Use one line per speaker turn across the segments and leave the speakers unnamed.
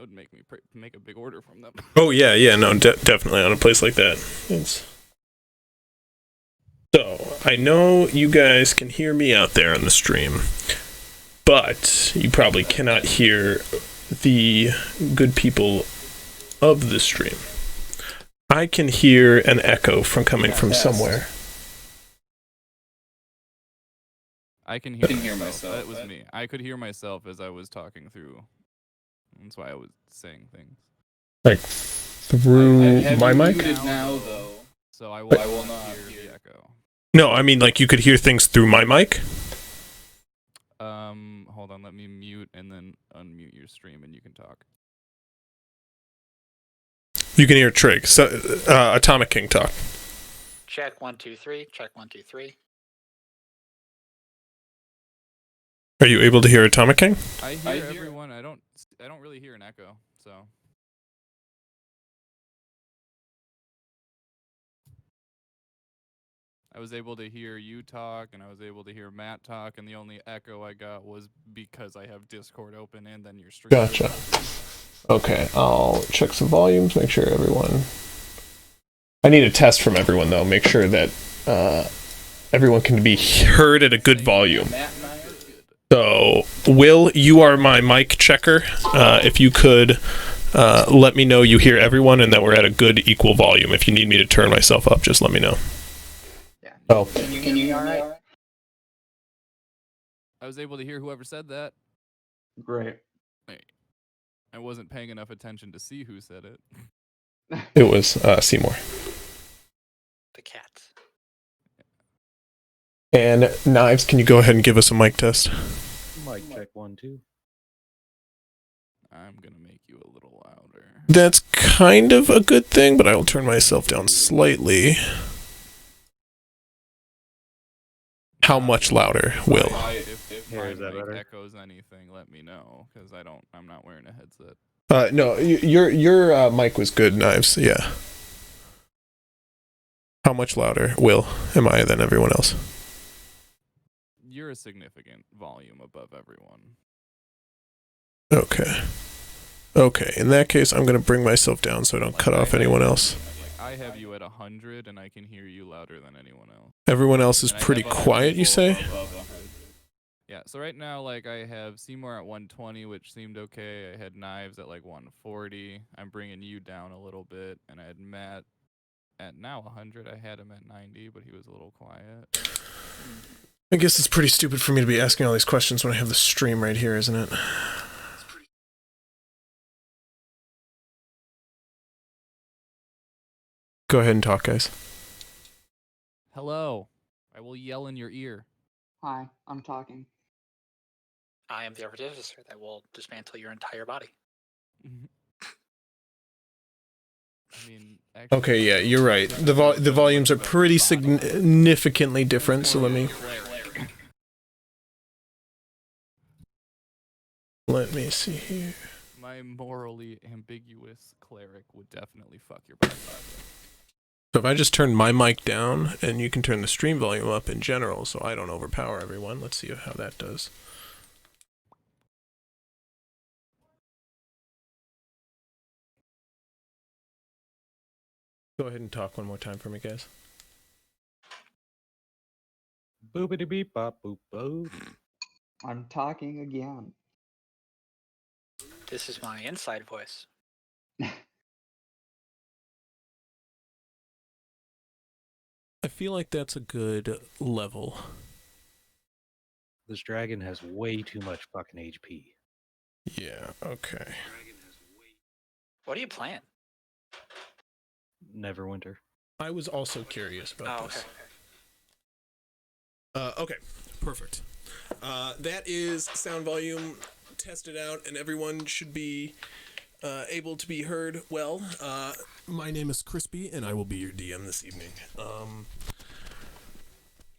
would make me make a big order from them.
Oh yeah, no, definitely on a place like that. So I know you guys can hear me out there on the stream, but you probably cannot hear the good people of the stream. I can hear an echo coming from somewhere.
I can hear myself. That was me. I could hear myself as I was talking through. That's why I was saying things.
Like through my mic?
Now, though, so I will not hear the echo.
No, I mean like you could hear things through my mic?
Hold on, let me mute and then unmute your stream and you can talk.
You can hear Trig. So, Atomic King talk.
Check 1 2 3. Check 1 2 3.
Are you able to hear Atomic King?
I hear everyone. I don't really hear an echo. So. I was able to hear you talk, and I was able to hear Matt talk, and the only echo I got was because I have Discord open and then your stream.
Gotcha. Okay, I'll check some volumes, make sure everyone... I need a test from everyone, though. Make sure that everyone can be heard at a good volume. So, Will, you are my mic checker. If you could let me know you hear everyone and that we're at a good equal volume. If you need me to turn myself up, just let me know.
Yeah.
Oh.
Can you hear me all right?
I was able to hear whoever said that.
Great.
I wasn't paying enough attention to see who said it.
It was Seymour.
The cat.
And Knives, can you go ahead and give us a mic test?
Mic check 1 2.
I'm gonna make you a little louder.
That's kind of a good thing, but I will turn myself down slightly. How much louder, Will?
If my mic echoes anything, let me know, because I'm not wearing a headset.
No, your mic was good, Knives, yeah. How much louder, Will, am I than everyone else?
You're a significant volume above everyone.
Okay, in that case, I'm going to bring myself down so I don't cut off anyone else.
I have you at 100, and I can hear you louder than anyone else.
Everyone else is pretty quiet, you say?
Yeah, so right now, like, I have Seymour at 120, which seemed okay. I had Knives at, like, 140. I'm bringing you down a little bit, and I had Matt at now 100. I had him at 90, but he was a little quiet.
I guess it's pretty stupid for me to be asking all these questions when I have the stream right here, isn't it? Go ahead and talk, guys.
Hello. I will yell in your ear.
Hi, I'm talking.
I am the artificer that will dismantle your entire body.
I mean, actually,
Okay, yeah, you're right. The volumes are pretty significantly different, so let me see here.
My morally ambiguous cleric would definitely fuck your body.
So if I just turn my mic down, and you can turn the stream volume up in general, so I don't overpower everyone. Let's see how that does. Go ahead and talk one more time for me, guys.
Boopity beep bop boop boop.
I'm talking again.
This is my inside voice.
I feel like that's a good level.
This dragon has way too much fucking HP.
Yeah, okay.
What are you playing?
Neverwinter.
I was also curious about this. Okay, perfect. That is sound volume tested out, and everyone should be able to be heard well. My name is Crispy, and I will be your DM this evening.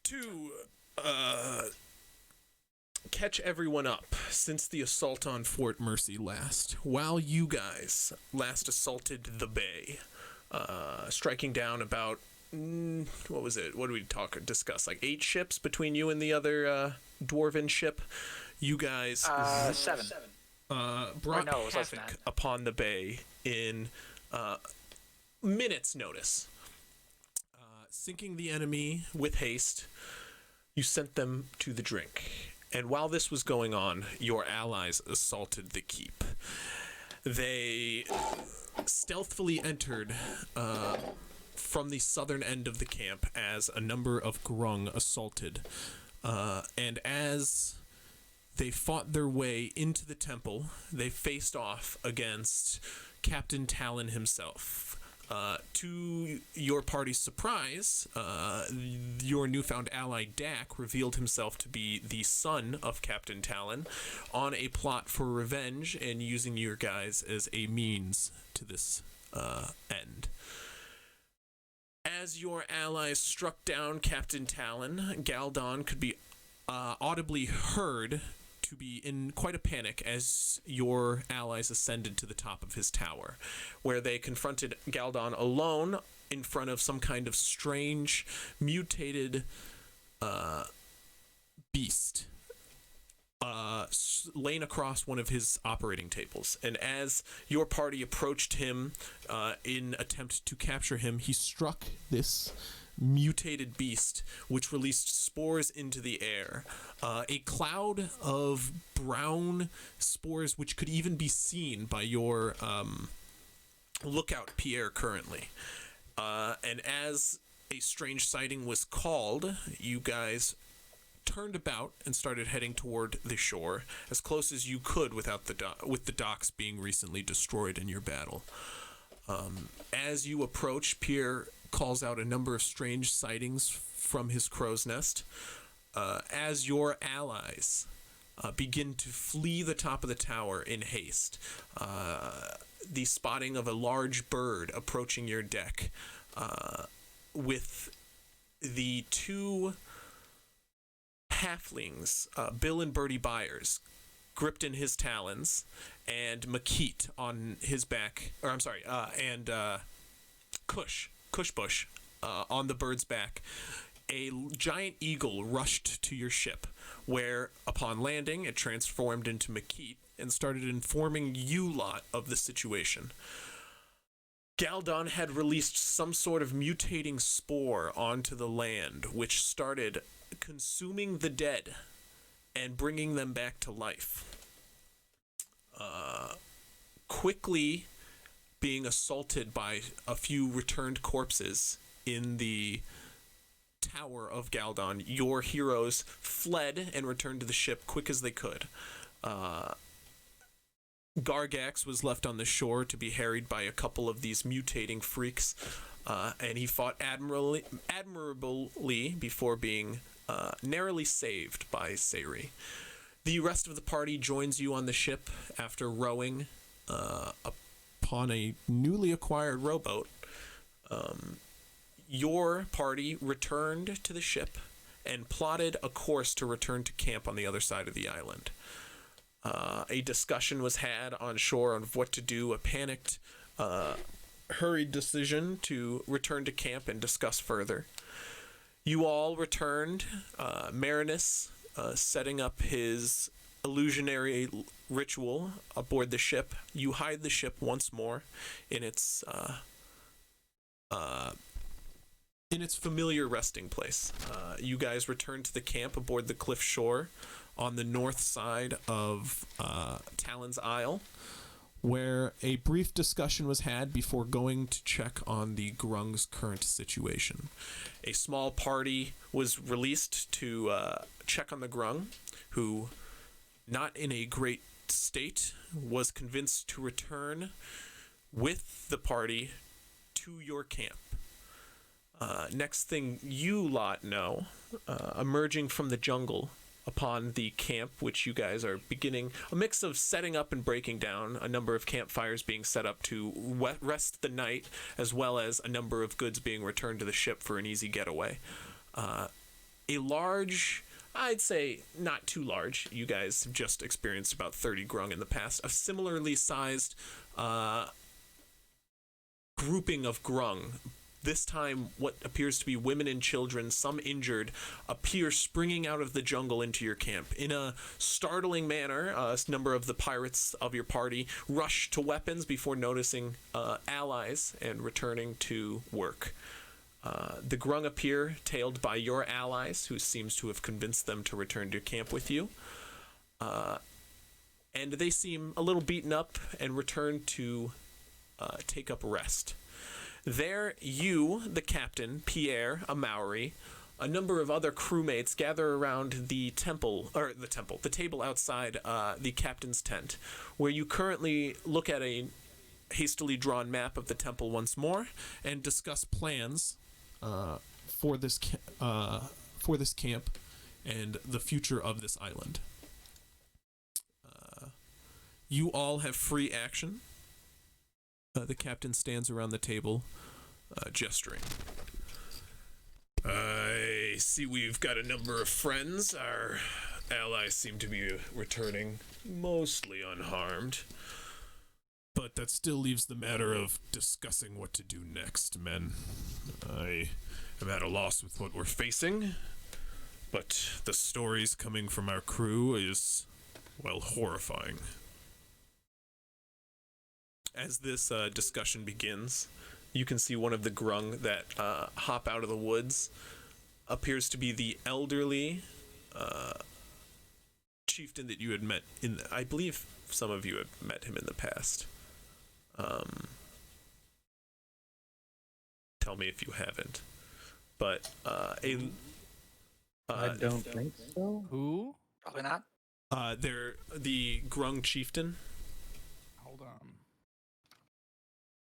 To catch everyone up, since the assault on Fort Mercy last, while you guys last assaulted the bay, striking down about, what was it? What did we discuss? Like 8 ships between you and the other dwarven ship? You guys...
7.
brought
no, it was less than
havoc
that.
upon the bay in minutes' notice. Sinking the enemy with haste, you sent them to the drink. And while this was going on, your allies assaulted the keep. They stealthily entered from the southern end of the camp as a number of Grung assaulted. And as they fought their way into the temple, they faced off against Captain Talon himself. To your party's surprise, your newfound ally Dak revealed himself to be the son of Captain Talon on a plot for revenge and using your guys as a means to this end. As your allies struck down Captain Talon, Galdon could be audibly heard to be in quite a panic as your allies ascended to the top of his tower, where they confronted Galdon alone in front of some kind of strange, mutated beast laying across one of his operating tables. And as your party approached him in attempt to capture him, he struck this mutated beast, which released spores into the air. A cloud of brown spores, which could even be seen by your lookout, Pierre, currently. And as a strange sighting was called, you guys turned about and started heading toward the shore as close as you could without with the docks being recently destroyed in your battle. As you approach, Pierre calls out a number of strange sightings from his crow's nest. As your allies begin to flee the top of the tower in haste, the spotting of a large bird approaching your deck with the two halflings, Bill and Bertie Byers, gripped in his talons, and Makit on his back, and Cushbush on the bird's back. A giant eagle rushed to your ship, where, upon landing, it transformed into Makit and started informing you lot of the situation. Galdon had released some sort of mutating spore onto the land, which started consuming the dead and bringing them back to life. Quickly being assaulted by a few returned corpses in the tower of Galdon, your heroes fled and returned to the ship quick as they could. Gargax was left on the shore to be harried by a couple of these mutating freaks, and he fought admirably before being narrowly saved by Sayri. The rest of the party joins you on the ship after rowing upon a newly acquired rowboat. Your party returned to the ship and plotted a course to return to camp on the other side of the island. A discussion was had on shore on what to do, a panicked, hurried decision to return to camp and discuss further. You all returned, Marinus setting up his illusionary ritual aboard the ship. You hide the ship once more in its familiar resting place. You guys returned to the camp aboard the cliff shore on the north side of Talon's Isle, where a brief discussion was had before going to check on the Grung's current situation. A small party was released to check on the Grung, who, not in a great state, was convinced to return with the party to your camp. Next thing you lot know, emerging from the jungle upon the camp, which you guys are beginning, a mix of setting up and breaking down, a number of campfires being set up to rest the night, as well as a number of goods being returned to the ship for an easy getaway. A large, I'd say not too large, you guys have just experienced about 30 Grung in the past, a similarly sized grouping of Grung This time, what appears to be women and children, some injured, appear springing out of the jungle into your camp. In a startling manner, a number of the pirates of your party rush to weapons before noticing allies and returning to work. The Grung appear, tailed by your allies, who seems to have convinced them to return to camp with you. And they seem a little beaten up and return to take up rest. There, you, the captain, Pierre, a Maori, a number of other crewmates gather around the table outside the captain's tent, where you currently look at a hastily drawn map of the temple once more and discuss plans for this camp and the future of this island. You all have free action. The captain stands around the table, gesturing. I see we've got a number of friends. Our allies seem to be returning mostly unharmed. But that still leaves the matter of discussing what to do next, men. I am at a loss with what we're facing, but the stories coming from our crew is, well, horrifying. As this discussion begins, you can see one of the Grung that hop out of the woods. Appears to be the elderly chieftain that you had met I believe some of you have met him in the past. Tell me if you haven't. But
I don't think so.
Who?
Probably not.
they're the Grung chieftain.
Hold on.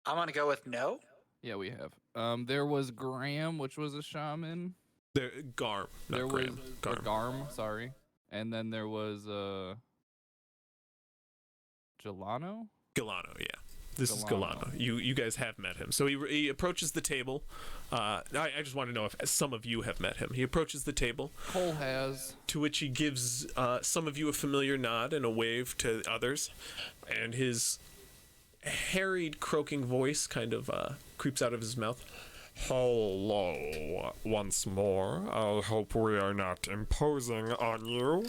I'm gonna go with no.
Yeah, we have. There was Graham, which was a shaman.
There, Garm, not
There
Graham.
was
Garm.
Garm, sorry. And then there was Gelano?
Galano, yeah. This is Galano. You guys have met him. So he approaches the table. I just want to know if some of you have met him. He approaches the table.
Cole has.
To which he gives some of you a familiar nod and a wave to others. And his harried, croaking voice kind of creeps out of his mouth. Hello once more. I hope we are not imposing on you.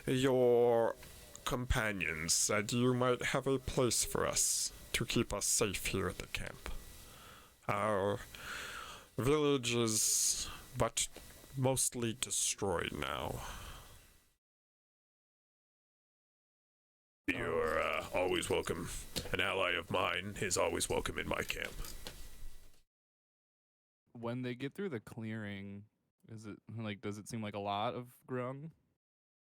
Your companions said you might have a place for us to keep us safe here at the camp. Our village is but mostly destroyed now. You're always welcome. An ally of mine is always welcome in my camp.
When they get through the clearing, is it like, does it seem like a lot of Grung?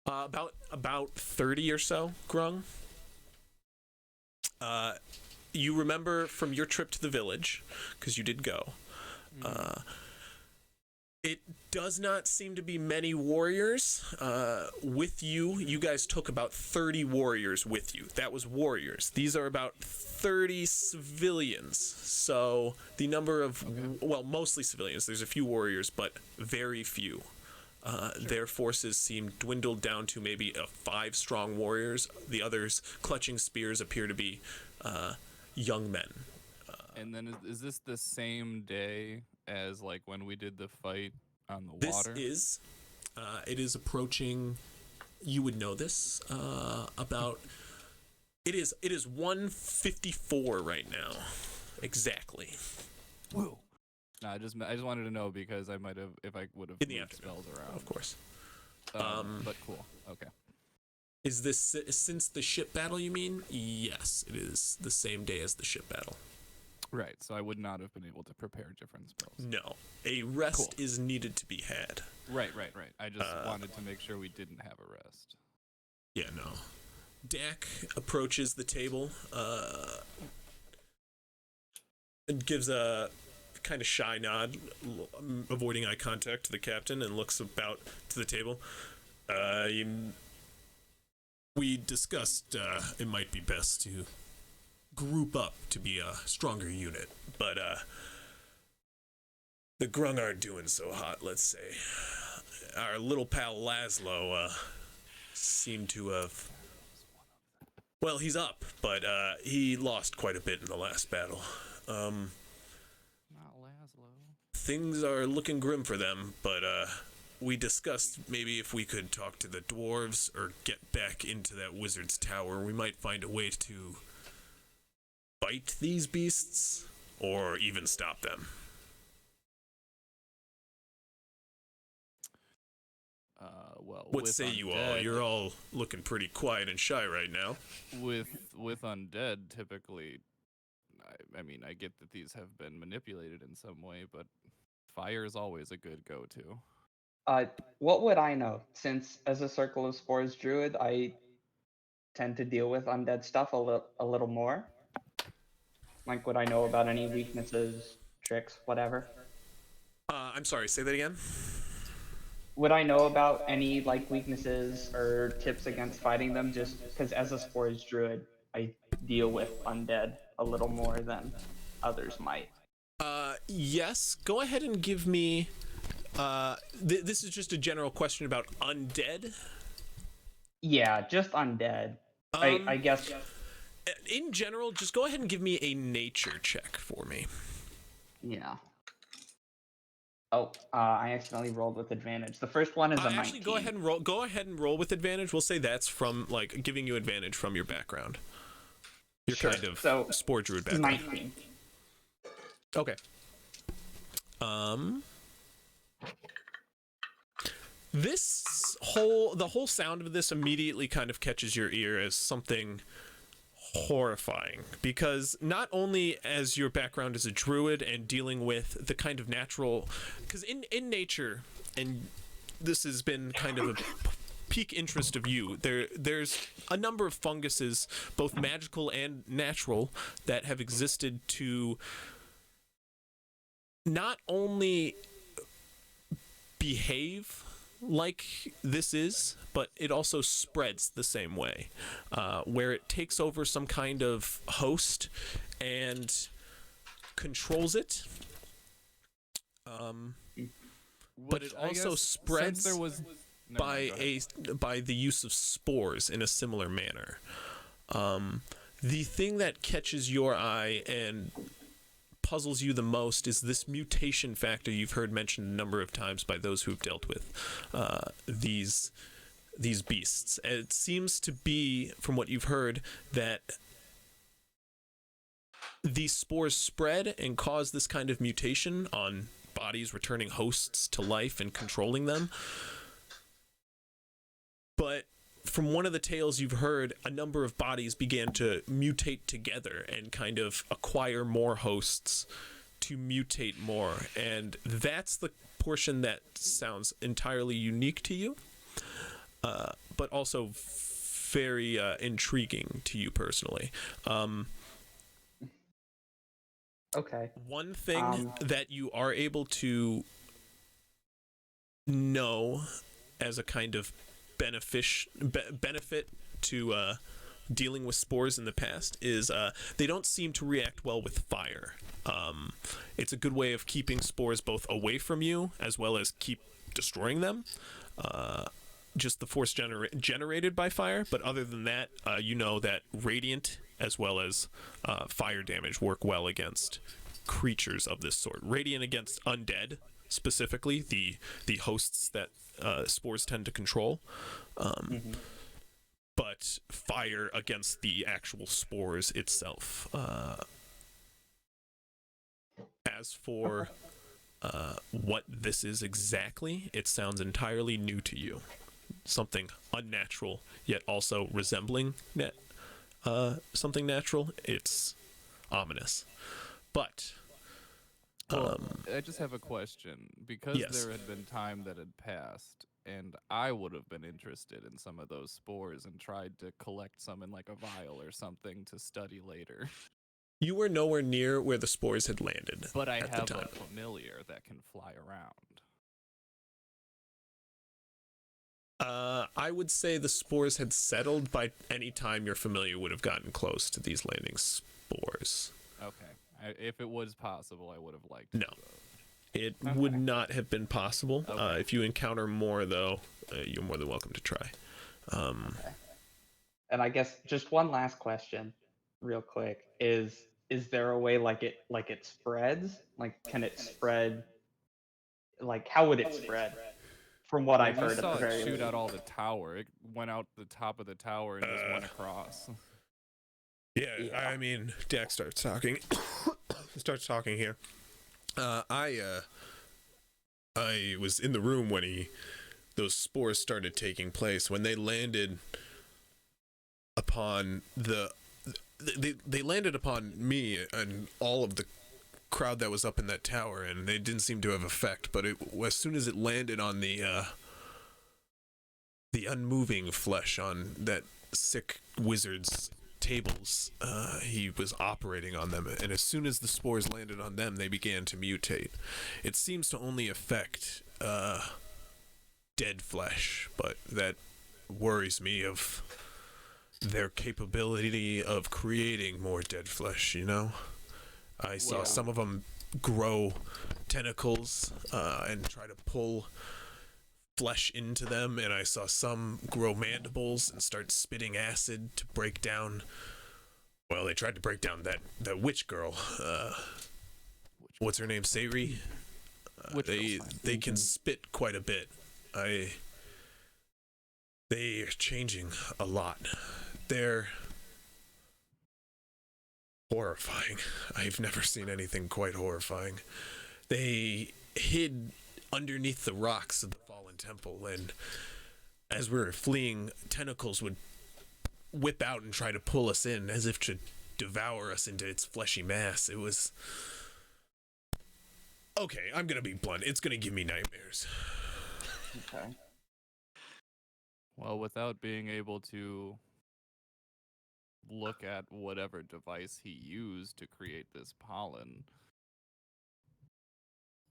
About 30 or so, Grung. You remember from your trip to the village, because you did go, it does not seem to be many warriors with you. You guys took about 30 warriors with you. That was warriors. These are about 30 civilians. So the number of, well, mostly civilians. There's a few warriors, but very few. Their forces seem dwindled down to maybe 5 strong warriors. The others, clutching spears, appear to be young men.
And then is this the same day as like when we did the fight on the water?
This is, it is approaching, you would know this, about, it is 1:54 right now, exactly.
Whoa. No, I just wanted to know because I might have, if I would have
In the
moved
afternoon,
spells around.
of course.
But cool. Okay.
Is this since the ship battle, you mean? Yes, it is the same day as the ship battle.
Right. So I would not have been able to prepare different spells.
No. A rest
Cool.
is needed to be had.
Right. I just wanted to make sure we didn't have a rest.
Yeah, no. Dak approaches the table and gives a kind of shy nod, avoiding eye contact to the captain, and looks about to the table. We discussed it might be best to group up to be a stronger unit, but the Grung aren't doing so hot, let's say. Our little pal Laszlo seemed to have... Well, he's up, but he lost quite a bit in the last battle. things are looking grim for them, but we discussed maybe if we could talk to the dwarves or get back into that wizard's tower, we might find a way to fight these beasts or even stop them.
Well,
What
with
say you all?
undead-
You're all looking pretty quiet and shy right now.
with undead. Typically, I mean, I get that these have been manipulated in some way, but fire is always a good go-to.
What would I know? Since as a Circle of Spores druid, I tend to deal with undead stuff a little more. Like, would I know about any weaknesses, tricks, whatever?
I'm sorry, say that again?
Would I know about any like weaknesses or tips against fighting them? Just because as a Spores druid, I deal with undead a little more than others might.
Yes. Go ahead and give me... this is just a general question about undead.
Yeah, just undead. I guess.
In general, just go ahead and give me a nature check for me.
Yeah. Oh, I accidentally rolled with advantage. The first one is a 19.
Actually, go ahead and roll. Go ahead and roll with advantage. We'll say that's from like giving you advantage from your background. Your
Sure.
kind of
So,
spore druid background.
19.
Okay. The whole sound of this immediately kind of catches your ear as something horrifying, because not only as your background as a druid and dealing with the kind of natural, because in nature, and this has been kind of a peak interest of you, there's a number of funguses, both magical and natural, that have existed to not only behave like this is, but it also spreads the same way, where it takes over some kind of host and controls it. But it also spreads by the use of spores in a similar manner. The thing that catches your eye and puzzles you the most is this mutation factor you've heard mentioned a number of times by those who've dealt with these beasts. And it seems to be, from what you've heard, that these spores spread and cause this kind of mutation on bodies, returning hosts to life and controlling them. But from one of the tales you've heard, a number of bodies began to mutate together and kind of acquire more hosts to mutate more. And that's the portion that sounds entirely unique to you, but also very intriguing to you personally.
Okay.
One thing that you are able to know as a kind of benefit to dealing with spores in the past is they don't seem to react well with fire. It's a good way of keeping spores both away from you as well as keep destroying them. Just the force generated by fire, but other than that, you know that radiant as well as fire damage work well against creatures of this sort. Radiant against undead, specifically the hosts that spores tend to control, but fire against the actual spores itself. As for what this is exactly, it sounds entirely new to you. Something unnatural, yet also resembling something natural. It's ominous. But
I just have a question, because
Yes.
there had been time that had passed, and I would have been interested in some of those spores and tried to collect some in like a vial or something to study later.
you were nowhere near where the spores had landed.
But I
at the
have
time.
a familiar that can fly around.
I would say the spores had settled by any time your familiar would have gotten close to these landing spores.
Okay. If it was possible, I would have liked
No.
to.
It would not have been possible.
Okay.
If you encounter more, though, you're more than welcome to try.
Okay. And I guess just one last question, real quick, is there a way like it spreads? Like, can it spread like how would it spread? From what I've
You
heard,
saw
at the
it
very
shoot out
least.
all the tower. It went out the top of the tower and just went across.
Yeah, I mean, Dak starts talking. Here. I was in the room when those spores started taking place. When they landed upon they landed upon me and all of the crowd that was up in that tower, and they didn't seem to have effect. But as soon as it landed on the unmoving flesh on that sick wizard's tables, he was operating on them, and as soon as the spores landed on them, they began to mutate. It seems to only affect dead flesh, but that worries me of their capability of creating more dead flesh, you know? I saw some of them grow tentacles and try to pull flesh into them, and I saw some grow mandibles and start spitting acid to break down. Well, they tried to break down that witch girl. What's her name? Sayri? They can spit quite a bit. They are changing a lot. They're horrifying. I've never seen anything quite horrifying. They hid underneath the rocks of the fallen temple, and as we were fleeing, tentacles would whip out and try to pull us in as if to devour us into its fleshy mass. It was... Okay, I'm gonna be blunt. It's gonna give me nightmares.
Okay.
Well, without being able to look at whatever device he used to create this pollen,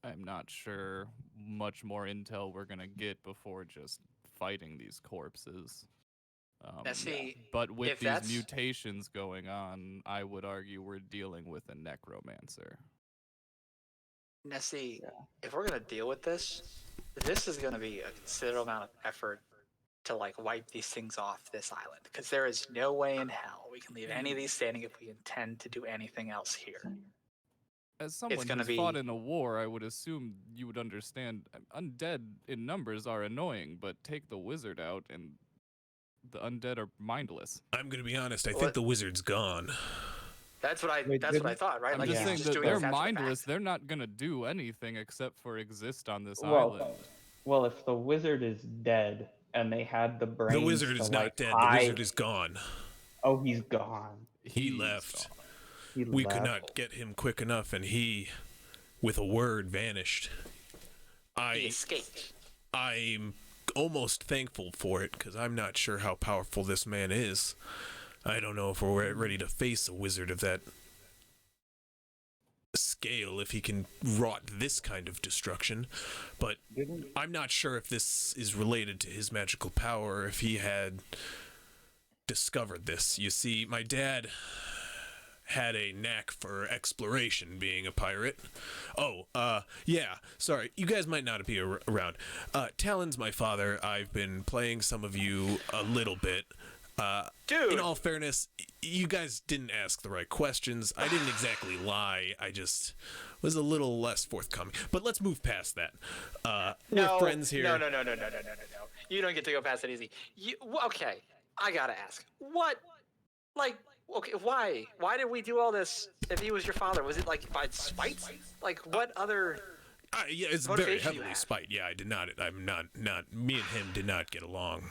I'm not sure much more intel we're gonna get before just fighting these corpses.
Now, see,
but with
if
these
that's-
mutations going on, I would argue we're dealing with a necromancer.
Now, see, if we're gonna deal with this is gonna be a considerable amount of effort to like wipe these things off this island, because there is no way in hell we can leave any of these standing if we intend to do anything else here.
As someone
gonna
who's fought
be-
in a war, I would assume you would understand undead in numbers are annoying, but take the wizard out and the undead are mindless.
I'm gonna be honest, I think the wizard's gone.
That's what I thought, right?
I'm
Like,
just
he's
saying
just
that
doing
they're
this after the
mindless.
fact.
They're not gonna do anything except for exist on this island.
Well, if the wizard is dead and they had the brains,
The wizard
to,
is
like,
not dead.
hide...
The wizard is gone.
Oh, he's gone.
He
He's
left.
gone.
We
could not get him quick enough, and he, with a word, vanished.
He escaped.
I'm almost thankful for it, because I'm not sure how powerful this man is. I don't know if we're ready to face a wizard of that scale, if he can wrought this kind of destruction. But I'm not sure if this is related to his magical power, or if he had discovered this. You see, my dad had a knack for exploration, being a pirate. Yeah, sorry, you guys might not be around. Talon's my father. I've been playing some of you a little bit.
Dude!
In all fairness, you guys didn't ask the right questions. I didn't exactly lie. I just was a little less forthcoming. But let's move past that. We're friends here.
No. You don't get to go past that easy. Okay, I gotta ask. What? Like, okay, why? Why did we do all this if he was your father? Was it like by spite? Like, what other...
Yeah, it's very
motivation you
heavily
have?
spite. Yeah, I did not. I'm not. Me and him did not get along.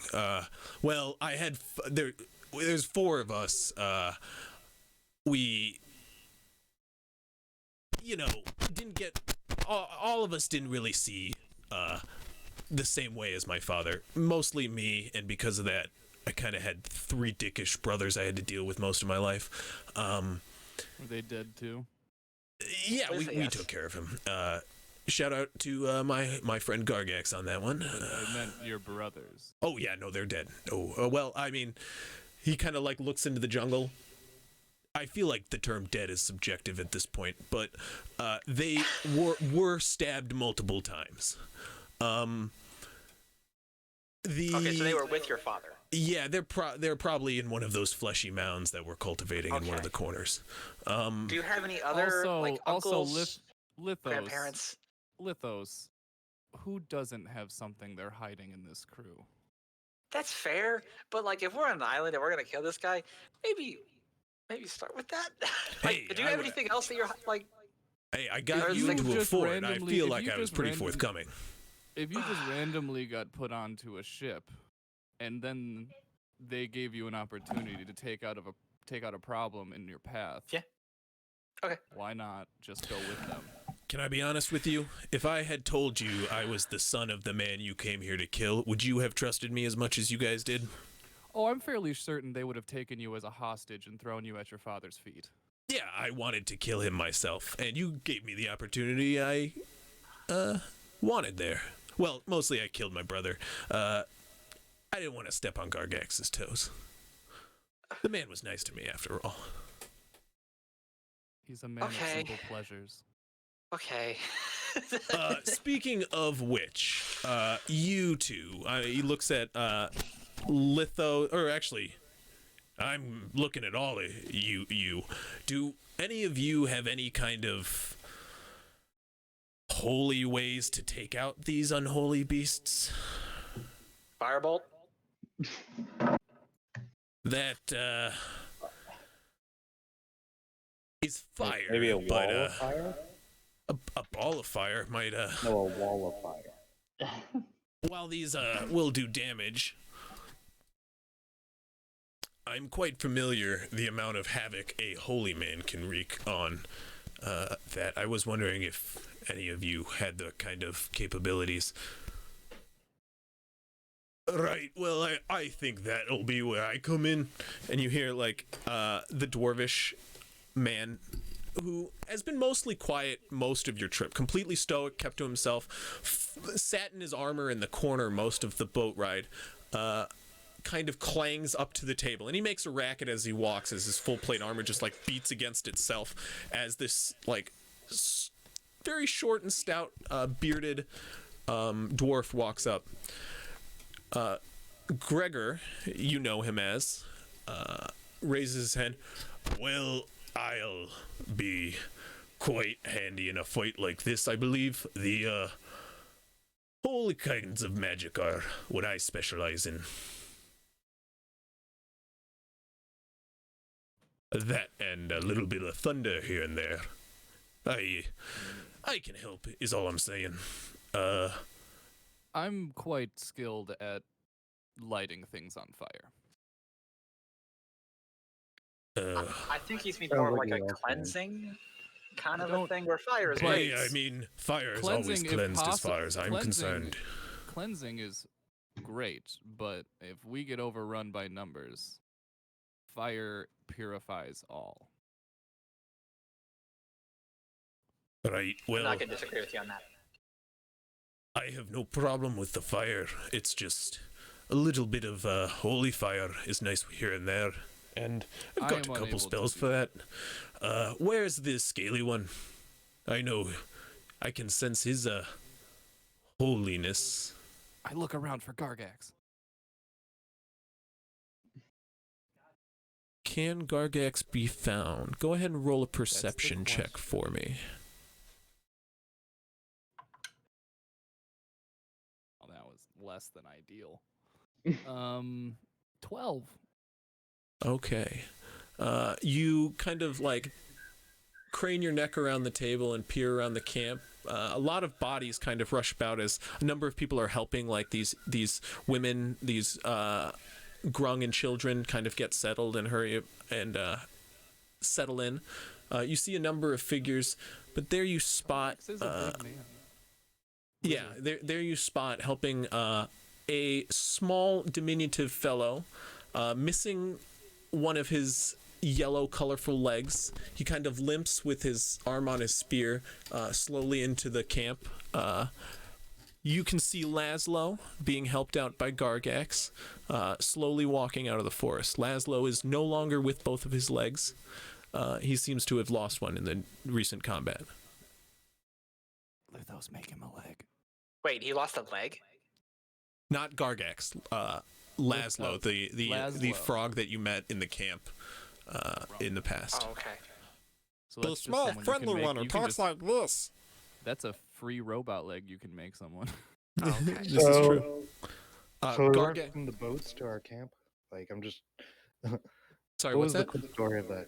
Well, I had. There's four of us. We, didn't get. All of us didn't really see the same way as my father. Mostly me, and because of that, I kind of had three dickish brothers I had to deal with most of my life.
Were they dead too?
Yeah, we took care of him. Shout out to my friend Gargax on that one.
I meant your brothers.
Oh yeah, no, they're dead. Well, I mean, he kind of like looks into the jungle. I feel like the term dead is subjective at this point, but they were stabbed multiple times.
Okay, so they were with your father.
Yeah, they're probably in one of those fleshy mounds that we're cultivating in one of the corners.
Do you have any other
Also,
like uncles,
Lithos.
grandparents?
Lithos. who doesn't have something they're hiding in this crew?
That's fair, but like if we're on an island and we're gonna kill this guy, maybe start with that. Like,
Hey,
do you have anything else that you're like?
Hey, I
Or
got
is
you
it
into a
just
fort. I
randomly-
feel
if
like
you
I was
just
pretty
random-
forthcoming.
If you just randomly got put onto a ship, and then they gave you an opportunity to take out a problem in your path.
Yeah. Okay.
Why not just go with them?
Can I be honest with you? If I had told you I was the son of the man you came here to kill, would you have trusted me as much as you guys did?
Oh, I'm fairly certain they would have taken you as a hostage and thrown you at your father's feet.
Yeah, I wanted to kill him myself, and you gave me the opportunity I wanted there. Well, mostly I killed my brother. I didn't want to step on Gargax's toes. The man was nice to me after all.
He's a man of simple pleasures.
Okay.
Speaking of which, you two, he looks at Lithos, or actually, I'm looking at all of you. Do any of you have any kind of holy ways to take out these unholy beasts?
Firebolt.
That is fire.
Maybe a wall
but,
of fire?
A ball of fire might
No, a wall of fire.
while these will do damage, I'm quite familiar the amount of havoc a holy man can wreak on that. I was wondering if any of you had the kind of capabilities. Right, well, I think that'll be where I come in. And you hear, like, the dwarvish man who has been mostly quiet most of your trip, completely stoic, kept to himself, sat in his armor in the corner most of the boat ride, kind of clangs up to the table, and he makes a racket as he walks, as his full plate armor just like beats against itself as this like very short and stout bearded dwarf walks up. Gregor, you know him as, raises his hand. Well, I'll be quite handy in a fight like this. I believe the holy kinds of magic are what I specialize in. That and a little bit of thunder here and there. I can help, is all I'm saying.
I'm quite skilled at lighting things on fire.
I think he's
Sounds
more of
like
like
you
a
also-
cleansing kind of a
Don't-
thing where fire is
But-
great.
Hey, I mean, fire is always
Cleansing, if
cleansed as
possi-
far as I'm
cleansing-
concerned.
Cleansing is great, but if we get overrun by numbers, fire purifies all.
Right,
I'm
well,
not gonna disagree with you on that.
I have no problem with the fire. It's just a little bit of holy fire is nice here and there. And I've
I
got
am
a couple
unable to
spells
do
for that. Where's this scaly one? I know I can sense his holiness.
I look around for Gargax.
Can Gargax be found? Go ahead and roll a perception check
question.
for me.
Oh, that was less than ideal. 12.
Okay. You kind of like crane your neck around the table and peer around the camp. A lot of bodies kind of rush about as a number of people are helping, like these women, these grung and children kind of get settled and hurry and settle in. You see a number of figures, but there you spot
Gargax is a big man.
yeah, there you spot helping a small diminutive fellow, missing one of his yellow colorful legs. He kind of limps with his arm on his spear slowly into the camp. You can see Laszlo being helped out by Gargax, slowly walking out of the forest. Laszlo is no longer with both of his legs. He seems to have lost one in the recent combat.
Lithos, make him a leg.
Wait, he lost a leg?
Not Gargax, Laszlo, the
Laszlo.
frog that you met in the camp in the past.
Oh, okay.
So that's just someone you can make- you can just-
like this.
That's a free robot leg you can make someone.
Oh, okay.
This is true.
So we went
Gargax.
from the boats to our camp. Like I'm just.
Sorry,
what
what's
was
that?
the quick story of that?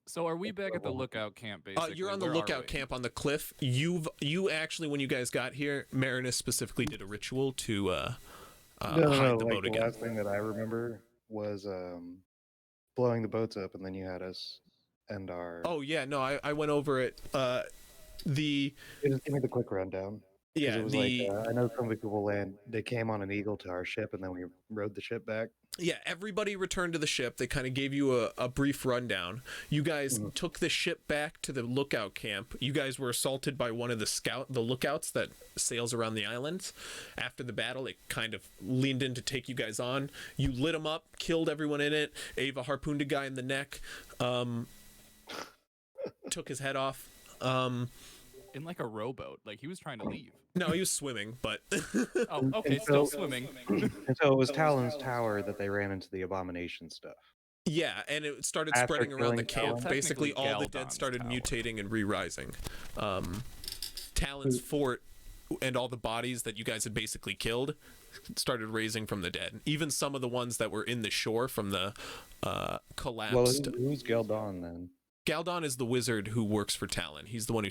So are we back at the lookout camp, basically?
You're on the
Where are
lookout
we?
camp on the cliff. You actually, when you guys got here, Marinus specifically did a ritual to hide the
Like
boat
the
again.
last thing that I remember was blowing the boats up, and then you had us end our.
Oh yeah, no, I went over it.
Just give me the quick rundown. 'Cause
Yeah,
it was I know some people they came on an eagle to our ship, and then we rode the ship back.
Yeah, everybody returned to the ship. They kind of gave you a brief rundown. You guys took the ship back to the lookout camp. You guys were assaulted by one of the lookouts that sails around the island. After the battle, it kind of leaned in to take you guys on. You lit them up, killed everyone in it. Ava harpooned a guy in the neck, took his head off.
In like a rowboat. Like he was trying to leave.
No, he was swimming, but
Oh, okay,
And
still
so-
swimming.
And so it was Talon's tower that they ran into the abomination stuff.
yeah, and it started
After
spreading around the
killing
camp.
Talon?
Basically, all the dead
Galdon's
started
tower.
mutating and re-rising. Talon's fort and all the bodies that you guys had basically killed started raising from the dead. Even some of the ones that were in the shore from the
Well,
collapsed.
who's Galdon then?
Galdon is the wizard who works for Talon. He's the one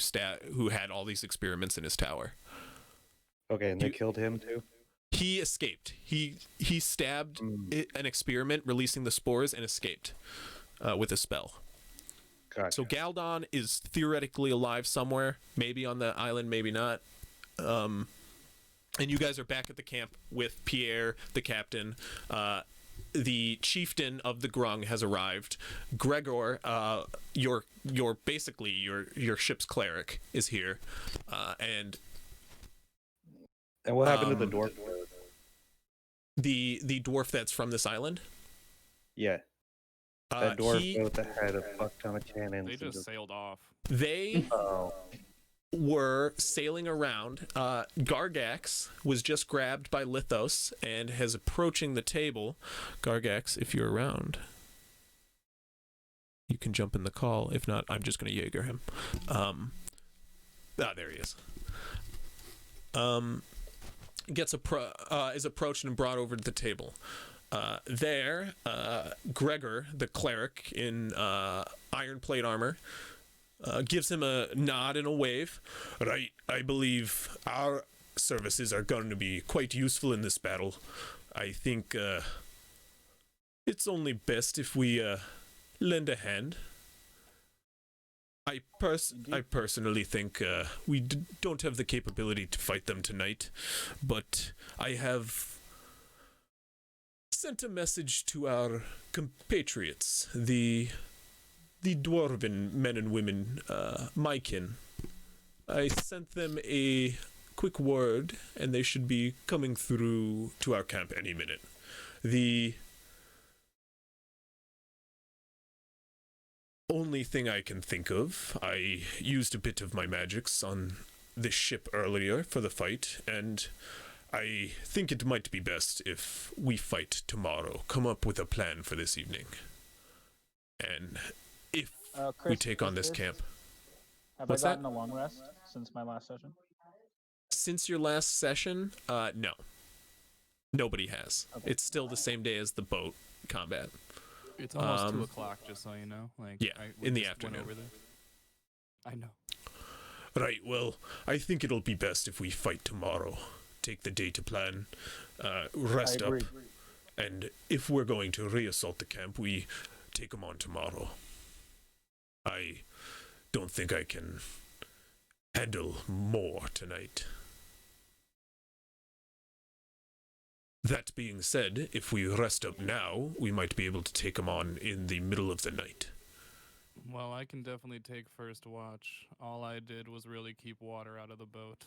who had all these experiments in his tower.
Okay, and they killed him too.
He escaped. He stabbed an experiment, releasing the spores, and escaped with a spell.
Gotcha.
So Galdon is theoretically alive somewhere, maybe on the island, maybe not. And you guys are back at the camp with Pierre, the captain. The chieftain of the Grung has arrived. Gregor, your basically your ship's cleric, is here, and
what happened to the dwarf?
the dwarf that's from this island.
Yeah, that dwarf
he-
boat that had a fuck ton of cannons.
They
and
just sailed off.
They
Oh,
were sailing around. Gargax was just grabbed by Lithos and is approaching the table. Gargax, if you're around, you can jump in the call. If not, I'm just going to Jaeger him. There he is. Is approached and brought over to the table. Gregor, the cleric in iron plate armor, gives him a nod and a wave. Right, I believe our services are going to be quite useful in this battle. I think it's only best if we lend a hand. I personally think we don't have the capability to fight them tonight, but I have sent a message to our compatriots, the dwarven men and women, my kin. I sent them a quick word, and they should be coming through to our camp any minute. The only thing I can think of, I used a bit of my magics on this ship earlier for the fight, and I think it might be best if we fight tomorrow. Come up with a plan for this evening. And if
Chris,
we take on this camp.
Have
What's
I
that?
gotten a long rest since my last session?
Since your last session, no. Nobody has.
Okay.
It's still the same day as the boat combat.
It's almost 2 o'clock, just so you know. Like,
yeah,
we
in the
just went
afternoon.
over there. I know.
Right, well, I think it'll be best if we fight tomorrow. Take the day to plan, rest
I
up,
agree.
and if we're going to reassault the camp, we take them on tomorrow. I don't think I can handle more tonight. That being said, if we rest up now, we might be able to take them on in the middle of the night.
Well, I can definitely take first watch. All I did was really keep water out of the boat.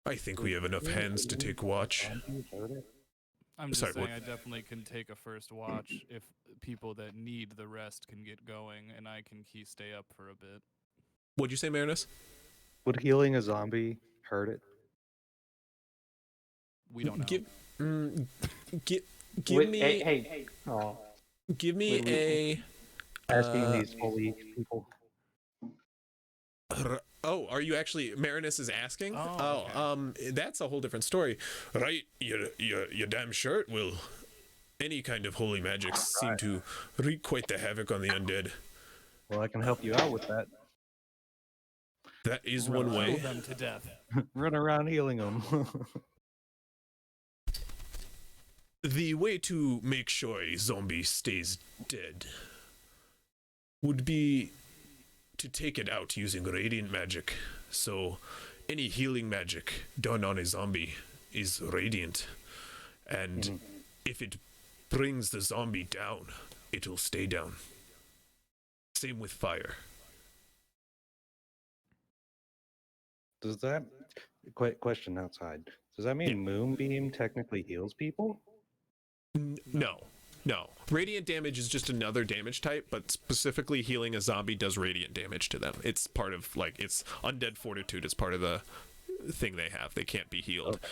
I think we have enough hands to take watch.
I'm just
Sorry,
saying
what?
I definitely can take a first watch if people that need the rest can get going, and I can stay up for a bit.
What'd you say, Marinus?
Would healing a zombie hurt it?
We don't know.
Give me
Hey. Oh.
give me
Wait,
a
Asking these holy people.
Oh, are you actually? Marinus is asking.
Oh, okay.
That's a whole different story, right? Your damn shirt will. Any kind of holy magic seem to wreak quite the havoc on the undead.
Well, I can help you out with that.
That is one
Kill
way.
them to death.
Run around healing them.
The way to make sure a zombie stays dead would be to take it out using radiant magic. So any healing magic done on a zombie is radiant. And if it brings the zombie down, it'll stay down. Same with fire.
Does that question outside? Does that mean Moonbeam technically heals people?
No. Radiant damage is just another damage type, but specifically healing a zombie does radiant damage to them. It's part of, like, it's undead fortitude. It's part of the thing they have. They can't be healed.
Okay.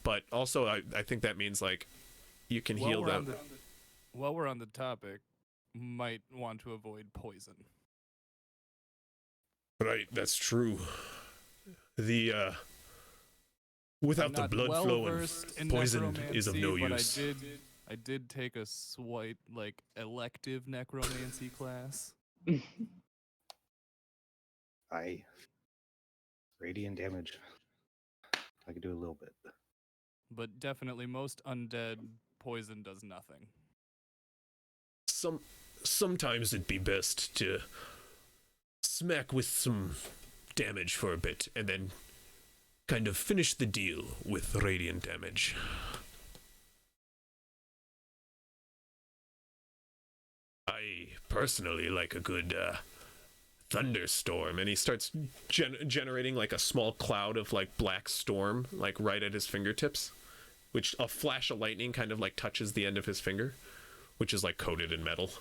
But also, I think that means, like, you can heal them.
While we're on the topic, might want to avoid poison.
Right, that's true. The, without the blood flowing, poison is of no use.
I did take a slight, like, elective necromancy class.
Radiant damage. I could do a little bit.
But definitely most undead poison does nothing.
Sometimes it'd be best to smack with some damage for a bit and then kind of finish the deal with radiant damage. I personally like a good thunderstorm, and he starts generating like a small cloud of like black storm, like right at his fingertips, which a flash of lightning kind of like touches the end of his finger, which is like coated in metal.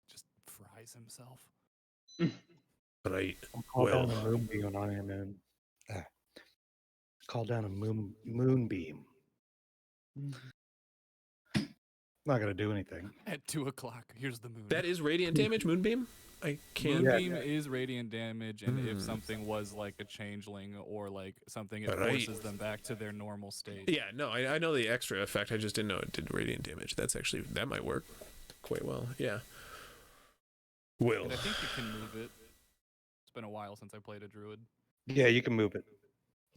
Just fries himself.
Right.
Call down a moonbeam on him and call down a moonbeam. Not gonna do anything.
At 2:00, here's the moon.
That is radiant damage, Moonbeam? I can't.
Moonbeam is radiant damage, and if something was like a changeling or like something, it forces them back to their normal state.
Yeah, no, I know the extra effect. I just didn't know it did radiant damage. That's actually, that might work quite well. Yeah. Will.
And I think you can move it. It's been a while since I played a druid.
Yeah, you can move it.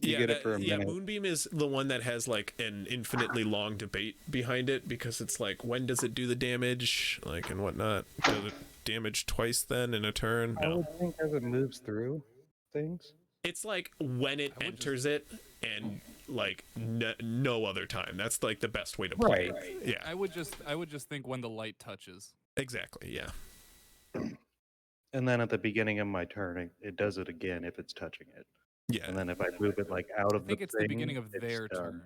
You get it for a minute.
Moonbeam is the one that has like an infinitely long debate behind it, because it's like, when does it do the damage, like, and whatnot? Does it damage twice then in a turn?
I would think as it moves through things.
It's like when it enters it, and like no other time. That's like the best way to play it. Yeah.
I would just think when the light touches.
Exactly. Yeah.
And then at the beginning of my turn, it does it again if it's touching it.
Yeah.
And then if I move it like out of the
I think it's the beginning of their turn.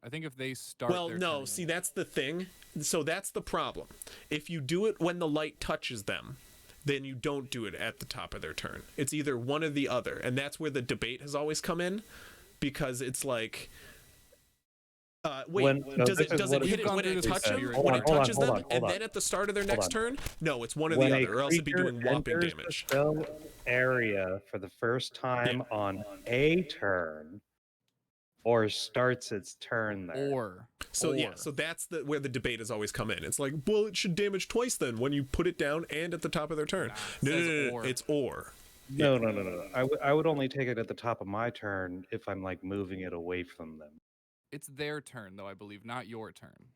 I think if they start.
Well, no. See, that's the thing. So that's the problem. If you do it when the light touches them, then you don't do it at the top of their turn. It's either one or the other, and that's where the debate has always come in, because it's like, does it hit it when it touches them, and then at the start of their next turn? No, it's one or the other, or else it'd be doing whopping damage.
The spell area for the first time on a turn, or starts its turn there.
So that's where the debate has always come in. It's like, well, it should damage twice then when you put it down and at the top of their turn. No, it's or.
No. I would only take it at the top of my turn if I'm like moving it away from them.
It's their turn, though, I believe, not your turn.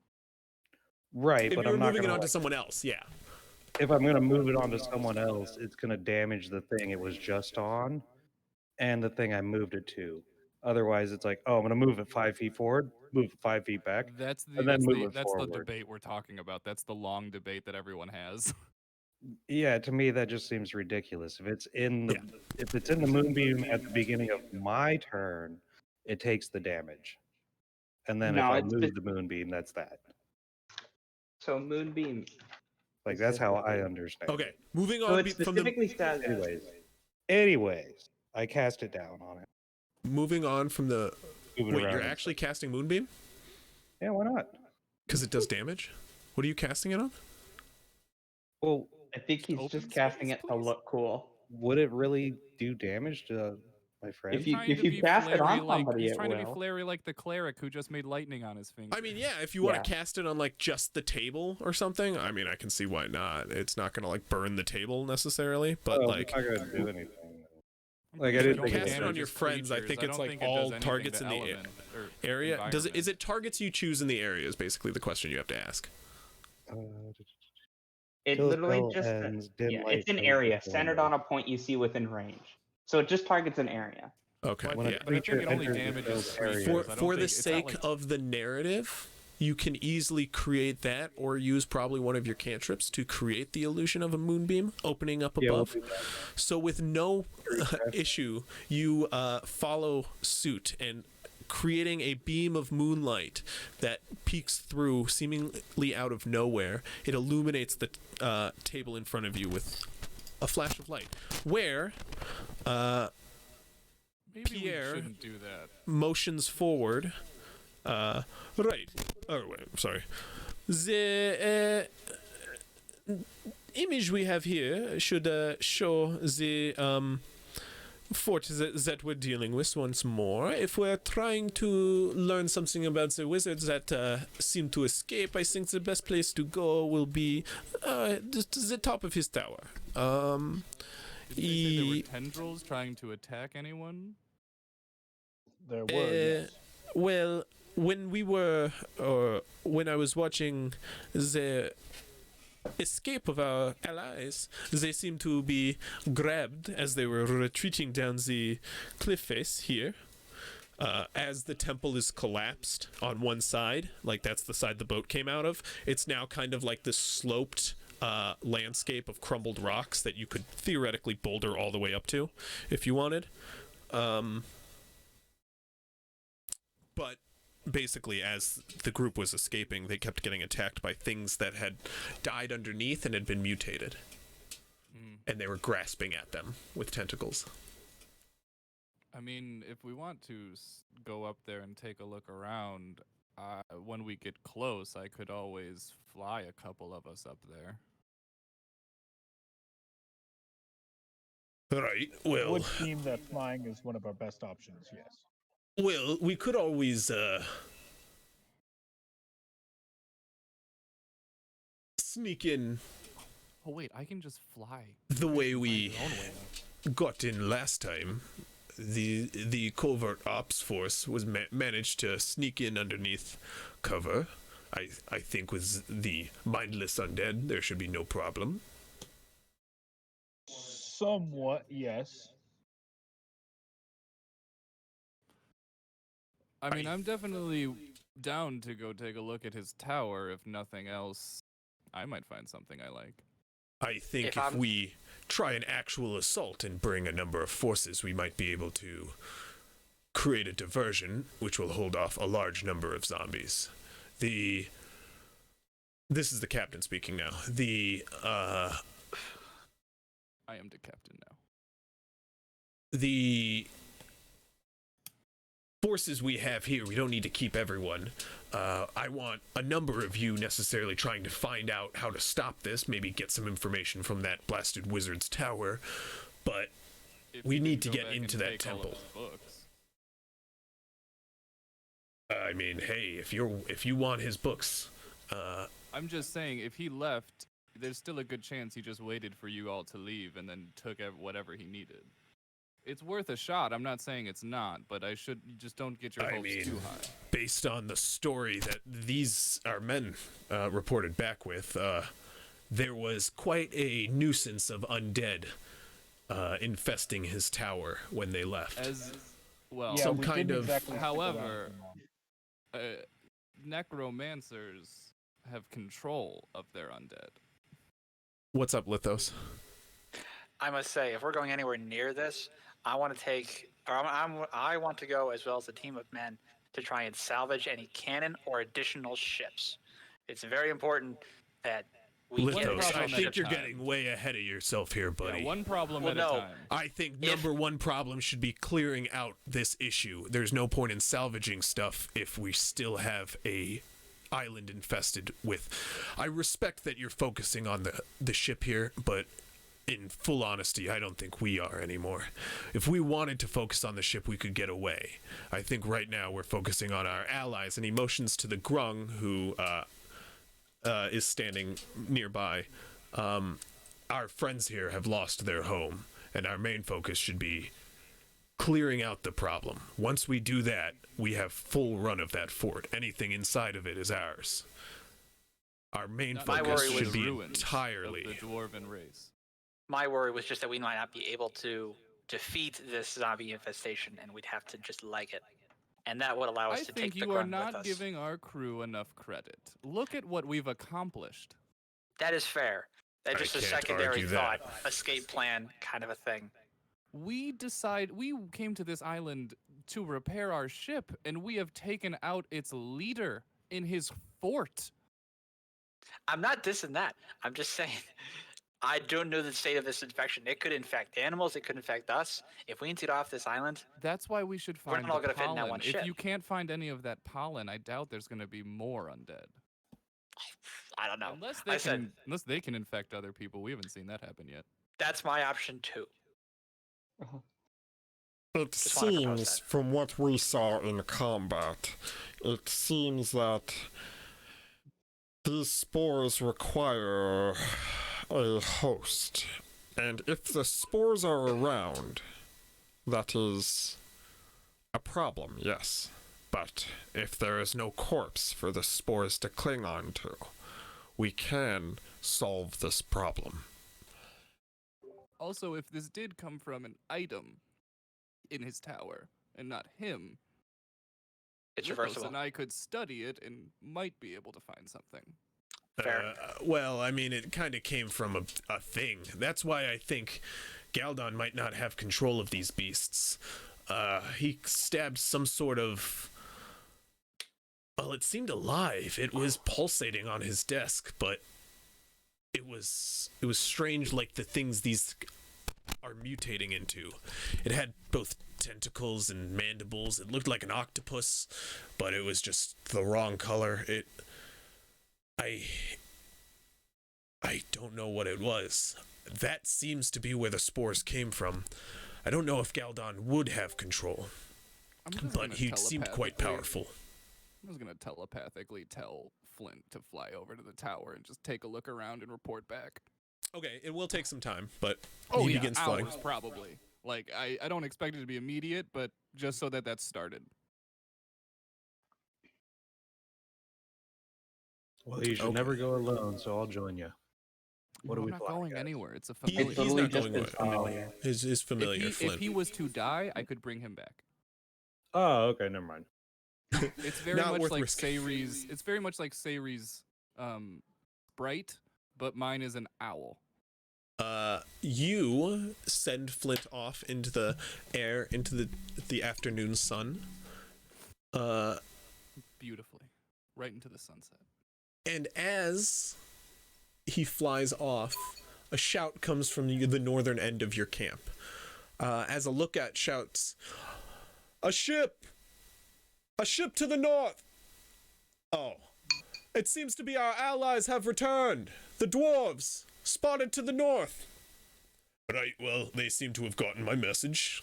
Right,
if
but
you're
I'm not
moving it
gonna,
on to someone else, yeah.
If I'm going to move it on to someone else, it's going to damage the thing it was just on and the thing I moved it to. Otherwise, it's like, oh, I'm going to move it 5 feet forward, move it 5 feet back,
that's
and then move it
that's
forward.
the debate we're talking about. That's the long debate that everyone has.
Yeah, to me that just seems ridiculous. If it's in the moonbeam at the beginning of my turn, it takes the damage. And then if I move the moonbeam, that's that.
So moonbeam.
Like that's how I understand.
Okay, moving on.
So it specifically says.
Anyways, I cast it down on it.
Moving on from the.
Move it
Wait,
around
you're
and
actually casting Moonbeam?
Yeah, why not?
Because it does damage? What are you casting it on?
Well,
I think he's
Open
just casting
space,
it to
please.
look cool.
Would it really do damage to my friend?
If you
Trying to be
cast it on
flary like-
somebody,
he's
it
trying to be
will.
flary like the cleric who just made lightning on his finger.
I mean, yeah, if you want
Yeah.
to cast it on like just the table or something, I mean, I can see why not. It's not gonna like burn the table necessarily, but
Well,
like
it's not gonna do anything. Like, I
If
didn't
you
think it
cast
was
it on
just
your friends, I think
it's,
don't
like,
think it does
all
anything
targets
to
in the
element or
area. Does it?
environment.
Is it targets you choose in the area? Is basically the question you have to ask.
It
Kill
literally
spell
just
ends, dim
yeah,
light
it's an
comes
area
before
centered
me.
on a point you see within range. So it just targets an area.
Okay,
When a
yeah.
But I think
creature
it only
enters the
damages
spell's area,
creatures. I don't
For the
think- it's not
sake
like-
of the narrative, you can easily create that, or use probably one of your cantrips to create the illusion of a moonbeam opening up
Yeah, we'll
above.
do that.
So with no issue, you follow suit and creating a beam of moonlight that peeks through seemingly out of nowhere. It illuminates the table in front of you with a flash of light, where
Maybe
Pierre-
we shouldn't do that.
motions forward. Right. Oh, wait, sorry. The image we have here should show the fort that we're dealing with once more. If we're trying to learn something about the wizards that seem to escape, I think the best place to go will be the top of his tower.
Did they say there were
he-
tendrils trying to attack anyone?
There were. Yes.
Well, when I was watching the escape of our allies, they seemed to be grabbed as they were retreating down the cliff face here. As the temple is collapsed on one side, like that's the side the boat came out of, it's now kind of like this sloped landscape of crumbled rocks that you could theoretically boulder all the way up to if you wanted. But basically, as the group was escaping, they kept getting attacked by things that had died underneath and had been mutated. And they were grasping at them with tentacles.
I mean, if we want to go up there and take a look around, when we get close, I could always fly a couple of us up there.
Right,
It
well,
would seem that flying is one of our best options. Yes.
we could always, sneak in
Oh wait, I can just fly.
the way
Find
we
your own way up.
got in last time. The covert ops force was managed to sneak in underneath cover. I think with the mindless undead, there should be no problem.
Somewhat, yes.
I mean, I'm definitely down to go take a look at his tower. If nothing else, I might find something I like.
I think
If
if
I'm-
we try an actual assault and bring a number of forces, we might be able to create a diversion, which will hold off a large number of zombies. This is the captain speaking now.
I am the captain now.
The forces we have here, we don't need to keep everyone. I want a number of you necessarily trying to find out how to stop this, maybe get some information from that blasted wizard's tower, but
If
we
you
need
can
to
go
get
back and
into that
take all of
temple.
his books.
I mean, hey, if you want his books,
I'm just saying, if he left, there's still a good chance he just waited for you all to leave and then took whatever he needed. It's worth a shot. I'm not saying it's not, but you just don't get your
I
hopes
mean,
too high.
based on the story that these our men reported back with, there was quite a nuisance of undead infesting his tower when they left.
As well,
Yeah,
some
we
kind
didn't
of-
exactly stick
however,
around.
necromancers have control of their undead.
What's up, Lithos?
I must say, if we're going anywhere near this, I want to take, or I want to go as well as a team of men to try and salvage any cannon or additional ships. It's very important that we get
Lithos, I
problem at
think
a
you're
time.
getting way ahead of yourself here, buddy.
Yeah, one problem
Well,
at
no.
a time.
I think
If-
number one problem should be clearing out this issue. There's no point in salvaging stuff if we still have a island infested with. I respect that you're focusing on the ship here, but in full honesty, I don't think we are anymore. If we wanted to focus on the ship, we could get away. I think right now we're focusing on our allies, and he motions to the Grung, who is standing nearby. Our friends here have lost their home, and our main focus should be clearing out the problem. Once we do that, we have full run of that fort. Anything inside of it is ours. Our main focus should be entirely
of the dwarven race.
My worry was just that we might not be able to defeat this zombie infestation, and we'd have to just leg it. And that would allow us to take the
you are
Grung with
not
us.
giving our crew enough credit. Look at what we've accomplished.
That is fair. That's just a
can't
secondary
argue
thought,
that.
escape plan kind of a thing.
We came to this island to repair our ship, and we have taken out its leader in his fort.
I'm not dissing that. I'm just saying, I don't know the state of this infection. It could infect animals. It could infect us. If we need to get off this island,
That's why we should
We're
find
not all
the
gonna fit in that
pollen.
one
If
ship.
you can't find any of that pollen, I doubt there's going to be more undead.
I don't know.
Unless they can infect other people. We haven't seen that happen yet.
That's my option too.
It
Just wanna propose
seems,
that.
from what we saw in combat, it seems that these spores require a host. And if the spores are around, that is a problem, yes. But if there is no corpse for the spores to cling on to, we can solve this problem.
Also, if this did come from an item in his tower and not him,
It's
Lithos
reversible.
and I could study it and might be able to find something.
Fair.
Well, I mean, it kind of came from a thing. That's why I think Galdon might not have control of these beasts. He stabbed some sort of... Well, it seemed alive. It was pulsating on his desk, but it was strange, like the things these are mutating into. It had both tentacles and mandibles. It looked like an octopus, but it was just the wrong color. I don't know what it was. That seems to be where the spores came from. I don't know if Galdon would have control,
I'm just
but
gonna
he seemed quite
telepathically-
powerful.
I'm just going to telepathically tell Flint to fly over to the tower and just take a look around and report back.
Okay, it will take some time, but
Oh,
he
yeah,
begins
hours
flying.
probably. Like, I don't expect it to be immediate, but just so that that's started.
Well, you should never go alone, so I'll join you. What
No,
are we
I'm not
flying,
going
guys?
anywhere. It's a
He-
familiar.
It's
he's
literally
not
just
going
his
away.
familiar.
His familiar,
if
Flint.
he was to die, I could bring him back.
Oh, okay, never mind.
It's very
Not
much
worth
like
risking.
Sayri's. It's very much like Sayri's sprite, but mine is an owl.
You send Flint off into the air, into the afternoon sun.
Beautifully, right into the sunset.
And as he flies off, a shout comes from the northern end of your camp. As a lookout shouts, "A ship! A ship to the north!" Oh, it seems to be our allies have returned. The dwarves, spotted to the north. Right, well, they seem to have gotten my message.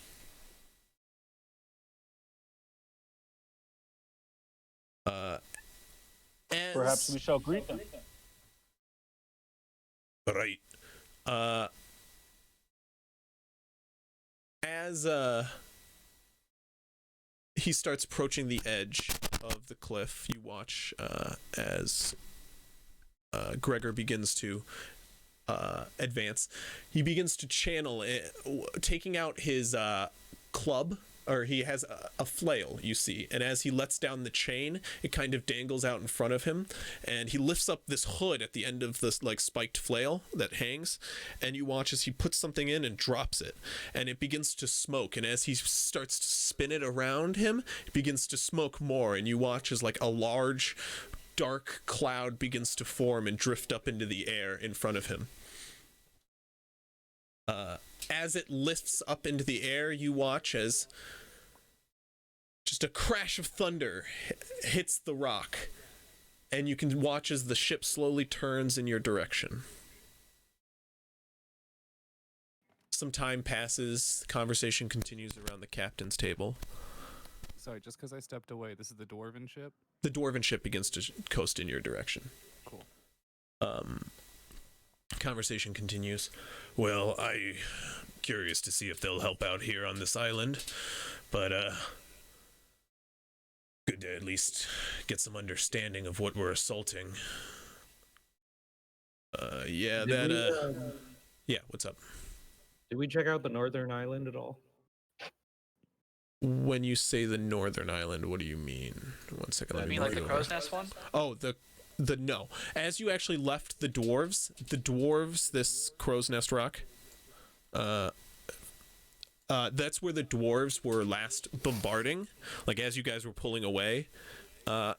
Perhaps we shall greet them.
Right. As he starts approaching the edge of the cliff, you watch as Gregor begins to advance. He begins to channel it, taking out his club, or he has a flail, you see, and as he lets down the chain, it kind of dangles out in front of him, and he lifts up this hood at the end of this like spiked flail that hangs, and you watch as he puts something in and drops it, and it begins to smoke, and as he starts to spin it around him, it begins to smoke more, and you watch as like a large dark cloud begins to form and drift up into the air in front of him. As it lifts up into the air, you watch as just a crash of thunder hits the rock, and you can watch as the ship slowly turns in your direction. Some time passes. The conversation continues around the captain's table.
Sorry, just because I stepped away, this is the dwarven ship?
The dwarven ship begins to coast in your direction.
Cool.
Conversation continues. Well, I'm curious to see if they'll help out here on this island, but good to at least get some understanding of what we're assaulting. Yeah, yeah, what's up?
Did we check out the northern island at all?
When you say the northern island, what do you mean? 1 second.
You mean like the crow's nest one?
Oh, the no. As you actually left the dwarves, this crow's nest rock, that's where the dwarves were last bombarding. Like as you guys were pulling away,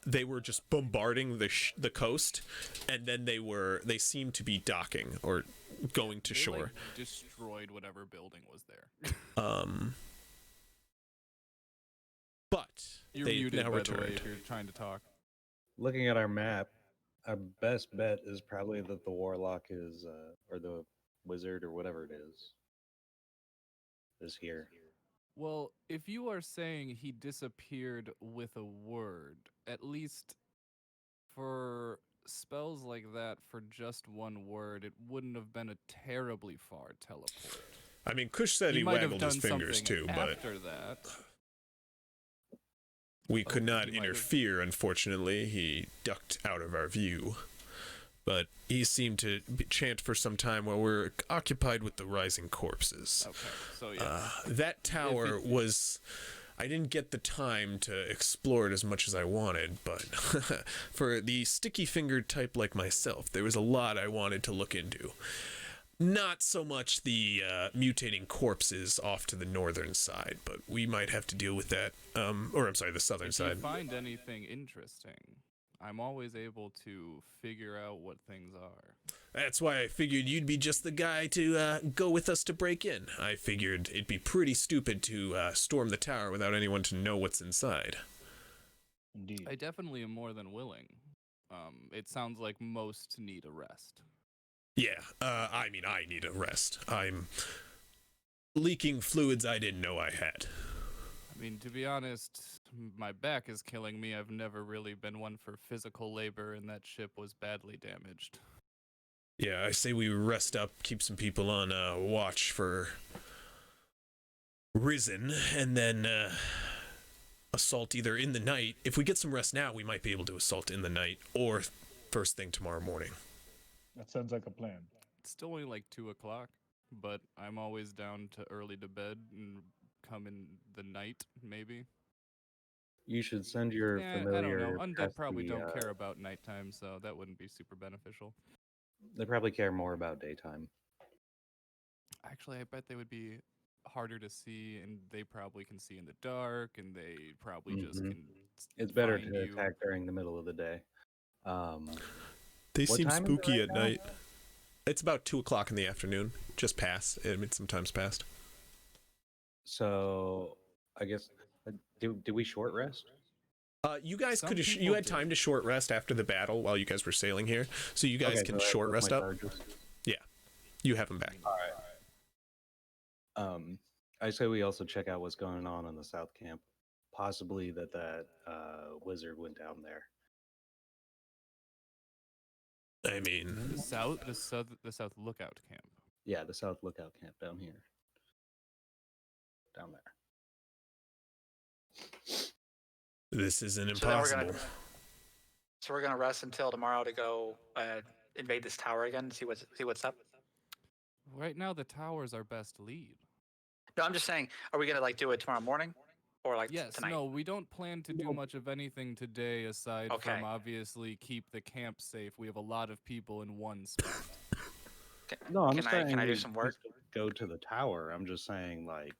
they were just bombarding the coast, and then they seemed to be docking or going to shore.
Like, destroyed whatever building was there.
But
You're
they
muted,
now
by
returned.
the way, if you're trying to talk.
Looking at our map, our best bet is probably that the warlock is, or the wizard or whatever it is here.
Well, if you are saying he disappeared with a word, at least for spells like that, for just one word, it wouldn't have been a terribly far teleport.
I mean, Kush said he
might have
waggled his
done
fingers
something
too, but
after that.
we could not
he might have-
interfere, unfortunately. He ducked out of our view. But he seemed to chant for some time while we're occupied with the rising corpses.
Okay, so yeah.
That tower was... I didn't get the time to explore it as much as I wanted, but for the sticky-fingered type like myself, there was a lot I wanted to look into. Not so much the mutating corpses off to the northern side, but we might have to deal with that. Or I'm sorry, the southern side.
If you find anything interesting, I'm always able to figure out what things are.
That's why I figured you'd be just the guy to go with us to break in. I figured it'd be pretty stupid to storm the tower without anyone to know what's inside.
Indeed.
I definitely am more than willing. It sounds like most need a rest.
Yeah, I mean, I need a rest. I'm leaking fluids I didn't know I had.
I mean, to be honest, my back is killing me. I've never really been one for physical labor, and that ship was badly damaged.
Yeah, I say we rest up, keep some people on watch for Risen, and then assault either in the night. If we get some rest now, we might be able to assault in the night, or first thing tomorrow morning.
That sounds like a plan.
It's still only like 2 o'clock, but I'm always down to early to bed and come in the night, maybe.
You should send your
Yeah,
familiar.
I don't know. Undead
past
probably
the,
don't care about nighttime, so that wouldn't be super beneficial.
They probably care more about daytime.
Actually, I bet they would be harder to see, and they probably can see in the dark, and they probably just
Mhm.
can.
It's better
find
to
you.
attack during the middle of the day.
They
What
seem
time is it
spooky
right
at
now?
night. It's about 2 o'clock in the afternoon. Just past. I mean, sometimes past.
So I guess did we short rest?
You guys
Some
could you
people
had
do.
time to short rest after the battle while you guys were sailing here, so you guys
Okay,
can
so I
short
put
rest
my
up.
charges.
You have them back.
I say we also check out what's going on in the south camp. Possibly that wizard went down there.
I mean,
The south lookout camp.
Yeah, the south lookout camp down here. Down there.
this isn't
So then
impossible.
we're gonna rest until tomorrow to go invade this tower again. See what's up.
Right now, the tower's our best lead.
No, I'm just saying. Are we gonna like do it tomorrow morning, or like
Yes,
tonight?
no, we don't plan to do much of anything today aside
Okay.
from obviously keep the camp safe. We have a lot of people in one spot.
No, I'm
Can I-
saying
can I do
we
some work?
still go to the tower. I'm just saying, like,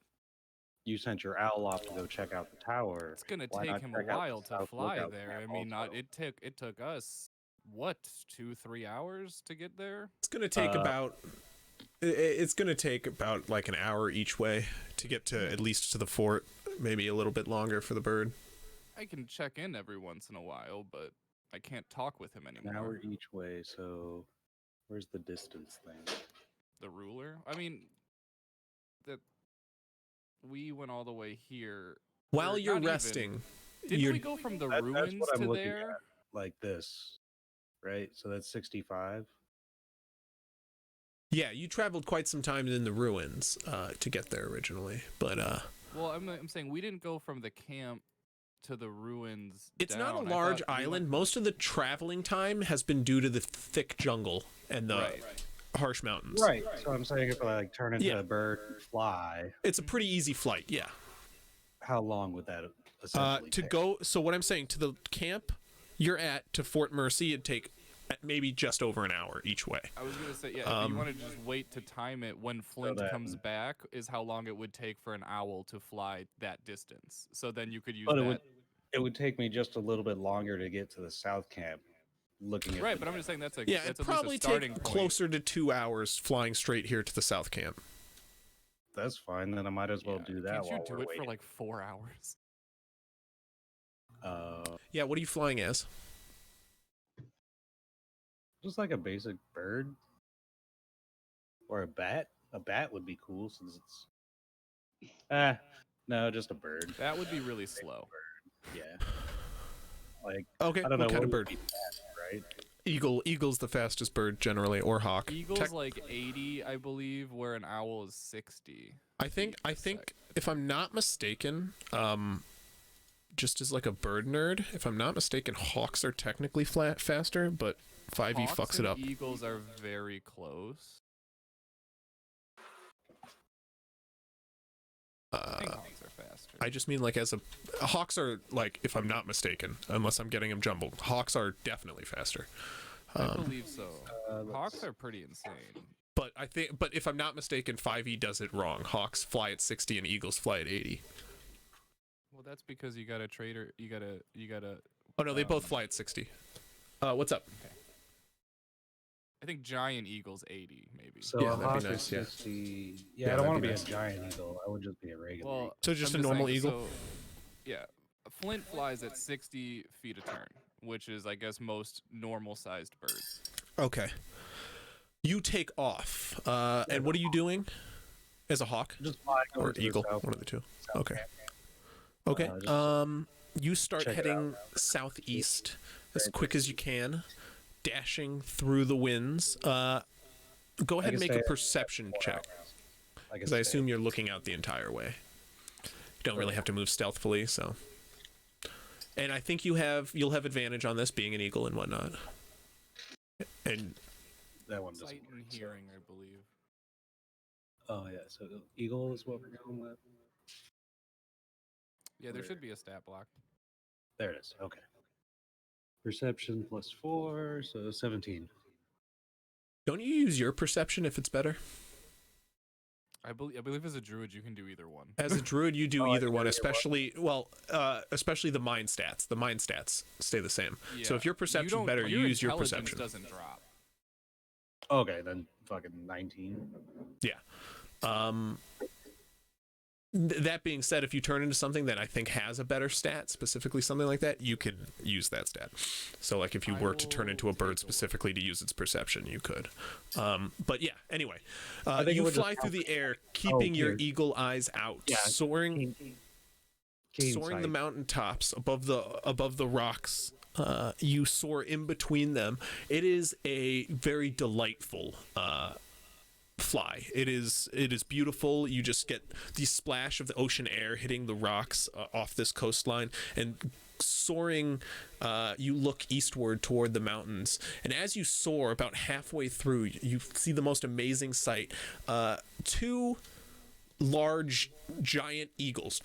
you sent your owl off to go check out the tower.
It's gonna
Why
take
not
him
check
a
out the
while to
south
fly
lookout
there. I
camp
mean,
also?
it took us what 2-3 hours to get there.
It's gonna take about. It's gonna take about like an hour each way to get to at least to the fort. Maybe a little bit longer for the bird.
I can check in every once in a while, but I can't talk with him
An
anymore.
hour each way, so where's the distance thing?
The ruler? I mean, that we went all the way here.
While
Or
you're
not even.
resting,
Didn't we go from the
That's
ruins
what I'm
to
looking
there?
at, like this, right? So that's 65.
yeah, you traveled quite some time in the ruins to get there originally, but
Well, I'm saying we didn't go from the camp to the ruins.
it's not a
down. I
large
thought we
island.
went-
Most of the traveling time has been due to the thick jungle and the
Right.
harsh mountains.
Right. So I'm saying if I like turn into
Yeah.
a bird and fly,
It's a pretty easy flight, yeah.
how long would that essentially
To
take?
go, so what I'm saying, to the camp you're at to Fort Mercy, it'd take maybe just over an hour each way.
I was gonna say, yeah. If you want to just wait to time it when Flint
that-
comes back, is how long it would take for an owl to fly that distance. So then you could use
But
that.
it would take me just a little bit longer to get to the south camp. Looking at
Right,
the
but I'm just saying that's a
Yeah,
that's
it'd
at least
probably
a starting
take
point.
closer to 2 hours flying straight here to the south camp.
That's fine. Then I might as well
Yeah,
do that
Can't you
while
do
we're
it
waiting.
for like 4 hours?
Yeah, what are you flying as?
Just like a basic bird or a bat. A bat would be cool since it's. No, just a bird.
That would be really slow.
Yeah. Like
Okay,
I don't know
what kind of
would
bird?
be fast, right?
Eagle's the fastest bird generally, or hawk.
Eagle's like 80, I believe, where an owl is 60.
I think if I'm not mistaken, just as like a bird nerd, if I'm not mistaken, hawks are technically faster, but 5e
Hawks
fucks it
and
up.
Eagles are very close. I think hawks are faster.
I just mean like as a hawks are like, if I'm not mistaken, unless I'm getting them jumbled, hawks are definitely faster.
I believe so.
let's-
Hawks are pretty insane.
But if I'm not mistaken, 5e does it wrong. Hawks fly at 60 and eagles fly at 80.
Well, that's because you got a trader. You gotta.
Oh no, they both fly at 60. What's up?
I think giant eagle's 80, maybe.
So
Yeah,
a
that'd be
hawk
nice,
is
yeah.
60.
Yeah,
Yeah, I don't
that'd
want to
be
be
nice.
a giant eagle. I would just be a regular.
Well,
eagle.
So just
I'm
a normal
saying,
eagle?
So, yeah, Flint flies at 60 feet a turn, which is, I guess, most normal-sized birds.
Okay. You take off. And what are you doing? As a hawk?
Just fly
Or
over to the
eagle?
south-
One of the two.
south
Okay.
camp.
Okay.
Just
You start
check it
heading southeast as quick as you can, dashing through the winds. Go ahead and make a perception check, because I assume you're looking out the entire way. You don't really have to move stealthily, so. And I think you'll have advantage on this, being an eagle and whatnot. And
that one doesn't
Sight
work.
and
so-
hearing, I believe.
Oh yeah, so eagle is what we're going with.
Yeah, there should be a stat block.
There it is. Okay. Perception plus 4, so 17.
don't you use your perception if it's better?
I believe as a druid you can do either one.
As a druid, you do
Oh, I
either
can
one,
do either
especially the mind stats. The mind stats stay the same. So
Yeah.
if your perception's
don't-
better, you
your
use your
intelligence
perception.
doesn't drop.
Okay, then fucking 19.
That being said, if you turn into something that I think has a better stat, specifically something like that, you can use that stat. So, like, if you were to turn into a bird specifically to use its perception, you could. But yeah, anyway,
think it
you
would just
fly through
help-
the air, keeping your
here.
eagle eyes out,
Yeah,
soaring
Keen
the
sight.
mountaintops above the rocks. You soar in between them. It is a very delightful fly. It is beautiful. You just get the splash of the ocean air hitting the rocks off this coastline, and soaring, you look eastward toward the mountains, and as you soar about halfway through, you see the most amazing sight. Two large giant eagles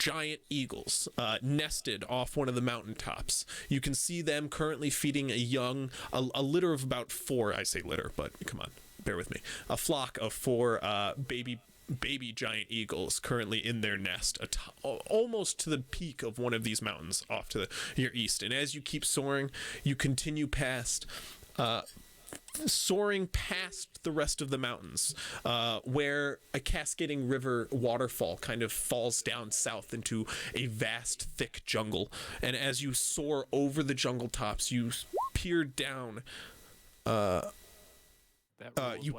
nested off one of the mountaintops. You can see them currently feeding a litter of about 4, I say litter, but come on, bear with me, a flock of 4 baby giant eagles currently in their nest almost to the peak of one of these mountains off to your east. And as you keep soaring, you continue past soaring past the rest of the mountains, where a cascading river waterfall kind of falls down south into a vast, thick jungle. And as you soar over the jungle tops, you peer down. You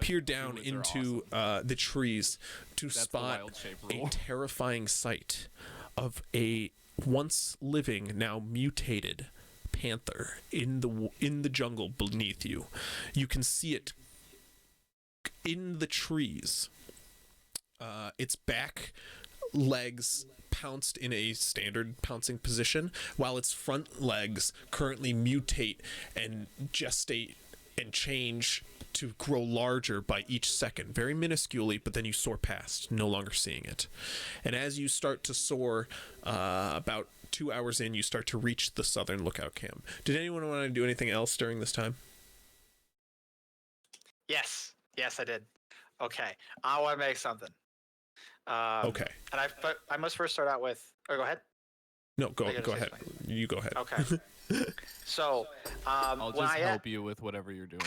peer down into the trees to spot a terrifying sight of a once living, now mutated panther in the jungle beneath you. You can see it in the trees. Its back legs pounced in a standard pouncing position, while its front legs currently mutate and gestate and change to grow larger by each second, very minusculely, but then you soar past, no longer seeing it. And as you start to soar, about 2 hours in, you start to reach the southern lookout camp. Did anyone want to do anything else during this time?
Yes, I did. Okay, I want to make something.
Okay.
But I must first start out with. Oh, go ahead.
No, go ahead. You go ahead.
Okay. So,
I'll just help you with whatever you're doing.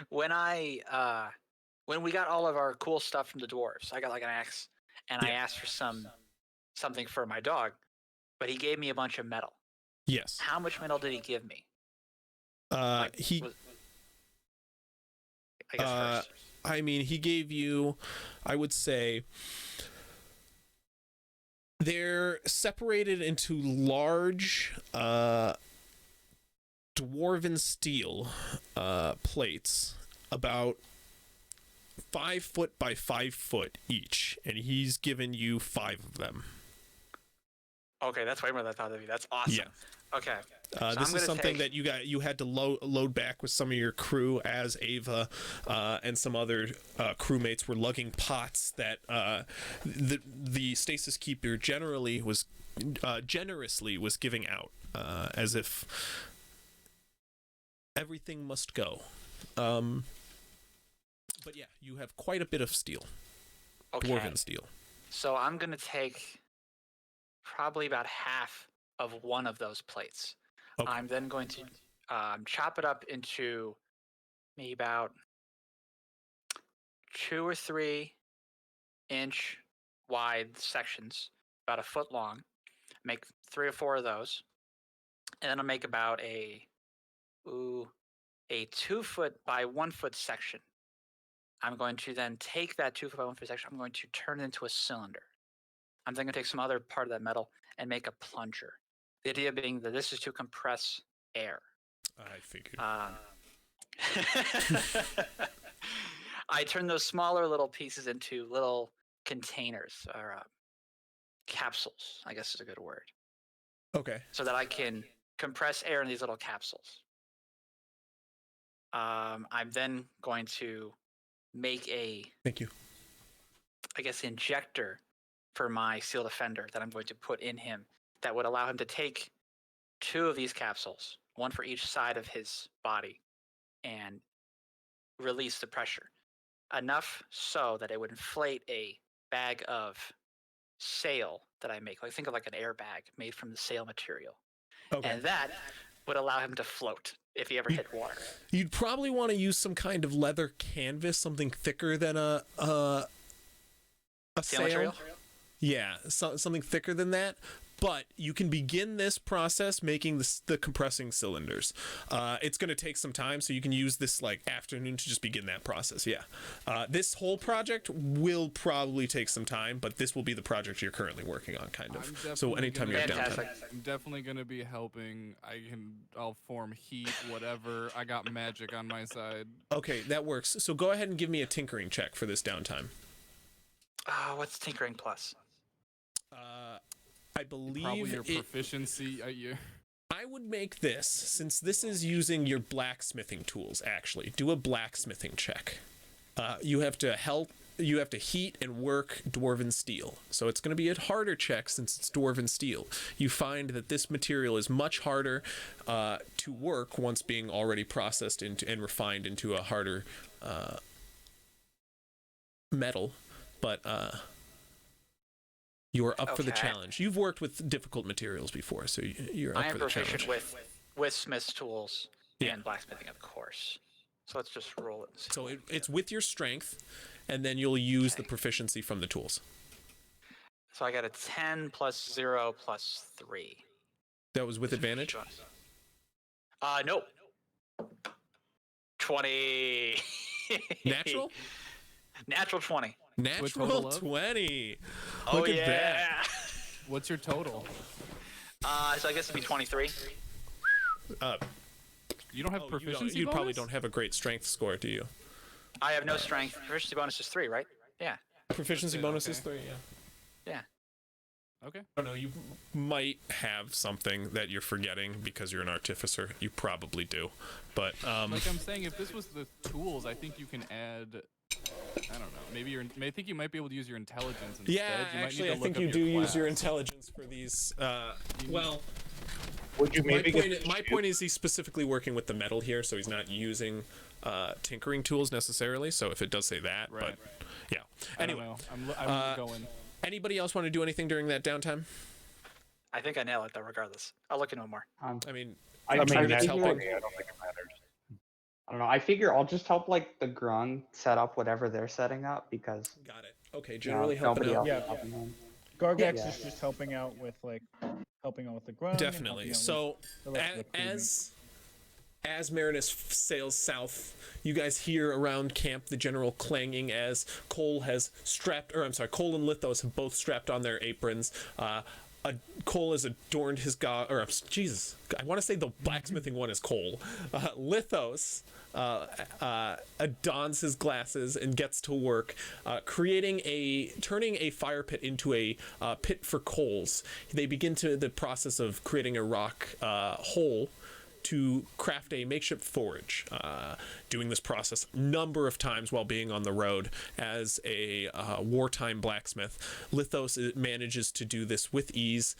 when we got all of our cool stuff from the dwarves, I got like an axe, and I asked for something for my dog, but he gave me a bunch of metal.
Yes.
How much metal did he give me?
He gave you, I would say, they're separated into large dwarven steel plates, about 5 foot by 5 foot each, and he's given you 5 of them.
Okay, that's way more than I thought of you. That's awesome.
Yeah.
Okay.
This is something that you had to load back with some of your crew, as Ava and some other crewmates were lugging pots that the stasis keeper generously was giving out, as if everything must go. But yeah, you have quite a bit of steel, dwarven steel.
So I'm gonna take probably about half of one of those plates. Okay. I'm then going to chop it up into maybe about 2 or 3 inch wide sections, about a foot long. Make 3 or 4 of those, and then I'll make about a 2 foot by 1 foot section. I'm going to then take that 2 foot by 1 foot section. I'm going to turn it into a cylinder. I'm then going to take some other part of that metal and make a plunger. The idea being that this is to compress air.
I figured.
I turn those smaller little pieces into little containers or capsules, I guess is a good word.
Okay.
So that I can compress air in these little capsules. I'm then going to make injector for my Seal Defender that I'm going to put in him that would allow him to take 2 of these capsules, 1 for each side of his body, and release the pressure. Enough so that it would inflate a bag of sail that I make. Like, think of like an airbag made from the sail material. Okay. And that would allow him to float if he ever hit water.
You'd probably want to use some kind of leather canvas, something thicker than a sail
material?
Yeah, something thicker than that. But you can begin this process making the compressing cylinders. It's going to take some time, so you can use this like afternoon to just begin that process. Yeah, this whole project will probably take some time, but this will be the project you're currently working on, kind of. So anytime you have downtime,
I'm definitely going to be helping. I'll form heat, whatever. I got magic on my side.
Okay, that works. So go ahead and give me a tinkering check for this downtime.
What's tinkering plus?
I believe
probably your proficiency.
I would make this, since this is using your blacksmithing tools. Actually, do a blacksmithing check. You have to heat and work dwarven steel, so it's going to be a harder check since it's dwarven steel. You find that this material is much harder to work once being already processed into and refined into a harder metal, but you're up for the challenge. You've worked with difficult materials before, so you're up for the challenge.
I am proficient with Smith's tools.
Yeah.
and blacksmithing, of course. So let's just roll it. And see
So
what we
it's
get.
with your strength, and then you'll use the
Okay.
proficiency from the tools.
So I got a 10 plus 0 plus 3.
That was with advantage?
Nope. 20.
Natural?
Natural 20.
Natural
total of?
20.
Oh,
Look at
yeah.
that.
What's your total?
So I guess it'd be 23.
You don't have proficiency
You probably
bonus?
don't have a great strength score, do you?
I have no strength. Proficiency bonus is 3, right? Yeah.
Proficiency
it,
bonus
okay.
is 3, yeah.
Yeah.
Okay.
I don't know, you might have something that you're forgetting because you're an artificer. You probably do. But,
Like I'm saying, if this was the tools, I think you can add. I don't know. Maybe I think you might be able to use your intelligence instead.
yeah,
You might
actually,
need
I
to
think
look
you
up
do use your
class.
intelligence for these. Well,
Would you
my
maybe
point, my point is he's specifically working with the metal here, so he's not using tinkering tools necessarily. So if it does say that,
Right.
but yeah.
I don't
Anyway,
know. I'm going.
anybody else want to do anything during that downtime?
I think I nail it, though, regardless. I'll look into it more.
I mean,
I
I mean,
figure-
that's
helping.
helping. I don't think it matters.
I don't know. I figure I'll just help like the grung set up whatever they're setting up because
Got it. Okay,
you know,
generally helping
nobody
out.
else
Yeah.
is helping them.
Gargax
Yeah.
is just helping out with helping out with the grunt. and
Definitely.
helping out
So
with the rest of the crewmate.
as Marinus sails south, you guys hear around camp the general clanging as Cole and Lithos have both strapped on their aprons. Cole has adorned his Jesus, I want to say the blacksmithing one is Cole. Lithos dons his glasses and gets to work, turning a fire pit into a pit for coals. They begin the process of creating a rock hole to craft a makeshift forge, doing this process a number of times while being on the road as a wartime blacksmith. Lithos manages to do this with ease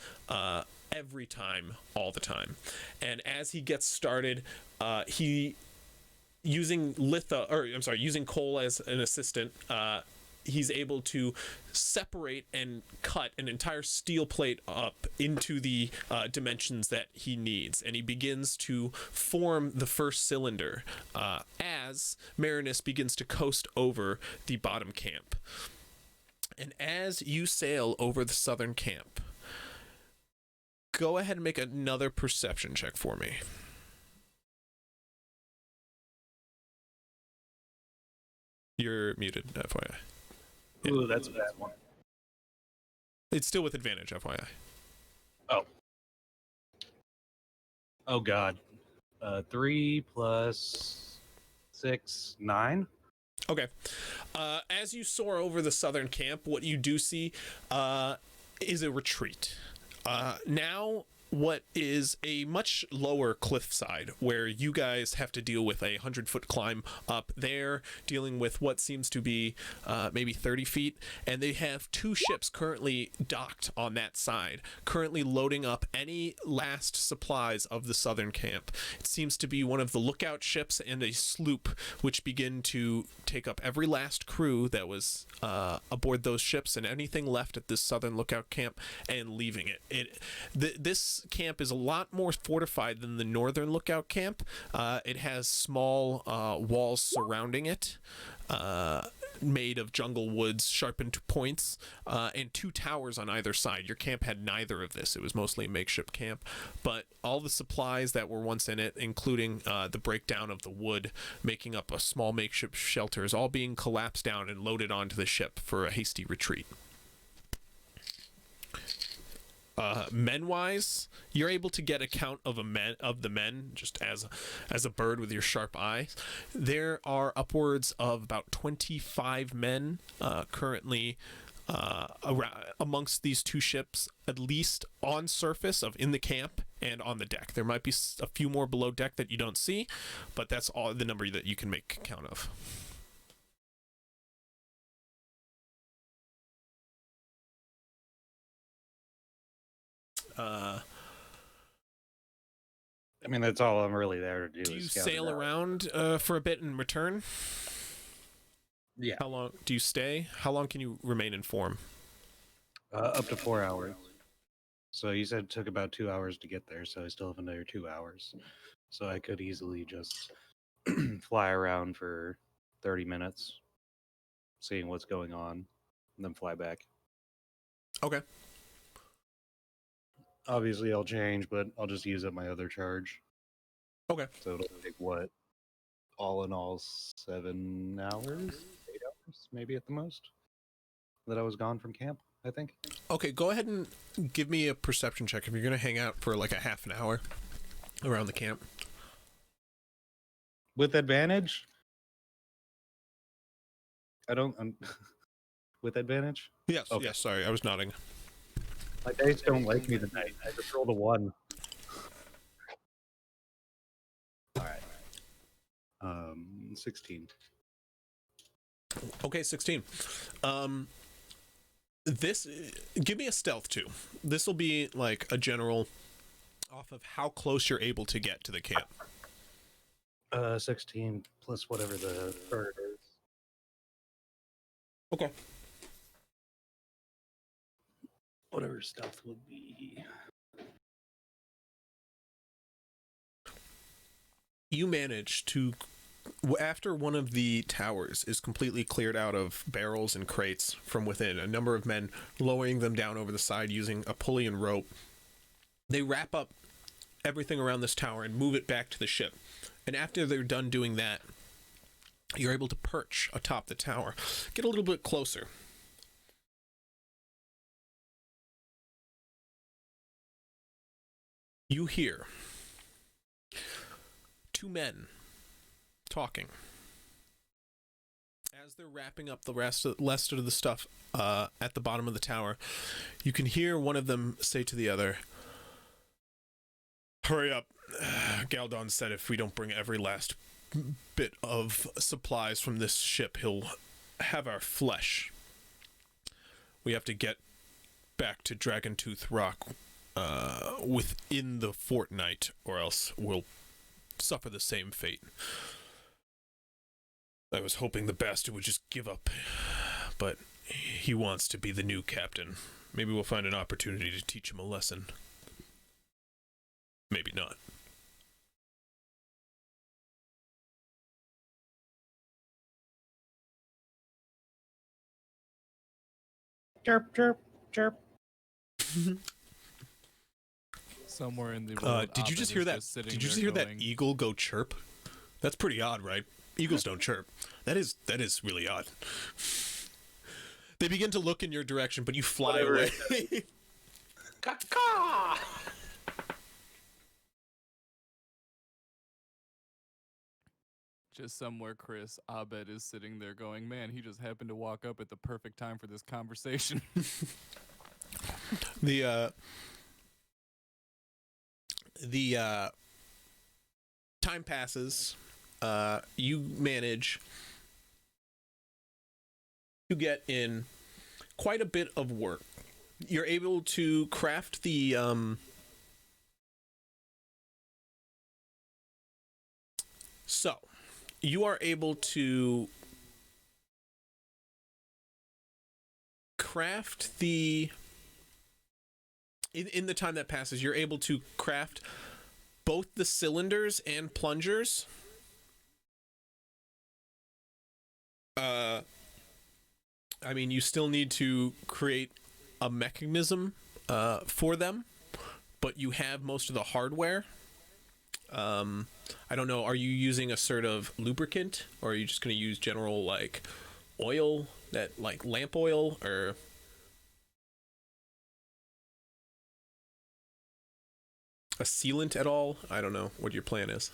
every time, all the time. And as he gets started, using Cole as an assistant, he's able to separate and cut an entire steel plate up into the dimensions that he needs, and he begins to form the first cylinder as Marinus begins to coast over the bottom camp. And as you sail over the southern camp, go ahead and make another perception check for me. You're muted, FYI. Yeah.
Ooh, that's a bad one.
It's still with advantage, FYI.
Oh God. 3 plus 6, 9.
Okay. As you soar over the southern camp, what you do see is a retreat. Now, what is a much lower cliffside where you guys have to deal with a 100-foot climb up there, dealing with what seems to be maybe 30 feet, and they have 2 ships currently docked on that side, currently loading up any last supplies of the southern camp. It seems to be one of the lookout ships and a sloop, which begin to take up every last crew that was aboard those ships and anything left at this southern lookout camp and leaving it. This camp is a lot more fortified than the northern lookout camp. It has small walls surrounding it, made of jungle woods, sharpened points, and 2 towers on either side. Your camp had neither of this. It was mostly a makeshift camp, but all the supplies that were once in it, including the breakdown of the wood, making up a small makeshift shelter, is all being collapsed down and loaded onto the ship for a hasty retreat. Men-wise, you're able to get a count of the men just as a bird with your sharp eye. There are upwards of about 25 men currently amongst these 2 ships, at least on surface in the camp and on the deck. There might be a few more below deck that you don't see, but that's all the number that you can make count of.
I mean, that's all I'm really there to do.
Do you
is scout
sail
it out.
around for a bit and return?
Yeah.
How long do you stay? How long can you remain in form?
Up to 4 hours. So you said it took about 2 hours to get there, so I still have another 2 hours. So I could easily just fly around for 30 minutes, seeing what's going on, and then fly back.
Okay.
Obviously, I'll change, but I'll just use up my other charge.
Okay.
So it'll take what? All in all, 7 hours? 8 hours, maybe at the most, that I was gone from camp, I think.
Okay, go ahead and give me a perception check if you're going to hang out for like a half an hour around the camp.
With advantage? I don't... with advantage?
Yes,
Okay.
yes, sorry, I was nodding.
My dice don't like me tonight. I just rolled a 1. Alright. 16.
Okay, 16. This, give me a stealth too. This will be like a general off of how close you're able to get to the camp.
16 plus whatever the bird is.
Okay.
Whatever stealth would be.
You manage to, after one of the towers is completely cleared out of barrels and crates from within, a number of men lowering them down over the side using a pulley and rope, they wrap up everything around this tower and move it back to the ship. And after they're done doing that, you're able to perch atop the tower. Get a little bit closer. You hear 2 men talking. As they're wrapping up the rest of the stuff at the bottom of the tower, you can hear one of them say to the other, "Hurry up. Galdon said if we don't bring every last bit of supplies from this ship, he'll have our flesh. We have to get back to Dragon Tooth Rock within the fortnight, or else we'll suffer the same fate." I was hoping the bastard would just give up, but he wants to be the new captain. Maybe we'll find an opportunity to teach him a lesson. Maybe not.
Chirp, chirp, chirp.
Somewhere in the world,
did you just hear that? Did you just hear that eagle go chirp? That's pretty odd, right? Eagles don't chirp. That is really odd. They begin to look in your direction, but you fly away.
Caw-caw!
Just somewhere, Chris, Abed is sitting there going, man, he just happened to walk up at the perfect time for this conversation.
The time passes. You manage to get in quite a bit of work. You're able to craft the so you are able to craft the in the time that passes, you're able to craft both the cylinders and plungers. I mean, you still need to create a mechanism for them, but you have most of the hardware. I don't know, are you using a sort of lubricant, or are you just going to use general, like, oil, that, like, lamp oil, or... a sealant at all? I don't know what your plan is.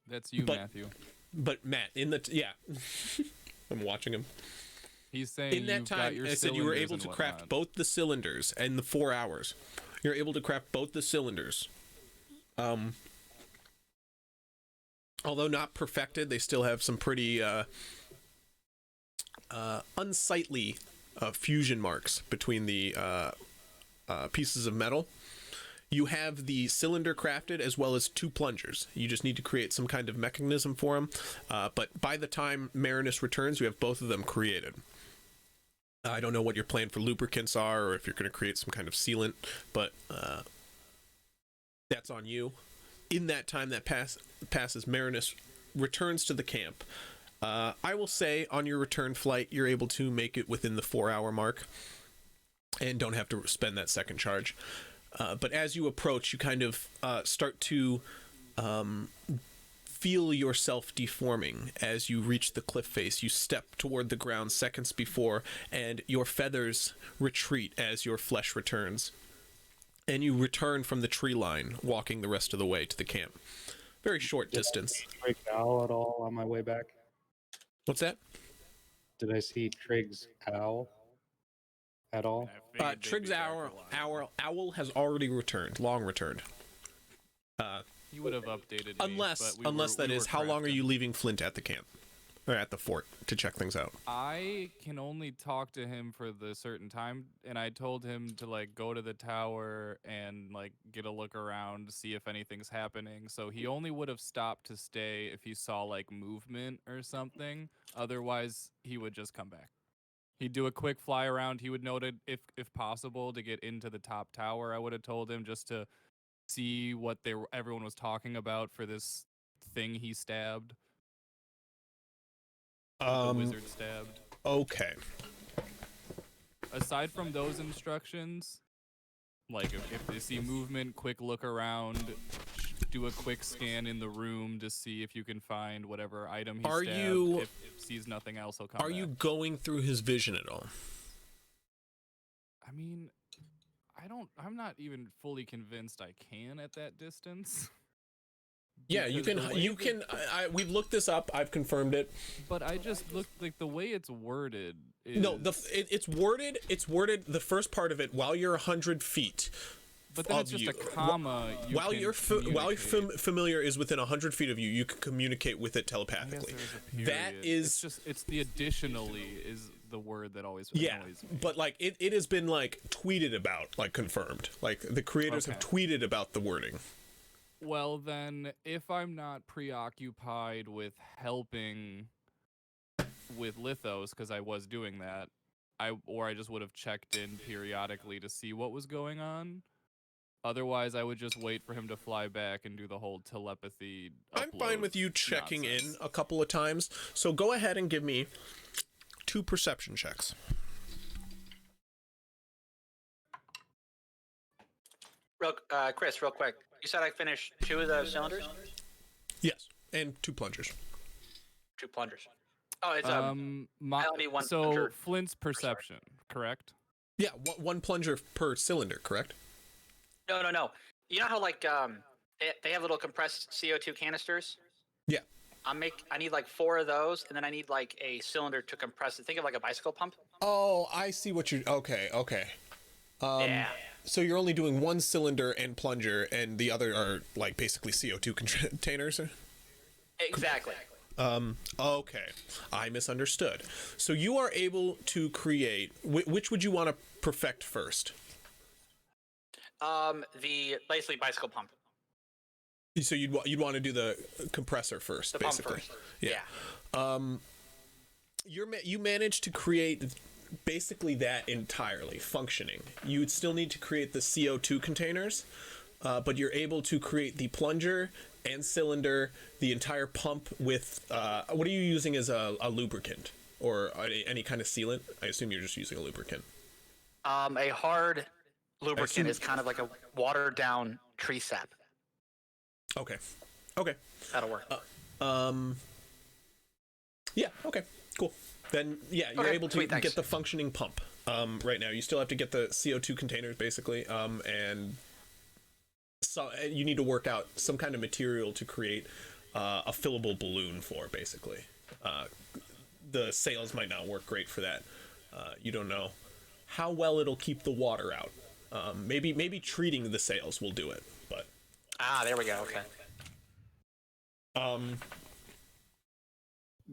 That's you, Matthew.
But Matt, in the yeah, I'm watching him.
He's saying
in that time, I said you were able to craft both the cylinders in the 4 hours. You're able to craft both the cylinders. Although not perfected, they still have some pretty unsightly fusion marks between the pieces of metal. You have the cylinder crafted as well as 2 plungers. You just need to create some kind of mechanism for them. But by the time Marinus returns, you have both of them created. I don't know what your plan for lubricants are, or if you're going to create some kind of sealant, but That's on you. In that time that passes, Marinus returns to the camp. I will say on your return flight, you're able to make it within the 4-hour mark and don't have to spend that second charge. But as you approach, you kind of start to feel yourself deforming as you reach the cliff face. You step toward the ground seconds before, and your feathers retreat as your flesh returns. And you return from the tree line, walking the rest of the way to the camp. Very short distance.
Did I see Trig's owl at all on my way back?
What's that?
Did I see Trig's owl at all?
Trig's owl has already returned, long returned.
You would have updated me,
Unless that is, how long are you leaving Flint at the camp? Or at the fort to check things out?
I can only talk to him for the certain time, and I told him to like go to the tower and like get a look around, see if anything's happening. So he only would have stopped to stay if he saw like movement or something. Otherwise, he would just come back. He'd do a quick fly around. He would note it if possible to get into the top tower. I would have told him just to see what everyone was talking about for this thing he stabbed. The wizard stabbed.
Okay.
Aside from those instructions, like if they see movement, quick look around, do a quick scan in the room to see if you can find whatever item he stabbed. If sees nothing else, he'll come back.
Are you going through his vision at all?
I mean, I'm not even fully convinced I can at that distance.
Yeah, you can. We've looked this up. I've confirmed it.
But I just looked like the way it's worded.
It's worded. It's worded. The first part of it while you're 100 feet.
But then it's just a comma.
While your familiar is within 100 feet of you, you can communicate with it telepathically. That is
it's the additionally is the word that always
annoys me. But like it has been like tweeted about, like confirmed. Like the creators have tweeted about the wording.
Well, then, if I'm not preoccupied with helping with Lithos, because I was doing that, I just would have checked in periodically to see what was going on. Otherwise, I would just wait for him to fly back and do the whole telepathy.
I'm fine with you checking in a couple of times. So go ahead and give me 2 perception checks.
Chris, real quick. You said I finished 2 of the cylinders?
Yes, and 2 plungers.
2 plungers. Oh, it's I only need 1
so
plunger.
Flint's perception, correct?
Yeah, 1 plunger per cylinder, correct?
No. You know how like they have little compressed CO2 canisters?
Yeah.
I need like 4 of those, and then I need like a cylinder to compress it. Think of like a bicycle pump.
Oh, I see what you're. Okay.
Yeah.
So you're only doing 1 cylinder and plunger, and the other are like basically CO2 containers?
Exactly.
Okay. I misunderstood. So you are able to create, which would you want to perfect first?
The basically bicycle pump.
So you'd want to do the compressor first,
the
basically.
Pump first.
Yeah. You managed to create basically that entirely functioning. You would still need to create the CO2 containers, but you're able to create the plunger and cylinder, the entire pump with what are you using as a lubricant or any kind of sealant? I assume you're just using a lubricant.
A hard lubricant is kind of like a watered down tree sap.
Okay.
That'll work.
Yeah, okay, cool. Then, yeah, you're able to get the functioning pump right now. You still have to get the CO2 containers, basically, and so you need to work out some kind of material to create a fillable balloon for, basically. The sails might not work great for that. You don't know how well it'll keep the water out. Maybe treating the sails will do it, but...
there we go, okay.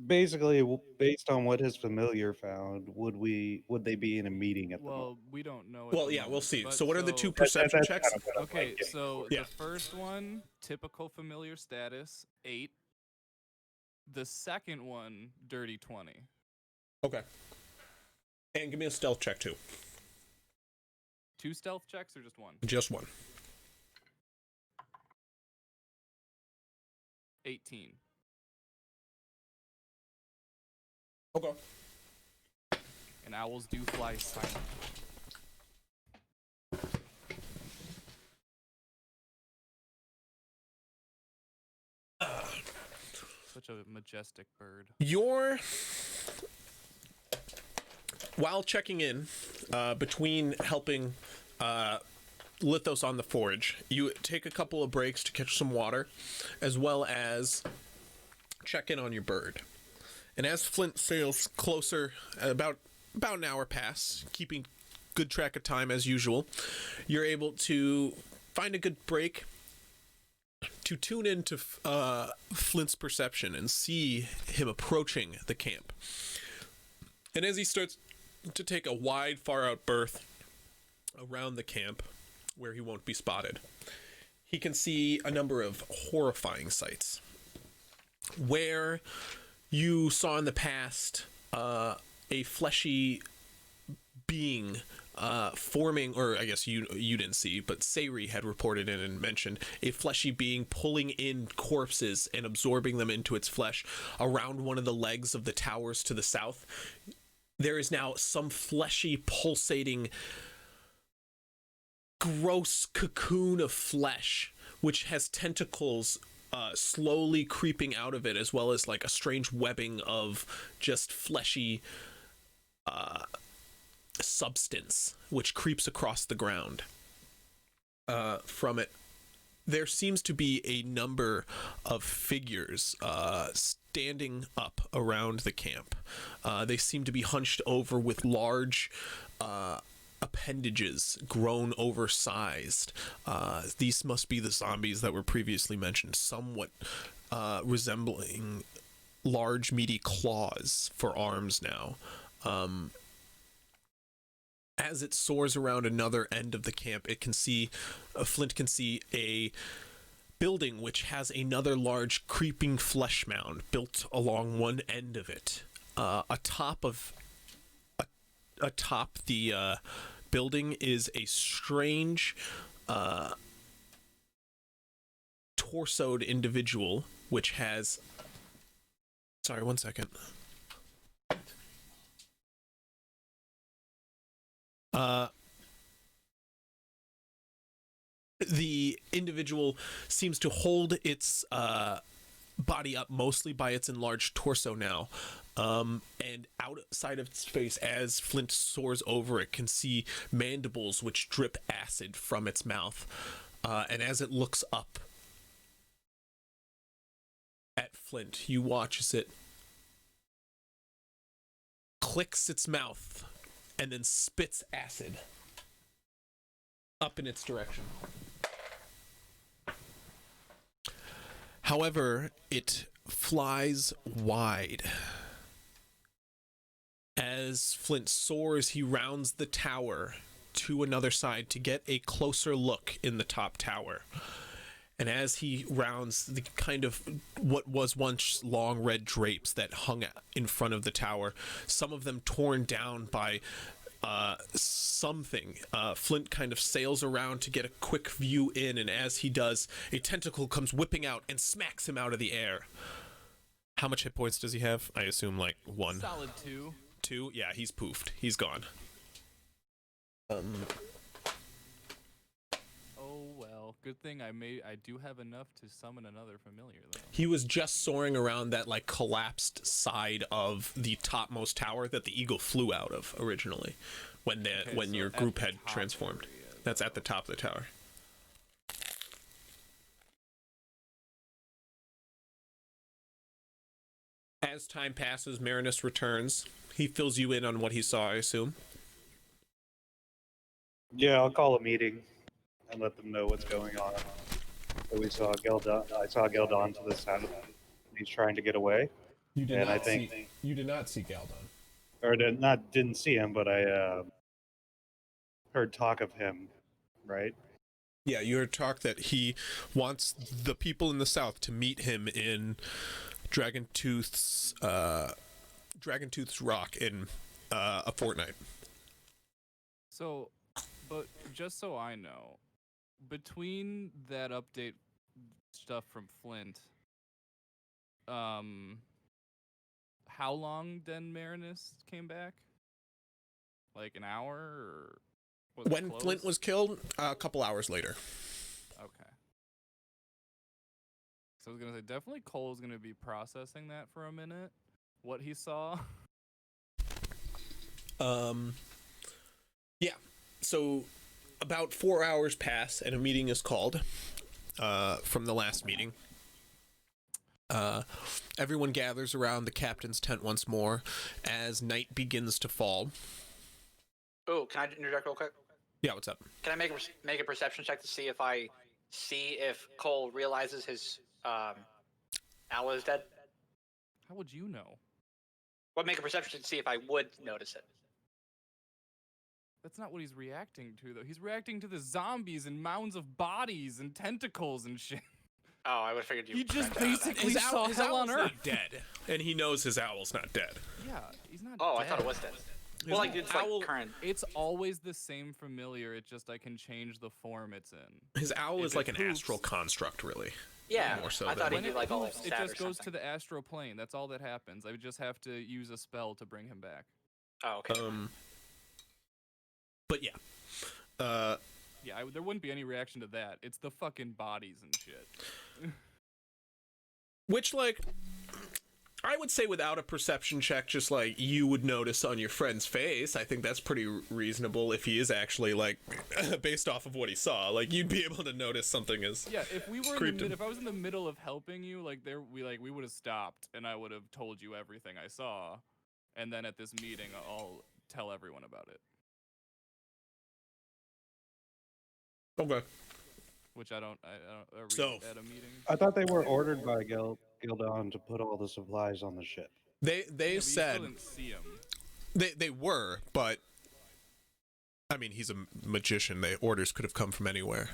Basically, based on what his familiar found, would they be in a meeting at the moment?
Well, we don't know.
Well, yeah, we'll see. So what are the 2 perception checks?
Okay, so the first one, typical familiar status, 8. The second one, dirty 20.
Okay. And give me a stealth check, too.
2 stealth checks or just 1?
Just 1.
18.
Okay.
And owls do fly silent. Such a majestic bird.
While checking in, between helping Lithos on the forge, you take a couple of breaks to catch some water, as well as check in on your bird. And as Flint sails closer, about an hour pass, keeping good track of time as usual, you're able to find a good break to tune into Flint's perception and see him approaching the camp. And as he starts to take a wide, far-out berth around the camp, where he won't be spotted, he can see a number of horrifying sights. Where you saw in the past a fleshy being forming, or I guess you didn't see, but Sayri had reported in and mentioned a fleshy being pulling in corpses and absorbing them into its flesh around one of the legs of the towers to the south. There is now some fleshy, pulsating, gross cocoon of flesh, which has tentacles slowly creeping out of it, as well as like a strange webbing of just fleshy substance, which creeps across the ground. From it, there seems to be a number of figures standing up around the camp. They seem to be hunched over with large appendages, grown oversized. These must be the zombies that were previously mentioned, somewhat resembling large, meaty claws for arms now. As it soars around another end of the camp, it can see, Flint can see a building which has another large creeping flesh mound built along one end of it. Atop the building is a strange torsoed individual which has... Sorry, one second. The individual seems to hold its body up mostly by its enlarged torso now. And outside of its face, as Flint soars over it, can see mandibles which drip acid from its mouth. And as it looks up at Flint, you watch as it clicks its mouth and then spits acid up in its direction. However, it flies wide. As Flint soars, he rounds the tower to another side to get a closer look in the top tower. And as he rounds the kind of what was once long red drapes that hung in front of the tower, some of them torn down by something, Flint kind of sails around to get a quick view in, and as he does, a tentacle comes whipping out and smacks him out of the air. How much hit points does he have? I assume like 1.
Solid 2.
2? Yeah, he's poofed. He's gone.
Oh well, good thing I do have enough to summon another familiar though.
He was just soaring around that like collapsed side of the topmost tower that the eagle flew out of originally when your group had transformed. That's at the top of the tower. As time passes, Marinus returns. He fills you in on what he saw, I assume.
Yeah, I'll call a meeting and let them know what's going on. So I saw Geldon to the south. He's trying to get away.
You did not see Galdon.
Or didn't see him, but I heard talk of him, right?
Yeah, you heard talk that he wants the people in the south to meet him in Dragontooth's Rock in a fortnight.
So, but just so I know, between that update stuff from Flint how long then Marinus came back? Like an hour, or was it
When
close?
Flint was killed, a couple hours later.
Okay. So I was gonna say definitely Cole's gonna be processing that for a minute. What he saw.
Yeah. So about 4 hours pass and a meeting is called from the last meeting. Everyone gathers around the captain's tent once more as night begins to fall.
Oh, can I interject real quick?
Yeah, what's up?
Can I make a perception check to see if Cole realizes his owl is dead?
How would you know?
Well, make a perception check to see if I would notice it.
That's not what he's reacting to, though. He's reacting to the zombies and mounds of bodies and tentacles and shit.
Oh, I would have figured you.
He just
would have
basically
His
saw hell on
owl's
Earth.
not dead, and he knows his owl's not dead.
Yeah, he's not.
Oh,
dead.
I thought it was dead. Well, like it's
owl-
like current.
It's always the same familiar. It just I can change the form it's in.
His owl
If
is like
it
an
poops-
astral construct, really.
Yeah,
more so
I thought
than-
he'd
When
do
it
like all
poops, it
stat or
just goes to
something.
the astral plane. That's all that happens. I would just have to use a spell to bring him back.
Oh, okay.
But yeah.
Yeah, there wouldn't be any reaction to that. It's the fucking bodies and shit.
Which, like, I would say without a perception check, just like you would notice on your friend's face. I think that's pretty reasonable if he is actually, like, based off of what he saw. Like, you'd be able to notice something as.
Yeah, if we were
creeped him.
if I was in the middle of helping you, like we would have stopped and I would have told you everything I saw, and then at this meeting I'll tell everyone about it.
Okay.
Which I don't read
So-
at a meeting.
I thought they were ordered by Gildon to put all the supplies on the ship.
They
Yeah, but you
said
still didn't see him.
they were, but I mean, he's a magician. Orders could have come from anywhere.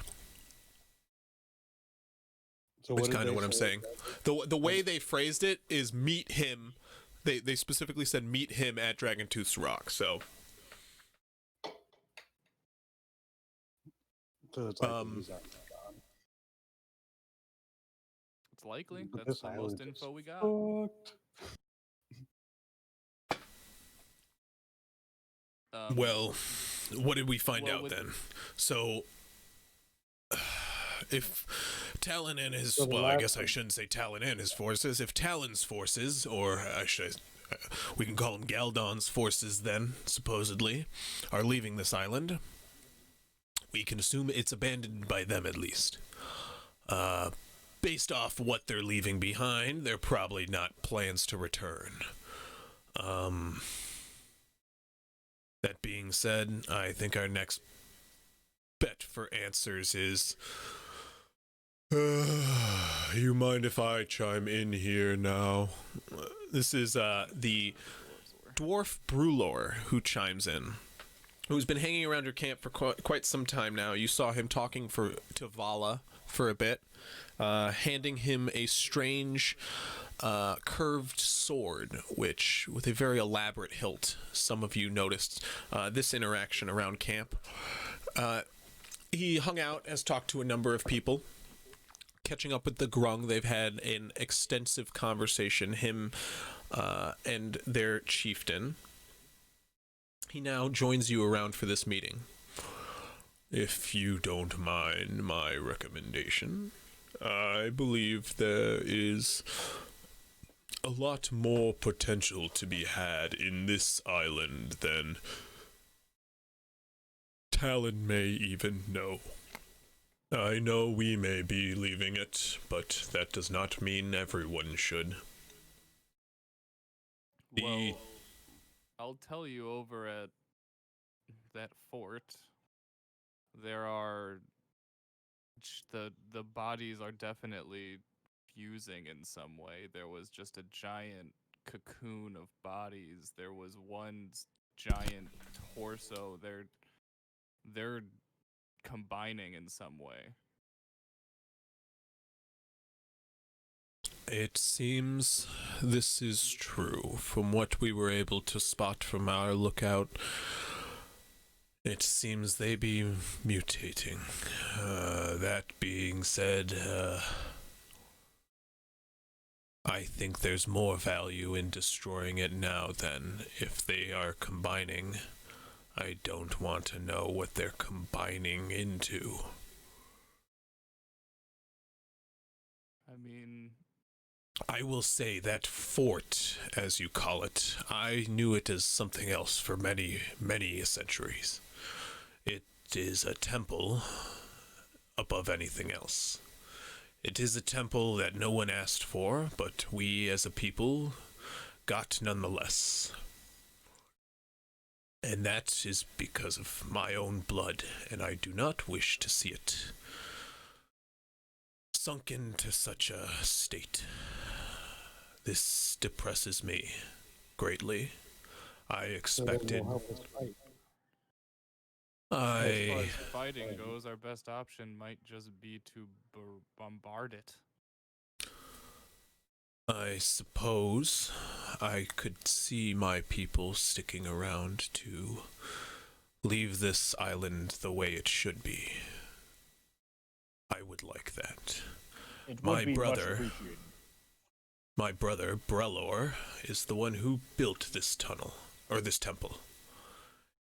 So
That's
did
kind of
they
what I'm
say?
saying. The way they phrased it is meet him. They specifically said meet him at Dragon Tooth's Rock. So
So it's like he's out.
It's likely.
But
That's
this
the
island
most
is
info we got.
fucked.
well, what did we find
well,
out
with-
then? So if Talon and his
So the
well, I
last
guess I
one-
shouldn't say Talon and his forces. If Talon's forces, or I should. We can call them Galdon's forces then, supposedly, are leaving this island. We can assume it's abandoned by them at least. Based off what they're leaving behind, they're probably not plans to return. That being said, I think our next bet for answers is... you mind if I chime in here now? This is the dwarf Brulor who chimes in, who's been hanging around your camp for quite some time now. You saw him talking to Vala for a bit, handing him a strange curved sword, which with a very elaborate hilt. Some of you noticed this interaction around camp. He hung out, has talked to a number of people, catching up with the Grung. They've had an extensive conversation, him and their chieftain. He now joins you around for this meeting. If you don't mind my recommendation, I believe there is a lot more potential to be had in this island than Talon may even know. I know we may be leaving it, but that does not mean everyone should.
Well, I'll tell you over at that fort, there are the bodies are definitely fusing in some way. There was just a giant cocoon of bodies. There was one giant torso. They're combining in some way.
It seems this is true. From what we were able to spot from our lookout, it seems they be mutating. That being said, I think there's more value in destroying it now than if they are combining. I don't want to know what they're combining into.
I mean,
I will say that fort, as you call it, I knew it as something else for many, many centuries. It is a temple above anything else. It is a temple that no one asked for, but we as a people got nonetheless. And that is because of my own blood, and I do not wish to see it sunk into such a state. This depresses me greatly. I expected...
as far
I...
as fighting goes, our best option might just be to bombard it.
I suppose I could see my people sticking around to leave this island the way it should be. I would like that.
It would be much appreciated.
My brother, Brelor, is the one who built this tunnel, or this temple.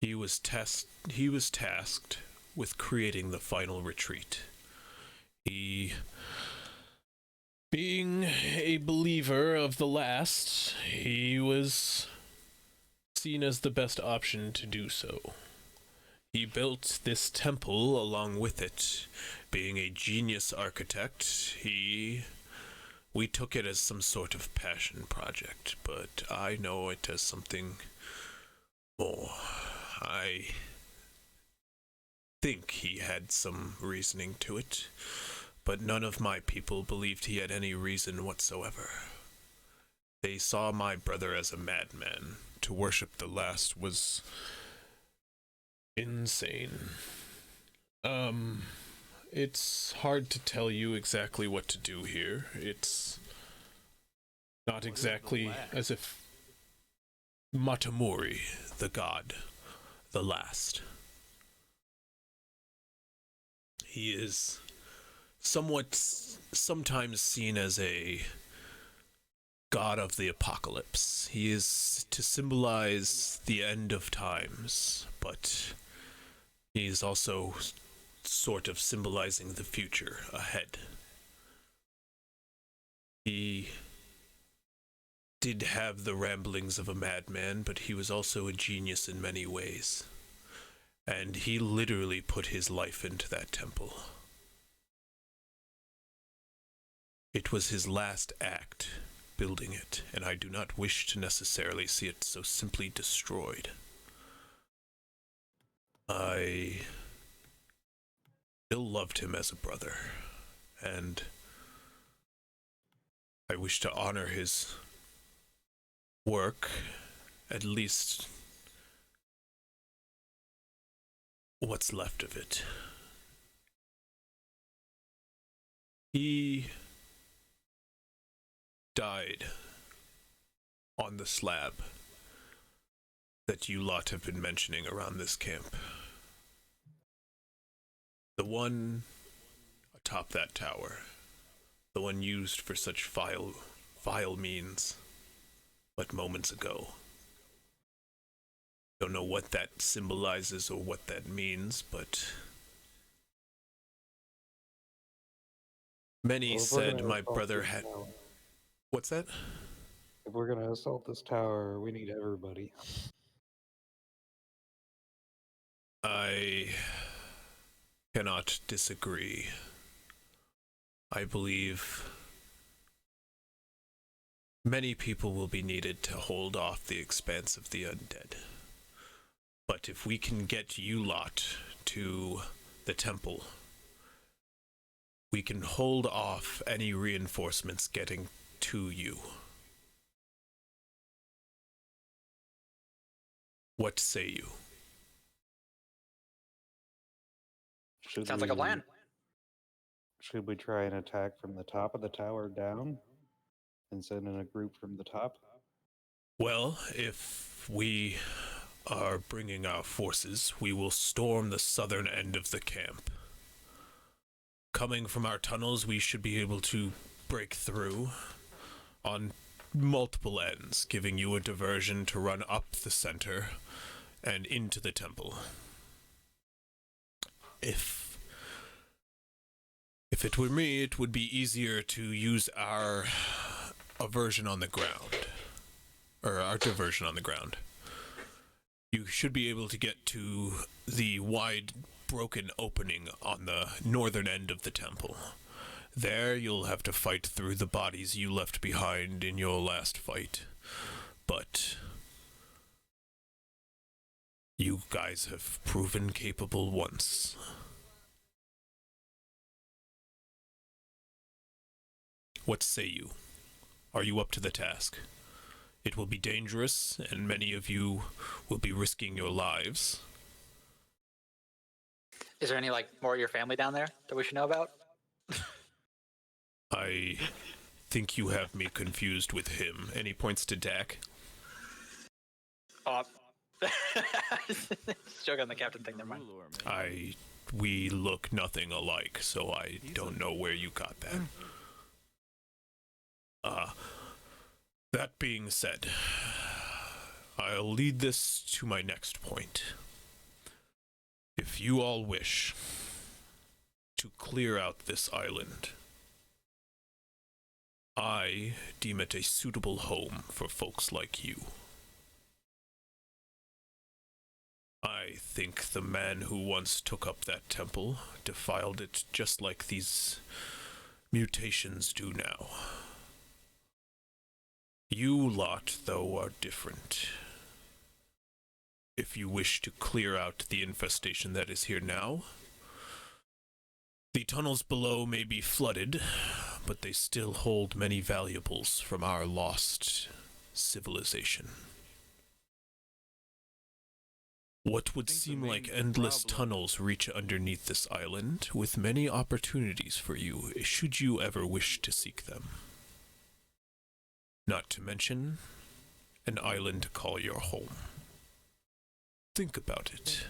He was tasked with creating the final retreat. He, being a believer of the last, he was seen as the best option to do so. He built this temple along with it. Being a genius architect, we took it as some sort of passion project, but I know it as something more. I think he had some reasoning to it, but none of my people believed he had any reason whatsoever. They saw my brother as a madman. To worship the last was insane. It's hard to tell you exactly what to do here. It's not exactly as if Matamori, the god, the last. He is sometimes seen as a god of the apocalypse. He is to symbolize the end of times, but he is also sort of symbolizing the future ahead. He did have the ramblings of a madman, but he was also a genius in many ways. And he literally put his life into that temple. It was his last act, building it, and I do not wish to necessarily see it so simply destroyed. I still loved him as a brother, and I wish to honor his work, at least what's left of it. He died on the slab that you lot have been mentioning around this camp. The one atop that tower. The one used for such vile means but moments ago. Don't know what that symbolizes or what that means, but many said my brother had... What's that?
If we're gonna assault this tower, we need everybody.
I cannot disagree. I believe many people will be needed to hold off the expanse of the undead. But if we can get you lot to the temple, we can hold off any reinforcements getting to you. What say you?
Sounds like a plan.
Should we try and attack from the top of the tower down and send in a group from the top?
Well, if we are bringing our forces, we will storm the southern end of the camp. Coming from our tunnels, we should be able to break through. on multiple ends, giving you a diversion to run up the center and into the temple. If it were me, it would be easier to use our aversion on the ground. Or our diversion on the ground. You should be able to get to the wide, broken opening on the northern end of the temple. There, you'll have to fight through the bodies you left behind in your last fight. But you guys have proven capable once. What say you? Are you up to the task? It will be dangerous, and many of you will be risking your lives.
Is there any, more of your family down there that we should know about?
I think you have me confused with him. And he points to Dak.
Oh. Joke on the captain thing, never mind.
We look nothing alike, so I don't know where you got that. That being said, I'll lead this to my next point. If you all wish to clear out this island, I deem it a suitable home for folks like you. I think the man who once took up that temple defiled it just like these mutations do now. You lot, though, are different. If you wish to clear out the infestation that is here now, the tunnels below may be flooded, but they still hold many valuables from our lost civilization. What would seem like endless tunnels reach underneath this island, with many opportunities for you, should you ever wish to seek them. Not to mention, an island to call your home. Think about it.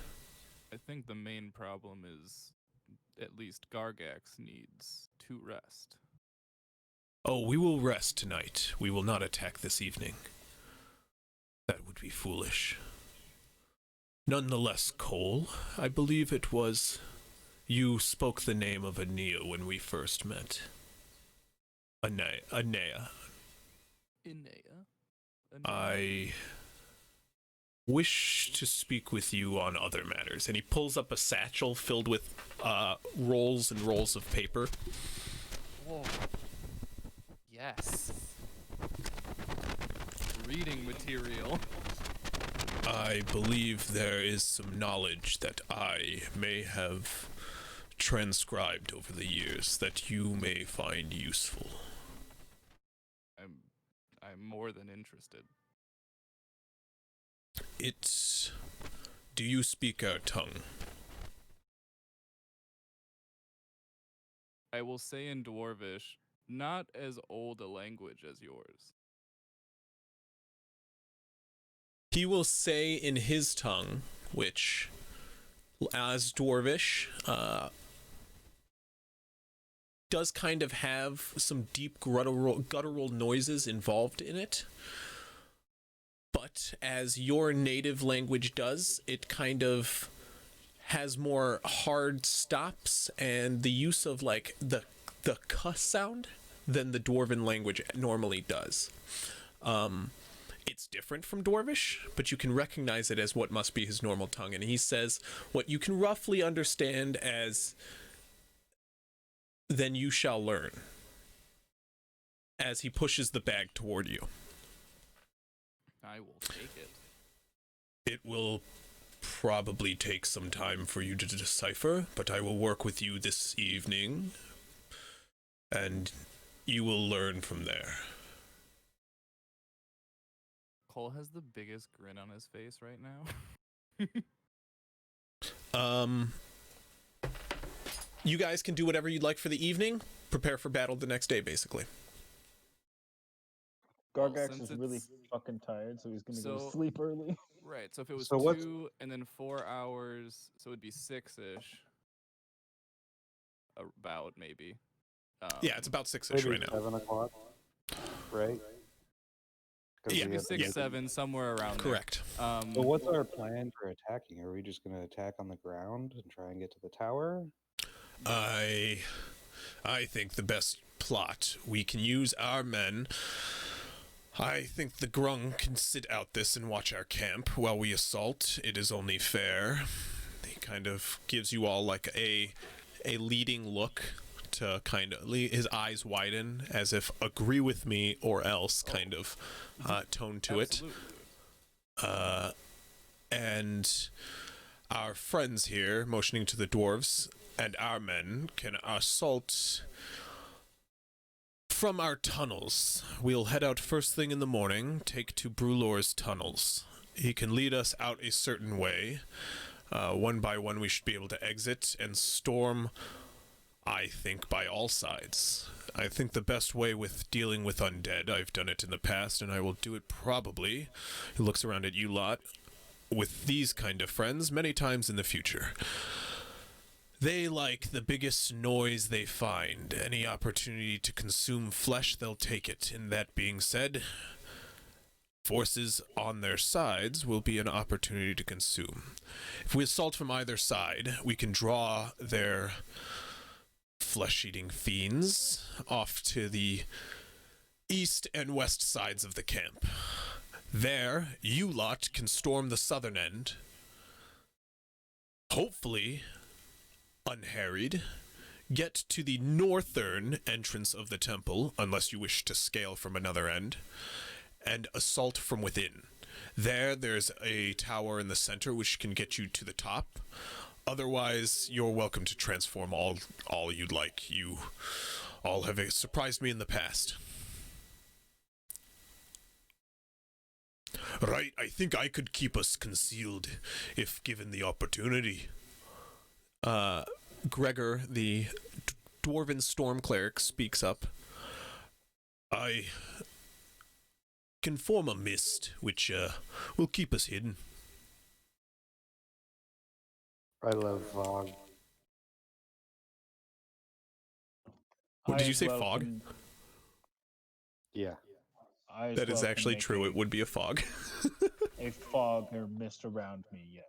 I think the main problem is at least Gargax needs to rest.
Oh, we will rest tonight. We will not attack this evening. That would be foolish. Nonetheless, Cole, I believe it was you spoke the name of Anea when we first met. Anea. I wish to speak with you on other matters. And he pulls up a satchel filled with rolls and rolls of paper.
Whoa. Yes. Reading material.
I believe there is some knowledge that I may have transcribed over the years that you may find useful.
I'm more than interested.
Do you speak our tongue?
I will say in Dwarvish, not as old a language as yours.
He will say in his tongue, which, as Dwarvish, does kind of have some deep guttural noises involved in it. But as your native language does, it kind of has more hard stops and the use of the k sound than the Dwarven language normally does. It's different from Dwarvish, but you can recognize it as what must be his normal tongue. And he says what you can roughly understand as, "Then you shall learn," as he pushes the bag toward you.
I will take it.
It will probably take some time for you to decipher, but I will work with you this evening, and you will learn from there.
Cole has the biggest grin on his face right now.
You guys can do whatever you'd like for the evening. Prepare for battle the next day, basically.
Gargax is really fucking tired, so he's gonna go to sleep early.
Right, so if it was
So
2 and then 4 hours, so it'd be 6-ish. About, maybe.
Yeah, it's about 6-ish right now.
7 o'clock. right? 'Cause
Yeah,
we have to
6,
make-
7, somewhere around
correct.
there.
So what's our plan for attacking? Are we just going to attack on the ground and try and get to the tower?
I think the best plot, we can use our men. I think the Grung can sit out this and watch our camp while we assault. It is only fair. He kind of gives you all like a leading look to kind of his eyes widen as if agree with me or else kind of tone to
Absolutely.
it. And our friends here, motioning to the dwarves, and our men can assault from our tunnels. We'll head out first thing in the morning, take to Brulor's tunnels. He can lead us out a certain way. One by one we should be able to exit and storm, I think, by all sides. I think the best way with dealing with undead, I've done it in the past, and I will do it probably, he looks around at you lot, with these kind of friends many times in the future. They like the biggest noise they find. Any opportunity to consume flesh, they'll take it. And that being said, forces on their sides will be an opportunity to consume. If we assault from either side, we can draw their flesh-eating fiends off to the east and west sides of the camp. There, you lot can storm the southern end. Hopefully, unharried, get to the northern entrance of the temple, unless you wish to scale from another end, and assault from within. There's a tower in the center which can get you to the top. Otherwise, you're welcome to transform all you'd like. You all have surprised me in the past. Right, I think I could keep us concealed if given the opportunity. Gregor, the dwarven storm cleric, speaks up. I can form a mist, which will keep us hidden.
I love fog.
Did you say fog?
Yeah.
That is actually true. It would be a fog.
A fog or mist around me, yes.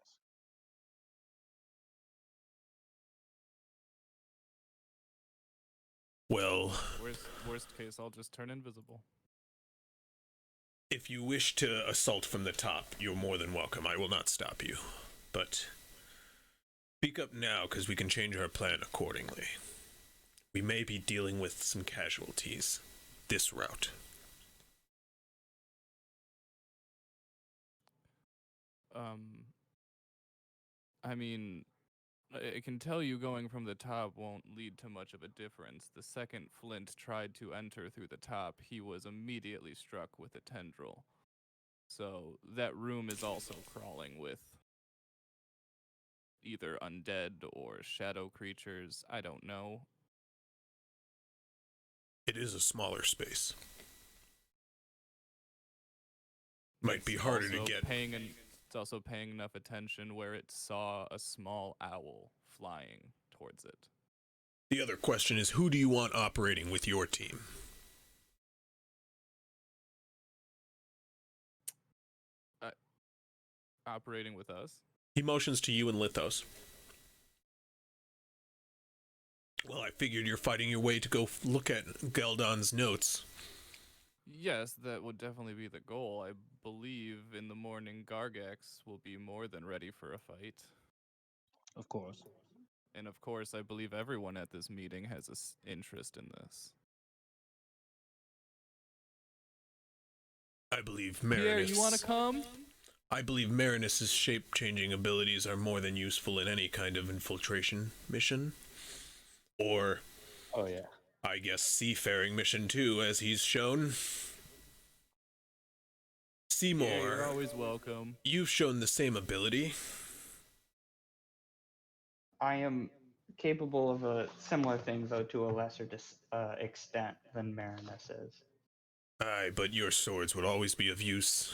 Well,
Worst case, I'll just turn invisible.
if you wish to assault from the top, you're more than welcome. I will not stop you. But speak up now, because we can change our plan accordingly. We may be dealing with some casualties this route.
I mean, I can tell you going from the top won't lead to much of a difference. The second Flint tried to enter through the top, he was immediately struck with a tendril. So that room is also crawling with either undead or shadow creatures. I don't know.
It is a smaller space. Might be harder to get.
It's also paying enough attention where it saw a small owl flying towards it.
The other question is, who do you want operating with your team?
Operating with us?
He motions to you and Lithos. Well, I figured you're fighting your way to go look at Geldon's notes.
Yes, that would definitely be the goal. I believe in the morning Gargax will be more than ready for a fight.
Of course.
And of course, I believe everyone at this meeting has an interest in this.
I believe Marinus...
Pierre, you want to come?
I believe Marinus' shape-changing abilities are more than useful in any kind of infiltration mission. Or...
Oh, yeah.
I guess seafaring mission too, as he's shown. Seymour,
Yeah, you're always welcome.
You've shown the same ability.
I am capable of a similar thing, though to a lesser extent than Marinus is.
Aye, but your swords would always be of use.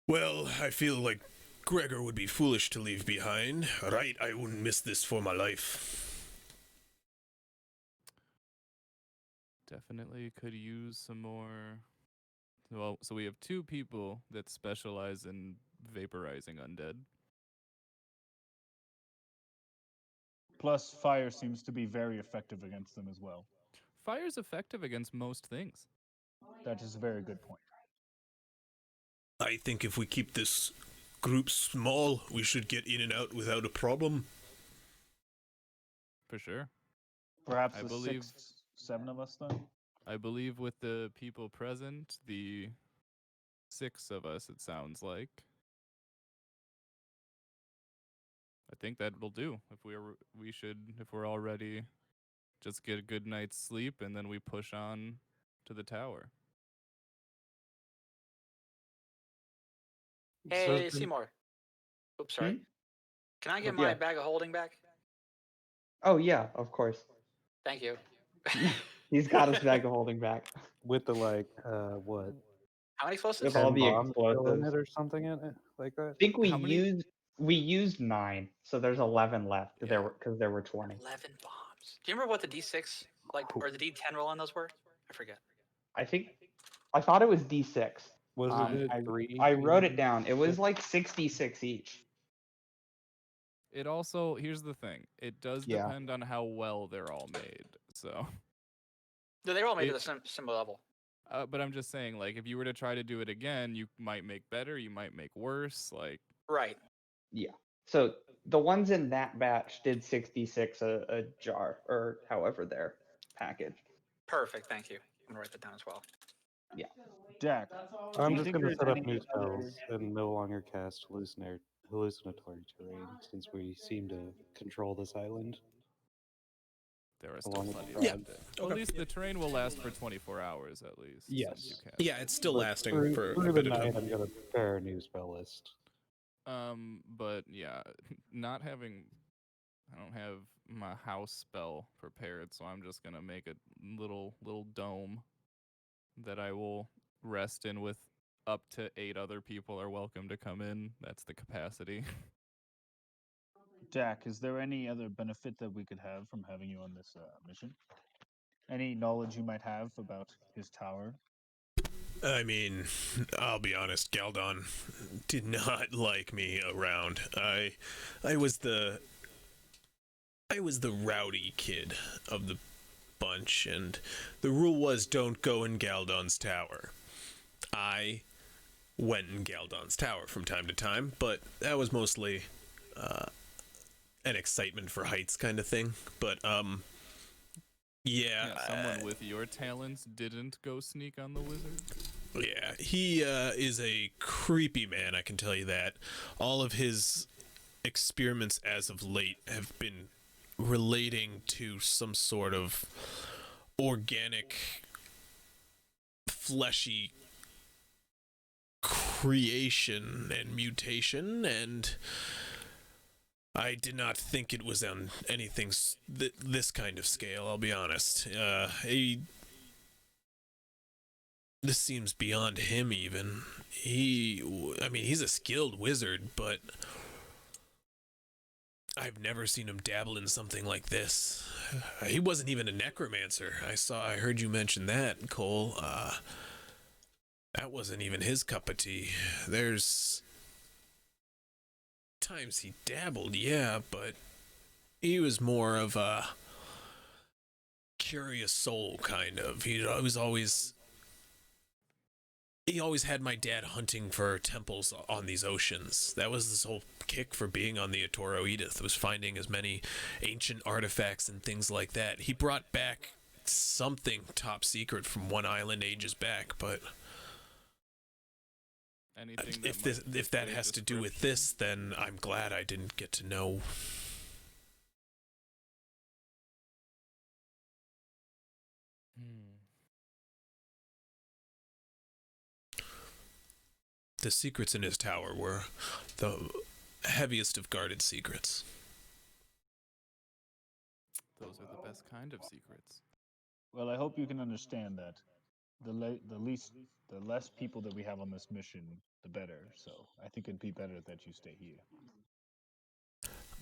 Well, I feel like Gregor would be foolish to leave behind. Right, I wouldn't miss this for my life.
definitely could use some more. Well, so we have 2 people that specialize in vaporizing undead.
Plus, fire seems to be very effective against them as well.
Fire's effective against most things.
That is a very good point.
I think if we keep this group small, we should get in and out without a problem.
For sure.
Perhaps
I
the
believe-
6, 7 of us then?
I believe with the people present, the 6 of us, it sounds like. I think that'll do. If we're all ready, just get a good night's sleep and then we push on to the tower.
Hey, Seymour. Oops, sorry. Can I get my bag of holding back?
Oh yeah, of course.
Thank you.
He's got his bag of holding back.
With the what?
How many explosives?
With all
10
the
bombs still in
explosives.
it or something in it like that?
I think
How many-
we used 9, so there's 11 left.
Yeah.
There were 20.
11 bombs. Do you remember what the D6 or the D10 roll on those were? I forget.
I thought it was D6.
Was it
I
3?
I wrote it down. It was like 66 each.
It also, here's the thing. It does
Yeah.
depend on how well they're all made. So,
No, they were all made to the similar level.
but I'm just saying, like, if you were to try to do it again, you might make better, you might make worse. Like,
Right.
Yeah. So the ones in that batch did 66 a jar, or however they're packaged.
Perfect. Thank you. I'm going to write that down as well.
Jack,
I'm
you
just
think
going to
there's
set up
any
new
other-
spells and no longer cast hallucinatory terrain, since we seem to control this island.
there are still
Along with
plenty
the
of
frog.
them. Well, at least the terrain will last for 24 hours at least. since
Yes.
you cast
Yeah, it's still
But
lasting
through
for
the
a bit of
night,
time.
I'm going to prepare a new spell list.
But yeah, not having, I don't have my house spell prepared, so I'm just gonna make a little dome that I will rest in with up to 8 other people are welcome to come in. That's the capacity.
Jack, is there any other benefit that we could have from having you on this mission? Any knowledge you might have about his tower?
I mean, I'll be honest, Galdon did not like me around. I was the rowdy kid of the bunch, and the rule was don't go in Galdon's tower. I went in Galdon's tower from time to time, but that was mostly an excitement for heights kind of thing. But yeah,
Someone with your talents didn't go sneak on the wizard.
yeah, he is a creepy man, I can tell you that. All of his experiments as of late have been relating to some sort of organic, fleshy creation and mutation, and I did not think it was on anything this kind of scale, I'll be honest. This seems beyond him, even. He's a skilled wizard, but I've never seen him dabble in something like this. He wasn't even a necromancer. I heard you mention that, Cole. That wasn't even his cup of tea. There's times he dabbled, yeah, but he was more of a curious soul, kind of. He always had my dad hunting for temples on these oceans. That was his whole kick for being on the Atoro Edith, was finding as many ancient artifacts and things like that. He brought back something top secret from one island ages back, but
Anything
if that has to do with this, then I'm glad I didn't get to know. The secrets in his tower were the heaviest of guarded secrets.
Those are the best kind of secrets.
Well, I hope you can understand that the less people that we have on this mission, the better. So I think it'd be better that you stay here.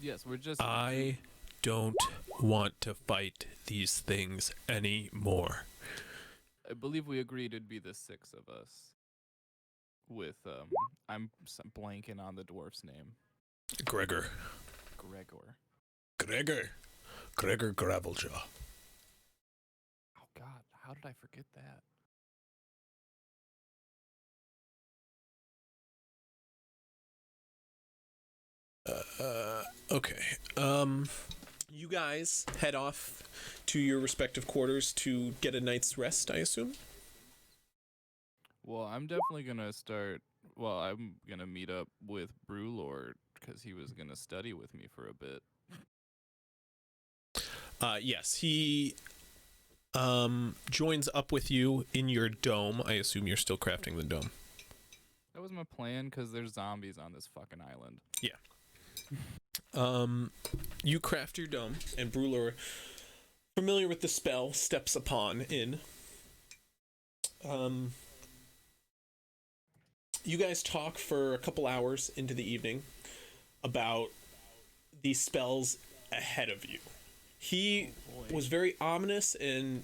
Yes, we're just.
I don't want to fight these things anymore.
I believe we agreed it'd be the 6 of us. With I'm blanking on the dwarf's name.
Gregor.
Gregor.
Gregor Graveljaw.
Oh God, how did I forget that?
Okay. You guys head off to your respective quarters to get a night's rest, I assume?
Well, I'm definitely gonna start. Well, I'm gonna meet up with Brewlord because he was gonna study with me for a bit.
Yes, he joins up with you in your dome. I assume you're still crafting the dome.
That was my plan because there's zombies on this fucking island.
Yeah. You craft your dome, and Brewlord, familiar with the spell, steps upon in. You guys talk for a couple hours into the evening about the spells ahead of you. He was very ominous and,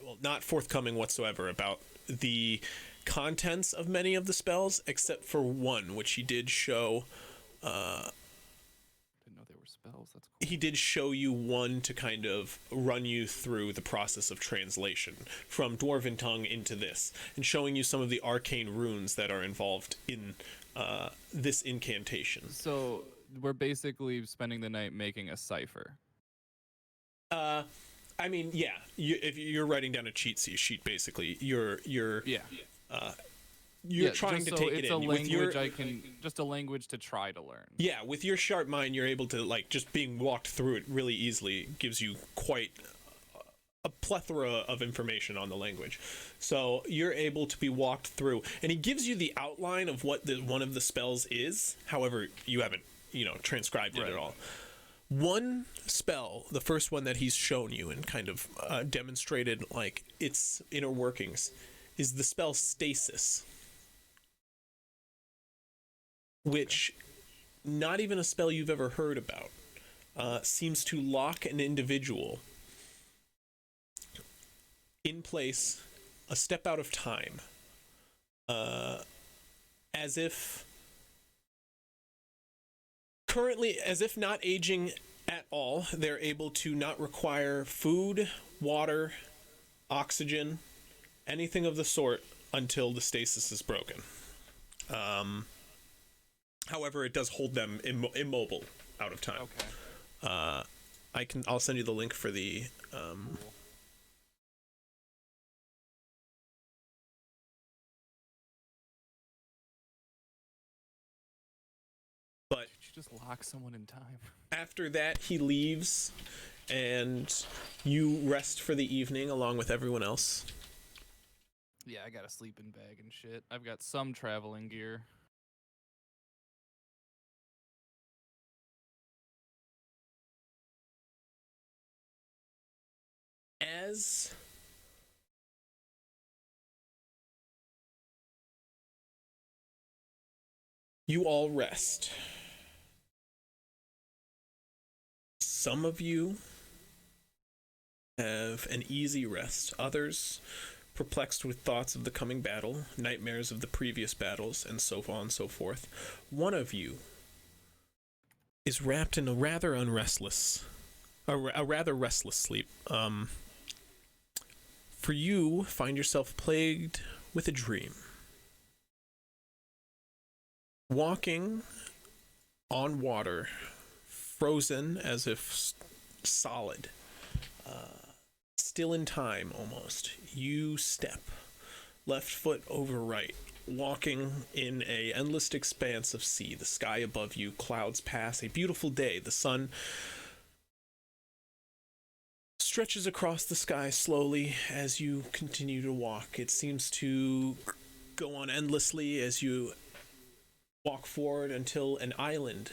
well, not forthcoming whatsoever about the contents of many of the spells, except for one, which he did show.
Didn't know they were spells. That's cool.
He did show you one to kind of run you through the process of translation from Dwarven tongue into this, and showing you some of the arcane runes that are involved in this incantation.
So we're basically spending the night making a cipher.
I mean, yeah. If you're writing down a cheat sheet, basically, you're trying to take it in.
It's a
With
language just a language to try to learn.
Yeah, with your sharp mind, you're able to, like, just being walked through it really easily gives you quite a plethora of information on the language. So you're able to be walked through, and he gives you the outline of what one of the spells is. However, you haven't, transcribed it at all. One spell, the first one that he's shown you and kind of demonstrated, like, its inner workings, is the spell Stasis, which, not even a spell you've ever heard about, seems to lock an individual in place a step out of time, as if not aging at all. They're able to not require food, water, oxygen, anything of the sort until the stasis is broken. However, it does hold them immobile out of time.
Okay.
I'll send you the link for the But
you just lock someone in time.
After that, he leaves, and you rest for the evening along with everyone else.
Yeah, I got a sleeping bag and shit. I've got some traveling gear.
As you all rest, some of you have an easy rest. Others, perplexed with thoughts of the coming battle, nightmares of the previous battles, and so on and so forth. One of you is wrapped in a rather restless sleep. For you, find yourself plagued with a dream. Walking on water, frozen as if solid, still in time almost. You step, left foot over right, walking in a endless expanse of sea. The sky above you, clouds pass, a beautiful day. The sun stretches across the sky slowly as you continue to walk. It seems to go on endlessly as you walk forward until an island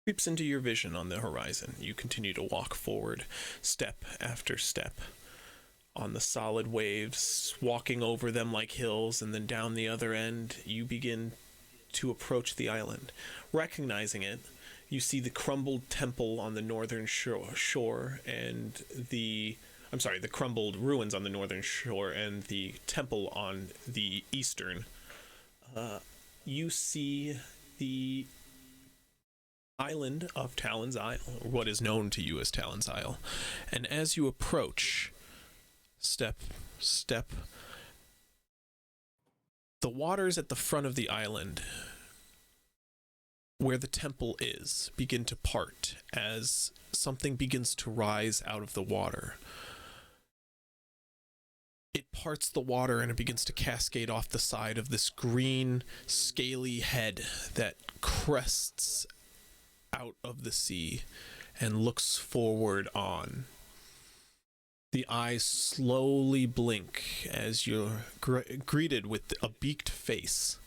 creeps into your vision on the horizon. You continue to walk forward, step after step, on the solid waves, walking over them like hills, and then down the other end, you begin to approach the island. Recognizing it, you see the crumbled temple on the northern shore and the I'm sorry, the crumbled ruins on the northern shore and the temple on the eastern, you see the island of Talon's Isle, or what is known to you as Talon's Isle. And as you approach, step, the waters at the front of the island, where the temple is, begin to part as something begins to rise out of the water. It parts the water and it begins to cascade off the side of this green, scaly head that crests out of the sea and looks forward on. The eyes slowly blink as you're greeted with a beaked face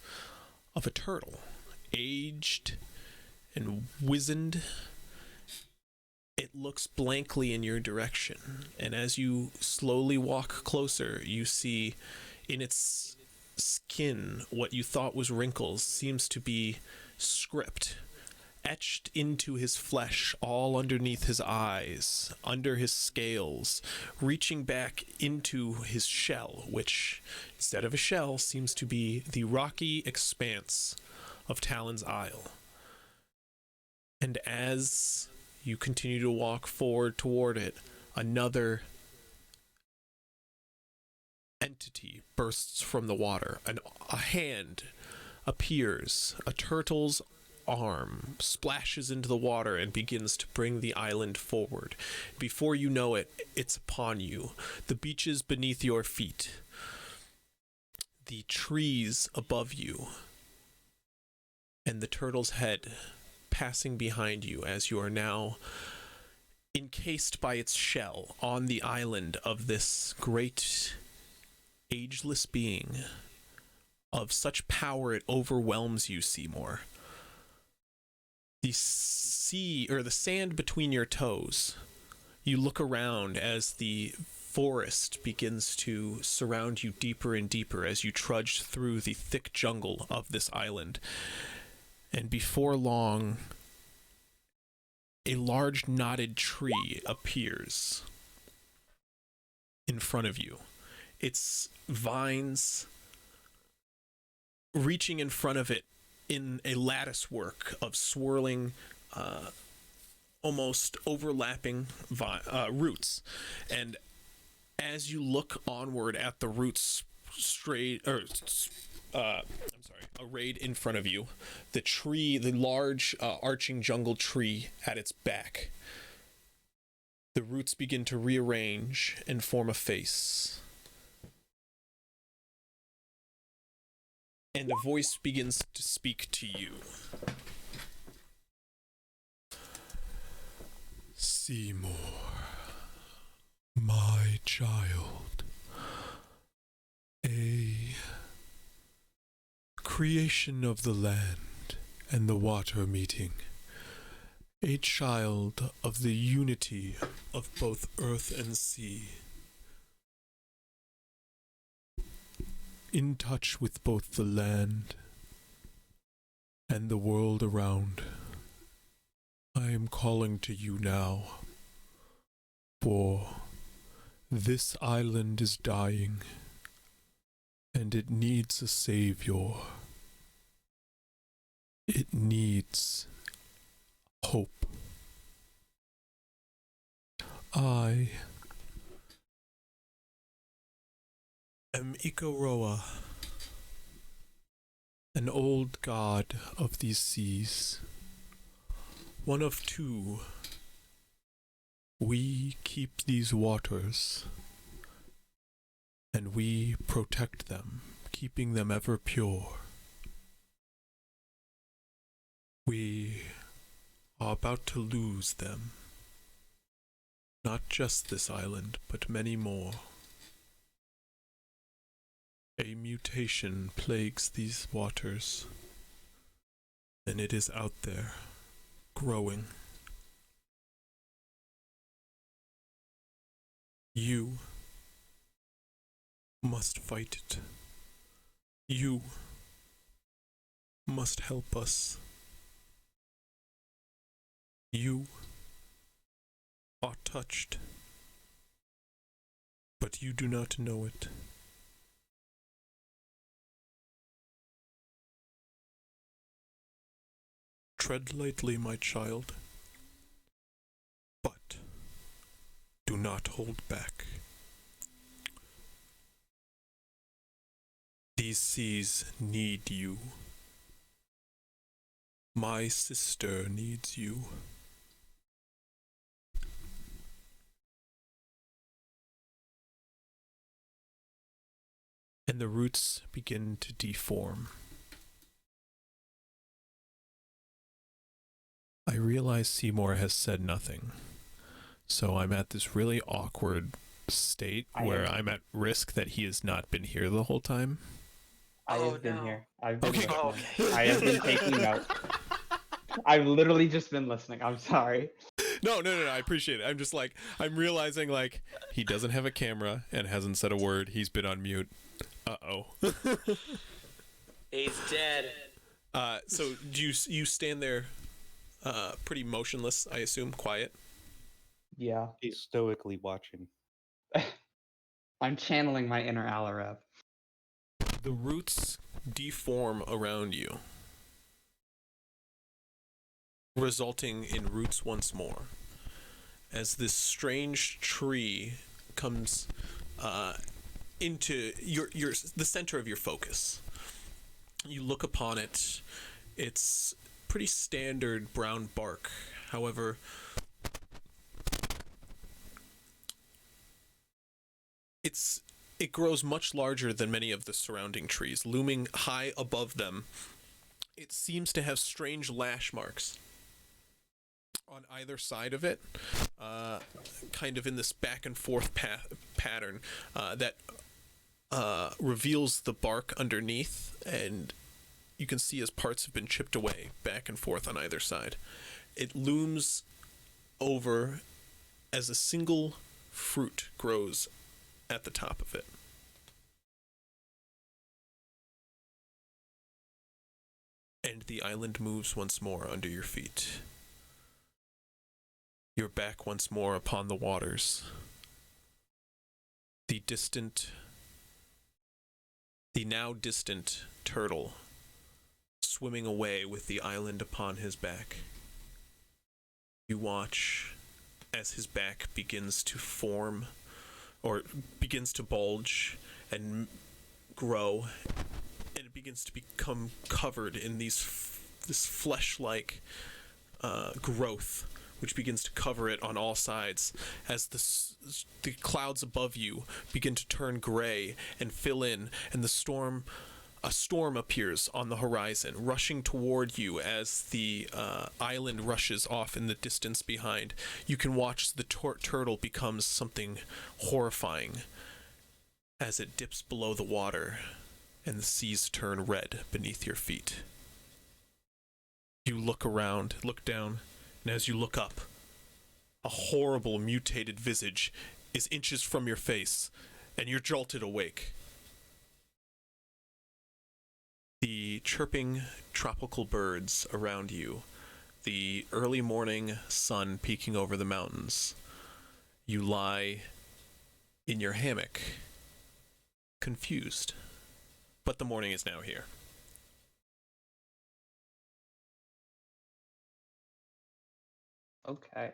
of a turtle, aged and wizened. It looks blankly in your direction, and as you slowly walk closer, you see in its skin what you thought was wrinkles seems to be script etched into his flesh, all underneath his eyes, under his scales, reaching back into his shell, which, instead of a shell, seems to be the rocky expanse of Talon's Isle. And as you continue to walk forward toward it, another entity bursts from the water. A hand appears, a turtle's arm splashes into the water and begins to bring the island forward. Before you know it, it's upon you. The beaches beneath your feet, the trees above you, and the turtle's head passing behind you as you are now encased by its shell on the island of this great ageless being of such power it overwhelms you, Seymour. The sea, or the sand between your toes, you look around as the forest begins to surround you deeper and deeper as you trudge through the thick jungle of this island. And before long, a large knotted tree appears in front of you. Its vines reaching in front of it in a lattice work of swirling, almost overlapping roots. And as you look onward at the roots arrayed in front of you, the tree, the large arching jungle tree at its back, the roots begin to rearrange and form a face. And a voice begins to speak to you.
Seymour, my child, a creation of the land and the water meeting, a child of the unity of both earth and sea, in touch with both the land and the world around. I am calling to you now, for this island is dying, and it needs a savior. It needs hope. I am Ikoroa, an old god of these seas, one of two. We keep these waters, and we protect them, keeping them ever pure. We are about to lose them, not just this island, but many more. A mutation plagues these waters, and it is out there, growing. You must fight it. You must help us. You are touched
But you do not know it. Tread lightly, my child. But do not hold back. These seas need you. My sister needs you. And the roots begin to deform. I realize Seymour has said nothing, so I'm at this really awkward state where I'm at risk that he has not been here the whole time.
I have been here. I've been
Okay.
listening. I have been taking notes. I've literally just been listening. I'm sorry.
No, I appreciate it. I'm just like, I'm realizing like he doesn't have a camera and hasn't said a word. He's been on mute. Uh-oh.
He's dead.
So do you stand there pretty motionless, I assume, quiet?
Yeah.
He's stoically watching.
I'm channeling my inner Alarab.
The roots deform around you, resulting in roots once more. As this strange tree comes into the center of your focus. You look upon it. It's pretty standard brown bark. However, it grows much larger than many of the surrounding trees, looming high above them. It seems to have strange lash marks on either side of it, kind of in this back and forth pattern that reveals the bark underneath, and you can see as parts have been chipped away back and forth on either side. It looms over as a single fruit grows at the top of it. And the island moves once more under your feet. You're back once more upon the waters. The now distant turtle swimming away with the island upon his back. You watch as his back begins to form, or begins to bulge and grow, and it begins to become covered in this flesh-like growth, which begins to cover it on all sides as the clouds above you begin to turn gray and fill in, and a storm appears on the horizon, rushing toward you as the island rushes off in the distance behind. You can watch the turtle becomes something horrifying as it dips below the water and the seas turn red beneath your feet. You look around, look down, and as you look up, a horrible mutated visage is inches from your face, and you're jolted awake. The chirping tropical birds around you, the early morning sun peeking over the mountains. You lie in your hammock, confused, but the morning is now here.
Okay.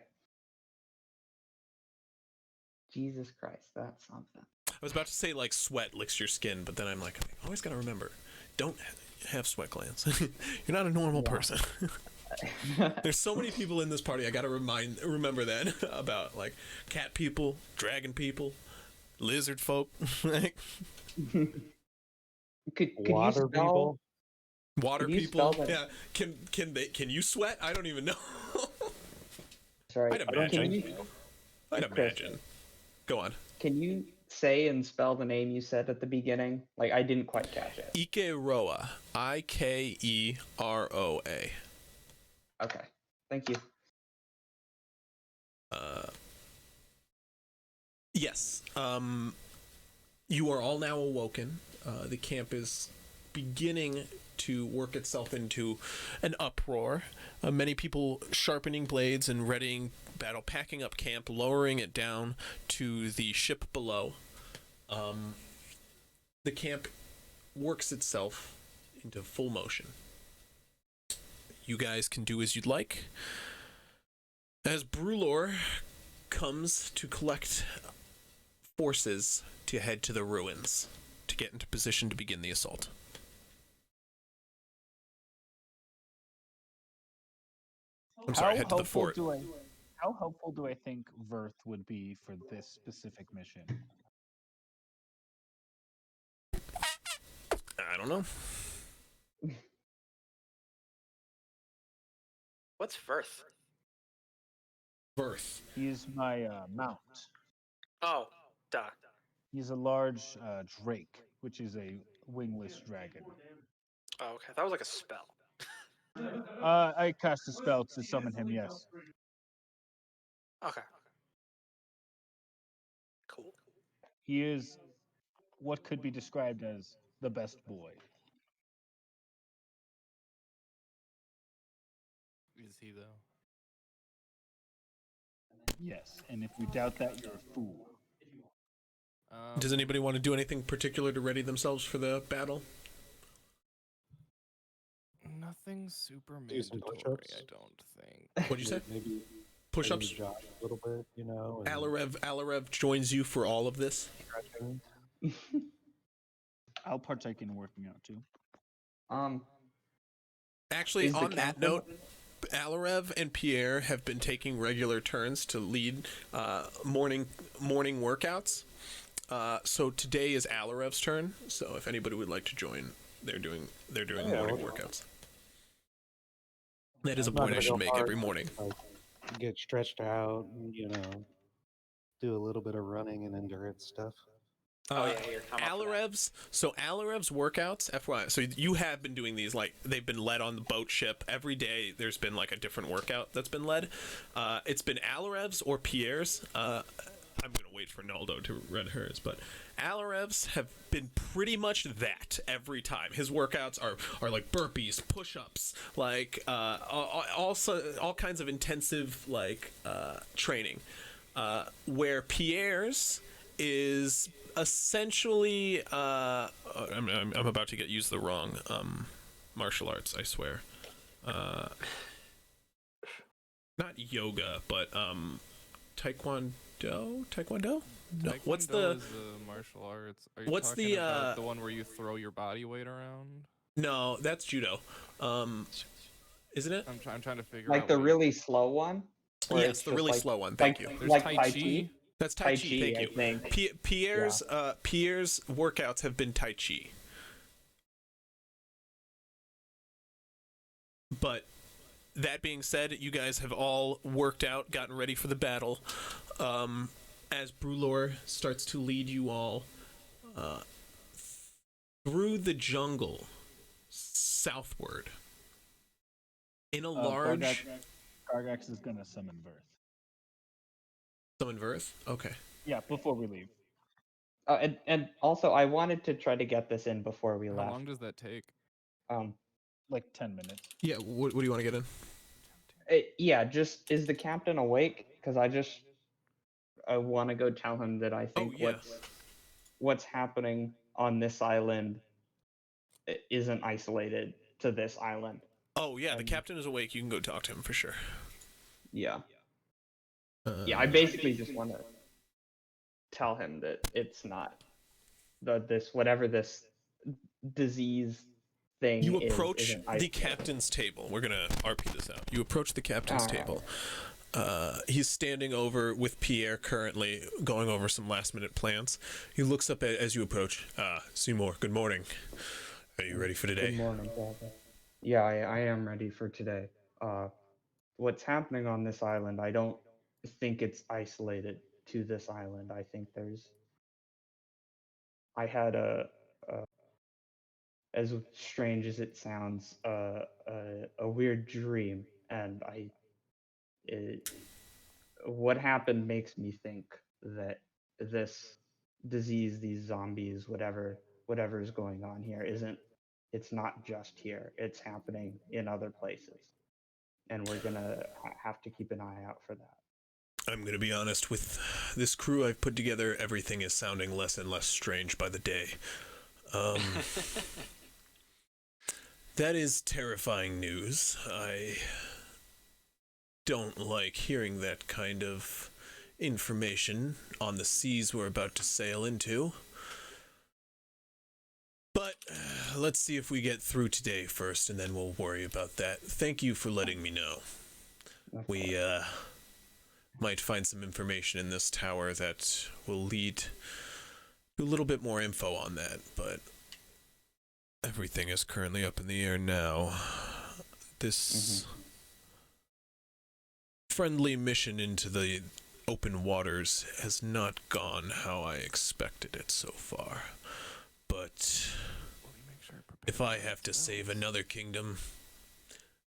Jesus Christ, that's something.
I was about to say, like, sweat licks your skin, but then I'm like, I always gotta remember, don't have sweat glands. You're not a normal person. There's so many people in this party, I gotta remember that about, like, cat people, dragon people, lizard folk.
Could
Water
you spell,
people.
Water
Could you
people.
spell
Yeah. Can you sweat? I don't even know.
Sorry,
I'd imagine. I'd
Chris,
imagine. Go on.
Can you say and spell the name you said at the beginning? Like, I didn't quite catch it.
Ikeroa. Ikeroa.
Okay, thank you.
Yes. You are all now awoken. The camp is beginning to work itself into an uproar. Many people sharpening blades and readying battle, packing up camp, lowering it down to the ship below. the camp works itself into full motion. You guys can do as you'd like. As Brulor comes to collect forces to head to the ruins to get into position to begin the assault. I'm sorry, head to the fort.
How helpful do I think Verth would be for this specific mission?
I don't know.
What's Verth?
Verth.
He's my mount.
Oh, duh.
He's a large drake, which is a wingless dragon.
Oh, okay. That was like a spell.
I cast a spell to summon him, yes.
Okay. Cool.
He is what could be described as the best boy.
Is he though?
Yes, and if you doubt that, you're a fool.
Does anybody want to do anything particular to ready themselves for the battle?
Nothing super
Do some
mandatory,
push-ups.
I don't think.
What'd you say?
Maybe
Push-ups?
maybe jog a little bit, you know. and
Alarev joins you for all of this.
stretching.
I'll partake in working out too.
Actually,
Is the
on that
captain-
note, Alarev and Pierre have been taking regular turns to lead morning workouts. So today is Alarev's turn. So if anybody would like to join, they're doing
Yeah,
morning
well,
workouts. That is a
I'm not
point I
gonna
should
go
make
hard,
every morning.
like, get stretched out, and, you know, do a little bit of running and endurance stuff.
Oh, yeah, here, I'm up for that.
Alarev's workouts, FYI. So you have been doing these, like, they've been led on the boat ship every day. There's been like a different workout that's been led. It's been Alarev's or Pierre's. I'm gonna wait for Naldo to read hers, but Alarev's have been pretty much that every time. His workouts are like burpees, push-ups, like also all kinds of intensive like training. Where Pierre's is essentially I'm about to use the wrong martial arts, I swear. Not yoga, but Taekwondo? No, what's the
Taekwondo is the martial arts? Are you
what's
talking
the,
about the one where you throw your body weight around?
No, that's judo. Isn't it?
I'm trying to figure
Like
out
the
what
really slow one? Where
Yes,
it's
the
just
really
like-
slow one. Thank you.
There's
like
Tai Chi.
That's Tai
Tai
Chi.
Chi,
Thank
I
you.
think.
Pierre's workouts have been Tai Chi. But that being said, you guys have all worked out, gotten ready for the battle. As Brulor starts to lead you all through the jungle southward in a large
Gargax is gonna summon Verth.
summon Verth. Okay.
Yeah, before we leave.
And also, I wanted to try to get this in before we
How
left.
long does that take?
Like 10 minutes.
Yeah. What do you want to get in?
Yeah, just is the captain awake? Because I want to go tell him that I think
yeah.
what's happening on this island isn't isolated to this island.
Oh yeah, the captain is awake. You can go talk to him for sure.
Yeah. Yeah, I basically just want to tell him that it's not whatever this disease thing
You
is.
approach
isn't
the
isolated.
captain's table. We're gonna RP this out. You approach the captain's
Alright.
table. He's standing over with Pierre currently, going over some last-minute plans. He looks up as you approach. Seymour, good morning. Are you ready for today?
Good morning, Brother. Yeah, I am ready for today. What's happening on this island, I don't think it's isolated to this island. I think I had as strange as it sounds, a weird dream, and what happened makes me think that this disease, these zombies, whatever is going on here, it's not just here. It's happening in other places, and we're gonna have to keep an eye out for that.
I'm going to be honest with this crew I've put together, everything is sounding less and less strange by the day. That is terrifying news. I don't like hearing that kind of information on the seas we're about to sail into. But let's see if we get through today first, and then we'll worry about that. Thank you for letting me know. We might find some information in this tower that will lead to a little bit more info on that, but everything is currently up in the air now. This friendly mission into the open waters has not gone how I expected it so far. But if I have to save another kingdom,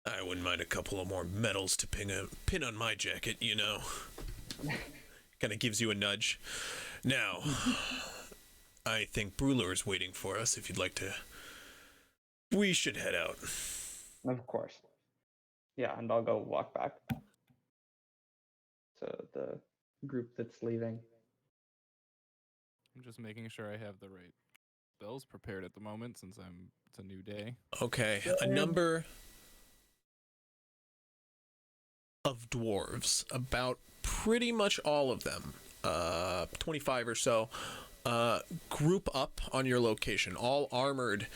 I wouldn't mind a couple of more medals to pin on my jacket, you know. Kind of gives you a nudge. Now, I think Brulor is waiting for us. If you'd like to, we should head out.
Of course. Yeah, and I'll go walk back to the group that's leaving.
I'm just making sure I have the right spells prepared at the moment since it's a new day.
Okay, a number of dwarves, about pretty much all of them, 25 or so, group up on your location, all armored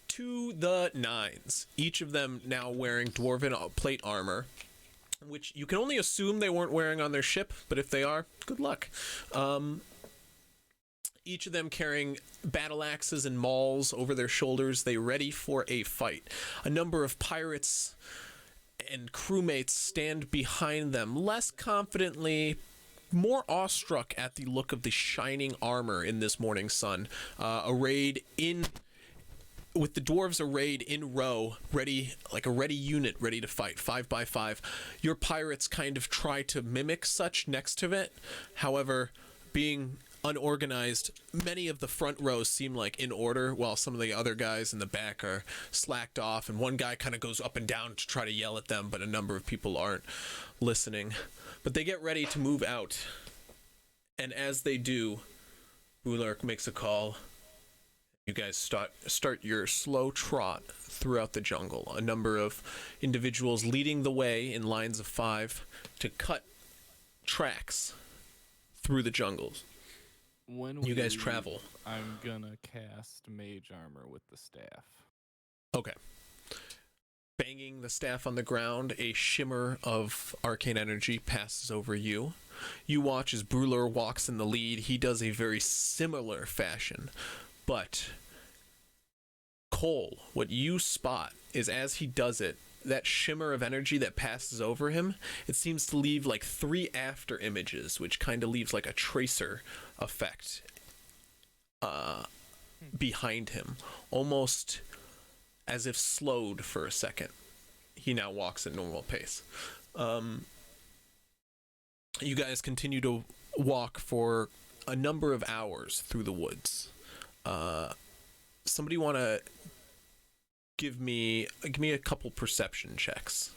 to the nines. Each of them now wearing dwarven plate armor, which you can only assume they weren't wearing on their ship, but if they are, good luck. Each of them carrying battle axes and mauls over their shoulders, they ready for a fight. A number of pirates and crewmates stand behind them, less confidently, more awestruck at the look of the shining armor in this morning sun, with the dwarves arrayed in row, ready, like a ready unit, ready to fight, 5 by 5. Your pirates kind of try to mimic such next to it. However, being unorganized, many of the front rows seem like in order, while some of the other guys in the back are slacked off, and one guy kind of goes up and down to try to yell at them, but a number of people aren't listening. But they get ready to move out, and as they do, Ulark makes a call. You guys start your slow trot throughout the jungle. A number of individuals leading the way in lines of 5 to cut tracks through the jungles.
When
you guys travel,
I'm gonna cast mage armor with the staff.
Okay. Banging the staff on the ground, a shimmer of arcane energy passes over you. You watch as Brulor walks in the lead. He does a very similar fashion, but Cole, what you spot is as he does it, that shimmer of energy that passes over him, it seems to leave like 3 after images, which kind of leaves like a tracer effect behind him, almost as if slowed for a second. He now walks at normal pace. You guys continue to walk for a number of hours through the woods. Somebody want to give me a couple perception checks.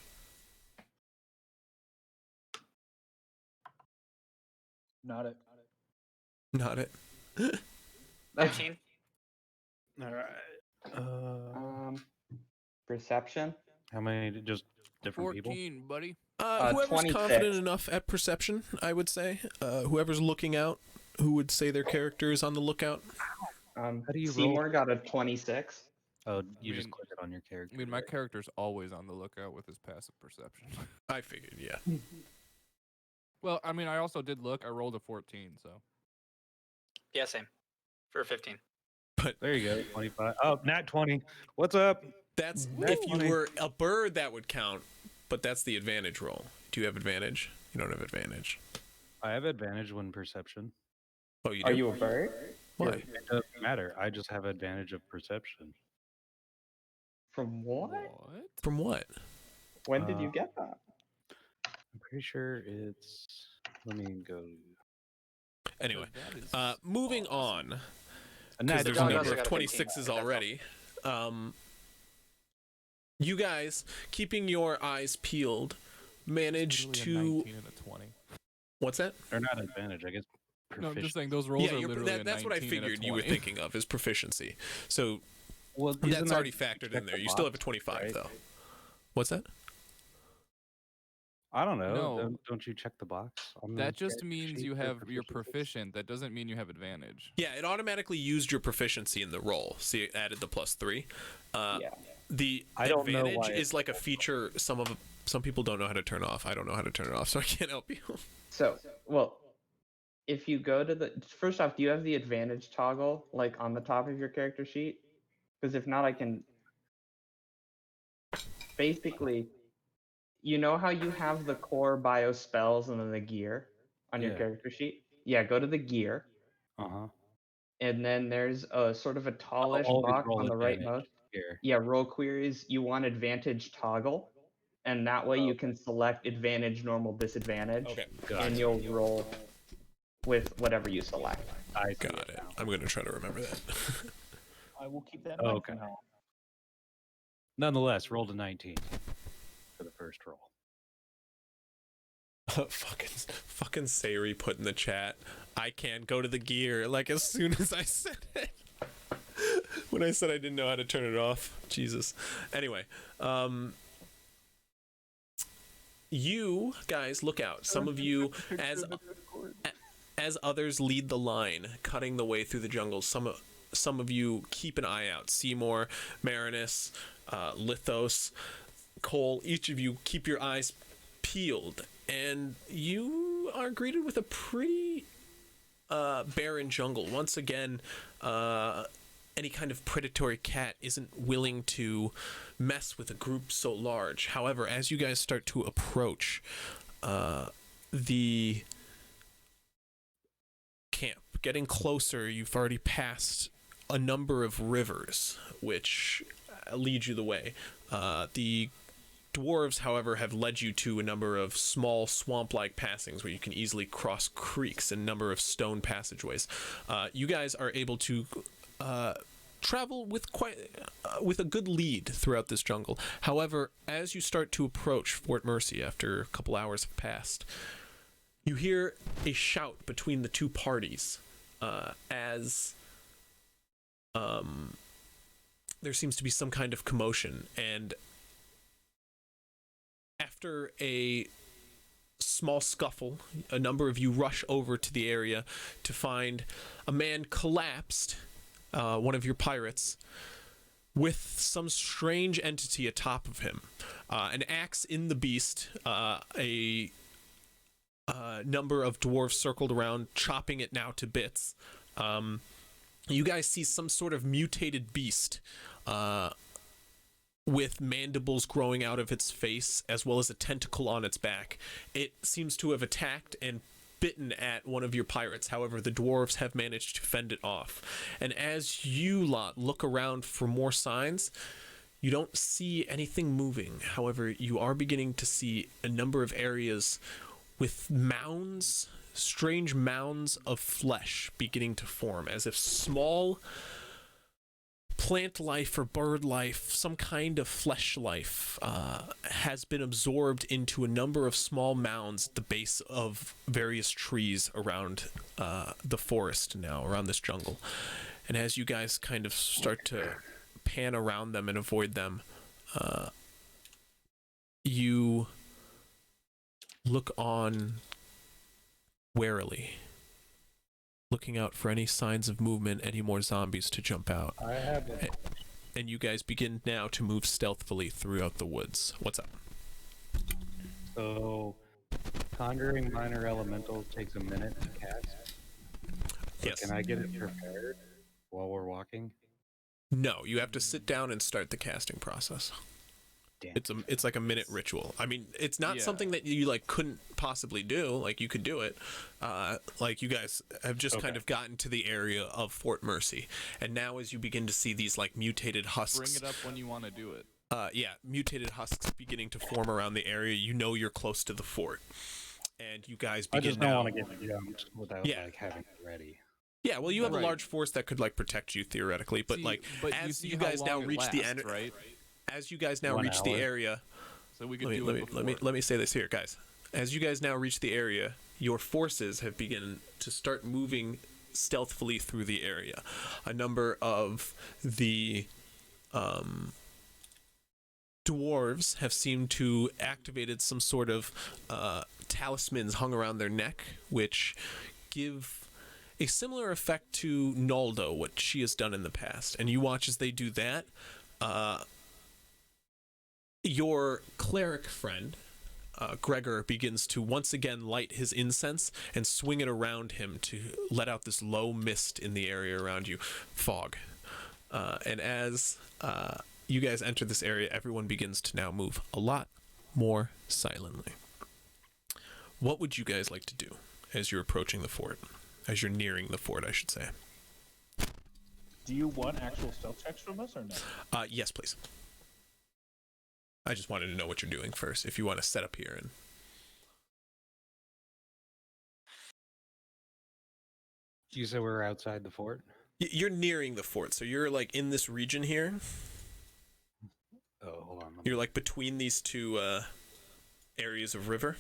Not it.
Not it.
13.
All right.
Perception.
How many? Just different
14,
people?
buddy.
Whoever's
26.
confident enough at perception, I would say. Whoever's looking out, who would say their character is on the lookout.
How do you
Seymour
roll?
got a 26.
Oh, you
I
just
mean-
click it on your character.
I mean, my
right?
character's always on the lookout with his passive perception.
I figured, yeah.
Well, I mean, I also did look. I rolled a 14, so.
Yeah, same. For 15.
There you go. 25. Oh, nat 20. What's up?
That's
Woo!
if you were a bird, that would count, but that's the advantage roll. Do you have advantage? You don't have advantage.
I have advantage when perception.
Oh, you do?
Are you a bird?
Why?
It doesn't matter. I just have advantage of perception.
From what?
What?
From what?
When did you get that?
I'm pretty sure it's. Let me go.
Anyway,
That is
moving
awesome.
on.
A
Because
nat
there's a
John
20.
number
also
of
got a 15,
26s
that's
already. You guys, keeping your eyes peeled, manage
Literally a
to.
19 and a 20.
What's that?
Or not advantage, I guess.
No, I'm just
proficient.
saying those rolls
Yeah,
are literally a
that's what I
19 and a
figured you were
20.
thinking of is proficiency. So
Well, isn't
that's
that
already factored in
check
there.
the
You still have a
box,
25
right?
though. What's that?
I don't know.
No.
Don't you check the box? On the
That just
character
means
sheet
you
for
have you're
proficiency?
proficient. That doesn't mean you have advantage.
Yeah, it automatically used your proficiency in the roll. See, it added the +3.
Yeah.
The
I don't know
advantage
why
is like a feature some people don't know how to turn off. I don't know how to turn it off, so I can't help you.
So, well, if you go to the first off, do you have the advantage toggle like on the top of your character sheet? Because if not, I can basically, you know how you have the core bio spells and then the gear on your
Yeah.
character sheet? Yeah, go to the gear,
Uh-huh.
and then there's a sort of a tallish
always
box
roll
on the right
advantage
most.
here.
Yeah, roll queries. You want advantage toggle, and that way you can select advantage, normal, disadvantage,
Okay,
and you'll roll with whatever you select.
I see
got it. I'm gonna try to remember that.
I will keep that in mind
Okay.
for now.
Nonetheless, rolled a 19 for the first roll.
fucking Sayri put in the chat, I can't go to the gear, like as soon as I said it. When I said I didn't know how to turn it off. Jesus. Anyway, you guys look out. Some of you, as others lead the line, cutting the way through the jungle, some of you keep an eye out. Seymour, Marinus, Lithos, Cole, each of you keep your eyes peeled, and you are greeted with a pretty barren jungle. Once again, any kind of predatory cat isn't willing to mess with a group so large. However, as you guys start to approach the camp, getting closer, you've already passed a number of rivers which lead you the way. The dwarves, however, have led you to a number of small swamp-like passings where you can easily cross creeks and a number of stone passageways. You guys are able to travel with a good lead throughout this jungle. However, as you start to approach Fort Mercy after a couple hours have passed, you hear a shout between the two parties as there seems to be some kind of commotion, and after a small scuffle, a number of you rush over to the area to find a man collapsed, one of your pirates, with some strange entity atop of him. An axe in the beast, a number of dwarves circled around, chopping it now to bits. You guys see some sort of mutated beast with mandibles growing out of its face, as well as a tentacle on its back. It seems to have attacked and bitten at one of your pirates. However, the dwarves have managed to fend it off. And as you lot look around for more signs, you don't see anything moving. However, you are beginning to see a number of areas with mounds, strange mounds of flesh beginning to form, as if small plant life or bird life, some kind of flesh life, has been absorbed into a number of small mounds at the base of various trees around the forest now, around this jungle. And as you guys kind of start to pan around them and avoid them, you look on warily, looking out for any signs of movement, any more zombies to jump out.
I have it.
And you guys begin now to move stealthily throughout the woods. What's up?
So, conjuring minor elementals takes a minute to cast. So
Yes.
Can I get it prepared while we're walking?
No, you have to sit down and start the casting process.
Damn.
It's like a minute ritual. I mean, it's not something that you like couldn't possibly do. Like you could do it. Like you guys have just kind of gotten to the area of Fort Mercy, and now as you begin to see these like mutated husks,
Bring it up when you want to do it.
Mutated husks beginning to form around the area. You know you're close to the fort, and you guys begin
I just don't
now.
want to get jumped without like having it ready.
Yeah, well, you have a
Right.
large force that could like protect you theoretically, but as you guys now reach the end,
right?
as you guys now
1
reach the
hour.
area,
So we could do it before.
let me say this here, guys. As you guys now reach the area, your forces have begun to start moving stealthily through the area. A number of the dwarves have seemed to activated some sort of talismans hung around their neck, which give a similar effect to Naldo, what she has done in the past. And you watch as they do that. Your cleric friend, Gregor, begins to once again light his incense and swing it around him to let out this low mist in the area around you, fog. And as you guys enter this area, everyone begins to now move a lot more silently. What would you guys like to do as you're approaching the fort? As you're nearing the fort, I should say.
Do you want actual stealth checks from us or no?
Yes, please. I just wanted to know what you're doing first. If you want to set up here and.
You said we're outside the fort?
You're nearing the fort, so you're like in this region here.
Oh, hold on.
You're like between these two areas of river.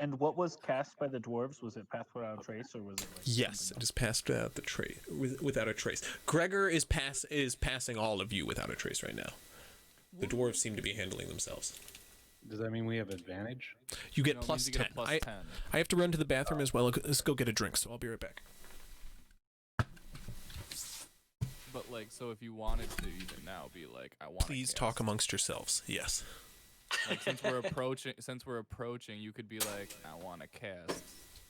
And what was cast by the dwarves? Was it Path Without a Trace, or was it? Like
yes, it is passed without the trace. Without a trace. Gregor is passing all of you without a trace right now. The dwarves seem to be handling themselves.
Does that mean we have advantage?
You get plus 10. I have to run to the bathroom as well. Let's go get a drink, so I'll be right back.
But like, so if you wanted to even now be like, I want.
Please talk amongst yourselves. Yes.
Like since we're approaching, you could be like, I want to cast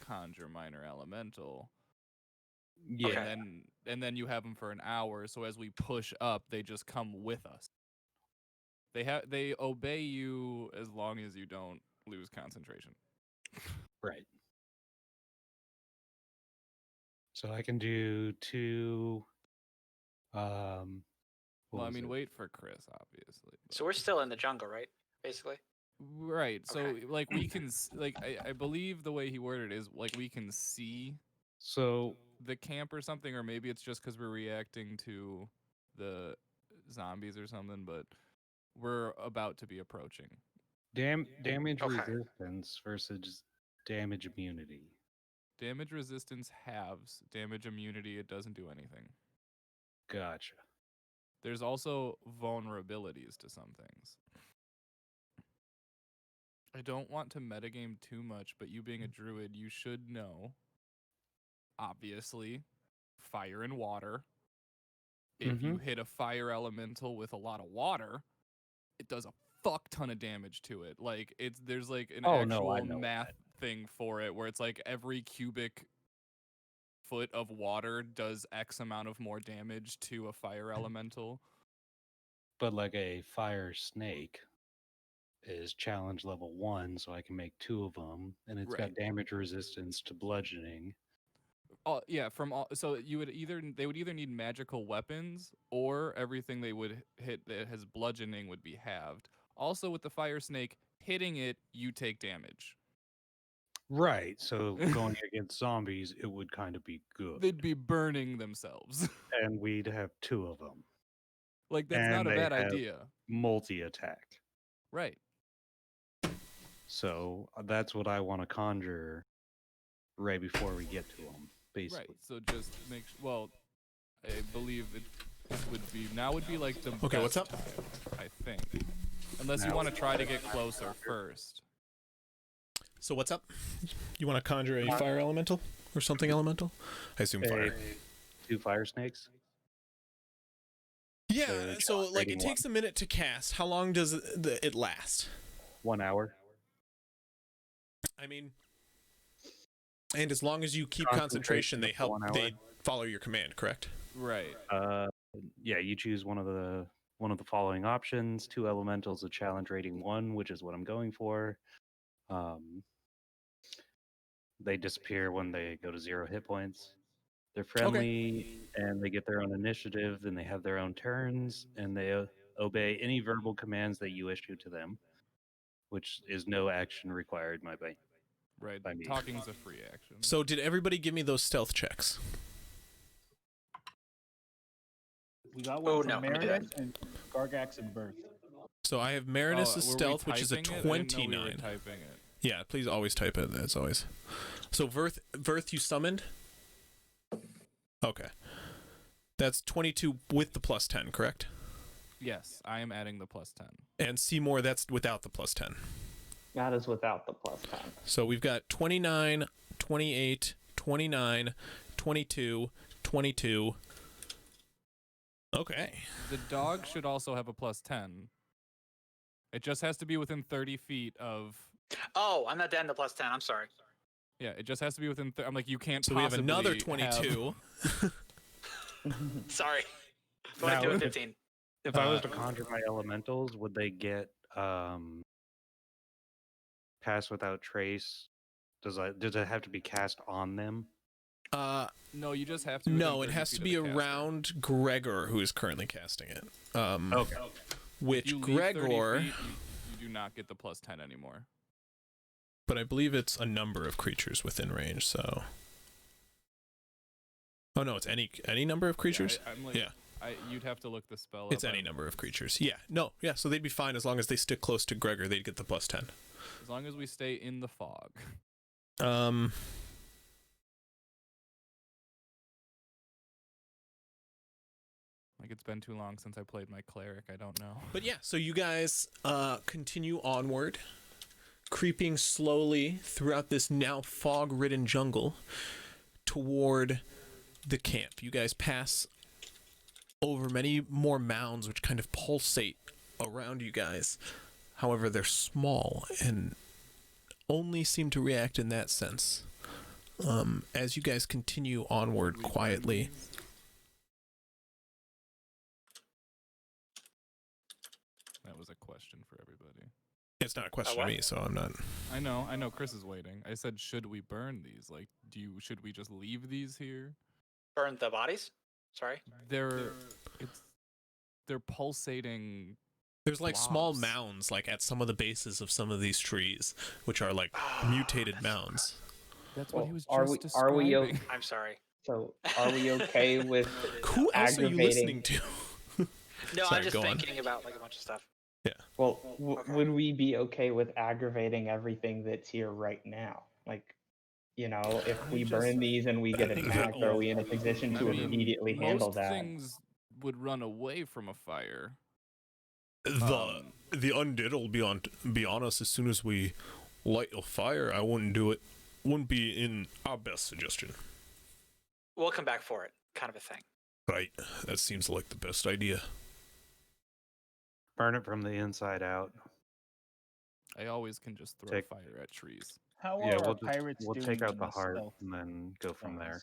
Conjure Minor Elemental.
Yeah.
And then you have them for an hour. So as we push up, they just come with us. They obey you as long as you don't lose concentration.
Right. So I can do 2.
Well, I mean, wait for Chris, obviously. But...
So we're still in the jungle, right? Basically.
Right. So
Okay.
like we can like I believe the way he worded it is like we can see
So
the camp or something, or maybe it's just because we're reacting to the zombies or something, but we're about to be approaching.
damage
Okay.
resistance versus damage immunity.
Damage resistance halves. Damage immunity, it doesn't do anything.
Gotcha.
There's also vulnerabilities to some things. I don't want to metagame too much, but you being a druid, you should know, obviously, fire and water. If you hit a fire elemental with a lot of water, it does a fuck ton of damage to it. Like there's like an actual math thing for it where it's like every cubic foot of water does X amount of more damage to a fire elemental.
But like a fire snake is challenge level 1, so I can make 2 of them, and it's got damage resistance to bludgeoning.
Oh yeah, so they would either need magical weapons, or everything they would hit that has bludgeoning would be halved. Also with the fire snake, hitting it, you take damage.
Right, so going against zombies, it would kind of be good.
They'd be burning themselves.
And we'd have 2 of them.
Like that's
And
not a
they
bad
have
idea.
Multi-attack.
Right.
So that's what I want to conjure right before we get to them, basically.
Right. So just I believe it would be like the
Okay, what's
best
up?
time, I think. Unless you want to try to get closer first.
So what's up? You want to conjure a fire elemental or something elemental? I assume fire.
2 fire snakes.
Yeah, so like it takes a minute to cast. How long does it last?
1 hour.
I mean, and as long as you keep concentration, they follow your command, correct?
Right.
Yeah, you choose one of the following options: 2 elementals of challenge rating 1, which is what I'm going for. They disappear when they go to 0 hit points. They're friendly, and they get their own initiative, and they have their own turns, and they obey any verbal commands that you issue to them, which is no action required by me.
Talking's a free action.
So did everybody give me those stealth checks?
We got one from Marinus and Gargax and Birth.
So I have Marinus' stealth, which is a 29.
We were typing it.
Yeah, please always type it. As always. So Verth, you summoned. Okay, that's 22 with the plus 10, correct?
Yes, I am adding the plus 10.
And Seymour, that's without the plus 10.
That is without the plus 10.
So we've got 29, 28, 29, 22, 22. Okay.
The dog should also have a plus 10. It just has to be within 30 feet of...
Oh, I'm not down to plus 10. I'm sorry.
Yeah, it just has to be within... I'm like, you can't
So we have
possibly
another 22.
Sorry.
Now,
22 and 15.
If I was to conjure my elementals, would they get cast without trace? Does it have to be cast on them?
No, you just have to...
No, it has to be around Gregor, who is currently casting it.
Okay.
Which
You leave 30
Gregor...
feet, you do not get the plus 10 anymore.
But I believe it's a number of creatures within range, so... Oh no, it's any number of creatures?
Yeah, I'm like,
yeah.
You'd have to look the spell
It's
up.
any number of creatures. Yeah, no, yeah, so they'd be fine as long as they stick close to Gregor, they'd get the plus 10.
As long as we stay in the fog. Like, it's been too long since I played my cleric, I don't know.
But yeah, so you guys continue onward, creeping slowly throughout this now fog-ridden jungle toward the camp. You guys pass over many more mounds which kind of pulsate around you guys. However, they're small and only seem to react in that sense. As you guys continue onward quietly.
That was a question for everybody.
It's not a question to me, so I'm not...
I know Chris is waiting. I said, should we burn these? Like, should we just leave these here?
Burn the bodies? Sorry?
They're pulsating.
There's like small
blobs.
mounds like at some of the bases of some of these trees, which are like mutated mounds.
That's what he was
Are
just
we
describing.
I'm sorry.
So are we okay with
Who else are you listening to?
No,
Sorry,
I'm just
go on.
thinking about like a bunch of stuff.
Yeah.
Well, would we be okay with aggravating everything that's here right now? Like, you know, if we burn these and we get attacked, are we in a position to immediately handle
most
that?
things would run away from a fire.
The undead will be on us as soon as we light a fire. I wouldn't do it. Wouldn't be in our best suggestion.
We'll come back for it, kind of a thing.
Right. That seems like the best idea.
Burn it from the inside out.
I always can just throw
Take-
fire at trees.
How
Yeah,
are
we'll
pirates
we'll
doing
take out
in
the
this
heart
stealth
and then go from there.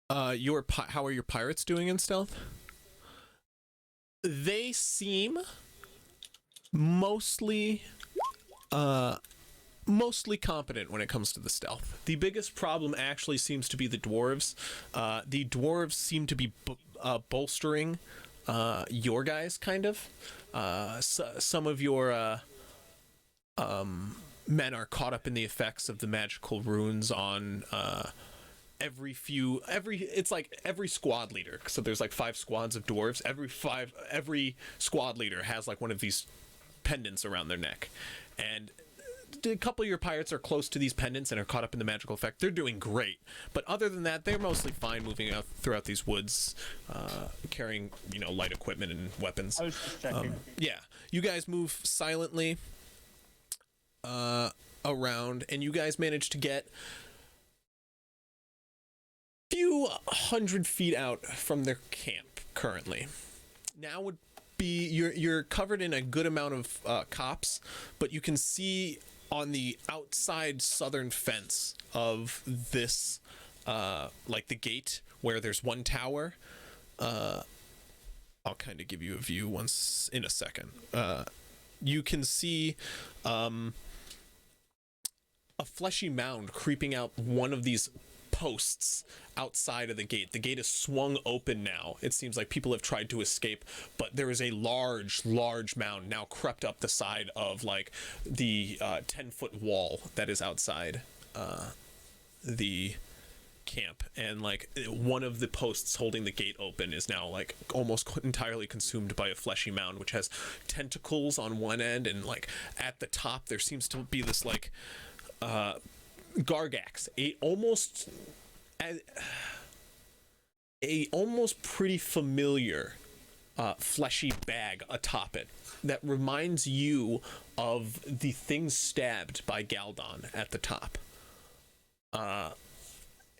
phase?
How are your pirates doing in stealth? They seem mostly competent when it comes to the stealth. The biggest problem actually seems to be the dwarves. The dwarves seem to be bolstering your guys, kind of. Some of your men are caught up in the effects of the magical runes on every squad leader. So there's like 5 squads of dwarves. Every squad leader has like one of these pendants around their neck, and a couple of your pirates are close to these pendants and are caught up in the magical effect. They're doing great, but other than that, they're mostly fine moving out throughout these woods, carrying light equipment and weapons.
I was just checking.
Yeah, you guys move silently around, and you guys manage to get a few 100 feet out from their camp currently. Now would be you're covered in a good amount of copse, but you can see on the outside southern fence of this like the gate where there's one tower. I'll kind of give you a view once in a second. You can see a fleshy mound creeping out one of these posts outside of the gate. The gate is swung open now. It seems like people have tried to escape, but there is a large mound now crept up the side of like the 10-foot wall that is outside the camp, and like one of the posts holding the gate open is now like almost entirely consumed by a fleshy mound, which has tentacles on one end, and like at the top there seems to be this like Gargax, a almost pretty familiar fleshy bag atop it that reminds you of the thing stabbed by Galdon at the top.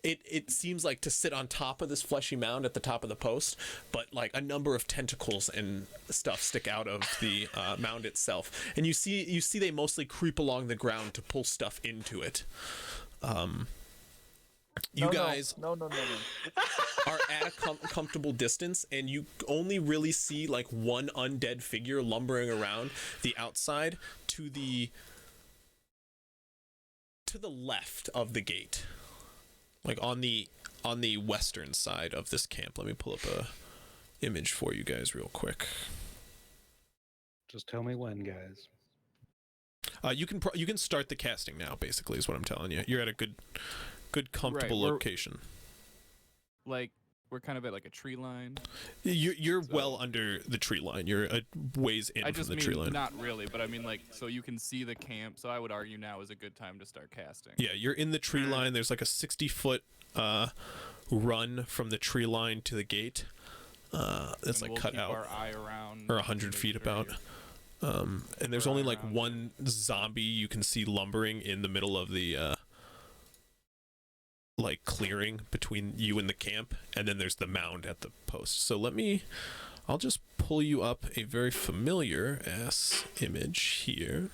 It seems like to sit on top of this fleshy mound at the top of the post, but like a number of tentacles and stuff stick out of the mound itself, and you see they mostly creep along the ground to pull stuff into it. You guys
No.
are at a comfortable distance, and you only really see like one undead figure lumbering around the outside to the left of the gate, like on the western side of this camp. Let me pull up a image for you guys real quick.
Just tell me when, guys.
You can start the casting now, basically, is what I'm telling you. You're at a good comfortable
Right,
location.
Like, we're kind of at like a tree line.
You're well under the tree line. You're a ways in
I
from
just
the
mean
tree line.
not really, but I mean like so you can see the camp. So I would argue now is a good time to start casting.
Yeah, you're in the tree line. There's like a 60-foot run from the tree line to the gate. That's like
And we'll
cut
keep
out,
our eye around
or
to
100
make
feet
sure
about.
you-
And there's
Or
only like
around
one zombie you can see lumbering in the middle of the like clearing between you and the camp, and then there's the mound at the post. So I'll just pull you up a very familiar ass image here.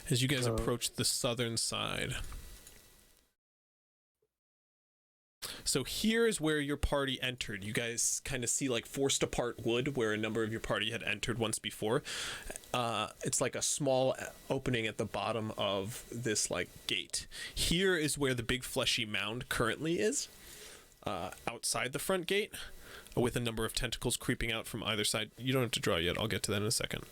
As you guys approach the southern side. So here is where your party entered. You guys kind of see like forced apart wood where a number of your party had entered once before. It's like a small opening at the bottom of this like gate. Here is where the big fleshy mound currently is, outside the front gate, with a number of tentacles creeping out from either side. You don't have to draw yet. I'll get to that in a second.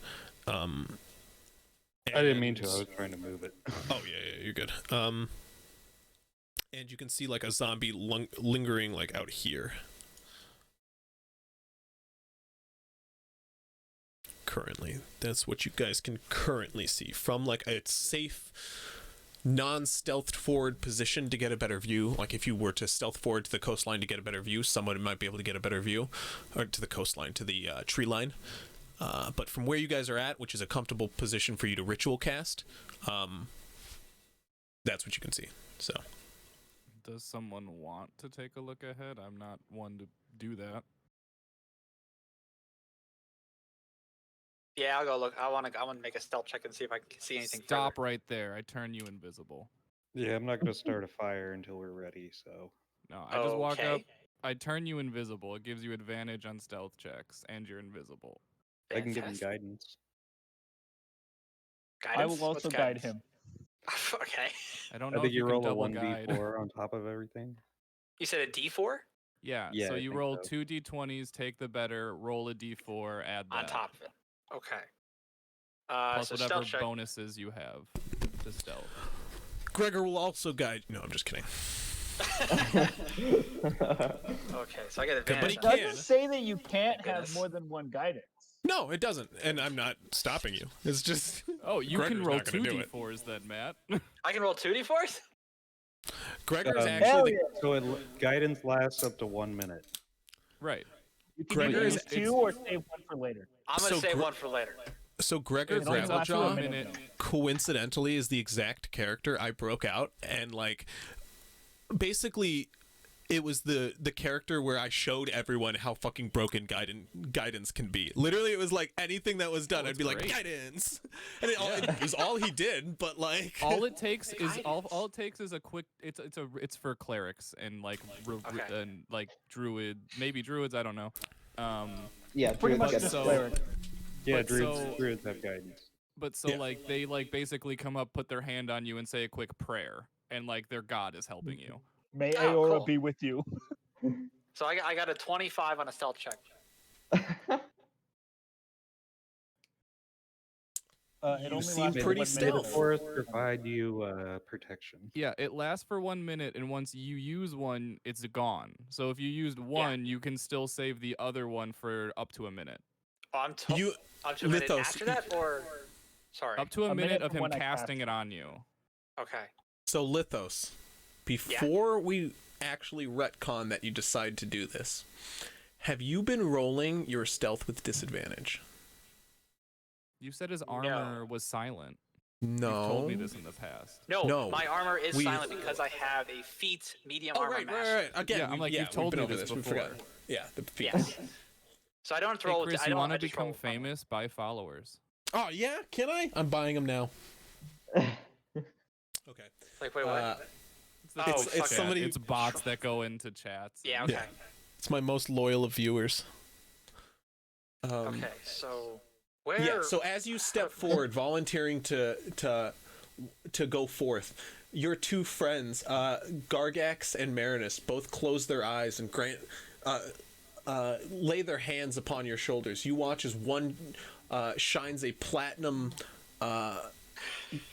I didn't mean to. I was trying to move it.
Oh yeah, you're good. And you can see like a zombie lingering like out here. Currently, that's what you guys can currently see from like a safe, non-stealthed forward position to get a better view. Like if you were to stealth forward to the coastline to get a better view, someone might be able to get a better view, or to the coastline, to the tree line. But from where you guys are at, which is a comfortable position for you to ritual cast, that's what you can see. So.
Does someone want to take a look ahead? I'm not one to do that.
Yeah, I'll go look. I want to make a stealth check and see if I can see anything.
Stop
further.
right there. I turn you invisible.
Yeah, I'm not going to start a fire until we're ready, so.
No, I just walk up.
Okay.
I turn you invisible. It gives you advantage on stealth checks, and you're invisible.
I can give him
Fantastic.
guidance.
I
Guidance?
will
What's
also guide
guidance?
him.
Okay.
I don't know
I think
if you
you
can
roll a
double guide.
1d4 on top of everything.
You said a D4
Yeah,
Yeah,
so
I
you
think
roll
so.
2 d20s, take the better, roll a d4, add that.
on top of it. Okay.
Plus
So
whatever
stealth check.
bonuses you have to stealth.
Gregor will also guide. No, I'm just kidding.
Okay, so I get
But
advantage.
he
It
on
can.
doesn't say that you can't have
Goodness.
more than one guidance.
No, it doesn't, and I'm not stopping you. It's just
Oh, you
Gregor's
can roll
not gonna
2
do it.
d4s then, Matt.
I can roll 2 D4s?
Gregor's
Um,
actually the,
So guidance lasts up to 1 minute.
Right.
You can
Gregor
either
is-
use 2 or save one for later.
I'm going to
So
save
Gre-
one for later.
so Gregor
It only lasts for a
Graveljaw
minute.
coincidentally is the exact character I broke out, and like basically it was the character where I showed everyone how fucking broken guidance can be. Literally, it was like anything that was done,
Oh,
I'd be like
great.
guidance, and it was all he did. But like
All it takes is all
Guidance.
it takes is a quick. It's for clerics and like
Okay.
and like druid, maybe druids. I don't know.
Yeah,
Pretty
druids
much
get
just
so-
cleric.
Yeah,
But
druids have guidance.
But so
Yeah.
like they like basically come up, put their hand on you, and say a quick prayer, and like their god is helping you.
May
Oh,
Aora
cool.
be with you.
So I got a 25 on a stealth check.
It
You
only
seem
lasts for
pretty
1
May
minute.
the
stealth.
forest provide you protection.
Yeah, it lasts for 1 minute, and once you use one, it's gone. So if you used one, you can still save the other one for up to a minute.
I'm
You,
up to a minute
Lithos,
after that, or sorry.
Up to a minute
minute
of
from
him
when I cast
casting it on you.
Okay.
So Lithos, before we actually retcon that you decide to do this, have you been rolling your stealth with disadvantage?
You said his armor was silent.
No.
You've told me this in the past.
No.
My armor is silent because I have a feat medium armor
right.
master.
Again,
Yeah, I'm like, you've told me this
We
before.
forgot. Yeah, the feat.
Yes. So I don't have to roll.
Hey, Chris,
I
you
don't
want
I
to
just
become
roll normal.
famous? Buy followers.
Oh yeah, can I? I'm buying them now. Okay.
Like wait, what?
It's somebody.
It's bots that go into chats.
Yeah. Okay.
Yeah. It's my most loyal of viewers.
Okay. So where?
Yeah. So as you step forward, volunteering to go forth, your two friends, Gargax and Marinus, both close their eyes and lay their hands upon your shoulders. You watch as one shines a platinum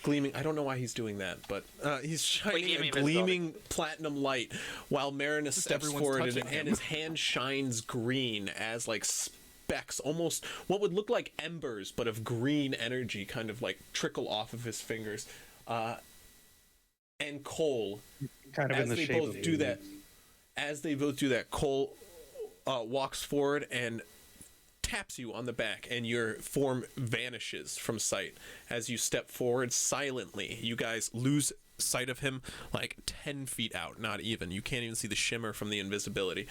gleaming. I don't know why he's doing that, but he's shining a gleaming platinum light, while Marinus steps forward and his hand shines green as like specks, almost what would look like embers, but of green energy, kind of like trickle off of his fingers. And Cole,
Kind of in the shape of
do that, as they both do that, Cole walks forward and taps you on the back, and your form vanishes from sight as you step forward silently. You guys lose sight of him like 10 feet out, not even. You can't even see the shimmer from the invisibility.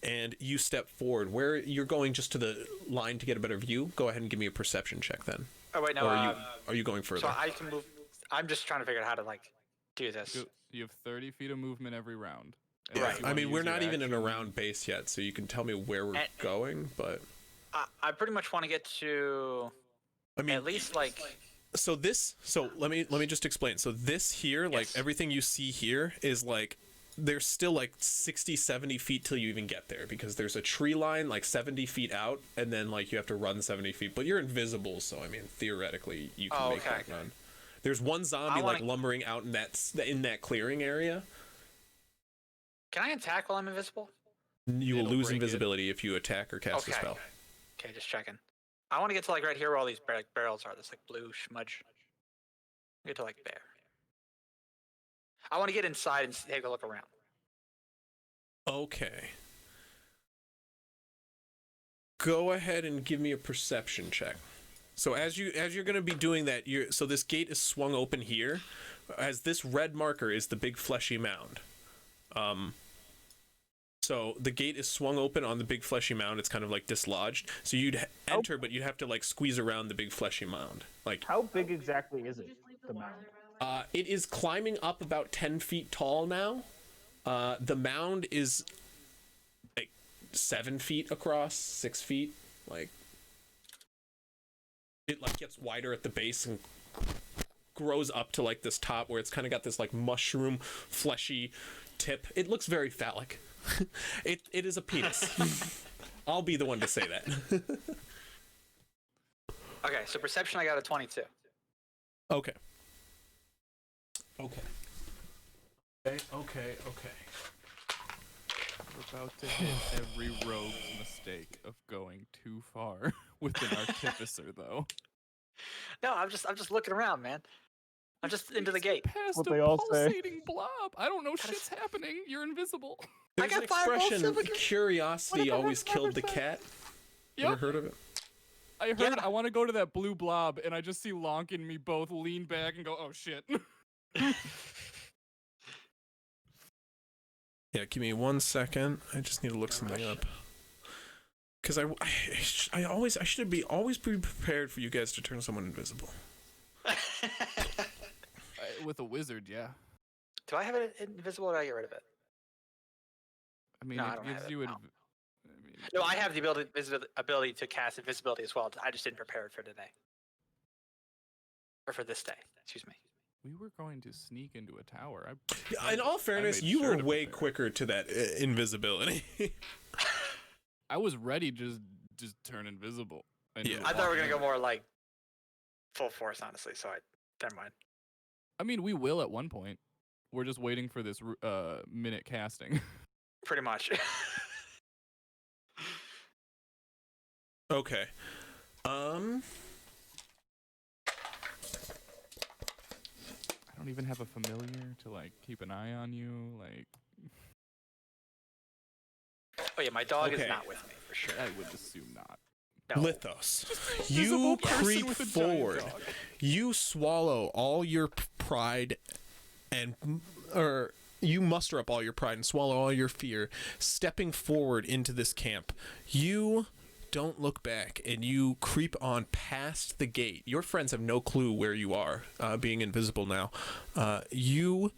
And you step forward. Where you're going, just to the line to get a better view. Go ahead and give me a perception check then.
Oh wait, no.
Or are you going further?
So I can move. I'm just trying to figure out how to like do this.
You have 30 feet of movement every round.
Yeah,
Right.
I mean, we're not even in a round base yet, so you can tell me where we're going, but
I pretty much want to get to.
I mean,
at least like.
So let me just explain. So this here, like everything you see here is like, there's still like 60, 70 feet till you even get there, because there's a tree line like 70 feet out, and then like you have to run 70 feet, but you're invisible, so I mean, theoretically you can make that run. There's one zombie like lumbering out in that clearing area.
Can I attack while I'm invisible?
You will lose invisibility if you attack or cast a spell.
Okay, just checking. I want to get to like right here where all these barrels are. This like blue smudge. Get to like there. I want to get inside and take a look around.
Okay. Go ahead and give me a perception check. So as you're going to be doing that, so this gate is swung open here, as this red marker is the big fleshy mound. So the gate is swung open on the big fleshy mound. It's kind of like dislodged. So you'd enter, but you'd have to like squeeze around the big fleshy mound. Like,
how big exactly is it? The mound.
It is climbing up about 10 feet tall now. The mound is like 7 feet across, 6 feet. Like, it like gets wider at the base and grows up to like this top where it's kind of got this like mushroom fleshy tip. It looks very phallic. It is a penis. I'll be the one to say that.
Okay, so perception I got a 22.
Okay.
Okay. We're about to hit every rogue's mistake of going too far with an artificer, though.
No, I'm just looking around, man. I'm just into the gate.
Past
What
a
they all say.
pulsating blob. I don't know shit's happening. You're invisible.
There's an expression, curiosity always killed the cat. Ever heard of it?
I heard I want to go to that blue blob, and I just see Lonk and me both lean back and go, oh shit.
Yeah, give me 1 second. I just need to look something up. Because I should be always be prepared for you guys to turn someone invisible.
With a wizard, yeah.
Do I have it invisible or did I get rid of it?
I mean,
No, I
it
don't
gives
have it,
you
no. No, I have the ability to cast invisibility as well. I just didn't prepare it for today. Or for this day, excuse me.
We were going to sneak into a tower.
In all fairness, you were way quicker to that invisibility.
I was ready to just turn invisible.
I thought we were going to go more like full force, honestly. So never mind.
I mean, we will at one point. We're just waiting for this minute casting.
Pretty much.
Okay.
I don't even have a familiar to like keep an eye on you. Like,
Oh yeah, my dog
Okay.
is not with me for sure.
I would assume not.
No.
Lithos,
Invisible
you
person
creep
with a giant
forward.
dog.
You swallow all your pride or you muster up all your pride and swallow all your fear, stepping forward into this camp. You don't look back, and you creep on past the gate. Your friends have no clue where you are, being invisible now. You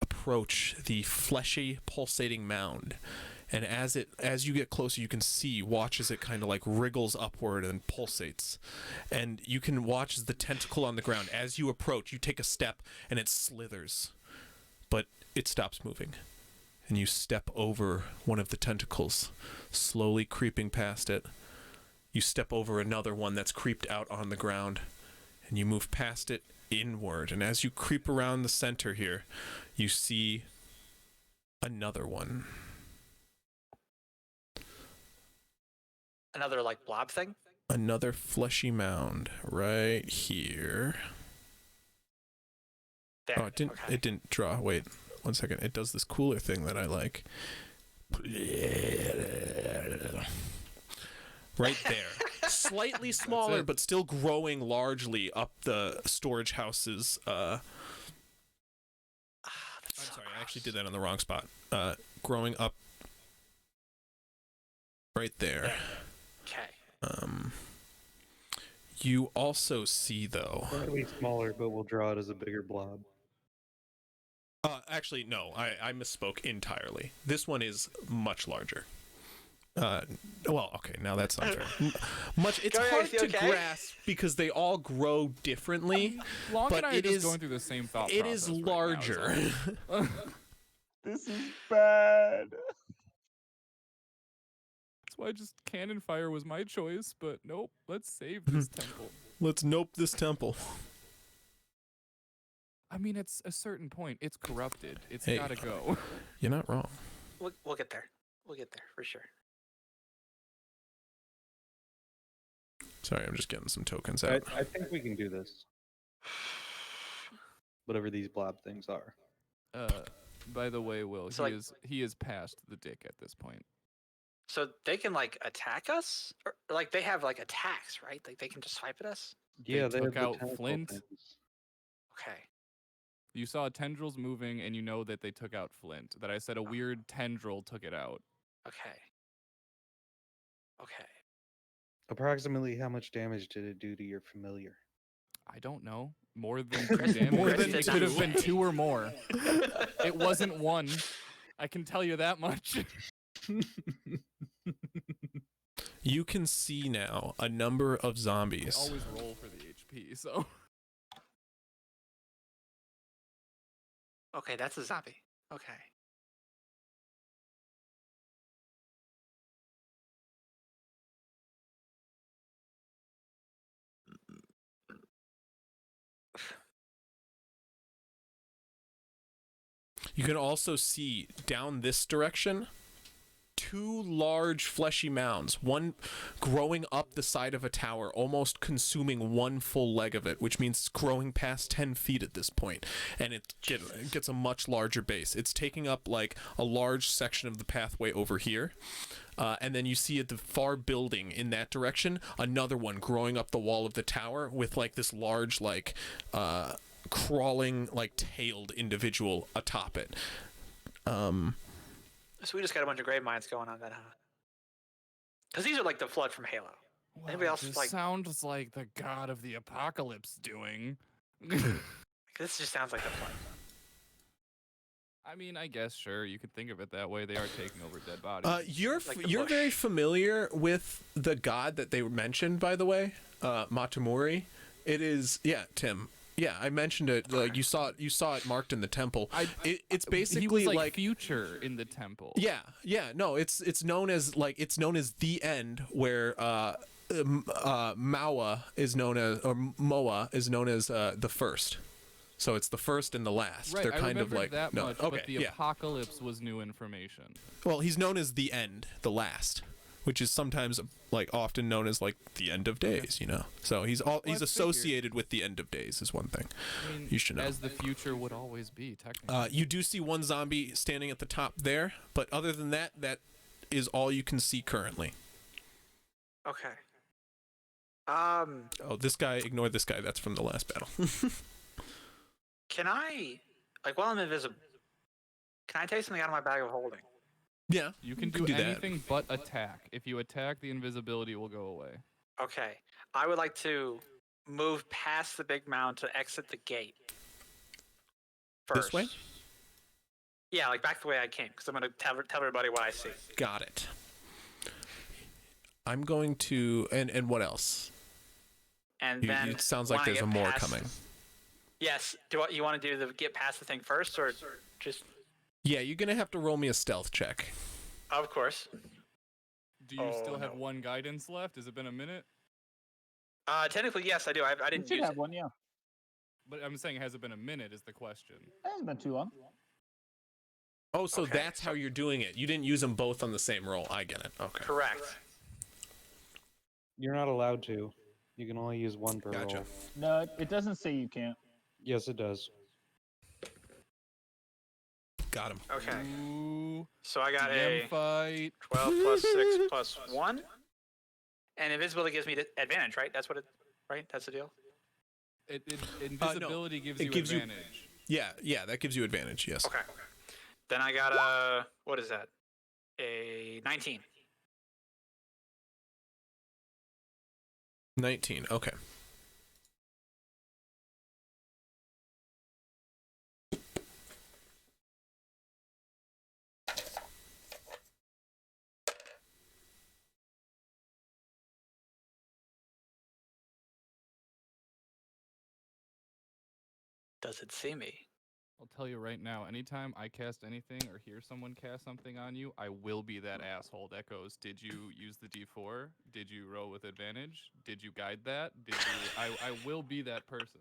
approach the fleshy, pulsating mound, and as you get closer, you can watch as it kind of like wriggles upward and pulsates, and you can watch as the tentacle on the ground. As you approach, you take a step, and it slithers, but it stops moving. And you step over one of the tentacles, slowly creeping past it. You step over another one that's creeped out on the ground, and you move past it inward. And as you creep around the center here, you see another one.
Another like blob thing.
Another fleshy mound right here.
There.
Oh, it didn't draw. Wait. 1 second. It does this cooler thing that I like. Right there. Slightly smaller, but still growing largely up the storage house's. I'm sorry, I actually did that on the wrong spot. Growing up right there.
Okay.
You also see, though.
Slightly smaller, but we'll draw it as a bigger blob.
Actually, no, I misspoke entirely. This one is much larger. Well, okay, now that's unfair. It's hard to grasp because they all grow differently.
Long
but
and I are just going through the same thought
It
process
is
right
larger.
now, so-
This is bad.
That's why just cannon fire was my choice, but nope. Let's save this temple.
Let's nope this temple.
I mean, it's a certain point. It's corrupted. It's
Hey.
gotta go.
You're not wrong.
We'll get there. We'll get there for sure.
Sorry, I'm just getting some tokens
I,
out.
I think we can do this. Whatever these blob things are.
By the way, Will,
So,
he is past the dick at this point.
So they can like attack us, or like they have like attacks, right? Like they can just swipe at us.
Yeah,
They
they
took
have the
out
tentacle
Flint.
things.
Okay.
You saw tendrils moving, and you know that they took out Flint. That I said a weird tendril took it out.
Okay. Okay.
Approximately how much damage did it do to your familiar?
I don't know. More than 2 damage.
More
It
than
could have
two.
been 2 or more. It wasn't 1. I can tell you that much.
You can see now a number of
I
zombies.
always roll for the HP, so.
Okay, that's a zombie. Okay.
You can also see down this direction 2 large fleshy mounds, one growing up the side of a tower, almost consuming 1 full leg of it, which means it's growing past 10 feet at this point, and it gets a much larger base. It's taking up like a large section of the pathway over here. And then you see at the far building in that direction, another one growing up the wall of the tower with like this large like crawling like tailed individual atop it.
So we just got a bunch of grave mines going on then, huh? Because these are like the flood from Halo. Anybody else
this
like?
sounds like the god of the apocalypse doing.
This just sounds like the flood.
I mean, I guess sure you could think of it that way. They are taking over dead bodies.
You're
Like the
you're
bush.
very familiar with the god that they mentioned, by the way, Matamori. It is Tim. Yeah, I mentioned it. Like you saw it marked in the temple. It's basically
he was like,
like
future in the temple.
yeah. No, it's known as the end where Moa is known as the first. So it's the first and the last.
Right,
They're kind of like
that
no.
much,
Okay,
but the
yeah.
apocalypse was new information.
Well, he's known as the end, the last, which is sometimes like often known as like the end of days. You know, so he's associated with the end of days is one thing.
I mean,
you should know.
As the future would always be, technically.
You do see one zombie standing at the top there, but other than that, that is all you can see currently.
Okay.
Oh, this guy, ignore this guy. That's from the last battle.
Can I, like, while I'm invisible, can I take something out of my bag of holding?
Yeah,
you can do anything but attack. If you attack, the invisibility will go away.
Okay. I would like to move past the big mound to exit the gate. First.
This way?
Yeah, like back the way I came, because I'm going to tell everybody what I see.
Got it. I'm going to, and what else?
And then
it sounds like there's more coming.
Yes. You want to do the get past the thing first, or just?
Yeah, you're gonna have to roll me a stealth check.
Of course.
Do you still have one guidance left? Has it been a minute?
Technically, yes, I do. I didn't
You
use
have
it.
one, yeah.
But I'm saying, has it been a minute? Is the question.
It hasn't been too long.
Oh, so that's how you're doing it. You didn't use them both on the same roll. I get it. Okay.
Correct.
You're not allowed to. You can only use one per roll.
No, it doesn't say you can't.
Yes, it does.
Got him.
Okay.
Ooh,
So I got
DM
a
fight.
12 plus 6 plus 1. And invisibility gives me the advantage, right? That's what it, right? That's the deal?
Invisibility gives you advantage.
Yeah, that gives you advantage, yes.
Okay. Then I got a, what is that? A 19.
19, okay.
Does it see me?
I'll tell you right now, anytime I cast anything or hear someone cast something on you, I will be that asshole that goes, did you use the D4? Did you roll with advantage? Did you guide that? Did you? I will be that person.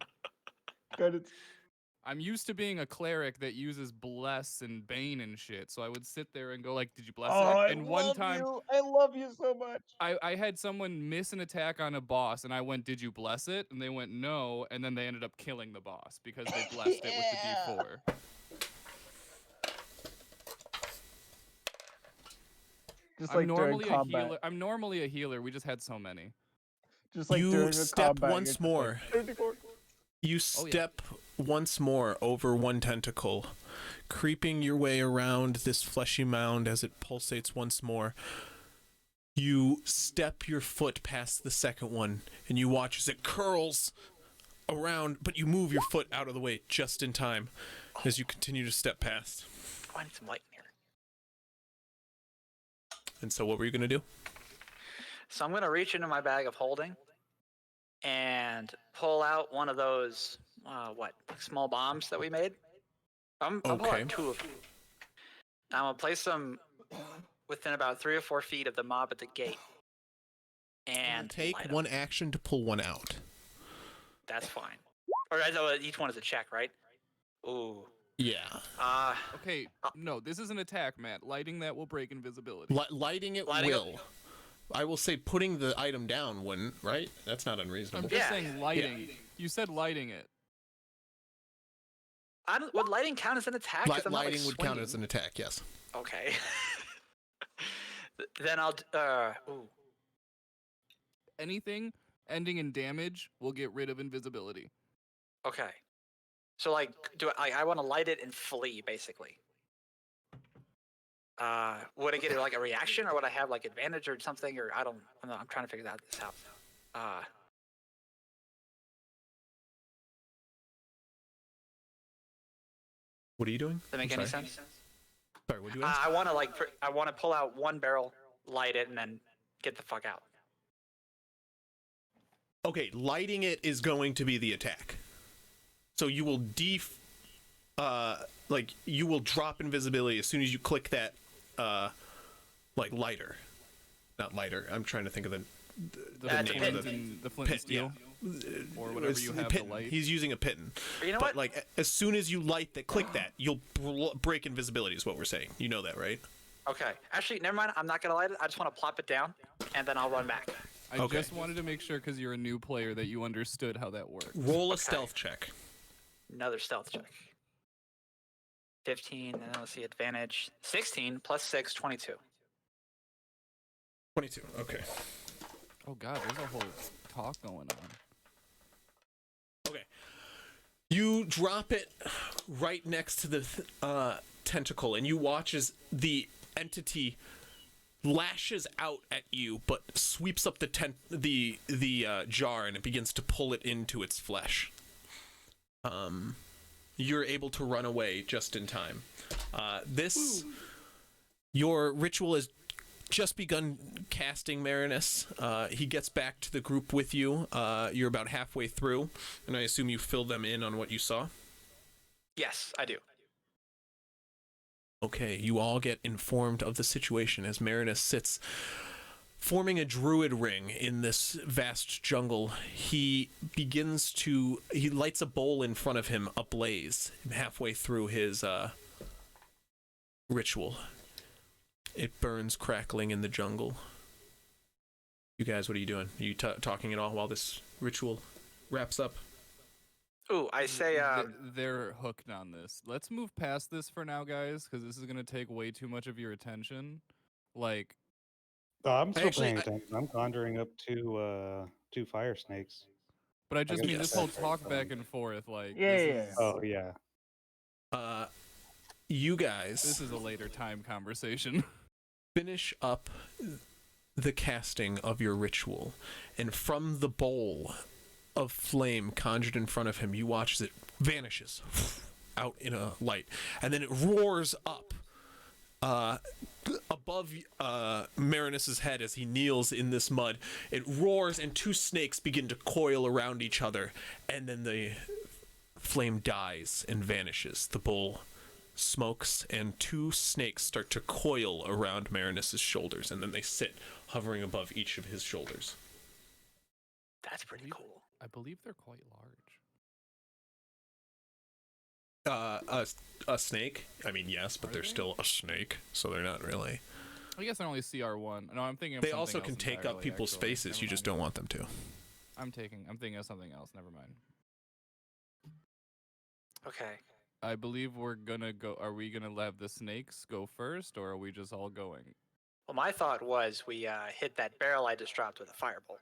I'm used to being a cleric that uses bless and bane and shit, so I would sit there and go like, did you bless it? And one time,
I love you so much.
I had someone miss an attack on a boss, and I went, did you bless it? And they went, no, and then they ended up killing the boss because they blessed it with the D4.
Just like during combat.
healer. I'm normally a healer. We just had so many.
Just like
You
during a
step
combat,
once more. You step once more over one tentacle, creeping your way around this fleshy mound as it pulsates once more. You step your foot past the second one, and you watch as it curls around, but you move your foot out of the way just in time as you continue to step past.
Oh, I need some light in here.
And so what were you going to do?
So I'm going to reach into my bag of holding and pull out one of those, like small bombs that we made. I'm pull out 2 of them. I'm going to place them within about 3 or 4 feet of the mob at the gate. And
take one action to pull one out.
That's fine. Or each one is a check, right? Ooh.
Yeah.
Okay, no, this is an attack, Matt. Lighting that will break invisibility.
Lighting it will. I will say putting the item down wouldn't, right? That's not unreasonable.
I'm just saying lighting. Yeah. You said lighting it.
Would lighting count as an attack?
Lighting would count as an attack, yes.
Okay. Then I'll... ooh.
Anything ending in damage will get rid of invisibility.
Okay. So, like, I want to light it and flee, basically. Would I get like a reaction, or would I have like advantage or something, or I don't know. I'm trying to figure this out.
What are you doing?
Does that make any sense?
Sorry, what do you ask?
I want to pull out one barrel, light it, and then get the fuck out.
Okay, lighting it is going to be the attack. So you will you will drop invisibility as soon as you click that like lighter. Not lighter. I'm trying to think of the
The
That's
flint
pit.
and the flint and
Pit, yeah.
steel, or whatever you have to
Pitten.
light.
He's using a pitten.
You know
But
what?
like as soon as you light that, click that, you'll break invisibility. Is what we're saying. You know that, right?
Okay. Actually, never mind. I'm not gonna light it. I just want to plop it down, and then I'll run back.
I
Okay.
just wanted to make sure because you're a new player that you understood how that worked.
Roll a stealth check.
Another stealth check. 15, and then let's see, advantage. 16 plus 6, 22.
22. Okay.
Oh god, there's a whole talk going on.
Okay. You drop it right next to the tentacle, and you watch as the entity lashes out at you, but sweeps up the jar, and it begins to pull it into its flesh. You're able to run away just in time. Your ritual has just begun casting, Marinus. He gets back to the group with you. You're about halfway through, and I assume you fill them in on what you saw.
Yes, I do.
Okay, you all get informed of the situation as Marinus sits forming a druid ring in this vast jungle. He lights a bowl in front of him ablaze halfway through his ritual. It burns crackling in the jungle. You guys, what are you doing? Are you talking at all while this ritual wraps up?
Ooh, I say,
They're hooked on this. Let's move past this for now, guys, because this is gonna take way too much of your attention. Like,
I'm still
Actually,
paying
I-
attention. I'm conjuring up two fire snakes.
but I just
guess
mean
that's
this whole
right.
talk back and forth. Like,
Yeah,
this
yeah,
is-
Oh yeah.
You guys
This is a later time conversation.
finish up the casting of your ritual, and from the bowl of flame conjured in front of him, you watch as it vanishes out in a light, and then it roars up above Marinus's head as he kneels in this mud. It roars, and two snakes begin to coil around each other, and then the flame dies and vanishes. The bowl smokes, and two snakes start to coil around Marinus's shoulders, and then they sit hovering above each of his shoulders.
that's pretty cool.
I believe they're quite large.
A snake? I mean, yes, but
Are
they're
they?
still a snake, so they're not really.
I guess they're only CR1. No, I'm thinking. Of
They
something
also
else
can take up
entirely,
people's
actually.
faces.
Never
You just
mind.
don't want them to.
I'm thinking of something else. Never mind.
Okay.
I believe we're gonna go. Are we gonna have the snakes go first, or are we just all going?
Well, my thought was we hit that barrel I just dropped with a firebolt.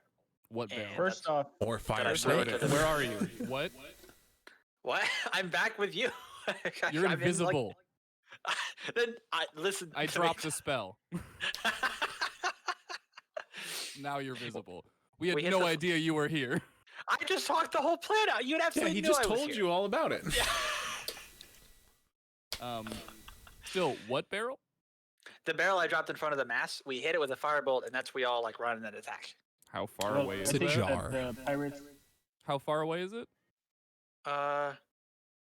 What
And
barrel?
First off,
Or fire
I throw it
snake.
to the-
Where are you? What?
What? I'm back with you.
You're
I'm in, like-
invisible.
Then listen.
I
to me.
dropped the spell. Now you're visible. We had
We hit
no
the-
idea you were here.
I just talked the whole plan out. You'd
Yeah,
absolutely
he
knew
just
I was
told
here.
you all about it.
Still, what barrel?
The barrel I dropped in front of the mass, we hit it with a firebolt, and that's we all like run and attack.
How far
well,
away
I
is
It's a
think
it?
that
jar.
The pirates.
How far away is it?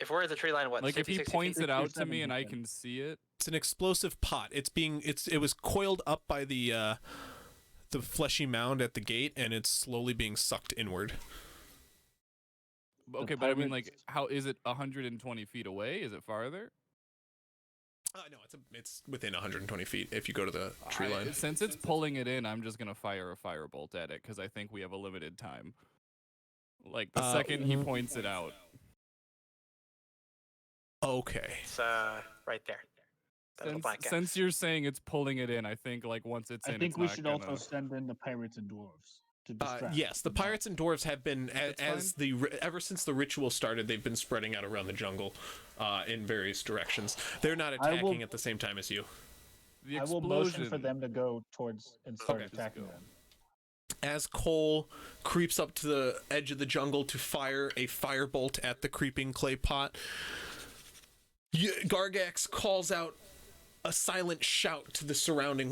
If we're at the tree line, what?
Like if
50,
he
60
points
feet?
it out to me
60
and I
feet.
can see it.
It's an explosive pot. It was coiled up by the fleshy mound at the gate, and it's slowly being sucked inward.
Okay, but I mean, like,
pirates-
how is it 120 feet away? Is it farther?
No, it's within 120 feet if you go to the tree line.
Since it's pulling it in, I'm just gonna fire a firebolt at it because I think we have a limited time. Like the second he points it out.
Okay.
It's right there. That little black X.
Since you're saying it's pulling it in, I think like once it's in,
I think
it's
we
not
should
gonna...
also send in the pirates and dwarves to distract.
Yes, the pirates and dwarves have been
That's
ever since the ritual started. They've been spreading out around the jungle, in various directions. They're not
I will-
attacking at the same time as you.
The
I will motion for them to go towards and start
Okay, just
attacking
go.
them.
As Cole creeps up to the edge of the jungle to fire a firebolt at the creeping clay pot, Gargax calls out a silent shout to the surrounding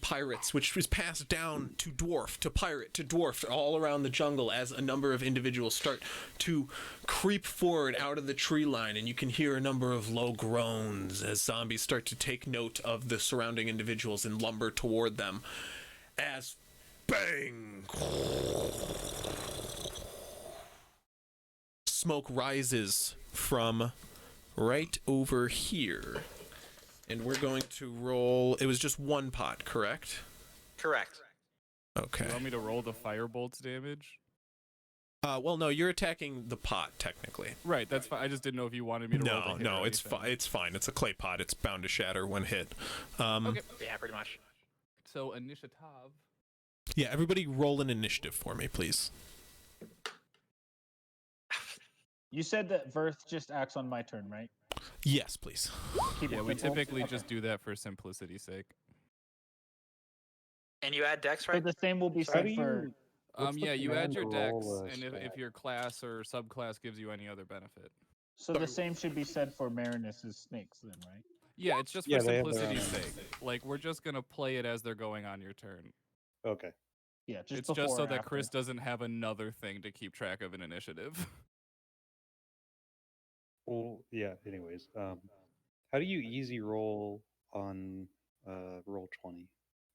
pirates, which was passed down to dwarf, to pirate, to dwarf, all around the jungle as a number of individuals start to creep forward out of the tree line, and you can hear a number of low groans as zombies start to take note of the surrounding individuals and lumber toward them. As Bang! Smoke rises from right over here. And we're going to roll... It was just one pot, correct?
Correct.
Okay.
You want me to roll the firebolt's damage?
Well, no, you're attacking the pot, technically.
Right, that's fine. I just didn't know if you wanted me to roll the hit
No,
or
it's
anything.
fine. It's fine. It's a clay pot. It's bound to shatter when hit.
Okay.
Yeah, pretty much.
So, initiative.
Yeah, everybody roll an initiative for me, please.
You said that Verth just acts on my turn, right?
Yes, please.
Keep
Yeah,
it
we
simple?
typically
Okay.
just do that for simplicity's sake.
And you add dex,
So
right?
the same will be
So how
said
do
for.
you? What's the
Yeah, you add
command
your
to
dex,
roll a
and if
stat?
your class or subclass gives you any other benefit.
So the same should be said for Marinus's snakes, then, right?
Yeah, it's just
Yeah,
for
they have their
simplicity's
own.
sake. Like, we're just gonna play it as they're going on your turn.
Okay.
Yeah, just
It's
before
just so
or
that
after.
Chris doesn't have another thing to keep track of an initiative.
Well, yeah. Anyways, how do you easy roll on roll 20?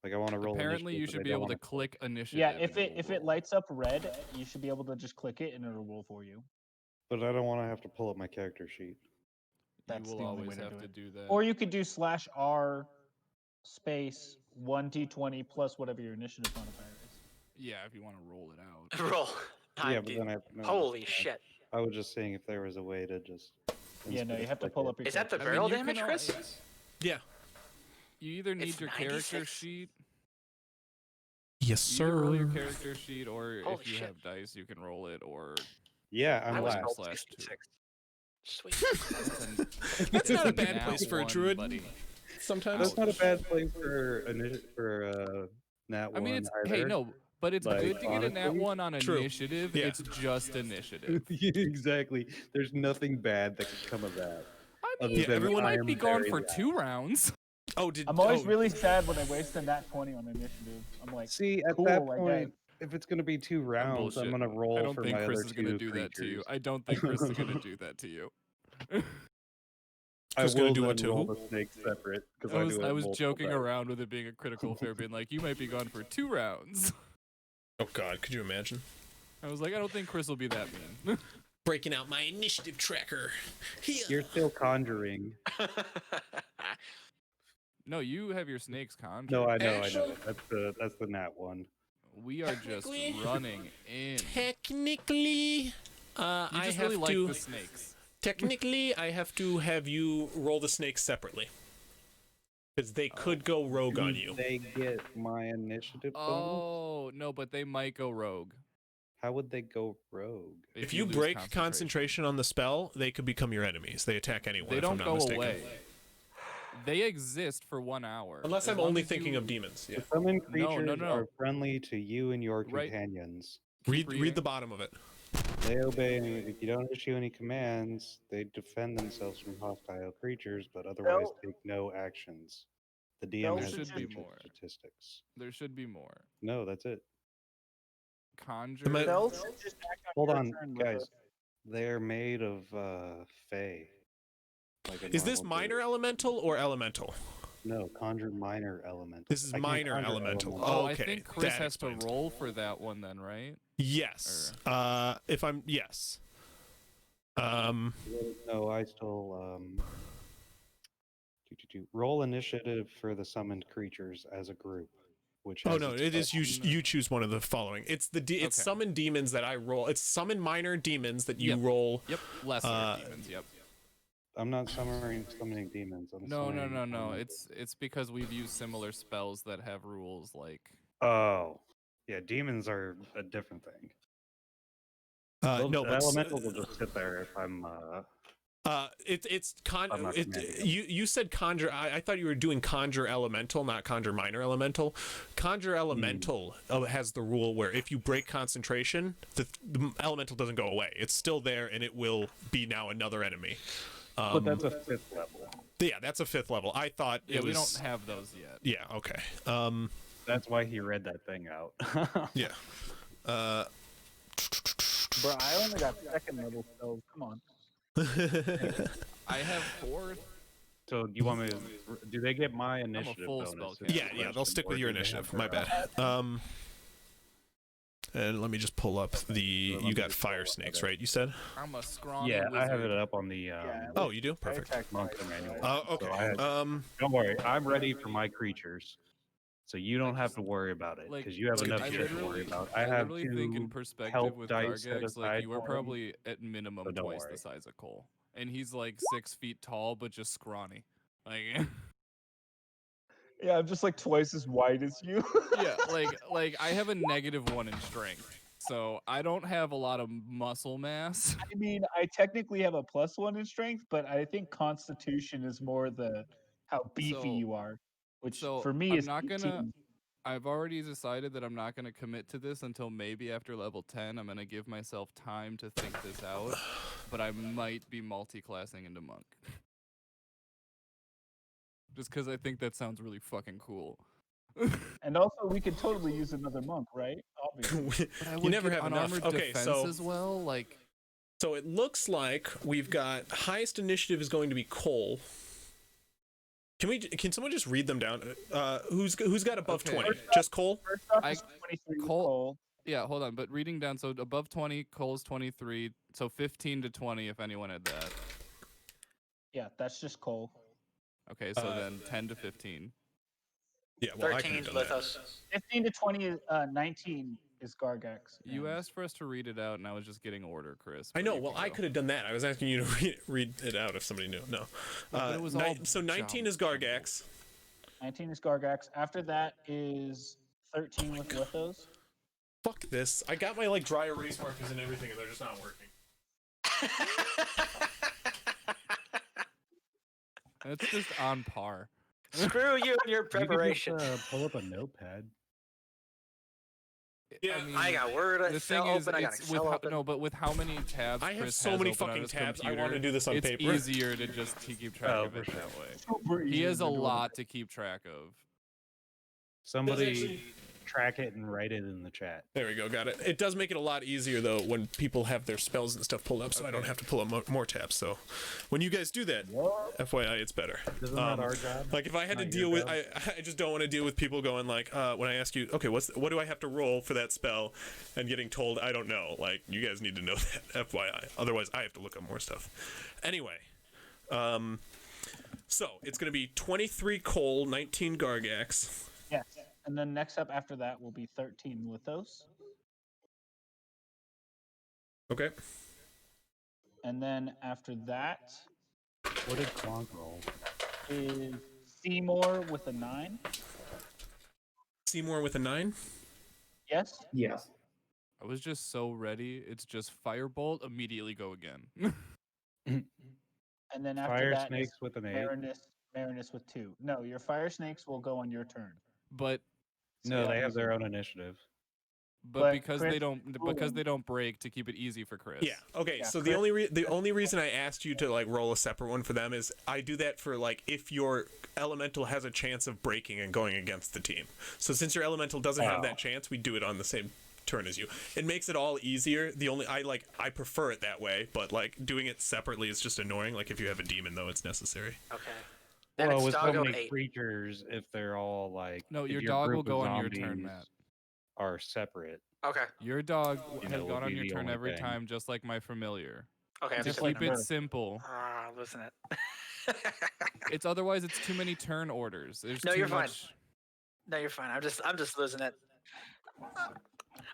Like I want to roll.
Apparently, you
initiative, but
should
I
be
don't
able to
wanna
click initiative.
Yeah,
and
if
it
it
will roll.
lights up red, you should be able to just click it and it'll roll for you.
But I don't want to have to pull up my character sheet.
That's
you
the
will
only
always
way to
have
do
to
it.
do that.
Or you could do /R space 1d20 plus whatever your initiative modifier is.
Yeah, if you want to roll it out.
Roll.
Yeah, but then I. No,
Holy
that's
shit.
I was just saying if there was a way to just.
Yeah, no, you have to
click
pull
it.
up your.
Is that the
I mean,
barrel
you
damage,
can
Chris?
Yeah.
You either need
It's
your character
96?
sheet.
Yes,
You either roll your
sir.
character sheet, or
Holy
if you
shit.
have dice, you can roll it, or
Yeah,
I
I'm
was
last.
rolled
slash
66. Sweet.
That's
it's
not a
a
bad
nat
place for a
one,
druid.
buddy.
Sometimes.
That's not a bad place for nat
I mean,
one
it's
either.
hey, no, but it's
Like,
good to get a nat
honestly?
one on
True.
initiative.
Yeah.
It's just initiative.
Exactly. There's nothing bad that could come of that.
I
Other
mean,
Yeah,
than
everyone
you
I
might
am
be gone
very
for
loud.
2 rounds.
Oh, did
I'm always
oh,
really sad when I waste a nat 20 on initiative. I'm like,
See, at
cool,
that
I
point, if it's gonna be 2 rounds, I'm
bullshitting.
gonna roll
I don't
for
think
my
Chris
other
is gonna
2
do that to you.
creatures.
I don't think Chris is gonna do that to you.
I
Chris gonna
will
do
then
what to
roll
who?
the snake separate because
I was joking around with it being a critical fair, being like, you might be gone for 2 rounds.
oh God, could you imagine?
I was like, I don't think Chris will be that mean.
Breaking out my initiative tracker. Here.
You're still conjuring.
No, you have your snakes conjured.
No, I know.
Actually-
That's the nat one.
We are just
Technically-
running in.
Technically,
You
I
just
have
really like
to.
the snakes.
Technically, I have to have you roll the snakes separately. Because they could go rogue on you.
They get my initiative bonus.
Oh no, but they might go rogue.
How would they go rogue?
If you
lose
break concentration on the spell, they could become your enemies. They attack anyone.
they
if
don't
I'm not
go
mistaken.
away. They exist for 1 hour.
Unless
As
I'm
long
only
as
thinking
you-
of demons. Yeah.
The summoned creatures
no.
are friendly to you and your
Right.
companions.
Read
reading.
the bottom of it.
They obey if you don't issue any commands. They defend themselves from hostile creatures, but otherwise take no actions. The DM
There
has
should be
essential
more.
statistics.
There should be more.
No, that's it.
Conjure.
Am I-
Spells should just act
Hold
your
on,
turn,
guys.
Lithos.
They're made of fae. Like a
Is this
normal
minor
bird.
elemental or elemental?
No, conjure minor elemental.
This is
I can't
minor
conjure
elemental.
Oh,
okay,
I think Chris
that
has to
explains it.
roll for that one then, right?
Yes. If I'm yes.
No, I still roll initiative for the summoned creatures as a group. Which
Oh
has
no,
its
it is
own-
you choose one of the following. It's the it's
Okay.
summon demons that I roll. It's summon minor demons that you
Yep.
roll.
Yep. Lesser
Uh,
demons. Yep.
I'm not summoning demons. I'm
No.
summoning-
It's because we've used similar spells that have rules like.
Oh, yeah, demons are a different thing.
No, but
elemental will just sit there if I'm.
it's
I'm not commanding them.
you said conjure. I thought you were doing conjure elemental, not conjure minor elemental. Conjure elemental has the rule where if you break concentration, the elemental doesn't go away. It's still there, and it will be now another enemy.
But that's a 5th level.
Yeah, that's a 5th level. I thought
Yeah,
it
we
was.
don't have those yet.
Yeah. Okay.
That's why he read that thing out.
Yeah.
Bro, I only got 2nd level spells. Come on.
I have 4th.
So do you want me to? Do they get my initiative
full
bonus?
spell
is the
Yeah. They'll
question,
stick
or
with your
do they have
initiative.
their
My
own?
bad. And let me just pull up the. You got fire snakes, right? You said.
I'm a scrawny
Yeah, I have
wizard.
it up on the.
Oh, you do? Perfect.
Monster manual.
Okay.
So don't worry, I'm ready for my creatures, so you don't have to worry about it because you have enough
I
shit to worry about.
I
I have
literally think in
two
perspective
help
with
dice set
Gargax, like
aside
you are
for him,
probably at minimum
so don't
twice
worry.
the size of Cole, and he's like 6 feet tall but just scrawny. Like,
Yeah, I'm just like twice as wide as you.
yeah, like I have a -1 in strength, so I don't have a lot of muscle mass.
I mean, I technically have a +1 in strength, but I think Constitution is more the how beefy you are, which for me
I'm
is
not
18.
gonna. I've already decided that I'm not gonna commit to this until maybe after level 10. I'm gonna give myself time to think this out, but I might be multi-classing into monk. Just because I think that sounds really fucking cool.
And also, we could totally use another monk, right? Obviously.
But I
You
would
never
get
have enough.
unarmored
Okay,
defense
so
as well. Like,
so it looks like we've got highest initiative is going to be Cole. Can someone just read them down? Who's got above 20? Just Cole?
First off, is 23 with Cole.
Yeah, hold on. But reading down, so above 20, Cole's 23. So 15 to 20, if anyone had that.
Yeah, that's just Cole.
Okay, so then 10 to 15.
Yeah, well,
13 Lithos.
15 to 20, 19 is Gargax.
You asked for us to read it out, and I was just getting order, Chris.
I
but
know.
you
Well,
can
I
go.
could have done that. I was asking you to read it out if somebody knew. No.
but it was all
So 19 is Gargax.
19 is Gargax. After that is 13 with Lithos.
Fuck this. I got my like dry erase markers and everything, and they're just not working.
It's just on par.
Screw you and your preparation.
You could just, pull up a notepad.
Yeah,
I got Word,
the
Excel
thing is,
open, I got
it's
Excel
with
open.
no, but with how many tabs
I have
Chris
so
has
many
open on
fucking
his
tabs, I
computer,
wanna do this on
it's
paper.
easier to just keep track of it
for
that way.
Super
He
easy
has a
to do.
lot to keep track of.
Somebody track it and write it in the chat.
There we go. Got it. It does make it a lot easier though when people have their spells and stuff pulled up, so I don't have to pull up more tabs. So when you guys do that, FYI, it's better.
Isn't that our job?
Like if I had to
Not
deal
your
with,
job?
I just don't want to deal with people going like, when I ask you, okay, what do I have to roll for that spell, and getting told I don't know. Like you guys need to know that, FYI. Otherwise, I have to look up more stuff. Anyway, so it's gonna be 23 Cole, 19 Gargax.
Yes. And then next up after that will be 13 Lithos.
Okay.
And then after that
What did Clonk roll?
is Seymour with a 9.
Seymour with a 9.
Yes?
Yes.
I was just so ready. It's just firebolt, immediately go again.
And then after
Fire
that
snakes
is
with an 8.
Marinus with 2. No, your fire snakes will go on your turn.
but
No, they have their own initiative.
but
Chris
because they don't break to keep it easy for Chris.
Yeah. Okay.
Yeah,
So
Chris-
the only reason I asked you to like roll a separate one for them is I do that for like if your elemental has a chance of breaking and going against the team. So since your elemental doesn't have that chance, we do it on the same turn as you. It makes it all easier. I prefer it that way, but like doing it separately is just annoying. Like if you have a demon though, it's necessary.
Okay. Then
Well,
it's
with so
doggo
many
8.
creatures, if they're all like
No,
if
your
your
dog will
group
go
of
on your turn,
zombies
Matt.
Are separate.
Okay.
Your dog
You
has
know,
gone
would
on
be
your
the
turn
only
every
thing.
time, just like my familiar.
Okay. I'm
To
just
keep
letting
it
them
simple.
losing it.
It's otherwise it's too many turn orders. There's
No,
too
you're fine.
much.
No, you're fine. I'm just losing it.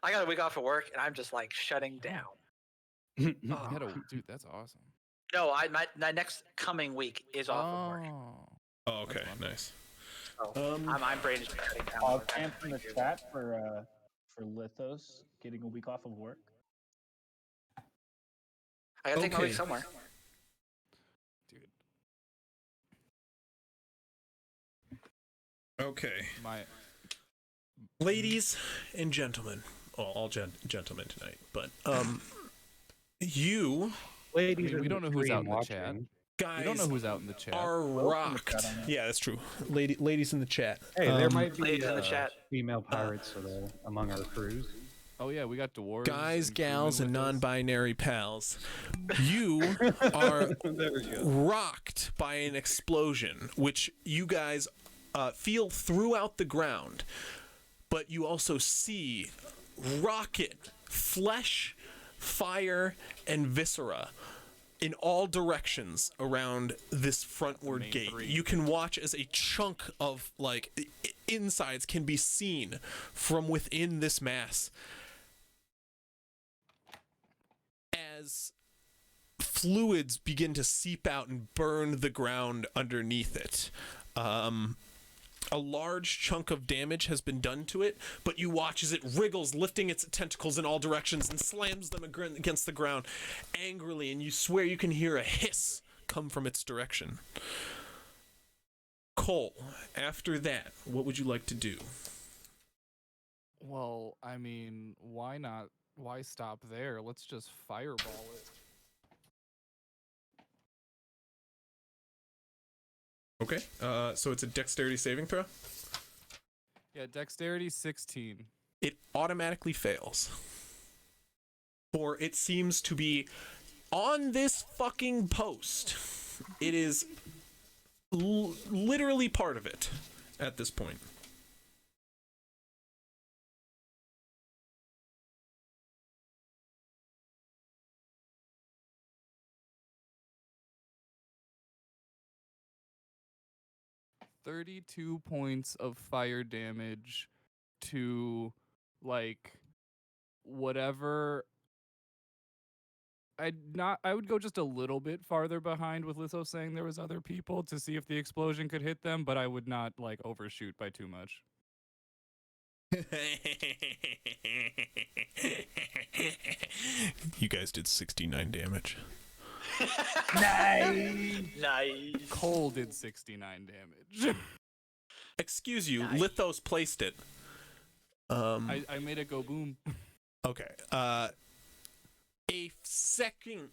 I got a week off of work and I'm just like shutting down.
You had a dude. That's awesome.
No, my next coming week is off of work.
Oh, okay. Nice.
So my brain is shutting down.
I'll camp in the chat for Lithos getting a week off of work.
I gotta take my week
Okay.
somewhere.
Dude,
Okay.
my
Ladies and gentlemen, all gentlemen tonight, but you
Ladies,
I mean, we
in
don't
the
know who's out in
stream
the chat.
watching.
guys
We don't know who's out in the chat.
are
in the chat
rocked.
on that.
Yeah, that's true. Ladies in the chat.
Hey, there might be
ladies in the chat.
female pirates among our crews.
Oh yeah, we got dwarves.
Guys,
and
gals,
human
and
with us.
non-binary pals. You are
There we go.
rocked by an explosion, which you guys feel throughout the ground, but you also see rocket flesh, fire, and viscera in all directions around this frontward gate. You can watch as a chunk of like insides can be seen from within this mass as fluids begin to seep out and burn the ground underneath it. A large chunk of damage has been done to it, but you watch as it wriggles, lifting its tentacles in all directions and slams them against the ground angrily, and you swear you can hear a hiss come from its direction. Cole, after that, what would you like to do?
Well, I mean, why not? Why stop there? Let's just fireball it.
Okay, so it's a dexterity saving throw?
Yeah, dexterity 16.
It automatically fails. For it seems to be on this fucking post. It is literally part of it at this point.
$32 points of fire damage to like whatever. I would go just a little bit farther behind with Lithos saying there was other people to see if the explosion could hit them, but I would not like overshoot by too much.
You guys did 69 damage.
Nice.
Cole did 69 damage.
Excuse you,
Nice.
Lithos placed it.
I made it go boom.
Okay. A second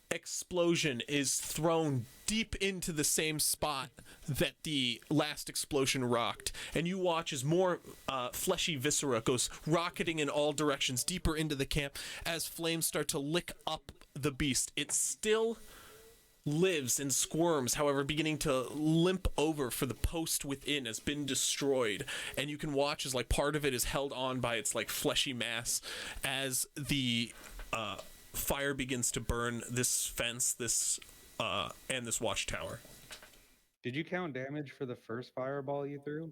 explosion is thrown deep into the same spot that the last explosion rocked, and you watch as more fleshy viscera goes rocketing in all directions deeper into the camp as flames start to lick up the beast. It still lives and squirms, however, beginning to limp over, for the post within has been destroyed, and you can watch as like part of it is held on by its like fleshy mass as the fire begins to burn this fence, this and this watchtower.
Did you count damage for the first fireball you threw?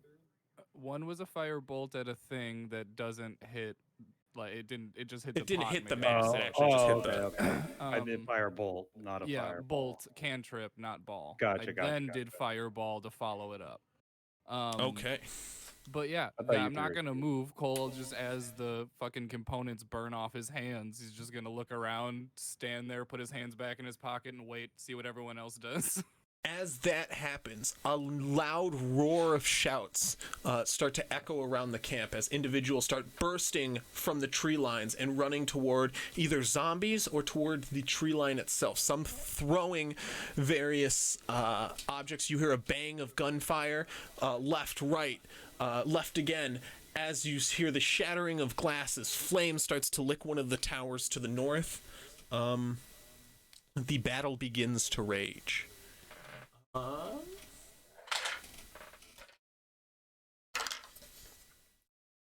One was a fire bolt at a thing that doesn't hit. Like it didn't. It just hit.
It
the
didn't
pot
hit the
and made
mass. It actually just hit
okay,
the.
okay. I did
Um,
firebolt, not a
Yeah,
fireball.
bolt, cantrip, not ball.
Gotcha,
I
gotcha,
then
gotcha.
did fireball to follow it up.
Okay.
But yeah,
I thought you
I'm not
threw it.
gonna move. Cole, just as the fucking components burn off his hands, he's just gonna look around, stand there, put his hands back in his pocket, and wait, see what everyone else does.
As that happens, a loud roar of shouts start to echo around the camp as individuals start bursting from the tree lines and running toward either zombies or toward the tree line itself. Some throwing various objects. You hear a bang of gunfire, left, right, left again. As you hear the shattering of glasses, flame starts to lick one of the towers to the north. The battle begins to rage.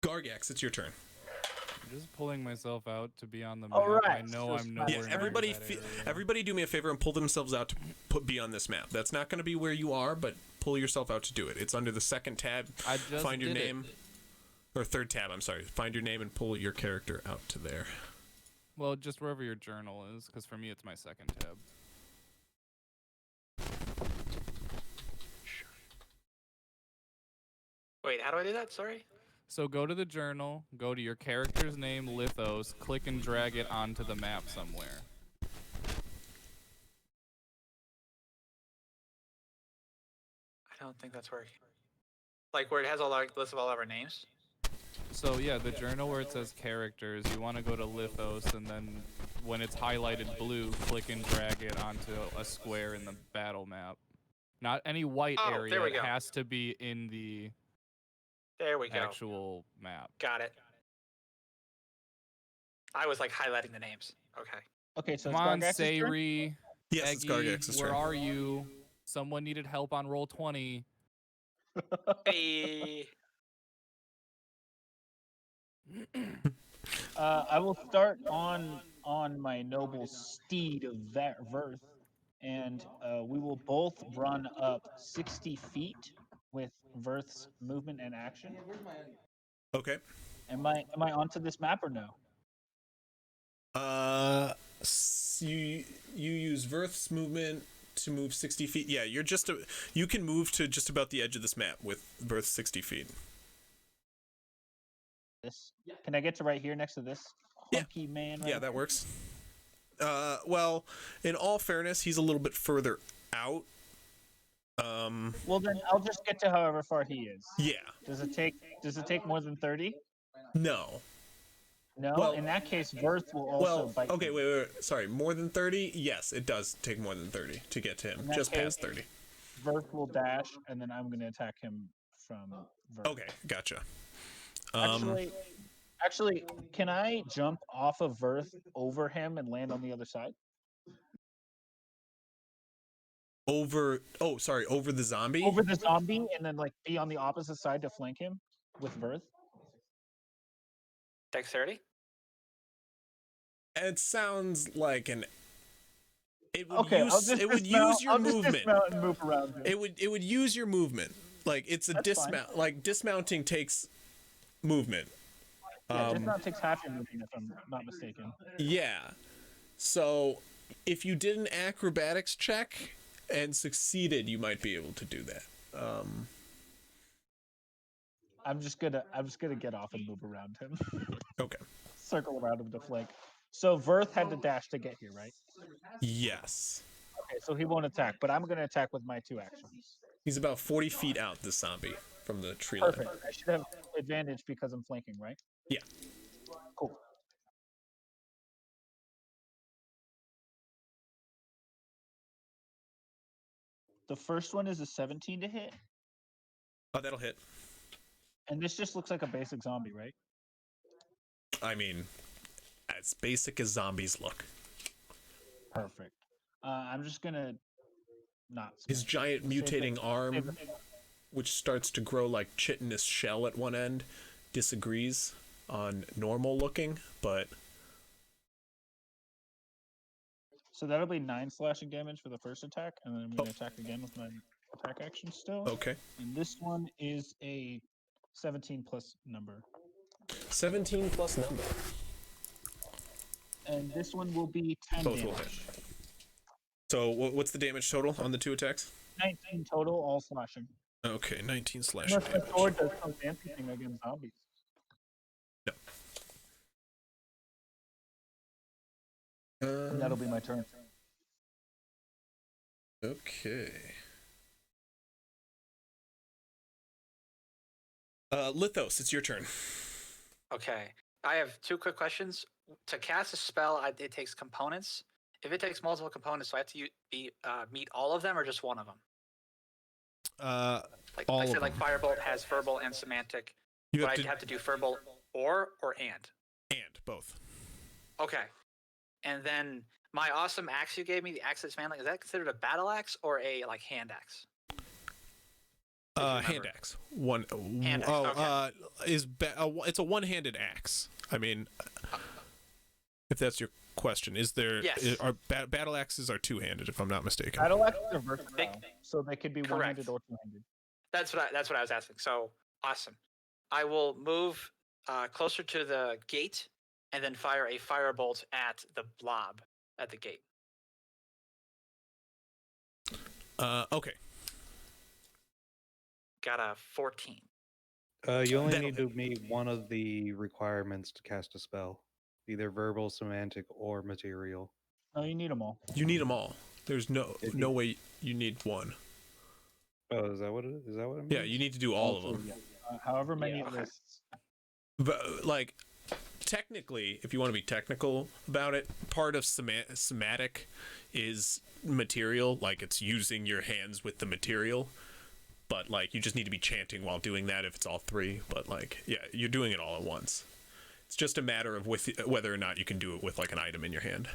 Gargax, it's your turn.
I'm just pulling myself out to be on the map.
All right,
I know
so
I'm
it's
nowhere
Yeah,
near
everybody,
that area.
everybody, do me a favor and pull themselves out to be on this map. That's not going to be where you are, but pull yourself out to do it. It's under the second tab.
I just
Find your
did it.
name, or third tab. I'm sorry. Find your name and pull your character out to there.
Well, just wherever your journal is, because for me it's my second tab.
Wait, how do I do that? Sorry.
So go to the journal, go to your character's name, Lithos, click and drag it onto the map somewhere.
I don't think that's working. Like where it has all our list of all of our names.
So yeah, the journal where it says characters, you want to go to Lithos, and then when it's highlighted blue, click and drag it onto a square in the battle map. Not any white
Oh,
area.
there we
It
go.
has to be in the
There we go.
actual map.
Got it. I was like highlighting the names. Okay.
Okay, so
Come
it's
on,
Gargax's turn?
Sayri.
Yes, it's
Eggy,
Gargax's
where
turn.
are you? Someone needed help on roll 20.
Hey.
I will start on my noble steed of Verth, and we will both run up 60 feet with Verth's movement and action.
Okay.
Am I onto this map or no?
You use Verth's movement to move 60 feet. Yeah, you can move to just about the edge of this map with Verth's 60 feet.
Can I get to right here next to this hunky man? Right
Yeah, that works. Well, in all fairness, he's a little bit further out.
Well, then I'll just get to however far he is.
Yeah.
Does it take more than 30?
No.
No.
Well,
in that case, Verth will also bite.
Okay,
him.
wait. Sorry, more than 30? Yes, it does take more than 30 to get to him. Just past 30.
Verth will dash, and then I'm going to attack him from Verth.
Okay, gotcha.
Actually, can I jump off of Verth over him and land on the other side?
Over the zombie?
Over the zombie, and then like be on the opposite side to flank him with Verth?
Dexterity?
It sounds like an. It would
Okay,
use. It would use your movement.
Dismount and move around him.
It would use your movement. Like it's a
That's
dismount.
fine.
Like dismounting takes movement.
Yeah, dismount takes half your movement, if I'm not mistaken.
Yeah. So if you did an acrobatics check and succeeded, you might be able to do that.
I'm just gonna get off and move around him.
Okay.
Circle around him to flank. So Verth had to dash to get here, right?
Yes.
Okay, so he won't attack, but I'm gonna attack with my 2 actions.
He's about 40 feet out, this zombie, from the tree line.
Perfect. I should have advantage because I'm flanking, right?
Yeah.
Cool. The first one is a 17 to hit,
Oh, that'll hit.
and this just looks like a basic zombie, right?
I mean, as basic as zombies look.
Perfect. I'm just gonna not.
His
smash.
giant
Save
mutating
it.
arm,
Save it.
which starts to grow like chitinous shell at one end, disagrees on normal looking, but
So that'll be 9 slashing damage for the first attack, and then I'm gonna attack again with my attack action still.
okay.
And this one is a 17 plus number.
17 plus number.
And this one will be 10
Both will
damage.
hit. So what's the damage total on the 2 attacks?
19 total, all slashing.
Okay, 19 slashing
Unless my
damage.
sword does some fancy thing against zombies.
No.
And that'll be my turn.
Okay. Lithos, it's your turn.
Okay. I have 2 quick questions. To cast a spell, it takes components. If it takes multiple components, do I have to meet all of them or just one of them?
All
Like say,
of
like
them.
Firebolt has verbal and semantic.
You
But
have
I
to
have to do verbal or and.
and both.
Okay. And then my awesome axe you gave me, the axe that's manly, is that considered a battle axe or a like hand axe?
Hand axe. One.
Hand axe, okay.
It's a one-handed axe. I mean, if that's your question, is there?
Yes.
Are battle axes are two-handed, if I'm not mistaken.
Battle axes are versatile, so they could be
Correct.
one-handed or two-handed.
That's what I was asking. So awesome. I will move closer to the gate and then fire a firebolt at the blob at the gate.
Okay.
Got a 14.
You only
That'll
need to meet one of the requirements to cast a spell, either verbal, semantic, or material.
No, you need them all.
You need them all. There's no way you need one.
Oh, is that what it is? Is that what it means?
Yeah, you need to do all of them.
However many
Yeah,
it
okay.
lists.
But like, technically, if you want to be technical about it, part of somatic is material. Like it's using your hands with the material. But like, you just need to be chanting while doing that if it's all 3. But like, yeah, you're doing it all at once. It's just a matter of whether or not you can do it with like an item in your hand.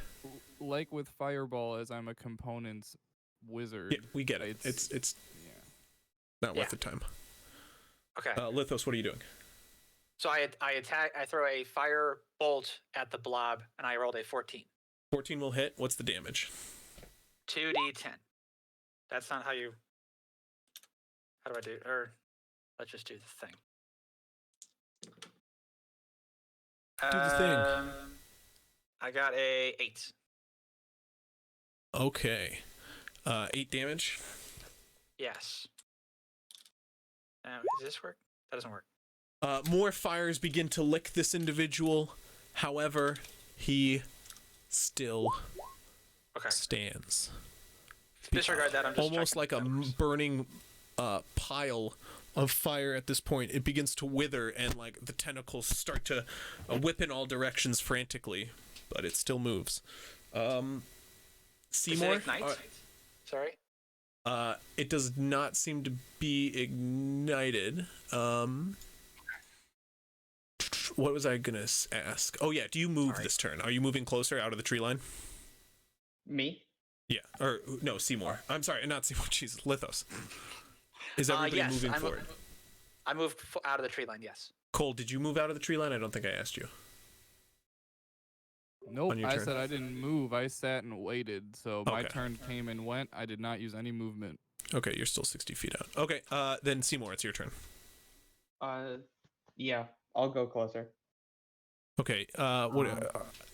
Like with Fireball, as I'm a components wizard.
Yeah, we get it. It's
yeah.
not worth the time.
Okay.
Lithos, what are you doing?
So I attack. I throw a fire bolt at the blob, and I rolled a 14.
14 will hit. What's the damage?
2d10. That's not how you. How do I do? Or let's just do the thing.
Do the thing.
I got a 8.
Okay. 8 damage.
Yes. Does this work? That doesn't work.
More fires begin to lick this individual. However, he still stands.
Disregard that. I'm just
almost like a burning pile of fire at this point. It begins to wither, and like the tentacles start to whip in all directions frantically, but it still moves. Seymour,
Does it ignite? Sorry.
it does not seem to be ignited. What was I gonna ask? Oh yeah, do you move this turn? Are you moving closer out of the tree line?
Me?
Yeah, or no, Seymour. I'm sorry, not Seymour. Jesus, Lithos. Is everybody
Yes,
moving forward?
I moved out of the tree line. Yes.
Cole, did you move out of the tree line? I don't think I asked you.
Nope,
On your
I
turn.
said I didn't move. I sat and waited. So my
Okay.
turn came and went. I did not use any movement.
Okay, you're still 60 feet out. Okay, then Seymour, it's your turn.
Yeah, I'll go closer.
Okay,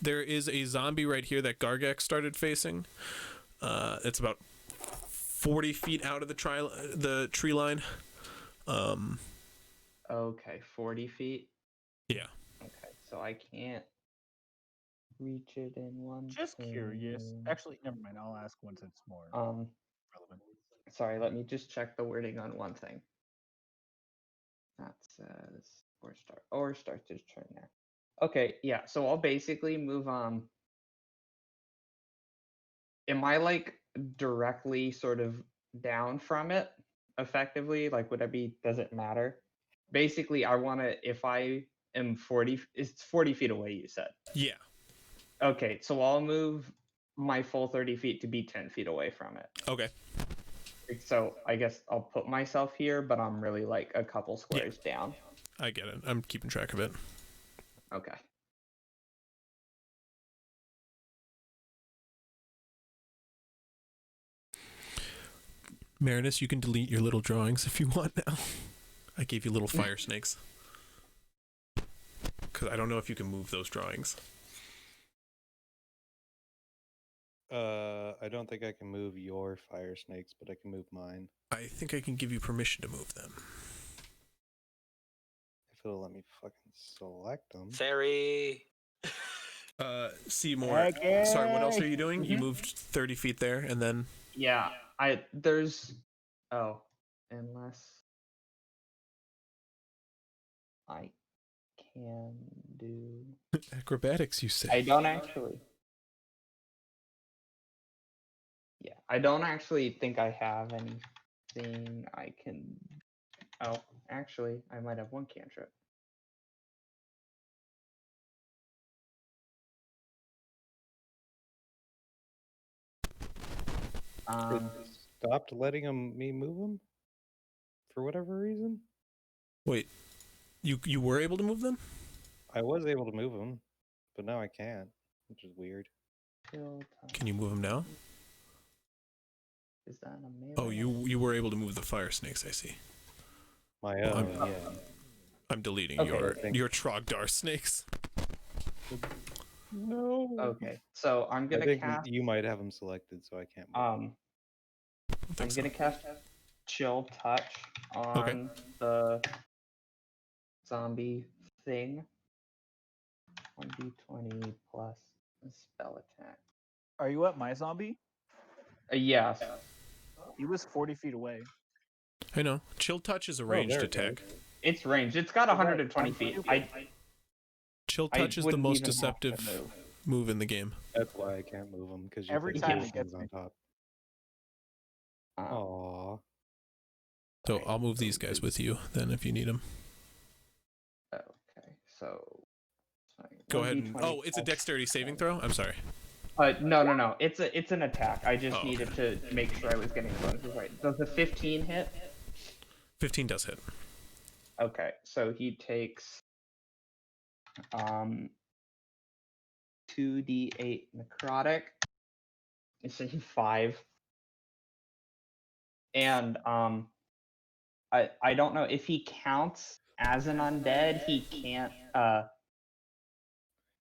there is a zombie right here that Gargax started facing. It's about 40 feet out of the tree line.
Okay, 40 feet.
Yeah.
Okay, so I can't reach it in one.
Just curious.
turn.
Actually, never mind. I'll ask once it's more relevant.
Sorry, let me just check the wording on one thing. That says or starts his turn there. Okay, yeah, so I'll basically move am I like directly sort of down from it effectively? Like would I be, does it matter? Basically I wanna, if I am 40, it's 40 feet away you said.
Yeah.
Okay, so I'll move my full 30 feet to be 10 feet away from it.
Okay.
So I guess I'll put myself here, but I'm really like a couple squares down.
I get it. I'm keeping track of it.
Okay.
Marinus, you can delete your little drawings if you want now. I gave you little fire snakes. Because I don't know if you can move those drawings.
I don't think I can move your fire snakes, but I can move mine.
I think I can give you permission to move them.
If it'll let me fucking select them.
Sari.
Seymour, sorry, what else are you doing? You moved 30 feet there, and then...
Yeah, unless I can do...
Acrobatics, you say?
I don't actually. Yeah, I don't actually think I have anything I can... Oh, actually, I might have one cantrip.
It stopped letting me move them for whatever reason.
Wait, you were able to move them?
I was able to move them, but now I can't, which is weird.
Can you move them now?
Is that a melee?
Oh, you were able to move the fire snakes, I see.
My
Well,
own,
I'm-
yeah.
I'm deleting
Okay,
your Trogdar snakes.
No.
Okay, so I'm
I
gonna
think
cast.
you might have them selected, so I can't. Move them.
I'm gonna cast Chill Touch on the zombie thing. 1d20 plus a spell attack.
Are you at my zombie?
Yes.
He was 40 feet away.
I know. Chill Touch is a ranged attack.
It's ranged. It's got 120 feet.
Chill
I
Touch is the
wouldn't
most
even have to
deceptive move in the game.
That's why I can't move them because
Every
put
time
those
it gets
things on top.
Um,
Aww.
So I'll move these guys with you then if you need them.
Okay, so.
Go ahead and...
1d20
Oh, it's a
plus-
dexterity saving throw? I'm sorry.
No. It's an attack. I just
Oh,
needed to make sure I was getting the bonuses right. Does the 15 hit?
15 does hit.
Okay, so he takes 2d8 necrotic. It's a 5. And I don't know if he counts as an undead. He can't.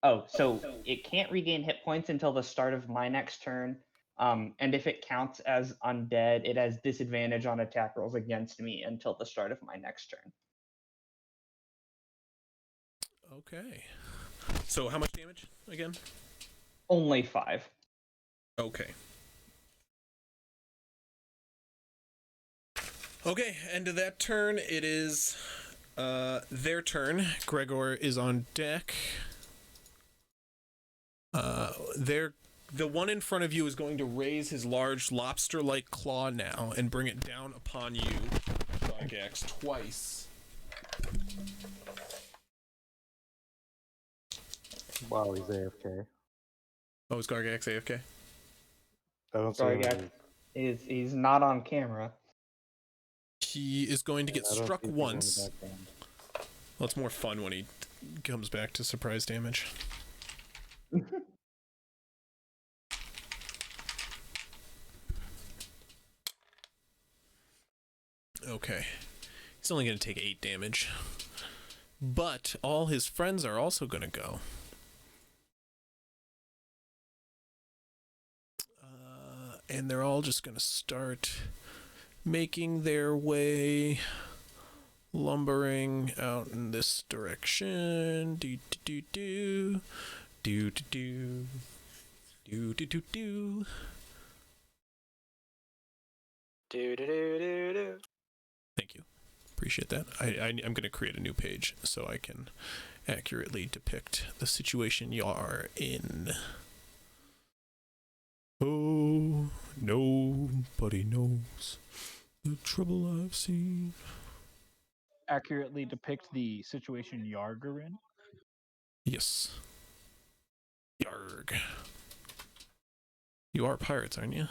Oh, so it can't regain hit points until the start of my next turn. And if it counts as undead, it has disadvantage on attack rolls against me until the start of my next turn.
Okay. So how much damage again?
Only 5.
Okay. Okay, end of that turn. It is their turn. Gregor is on deck. The one in front of you is going to raise his large lobster-like claw now and bring it down upon you, Gargax, twice.
Wow, he's AFK.
Oh, is Gargax AFK?
I don't see
Sorry,
him.
guys. He's not on camera.
He is going to get
I don't
struck
see people in the
once.
background.
Well, it's more fun when he comes back to surprise damage. Okay. He's only going to take 8 damage. But all his friends are also going to go. And they're all just going to start making their way, lumbering out in this direction. Do do do do. Do do do. Do do do do.
Do do do do do.
Thank you. Appreciate that. I'm going to create a new page so I can accurately depict the situation you are in. Oh, nobody knows the trouble I've seen.
Accurately depict the situation Yarg are in.
Yes. Yarg. You are pirates, aren't you?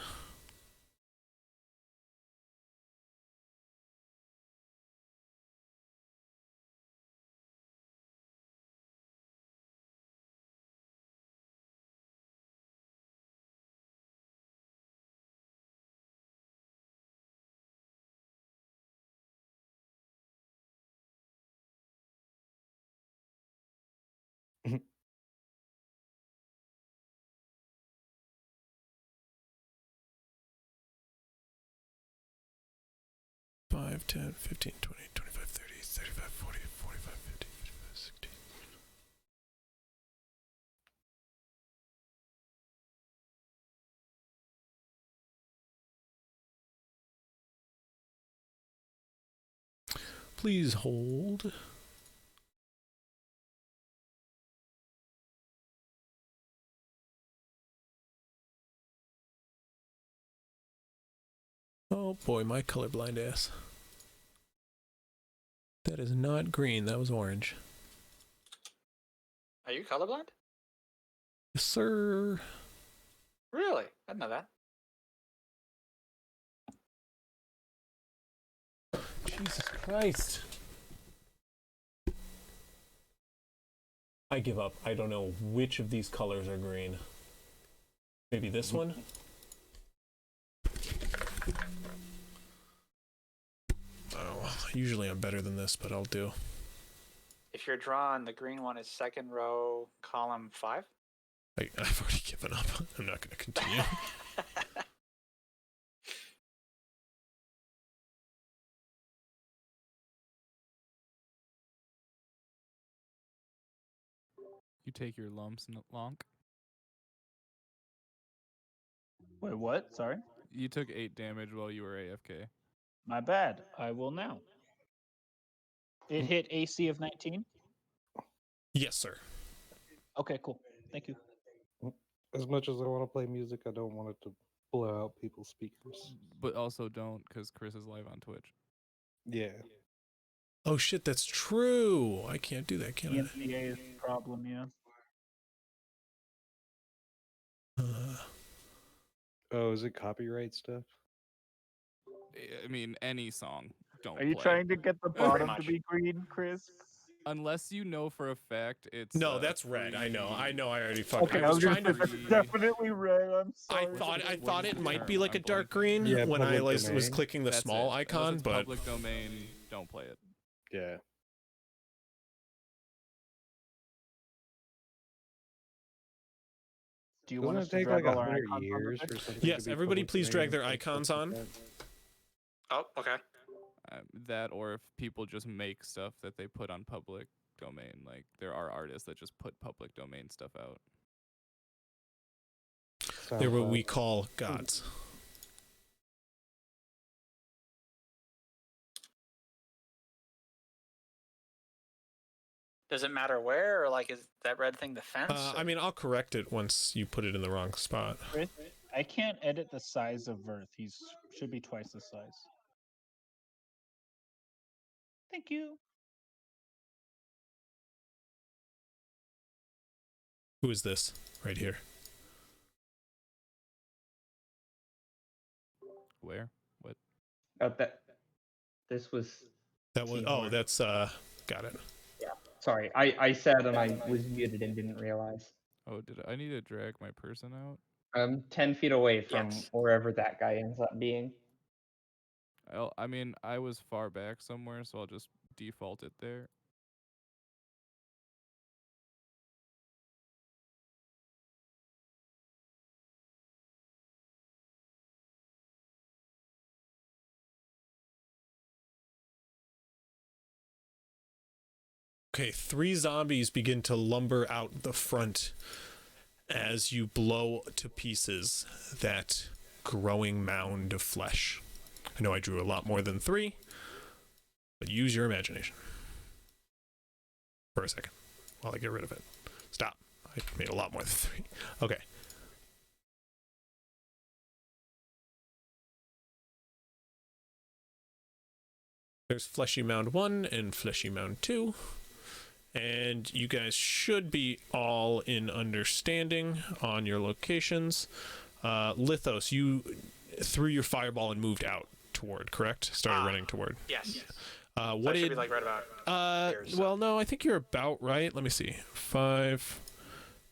Five, 10, 15, 20, 25, 30, 35, 40, 45, 50, 55, 60. Please hold. Oh boy, my colorblind ass. That is not green, that was orange.
Are you colorblind?
Yes, sir.
Really? I didn't know that.
Jesus Christ. I give up. I don't know which of these colors are green. Maybe this one? Oh, usually I'm better than this, but I'll do.
If you're drawn, the green one is second row, column 5.
I've already given up. I'm not going to continue.
You take your lumps, Lonk.
Wait, what? Sorry?
You took 8 damage while you were AFK.
My bad. I will now. It hit AC of 19?
Yes, sir.
Okay, cool. Thank you.
As much as I want to play music, I don't want it to blow out people's speakers.
But also don't, because Chris is live on Twitch.
Yeah.
Oh shit, that's true. I can't do that, can I?
EMCA is the problem, yeah.
Oh, is it copyright stuff?
I mean, any song. Don't
Are you
play.
trying to get the
Pretty
bottom to
much.
be green, Chris?
Unless you know for a fact it's
No, that's red. I know. I already fucked.
Okay,
I was trying to.
definitely red. I'm
I
sorry.
thought it might be
term?
like a
I'm
dark
blanking.
green
Yeah,
when I
public
was
domain.
clicking the
That's
small
it.
icon,
Unless it's
but
public domain, don't play it.
Yeah.
Do you
Doesn't
want
it
us to
take
drag
like
all our
100
icons on the
years
bed?
for something
yes,
to be
everybody
public
please drag
domain?
their icons on.
Oh, okay.
That, or if people just make stuff that they put on public domain. Like there are artists that just put public domain stuff out.
They're what we call gods.
Does it matter where, or like is that red thing the fence?
I mean, I'll correct it once you put it in the wrong spot.
I can't edit the size of Verth. He's should be twice the size. Thank you.
Who is this right here?
Where? What?
This was.
That was. Oh,
Seymour.
that's got it.
Sorry, I said and I was muted and didn't realize.
Oh, did I need to drag my person out?
I'm 10 feet away from
Yes.
wherever that guy ends up being.
I mean, I was far back somewhere, so I'll just default it there.
Okay, 3 zombies begin to lumber out the front as you blow to pieces that growing mound of flesh. I know I drew a lot more than 3, but use your imagination for a second while I get rid of it. Stop. I made a lot more than 3. Okay. There's Fleshy Mound 1 and Fleshy Mound 2. And you guys should be all in understanding on your locations. Lithos, you threw your fireball and moved out toward, correct? Started running toward.
Yes.
What
I should
did...
be like right about here, so.
Well, no, I think you're about right. Let me see. 5,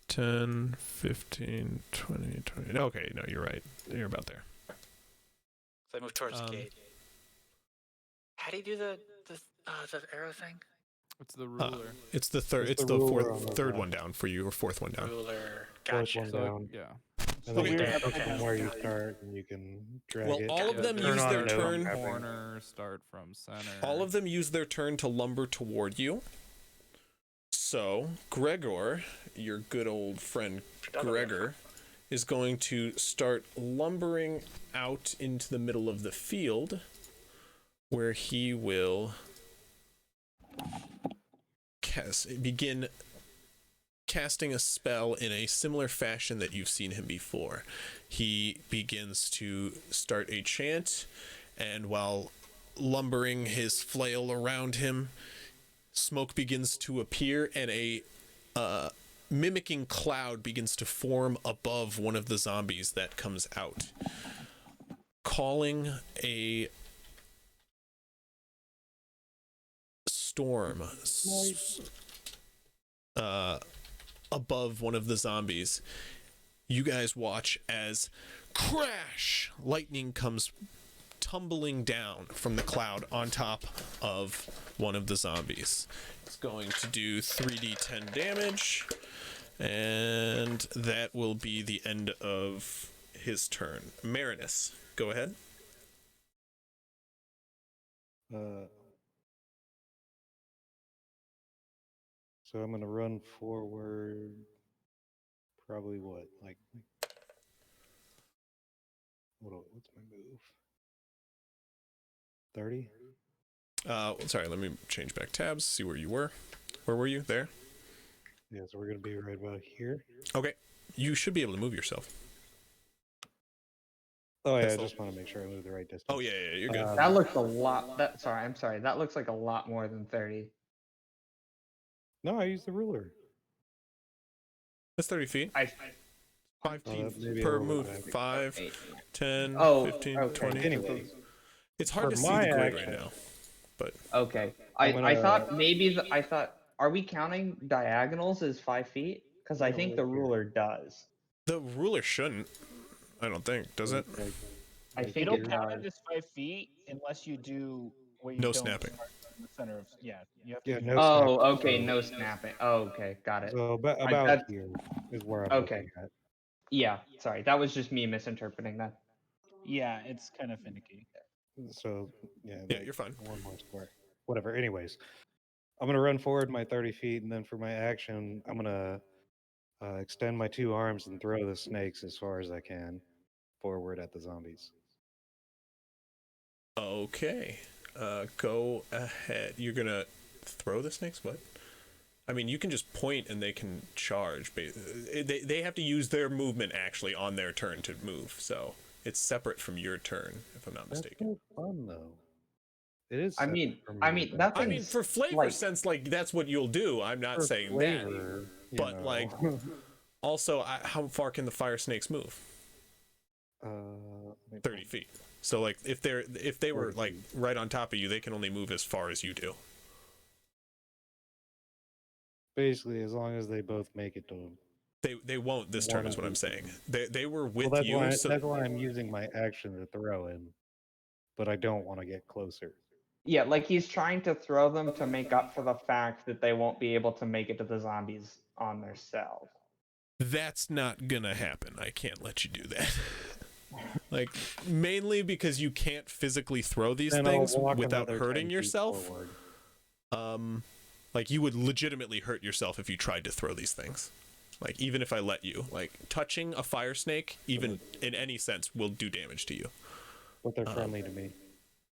10, 15, 20, 20. Okay, no, you're right. You're about there.
So I move towards the gate. How do you do the arrow thing?
What's the ruler?
It's the third. It's
the
the
ruler on the
third
left.
one down for you, or fourth one down.
Ruler.
Fourth
Gotcha.
one
So,
down.
yeah.
And then
Okay.
you
We're
start
at-
from where you start, and you can drag
Well,
it.
all of them
Turn
use
on
their
and
turn.
over.
Corner, start from center.
All of them use their turn to lumber toward you. So, Gregor, your good old friend Gregor, is going to start lumbering out into the middle of the field, where he will begin casting a spell in a similar fashion that you've seen him before. He begins to start a chant, and while lumbering his flail around him, smoke begins to appear, and a mimicking cloud begins to form above one of the zombies that comes out, calling a storm above one of the zombies. You guys watch as crash, lightning comes tumbling down from the cloud on top of one of the zombies. It's going to do 3d10 damage, and that will be the end of his turn. Marinus, go ahead.
So I'm gonna run forward. Probably what? Like, what's my move? 30.
Sorry, let me change back tabs. See where you were. Where were you? There.
Yeah, so we're gonna be right about here.
Okay. You should be able to move yourself.
Oh yeah, I
Excellent.
just want to make sure I move the right distance.
Oh yeah, you're good.
That looks a lot. I'm sorry. That looks like a lot more than 30.
No, I used the ruler.
That's 30 feet. 5 feet
maybe a
per
little
move.
bit.
5, 10,
Oh,
15,
okay.
20.
Anyway,
It's hard
for
to see
my
the grid right
action-
now. But
Okay.
I'm
I
gonna-
thought maybe I thought are we counting diagonals as 5 feet? Because I think the ruler does.
The ruler shouldn't. I don't think. Does it?
I
You
think
don't
it
count
does.
it as 5 feet unless you do where you
No
don't
snapping.
start in the center of. Yeah, you have to.
Yeah,
do
no
that.
Oh,
snapping,
okay,
so-
no snapping. Oh, okay, got it.
So about
that's-
here is where I'm
Okay.
looking at.
Yeah, sorry, that was just me misinterpreting that.
Yeah, it's kind of finicky.
So yeah,
Yeah, you're fine.
one more square. Whatever. Anyways, I'm gonna run forward my 30 feet, and then for my action, I'm gonna extend my 2 arms and throw the snakes as far as I can forward at the zombies.
Okay. Go ahead. You're gonna throw the snakes? What? I mean, you can just point and they can charge. They have to use their movement actually on their turn to move. So it's separate from your turn, if I'm not mistaken.
That's no fun though. It is.
I mean,
separate from me, but
nothing.
I mean, for flavor sense, like that's what you'll do. I'm not
for
saying
flavor,
that, but like, also, how far can the fire snakes move? 30 feet. So like, if they were like right on top of you, they can only move as far as you do.
basically, as long as they both make it to them.
They won't this turn, is what I'm saying. They were with
Well, that's
you.
why,
So
that's why I'm using my action to throw in, but I don't want to get closer.
Yeah, like he's trying to throw them to make up for the fact that they won't be able to make it to the zombies on their self.
that's not gonna happen. I can't let you do that. Like, mainly because you can't physically throw these
Then I'll
things
walk
without
another
hurting
10 feet
yourself.
forward.
Like you would legitimately hurt yourself if you tried to throw these things. Like, even if I let you, like touching a fire snake, even in any sense, will do damage to you.
But they're friendly to me.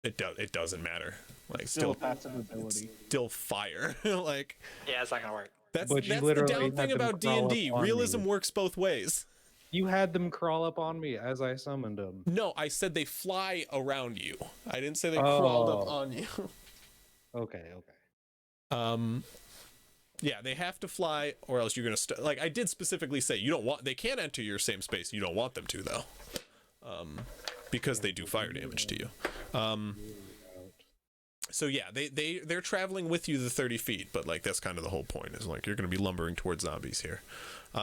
It doesn't matter. Like,
Still passive ability.
still fire. Like,
Yeah, it's not gonna work.
that's
But you
the
literally
down
had
thing
them
about
crawl up
D&D.
on me.
Realism works both ways.
You had them crawl up on me as I summoned them.
No, I said they fly around you. I didn't say they crawled up on you.
Okay, okay.
Yeah, they have to fly, or else you're gonna like I did specifically say you don't want. They can't enter your same space. You don't want them to though, because they do fire damage to you. So yeah, they're traveling with you the 30 feet, but like that's kind of the whole point. Is like you're gonna be lumbering towards zombies here.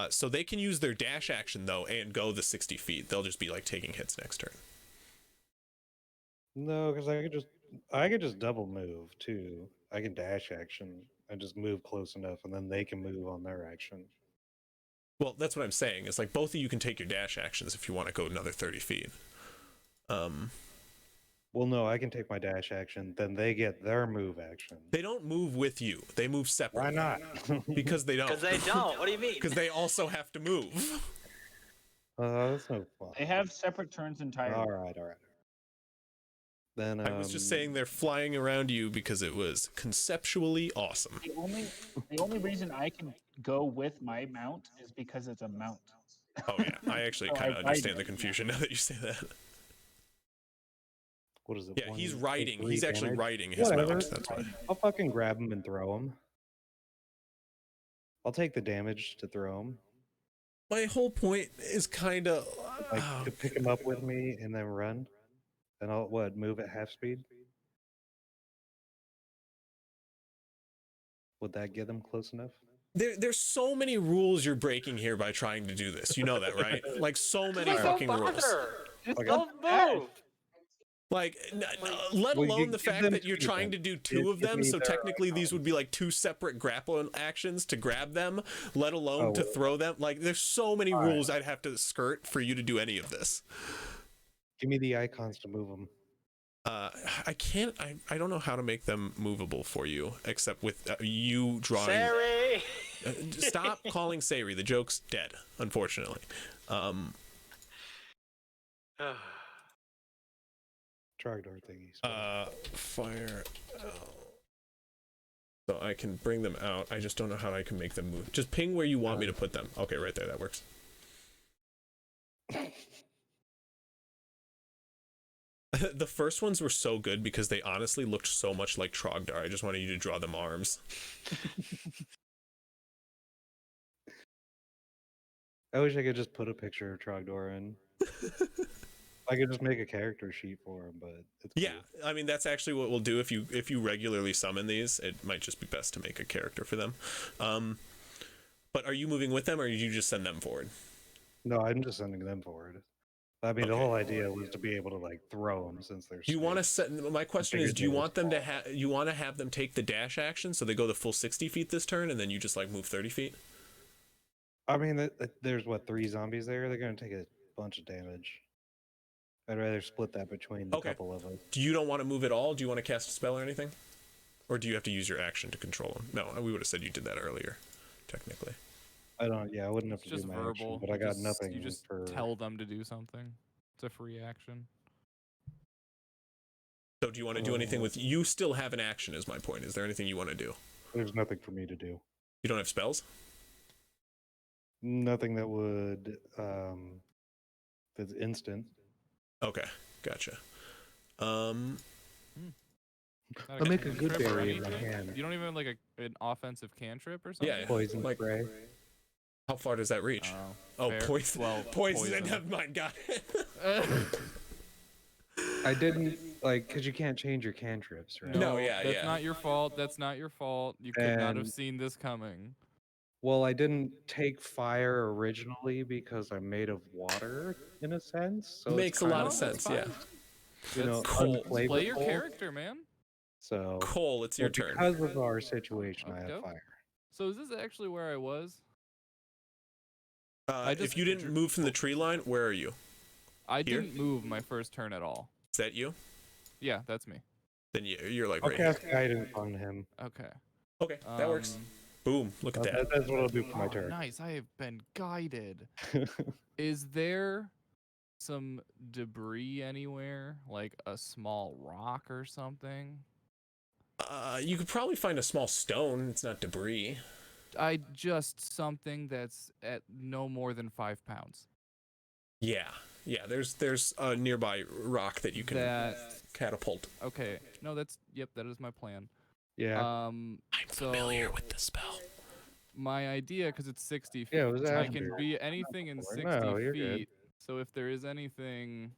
So they can use their dash action though and go the 60 feet. They'll just be like taking hits next turn.
No, because I could just double move too. I can dash action and just move close enough, and then they can move on their action.
Well, that's what I'm saying. It's like both of you can take your dash actions if you want to go another 30 feet.
Well, no, I can take my dash action, then they get their move action.
They don't move with you. They move separately.
Why not?
Because they don't.
Because they don't. What do you mean?
Because they also have to move.
That's no fun.
They have separate turns entirely.
All right. Then
I was just saying they're flying around you because it was conceptually awesome.
The only reason I can go with my mount is because it's a mount.
Oh yeah, I actually kind of understand the confusion now that you say that.
What is it?
Yeah, he's riding.
1d3
He's actually
damage?
riding his
Whatever.
mount. That's why.
I'll fucking grab him and throw him. I'll take the damage to throw him.
My whole point is kind of
Like to pick him up with me and then run. And I'll move at half speed? Would that get them close enough?
there's so many rules you're breaking here by trying to do this. You know that, right? Like so many
Just
fucking
don't
rules.
bother. Just
Okay.
don't move.
Like, let
Well, you
alone the
give
fact
them
that you're
two
trying to
then.
do two
Give
of them,
me
so
their
technically these would be like two separate grapple actions to grab them, let alone to throw them. Like, there's so many rules I'd have to skirt for you to do any of this.
Give me the icons to move them.
I can't. I don't know how to make them movable for you, except with you drawing.
Sari!
Stop calling Sari. The joke's dead, unfortunately.
Trogdor thingies.
Fire. So I can bring them out. I just don't know how I can make them move. Just ping where you want me to put them. Okay, right there. That works. The first ones were so good because they honestly looked so much like Trogdor. I just wanted you to draw them arms.
I wish I could just put a picture of Trogdor in. I could just make a character sheet for him, but it's
Yeah,
cool.
I mean that's actually what we'll do if you regularly summon these. It might just be best to make a character for them. But are you moving with them, or did you just send them forward?
No, I'm just sending them forward. I mean, the whole idea was to be able to like throw them since they're.
Do you want to set? My question is, do you want them to have? You want to have them take the dash action so they go the full 60 feet this turn, and then you just like move 30 feet?
I mean, there's what 3 zombies there. They're gonna take a bunch of damage. I'd rather split that between a couple of us.
Do you don't want to move at all? Do you want to cast a spell or anything? Or do you have to use your action to control them? No, we would have said you did that earlier, technically.
I don't. Yeah, I wouldn't have to
Just
do my
verbal,
action, but I got nothing.
You just
for...
tell them to do something. It's a free action.
So do you want to do anything with? You still have an action, is my point. Is there anything you want to do?
There's nothing for me to do.
You don't have spells?
Nothing that would. That's instant.
Okay, gotcha.
Not
I'll make a good
cantrip or
berry in my
anything?
hand.
You don't even have like an offensive cantrip or something?
Yeah,
Poison spray.
How far does that reach?
Fair.
Poison.
Well,
poison. Never mind. Got it.
I didn't like because you can't change your cantrips, right?
No, yeah,
that's not your fault. That's not your fault. You could not have
And-
seen this coming.
Well, I didn't take fire originally because I'm made of water, in a sense. So
Makes a lot of
that's
sense. Yeah.
You know,
Cool.
Play your
unflavorful.
character, man.
So
Cole, it's your turn.
Because of our situation, I have
Okey-doke.
fire.
So is this actually where I was?
If you didn't move from the tree line, where are you?
I
Here?
didn't move my first turn at all.
Is that you?
Yeah, that's me.
Then you're like
I'll
right here.
cast guidance on him.
Okay.
Okay, that works. Boom! Look at that.
That's what I'll do for my
Oh,
turn.
nice. I have been guided. Is there some debris anywhere, like a small rock or something?
You could probably find a small stone. It's not debris.
Just something that's at no more than 5 pounds.
Yeah. There's a nearby rock that you can catapult.
Okay. No, that is my plan.
Yeah.
I'm familiar with the spell.
My idea, because it's 60 feet,
Yeah, it was
I
after.
can be anything in 60
No, you're good.
feet. So if there is anything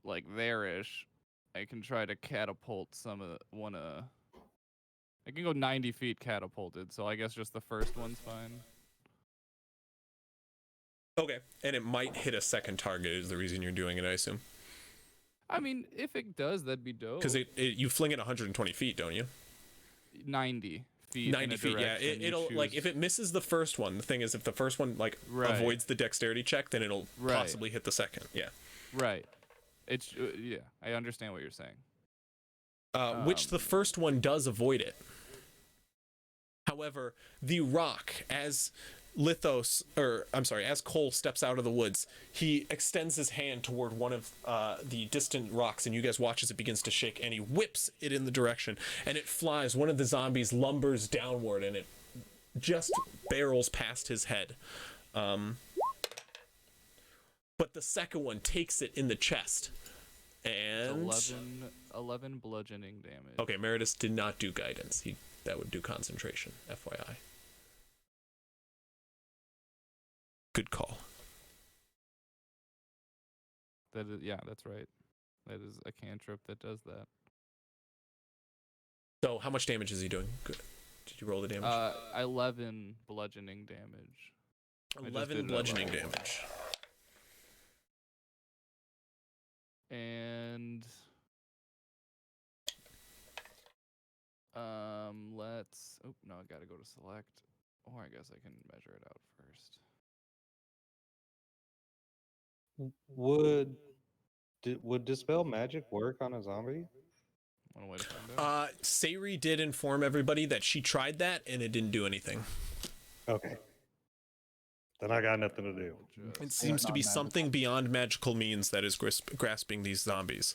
like there-ish, I can try to catapult I can go 90 feet catapulted, so I guess just the first one's fine.
Okay, and it might hit a second target is the reason you're doing it, I assume.
I mean, if it does, that'd be dope.
Because you fling it 120 feet, don't you?
90 feet.
90 feet, yeah. It'll like if it misses the first one. The thing is, if the first one like avoids the dexterity check, then it'll possibly hit the second. Yeah.
Right. It's yeah. I understand what you're saying.
Which the first one does avoid it. However, the rock, as Cole steps out of the woods, he extends his hand toward one of the distant rocks, and you guys watch as it begins to shake, and he whips it in the direction, and it flies. One of the zombies lumbers downward, and it just barrels past his head. But the second one takes it in the chest. And
11 bludgeoning damage.
Okay, Marinus did not do guidance. That would do concentration, FYI. Good call.
That is, yeah, that's right. That is a cantrip that does that.
So, how much damage is he doing? Good. Did you roll the damage?
11 bludgeoning damage.
11 bludgeoning damage.
And let's. Oh no, I gotta go to select. Or I guess I can measure it out first.
Would dispel magic work on a zombie?
One way to find out.
Sayri did inform everybody that she tried that and it didn't do anything.
Okay. Then I got nothing to do.
It seems to be something beyond magical means that is grasping these zombies,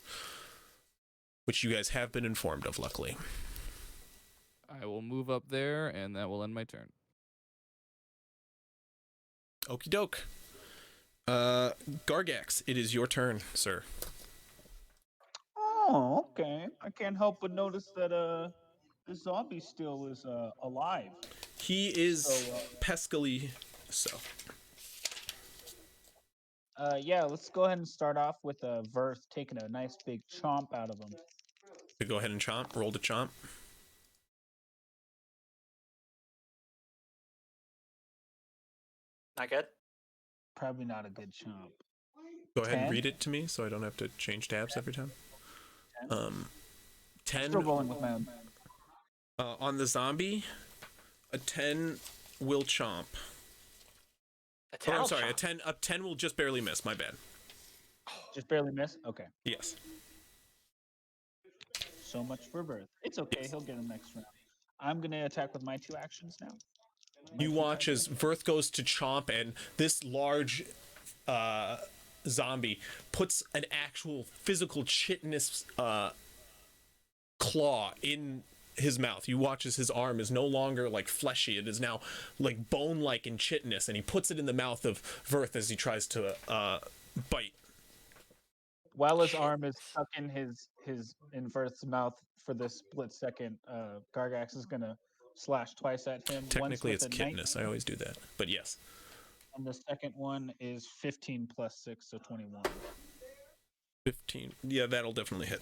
which you guys have been informed of, luckily.
I will move up there, and that will end my turn.
Okie doke. Gargax, it is your turn, sir.
Oh, okay. I can't help but notice that the zombie still is alive.
He is peskily so.
Yeah, let's go ahead and start off with Verth taking a nice big chomp out of him.
So go ahead and chomp. Roll to chomp.
Not good.
Probably not a good chomp.
Go ahead and
10?
read it to me so I don't have to change tabs every time. 10.
Still rolling with my own.
On the zombie, a 10 will chomp.
A 10
Oh, I'm
will
sorry.
chomp.
A 10 will just barely miss. My bad.
Just barely miss? Okay.
Yes.
So much for Verth. It's okay. He'll get him next round. I'm going to attack with my 2 actions now.
You watch as Verth goes to chomp, and this large zombie puts an actual physical chitinous claw in his mouth. You watch as his arm is no longer like fleshy. It is now like bone-like and chitinous, and he puts it in the mouth of Verth as he tries to bite.
While his arm is stuck in in Verth's mouth for this split second, Gargax is going to slash twice at him.
Technically,
once
it's
with a
chitinous. I always do that, but yes.
And the second one is 15 plus 6, so 21.
15. Yeah, that'll definitely hit.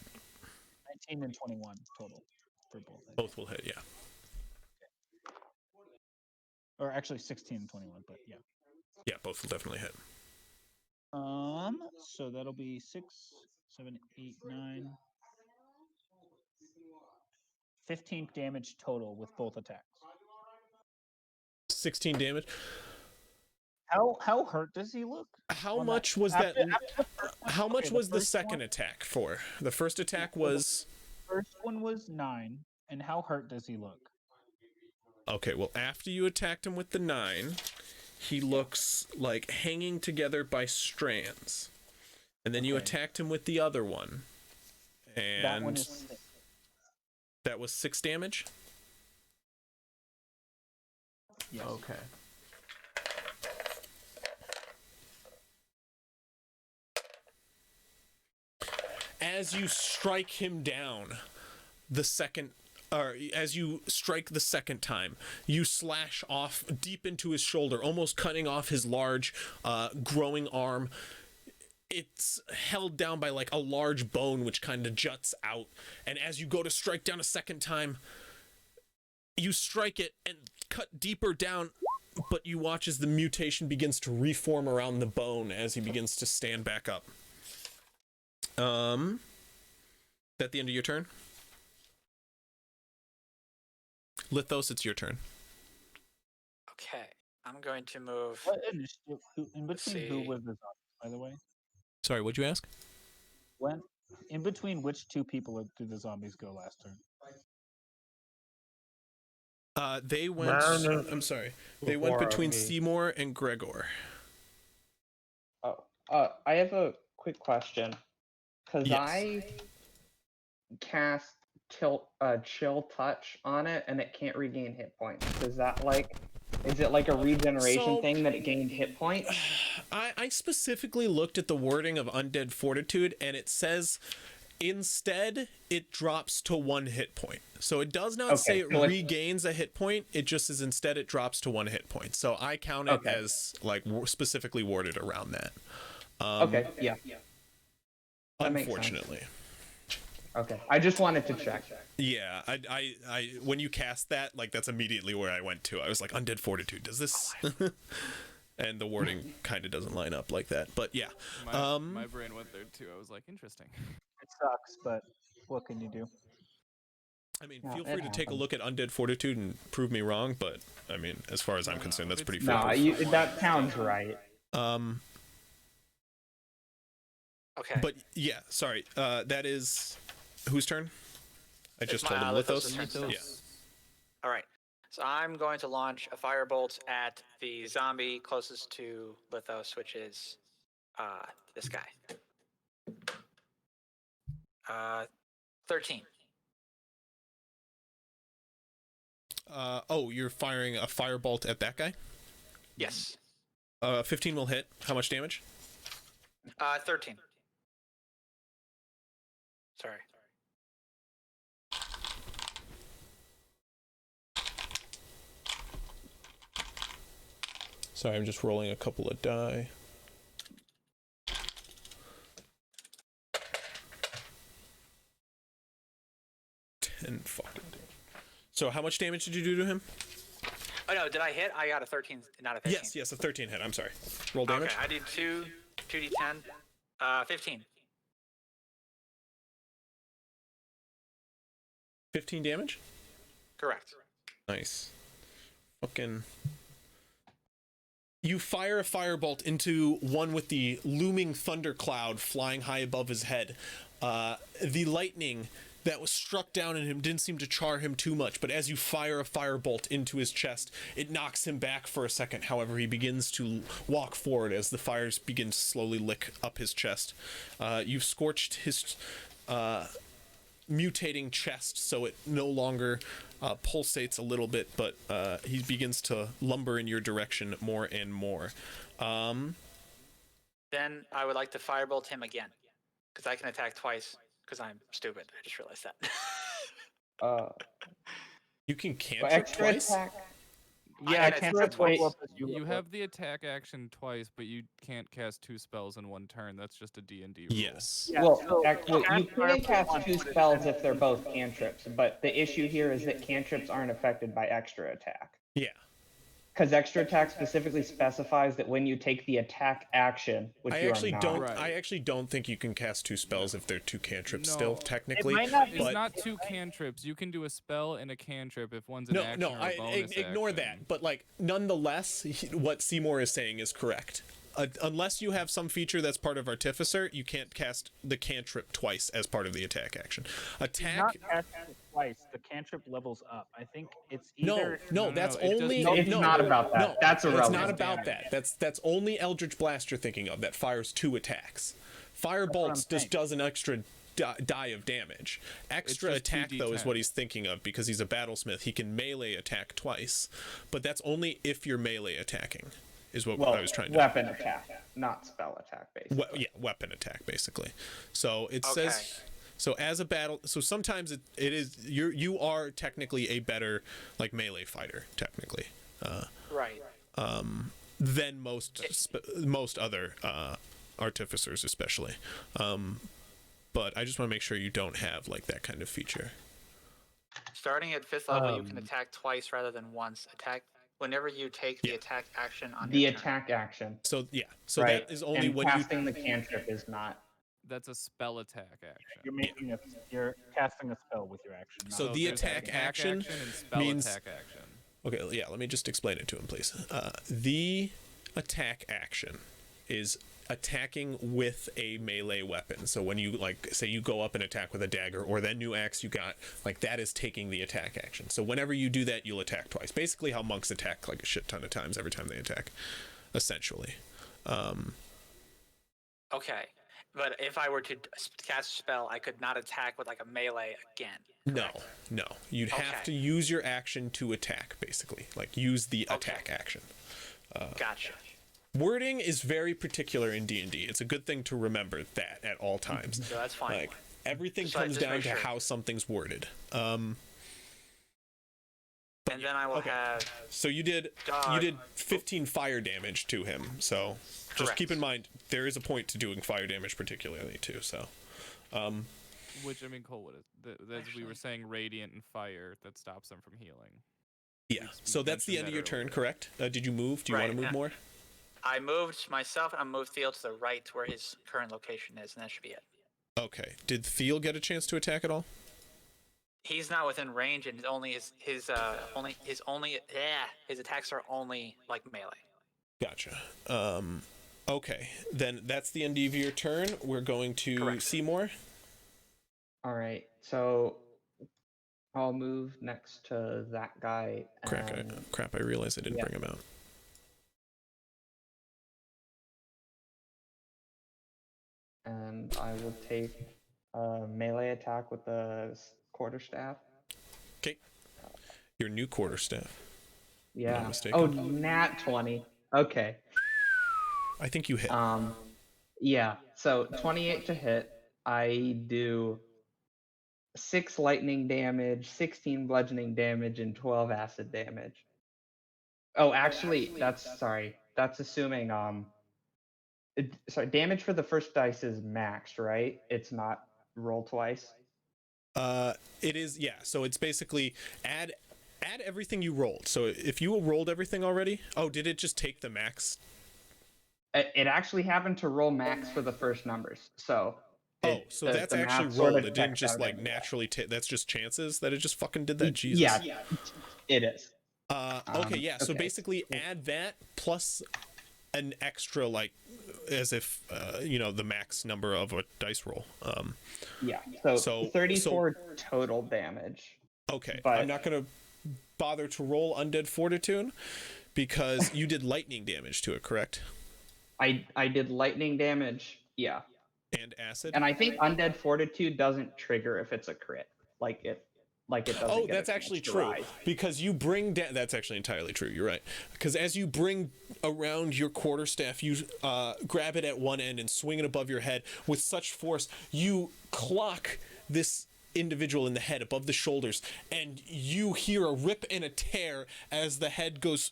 19 and 21 total for both.
Both will hit, yeah.
Or actually 16 and 21, but yeah.
Yeah, both will definitely hit.
So that'll be 6, 7, 8, 9. 15 damage total with both attacks.
16 damage.
How hurt does he look?
How
on
much
that?
was that?
After the first one?
How much
Okay,
was the
first
second
one-
attack for? The first attack was.
First one was 9, and how hurt does he look?
Okay, well, after you attacked him with the 9, he looks like hanging together by strands. And then you
Okay.
attacked him with the other one. And
That one is 6.
that was 6 damage?
Yes.
Okay. As you strike him down, as you strike the second time, you slash off deep into his shoulder, almost cutting off his large, growing arm. It's held down by like a large bone which kind of juts out. And as you go to strike down a second time, you strike it and cut deeper down, but you watch as the mutation begins to reform around the bone as he begins to stand back up. Is that the end of your turn? Lithos, it's your turn.
Okay, I'm going to move.
What initiative? In between who
see.
was the zombie, by the way?
Sorry, what'd you ask?
When in between which 2 people did the zombies go last turn?
They went.
Marinus
I'm sorry. They went
before
between
me.
Seymour and Gregor.
Oh, I have a quick question. Because
Yes.
I cast chill touch on it and it can't regain hit points. Is it like a regeneration
So-
thing that it gained hit points?
I specifically looked at the wording of Undead Fortitude, and it says instead it drops to 1 hit point. So it does not
Okay,
say it
so it-
regains a hit point. It just says instead it drops to 1 hit point. So I count it
Okay.
as like specifically worded around that.
Okay, yeah. That makes sense.
Unfortunately.
Okay. I just wanted to check.
Yeah, I when you cast that, like that's immediately where I went to. I was like, Undead Fortitude, does this? And the wording kind of doesn't line up like that, but yeah.
My brain went there too. I was like, interesting.
It sucks, but what can you do?
I mean,
Yeah,
feel
it
free to take a
happens.
look at Undead Fortitude and prove me wrong, but I mean, as far as I'm concerned, that's pretty
No,
foolproof.
that sounds right.
Okay.
But yeah, sorry. That is whose turn? I
It's
just
my-
told him
Lithos'
Lithos.
turn.
Yeah.
All right. So I'm going to launch a firebolt at the zombie closest to Lithos, which is this guy. 13.
Oh, you're firing a firebolt at that guy?
Yes.
15 will hit. How much damage?
13. Sorry.
Sorry, I'm just rolling a couple of die. fucking dude. So how much damage did you do to him?
Oh no, did I hit? I got a 13, not a 13.
Yes, a 13 hit. I'm sorry. Roll damage.
Okay, I did 2d10, 15.
15 damage?
Correct.
Nice. Fucking... You fire a firebolt into one with the looming thundercloud flying high above his head. The lightning that was struck down in him didn't seem to char him too much, but as you fire a firebolt into his chest, it knocks him back for a second. However, he begins to walk forward as the fires begin to slowly lick up his chest. You've scorched his mutating chest, so it no longer pulsates a little bit, but he begins to lumber in your direction more and more.
Then I would like to firebolt him again, because I can attack twice, because I'm stupid. I just realized that.
You can cantrip
extra
twice?
attack.
I
Yeah,
can
cantrip
attack
twice.
You have the attack action twice, but you can't cast 2 spells in one turn. That's just a D&D rule.
Yes.
Yeah,
Well,
so
actually, you
cast
can cast
Firebolt
2
on
spells if they're both cantrips, but the issue here is that cantrips aren't affected by extra attack.
Yeah.
Because extra attack specifically specifies that when you take the attack action, which
I
you
actually
are not,
don't.
Right.
I actually don't think you can cast 2 spells if they're 2 cantrips. Still,
No.
technically,
might not be-
It's
but
not 2 cantrips. You can do a spell and a cantrip if one's an
no,
action
no.
or a bonus
Ignore
action.
that. But like, nonetheless, what Seymour is saying is correct. Unless you have some feature that's part of Artificer, you can't cast the cantrip twice as part of the attack action.
Not
Attack.
casting it twice. The cantrip levels up. I think it's
No,
either.
no,
no,
that's
it doesn't-
only.
No, it's not about that.
No,
That's
it's
irrelevant.
not about that. That's only Eldritch Blast you're thinking of. That fires 2 attacks. Firebolts just
saying.
does an extra die of damage. Extra
just
attack though is
2d10.
what he's thinking of because he's a battlesmith. He can melee attack twice, but that's only if you're melee attacking. Is what
well,
I was trying to.
weapon attack, not spell attack, basically.
Yeah, weapon attack basically. So it
Okay.
says. So as a battle, so sometimes it is you are technically a better like melee fighter technically.
Right.
Than most other artificers especially, but I just want to make sure you don't have like that kind of feature.
Starting at 5th level, you can attack twice rather than once. Attack whenever you take the attack action on
The
your turn.
attack action,
So yeah, so
right?
that is only
and
when you
casting the cantrip is not.
That's a spell attack action.
You're casting a spell with your action.
So
not-
the
there's
attack action
and spell
means-
attack action.
Okay, yeah, let me just explain it to him, please. The attack action is attacking with a melee weapon. So when you, like, say you go up and attack with a dagger or that new axe you got, like, that is taking the attack action. So whenever you do that, you'll attack twice. Basically how monks attack, like, a shit ton of times every time they attack, essentially.
Okay. But if I were to cast a spell, I could not attack with like a melee again.
No. You'd have
Okay.
to use your action to attack, basically. Like, use the attack action.
Gotcha.
Wording is very particular in D&D. It's a good thing to remember that at all times.
So that's fine.
Like, everything
So
comes
just
down
make
to
sure.
how something's worded.
And then I will
okay.
have.
So you did
Dog.
15 fire damage to him. So just
Correct.
keep in mind there is a point to doing fire damage particularly too. So
Which, I mean, Cole, what is as we were saying, radiant and fire that stops them from healing.
yeah. So that's the
mentioned
end of
that
your turn,
earlier.
correct? Did you move? Do you want
Right,
to move
yeah.
more?
I moved myself and I moved Theo to the right to where his current location is, and that should be it.
Okay. Did Thiel get a chance to attack at all?
He's not within range, and his attacks are only like melee.
Gotcha. Okay. Then that's the end of your turn. We're going to
Correct.
Seymour.
All right, so I'll move next to that guy.
Crap, I realized I didn't
yeah.
bring him out.
And I will take a melee attack with the quarterstaff.
Okay. Your new quarterstaff.
Yeah.
mistaken.
Oh, nat 20. Okay.
I think you hit.
Yeah. So 28 to hit. I do 6 lightning damage, 16 bludgeoning damage, and 12 acid damage. Oh, actually, that's assuming sorry, damage for the first dice is maxed, right? It's not roll twice.
It is, yeah. So it's basically add everything you rolled. So if you rolled everything already, oh, did it just take the max?
It actually happened to roll max for the first numbers. So.
So that's actually rolled. It didn't just like naturally. That's just chances that it just fucking did that. Jesus.
Yeah, it is.
Okay, yeah. So basically, add that plus an extra, like, as if the max number of a dice roll.
Yeah. So 34 total damage.
Okay, but I'm not gonna bother to roll Undead Fortitude because you did lightning damage to it, correct?
I did lightning damage. Yeah.
And acid.
And I think Undead Fortitude doesn't trigger if it's a crit. Like it doesn't.
Oh, that's actually true. Because you bring down. That's actually entirely true. You're right. Because as you bring around your quarterstaff, you grab it at one end and swing it above your head with such force, you clock this individual in the head above the shoulders, and you hear a rip and a tear as the head goes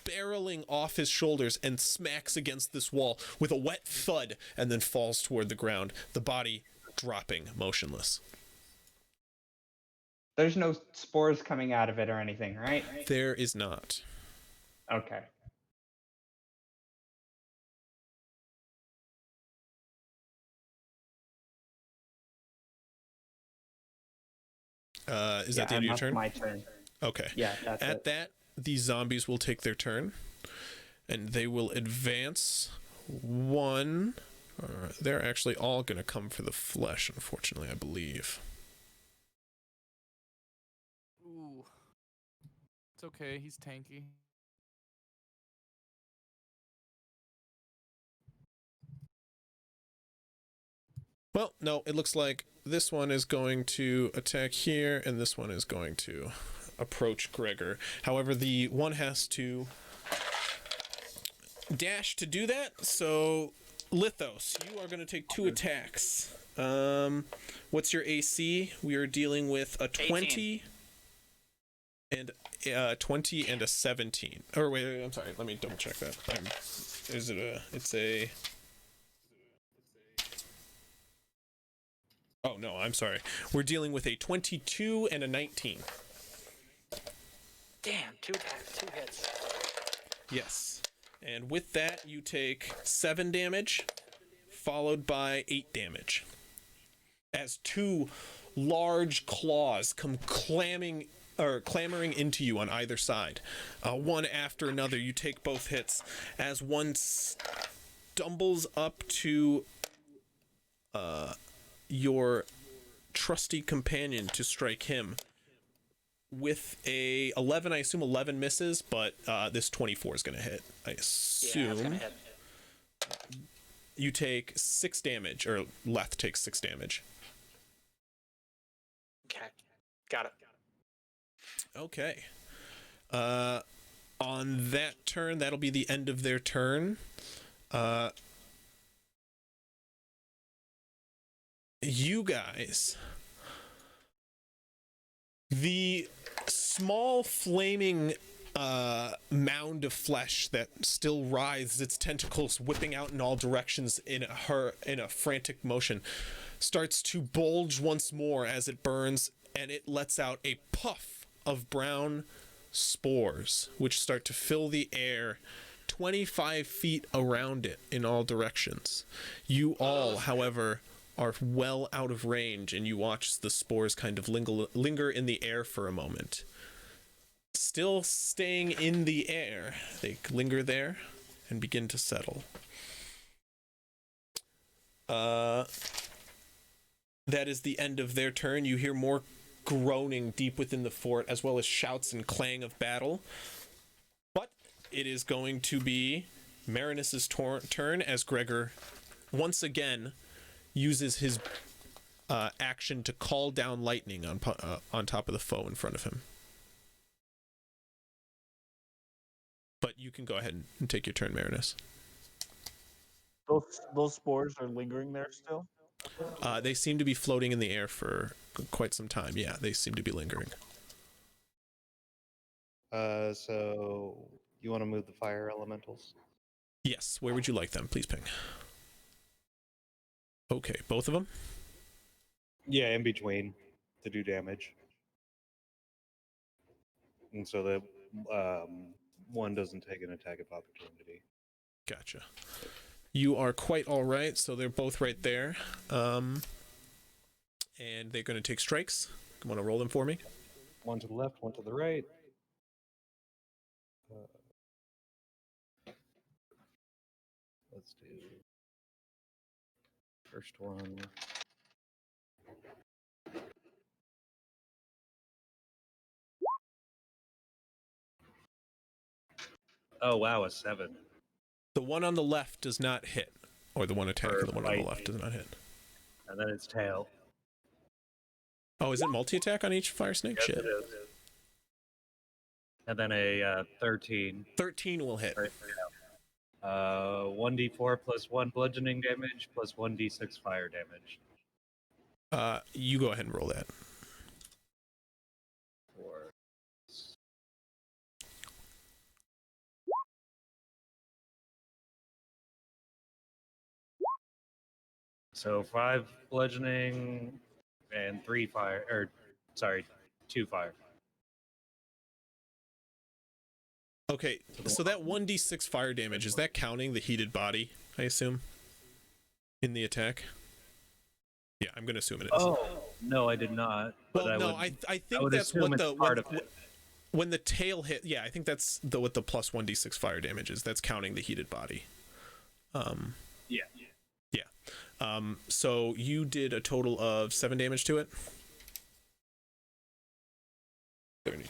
barreling off his shoulders and smacks against this wall with a wet thud and then falls toward the ground, the body dropping motionless.
There's no spores coming out of it or anything, right?
There is not.
Okay.
Is that the end of your turn?
My turn.
Okay.
Yeah, that's
At that, these zombies will take their turn, and they will advance one. They're actually all going to come for the flesh, unfortunately, I believe.
Ooh. It's okay, he's tanky.
Well, no, it looks like this one is going to attack here, and this one is going to approach Gregor. However, the one has to dash to do that, so Lithos, you are going to take 2 attacks. What's your AC? We are dealing with a 20 and 20 and a 17. Or wait, I'm sorry. Let me double check that. Oh no, I'm sorry. We're dealing with a 22 and a 19.
Damn, 2 attacks, 2 hits.
Yes. And with that, you take 7 damage, followed by 8 damage. As 2 large claws come clamoring into you on either side. One after another, you take both hits. As one stumbles up to your trusty companion to strike him. With a 11, I assume 11 misses, but this 24 is going to hit. I assume.
Yeah, it's gonna hit.
You take 6 damage, or Leth takes 6 damage.
Okay, got it.
Okay. On that turn, that'll be the end of their turn. You guys, the small flaming mound of flesh that still writhes its tentacles, whipping out in all directions in a frantic motion, starts to bulge once more as it burns, and it lets out a puff of brown spores, which start to fill the air 25 feet around it in all directions. You all, however, are well out of range, and you watch the spores kind of linger in the air for a moment. Still staying in the air, they linger there and begin to settle. That is the end of their turn. You hear more groaning deep within the fort, as well as shouts and clang of battle. But it is going to be Marinus' turn, as Gregor once again uses his action to call down lightning on top of the foe in front of him. But you can go ahead and take your turn, Marinus.
Those spores are lingering there still?
They seem to be floating in the air for quite some time. Yeah, they seem to be lingering.
So you want to move the fire elementals?
Yes. Where would you like them? Please ping. Okay, both of them?
Yeah, in between. to do damage. And so that one doesn't take an attack of opportunity.
Gotcha. You are quite all right. So they're both right there. And they're going to take strikes. You want to roll them for me?
One to the left, one to the right. Let's do first one. Oh wow, a 7.
The one on the left does not hit, or the one attacking the one on the left
lightning.
does not hit.
And then its tail.
Oh, is it multi-attack on each fire snake?
Yes,
Shit.
it is. And then a 13.
13 will hit.
Right. 1d4 plus 1 bludgeoning damage plus 1d6 fire damage.
You go ahead and roll that.
4. So 5 bludgeoning and 3 fire, or sorry, 2 fire.
Okay, so that 1d6 fire damage, is that counting the heated body, I assume, in the attack? Yeah, I'm going to assume it is.
Oh, no, I did not.
Well, no, I think that's what the...
part of it.
When the tail hit, yeah, I think that's what the plus 1d6 fire damage is. That's counting the heated body.
Yeah.
So you did a total of 7 damage to it? 30.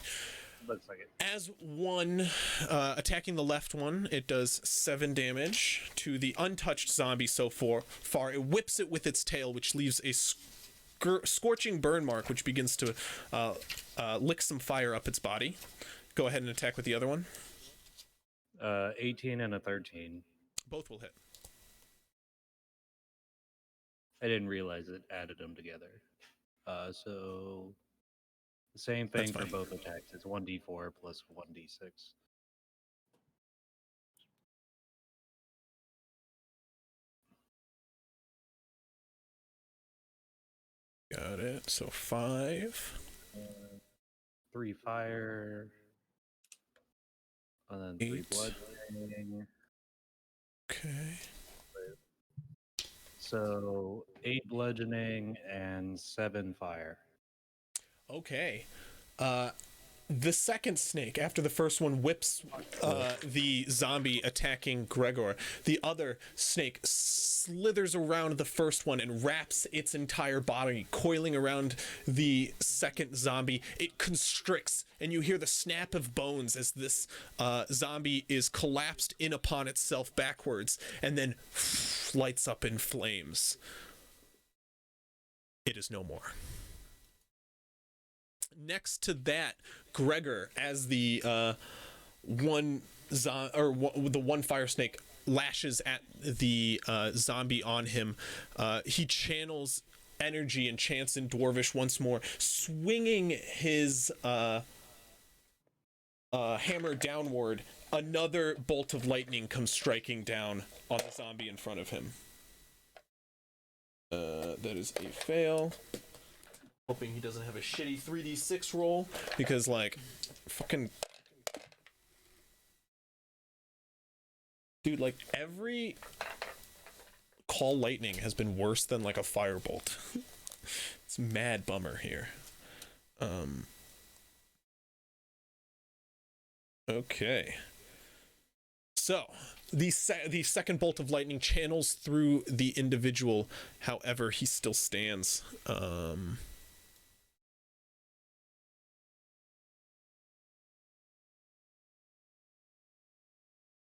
Looks like it.
As one attacking the left one, it does 7 damage to the untouched zombie so far. It whips it with its tail, which leaves a scorching burn mark, which begins to lick some fire up its body. Go ahead and attack with the other one.
18 and a 13.
Both will hit.
I didn't realize it added them together. So the same thing for both attacks. It's 1d4 plus 1d6.
Got it. So 5.
3 fire. And then 3 bludgeoning.
Okay.
So 8 bludgeoning and 7 fire.
Okay. The second snake, after the first one whips the zombie attacking Gregor, the other snake slithers around the first one and wraps its entire body, coiling around the second zombie. It constricts, and you hear the snap of bones as this zombie is collapsed in upon itself backwards, and then lights up in flames. It is no more. Next to that, Gregor, as the the one fire snake lashes at the zombie on him, he channels energy and chants in Dwarvish once more, swinging his hammer downward. Another bolt of lightning comes striking down on the zombie in front of him. That is a fail. Hoping he doesn't have a shitty 3d6 roll, because, like, fucking... Dude, like, every call lightning has been worse than, like, a firebolt. It's mad bummer here. Okay. So, the second bolt of lightning channels through the individual, however, he still stands.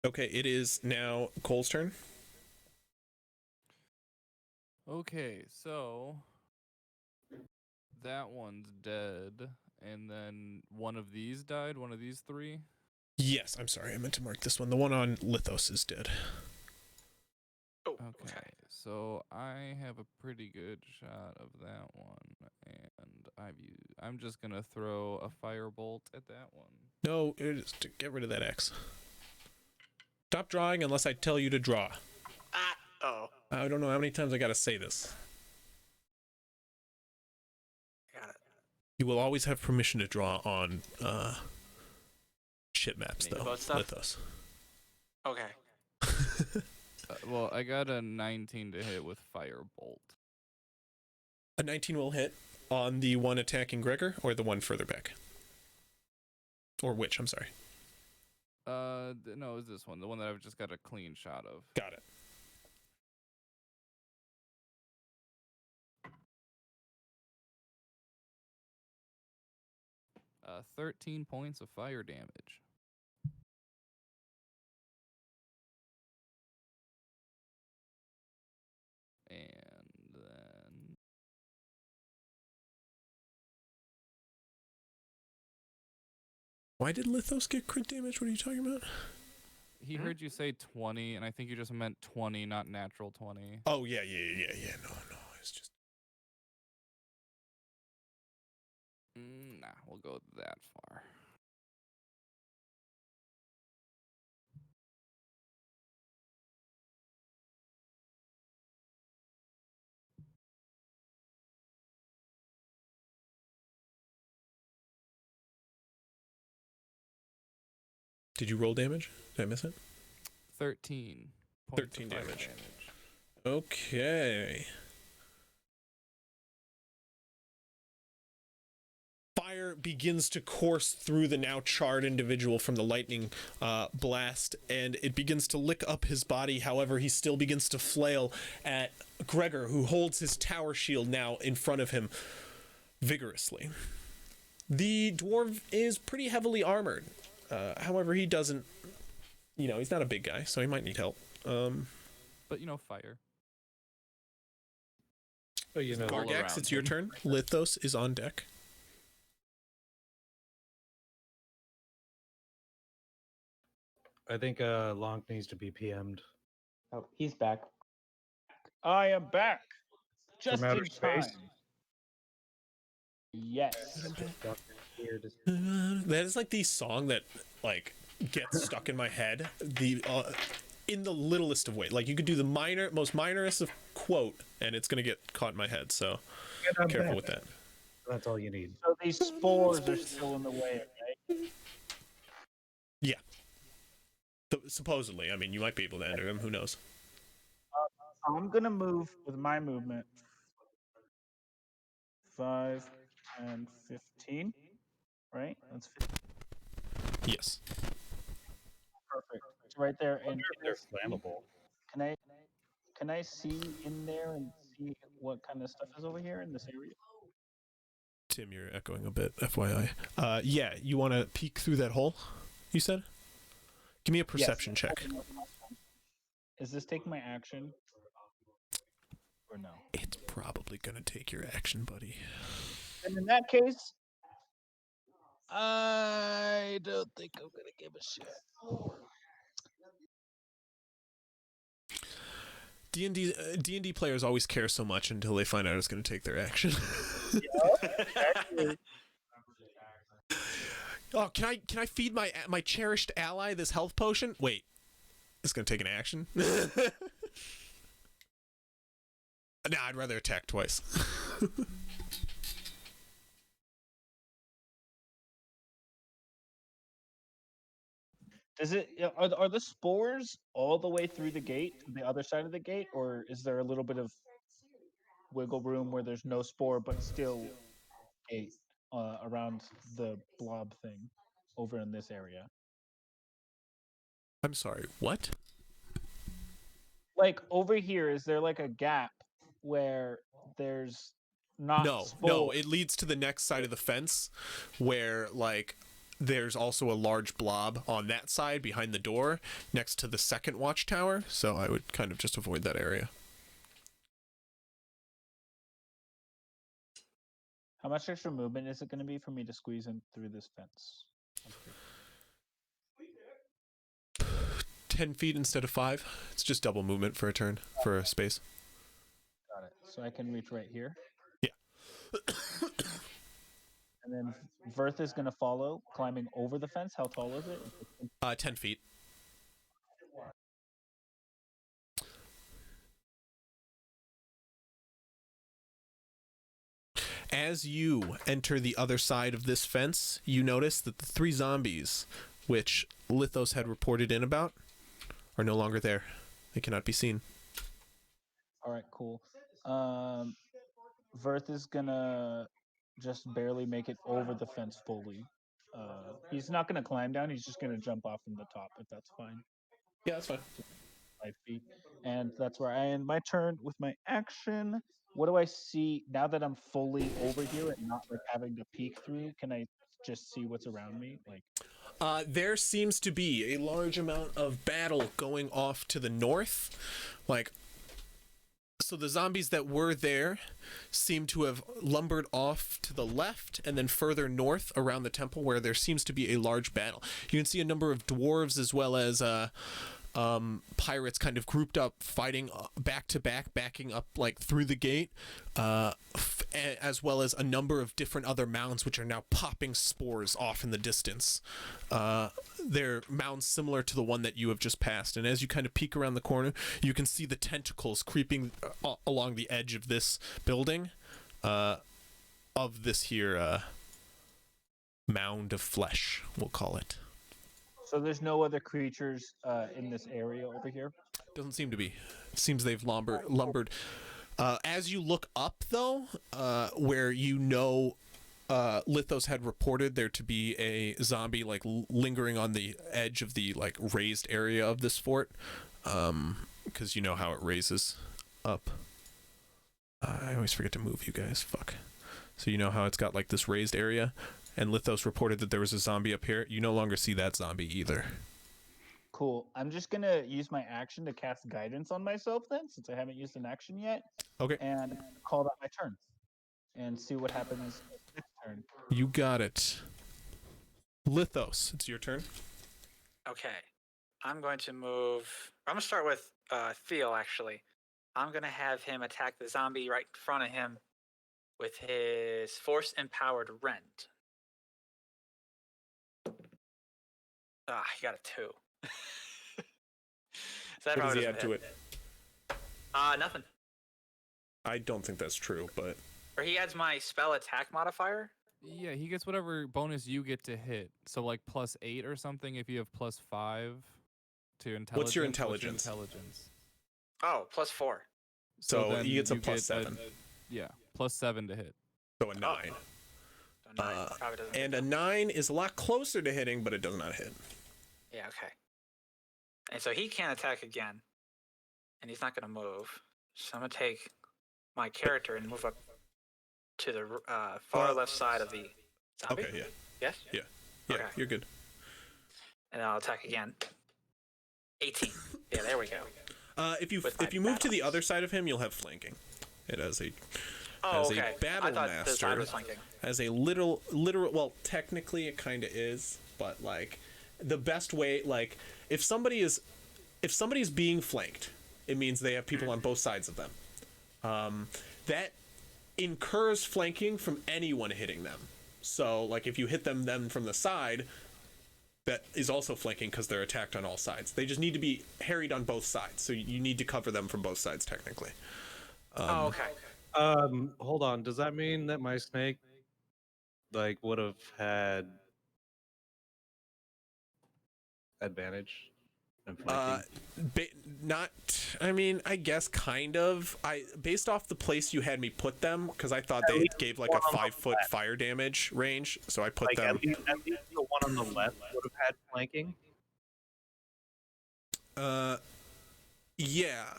Okay, it is now Cole's turn.
Okay, so that one's dead, and then one of these died, one of these 3?
Yes, I'm sorry, I meant to mark this one. The one on Lithos is dead.
Oh,
Okay, so I have a pretty good shot of that one, and I'm just gonna throw a firebolt at that one.
No, it is to get rid of that X. Stop drawing unless I tell you to draw.
Oh.
I don't know how many times I gotta say this.
Got it.
You will always have permission to draw on ship maps, though.
Both stuff?
Lithos.
Okay.
Well, I got a 19 to hit with Firebolt.
A 19 will hit on the one attacking Gregor, or the one further back? Or which, I'm sorry.
No, it's this one. The one that I've just got a clean shot of.
Got it.
13 points of fire damage. And then...
Why did Lithos get crit damage? What are you talking about?
He heard you say 20, and I think you just meant 20, not natural 20.
Oh, yeah. No, it's just...
Nah, we'll go that far.
Did you roll damage? Did I miss it?
13 points
13
of fire
damage. Okay. Fire begins to course through the now charred individual from the lightning blast, and it begins to lick up his body. However, he still begins to flail at Gregor, who holds his tower shield now in front of him vigorously. The dwarf is pretty heavily armored. However, he doesn't, he's not a big guy, so he might need help.
But, fire.
Oh,
Gargax, it's your turn. Lithos is on deck.
I think Long needs to be PM'd.
Oh, he's back.
I am back. Just
From outer
in time.
space?
Yes.
That is like the song that gets stuck in my head. In the littlest of ways. Like you could do the most minorest of quote, and it's gonna get caught in my head. So careful with that.
That's all you need.
So these spores are still in the way, right?
Yeah. Supposedly, I mean, you might be able to enter them. Who knows?
I'm gonna move with my movement. 5 and 15, right? That's 15.
Yes.
Perfect. It's right there. And
They're flammable.
Can I see in there and see what kind of stuff is over here in this area?
Tim, you're echoing a bit. FYI. Yeah, you want to peek through that hole? You said. Give me a perception check.
Is this taking my action? Or no?
It's probably gonna take your action, buddy.
And in that case, I don't think I'm gonna give a shit.
D&D players always care so much until they find out it's going to take their action. Oh, can I feed my cherished ally this health potion? Wait, it's going to take an action? Nah, I'd rather attack twice.
Does it are the spores all the way through the gate to the other side of the gate, or is there a little bit of wiggle room where there's no spore but still gate around the blob thing over in this area?
I'm sorry, what?
Like over here, is there like a gap where there's not
No,
spores?
it leads to the next side of the fence where there's also a large blob on that side behind the door next to the second watchtower, so I would kind of just avoid that area.
How much extra movement is it going to be for me to squeeze in through this fence?
10 feet instead of 5. It's just double movement for a turn, for a space.
Got it. So I can reach right here.
Yeah.
And then Verth is going to follow, climbing over the fence. How tall is it?
10 feet. As you enter the other side of this fence, you notice that the 3 zombies, which Lithos had reported in about, are no longer there. They cannot be seen.
All right, cool. Verth is gonna just barely make it over the fence fully. He's not gonna climb down. He's just gonna jump off from the top, if that's fine.
Yeah, that's fine.
5 feet, and that's where I end my turn with my action. What do I see now that I'm fully over here and not like having to peek through? Can I just see what's around me? Like,
there seems to be a large amount of battle going off to the north. Like, so the zombies that were there seem to have lumbered off to the left and then further north around the temple, where there seems to be a large battle. You can see a number of dwarves as well as pirates kind of grouped up, fighting back to back, backing up like through the gate, as well as a number of different other mounds which are now popping spores off in the distance. They're mounds similar to the one that you have just passed, and as you kind of peek around the corner, you can see the tentacles creeping along the edge of this building, of this here mound of flesh, we'll call it.
so there's no other creatures in this area over here?
Doesn't seem to be. It seems they've lumbered. As you look up, though, where you know Lithos had reported there to be a zombie like lingering on the edge of the like raised area of this fort, because you know how it raises up. I always forget to move you guys. Fuck. So you know how it's got like this raised area, and Lithos reported that there was a zombie up here. You no longer see that zombie either.
Cool. I'm just gonna use my action to cast guidance on myself then, since I haven't used an action yet.
Okay.
And call that my turn, and see what happens next turn.
You got it. Lithos, it's your turn.
Okay. I'm going to move. I'm going to start with Theo, actually. I'm going to have him attack the zombie right in front of him with his force-empowered rend. He got a 2. So that
What does
probably
he
doesn't
add to
hit.
it?
Nothing.
I don't think that's true, but
Or he adds my spell attack modifier.
Yeah, he gets whatever bonus you get to hit. So like +8 or something if you have +5 to your intelligence.
What's your intelligence?
Oh, +4.
So
then
he gets a
you get
+7.
Yeah, +7 to hit.
So a 9.
So 9 probably doesn't
And
hit.
a 9 is a lot closer to hitting, but it does not hit.
Yeah, okay. And so he can't attack again. And he's not going to move. So I'm going to take my character and move up to the far left side of the zombie.
Okay, yeah.
Yes?
Yeah,
Okay.
you're good.
And I'll attack again. 18. Yeah, there we go.
If you
With my
move to the
battle.
other side of him, you'll have flanking. It has a
Oh,
as
okay.
a battle
I thought this side
master,
was flanking.
as a literal. Well, technically it kind of is, but like the best way, like if somebody's being flanked, it means they have people on both sides of them. That incurs flanking from anyone hitting them. So like if you hit them then from the side, that is also flanking because they're attacked on all sides. They just need to be harried on both sides. So you need to cover them from both sides technically.
Oh, okay.
Hold on. Does that mean that my snake, like, would have had advantage? in flanking?
Not. I mean, I guess kind of. Based off the place you had me put them, because I thought they gave like a 5-foot fire damage range, so I put
Like,
them.
at least the one on the left would have had flanking.
Yeah.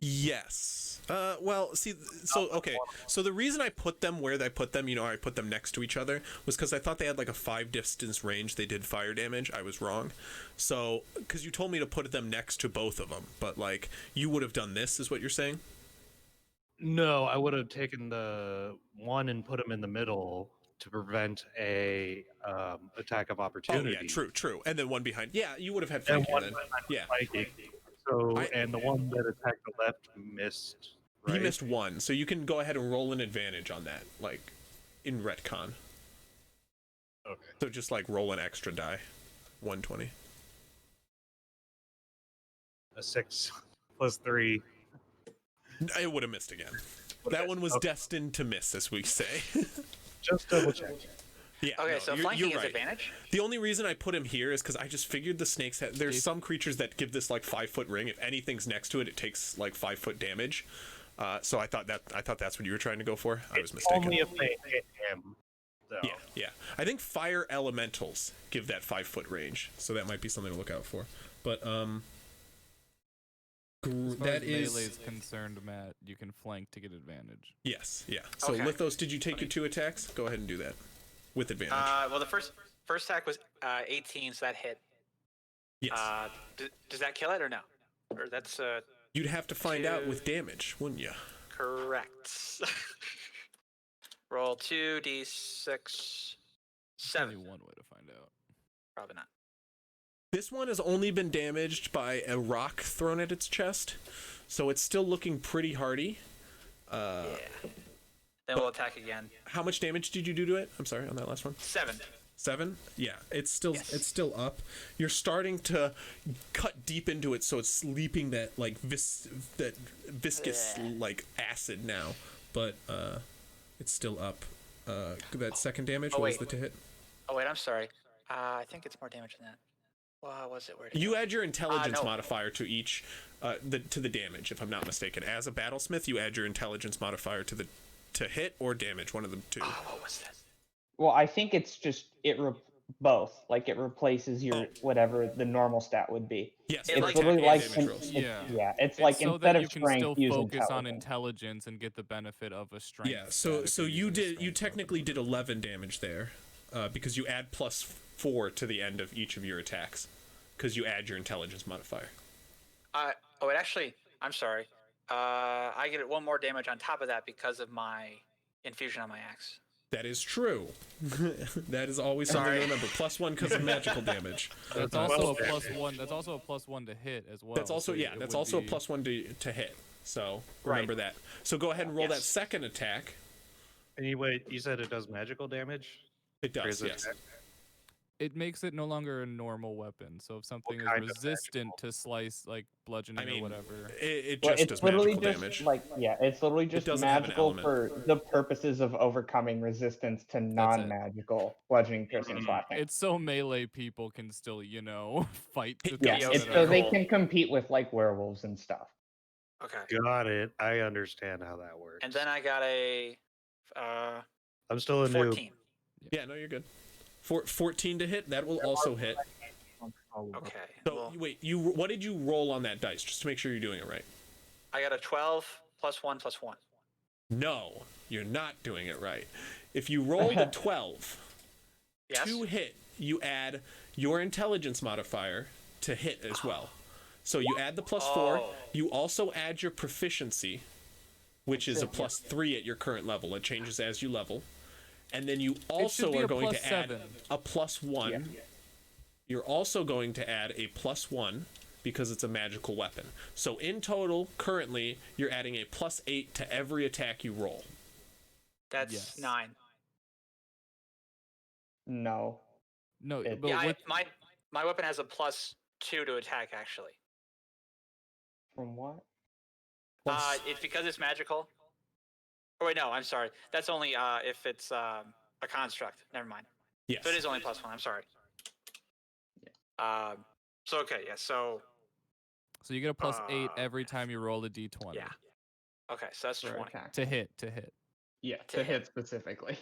Yes. Well, see, so okay. So the reason I put them where I put them, I put them next to each other, was because I thought they had like a 5 distance range. They did fire damage. I was wrong. So, because you told me to put them next to both of them, but like you would have done this, is what you're saying?
No, I would have taken the one and put him in the middle to prevent a attack of opportunity.
Oh yeah, true. And then one behind. Yeah, you would have had
And
flanking
one
then.
behind
Yeah.
flanking. So, and the one that attacked the left missed. Right?
He missed one, so you can go ahead and roll an advantage on that, like in retcon.
Okay.
So just like roll an extra die, 120.
A 6 plus 3.
It would have missed again. That one was destined to miss, as we say.
Just double check.
Yeah.
Okay,
no,
so
you're
flanking is
right.
advantage.
The only reason I put him here is because I just figured the snakes had. There's some creatures that give this like 5-foot ring. If anything's next to it, it takes like 5-foot damage. So I thought that's what you were trying to go for. I was mistaken.
Only if they hit him. Though.
Yeah. I think fire elementals give that 5-foot range, so that might be something to look out for. But
As far
that
as
is
melee's concerned, Matt, you can flank to get advantage.
yes, yeah. So
Okay.
Lithos, did you take your 2 attacks? Go ahead and do that with advantage.
Well, the first attack was 18, so that hit.
yes.
Does that kill it or no? Or that's
You'd have to find out
2.
with damage, wouldn't you?
correct. Roll 2d6, 7.
Only one way to find out.
Probably not.
This one has only been damaged by a rock thrown at its chest, so it's still looking pretty hardy.
Yeah. Then we'll attack again.
How much damage did you do to it? I'm sorry, on that last one.
7.
7? Yeah, it's still
Yes.
it's still up. You're starting to cut deep into it, so it's leaping that like viscous like acid now, but it's still up. That second damage,
Oh,
what was
wait.
the to hit?
Oh wait, I'm sorry. I think it's more damage than that. What was it? Where did it
You
go?
add your intelligence
no.
modifier to each to the damage, if I'm not mistaken. As a battlesmith, you add your intelligence modifier to hit or damage, one of the two.
Oh, what was that?
Well, I think it's just both. Like it replaces your whatever the normal stat would be.
Yes,
It
It's
like
literally
attack and
like
damage rolls.
it's like
so
instead
that
of
you can
strength,
still
use
focus on
intelligence.
intelligence and get the benefit of a strength.
Yeah,
stat
so
if
you
use a
did you
strength
technically
weapon.
did 11 damage there, because you add +4 to the end of each of your attacks, because you add your intelligence modifier.
Oh, wait, actually, I'm sorry. I get 1 more damage on top of that because of my infusion on my axe.
That is true. That is always something to
Sorry.
remember. +1 because of magical damage.
That's also a +1. That's also a +1 to hit as well.
That's also
so
yeah.
it
That's
would
also
be-
a +1 to hit. So remember that. So go ahead and roll that
Yes.
second attack.
Anyway, you said it does magical damage?
It
Or
does.
is it
Yes.
It makes it no longer a normal weapon. So if something
kind
is
of
resistant to slice, like bludgeoning
I mean,
or whatever,
It
Well,
just does magical damage.
it's literally just
doesn't have an
magical
element.
for the purposes of overcoming resistance to non-magical bludgeoning, piercing, slapping.
it's so melee people can still, fight. The
Yeah,
things
it's
that
so
are-
they can compete with like werewolves and stuff.
Okay.
Got it. I understand how that works.
And then I got a
I'm still a noob.
14.
Yeah, no, you're good. 14 to hit. That will also hit.
Okay.
So
Well,
wait, what did you roll on that dice, just to make sure you're doing it right?
I got a 12 +1 +1.
No, you're not doing it right. If you rolled a 12
Yes.
to hit, you add your intelligence modifier to hit as well. So you add the +4.
Oh.
You also add your proficiency, which is a +3 at your current level. It changes as you level. And then you also
be
are
a
going to add
+7.
a +1. You're also going to add a +1 because it's a magical weapon. So in total, currently, you're adding a +8 to every attack you roll.
That's
Yes.
9.
No.
No,
It-
but
Yeah,
with,
my weapon has a +2 to attack actually.
From what?
It's because it's magical. Oh wait, no, I'm sorry. That's only if it's a construct. Never mind.
Yes.
So it is only +1. I'm sorry. So okay, yeah. So
you get a +8 every
yes.
time you roll a d20.
yeah. Okay, so that's
For
20.
attack.
To hit.
Yeah,
To
to
hit.
hit specifically.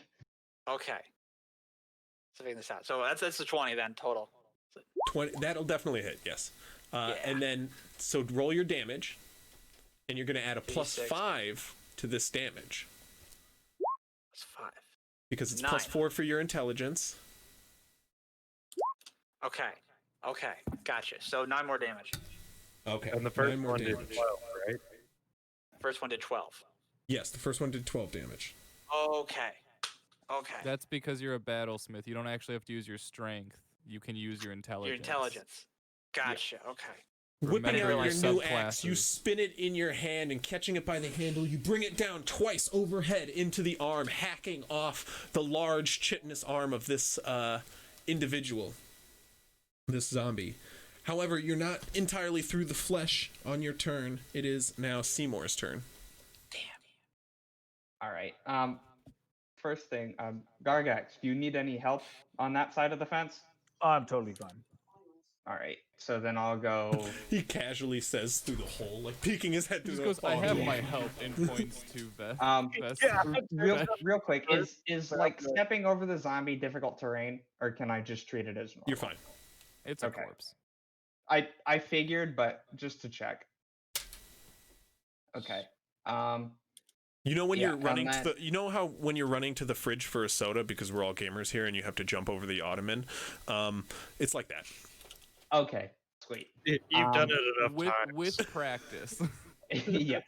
Okay. So figuring this out. So that's the 20 then total.
20. That'll definitely hit. Yes.
Yeah.
And then so roll your damage, and you're going to add a
D6.
+5 to this damage
That's 5.
because it's
9.
+4 for your intelligence.
Okay. Okay. Gotcha. So 9 more damage.
Okay.
And the first
9 more
one did
damage.
12, right?
First one did 12.
Yes, the first one did 12 damage.
Okay. Okay.
That's because you're a battlesmith. You don't actually have to use your strength. You can use your intelligence.
Your intelligence. Gotcha. Okay.
Whipping
Remember
out
your
your new axe, you
subclasses.
spin it in your hand and catching it by the handle, you bring it down twice overhead into the arm, hacking off the large chitinous arm of this individual, this zombie. However, you're not entirely through the flesh on your turn. It is now Seymour's turn.
Damn.
All right. First thing, Gargax, do you need any help on that side of the fence?
I'm totally fine.
All right. So then I'll go.
He casually says through the hole, like peeking his head
He
through
just
the
goes, I
hole.
have my help, and points to Beth.
Real quick, is like stepping over the zombie difficult terrain, or can I just treat it as normal?
You're fine.
It's a corpse.
I figured, but just to check. Okay.
You know when
Yeah,
you're running
and
to the, you know how when you're running to the fridge for a soda because we're all gamers here and you have to jump over the ottoman, it's like that.
Okay, sweet.
You've done it enough times.
With practice.
Yeah.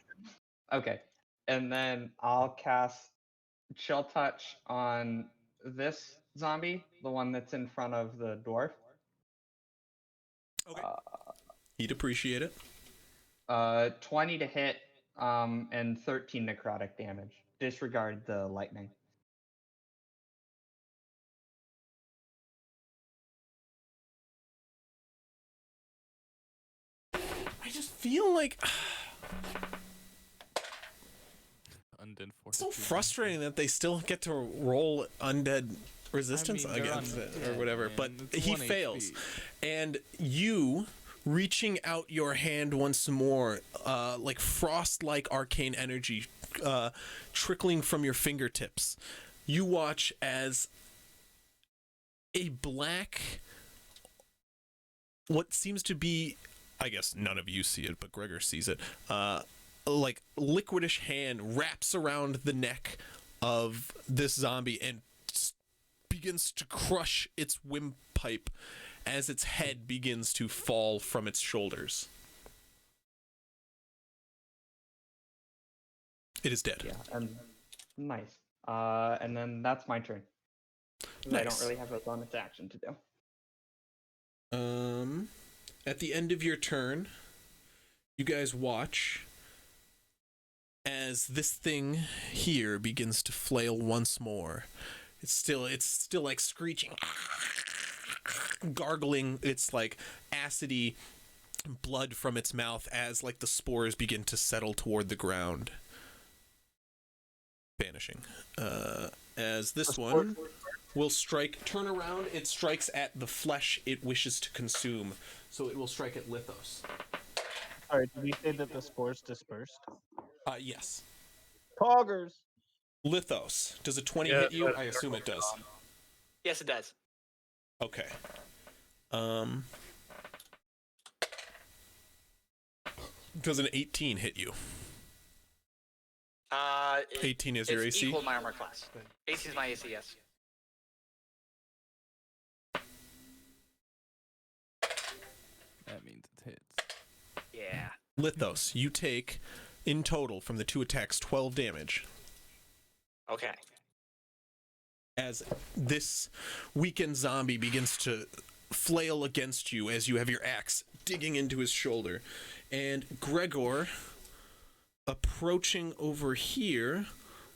Okay, and then I'll cast Chill Touch on this zombie, the one that's in front of the dwarf.
Okay. He'd appreciate it.
20 to hit, and 13 necrotic damage. Disregard the lightning.
I just feel like
Undead
it's so frustrating that they still get to roll undead resistance
I mean,
against
they're
it
undead,
or whatever,
man.
but
It's
he
1
fails.
HP.
And you reaching out your hand once more, like frost-like arcane energy trickling from your fingertips. You watch as a black, what seems to be, I guess none of you see it, but Gregor sees it, like liquidish hand wraps around the neck of this zombie and begins to crush its windpipe as its head begins to fall from its shoulders. It is dead.
Yeah, and nice. And then that's my turn. I don't really have a bonus action to do.
At the end of your turn, you guys watch as this thing here begins to flail once more. It's still like screeching, gargling its like acidy blood from its mouth as like the spores begin to settle toward the ground, vanishing. As this one will turn around, it strikes at the flesh it wishes to consume, so it will strike at Lithos.
Alright, did we say that the spores dispersed?
Yes.
Poggers!
Lithos, does a 20 hit you? I assume it does.
Yes, it does.
Okay. Does an 18 hit you? 18 is your
it's
AC?
equal my armor class. 18 is my AC, yes.
That means it hits.
Yeah.
Lithos, you take, in total, from the 2 attacks, 12 damage.
Okay.
As this weakened zombie begins to flail against you as you have your axe digging into his shoulder. And Gregor, approaching over here,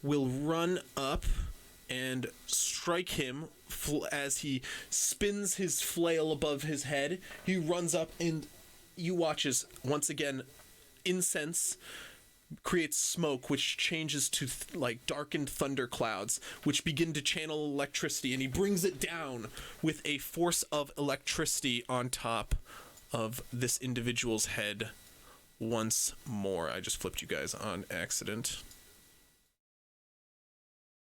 will run up and strike him as he spins his flail above his head. He runs up and you watch as, once again, incense creates smoke, which changes to like darkened thunder clouds, which begin to channel electricity, and he brings it down with a force of electricity on top of this individual's head once more. I just flipped you guys on accident.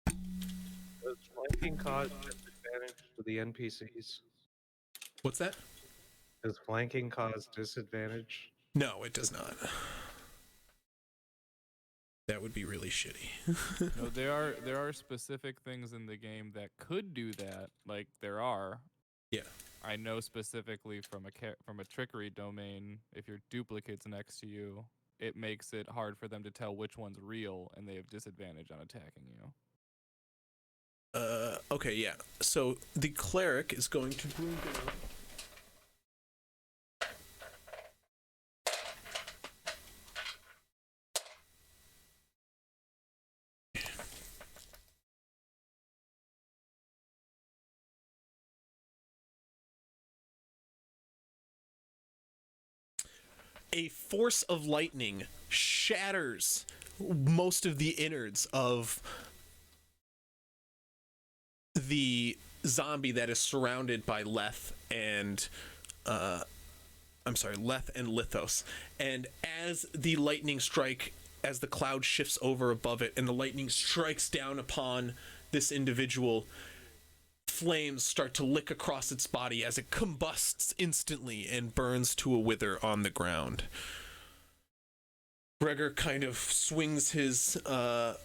Does flanking cause disadvantage to the NPCs?
What's that?
Does flanking cause disadvantage?
No, it does not. That would be really shitty.
No, there are specific things in the game that could do that. Like there are.
Yeah.
I know specifically from a trickery domain, if your duplicate's next to you, it makes it hard for them to tell which one's real, and they have disadvantage on attacking you.
Okay, yeah. So the cleric is going to bring down a force of lightning shatters most of the innards of the zombie that is surrounded by Leth and Lithos. And as the lightning strike, as the cloud shifts over above it and the lightning strikes down upon this individual, flames start to lick across its body as it combusts instantly and burns to a wither on the ground. Gregor kind of swings his flail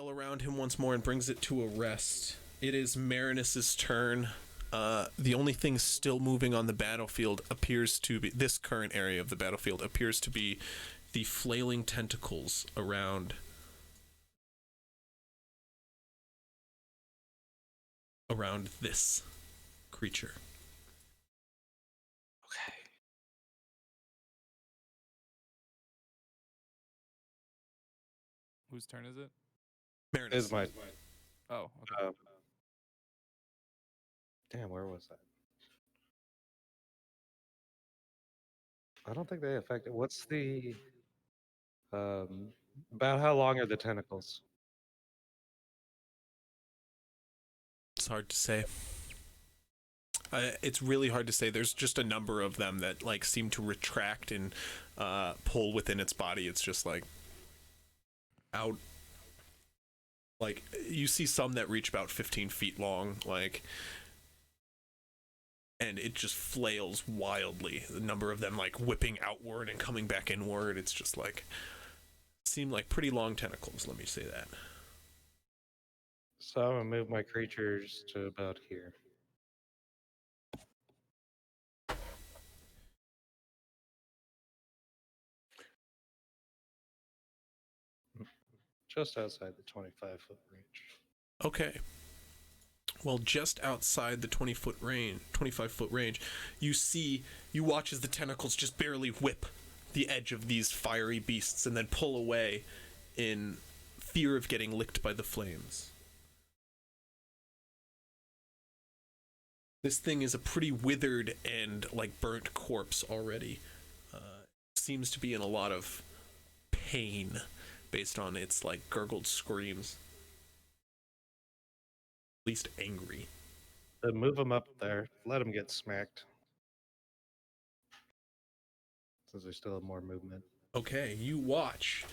around him once more and brings it to a rest. It is Marinus's turn. The only thing still moving on the battlefield appears to be, this current area of the battlefield appears to be the flailing tentacles around this creature.
Okay.
Whose turn is it?
Marinus.
Is my
Oh, okay.
damn, where was that? I don't think they affected. What's the about how long are the tentacles?
It's hard to say. It's really hard to say. There's just a number of them that like seem to retract and pull within its body. It's just like out. Like you see some that reach about 15 feet long, like, and it just flails wildly. The number of them like whipping outward and coming back inward. It's just like seem like pretty long tentacles. Let me say that.
So I'm gonna move my creatures to about here. Just outside the 25-foot range.
Okay. Well, just outside the 25-foot range, you watch as the tentacles just barely whip the edge of these fiery beasts and then pull away in fear of getting licked by the flames. This thing is a pretty withered and like burnt corpse already. Seems to be in a lot of pain based on its like gurgled screams. At least angry.
Then move them up there. Let them get smacked. Since they still have more movement.
Okay, you watch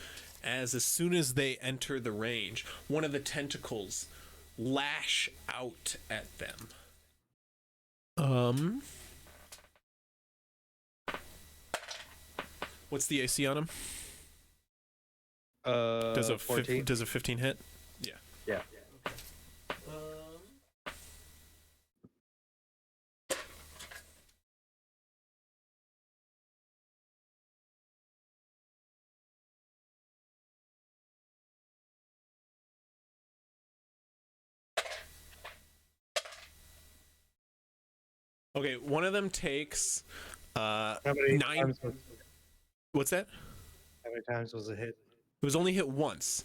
as soon as they enter the range, one of the tentacles lash out at them. What's the AC on him? Does a
14.
Does a 15 hit? Yeah.
Yeah.
Okay, one of them takes
How many
9.
times was,
What's that?
how many times was it hit?
It was only hit once.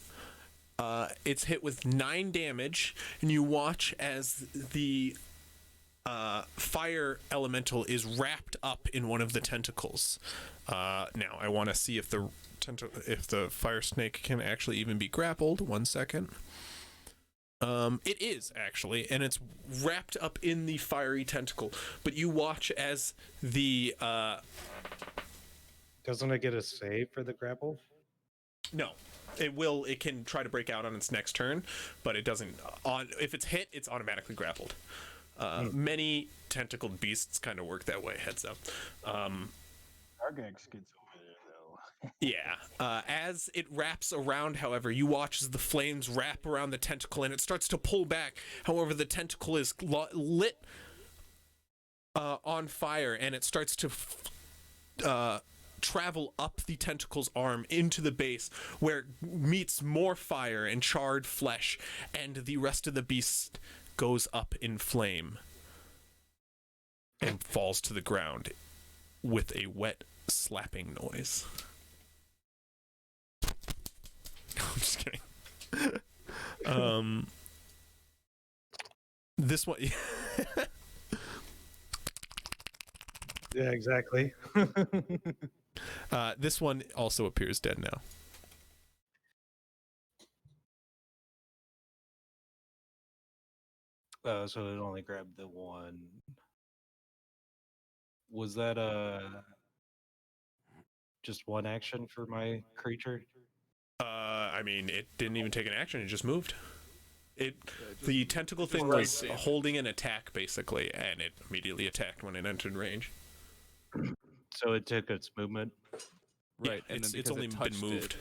It's hit with 9 damage, and you watch as the fire elemental is wrapped up in one of the tentacles. Now, I want to see if the fire snake can actually even be grappled. 1 second. It is actually, and it's wrapped up in the fiery tentacle. But you watch as the
Doesn't it get a save for the grapple?
no, it will. It can try to break out on its next turn, but it doesn't. If it's hit, it's automatically grappled. Many tentacled beasts kind of work that way. Heads up.
Gargax gets over there though.
Yeah. As it wraps around, however, you watch as the flames wrap around the tentacle and it starts to pull back. However, the tentacle is lit on fire and it starts to travel up the tentacle's arm into the base where it meets more fire and charred flesh, and the rest of the beast goes up in flame and falls to the ground with a wet slapping noise. I'm just kidding. This one
Yeah, exactly.
This one also appears dead now.
So it only grabbed the one. Was that just one action for my creature?
I mean, it didn't even take an action; it just moved. The tentacle thing was holding an attack basically, and it immediately attacked when it entered range.
So it took its movement.
Right,
Yeah,
and then
it's only been moved.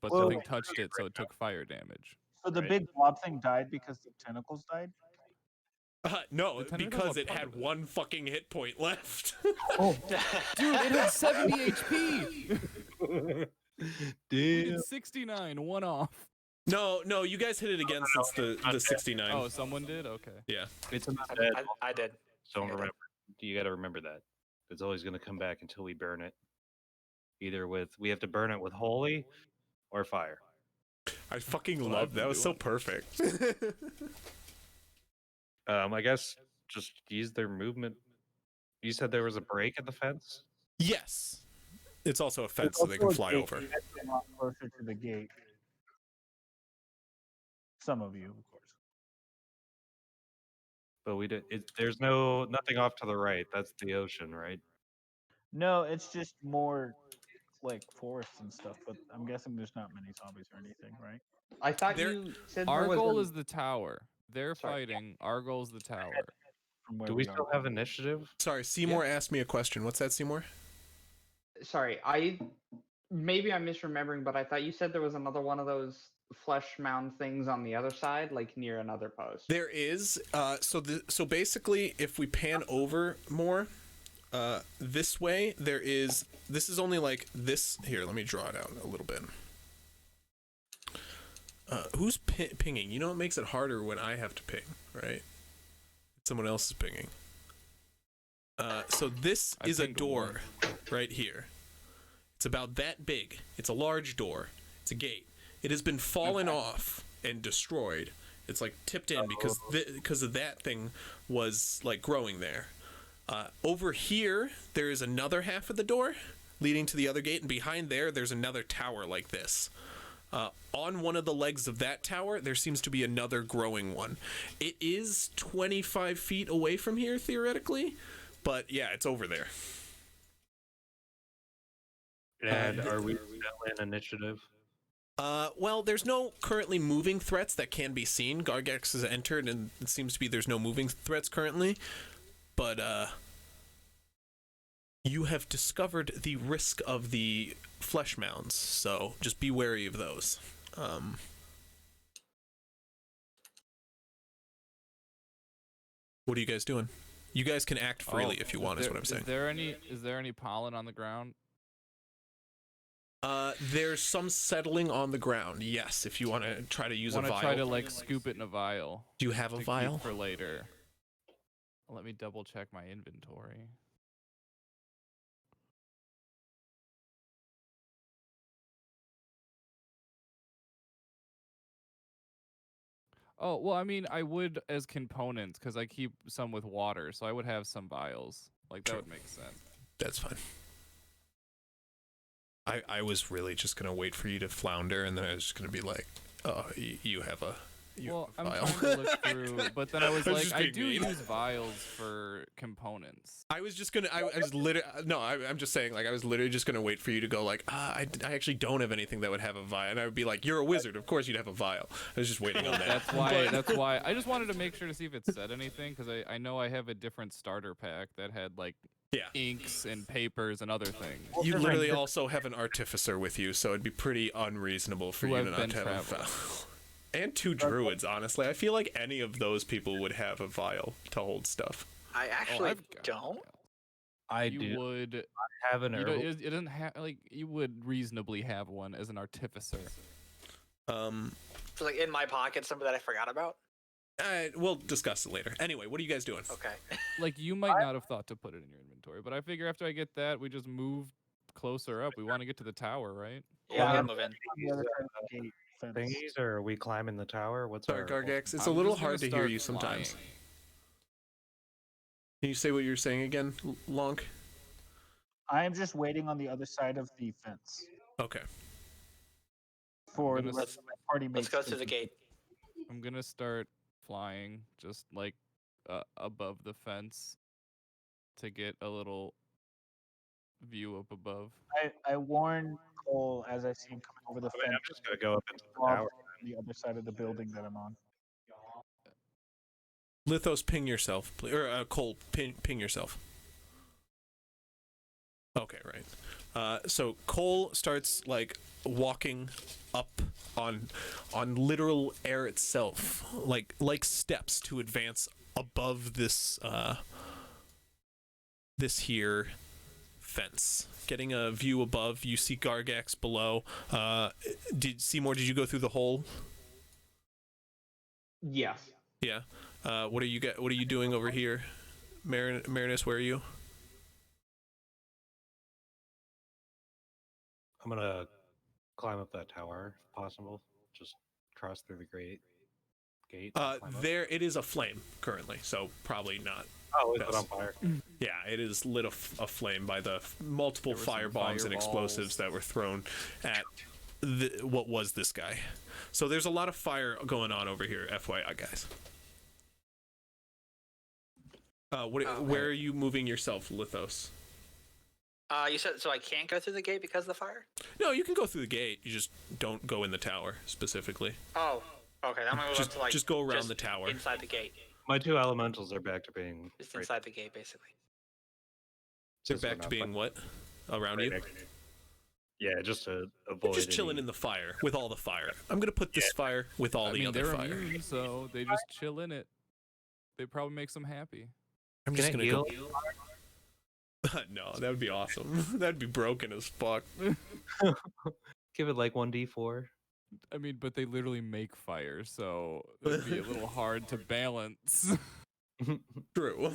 But
Well,
the thing touched it, so it took fire damage.
So the
Right.
big blob thing died because the tentacles died?
No,
The tentacles
because
are
it
part
had
of it.
one fucking hit point left.
Oh,
Dude, it had 70 HP. We
Damn.
did 69, one off.
No, you guys hit it again since the 69.
Oh, someone did? Okay.
Yeah.
It's not dead.
I did.
So
I did.
remember, you got to remember that it's always going to come back until we burn it. Either we have to burn it with holy or fire.
I fucking
what
love
I've
that.
been
Was so
doing.
perfect.
I guess just use their movement. You said there was a break in the fence.
Yes. It's also a fence so they can fly over.
A lot closer to the gate. Some of you, of course.
But we did. There's nothing off to the right. That's the ocean, right?
No, it's just more like forests and stuff, but I'm guessing there's not many zombies or anything, right?
I thought
There-
you said
Our
there was
goal
a-
is the tower. They're
Sorry.
fighting. Our goal is the tower.
From where
Do we still
are.
have initiative?
Sorry, Seymour asked me a question. What's that, Seymour?
Sorry, maybe I'm misremembering, but I thought you said there was another one of those flesh mound things on the other side, like near another post.
There is. So basically, if we pan over more, this way there is. This is only like this. Here, let me draw it out a little bit. Who's pinging? You know, it makes it harder when I have to ping, right? Someone else is pinging. So this
I
is a
pinged
door right here. It's about that big. It's a large door. It's a gate. It has been fallen off and destroyed. It's like tipped in because of that thing was like growing there. Over here, there is another half of the door leading to the other gate, and behind there's another tower like this. On one of the legs of that tower, there seems to be another growing one. It is 25 feet away from here, theoretically, but yeah, it's over there.
And are we still in initiative?
Well, there's no currently moving threats that can be seen. Gargax has entered, and it seems to be there's no moving threats currently. But you have discovered the risk of the flesh mounds, so just be wary of those. What are you guys doing? You guys can act freely if you want, is what I'm saying.
Is there any pollen on the ground?
There's some settling on the ground. Yes, if you want to try to use a vial.
Try to like scoop it in a vial.
Do you have a
to
vial?
keep for later? Let me double check my inventory. Oh, well, I mean, I would as components because I keep some with water, so I would have some vials. Like, that
True.
would make sense.
That's fine. I was really just going to wait for you to flounder, and then I was just going to be like, oh, you have a
I'm
vial.
trying to look through, but then I was
I was
like,
just
I
being
do
mean.
use vials for components.
I was just going to, I was literally, no, I'm just saying, like, I was literally just going to wait for you to go, like, I actually don't have anything that would have a vial. And I would be like, you're a wizard. Of course you'd have a vial. I was just waiting on that.
That's why. I just wanted to make sure to see if it said anything, because I know I have a different starter pack that had, like,
Yeah.
inks and papers and other things.
You literally also have an artificer with you, so it'd be pretty unreasonable for
Who
you
have
not
been
to have a
traveling.
vial. And 2 druids, honestly. I feel like any of those people would have a vial to hold stuff.
I actually
I've got
don't.
vials.
I
You
do.
would.
I have an
You
herbal.
don't, it doesn't have like you would reasonably have one as an artificer.
So like in my pocket, something that I forgot about.
We'll discuss it later. Anyway, what are you guys doing?
Okay.
Like you might not have thought to put it in your inventory, but I figure after I get that, we just move closer up. We want to get to the tower, right?
Yeah,
Well,
I'm moving.
On the other side of the gate fence.
Thingies, or are we climbing the tower? What's
Sorry,
our
Gargax. It's
I'm
a little
just gonna
hard to hear
start
you sometimes.
flying.
Can you say what you're saying again, Lonk?
I am just waiting on the other side of the fence
Okay.
for the rest of my party mates.
Let's go to the gate.
I'm gonna start flying just like above the fence to get a little view up above.
I warn Cole as I see him coming over the fence.
I'm just gonna go up into the
on
tower.
the other side of the building that I'm on.
Lithos, ping yourself, or Cole, ping yourself. Okay, right. So Cole starts like walking up on literal air itself, like steps to advance above this this here fence. Getting a view above, you see Gargax below. Seymour, did you go through the hole?
Yes.
Yeah. What are you doing over here? Marinus, where are you?
I'm gonna climb up that tower if possible. Just cross through the gate.
There it is aflame currently, so probably not.
Oh, is it on fire?
Yeah, it is lit aflame by the multiple fire bombs and explosives that were thrown at what was this guy. So there's a lot of fire going on over here, FYI, guys. Where are you moving yourself, Lithos?
You said so I can't go through the gate because of the fire?
No, you can go through the gate. You just don't go in the tower specifically.
Oh, okay. I'm gonna
Just,
to like
just go around the tower.
inside the gate.
My two elementals are back to being
Just inside the gate, basically.
They're back to being what? Around you?
Yeah, just to
They're
avoid.
just chilling in the fire with all the fire. I'm gonna put this fire with all the other
they're
fire.
immune, so they just chill in it. They probably makes them happy.
I'm
Can
just
I
gonna
heal?
go. No, that would be awesome. That'd be broken as fuck.
Give it like 1d4.
I mean, but they literally make fire, so it'd be a little hard to balance.
True.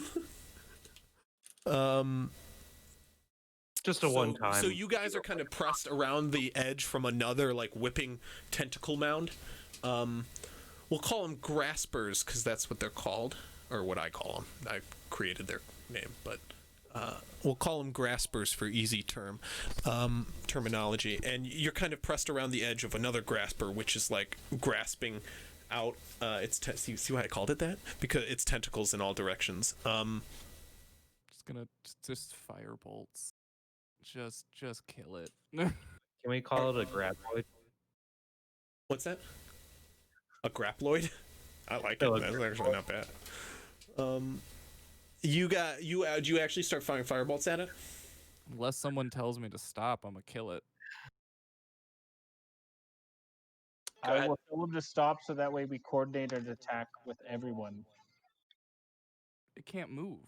Just a one time.
So you guys are kind of pressed around the edge from another like whipping tentacle mound. We'll call them graspers because that's what they're called, or what I call them. I created their name, but we'll call them graspers for easy terminology. And you're kind of pressed around the edge of another grasper, which is like grasping out. See why I called it that? Because it's tentacles in all directions.
Just fire bolts. Just kill it.
Can we call it a graboid?
What's that? A graploid? I like
No,
it. That's actually not bad. Do you actually start firing firebolts at it?
Unless someone tells me to stop, I'm gonna kill it.
I will tell them to stop so that way we coordinate an attack with everyone.
It can't move.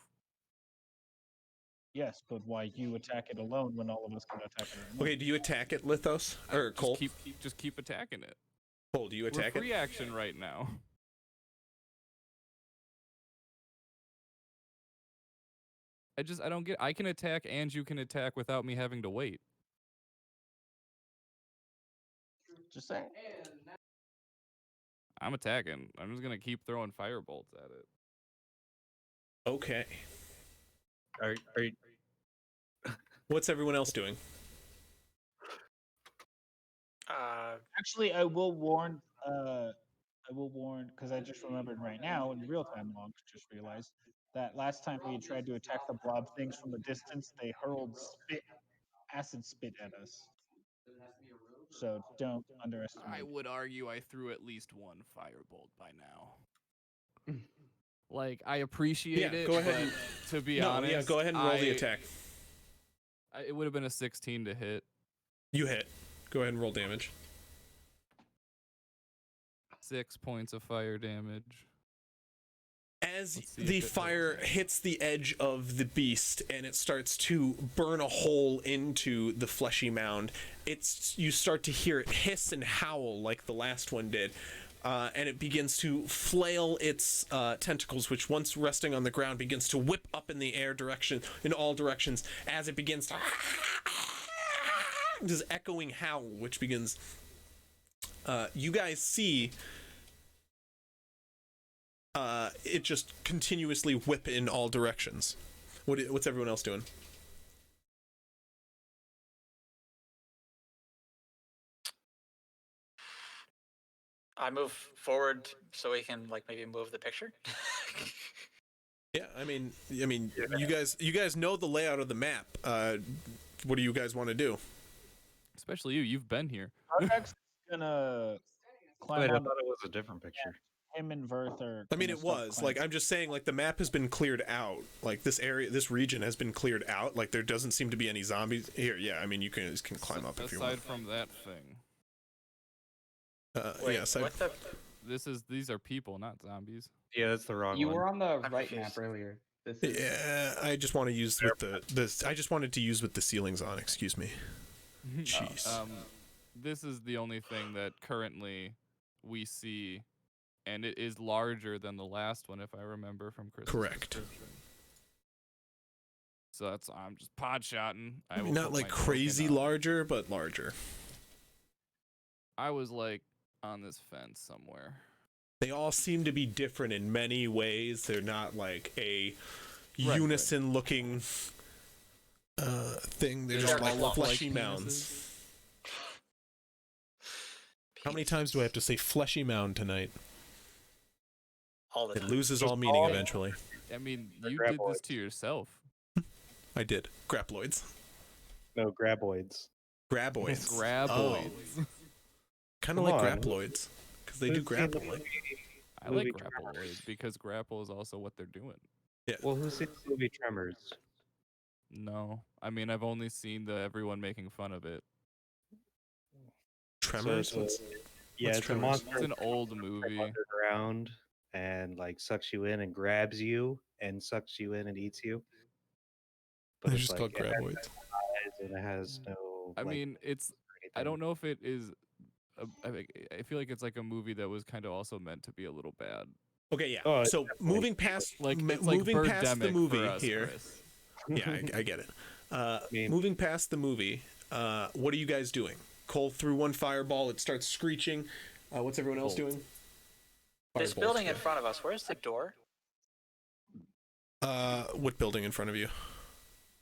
Yes, but why you attack it alone when all of us can attack it alone?
Okay, do you attack it, Lithos? Or Cole?
Just keep attacking it.
Cole, do you attack
We're free
it?
action right now. I don't get. I can attack and you can attack without me having to wait.
Just saying.
I'm attacking. I'm just gonna keep throwing fire bolts at it.
Okay.
Are you,
What's everyone else doing?
Actually, I will warn because I just remembered right now in real time logs, just realized that last time we had tried to attack the blob things from a distance, they hurled acid spit at us. So don't underestimate.
I would argue I threw at least one firebolt by now. Like, I appreciate it,
go ahead.
but to be honest,
Yeah, go ahead and roll the attack.
It would have been a 16 to hit.
You hit. Go ahead and roll damage.
6 points of fire damage.
As
Let's see
the
if it
fire hits the edge of the beast and it starts to burn a hole into the fleshy mound, you start to hear it hiss and howl like the last one did. And it begins to flail its tentacles, which once resting on the ground begins to whip up in the air in all directions as it begins to this echoing howl, which begins. You guys see it just continuously whip in all directions. What's everyone else doing?
I move forward so we can like maybe move the picture.
Yeah, I mean, you guys know the layout of the map. What do you guys want to do?
Especially you. You've been here.
Gargax is gonna climb
Wait, I
on.
thought it was a different picture.
Him and Verth are.
I mean,
gonna
it
start
was
climbing.
like I'm just saying, like the map has been cleared out. Like this area, this region has been cleared out. Like there doesn't seem to be any zombies here. Yeah, I mean, you can climb up if you want.
Aside from that thing,
Wait,
yeah. Aside,
what the?
these are people, not zombies.
Yeah, that's the wrong
You
one.
were on the
I'm
right
confused.
map earlier. This is
yeah, I just want to use with I just wanted to use with the ceilings on. Excuse me. Jeez.
This is the only thing that currently we see, and it is larger than the last one, if I remember from Chris.
Correct.
So I'm just pod shotting.
I mean, not like crazy larger, but larger.
I was like on this fence somewhere.
They all seem to be different in many ways. They're not like a
Right.
unison-looking thing. They're
They
just
don't
like
all look like
fleshy
penises?
mounds. How many times do I have to say fleshy mound tonight?
All the
It
time.
loses all meaning eventually.
I mean,
They're
you did this
graboids.
to yourself.
I did. Graploids.
No, graboids.
Graboids.
Graboids.
Kind of
Come
like
on.
graploids. Because they do
Who's seen the
grapple. Like.
I like
movie
grapploids
Tremors?
because grapple is also what they're doing.
Well, who's seen the movie Tremors?
No, I mean I've only seen everyone making fun of it.
Tremors?
So
What's-
yeah,
what's
it's
Tremors?
a monster
It's an old
from
movie.
underground and like sucks you in and grabs you and sucks you in and eats you. But
They're
it's
just
like,
called
it has
graboids.
eyes and it has no.
I
like,
mean, it's. I don't know if it is. I feel like it's like a movie that was kind of also meant to be a little bad.
Okay, yeah.
Oh,
So
definitely.
moving past,
Like it's
moving
like
past the
Birdemic
movie
for us,
here.
Chris.
Yeah, I get it.
mean-
Moving past the movie, what are you guys doing? Cole threw one fireball. It starts screeching. What's everyone else
Colt.
doing?
This
Fireballs,
building in
yeah.
front of us. Where's the door?
What building in front of you?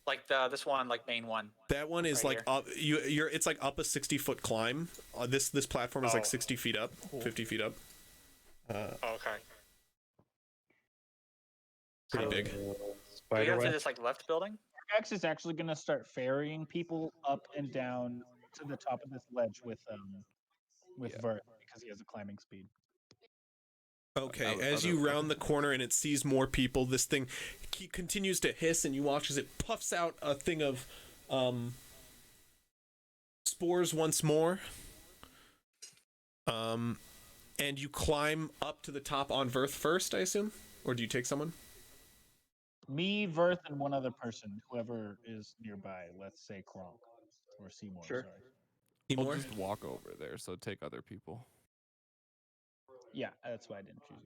Like this one, like main one.
That one is
Right
like up. You're. It's like up a 60-foot climb. This platform is like
Oh.
60 feet up, 50 feet up.
Okay.
Pretty big.
Do we
Spider
go to
web.
this like left building?
Gargax is actually gonna start ferrying people up and down to the top of this ledge with
Yeah.
Verth because he has a climbing speed.
Okay,
Other-
as
other-
you round the corner and it sees more people, this thing continues to hiss, and you watch as it puffs out a thing of spores once more. And you climb up to the top on Verth first, I assume? Or do you take someone?
Me, Verth, and one other person, whoever is nearby. Let's say Kronk or Seymour.
Sure.
Sorry.
I'll
Seymour?
just walk over there. So take other people.
Yeah, that's why I didn't choose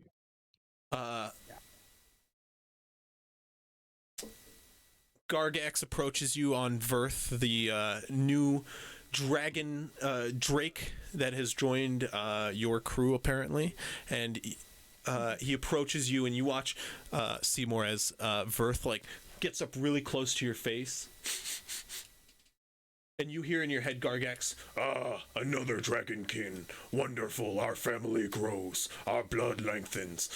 you.
Gargax approaches you on Verth, the new dragon drake that has joined your crew apparently, and he approaches you, and you watch Seymour as Verth like gets up really close to your face, and you hear in your head Gargax, another dragonkin, wonderful, our family grows, our blood lengthens.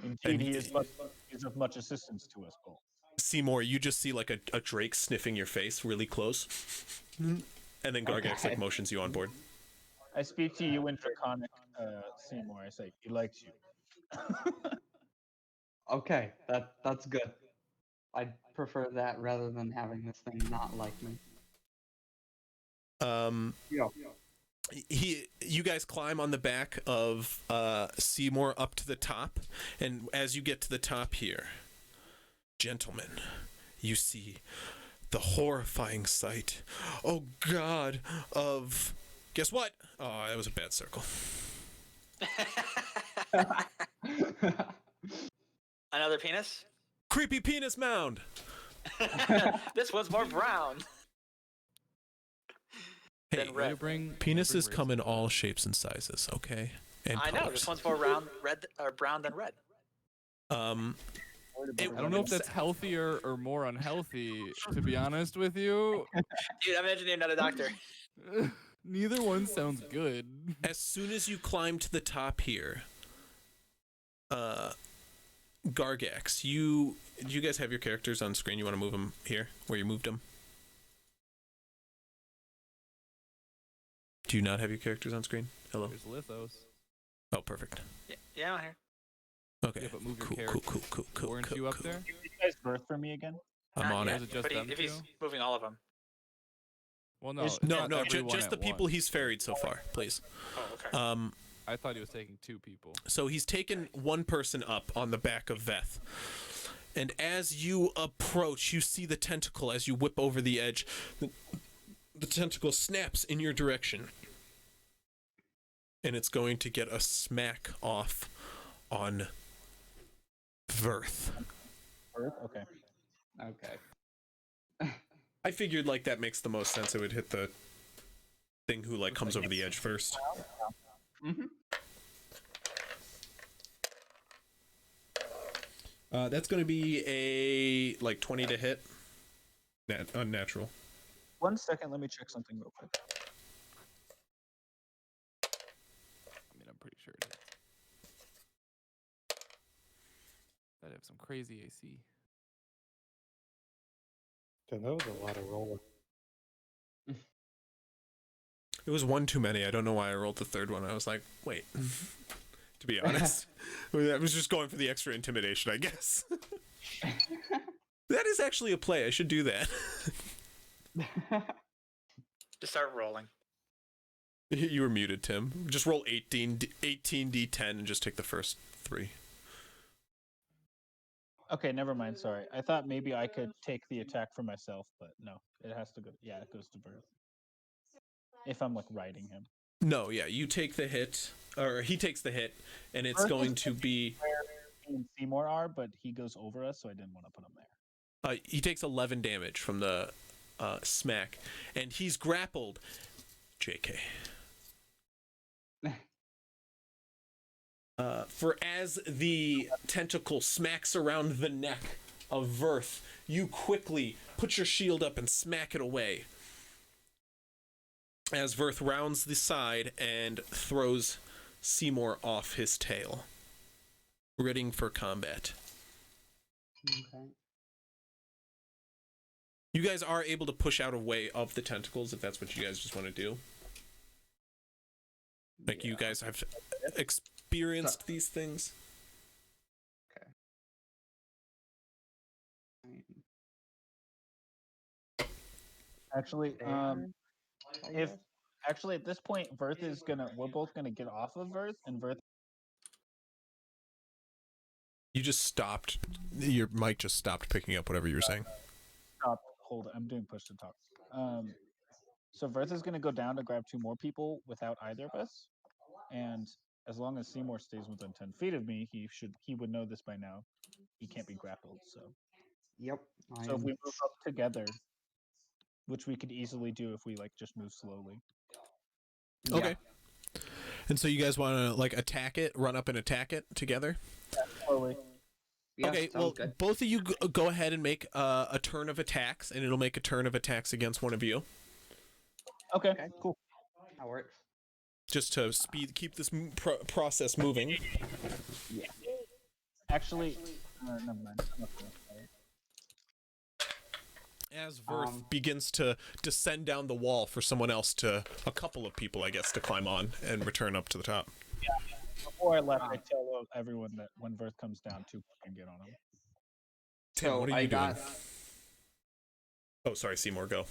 Indeed, he is of much assistance to us both.
Seymour, you just see like a drake sniffing your face really close, and then Gargax like motions you on board.
I speak to you in Draconic, Seymour. I say, he likes you.
okay. That's good. I'd prefer that rather than having this thing not like me. Yeah.
You guys climb on the back of Seymour up to the top, and as you get to the top here, gentlemen, you see the horrifying sight, oh god, of guess what? Oh, that was a bad circle.
Another penis?
Creepy penis mound.
This one's more brown.
Hey,
Then red.
Bring
penises come in all shapes and sizes, okay? And
I know.
colors.
This one's more round, red or brown than red.
It
I don't know if that's healthier or more unhealthy, to be honest with you.
Dude, I'm engineering, not a doctor.
Neither one sounds good.
As soon as you climb to the top here, Gargax, do you guys have your characters on screen? You want to move them here, where you moved them? Do you not have your characters on scrreen? Hello?
There's Lithos.
Oh, perfect.
Yeah, I'm here.
Okay.
Yeah, but move your
Cool,
character.
cool.
Weren't you up there?
Can you guys birth for me again?
I'm
Not
on
yet,
it.
Is it just
but
them
if he's
two?
moving all of them.
Well, no.
It's-
it's
No,
not
no,
everyone
just the
at
people
once.
he's ferried so far, please.
Oh, okay.
I thought he was taking 2 people.
So he's taken one person up on the back of Veth. And as you approach, you see the tentacle as you whip over the edge. The tentacle snaps in your direction. And it's going to get a smack off on Verth.
Birth? Okay.
Okay.
I figured like that makes the most sense. It would hit the thing who like comes over the edge first.
Mm-hmm.
That's going to be a like 20 to hit. Unnatural.
1 second, let me check something real quick.
I mean, I'm pretty sure it is. That'd have some crazy AC.
Damn, that was a lot of rolling.
It was one too many. I don't know why I rolled the third one. I was like, wait. To be honest, I was just going for the extra intimidation, I guess. That is actually a play. I should do that.
Just start rolling.
You were muted, Tim. Just roll 18 d10 and just take the first 3.
Okay, never mind. Sorry. I thought maybe I could take the attack for myself, but no. It has to go. Yeah, it goes to birth. If I'm like riding him.
No, yeah, you take the hit, or he takes the hit, and it's
Birth
going
is
to be.
Where me and Seymour are, but he goes over us, so I didn't want to put him there.
He takes 11 damage from the smack, and he's grappled. JK. For as the tentacle smacks around the neck of Verth, you quickly put your shield up and smack it away. As Verth rounds the side and throws Seymour off his tail. Readying for combat.
Okay.
You guys are able to push out away of the tentacles if that's what you guys just want to do. Like, you guys have experienced these things.
Actually, if actually at this point, Verth is we're both gonna get off of Verth, and Verth.
You just stopped. Your mic just stopped picking up whatever you were saying.
Stop. Hold it. I'm doing push to talk. So Verth is gonna go down to grab 2 more people without either of us, and as long as Seymour stays within 10 feet of me, he would know this by now. He can't be grappled. So.
Yep.
So if we move up together, which we could easily do if we like just move slowly.
Okay. And so you guys want to like attack it, run up and attack it together?
Slowly.
Yeah,
Okay,
sounds
well,
good.
both of you go ahead and make a turn of attacks, and it'll make a turn of attacks against one of you,
Okay, cool.
That works.
just to keep this process moving.
Yeah. Actually, never mind. I'm not gonna say it.
As Verth begins to descend down the wall for someone else a couple of people, I guess, to climb on and return up to the top.
Yeah. Before I left, I tell everyone that when Verth comes down, 2 can get on him.
Tim,
So
what are
I
you
got.
doing? Oh, sorry, Seymour, go.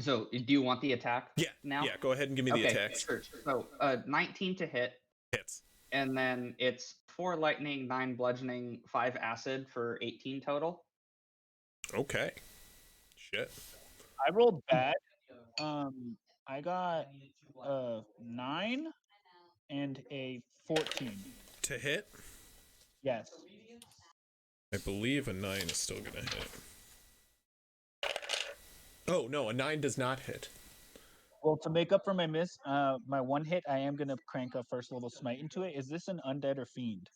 So do you want the attack?
Yeah,
Now.
yeah, go ahead and give me the attacks.
Sure. So 19 to hit,
Hits.
and then it's 4 lightning, 9 bludgeoning, 5 acid for 18 total.
Okay. Shit.
I rolled bad. I got 9 and a 14.
To hit?
Yes.
I believe a 9 is still gonna hit. Oh, no, a 9 does not hit.
Well, to make up for my miss, my one hit, I am gonna crank a first level smite into it. Is this an undead or fiend?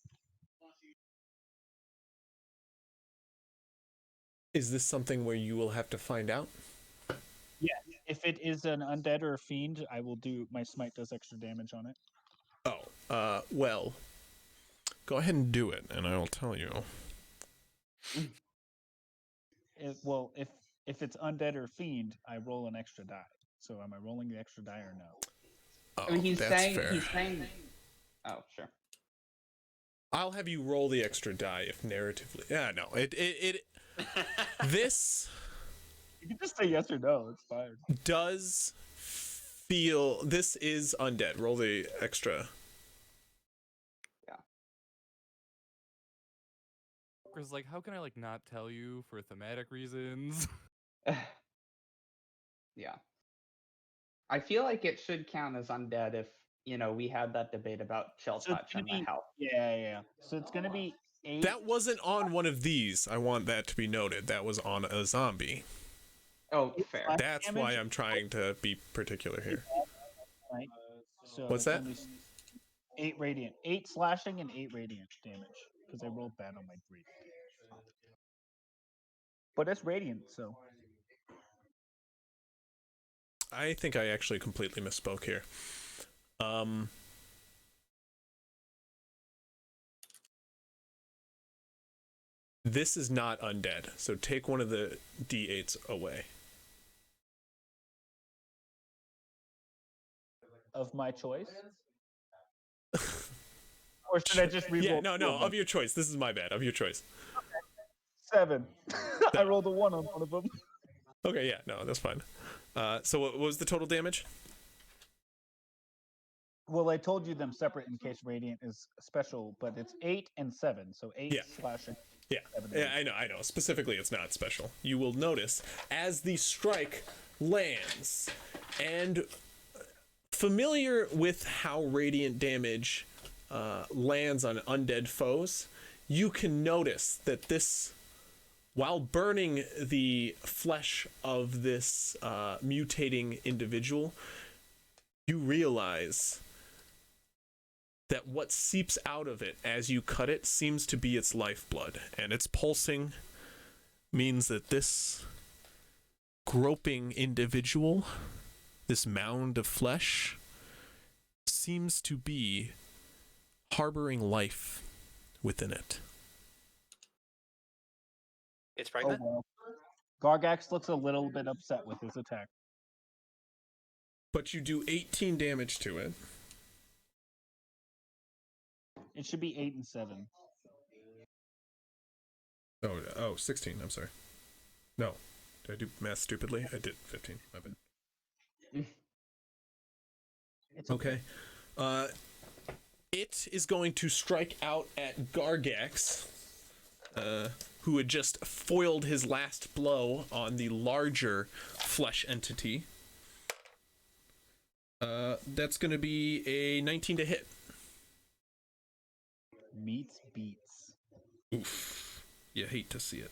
Is this something where you will have to find out?
Yeah. If it is an undead or a fiend, I will do my smite does extra damage on it.
Oh, well, go ahead and do it, and I will tell you.
Well, if it's undead or fiend, I roll an extra die. So am I rolling the extra die or no?
Oh,
I mean, he's
that's
saying
fair.
Oh, sure.
I'll have you roll the extra die if narratively. Yeah, no, it this
You can just say yes or no. It's fine.
does feel. This is undead. Roll the extra.
Chris, like, how can I like not tell you for thematic reasons?
Yeah. I feel like it should count as undead if, we had that debate about chill
So it's
touch
gonna
and the
be
health.
yeah. So it's gonna be 8.
That wasn't on one of these. I want that to be noted. That was on a zombie.
Oh, fair.
That's why I'm trying to be particular here.
Right. So
What's
it's
that?
only 8 radiant, 8 slashing and 8 radiant damage because I rolled bad on my radiant. But it's radiant, so.
I think I actually completely misspoke here. This is not undead, so take one of the d8s away.
Of my choice? Or should I just re-roll?
Yeah, no, of your choice. This is my bad. Of your choice.
7. I rolled a 1 on one of them.
Okay, yeah, no, that's fine. So what was the total damage?
Well, I told you them separate in case radiant is special, but it's 8 and 7, so 8
Yeah.
slashing.
Yeah,
7
yeah, I know. Specifically, it's not special. You will notice as the strike lands, and familiar with how radiant damage lands on undead foes, you can notice that this, while burning the flesh of this mutating individual, you realize that what seeps out of it as you cut it seems to be its lifeblood, and its pulsing means that this groping individual, this mound of flesh, seems to be harboring life within it.
It's pregnant.
Oh, well. Gargax looks a little bit upset with his attack.
But you do 18 damage to it.
It should be 8 and 7.
Oh, 16, I'm sorry. No. Did I do math stupidly? I did 15, my bad.
It's
Okay. It is going to strike out at Gargax, who had just foiled his last blow on the larger flesh entity. That's going to be a 19 to hit.
Meets beats.
Oof. You hate to see it.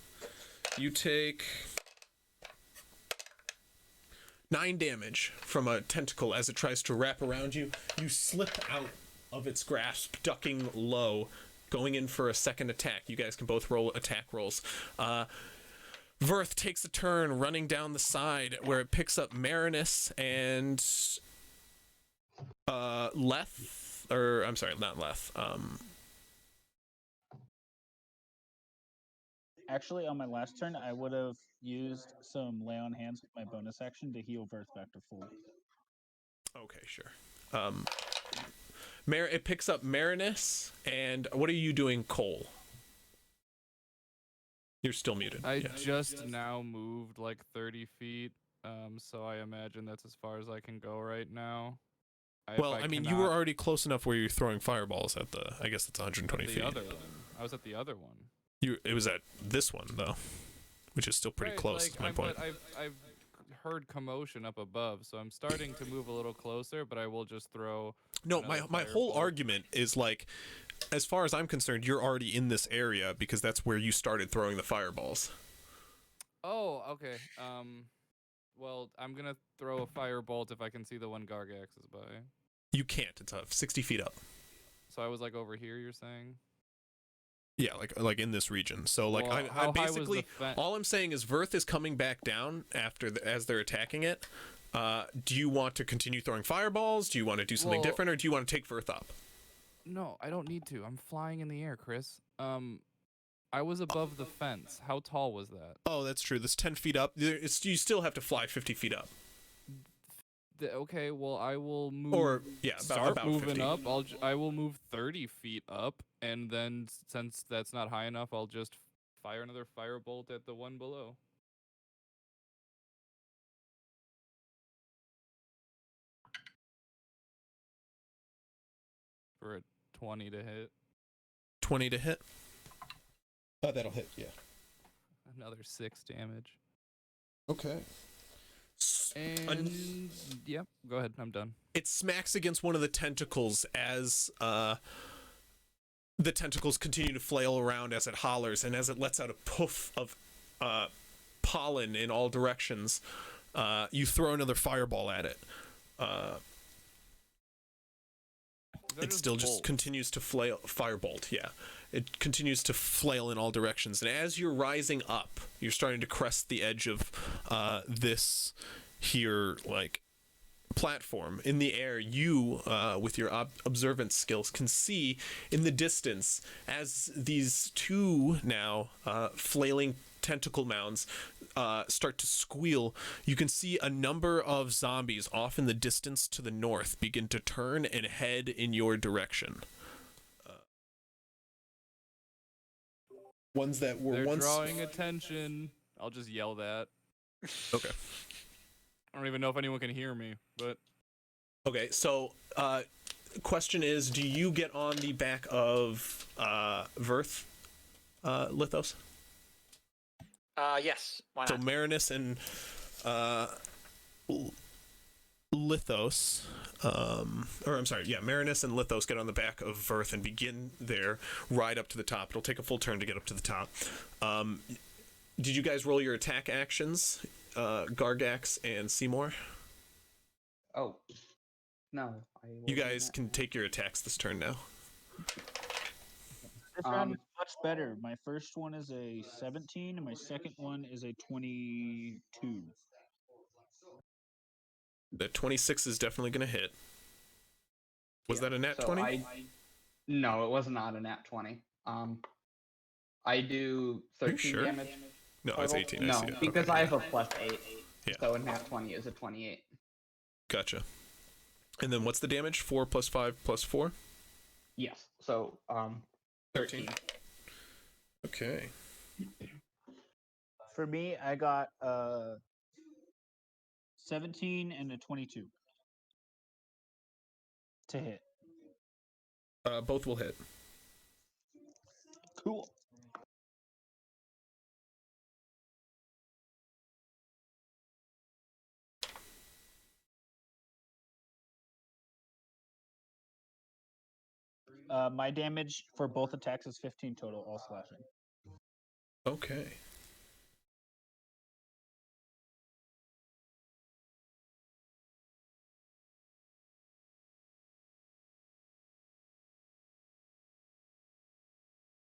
You take 9 damage from a tentacle as it tries to wrap around you. You slip out of its grasp, ducking low, going in for a second attack. You guys can both roll attack rolls. Verth takes a turn running down the side where it picks up Marinus and Leth, or I'm sorry, not Leth.
Actually, on my last turn, I would have used some lay on hands with my bonus action to heal Verth back to full.
Okay, sure. It picks up Marinus, and what are you doing, Cole? You're still muted.
I
yeah.
just now moved like 30 feet, so I imagine that's as far as I can go right now.
Well, I mean, you were already close enough where you're throwing fireballs at the. I guess it's 120 feet.
The other one. I was at the other one.
It was at this one though, which is still pretty close.
Like,
is my point.
I've heard commotion up above, so I'm starting to move a little closer. But I will just throw.
No, my whole argument is like, as far as I'm concerned, you're already in this area because that's where you started throwing the fireballs.
Oh, okay. Well, I'm gonna throw a firebolt if I can see the one Gargax is by.
You can't. It's 60 feet up.
So I was like over here. You're saying?
Yeah, like in this region. So like
Well,
I
how high was
basically
the fence?
all I'm saying is Verth is coming back down as they're attacking it. Do you want to continue throwing fireballs? Do you want to do something different, or do you want to take Verth up?
No, I don't need to. I'm flying in the air, Chris. I was above the fence. How tall was that?
Oh, that's true. That's 10 feet up. You still have to fly 50 feet up.
Okay, well, I will move.
Or
start
about
moving
50.
up. I will move 30 feet up, and then since that's not high enough, I'll just fire another firebolt at the one below. For a 20 to hit.
20 to hit. Oh, that'll hit. Yeah.
Another 6 damage.
Okay.
And yeah, go ahead. I'm done.
It smacks against one of the tentacles as the tentacles continue to flail around as it hollers, and as it lets out a poof of pollen in all directions. You throw another fireball at it. It still just continues to flail. Firebolt, yeah. It continues to flail in all directions. And as you're rising up, you're starting to crest the edge of this here, like, platform. In the air, you, with your observance skills, can see in the distance as these two now flailing tentacle mounds start to squeal. You can see a number of zombies off in the distance to the north begin to turn and head in your direction. Ones that were
They're
once
drawing attention. I'll just yell that.
Okay.
I don't even know if anyone can hear me, but
Okay, so question is, do you get on the back of Verth, Lithos?
Yes. Why
So
not?
Marinus and Lithos, Marinus and Lithos get on the back of Verth and begin their ride up to the top. It'll take a full turn to get up to the top. Did you guys roll your attack actions, Gargax and Seymour?
Oh, no.
You guys can take your attacks this turn now.
This round is much better. My first one is a 17, and my second one is a 22.
The 26 is definitely going to hit. Was that a nat
So
20?
No, it was not a nat 20. I do 13
sure?
damage.
No, it's
total.
18. I
No,
see it.
because
Okay.
I have a +8.
Yeah.
So a nat 20 is a 28.
Gotcha. And then what's the damage? 4 plus 5 plus 4?
Yes. So 13.
Okay.
For me, I got 17 and a 22 to hit.
Both will hit.
Cool. My damage for both attacks is 15 total, all slashing.
Okay.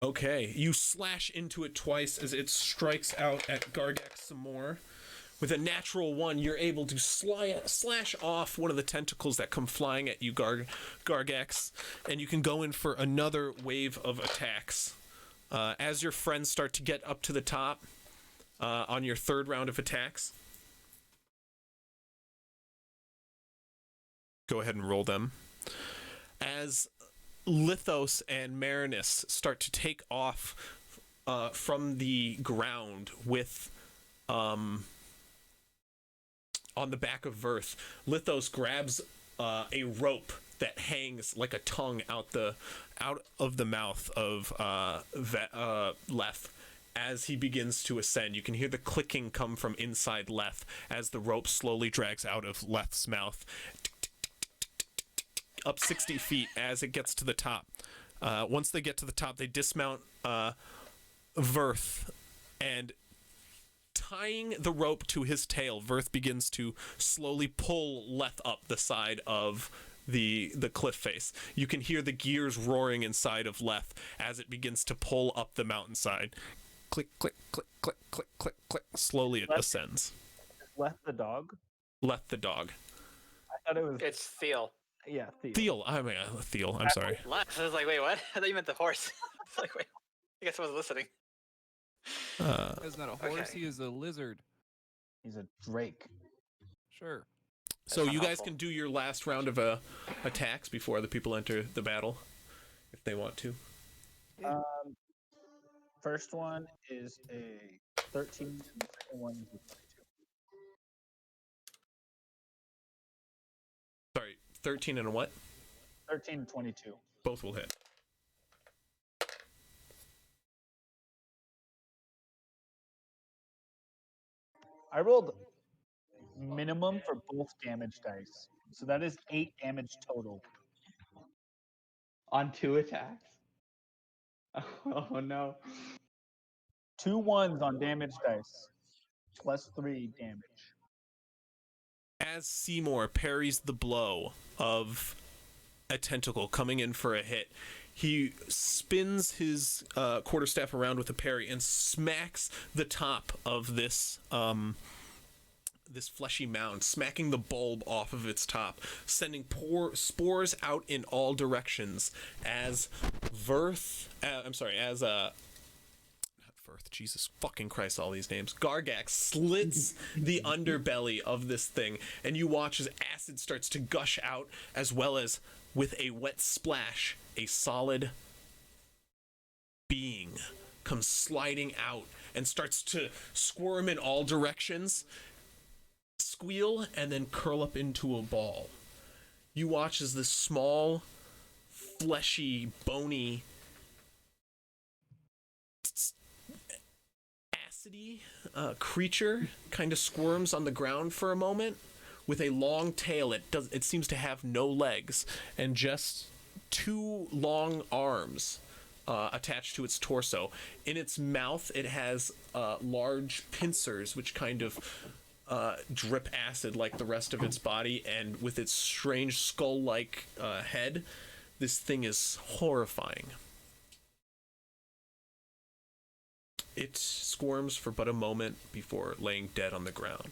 Okay, you slash into it twice as it strikes out at Gargax some more. With a natural 1, you're able to slash off one of the tentacles that come flying at you, Gargax, and you can go in for another wave of attacks. As your friends start to get up to the top on your third round of attacks, go ahead and roll them. As Lithos and Marinus start to take off from the ground with on the back of Verth, Lithos grabs a rope that hangs like a tongue out of the mouth of Leth. As he begins to ascend, you can hear the clicking come from inside Leth as the rope slowly drags out of Leth's mouth. Up 60 feet as it gets to the top. Once they get to the top, they dismount Verth and tying the rope to his tail, Verth begins to slowly pull Leth up the side of the cliff face. You can hear the gears roaring inside of Leth as it begins to pull up the mountainside. Click, click, click, click, click, click, click. Slowly it ascends.
Leth the dog?
Leth the dog.
I thought it was...
It's Theo.
Yeah, Theo.
Theo. I mean, Theo. I'm sorry.
Left. I was like, wait, what? I thought you meant the horse. I was like, wait. I guess I wasn't listening.
He's not a horse.
Okay.
He is a lizard.
He's a drake.
Sure.
So
That's
you guys
helpful.
can do your last round of attacks before the people enter the battle, if they want to.
First one is a 13, and the second one is a 22.
Sorry, 13 and a what?
13 and 22.
Both will hit.
I rolled minimum for both damage dice. So that is 8 damage total.
On 2 attacks. Oh no.
2 ones on damage dice. Plus 3 damage.
As Seymour parries the blow of a tentacle coming in for a hit, he spins his quarterstaff around with a parry and smacks the top of this this fleshy mound, smacking the bulb off of its top, sending spores out in all directions as Jesus fucking Christ, all these names. Gargax slits the underbelly of this thing, and you watch as acid starts to gush out, as well as, with a wet splash, a solid being comes sliding out and starts to squirm in all directions, squeal, and then curl up into a ball. You watch as this small, fleshy, bony, acidy creature kind of squirms on the ground for a moment with a long tail. It seems to have no legs and just 2 long arms attached to its torso. In its mouth, it has large pincers which kind of drip acid like the rest of its body, and with its strange skull-like head, this thing is horrifying. It squirms for but a moment before laying dead on the ground.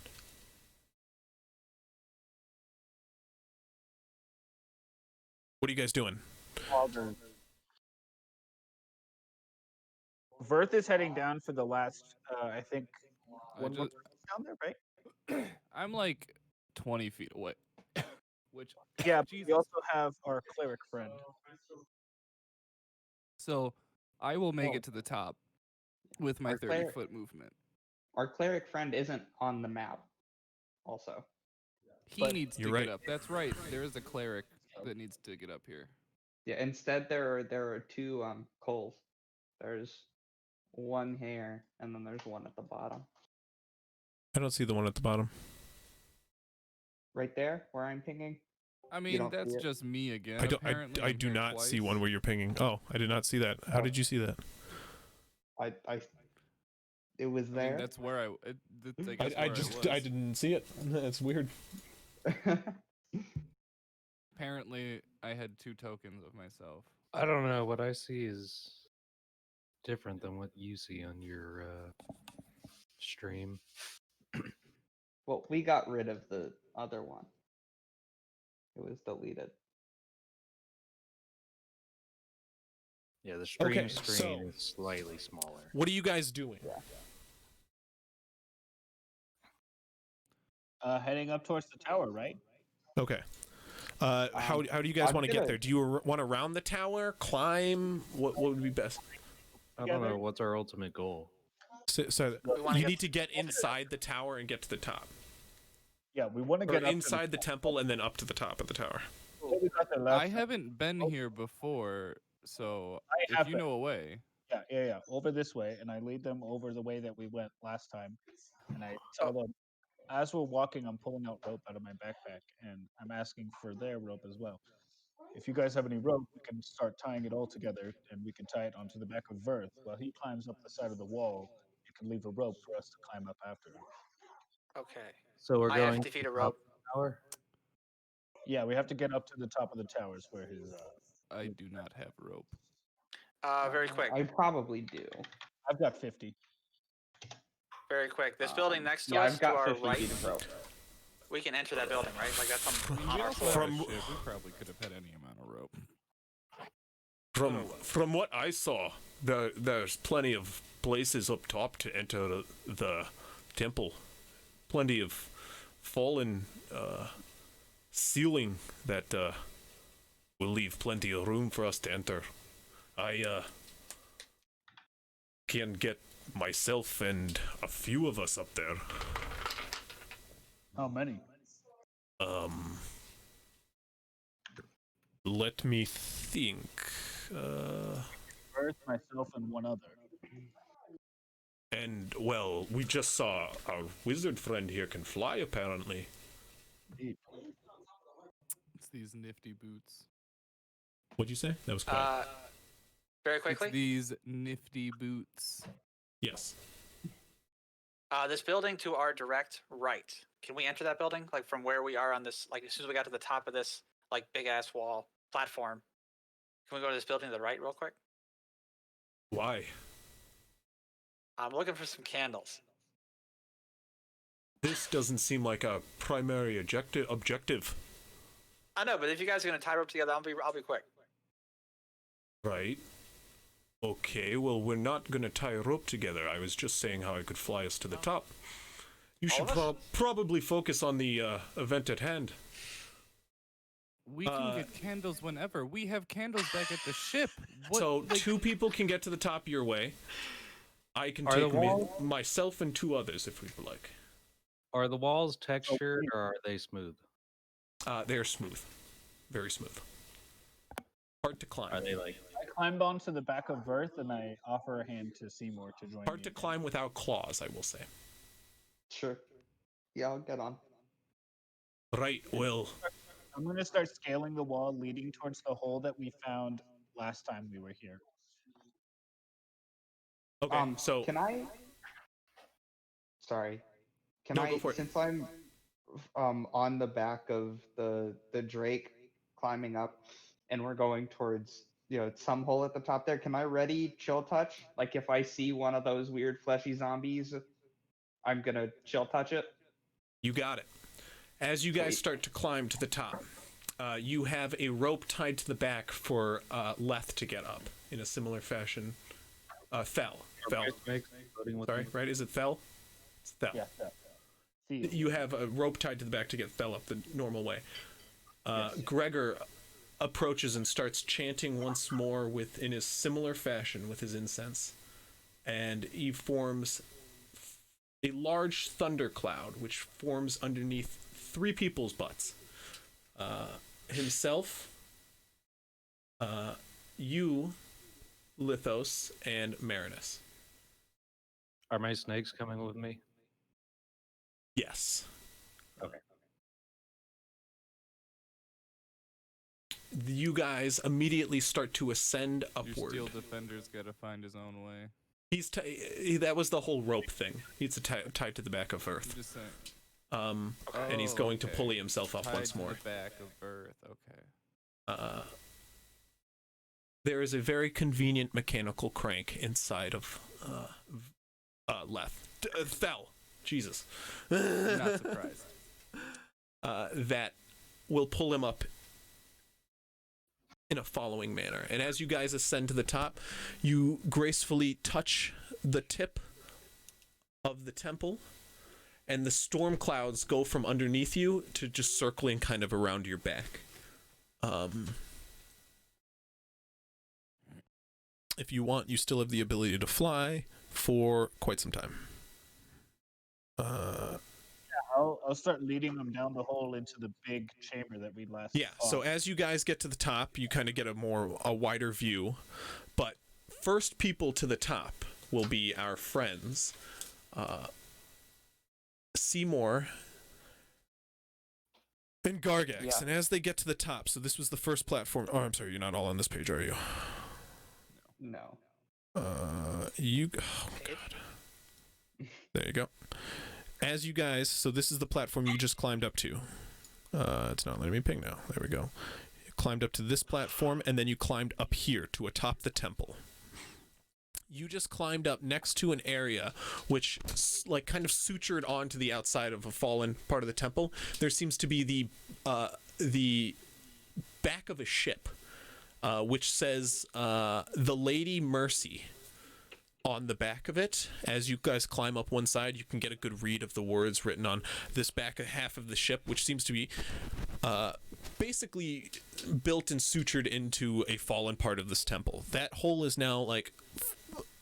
What are you guys doing?
Verth is heading down for the last, I think, one more
just-
person down there, right?
I'm like 20 feet away. Which,
Yeah, but
Jesus.
we also have our cleric friend.
So I will make
Oh.
it to the top with my
Our cleric-
30-foot movement.
Our cleric friend isn't on the map. Also.
He
But-
needs to
You're right.
get up. That's right. There is a cleric that needs to get up here.
Yeah, instead there are 2 coals. There's one here, and then there's one at the bottom.
I don't see the one at the bottom.
Right there, where I'm pinging.
I mean,
don't see
that's
it?
just me again.
I don't.
Apparently,
I
I'm
do
here
not see
twice.
one where you're pinging. Oh, I did not see that. How
Oh.
did you see that?
I it was
I mean,
there.
that's where I. That's, I guess
I
where
just
was.
I didn't see it. That's weird.
Apparently, I had 2 tokens of myself.
I don't know. What I see is different than what you see on your stream.
Well, we got rid of the other one. It was deleted.
Yeah, the stream
Okay,
screen
so-
is slightly smaller.
What are you guys doing?
Heading up towards the tower, right?
Okay. How do you guys
I'm
want to get
gonna-
there? Do you want to round the tower, climb? What would be best?
I don't know.
Together.
What's our ultimate goal?
So
We wanna
you
get
need to get inside the tower and get to the top,
Yeah, we want to
or
get up
inside the temple and then up to the top of the tower.
To the, we got there last
I
time.
haven't been here before, so
I
if
have
you
been.
know a way.
Yeah. Over this way, and I lead them over the way that we went last time. And I tell them, as we're walking, I'm pulling out rope out of my backpack, and I'm asking for their rope as well. If you guys have any rope, we can start tying it all together, and we can tie it onto the back of Verth. While he climbs up the side of the wall, you could leave a rope for us to climb up after.
Okay.
So we're
I have
going
50 feet
to
of
the top
rope.
of the tower.
Yeah, we have to get up to the top of the towers where his.
I do not have rope.
Very quick.
I probably do.
I've got 50.
Very quick. This building next to
Yeah,
us,
I've got
to our
50
right,
feet of rope.
we can enter that building, right? Like that's on
We
our
also
floor.
had a ship. We probably could have had any amount of rope.
From what I saw, there's plenty of places up top to enter the temple. Plenty of fallen ceiling that will leave plenty of room for us to enter. I can get myself and a few of us up there.
How many?
Let me think.
Earth, myself, and one other.
And, well, we just saw our wizard friend here can fly, apparently.
Indeed.
It's these nifty boots.
What'd you say? That was quiet.
Very quickly.
It's these nifty boots.
Yes.
This building to our direct right. Can we enter that building? Like from where we are on this, like as soon as we got to the top of this, like big ass wall platform. Can we go to this building to the right real quick?
Why?
I'm looking for some candles.
This doesn't seem like a primary objective.
I know, but if you guys are gonna tie rope together, I'll be quick.
Right. Okay, well, we're not gonna tie a rope together. I was just saying how I could fly us to the top. You should probably focus on the event at hand.
We can get candles whenever. We have candles back at the ship.
Two people can get to the top your way. I can
Are
take
the walls-
myself and two others if we would like.
Are the walls textured or are they smooth?
They're smooth. Very smooth. Hard to climb.
Are they like?
I climbed onto the back of Verth and I offer a hand to Seymour to join
Hard
me
to
again.
climb without claws, I will say.
Sure. Yeah, I'll get on.
Right, well,
I'm going to start scaling the wall leading towards the hole that we found last time we were here.
okay, so...
Can I? Sorry. Can
No,
I?
go for it.
Since I'm on the back of the Drake climbing up, and we're going towards some hole at the top there. Can I ready chill touch? Like if I see one of those weird fleshy zombies, I'm gonna chill touch it.
You got it. As you guys
Sweet.
start to climb to the top, you have a rope tied to the back for Leth to get up in a similar fashion. Fel. Sorry, right? Is it Fel? It's Fel.
Yeah. See,
You have a rope tied to the back to get Fel up the normal way. Gregor approaches and starts chanting once more in a similar fashion with his incense. And he forms a large thundercloud, which forms underneath three people's butts. Himself, you, Lithos, and Marinus.
Are my snakes coming with me?
Yes.
Okay.
You guys immediately start to ascend
Your
upward.
steel defender's gotta find his own way.
He's that was the whole rope thing. He's tied to the back of
I'm
Earth.
just saying.
And he's going to
okay.
pulley himself up
Tied
once
to
more.
the back of Earth. Okay.
There is a very convenient mechanical crank inside of Leth. Thel. Jesus.
Not surprised.
That will pull him up in a following manner. And as you guys ascend to the top, you gracefully touch the tip of the temple, and the storm clouds go from underneath you to just circling kind of around your back. If you want, you still have the ability to fly for quite some time.
I'll start leading them down the hole into the big chamber that we last
Yeah, so
fought.
as you guys get to the top, you kind of get a wider view. But first people to the top will be our friends. Seymour and Gargax.
Yeah.
And as they get to the top, so this was the first platform. Oh, I'm sorry, you're not all on this page, are you?
No.
Oh, God. There you go. As you guys, so this is the platform you just climbed up to. It's not letting me ping now. There we go. You climbed up to this platform, and then you climbed up here to atop the temple. You just climbed up next to an area which, like, kind of sutured onto the outside of a fallen part of the temple. There seems to be the back of a ship, which says the Lady Mercy on the back of it. As you guys climb up one side, you can get a good read of the words written on this back half of the ship, which seems to be basically built and sutured into a fallen part of this temple. That hole is now, like,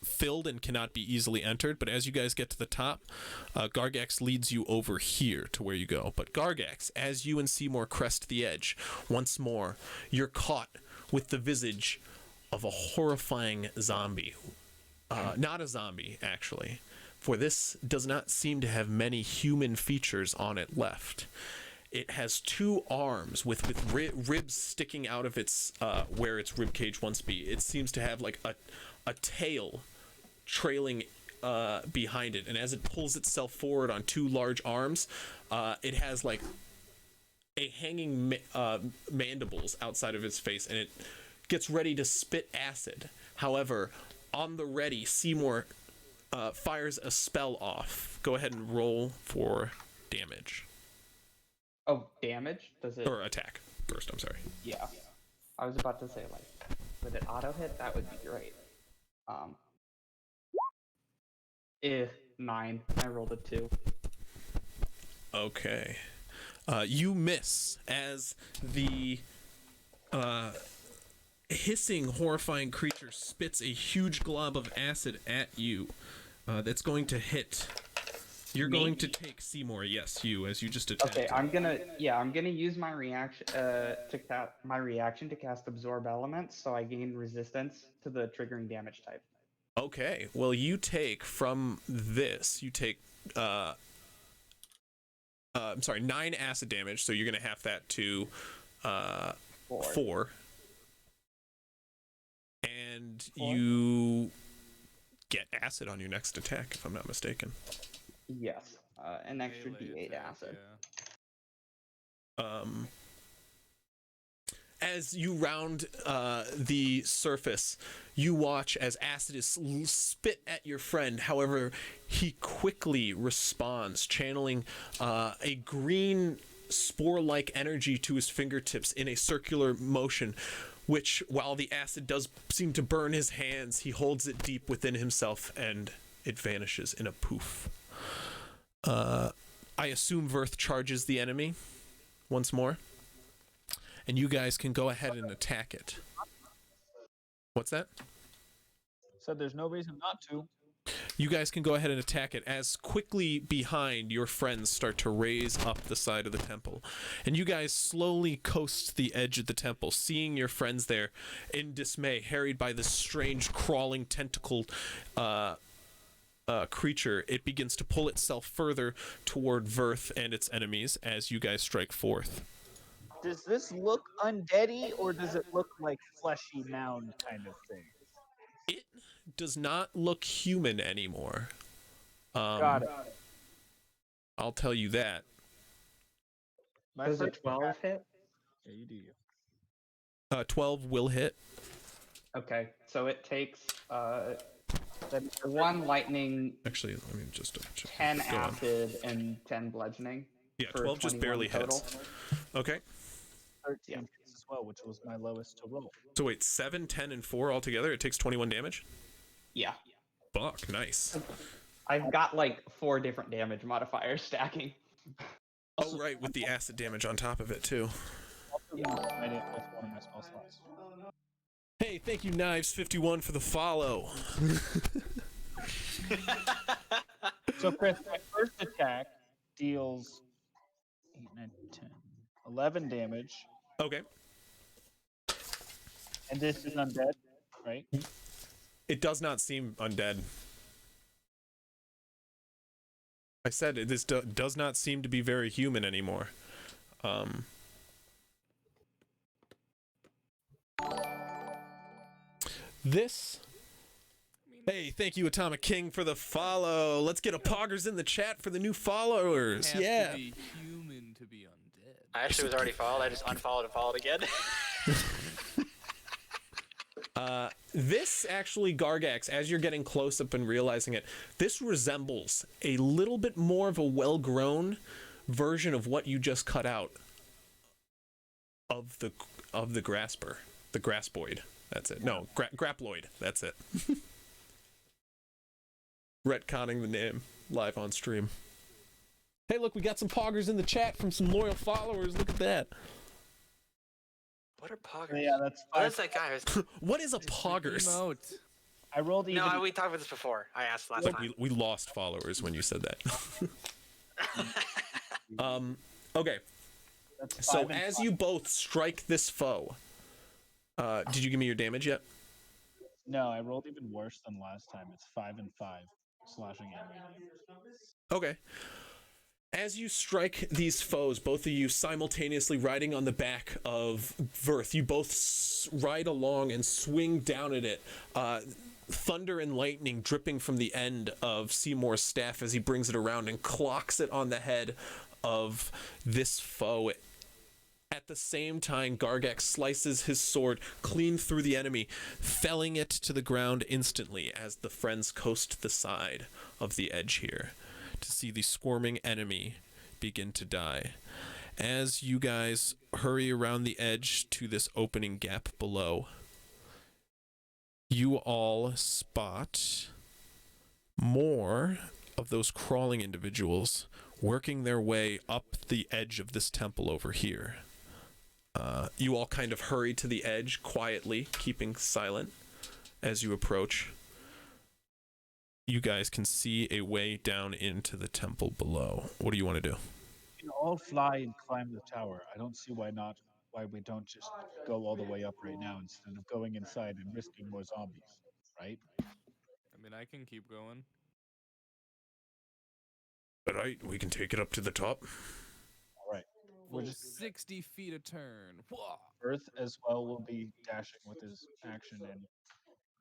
filled and cannot be easily entered, but as you guys get to the top, Gargax leads you over here to where you go. But Gargax, as you and Seymour crest the edge, once more, you're caught with the visage of a horrifying zombie. Not a zombie, actually, for this does not seem to have many human features on it left. It has two arms with ribs sticking out of its where its rib cage once be. It seems to have like a tail trailing behind it, and as it pulls itself forward on two large arms, it has like a hanging mandibles outside of its face, and it gets ready to spit acid. However, on the ready, Seymour fires a spell off. Go ahead and roll for damage.
Oh, damage? Does it?
Or attack first, I'm sorry.
Yeah. I was about to say, like, would it auto hit? That would be great. 9. I rolled a 2.
Okay. You miss as the hissing, horrifying creature spits a huge glob of acid at you. That's going to hit. You're going to take Seymour. Yes, you, as you just attacked.
Okay, I'm gonna use my reaction to cast Absorb Elements, so I gain resistance to the triggering damage type.
Okay, well, you take from this, I'm sorry, 9 acid damage, so you're gonna have that to 4. And you get acid on your next attack, if I'm not mistaken.
Yes, an extra
Melee
D8
attack,
acid.
yeah.
As you round the surface, you watch as acid is spit at your friend. However, he quickly responds, channeling a green spore-like energy to his fingertips in a circular motion, which, while the acid does seem to burn his hands, he holds it deep within himself and it vanishes in a poof. I assume Verth charges the enemy once more, and you guys can go ahead and attack it. What's that?
So there's no reason not to.
You guys can go ahead and attack it as quickly behind your friends start to raise up the side of the temple. And you guys slowly coast the edge of the temple, seeing your friends there in dismay, harried by this strange crawling tentacled creature. It begins to pull itself further toward Verth and its enemies as you guys strike forth.
Does this look undeady, or does it look like fleshy mound kind of thing?
It does not look human anymore.
Got it.
I'll tell you that.
Does a 12 hit?
Yeah, you do you.
12 will hit.
Okay, so it takes 1 lightning,
Actually, let me just double check.
10
Go on.
acid, and 10 bludgeoning.
Yeah,
for
12 just
21
barely
total.
hits. Okay.
13 as well, which was my lowest to roll.
So wait, 7, 10, and 4 altogether, it takes 21 damage?
Yeah.
Fuck, nice.
I've got like 4 different damage modifiers stacking.
Oh, right, with the acid damage on top of it, too.
Yeah. I didn't with one of my spell slots.
Hey, thank you, Knives51, for the follow.
So, Chris, my first attack deals 8, 9, 10, 11 damage.
Okay.
And this is undead, right?
It does not seem undead. I said it, this does not seem to be very human anymore. This
I mean,
Hey, thank you, Atomic King, for the follow. Let's get a poggers in the chat for the new followers.
Have
Yeah.
to be human to be undead.
I actually was already followed. I just unfollowed and followed again.
This actually, Gargax, as you're getting close up and realizing it, this resembles a little bit more of a well-grown version of what you just cut out of the grasper, the graspoid. That's it. No, graploid. That's it. Retconning the name live on stream. Hey, look, we got some poggers in the chat from some loyal followers. Look at that.
What are poggers?
Yeah, that's
Oh, that's that guy.
What is a poggers?
Emote.
I rolled even.
No, we talked about this before. I asked last
Look,
time.
we lost followers when you said that. Okay.
That's
So
5 and
as
5.
you both strike this foe, did you give me your damage yet?
No, I rolled even worse than last time. It's 5 and 5 slashing and radiant.
Okay. As you strike these foes, both of you simultaneously riding on the back of Verth, you both ride along and swing down at it. Thunder and lightning dripping from the end of Seymour's staff as he brings it around and clocks it on the head of this foe. At the same time, Gargax slices his sword clean through the enemy, felling it to the ground instantly as the friends coast the side of the edge here to see the squirming enemy begin to die. As you guys hurry around the edge to this opening gap below, you all spot more of those crawling individuals working their way up the edge of this temple over here. You all kind of hurry to the edge quietly, keeping silent as you approach. You guys can see a way down into the temple below. What do you want to do?
We can all fly and climb the tower. I don't see why we don't just go all the way up right now instead of going inside and risking more zombies, right?
I mean, I can keep going.
All right, we can take it up to the top.
All right.
Full 60 feet a turn. Whoa.
Earth as well will be dashing with his action and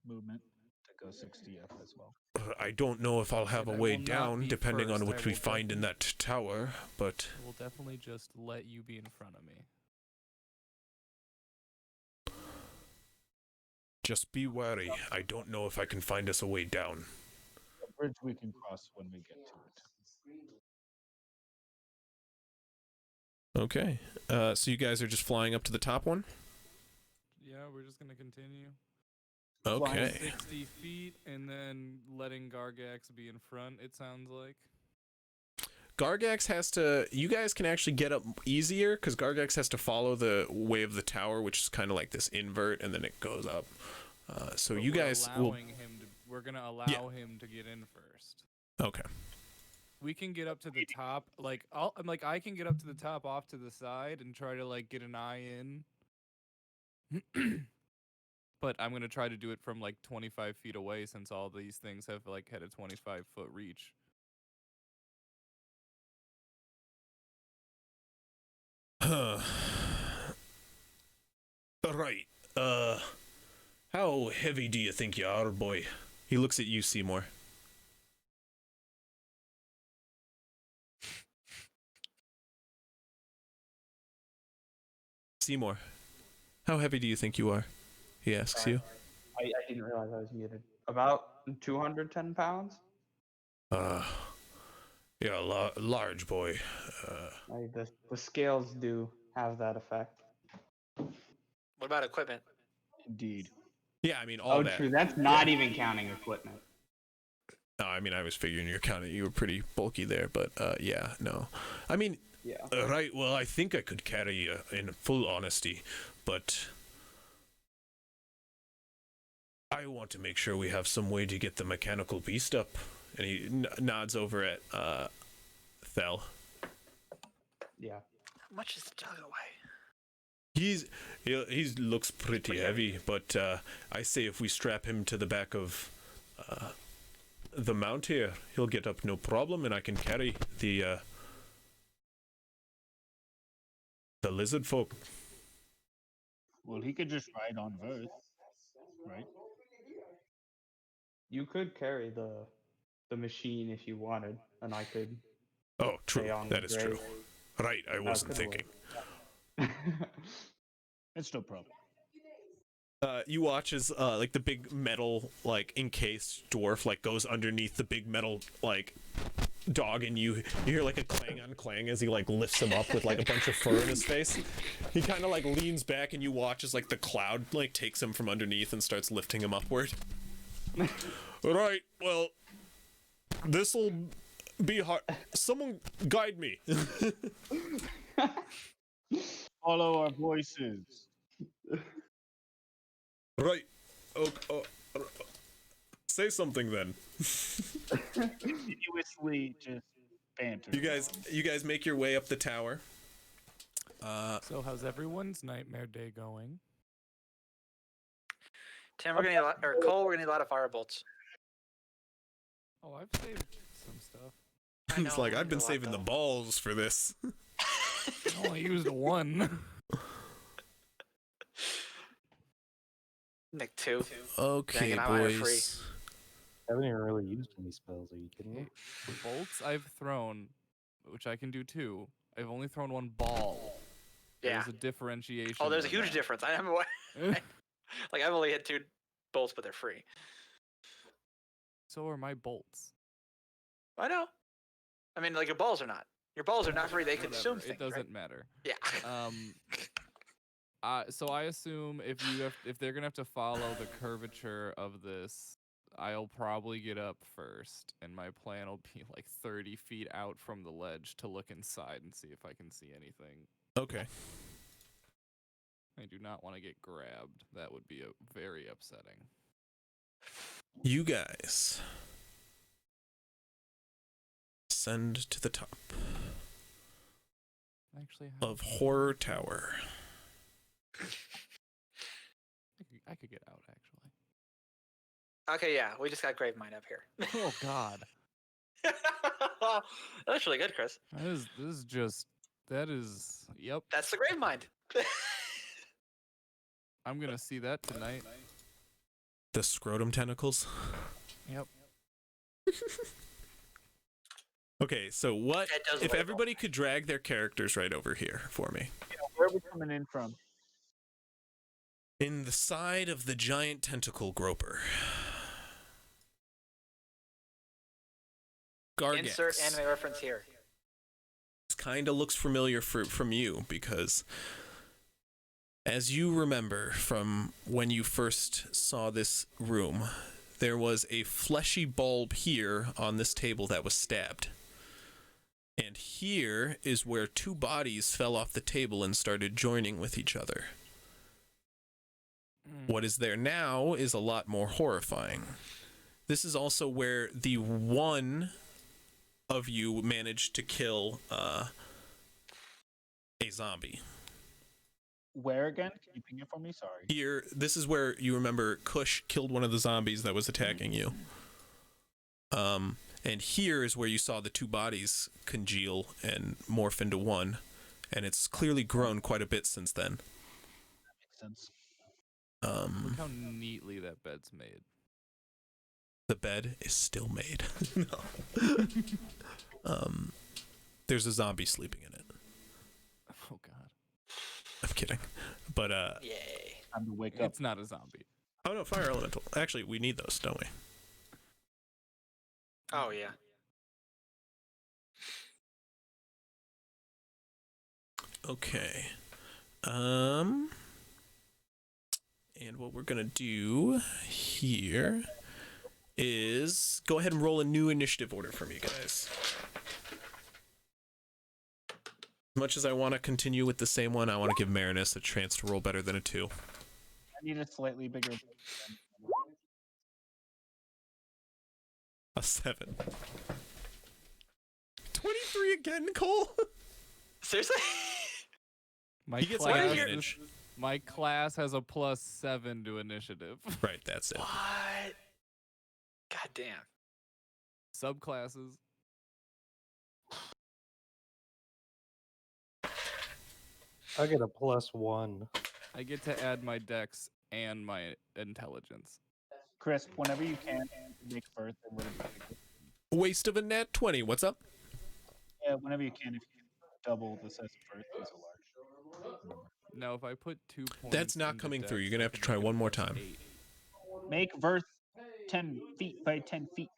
movement to go 60 up as well.
I don't know if I'll have a
I
way
will not
down,
be
depending on
first.
what
I
we
will
find in that tower, but
We'll definitely just let you be in front of me.
just be wary. I don't know if I can find us a way down.
A bridge we can cross when we get to it.
Okay, so you guys are just flying up to the top one?
Yeah, we're just gonna continue.
Okay.
60 feet and then letting Gargax be in front, it sounds like.
Gargax has to... You guys can actually get up easier, because Gargax has to follow the way of the tower, which is kind of like this invert, and then it goes up. So
But
you
we're
guys will...
allowing him to, we're gonna allow him to get in first.
Okay.
We can get up to the top, like I can get up to the top off to the side and try to like get an eye in. But I'm gonna try to do it from like 25 feet away since all these things have like had a 25-foot reach.
Right. How heavy do you think you are, boy? He looks at you, Seymour. Seymour, how heavy do you think you are? He asks you.
I didn't realize I was muted. About 210 pounds?
Yeah, large boy.
The scales do have that effect.
What about equipment?
Indeed.
Yeah, I mean, all that.
True. That's not even counting equipment.
No, I mean, I was figuring you were pretty bulky there, but yeah, no. I mean,
Yeah.
right, well, I think I could carry you in full honesty, but I want to make sure we have some way to get the mechanical beast up. And he nods over at Thel.
Yeah.
How much is the jug away?
He looks pretty heavy, but I say if we strap him to the back of the mount here, he'll get up no problem, and I can carry the lizard folk.
Well, he could just ride on Verth, right?
You could carry the machine if you wanted, and I could
Oh, true.
stay on
That
the
is true.
grave.
Right, I wasn't
could've
thinking.
It's no problem.
You watch as like the big metal like encased dwarf like goes underneath the big metal like dog, and you hear like a clang on clang as he like lifts him up with like a bunch of fur in his face. He kind of like leans back, and you watch as like the cloud like takes him from underneath and starts lifting him upward. All right, well, this'll be hard. Someone guide me.
Follow our voices.
Right. Say something then.
Continuously just banter.
You guys make your way up the tower.
So how's everyone's nightmare day going?
Tim, we're gonna need a lot, or Cole, we're gonna need a lot of firebolts.
Oh, I've saved some stuff.
It's like I've been
a lot,
saving the
though.
balls for this.
I only used one.
Nick 2.
Okay,
Dang it, I have free.
boys.
I haven't even really used any spells. Are you kidding me?
Okay, the bolts I've thrown, which I can do too. I've only thrown one ball.
Yeah.
There's a differentiation.
Oh, there's a
in
huge
that.
difference. I haven't. Like I've only hit 2 bolts, but they're free.
So are my bolts.
I know. I mean, like your balls are not. Your balls are not free. They consume
Whatever,
things.
it doesn't
right?
matter.
Yeah.
So I assume if they're gonna have to follow the curvature of this, I'll probably get up first, and my plan will be like 30 feet out from the ledge to look inside and see if I can see anything.
Okay.
I do not want to get grabbed. That would be very upsetting.
You guys ascend to the top
Actually,
of Horror Tower.
I could get out actually.
Okay, yeah, we just got Gravemind up here.
Oh God,
That's really good, Chris.
that is. Yep,
That's the Gravemind.
I'm gonna see that tonight.
The scrotum tentacles.
Yep.
Okay, so what
That does
if
label.
everybody could drag their characters right over here for me?
Where are we coming in from?
In the side of the giant tentacle groper. Gargax.
Insert anime reference here.
This kind of looks familiar from you because as you remember from when you first saw this room, there was a fleshy bulb here on this table that was stabbed. And here is where 2 bodies fell off the table and started joining with each other. What is there now is a lot more horrifying. This is also where the one of you managed to kill a zombie.
Where again? Can you ping it for me? Sorry.
Here, this is where you remember Kush killed one of the zombies that was attacking you. And here is where you saw the 2 bodies congeal and morph into one. And it's clearly grown quite a bit since then.
That makes sense.
Look how neatly that bed's made.
The bed is still made. No. There's a zombie sleeping in it.
Oh God.
I'm kidding. But
Yay.
Time to wake up.
It's not a zombie.
oh no, fire elemental. Actually, we need those, don't we?
Oh yeah.
Okay. And what we're gonna do here is go ahead and roll a new initiative order for me, guys. As much as I want to continue with the same one, I want to give Marinus a chance to roll better than a 2.
I need a slightly bigger.
A 7. 23 again, Cole.
Seriously?
My
He gets
class,
advantage.
my class has a +7 to initiative.
Right, that's it.
What? God damn.
Subclasses.
I get a +1.
I get to add my dex and my intelligence.
Crisp, whenever you can, make Verth a little bit bigger.
Waste of a nat 20. What's up?
Yeah, whenever you can, if you can double the size of Verth, he's a large.
No, if I put 2 points.
That's not
into
coming through.
dex,
You're gonna
I
have to
can
try
make it
one more
plus
time.
8.
Make Verth 10 feet by 10 feet.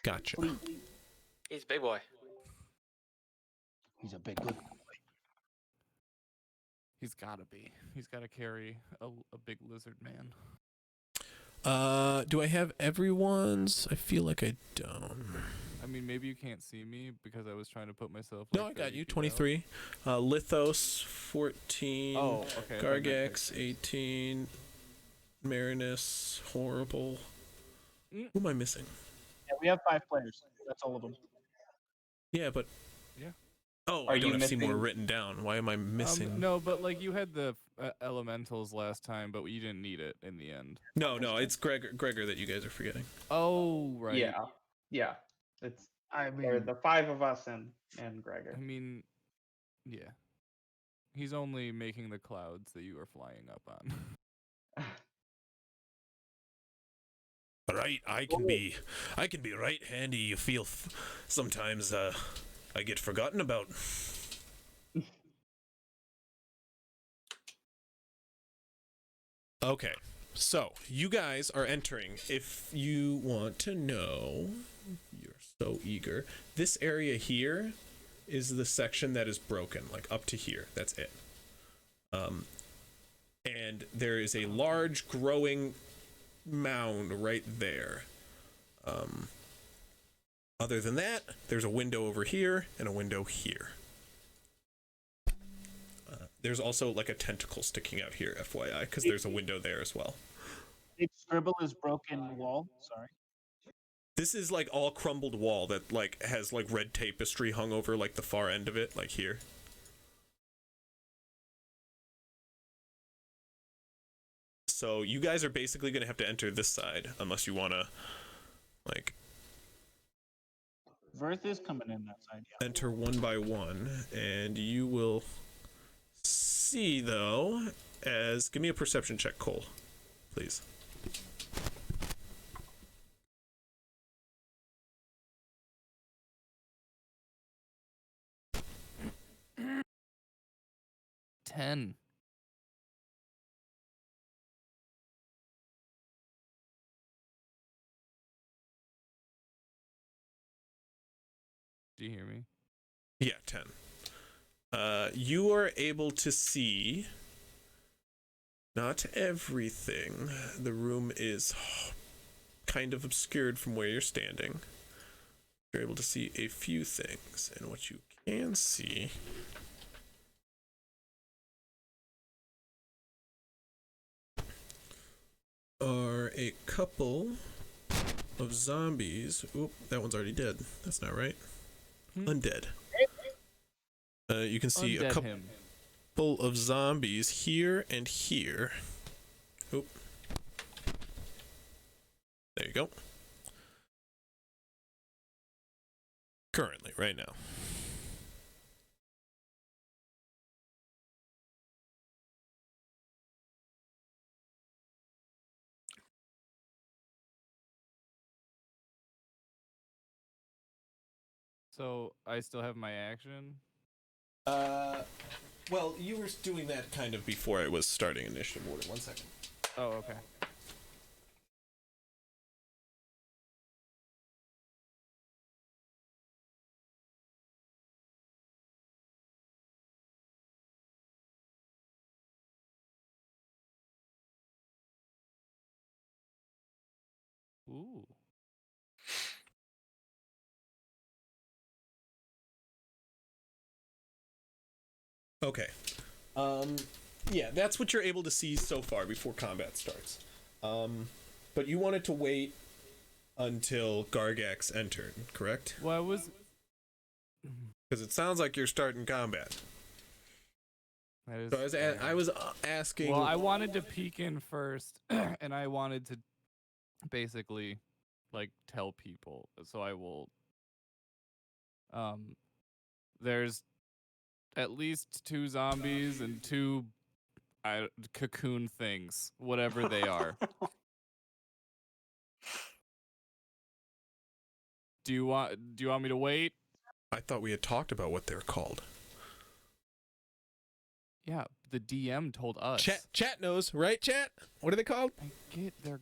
Gotcha.
Please.
He's a big boy.
He's a big good.
He's gotta be. He's gotta carry a big lizard man.
Do I have everyone's? I feel like I don't.
I mean, maybe you can't see me because I was trying to put myself.
No,
like,
I got
30
you.
feet out.
23. Lithos 14.
Oh, okay.
Gargax 18. Marinus horrible.
Mm.
Who am I missing?
Yeah, we have 5 players. That's all of them.
Yeah, but
Yeah.
oh,
Are
I don't
you
have Seymour
missing-
written down. Why am I missing?
No, but like you had the elementals last time, but you didn't need it in the end.
No, it's Gregor that you guys are forgetting.
Oh, right.
Yeah. It's
I
there are
mean,
the 5 of us and Gregor.
I mean, yeah. He's only making the clouds that you are flying up on.
Right, I can be right handy. You feel sometimes I get forgotten about. Okay, so you guys are entering. If you want to know, you're so eager. This area here is the section that is broken, like up to here. That's it. And there is a large growing mound right there. Other than that, there's a window over here and a window here. There's also like a tentacle sticking out here, FYI, because there's a window there as well.
big scribble is broken wall. Sorry.
This is like all crumbled wall that like has like red tapestry hung over like the far end of it, like here. So you guys are basically gonna have to enter this side unless you wanna like
Verth is coming in that side. Yeah.
enter one by one, and you will see though as give me a perception check, Cole, please.
$10. Do you hear me?
Yeah, 10. You are able to see not everything. The room is kind of obscured from where you're standing. You're able to see a few things, and what you can see are a couple of zombies. Oop, that one's already dead. That's not right. Undead. You can see a
Undead
couple
him.
of zombies here and here. Oop. There you go. Currently, right now.
So I still have my action.
Well, you were doing that kind of before I was starting initiative order. 1 second.
Oh, okay. Ooh.
Okay. Yeah, that's what you're able to see so far before combat starts. But you wanted to wait until Gargax entered, correct?
Well, I was.
Because it sounds like you're starting combat.
That is,
So I was asking.
Well, I wanted to peek in first, and I wanted to basically like tell people. So I will. There's at least 2 zombies and 2 cocoon things, whatever they are. Do you want me to wait?
I thought we had talked about what they're called.
Yeah, the DM told us.
Chat knows, right? Chat. What are they called?
I get they're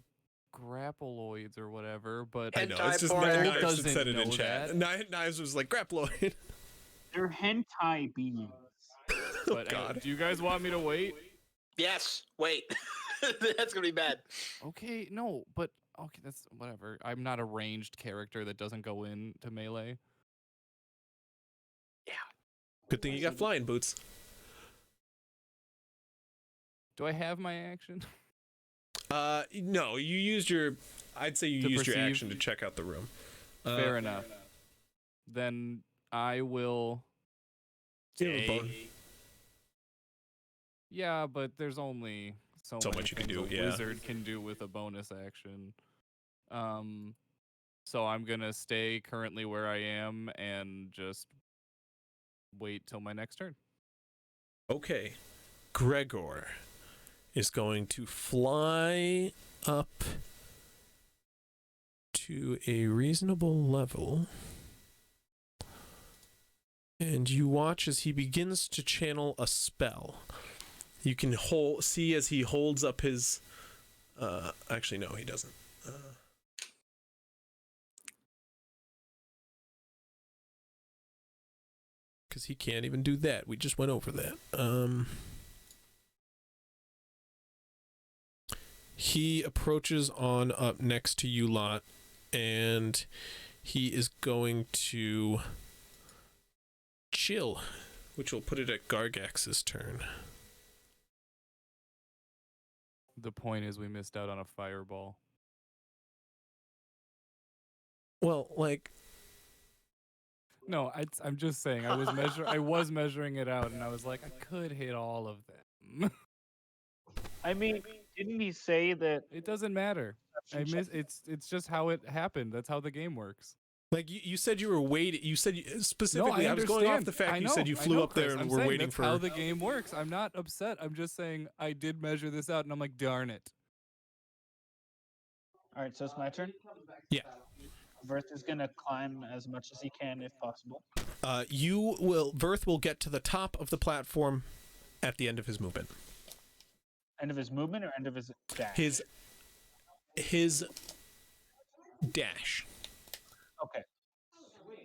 grapploids or whatever, but
I know it's just
Hentai porn.
Knives
doesn't
said it in
know
chat.
that.
Knives was like grapploid.
They're hentai beings.
But
God.
do you guys want me to wait?
Yes. Wait. That's gonna be bad.
Okay, no, but okay, that's whatever. I'm not a ranged character that doesn't go into melee.
Yeah.
Good thing you got flying boots.
Do I have my action?
No, you used your. I'd say you
To
used your
perceive?
action to check out the room.
Fair enough. Then I will.
You have a bone.
Yeah, but there's only so
So
many
much you can
things
do,
a
yeah.
wizard can do with a bonus action. So I'm gonna stay currently where I am and just wait till my next turn.
Okay, Gregor is going to fly up to a reasonable level. And you watch as he begins to channel a spell. You can see as he holds up his... actually, no, he doesn't. Because he can't even do that. We just went over that. He approaches on up next to you lot, and he is going to chill, which will put it at Gargax's turn.
The point is we missed out on a fireball.
Well, like,
No, I'm just saying I was measuring it out, and I was like, I could hit all of them.
I mean, didn't he say that?
It doesn't matter. It's just how it happened. That's how the game works.
like you said you were waiting. You said specifically.
No,
I was going off
understand.
the fact
I
you
know,
said you
I
flew
know,
up there
Chris.
and
I'm
were
saying
waiting
that's
for.
how the game works. I'm not upset. I'm just saying I did measure this out, and I'm like, darn it.
All right, so it's my turn.
Yeah.
Verth is gonna climb as much as he can, if possible.
Verth will get to the top of the platform at the end of his movement.
End of his movement or end of his dash?
His dash.
Okay.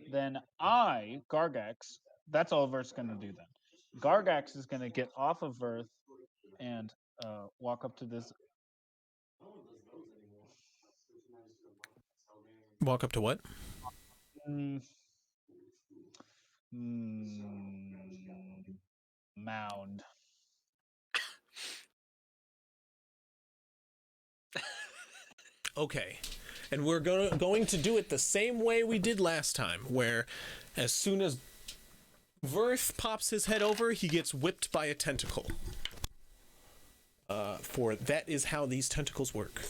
Then Gargax, that's all Verth's gonna do then. Gargax is gonna get off of Verth and walk up to this.
Walk up to what?
Mound.
Okay. And we're going to do it the same way we did last time, where as soon as Verth pops his head over, he gets whipped by a tentacle. For that is how these tentacles work.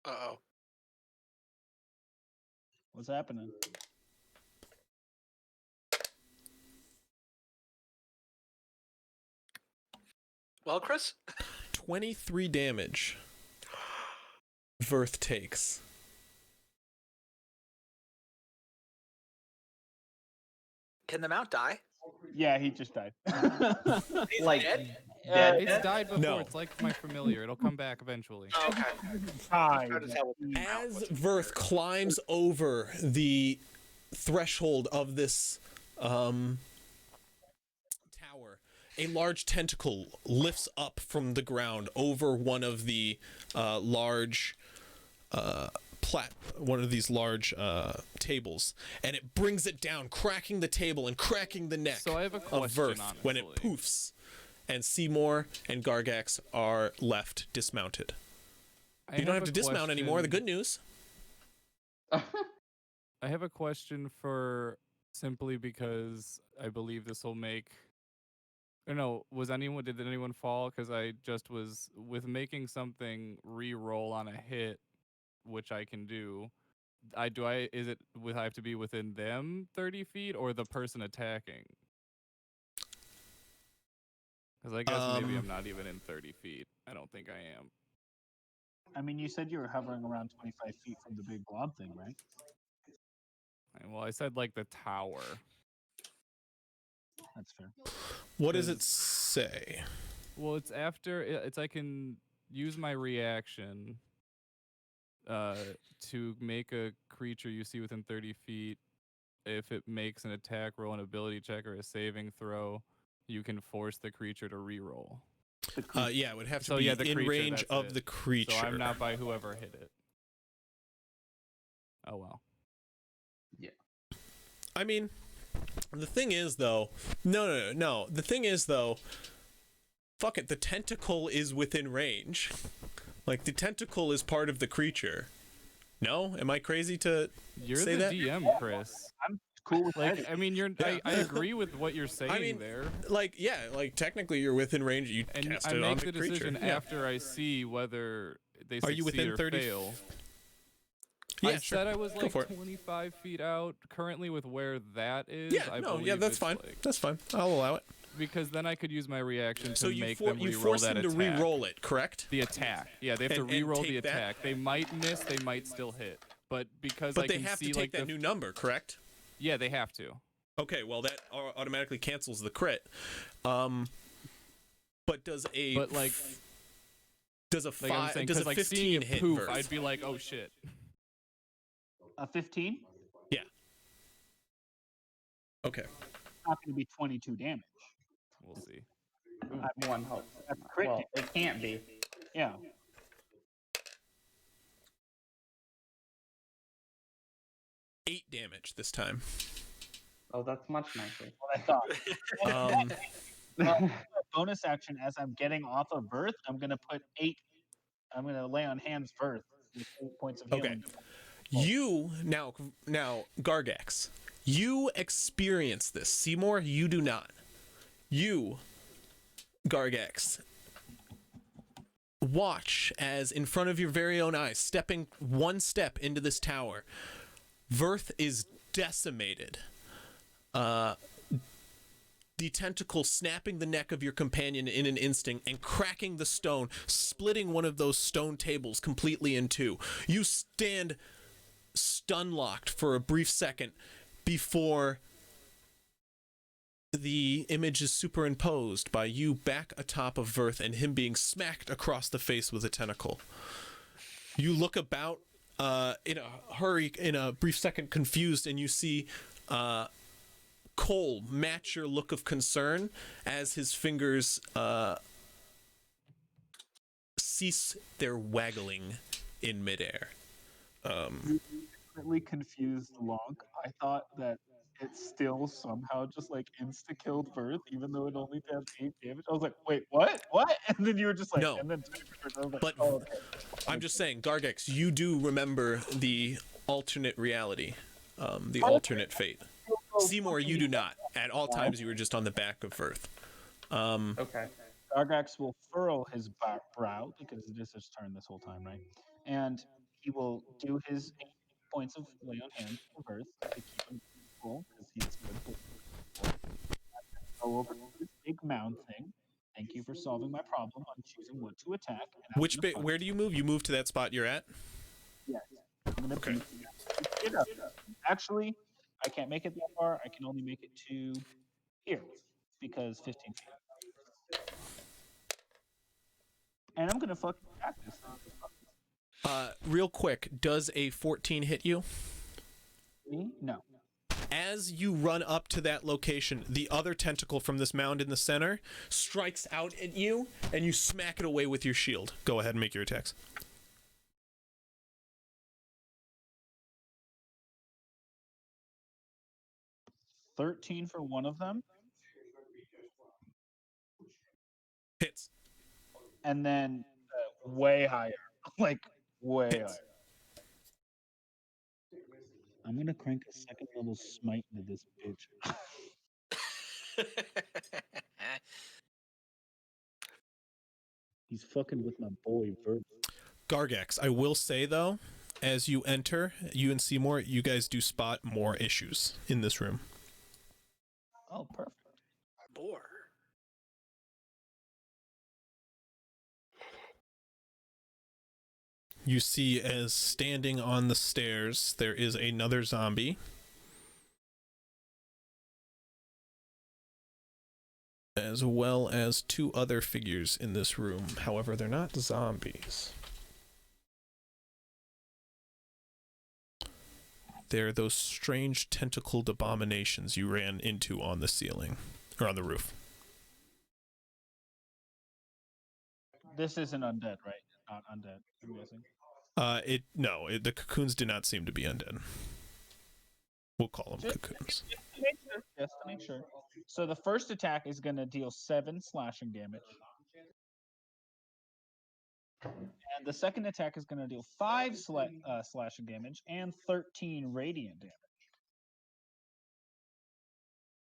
Uh-oh.
What's happening?
Well, Chris?
23 damage Verth takes.
Can the mount die?
Yeah, he just died.
He's
Like,
dead?
It's died before.
No.
It's like my familiar. It'll come back eventually.
Oh, okay.
Died.
Hard to tell what the mount
As
was.
Verth climbs over the threshold of this tower, a large tentacle lifts up from the ground over one of the large tables, and it brings it down, cracking the table and cracking the neck
So I have a
of
question,
Verth when it
honestly.
poofs, and Seymour and Gargax are left dismounted. You don't have to dismount anymore. The good news.
I have a question for simply because I believe this will make. Or no, did anyone fall? Because I just was with making something re-roll on a hit, which I can do. I have to be within them 30 feet or the person attacking? Because I guess maybe I'm not even in 30 feet. I don't think I am.
I mean, you said you were hovering around 25 feet from the big blob thing, right?
Well, I said like the tower.
That's fair.
What does it say?
Well, it's after it's I can use my reaction to make a creature you see within 30 feet. If it makes an attack roll, an ability check, or a saving throw, you can force the creature to reroll.
Yeah, it would have to be in
creature,
range of the creature.
So I'm not by whoever hit it. Oh well.
Yeah.
I mean, the thing is though, no. The thing is though, fuck it. The tentacle is within range. Like the tentacle is part of the creature. No, am I crazy to say that?
You're the DM, Chris.
I'm cool with
like.
that.
I mean, I agree with what you're saying there.
Like, yeah, like technically you're within range. You cast it on the creature.
I make the decision after I see whether they succeed
Are you within
or
30?
fail.
Yeah,
I said I was like 25 feet out. Currently, with where that is,
that's fine. That's fine. I'll allow it.
Because then I could use my reaction to make them
you
re-roll
force
that
them to
attack.
re-roll it, correct?
The attack. Yeah, they have to re-roll the attack. They might miss, they might still hit. But because I can see
they have to take that new number, correct?
Yeah, they have to.
Okay, well that automatically cancels the crit. But does a does a
five
does a
like
15 hit?
Poof,
Verth?
I'd be like, oh shit.
A 15?
Yeah. Okay.
Not going to be 22 damage.
We'll see.
One hope.
That's crit.
Well, it can't be.
Yeah.
Eight damage this time.
Oh, that's much nicer.
What I thought. Bonus action as I'm getting off of Verth, I'm going to put 8. I'm going to lay on hands Verth with 8 points of healing.
Okay. You now Gargax. You experience this. Seymour, you do not. You, Gargax, watch as in front of your very own eyes, stepping one step into this tower, Verth is decimated. The tentacle snapping the neck of your companion in an instant and cracking the stone, splitting one of those stone tables completely in two. You stand stun-locked for a brief second before the image is superimposed by you back atop of Verth and him being smacked across the face with a tentacle. You look about in a hurry, in a brief second, confused, and you see Cole match your look of concern as his fingers cease their waggling in midair.
Really confused long. I thought that it still somehow just like insta-killed Verth, even though it only does 8 damage. I was like, wait, what? And then you were just like,
no.
And then I was like,
but
okay.
I'm just saying, Gargax, you do remember the alternate reality, the alternate fate. Seymour, you do not. At all times, you were just on the back of Verth.
Okay.
Gargax will furrow his brow because it is his turn this whole time, right? And he will do his 8 points of lay on hands for Verth to keep him cool because he's good. Go over to this big mound thing. Thank you for solving my problem on choosing what to attack.
Which bit? Where do you move? You move to that spot you're at?
Yes. I'm gonna get up. Actually, I can't make it that far. I can only make it to here because 15 feet. And I'm gonna fucking attack this thing.
Real quick, does a 14 hit you?
Me? No.
As you run up to that location, the other tentacle from this mound in the center strikes out at you, and you smack it away with your shield. Go ahead and make your attacks.
$13 for one of them.
Hits.
And then way higher. Like, way
Hits.
higher. I'm gonna crank a second level smite into this bitch. He's fucking with my boy Verth.
Gargax, I will say though, as you enter, you and Seymour, you guys do spot more issues in this room.
Oh, perfect.
Boar.
You see, as standing on the stairs, there is another zombie. As well as 2 other figures in this room. However, they're not zombies. They're those strange tentacled abominations you ran into on the ceiling, or on the roof.
This isn't undead, right? Not undead, I'm guessing.
The cocoons do not seem to be undead. We'll call them cocoons.
Just to make sure. So the first attack is going to deal 7 slashing damage. And the second attack is going to deal 5 slashing damage and 13 radiant damage.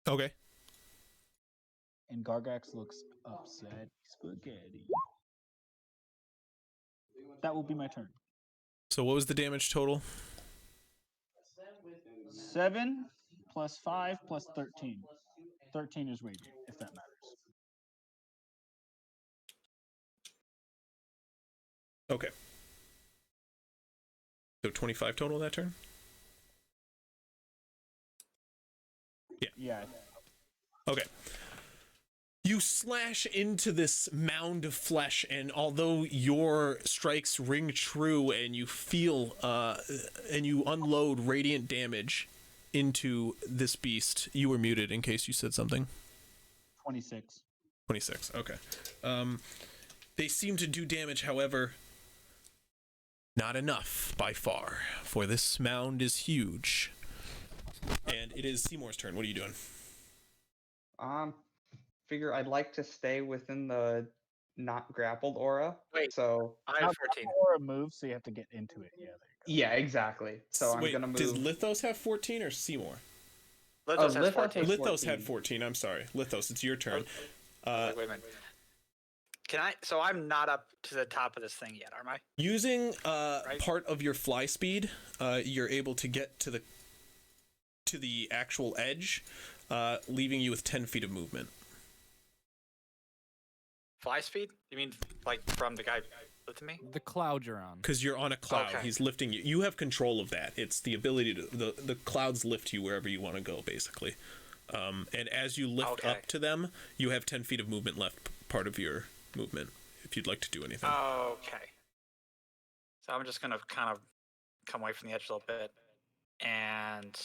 Okay.
And Gargax looks upset. Spaghetti. That will be my turn.
So what was the damage total?
7 plus 5 plus 13. 13 is radiant, if that matters.
Okay. So 25 total that turn? Yeah.
Yeah.
Okay. You slash into this mound of flesh, and although your strikes ring true and you feel and you unload radiant damage into this beast, you were muted in case you said something.
26.
26, okay. They seem to do damage, however, not enough by far, for this mound is huge. And it is Seymour's turn. What are you doing?
Figure I'd like to stay within the not grappled aura.
Wait,
so
I have 14.
Aura moves, so you have to get into it. Yeah.
Yeah, exactly. So
Wait,
I'm gonna move.
Does Lithos have 14 or Seymour?
Lithos has 14.
Lithos had 14. I'm sorry, Lithos. It's your turn.
Wait a minute. Can I? So I'm not up to the top of this thing yet, am I?
Using part of your fly speed, you're able to get to the actual edge, leaving you with 10 feet of movement.
Fly speed? You mean like from the guy lifting me?
The cloud you're on.
Because you're on a cloud.
Okay.
He's lifting you. You have control of that. It's the ability to the clouds lift you wherever you want to go, basically. And as you lift up to them, you have 10 feet of movement left, part of your movement, if you'd like to do anything.
Okay. So I'm just gonna kind of come away from the edge a little bit, and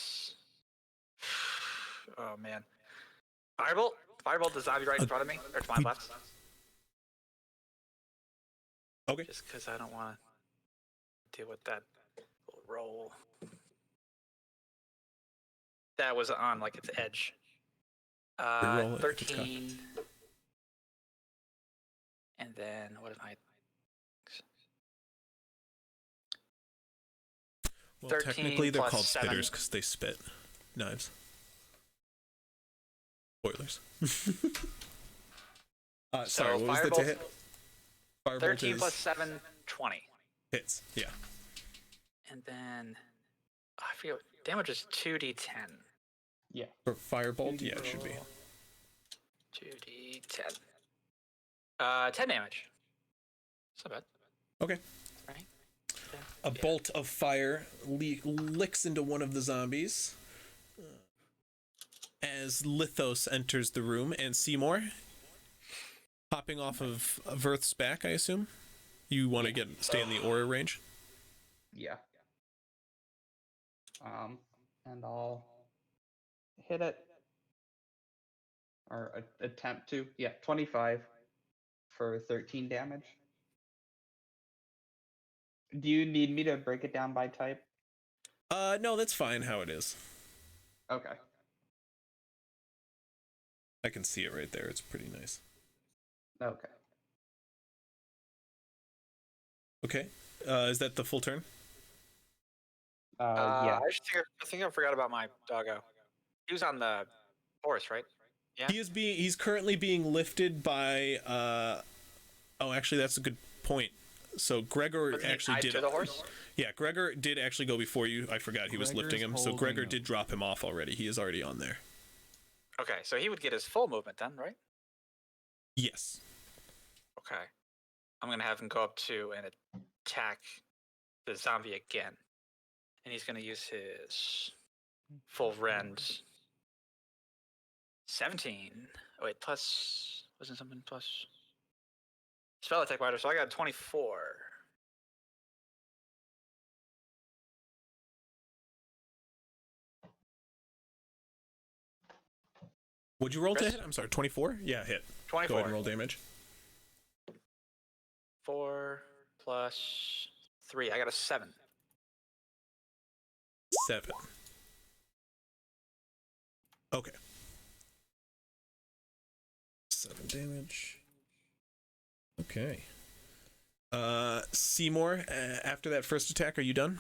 oh man, firebolt! Firebolt the zombie right in front of me, or to my left.
Okay.
Just because I don't want to deal with that little roll. That was on like its edge.
Reroll it.
13. And then what am I?
Well,
13
technically they're
plus
called
7.
spitters because they spit knives. Spoilers. Sorry, what was the to hit? Firebolt
13
is
plus 7, 20.
hits. Yeah.
And then I feel damage is 2d10.
Yeah.
For firebolt, yeah, it should be.
2d10. 10 damage. It's not bad.
Okay.
Right?
A bolt of fire licks into one of the zombies as Lithos enters the room, and Seymour, hopping off of Verth's back, I assume? You want to stay in the aura range?
Yeah. And I'll hit it. Or attempt to. Yeah, 25 for 13 damage. Do you need me to break it down by type?
No, that's fine how it is.
Okay.
I can see it right there. It's pretty nice.
Okay.
Okay. Is that the full turn?
Yeah.
I think I forgot about my doggo. He was on the horse, right? Yeah.
He's currently being lifted by oh, actually that's a good point. So Gregor actually did
to the horse?
Yeah, Gregor did actually go before you. I forgot he was lifting him. So Gregor did drop him off already. He is already on there.
Okay, so he would get his full movement then, right?
Yes.
Okay. I'm gonna have him go up to and attack the zombie again. And he's going to use his full rend. 17. Oh, wait, plus... Wasn't something plus... Spell attack wider, so I got 24.
Would you roll to
Chris?
hit? I'm sorry, 24? Yeah, hit.
24.
Go ahead and roll damage.
4 plus 3. I got a 7.
7. Okay. 7 damage. Okay. Seymour, after that first attack, are you done?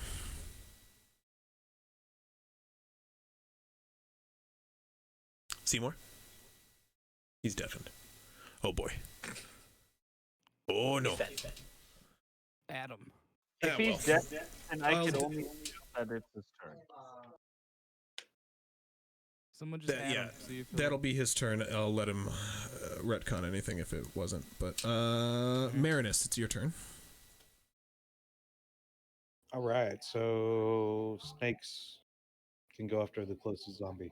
Seymour? He's deafened. Oh boy. Oh no.
Adam.
If he's dead, then I could only that it's his turn.
Someone just Adam,
yeah,
see if
that'll be his turn. I'll let him retcon anything if it wasn't. But Marinus, it's your turn.
All right, so snakes can go after the closest zombie.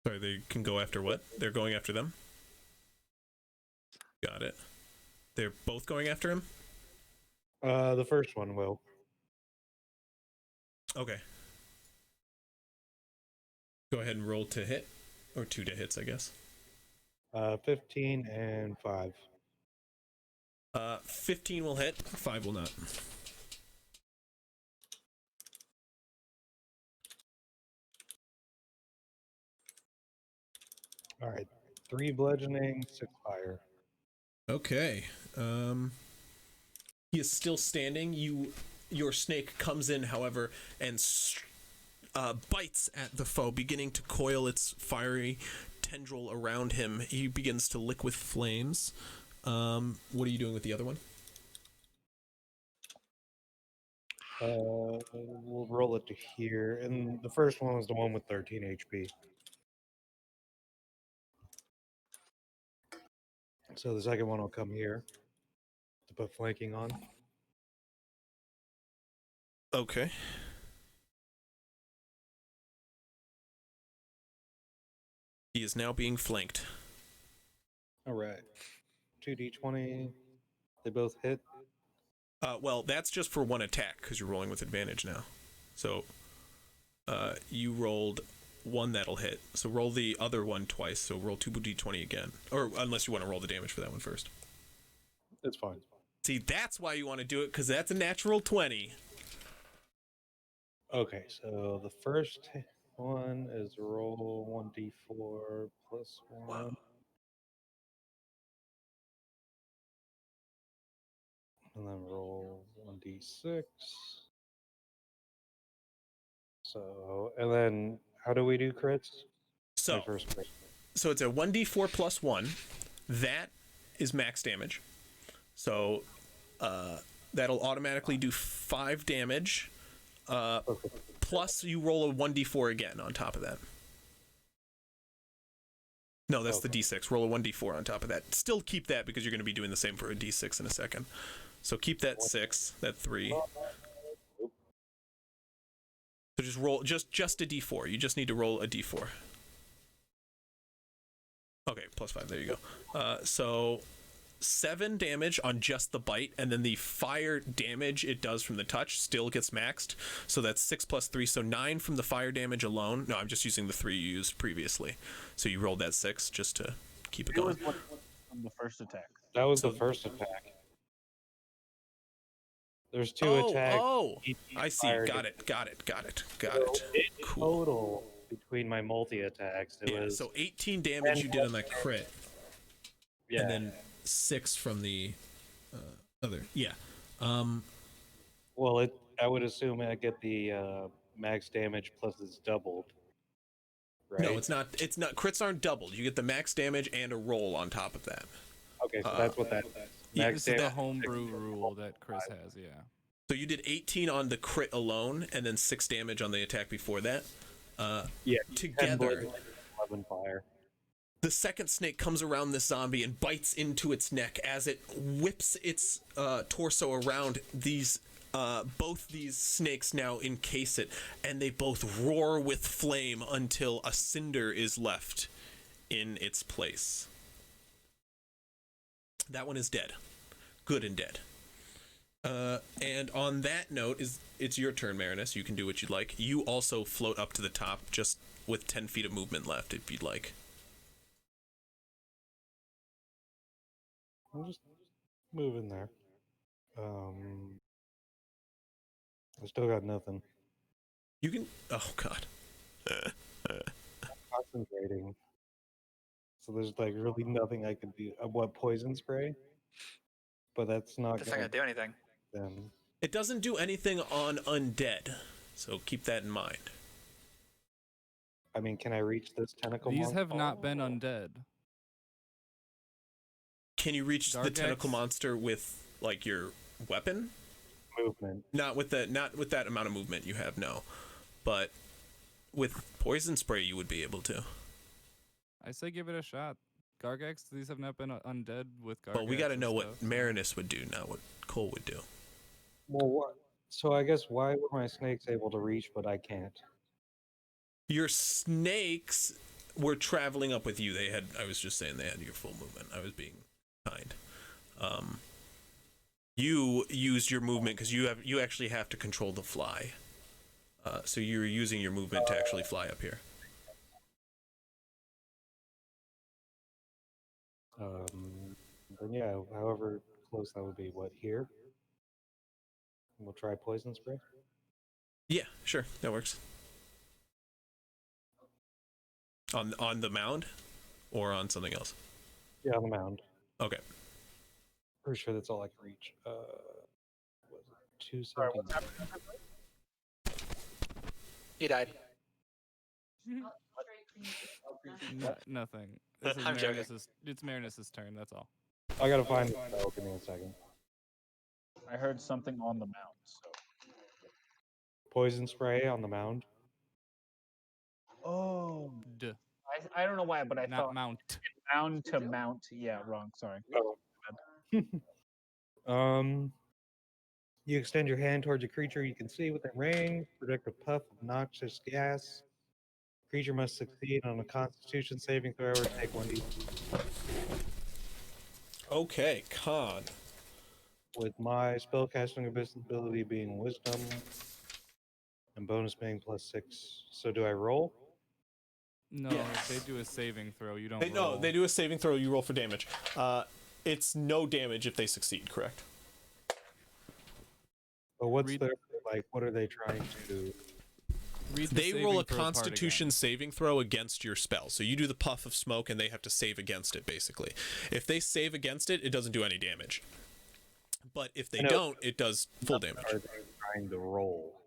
Sorry, they can go after what? They're going after them? Got it. They're both going after him?
The first one will.
Okay. Go ahead and roll to hit. Or 2 to hits, I guess.
15 and 5.
15 will hit, 5 will not.
All right, 3 bludgeoning, 6 fire.
Okay. He is still standing. Your snake comes in, however, and bites at the foe, beginning to coil its fiery tendril around him. He begins to lick with flames. What are you doing with the other one?
We'll roll it to here, and the first one was the one with 13 HP. So the second one will come here to put flanking on.
Okay. He is now being flanked.
All right. 2d20. They both hit.
Well, that's just for one attack because you're rolling with advantage now. So, you rolled 1 that'll hit. So roll the other one twice. So roll 2d20 again, or unless you want to roll the damage for that one first.
It's fine.
See, that's why you want to do it, because that's a natural 20.
Okay, so the first one is roll 1d4 plus 1.
Wow.
And then roll 1d6. So, and then how do we do crits?
So,
My first crit.
so it's a 1d4 plus 1. That is max damage. So that'll automatically do 5 damage. Plus you roll a 1d4 again on top of that. No, that's the d6. Roll a 1d4 on top of that. Still keep that because you're going to be doing the same for a d6 in a second. So keep that 6, that 3. So just roll just a d4. You just need to roll a d4. Okay, plus 5. There you go. So 7 damage on just the bite, and then the fire damage it does from the touch still gets maxed. So that's 6 plus 3, so 9 from the fire damage alone. No, I'm just using the 3 you used previously. So you rolled that 6 just to keep it going.
It was from the first attack.
That was the first attack. There's 2 attacks.
Oh,
each
I see.
fire
Got
damage.
it. Got it.
So in
Cool.
total, between my multi-attacks, it
Yeah,
was...
so 18 damage you did on that crit.
Yeah.
And then 6 from the other. Yeah.
Well, I would assume I get the max damage plus it's doubled. Right?
No, it's not. It's not. Crits aren't doubled. You get the max damage and a roll on top of that.
Okay, so that's what that is.
Yeah,
This is the homebrew rule that Chris has, yeah.
So you did 18 on the crit alone, and then 6 damage on the attack before that.
Yeah, 10
Together,
bludgeoning, 11 fire.
The second snake comes around the zombie and bites into its neck as it whips its torso around these. Both these snakes now encase it, and they both roar with flame until a cinder is left in its place. That one is dead. Good and dead. And on that note, it's your turn, Marinus. You can do what you'd like. You also float up to the top, just with 10 feet of movement left, if you'd like.
I'll just move in there. I still got nothing.
You can. Oh God.
Concentrating. So there's like really nothing I can do. What, poison spray? But that's not
That's not gonna do anything.
Then
It doesn't do anything on undead, so keep that in mind.
I mean, can I reach this tentacle?
These
monster?
have not been undead.
Can you reach the
Gargax?
tentacle monster with like your weapon?
Movement.
Not with that amount of movement you have, no. But with poison spray, you would be able to.
I say give it a shot. Gargax, these have not been undead with Gargax.
But we got to
and
know
stuff.
what Marinus would do, not what Cole would do.
Well, what? So I guess why were my snakes able to reach, but I can't?
Your snakes were traveling up with you. I was just saying they had your full movement. I was being kind. You used your movement because you actually have to control the fly. So you're using your movement to actually fly up here.
Then yeah, however close that would be. What, here? We'll try poison spray.
Yeah, sure, that works. On the mound, or on something else?
Yeah, on the mound.
Okay.
Pretty sure that's all I can reach. Was it 217?
He died.
Nothing. This is
I'm joking.
It's Marinus' turn. That's all.
I gotta find the spell. Give me a second.
I heard something on the mount. So.
Poison spray on the mound.
Oh.
Duh.
I don't know why, but I
Not
thought
mount.
mound to mount. Yeah, wrong. Sorry.
Oh. You extend your hand towards a creature you can see within range. Project a puff of noxious gas. Creature must succeed on a Constitution saving throw or take 1d.
Okay, con.
With my spellcasting ability being Wisdom and bonus being +6. So do I roll?
No,
Yes.
if they do a saving throw, you don't
No,
roll.
they do a saving throw. You roll for damage. It's no damage if they succeed. Correct.
But what's
Read-
their, like, what are they trying to do?
Read the
They roll
saving
a
throw part
Constitution
again.
saving throw against your spell. So you do the puff of smoke, and they have to save against it. Basically, if they save against it, it doesn't do any damage. But if they
I know.
don't, it does full damage.
Are they trying to roll?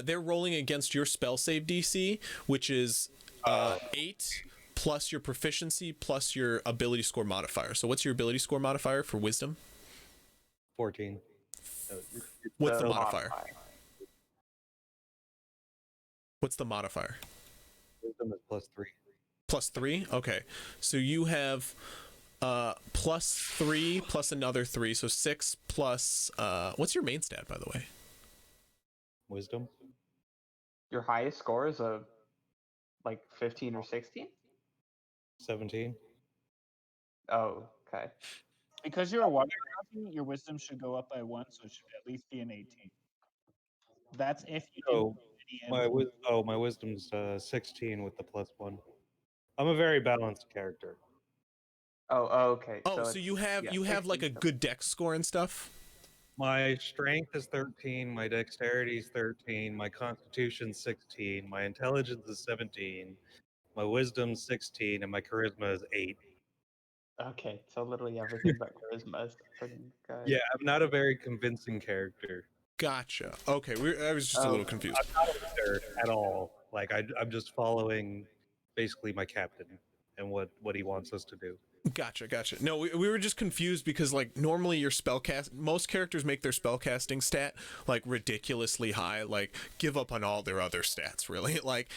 They're rolling against your spell save DC, which is 8 plus your proficiency plus your ability score modifier. So what's your ability score modifier for Wisdom?
14.
What's the modifier? What's the modifier?
Wisdom is +3.
+3? Okay. So you have +3 plus another 3, so 6 plus what's your main stat, by the way?
Wisdom.
Your highest score is a like 15 or 16?
17.
Oh, okay.
Because you're a water dragon, your wisdom should go up by 1, so it should at least be an 18. That's if you do
Oh, my wisdom's 16 with the +1. I'm a very balanced character.
Oh, okay.
Oh, so
it's-
you have
yeah,
like a
16.
good dex score and stuff?
My strength is 13, my dexterity is 13, my constitution's 16, my intelligence is 17, my wisdom's 16, and my charisma is 8.
Okay, so literally everything but charisma is pretty good.
Yeah, I'm not a very convincing character.
Gotcha. Okay, I was just a little confused.
I'm not a leader at all. Like, I'm just following basically my captain and what he wants us to do.
Gotcha. No, we were just confused because like normally your most characters make their spellcasting stat like ridiculously high, like give up on all their other stats really. Like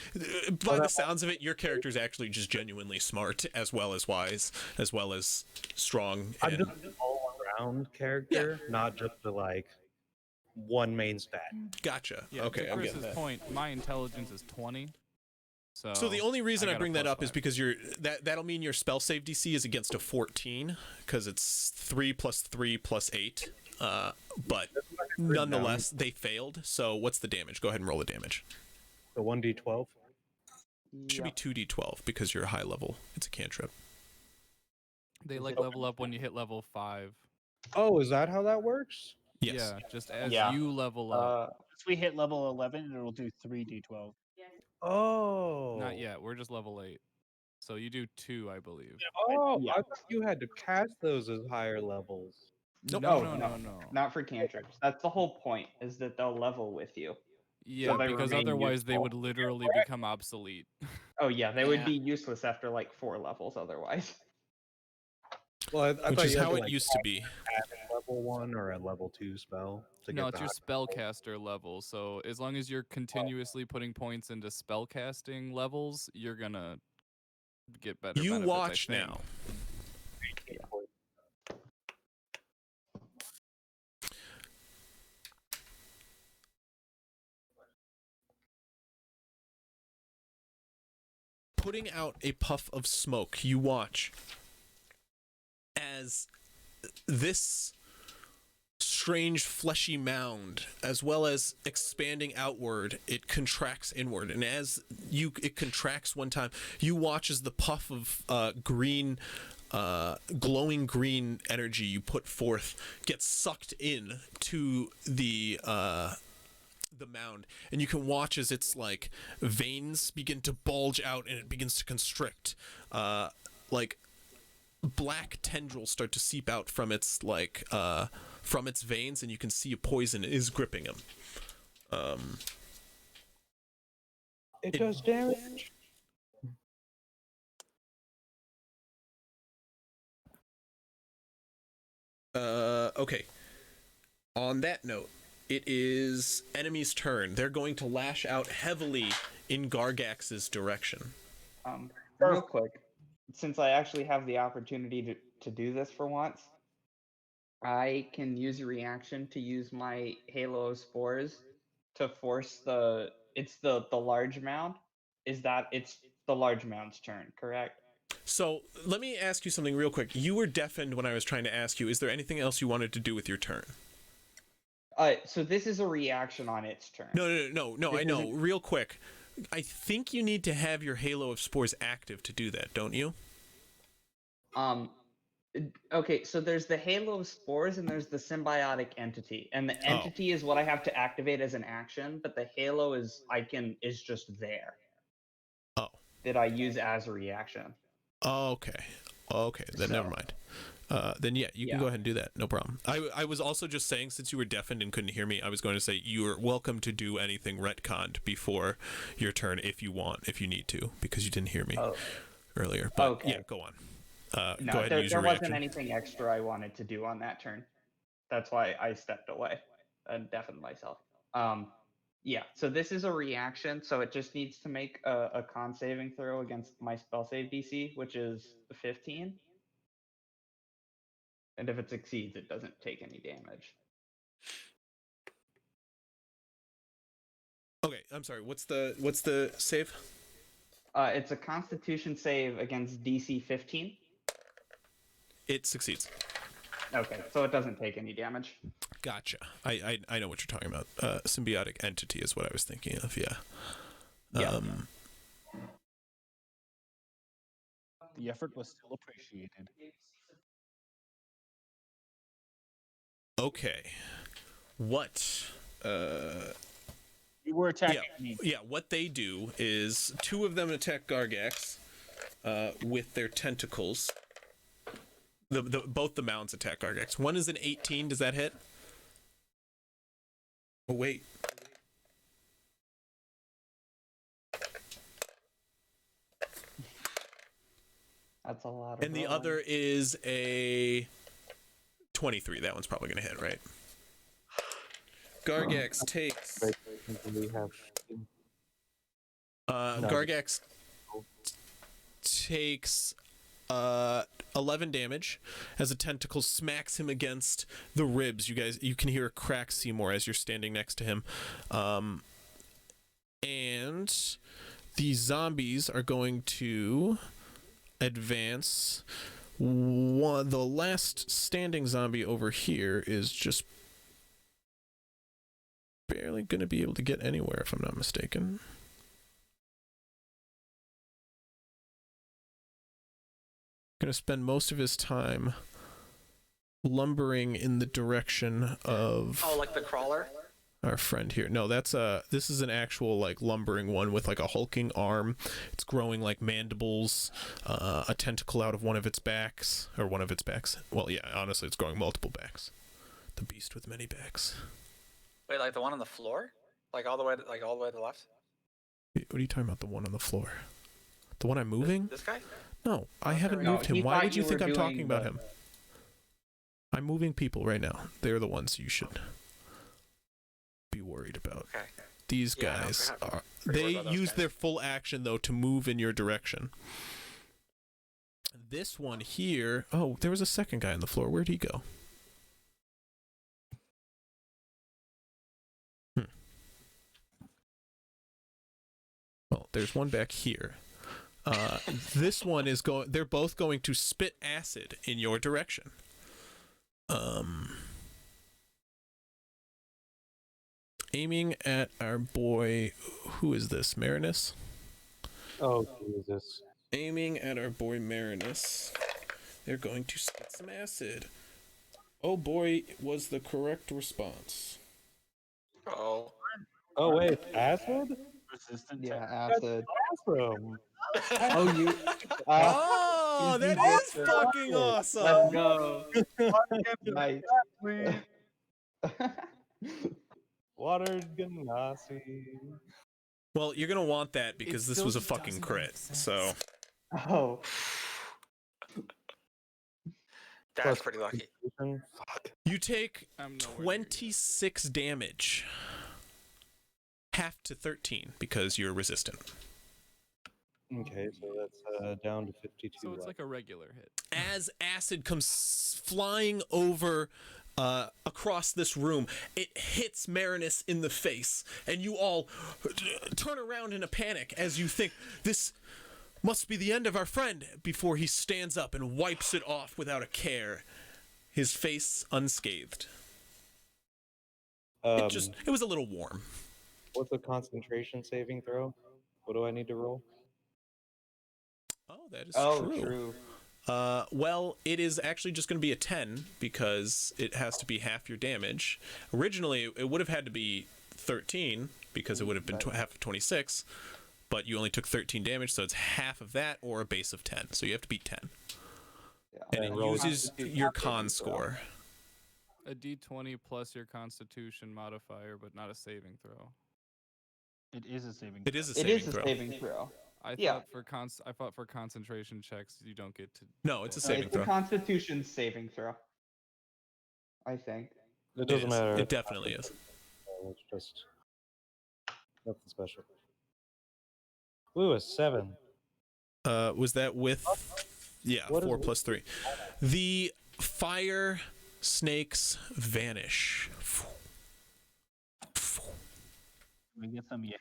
by the sounds of it, your character's actually just genuinely smart as well as wise, as well as strong.
I'm just an all-around character, not just the like one main stat.
Gotcha.
Yeah,
Okay,
to
I'm getting
Chris's
that.
point, my intelligence is 20.
So the only reason I
got a
bring that
plus
up is
5.
because that'll mean your spell save DC is against a 14 because it's 3 + 3 + 8. But nonetheless, they failed. So what's the damage? Go ahead and roll the damage.
The 1d12.
It should be 2d12 because you're a high level. It's a cantrip.
They like level up when you hit level 5.
Oh, is that how that works?
Yes.
Yeah, just as
Yeah.
you level up.
Once we hit level 11, it'll do 3d12.
Oh.
Not yet. We're just level 8. So you do 2, I believe.
Oh,
Yeah.
I thought you had to cast those as higher levels.
Nope.
No,
No.
not for cantrips. That's the whole point, is that they'll level with you.
Yeah,
they
because
remain
otherwise they
useful.
would literally become obsolete.
Oh yeah, they would
Yeah.
be useless after like 4 levels otherwise.
Well, I
Which
thought
is
you had
how
to,
it
like,
used to be.
add a level 1 or a level 2 spell to
No,
get
it's your spellcaster level. So as long as you're continuously putting points into spellcasting levels, you're gonna get better.
You
benefits, I
watch
think.
now. Putting out a puff of smoke, you watch as this strange fleshy mound, as well as expanding outward, it contracts inward, and as it contracts one time, you watch as the puff of green, glowing green energy you put forth gets sucked in to the mound, and you can watch as its like veins begin to bulge out and it begins to constrict, like black tendrils start to seep out from its from its veins, and you can see a poison is gripping him.
It does damage.
Okay, on that note, it is enemy's turn. They're going to lash out heavily in Gargax's direction.
Real quick, since I actually have the opportunity to do this for once, I can use a reaction to use my Halo of Spores to force the large mound. It's the large mound's turn, correct?
So let me ask you something real quick. You were deafened when I was trying to ask you. Is there anything else you wanted to do with your turn?
So this is a reaction on its turn.
No. I know.
isn't-
Real quick, I think you need to have your Halo of Spores active to do that, don't you?
Okay, so there's the Halo of Spores and there's the symbiotic entity. And the entity is what I have to activate as an action, but the Halo is just there.
Oh.
That I use as a reaction.
Okay. Then never mind. Then you can go ahead and do that. No problem. I was also just saying, since you were deafened and couldn't hear me, I was going to say you're welcome to do anything retconned before your turn if you need to, because you didn't hear me earlier. But
Okay.
yeah, go on.
No,
go ahead and use
there
your
wasn't
reaction.
anything extra I wanted to do on that turn. That's why I stepped away and deafened myself. Yeah, so this is a reaction, so it just needs to make a con saving throw against my spell save DC, which is 15. And if it succeeds, it doesn't take any damage.
Okay, I'm sorry. What's the save?
It's a Constitution save against DC 15.
It succeeds.
Okay, so it doesn't take any damage.
Gotcha. I know what you're talking about. Symbiotic entity is what I was thinking of. Yeah.
Yeah.
The effort was still appreciated.
Okay. What?
You were attacking me.
Yeah. What they do is 2 of them attack Gargax with their tentacles. Both the mounds attack Gargax. One is an 18. Does that hit? Oh wait.
That's a lot of
And the
rolling.
other is a 23. That one's probably going to hit, right? Gargax takes...
We have
Gargax takes 11 damage as a tentacle smacks him against the ribs. You can hear a crack, Seymour, as you're standing next to him. And the zombies are going to advance. The last standing zombie over here is just barely going to be able to get anywhere, if I'm not mistaken. Going to spend most of his time lumbering in the direction of
like the crawler?
Our friend here. No, this is an actual like lumbering one with like a hulking arm. It's growing like mandibles, a tentacle out of one of its backs. Well, yeah, honestly, it's growing multiple backs. The beast with many backs.
Wait, like the one on the floor? Like all the way to the left?
What are you talking about? The one on the floor? The one I'm moving?
This guy?
No, I haven't
No,
moved him.
he
Why
thought
would you
you
think
were
I'm
doing
talking about
the-
him? I'm moving people right now. They're the ones you should be worried about.
Okay.
These
Yeah, no,
guys
forgot
are...
about
They
those
use
guys.
their full action, though, to move in your direction. This one here... Oh, there was a second guy on the floor. Where'd he go? Well, there's one back here. This one is going... They're both going to spit acid in your direction. Aiming at our boy... Who is this? Marinus?
Oh, Jesus.
Aiming at our boy Marinus. They're going to spit some acid. Oh boy, was the correct response.
Oh.
Oh, wait. Acid?
Resistant.
Yeah,
tech.
acid.
Awesome.
Oh, you.
Oh, that
you
is
did it.
fucking awesome!
Let's go. Nice.
Water Ganassi.
Well, you're gonna want that because
It
this
still
was a
just
fucking
doesn't
crit,
make sense.
so...
Oh.
That's pretty lucky.
Fuck.
You take
I'm nowhere near
26 damage. Half to 13 because you're resistant.
Okay, so that's down to 52.
So it's like a regular hit.
As acid comes flying over across this room, it hits Marinus in the face, and you all turn around in a panic as you think, this must be the end of our friend, before he stands up and wipes it off without a care, his face unscathed. It was a little warm.
What's a concentration saving throw? What do I need to roll?
Oh, that is
True.
Well, it is actually just going to be a 10 because it has to be half your damage. Originally, it would have had to be 13 because it would have been half of 26, but you only took 13 damage, so it's half of that or a base of 10. So you have to beat 10.
Yeah.
And it
roll
uses
Constitution
your
saving
con
throw.
score.
A D20 plus your Constitution modifier, but not a saving throw.
It is a saving.
It is a
It
saving
is a
throw.
saving throw.
I
Yeah.
thought for concentration checks you don't get to.
No, it's a
roll.
saving
It's a
throw.
Constitution saving throw. I think.
It doesn't
is.
matter.
It definitely is.
It's just nothing special. Ooh, a 7.
Was that with? Yeah,
What is
4
it?
plus 3. The fire snakes vanish.
We get some yay.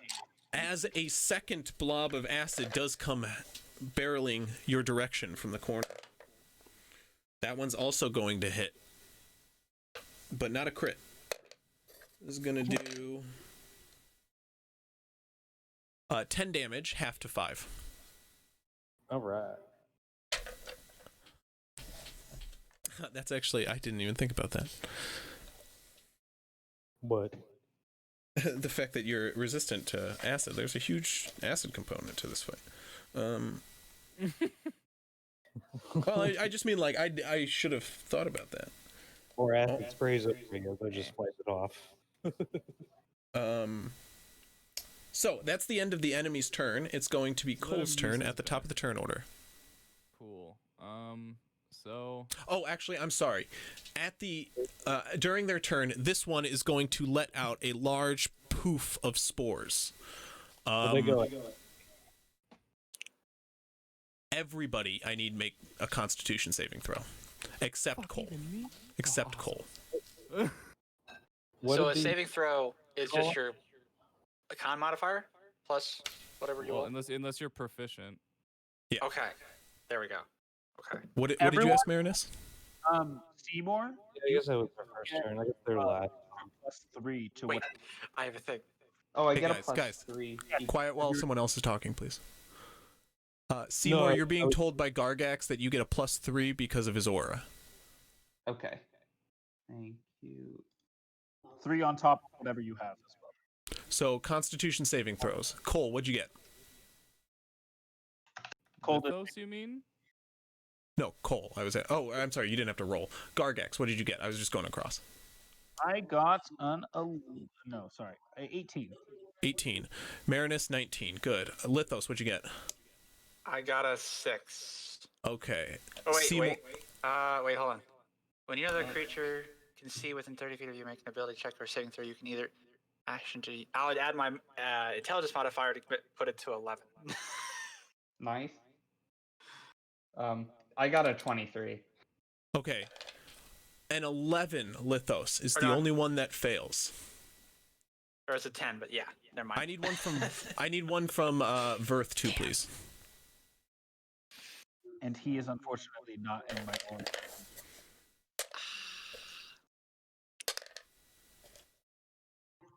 As a second blob of acid does come barreling your direction from the corner. That one's also going to hit, but not a crit. This is going to do 10 damage, half to 5.
All right.
That's actually, I didn't even think about that.
What?
The fact that you're resistant to acid. There's a huge acid component to this fight. Well, I just mean, like, I should have thought about that.
Or acid sprays over you, I just wipe it off.
So, that's the end of the enemy's turn. It's going to be Cole's turn at the top of the turn order.
Cool. So.
Oh, actually, I'm sorry. At the during their turn, this one is going to let out a large poof of spores.
They go.
Everybody, I need make a Constitution saving throw, except Cole. Except Cole.
So a saving throw is just your con modifier plus whatever you want.
Unless you're proficient.
Yeah.
Okay. There we go. Okay.
What did you ask, Marinus?
Seymour.
Yeah, I guess that was their first turn. I guess they're last.
+3 to
Wait,
what?
I have a thing.
Oh, I
Hey,
get
guys,
a +3.
Quiet while someone else is talking, please. Seymour, you're being told by Gargax that you get a +3 because of his aura.
Okay. Thank you.
3 on top of whatever you have as well.
So, Constitution saving throws. Cole, what'd you get?
Cole,
Lithos, you mean?
No, Cole. Oh, I'm sorry. You didn't have to roll. Gargax, what did you get? I was just going across.
I got an 18.
18. Marinus, 19. Good. Lithos, what'd you get?
I got a 6.
Okay.
Oh, wait,
Seymour-
wait, hold on. When you know the creature can see within 30 feet of you, make an ability check or saving throw, you can either action to... I would add my intelligence modifier to put it to 11.
Nice. I got a 23.
Okay. An 11, Lithos, is
Or
the
not.
only one that fails.
Or it's a 10, but yeah, never mind.
I need one from Verth too, please.
And he is unfortunately not in my aura.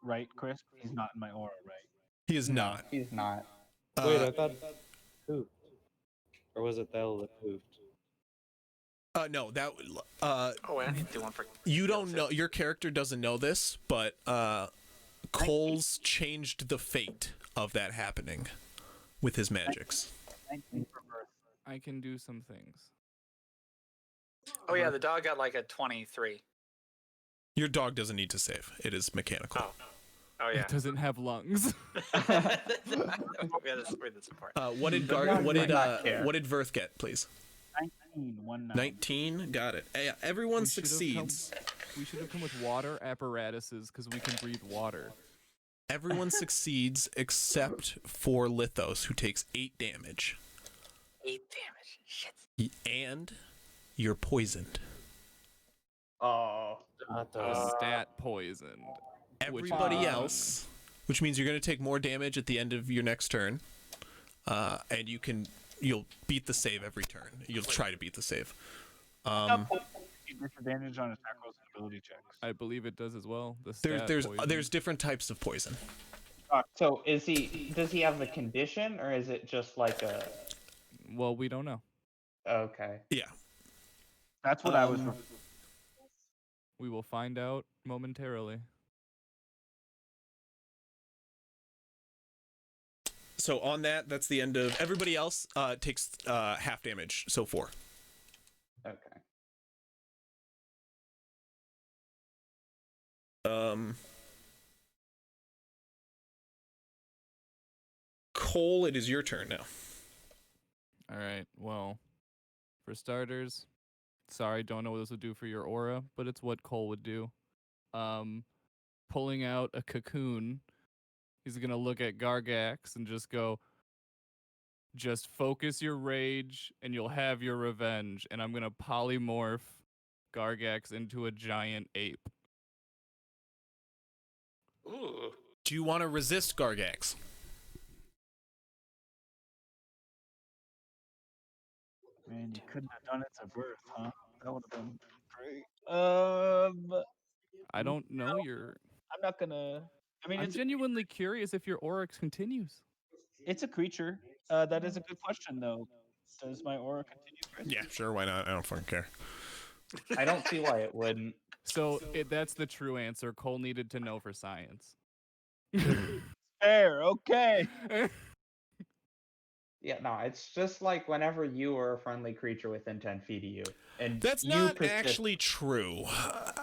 Right, Chris? He's not in my aura, right?
He is not.
He's not.
Wait, I thought pooped. Or was it Thel that pooped?
No, that.
Oh, wait, I need to do one for...
You don't know. Your character doesn't know this, but Cole's changed the fate of that happening with his magics.
19 for birth.
I can do some things.
Oh, yeah, the dog got like a 23.
Your dog doesn't need to save. It is mechanical.
Oh, yeah.
It doesn't have lungs.
Yeah, that's important.
What did Verth get, please?
19.
19. Got it. Hey, everyone
We should have
succeeds.
We should have come with water apparatuses because we can breathe water.
Everyone succeeds except for Lithos, who takes 8 damage.
8 damage. Shit.
And you're poisoned.
Oh.
Stat poisoned.
Everybody else, which means you're going to take more damage at the end of your next turn, and you'll beat the save every turn. You'll try to beat the save.
Disadvantage on attack rolls and ability checks.
I believe it does as well. The stat
There's different types of poison.
So does he have the condition or is it just like a...
Well, we don't know.
Okay.
Yeah.
That's what I was.
We will find out momentarily.
So on that's the end of everybody else. Takes half damage, so 4.
Okay.
Cole, it is your turn now.
All right. Well, for starters, sorry, don't know what this would do for your aura, but it's what Cole would do. Pulling out a cocoon, he's gonna look at Gargax and just go, just focus your rage and you'll have your revenge. And I'm gonna polymorph Gargax into a giant ape.
Ooh.
Do you want to resist Gargax?
Man, you couldn't have done it to birth, huh? That would have been great.
I don't know your.
I'm not gonna. I mean,
I'm genuinely curious if your aura continues.
It's a creature. That is a good question, though. Does my aura continue, Chris?
Yeah, sure. Why not? I don't fucking care.
I don't see why it wouldn't.
So that's the true answer. Cole needed to know for science.
Fair. Okay.
Yeah, no, it's just like whenever you are a friendly creature within 10 feet of you. And
That's
you
not
persist-
actually true.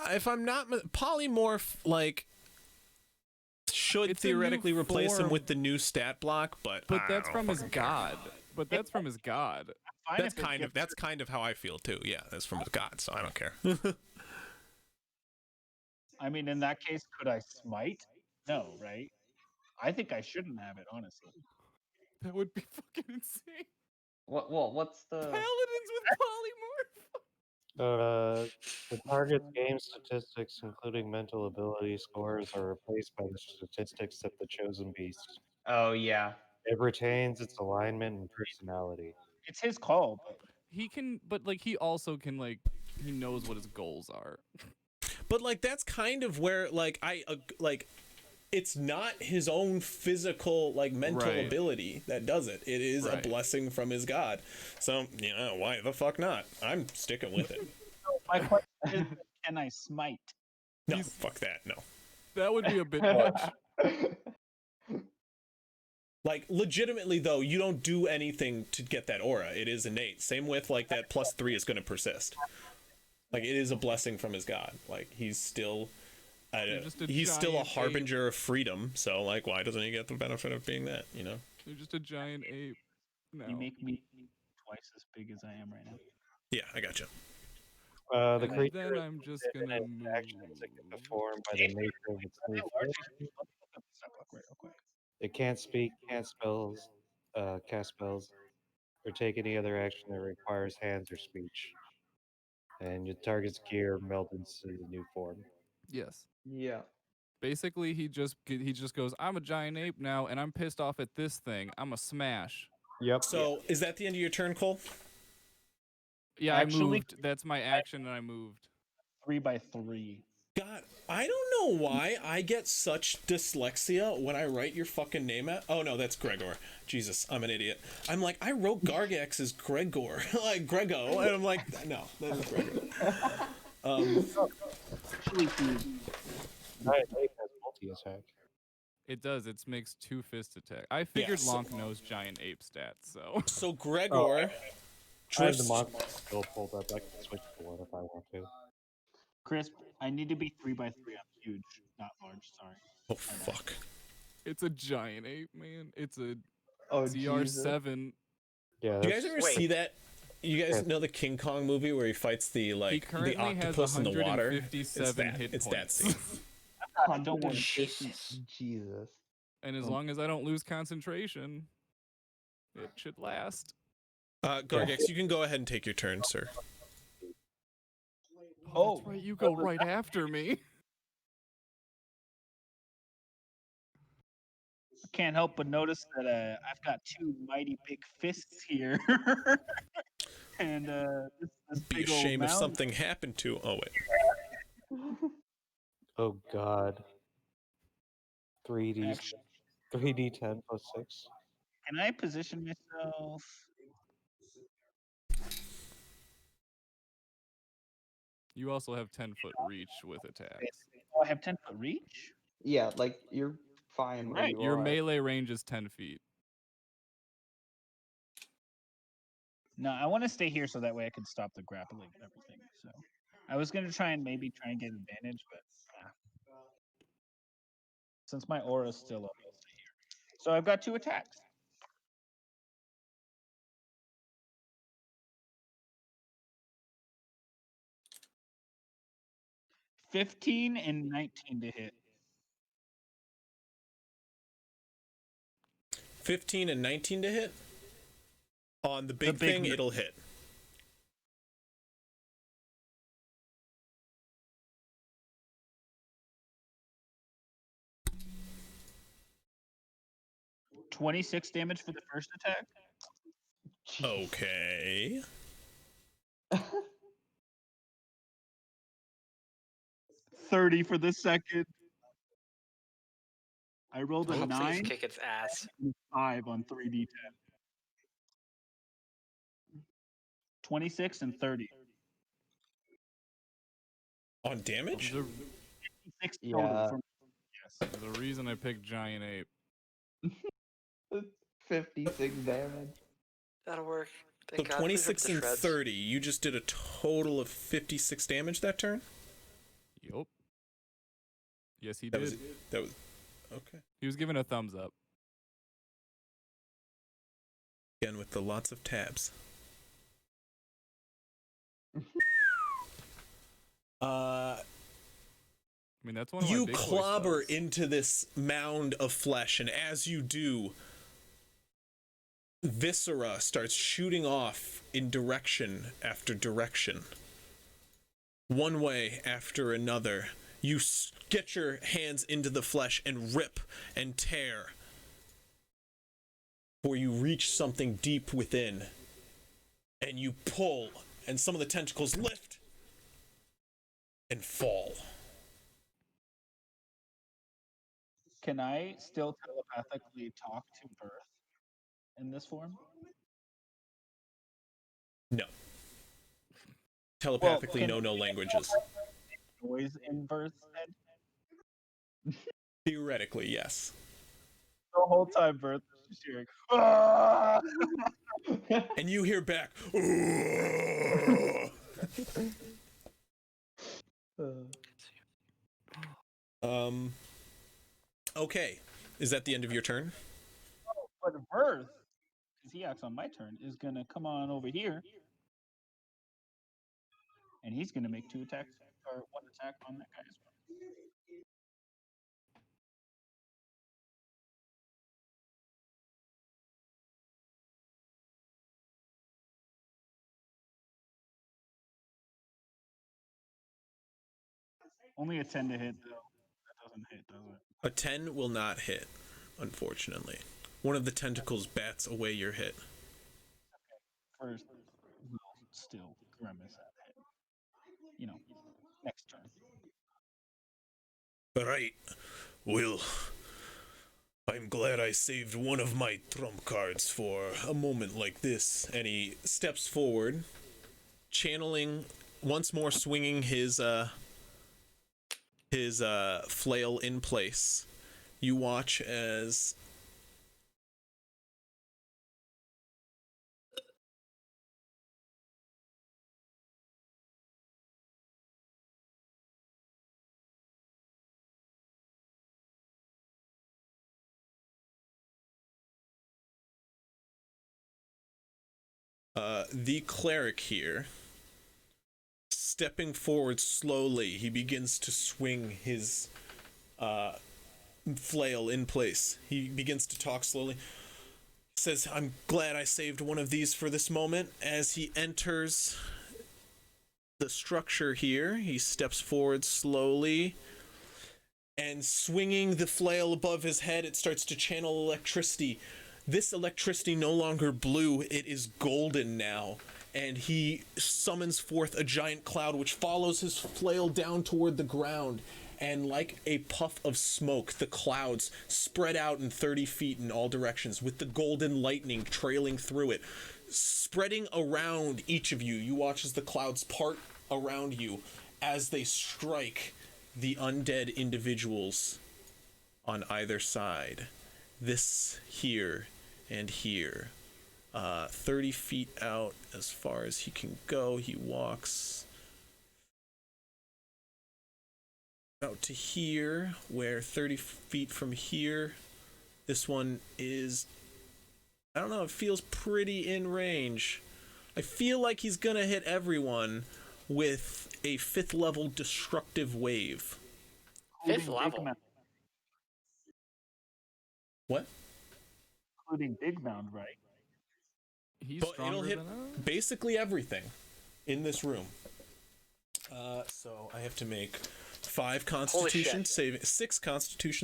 If I'm not polymorph, like should
It's a new
theoretically replace him
form.
with the new stat block, but
But
I
that's
don't
from his
fucking care.
god. But that's from his god.
fine
That's
if it
kind of
gets-
how I feel too. Yeah, that's from God, so I don't care.
I mean, in that case, could I smite? No, right? I think I shouldn't have it, honestly.
That would be fucking insane.
What's the
Paladins with polymorph.
The target's game statistics, including mental ability scores, are replaced by the statistics of the chosen beast.
Oh yeah.
It retains its alignment and personality.
It's his call, but
He can, but like he also can like he knows what his goals are.
But like that's kind of where like it's not his own physical like mental
Right.
ability that does it. It is a
Right.
blessing from his God. So why the fuck not? I'm sticking with it.
my question is, can I smite?
No, fuck that. No.
That would be a bit much.
Like legitimately though, you don't do anything to get that aura. It is innate. Same with like that +3 is going to persist. Like it is a blessing from his God. Like he's still he's still a
giant
harbinger of freedom. So like why doesn't he get the benefit of being that, you know?
You're just a giant ape. No.
You make me twice as big as I am right now.
Yeah, I got you.
The
And
creature
then I'm just gonna move.
actions that can perform by the nature of its new form.
Real quick.
It can't speak, can't spells, cast spells, or take any other action that requires hands or speech. And your target's gear melts into the new form.
Yes.
Yeah.
Basically, he just goes, I'm a giant ape now, and I'm pissed off at this thing. I'm a smash.
Yep.
So is that the end of your turn, Cole?
Yeah,
Actually-
I moved. That's my action, and I moved.
3x3.
God, I don't know why I get such dyslexia when I write your fucking name out. Oh no, that's Gregor. Jesus, I'm an idiot. I'm like, I wrote Gargax as Gregor, like Grego, and I'm like, no, that is Gregor.
Actually,
Giant ape has multi-attack.
It does. It makes 2 fist attack. I figured
so-
Lonk knows giant ape stats, so.
So Gregor
I have the
drifts.
monster skill pulled up. I can switch to one if I want to.
Crisp, I need to be 3x3. I'm huge, not large. Sorry.
Oh fuck.
It's a giant ape, man. It's a
Oh Jesus.
CR7.
Yeah,
Do you guys ever
Wait.
see that? You guys
Yeah.
know the King Kong movie where he fights the
He
like the
currently has
octopus in the water?
157 hit
It's that
points.
scene.
I don't want to.
Jesus.
And as long as I don't lose concentration, it should last.
Gargax, you can go ahead and take your turn, sir.
Oh, that's right. You go right after me.
Can't help but notice that I've got 2 mighty big fists here, and this
Be a
big old
shame if
mound.
something happened to. Oh wait.
Oh God. 3D, 3D10 plus 6.
Can I position myself?
You also have 10-foot reach with attacks.
Oh, I have 10-foot reach.
Yeah, like you're fine where
Right,
you
Your
are.
melee range is 10 feet.
No, I want to stay here so that way I can stop the grappling and everything. So I was gonna try and get advantage, but since my aura's still up, I'll stay here. So I've got 2 attacks. $15 and 19 to hit.
15 and 19 to hit. On the big
big
thing,
hit.
it'll hit.
$26 damage for the first attack.
Okay.
$30 for the second. I rolled a
Oh, please
9
kick its ass.
and a 5 on 3d10. 26 and 30.
On damage?
There's
6 total.
Yeah.
a reason I picked giant ape.
56 damage.
That'll work.
So
Thank God,
26
we ripped
and
to shreds.
30. You just did a total of 56 damage that turn?
Yup. Yes, he
That
did.
was that was okay.
He was giving a thumbs up.
Again with the lots of tabs.
I mean, that's one of
You
my big boy
clobber
spells.
into this mound of flesh, and as you do, viscera starts shooting off in direction after direction. One way after another. You get your hands into the flesh and rip and tear, before you reach something deep within, and you pull, and some of the tentacles lift and fall.
Can I still telepathically talk to Birth in this form?
No. Telepathically,
Well,
no languages.
Noise in Birth's head?
Theoretically, yes.
The whole time Birth is just hearing, "Ah!"
And you hear back, okay. Is that the end of your turn?
But Birth, because he acts on my turn, is gonna come on over here, and he's gonna make 2 attacks, or 1 attack on that guy as well. Only a 10 to hit, though. That doesn't hit, does it?
A 10 will not hit, unfortunately. One of the tentacles bats away your hit.
First, we'll still grimace at hit. You know, next turn.
Right. Well, I'm glad I saved one of my trump cards for a moment like this. And he steps forward, channeling, once more swinging his flail in place. You watch as the cleric here, stepping forward slowly, he begins to swing his flail in place. He begins to talk slowly. Says, I'm glad I saved one of these for this moment. As he enters the structure here, he steps forward slowly, and swinging the flail above his head, it starts to channel electricity. This electricity no longer blue, it is golden now. And he summons forth a giant cloud which follows his flail down toward the ground. And like a puff of smoke, the clouds spread out in 30 feet in all directions, with the golden lightning trailing through it. Spreading around each of you, you watch as the clouds part around you as they strike the undead individuals on either side. This here and here. 30 feet out as far as he can go. He walks out to here, where 30 feet from here, this one is, I don't know, it feels pretty in range. I feel like he's gonna hit everyone with a 5th level destructive wave.
5th level?
What?
Including Big Mound, right?
He's
But
stronger
it'll hit
than us?
basically everything in this room. So I have to make 6 Constitution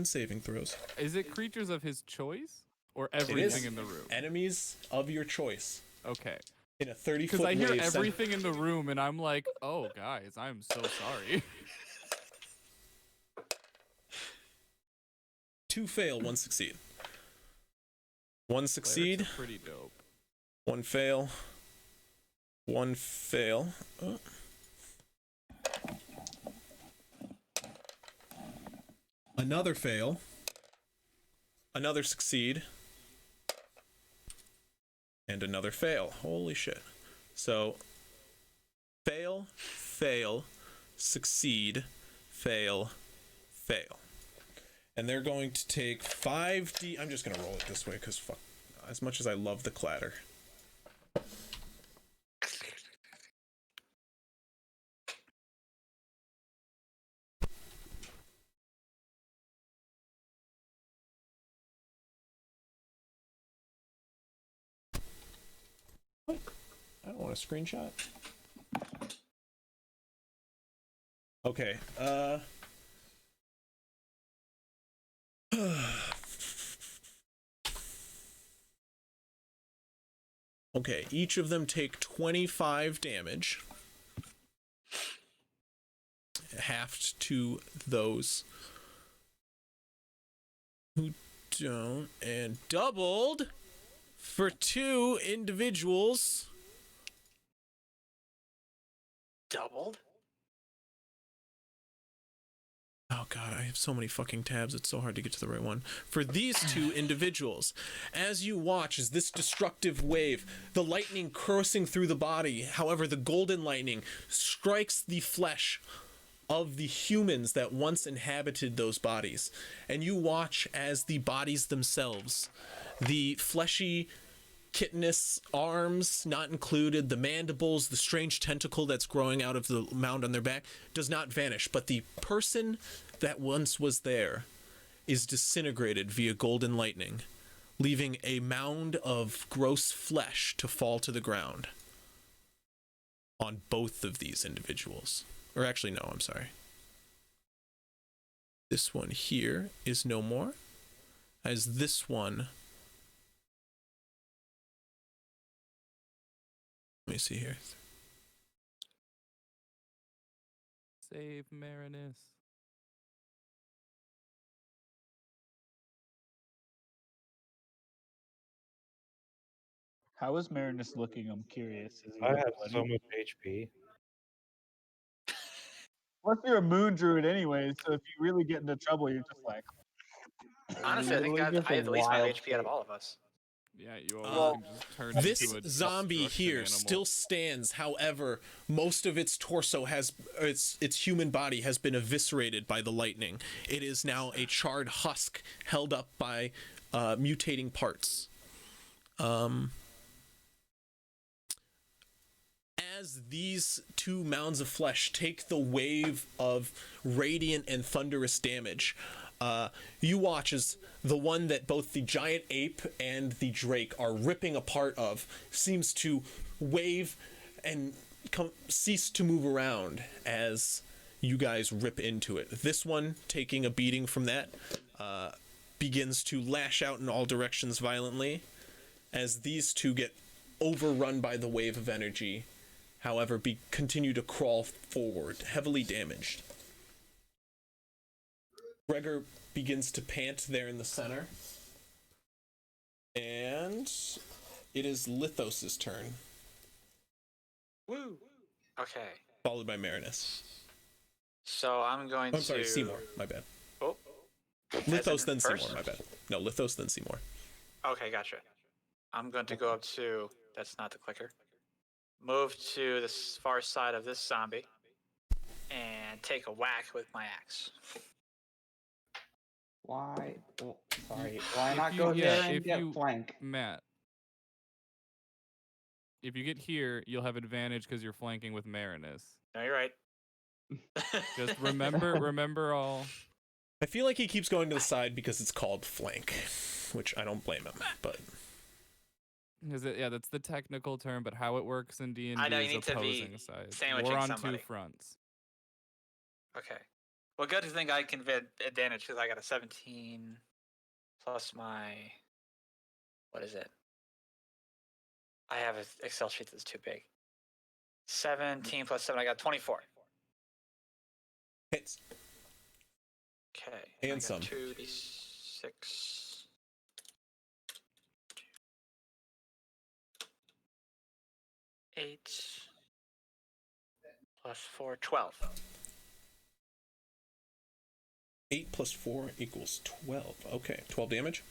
saving throws.
Is it creatures of his choice? Or everything in the room?
Enemies of your choice.
Okay.
In a 30-foot
Because I hear
wave.
everything in the room and I'm like, oh, guys, I'm so sorry.
2 fail, 1 succeed. 1 succeed.
Clerics are pretty dope.
1 fail. 1 fail. Oh. Another fail. Another succeed. And another fail. Holy shit. So, fail, fail, succeed, fail, fail. And they're going to take 5d. I'm just going to roll it this way because fuck. As much as I love the clatter. screenshot. Okay. Okay, each of them take 25 damage. Halved to those who don't, and doubled for 2 individuals.
Doubled?
Oh god, I have so many fucking tabs, it's so hard to get to the right one. For these 2 individuals, as you watch as this destructive wave, the lightning coursing through the body, however, the golden lightning strikes the flesh of the humans that once inhabited those bodies. And you watch as the bodies themselves, the fleshy chitinous arms not included, the mandibles, the strange tentacle that's growing out of the mound on their back does not vanish, but the person that once was there is disintegrated via golden lightning, leaving a mound of gross flesh to fall to the ground on both of these individuals. Or actually, no, I'm sorry. This one here is no more, as this one... Let me see here.
Save Marinus.
How is Marinus looking? I'm curious. Is he
I
looking
have so
bloody?
much HP.
Plus, you're a moon druid anyway, so if you really get into trouble, you're just like.
Honestly, I think
Literally just
I have the least amount of
wild
HP out of
shape.
all of us.
Yeah, you always can just turn
This
into a
zombie
destruction
here
animal.
still stands. However, most of its torso has its human body has been eviscerated by the lightning. It is now a charred husk held up by mutating parts. As these 2 mounds of flesh take the wave of radiant and thunderous damage, you watch as the one that both the giant ape and the drake are ripping apart of seems to wave and cease to move around as you guys rip into it. This one, taking a beating from that, begins to lash out in all directions violently as these 2 get overrun by the wave of energy, however, continue to crawl forward, heavily damaged. Gregor begins to pant there in the center. And it is Lithos' turn.
Woo! Okay.
Followed by Marinus.
So I'm going
I'm sorry, Seymour, my bad.
Oh.
Lithos, then
first?
Seymour, my bad. No, Lithos, then Seymour.
Okay, gotcha. I'm going to go up to... That's not the clicker. Move to the far side of this zombie. And take a whack with my axe.
Why? Oh, sorry. Why
If
not
you-
go
yeah,
there and
if
get
you-
flank?
Matt, if you get here, you'll have advantage because you're flanking with Marinus.
No, you're right.
Just remember all.
I feel like he keeps going to the side because it's called flank, which I don't blame him, but...
Yeah, that's the technical term, but how it works in D&D
I know, you
is
need to be
opposing sides.
sandwiching
We're on
somebody.
2 fronts.
Okay. Well, good to think I can get advantage because I got a 17 plus my... What is it? I have an Excel sheet that's too big. 17 plus 7, I got 24.
Hits.
Okay.
And
I got
some.
2d6. 8 plus 4, 12.
8 plus 4 equals 12. Okay, 12 damage?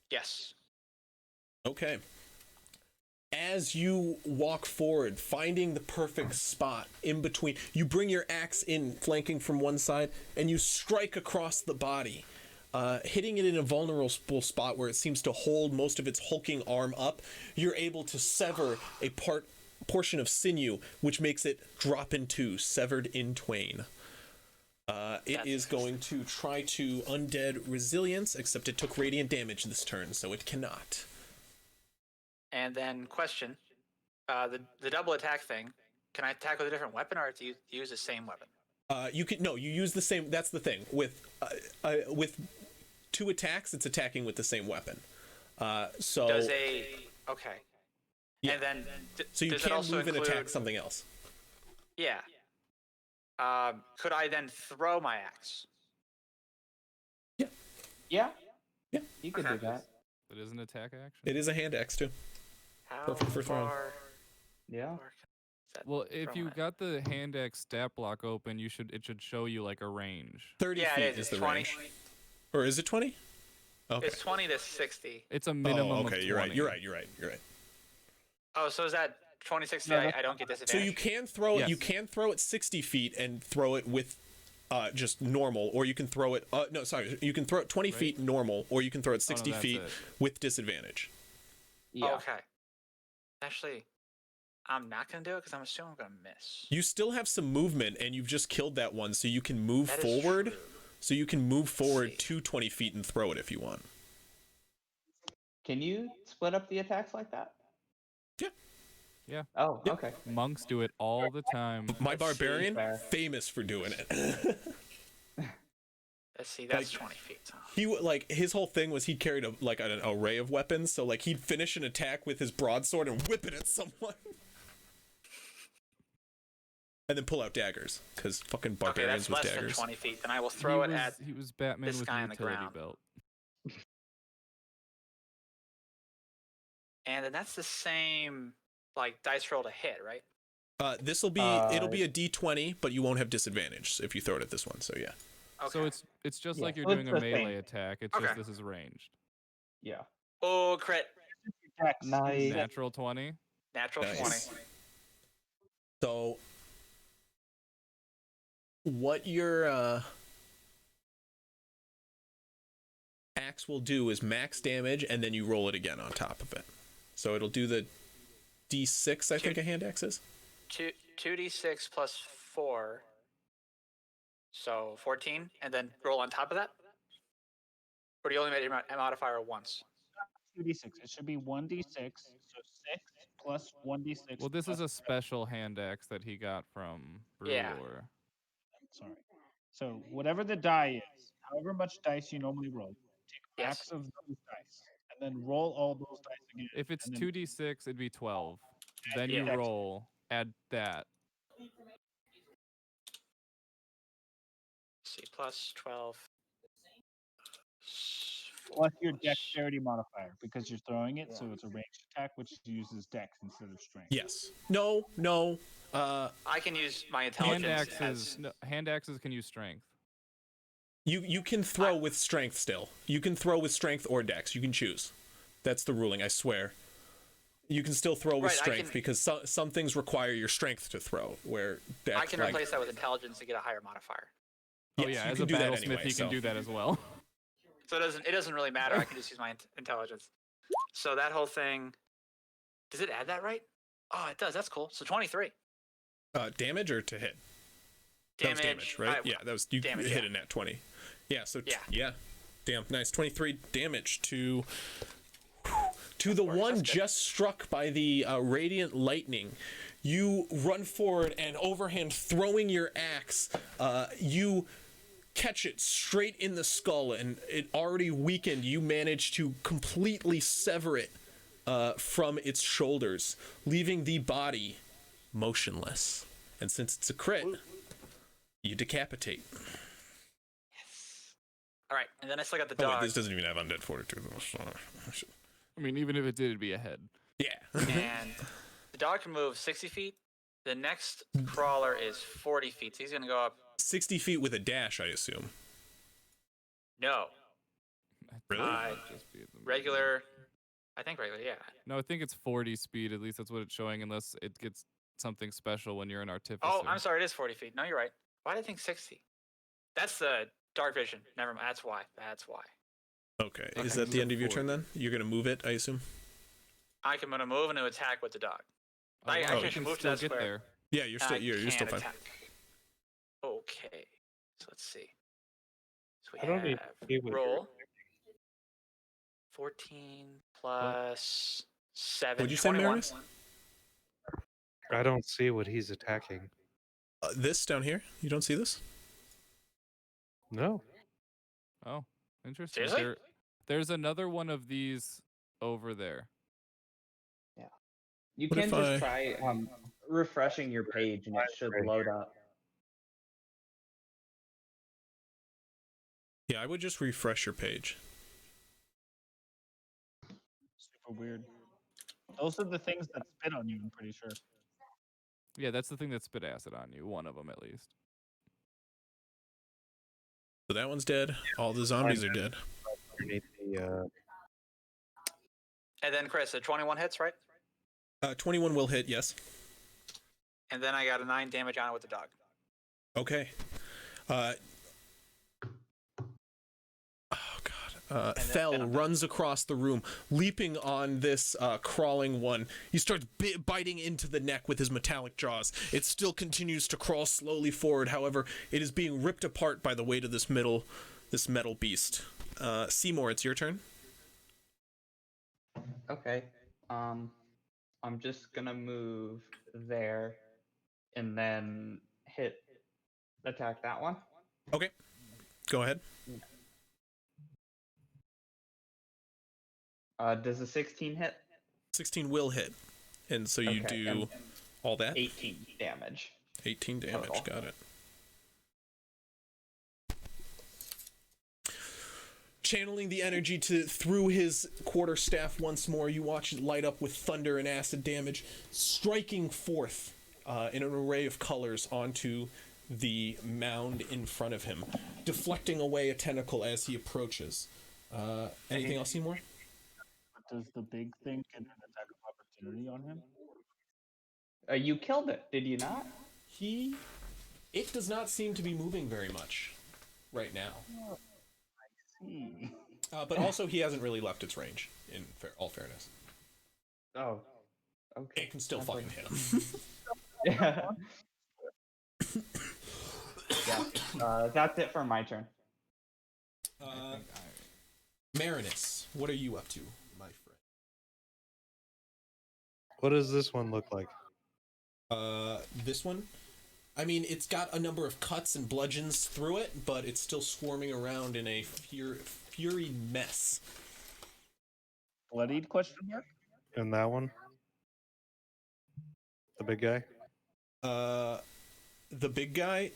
Yes.
Okay. As you walk forward, finding the perfect spot in between, you bring your axe in, flanking from one side, and you strike across the body, hitting it in a vulnerable spot where it seems to hold most of its hulking arm up. You're able to sever a portion of sinew, which makes it drop in 2, severed in twain. It is going to try to undead resilience, except it took radiant damage this turn, so it cannot.
And then question, the double attack thing. Can I attack with a different weapon, or do you use the same weapon?
You use the same. That's the thing with 2 attacks. It's attacking with the same weapon. So
does okay.
Yeah.
And then
so you
does it
can
also
move and
include,
attack something else.
Yeah. Could I then throw my axe?
Yeah.
Yeah.
You could do that.
It is an attack action.
It is a hand axe too.
How
Perfect for throwing.
far?
Yeah.
far can I
Well,
throw
if you
my-
got the hand axe stat block open, it should show you like a range.
30
Yeah,
feet
it
is
is.
the
20.
range. Or is it 20? Okay.
It's 20 to 60.
It's a minimum of
okay.
20.
You're right.
Oh, so is that 26?
No,
I don't get
So
disadvantage.
you can throw it.
Yes.
You can throw it 60 feet and throw it with just normal, or you can throw it. No, sorry. You can throw it 20 feet normal, or you can throw it 60
that's
feet
it.
with disadvantage.
Yeah.
Okay. Actually, I'm not gonna do it because I'm assuming I'm gonna miss.
You still have some movement, and you've just killed that one, so you can move
That is
forward.
true.
So you can move forward
see.
to 20 feet and throw it if you want.
Can you split up the attacks like that?
Yeah.
Yeah.
Oh,
Yep.
okay.
Monks do it all the time.
My
Let's see.
barbarian,
Fair.
famous for doing it.
Let's see. That's
Like-
20 feet. Huh?
His whole thing was he carried an array of weapons, so like he'd finish an attack with his broadsword and whip it at someone. And then pull out daggers, because fucking
Okay,
barbarians
that's
with
less than
daggers.
20 feet. Then I will throw it at.
He was Batman
this
with
guy
a
on the
utility
ground.
belt.
And then that's the same like dice roll to hit, right?
It'll be a D20, but you won't have disadvantage if you throw it at this one. So yeah.
Okay.
So it's just
Yeah,
like you're
so it's
doing a
the
melee
same.
attack. It's
Okay.
just this is ranged.
Yeah.
Oh, crit.
Dex.
Nice.
Natural 20.
Natural
Nice.
20.
So what your axe will do is max damage, and then you roll it again on top of it. So it'll do the D6, I think a hand axe is.
2d6 plus 4. So 14, and then roll on top of that? Or do you only make your modifier once?
2d6. It should be 1d6. So 6 plus 1d6.
Well, this is
plus
a special hand axe that he got from
Yeah.
Brulor.
Sorry. So whatever the die is, however much dice you normally roll, take
Yes.
max of those dice, and then roll all those dice again.
If it's
and then
2d6, it'd be 12. Then
yeah.
you roll, add that.
See, plus 12.
plus your dexterity modifier because you're throwing it, so it's a ranged attack which uses dex instead of strength.
Yes. No.
I can use my
Hand
intelligence
axes,
as...
no, hand axes can use strength.
You can throw with strength still. You can throw with strength or dex. You can choose. That's the ruling, I swear. You can still throw with
Right, I
strength
can-
because some things require your strength to throw, where dex,
I can
like,
replace that with intelligence to get a higher modifier.
Oh
yes,
yeah,
you
as
can
a
do that
battlesmith,
anyway,
you
so.
can do that as well.
So it doesn't really matter. I can just use my intelligence. So that whole thing, does it add that right? Oh, it does. That's cool. So 23
Damage or to hit? That was damage, right? Yeah, that was you
damage,
hit
yeah.
a nat 20. Yeah, so
Yeah.
Damn, nice. 23 damage to the one
that's good.
just struck by the radiant lightning. You run forward and overhand throwing your axe, you catch it straight in the skull, and it already weakened. You manage to completely sever it from its shoulders, leaving the body motionless. And since it's a crit, you decapitate.
All right, and then I still got the
Oh, wait,
dog.
this doesn't even have undead fortitude. though.
I mean, even if it did, it'd be a head.
Yeah.
And the dog can move 60 feet. The next crawler is 40 feet. So he's going to go up.
60 feet with a dash, I assume.
No.
Really?
Just be at the
Regular. I think regular, yeah.
No, I think it's 40 speed. At least that's what it's showing, unless it gets something special when you're an artificer.
Oh, I'm sorry. It is 40 feet. No, you're right. Why did I think 60? That's the dark vision. Never mind. That's why. That's why.
Okay.
Okay,
Is that the
move
end of your turn
forward.
then? You're going to move it, I assume?
I can move and attack with the dog.
Oh,
I
wow,
actually
you
should
can
move to
still
that
get
square.
there.
Yeah, you're still you're still fine.
Attack. Okay. So let's see. So we
I don't need
have
to be with your-
roll. 14 plus 7.
What'd you say,
21.
Marinus?
I don't see what he's attacking.
This down here. You don't see this?
No.
Oh, interesting.
Seriously?
There's another one of these over there.
You
What
can
if
just
I-
try refreshing your page and it should load up.
Yeah, I would just refresh your page.
Super weird. Those are the things that spit on you, I'm pretty sure.
Yeah, that's the thing that spit acid on you. One of them at least.
So that one's dead. All the zombies are dead.
Underneath the,
And then Chris, a 21 hits, right?
21 will hit, yes.
And then I got a 9 damage on it with the dog.
Okay. Oh god.
then
Fell runs across the room, leaping on this crawling one. He starts biting into the neck with his metallic jaws. It still continues to crawl slowly forward. However, it is being ripped apart by the weight of this metal beast. Seymour, it's your turn.
Okay. I'm just gonna move there and then attack that one.
Okay. Go ahead.
Does a 16 hit?
16 will hit. And so you
Okay,
do
and
all that?
18 damage.
18 damage,
Total.
got it. Channeling the energy through his quarterstaff once more, you watch it light up with thunder and acid damage, striking forth in an array of colors onto the mound in front of him, deflecting away a tentacle as he approaches. Anything else, Seymour?
Does the big thing get an attack of opportunity on him?
You killed it, did you not?
It does not seem to be moving very much right now. But also, he hasn't really left its range, in all fairness.
Oh. Okay.
It can still
That's
fucking
like-
hit him.
Yeah. Yeah. That's it for my turn.
Marinus, what are you up to, my friend?
what does this one look like?
This one? I mean, it's got a number of cuts and bludgeons through it, but it's still swarming around in a fury mess.
Bloodied question mark?
And that one? The big guy?
The big guy,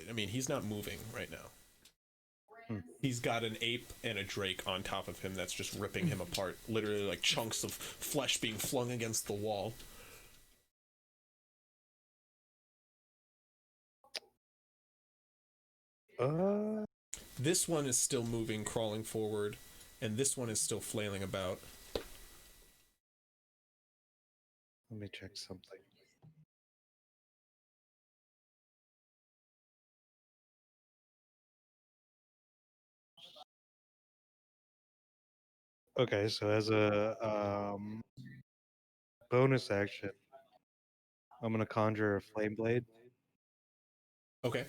I mean, he's not moving right now. He's got an ape and a drake on top of him that's just ripping him apart. Literally like chunks of flesh being flung against the wall. This one is still moving, crawling forward, and this one is still flailing about.
Let me check something. Okay, so as a bonus action, I'm gonna conjure a flame blade,
Okay.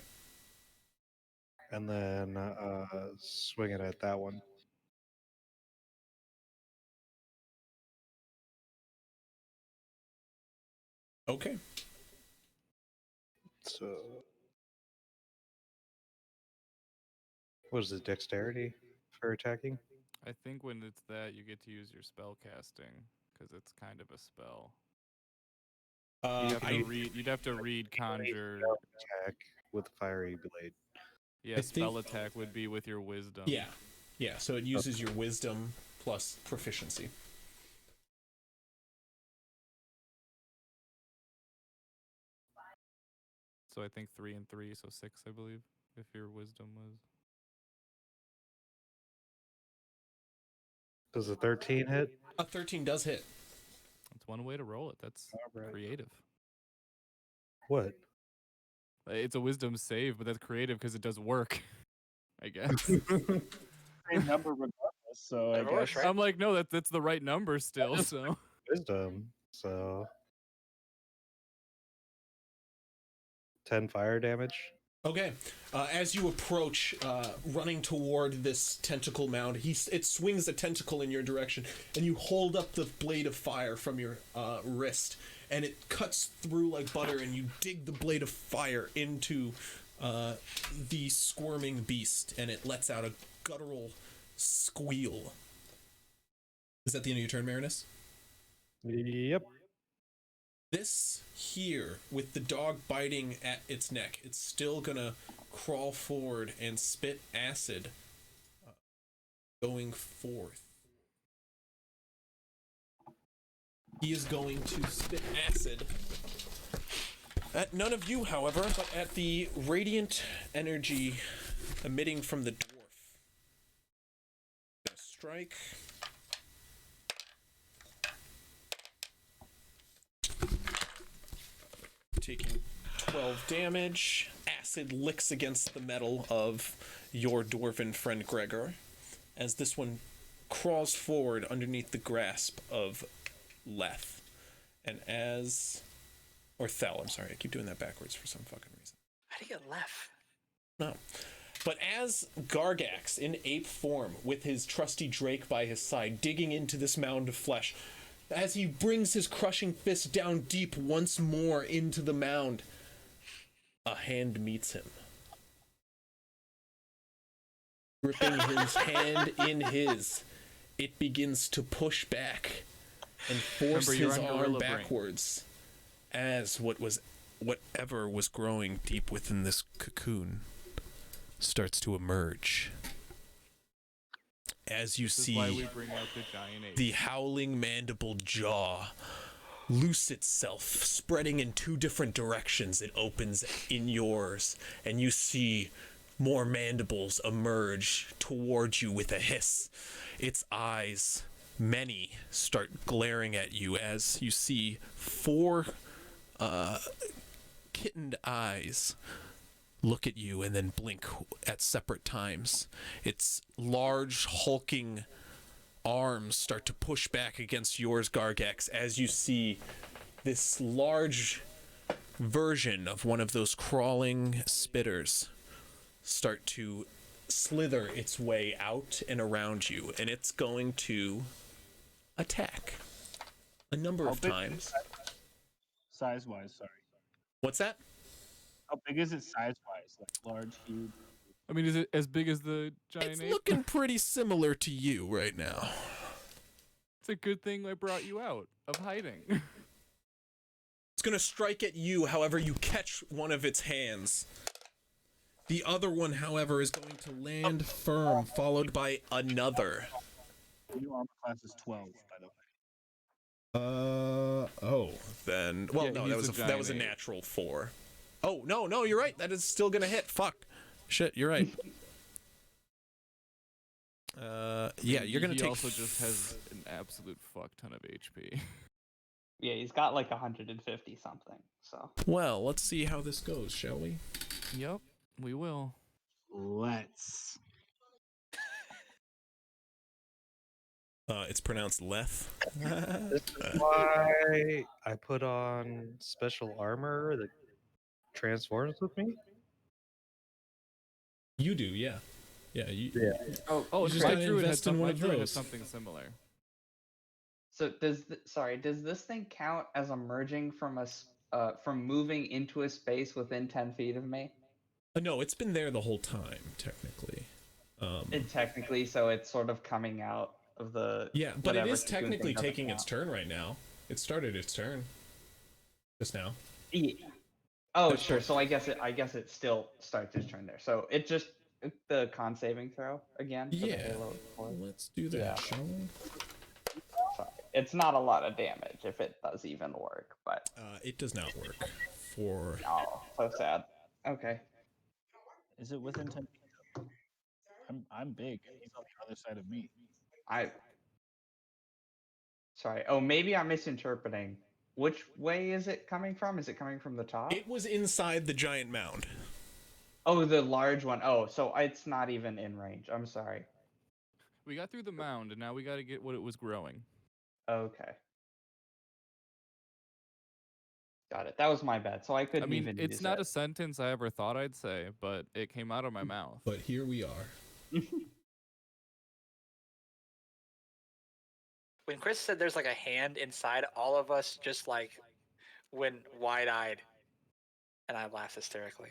and then swing it at that one.
Okay.
So, what is it? Dexterity for attacking?
I think when it's that, you get to use your spell casting because it's kind of a spell. You'd have to read conjure.
Attack with the fiery blade.
Yeah,
I
spell
think-
attack would be with your wisdom.
Yeah, so it uses your wisdom plus proficiency.
So I think 3 and 3, so 6, I believe, if your wisdom was.
Does a 13 hit?
A 13 does hit.
That's one way to roll it. That's
Alright.
creative.
What?
It's a wisdom save, but that's creative because it does work. I guess.
Same number regardless, so I
That works,
guess.
right?
I'm like, no, that's the right number still. So
Wisdom. So 10 fire damage.
Okay. As you approach, running toward this tentacle mound, it swings a tentacle in your direction, and you hold up the blade of fire from your wrist, and it cuts through like butter, and you dig the blade of fire into the squirming beast, and it lets out a guttural squeal. Is that the end of your turn, Marinus?
Yep.
This here, with the dog biting at its neck, it's still gonna crawl forward and spit acid going forth. He is going to spit acid at none of you, however, but at the radiant energy emitting from the dwarf. Gonna strike. Taking 12 damage. Acid licks against the metal of your dwarven friend Gregor as this one crawls forward underneath the grasp of Leth. And or Thel, I'm sorry, I keep doing that backwards for some fucking reason.
How do you get Leth?
No. But as Gargax, in ape form, with his trusty Drake by his side, digging into this mound of flesh, as he brings his crushing fist down deep once more into the mound, a hand meets him. Gripping his hand in his, it begins to push back and force his arm backwards as whatever was growing deep within this cocoon starts to emerge. As you see
why we bring out the giant ape.
The howling mandible jaw loose itself, spreading in two different directions. It opens in yours, and you see more mandibles emerge towards you with a hiss. Its eyes, many, start glaring at you as you see 4 kittened eyes look at you and then blink at separate times. Its large, hulking arms start to push back against yours, Gargax, as you see this large version of one of those crawling spitters start to slither its way out and around you, and it's going to attack a number of times.
Size-wise, sorry.
What's that?
How big is it size-wise? Like large, huge?
I mean, is it as big as the giant
It's
ape?
looking pretty similar to you right now.
It's a good thing I brought you out of hiding.
It's going to strike at you, however, you catch one of its hands. The other one, however, is going to land firm, followed by another.
Your armor class is 12, by the way.
Then, well,
Yeah,
no,
he's
that was a
ape.
natural 4. Oh, no, you're right. That is still going to hit. Fuck. Shit, you're right. Yeah, you're going to
He
take...
also just has an absolute fuck ton of HP.
Yeah, he's got like 150 something. So.
Well, let's see how this goes, shall we?
Yep, we will.
Let's.
It's pronounced Leth.
This is why I put on special armor that transforms with me.
You do, yeah. Yeah, you...
Yeah.
Oh,
You just
my
gotta
druid
invest in one of
had
those.
something similar.
So does this thing count as emerging from from moving into a space within 10 feet of me?
No, it's been there the whole time, technically.
Technically, so it's sort of coming out of the.
Yeah, but it
whatever
is
cocoon
technically
thing doesn't
taking its
count.
turn right now. It started its turn just now.
Yeah. Oh, sure. So I guess it still starts its turn there. So it just the con saving throw again. For the
Yeah.
Halo 4.
Let's do that,
Yeah.
shall we?
Sorry. It's not a lot of damage if it does even work, but
It does not work for...
oh, so sad. Okay.
Is it within 10 feet? I'm big. He's on the other side of me.
Sorry. Oh, maybe I'm misinterpreting. Which way is it coming from? Is it coming from the top?
It was inside the giant mound.
Oh, the large one. Oh, so it's not even in range. I'm sorry.
We got through the mound, and now we got to get what it was growing.
Okay. Got it. That was my bad. So I couldn't
I mean,
even
it's
use
not
it.
a sentence I ever thought I'd say, but it came out of my mouth.
But here we are.
When Chris said there's like a hand inside, all of us just like went wide-eyed, and I laughed hysterically.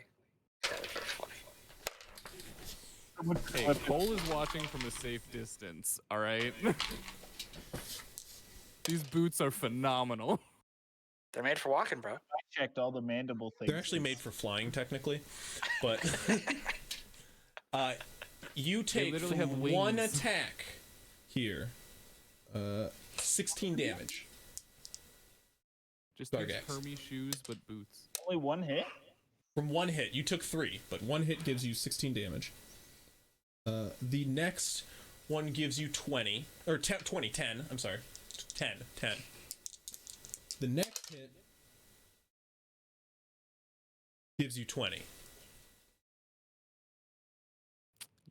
That was very funny.
Hey, Cole is watching from a safe distance, alright? These boots are phenomenal.
They're made for walking, bro.
I checked all the mandible things.
They're actually made for flying, technically, but you take
literally
from
have
one
wings.
attack here, 16 damage.
Just use
Gargax.
Hermes shoes, but boots.
Only one hit?
From one hit, you took 3, but one hit gives you 16 damage. The next one gives you 20, or 10, I'm sorry. 10. The next hit gives you 20.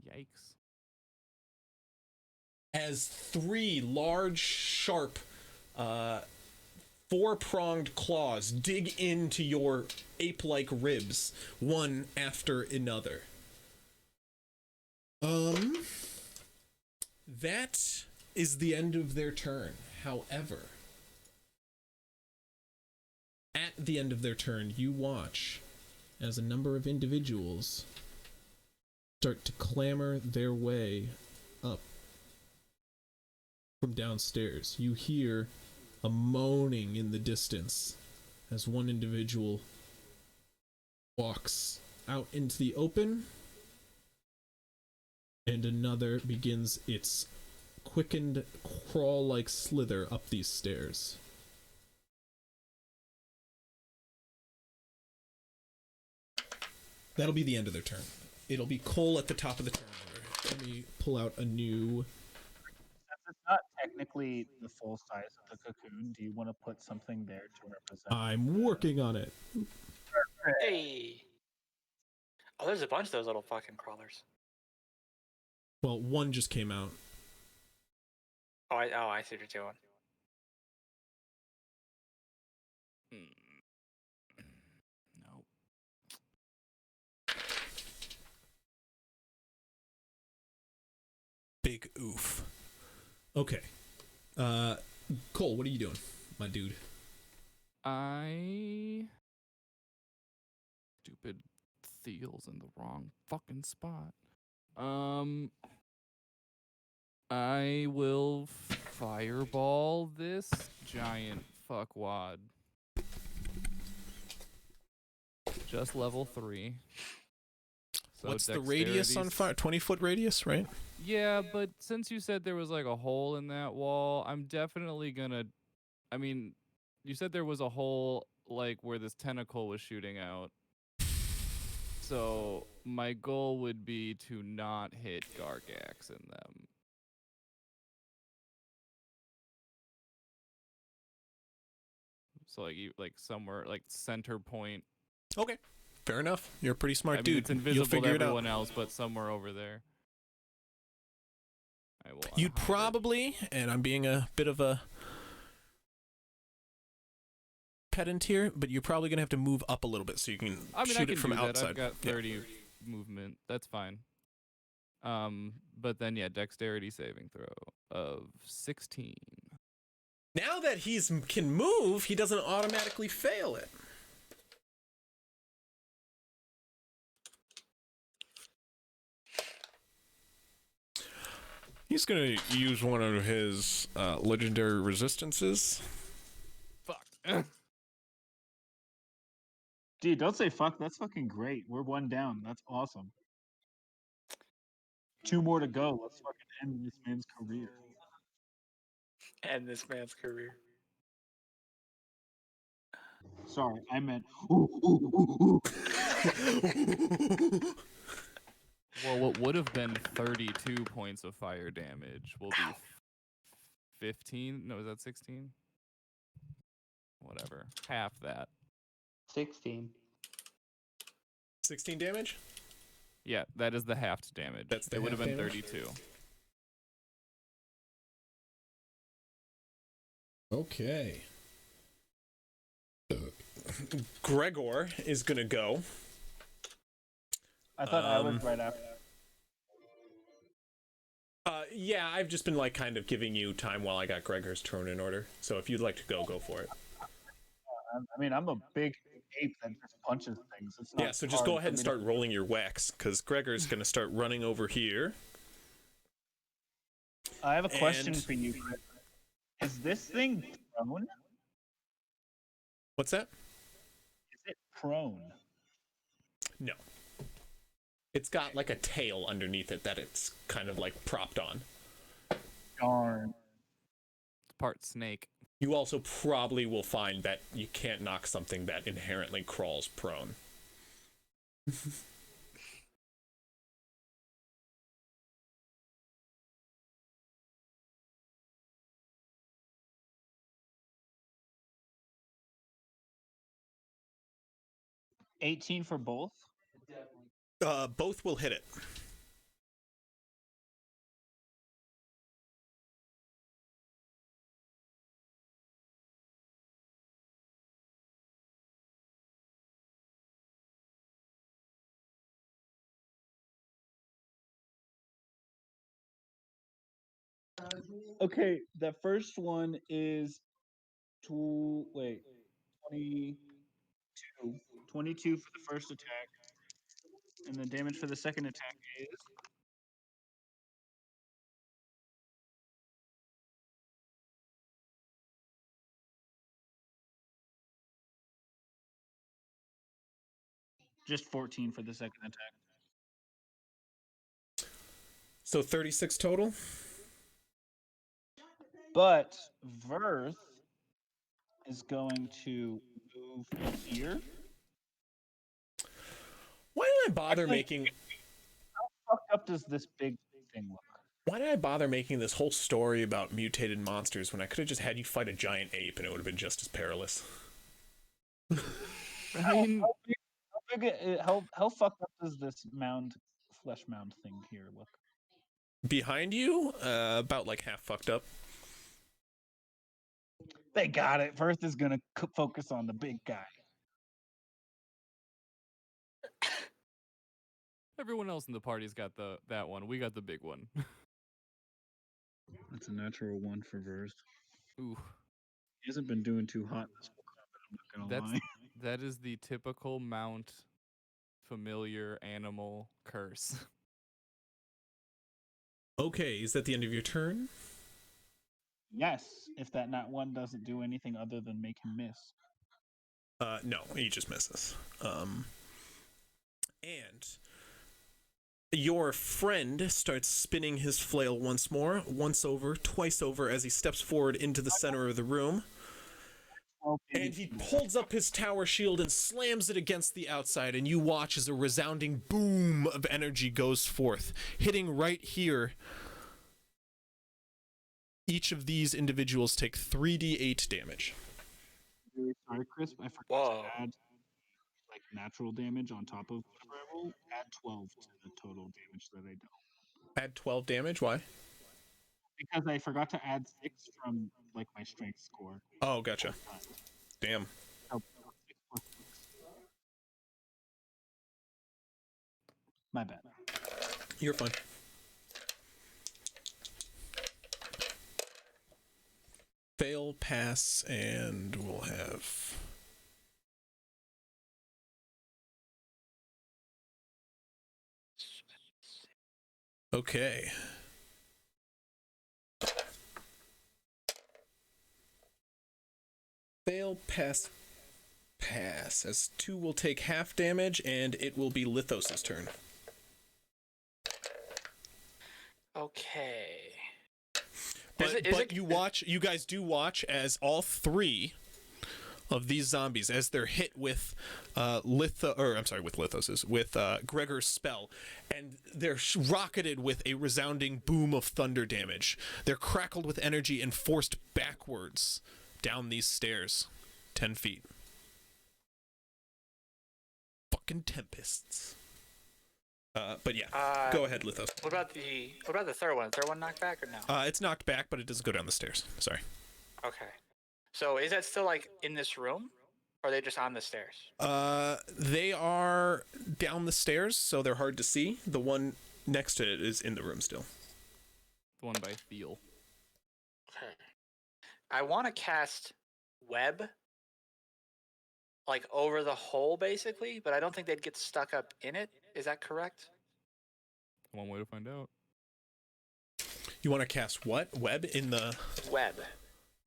Yikes.
As 3 large, sharp, 4-pronged claws dig into your ape-like ribs, one after another. That is the end of their turn. However, at the end of their turn, you watch as a number of individuals start to clamber their way up from downstairs. You hear a moaning in the distance as one individual walks out into the open and another begins its quickened crawl-like slither up these stairs. That'll be the end of their turn. It'll be Cole at the top of the turn order. Let me pull out a new...
Since it's not technically the full size of the cocoon, do you want to put something there to represent?
I'm working on it.
Hey. Oh, there's a bunch of those little fucking crawlers.
Well, one just came out.
I see what you're doing.
Nope.
Big oof. Okay. Cole, what are you doing, my dude?
Stupid Thiel's in the wrong fucking spot. I will fireball this giant fuckwad. Just level 3. So
What's the radius on fire? 20-foot radius, right?
Yeah, but since you said there was like a hole in that wall, I'm definitely gonna... I mean, you said there was a hole like where this tentacle was shooting out. So my goal would be to not hit Gargax in them. So like somewhere like center point.
Okay. Fair enough. You're a pretty smart
I mean,
dude.
it's
You'll
invisible
figure
to
it out.
everyone else, but somewhere over there. I will
You'd
unhide it.
probably, and I'm being a bit of a pedant here, but you're probably gonna have to move up a little bit so you can
I mean, I
shoot
can
it from
do that.
outside.
I've got
Yeah.
30 movement. That's fine. But then yeah, dexterity saving throw of 16.
Now that he's can move, he doesn't automatically fail it. He's gonna use one of his legendary resistances.
Fuck.
Dude, don't say fuck. That's fucking great. We're 1 down. That's awesome. 2 more to go. Let's fucking end this man's career.
End this man's career.
Sorry, I meant.
Well, what would have been 32 points of fire damage will be 15. No, is that 16? Whatever. Half that.
16.
16 damage?
Yeah, that is the halved damage.
That's the
it would have
half
been
damage?
32.
Okay. Gregor is gonna go.
I thought I was right after.
Yeah, I've just been like kind of giving you time while I got Gregor's turn in order. So if you'd like to go for it.
I mean, I'm a big ape that just punches things. It's not
So just
hard
go
for
ahead and
me to-
start rolling your wax, because Gregor's going to start running over here.
I have a question
And-
for you, Chris. Is this thing prone?
What's that?
Is it prone?
No. It's got like a tail underneath it that it's kind of like propped on.
Darn.
It's part snake.
You also probably will find that you can't knock something that inherently crawls prone.
18 for both?
Both will hit it.
Okay, the first one is 22. 22 for the first attack. And the damage for the second attack is just 14 for the second attack.
So 36 total?
But Verth is going to move here.
Why did I bother making...
How fucked up does this big thing look?
Why did I bother making this whole story about mutated monsters when I could have just had you fight a giant ape and it would have been just as perilous?
I mean,
How fucked up does this flesh mound thing here look?
Behind you, about like half fucked up.
They got it. Verth is gonna focus on the big guy.
everyone else in the party's got that one. We got the big one.
That's a natural one for Verth.
Ooh,
He hasn't been doing too hot this whole combat, I'm not gonna lie.
that is the typical mount familiar animal curse.
Okay, is that the end of your turn?
Yes, if that nat one doesn't do anything other than make him miss.
No, he just misses. And your friend starts spinning his flail once more, once over, twice over, as he steps forward into the center of the room. And he pulls up his tower shield and slams it against the outside, and you watch as a resounding boom of energy goes forth, hitting right here. Each of these individuals take 3d8 damage.
Really sorry, Chris, I forgot
Whoa.
to add like natural damage on top of whatever I roll. Add 12 to the total damage that I don't.
Add 12 damage? Why?
Because I forgot to add 6 from like my strength score.
Oh, gotcha. Damn.
So, 6 plus 6. My bad.
You're fine. Fail, pass, and we'll have... Okay. Fail, pass, pass. As 2 will take half damage, and it will be Lithos' turn.
Okay.
But you guys do watch as all 3 of these zombies, as they're hit with Gregor's spell, and they're rocketed with a resounding boom of thunder damage. They're crackled with energy and forced backwards down these stairs, 10 feet. Fucking tempests. But yeah, go ahead, Lithos.
What about the third one? Third one knocked back or no?
It's knocked back, but it doesn't go down the stairs. Sorry.
Okay. So is that still like in this room? Or are they just on the stairs?
They are down the stairs, so they're hard to see. The one next to it is in the room still.
The one by Thiel.
Okay. I want to cast Web like over the hole basically, but I don't think they'd get stuck up in it. Is that correct?
One way to find out.
You want to cast what? Web in the
web?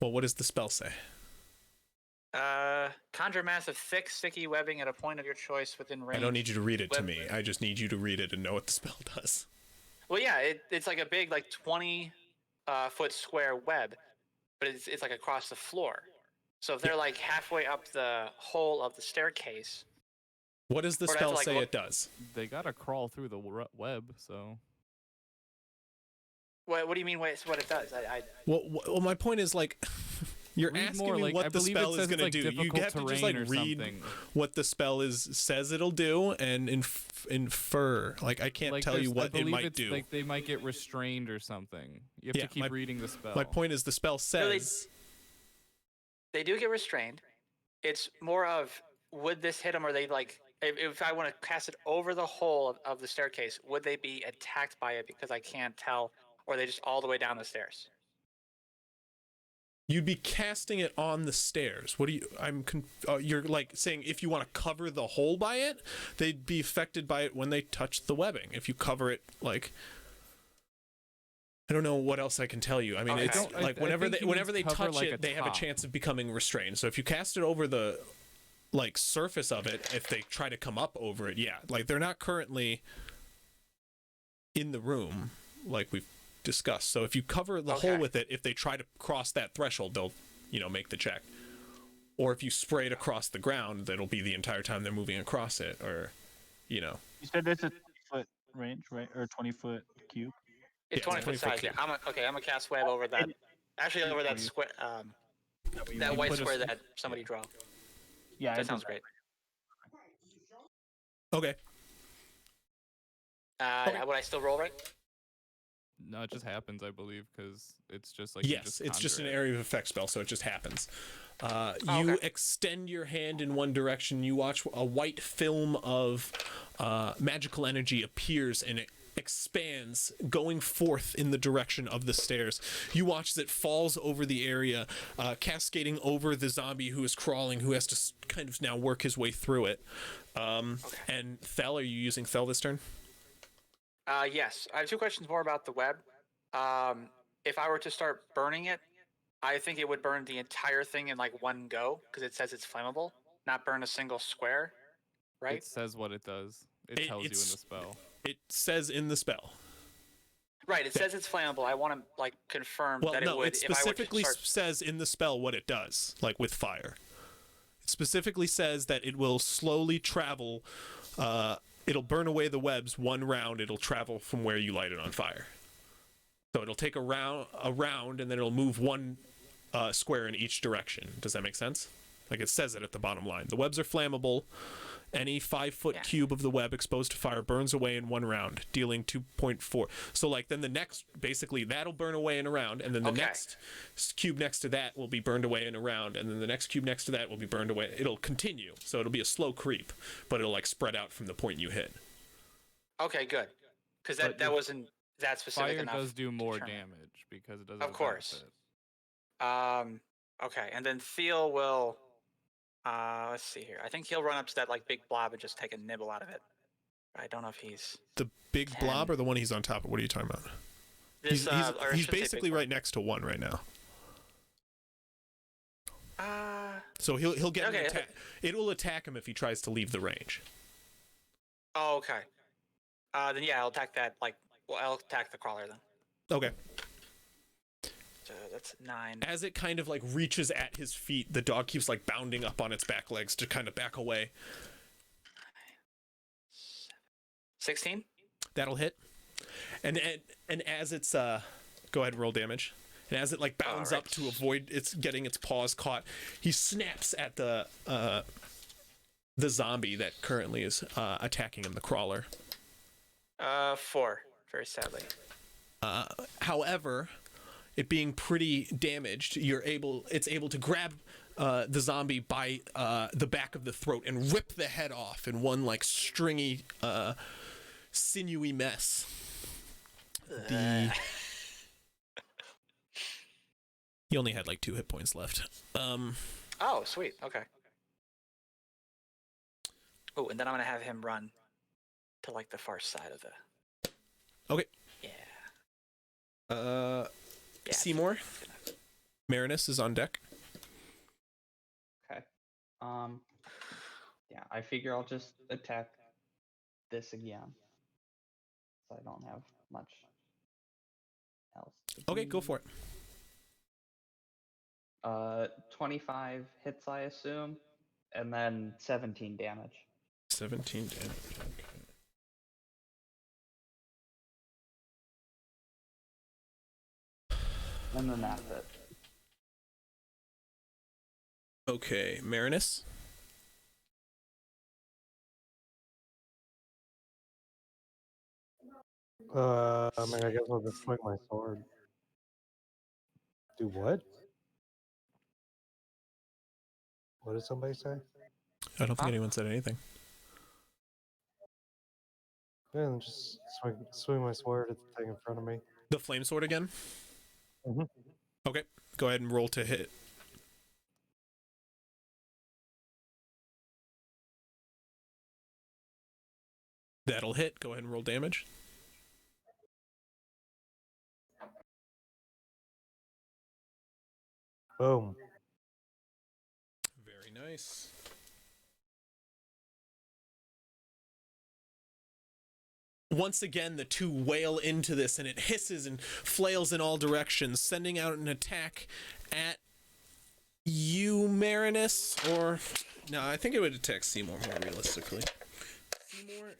Well, what does the spell say?
Conjure massive, thick, sticky webbing at a point of your choice within range.
I don't need you to read it to me. I just need you to read it and know what the spell does.
Well, yeah, it's like a big, like 20 foot square web, but it's like across the floor. So if they're like halfway up the hole of the staircase.
What does the spell say it does?
They gotta crawl through the web, so.
What do you mean? What it does?
Well, my point is like. You're
Read
asking
more,
me
like,
what
I
the
believe it
spell is
says
going to
it's,
do.
like,
You
difficult
have to just
terrain
like
or
read
something.
what the spell says it'll do and infer. Like I can't tell you what it might do.
Like they might get restrained or something. You have to keep reading the spell.
My point is the spell says
they do get restrained. It's more of would this hit them, or they like if I want to cast it over the hole of the staircase, would they be attacked by it because I can't tell, or are they just all the way down the stairs?
you'd be casting it on the stairs. What do you? You're like saying if you want to cover the hole by it, they'd be affected by it when they touch the webbing. If you cover it, like I don't know what else I can tell you. I mean, it's like whenever they touch
like
it, they have a chance of becoming restrained. So if you cast it over the like surface of it, if they try to come up over it, yeah, like they're not currently in the room, like we've discussed. So if you cover the hole with it, if they try to cross that threshold, they'll, make the check. Or if you spray it across the ground, that'll be the entire time they're moving across it, or,
You said there's a 20-foot range, right? Or 20-foot cube?
It's 20-foot size, yeah. I'm gonna cast web over that. Actually, over that square, that white square that somebody draw.
Yeah,
that sounds great.
Okay.
Would I still roll right?
No, it just happens, I believe, because it's just like
yes, it's just an area of effect spell, so it just happens. You extend your hand in one direction. You watch a white film of magical energy appears and it expands, going forth in the direction of the stairs. You watch as it falls over the area, cascading over the zombie who is crawling, who has to kind of now work his way through it. And Thel, are you using Thel this turn?
Yes. I have two questions more about the web. If I were to start burning it, I think it would burn the entire thing in like one go because it says it's flammable, not burn a single square, right?
It says what it does. It tells you in the spell.
It says in the spell.
Right, it says it's flammable. I want to like confirm that it would.
It specifically says in the spell what it does, like with fire. It specifically says that it will slowly travel. It'll burn away the webs one round. It'll travel from where you light it on fire. So it'll take a round, and then it'll move one square in each direction. Does that make sense? Like it says it at the bottom line. The webs are flammable. Any 5-foot cube of the web exposed to fire burns away in one round, dealing 2.4. So like then the next, basically that'll burn away in a round, and then the next cube next to that will be burned away in a round, and then the next cube next to that will be burned away. It'll continue, so it'll be a slow creep, but it'll like spread out from the point you hit.
Okay, good, because that wasn't that specific enough.
Fire does do more damage because it doesn't.
Of course. Okay, and then Thiel will. Let's see here. I think he'll run up to that like big blob and just take a nibble out of it. I don't know if he's
the big blob or the one he's on top of. What are you talking about? He's basically right next to one right now. So he'll get an attack. It will attack him if he tries to leave the range.
Oh, okay. Then yeah, I'll attack that. I'll attack the crawler then.
Okay.
So that's 9.
As it kind of like reaches at his feet, the dog keeps like bounding up on its back legs to kind of back away.
16.
That'll hit. And as it's go ahead and roll damage. And as it like bounds up to avoid it's getting its paws caught, he snaps at the zombie that currently is attacking him, the crawler.
4, very sadly.
However, it being pretty damaged, it's able to grab the zombie by the back of the throat and rip the head off in one like stringy, sinewy mess. He only had like 2 hit points left.
Oh, sweet. Okay. Oh, and then I'm gonna have him run to like the far side of the.
Okay.
Yeah.
Yeah, Seymour. Marinus is on deck.
Okay. Yeah, I figure I'll just attack this again. So I don't have much else.
Okay, go for it.
25 hits, I assume, and then 17 damage.
17 damage. Okay.
And then that's it.
Okay, Marinus.
I mean, I guess I'll just swing my sword. Do what? What did somebody say?
I don't think anyone said anything.
Yeah, and just swing my sword at the thing in front of me.
The flame sword again?
Mhm.
Okay, go ahead and roll to hit. That'll hit. Go ahead and roll damage.
Boom.
Very nice. Once again, the two wail into this, and it hisses and flails in all directions, sending out an attack at you, Marinus, or... No, I think it would attack Seymour more realistically. Seymour,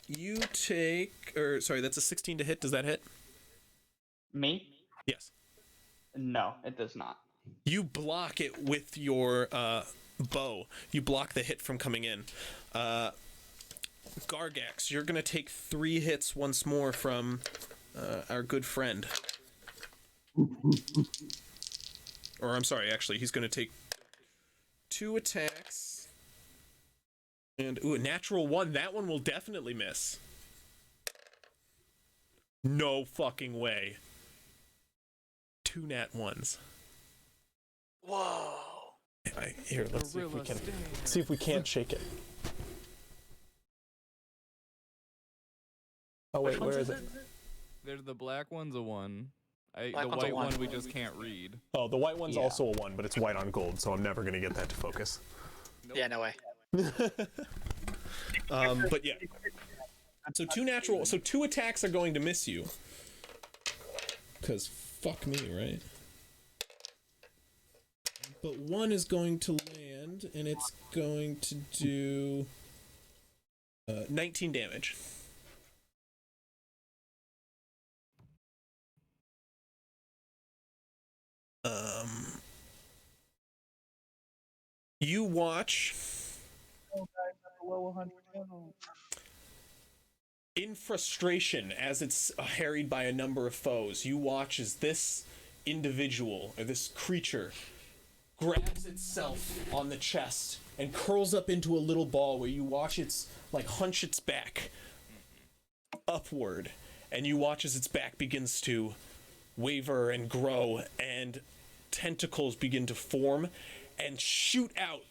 you take... Or, sorry, that's a 16 to hit. Does that hit?
Me?
Yes.
No, it does not.
You block it with your bow. You block the hit from coming in. Gargax, you're going to take 3 hits once more from our good friend. Or, I'm sorry, actually, he's going to take 2 attacks. And, ooh, a natural 1. That one will definitely miss. No fucking way. 2 nat 1s.
Whoa.
Here, let's see if we can see if we can't shake it. Oh wait, where is it?
There's the black one's a 1.
Black
The
one's a
white
one.
one we just can't read.
Oh, the white one's
Yeah.
also a 1, but it's white on gold, so I'm never gonna get that to focus.
Yeah, no way.
But yeah. So 2 attacks are going to miss you. Cause fuck me, right? But 1 is going to land, and it's going to do 19 damage. You watch in frustration as it's harried by a number of foes. You watch as this individual or this creature grabs itself on the chest and curls up into a little ball where you watch its hunch its back upward, and you watch as its back begins to waver and grow, and tentacles begin to form and shoot out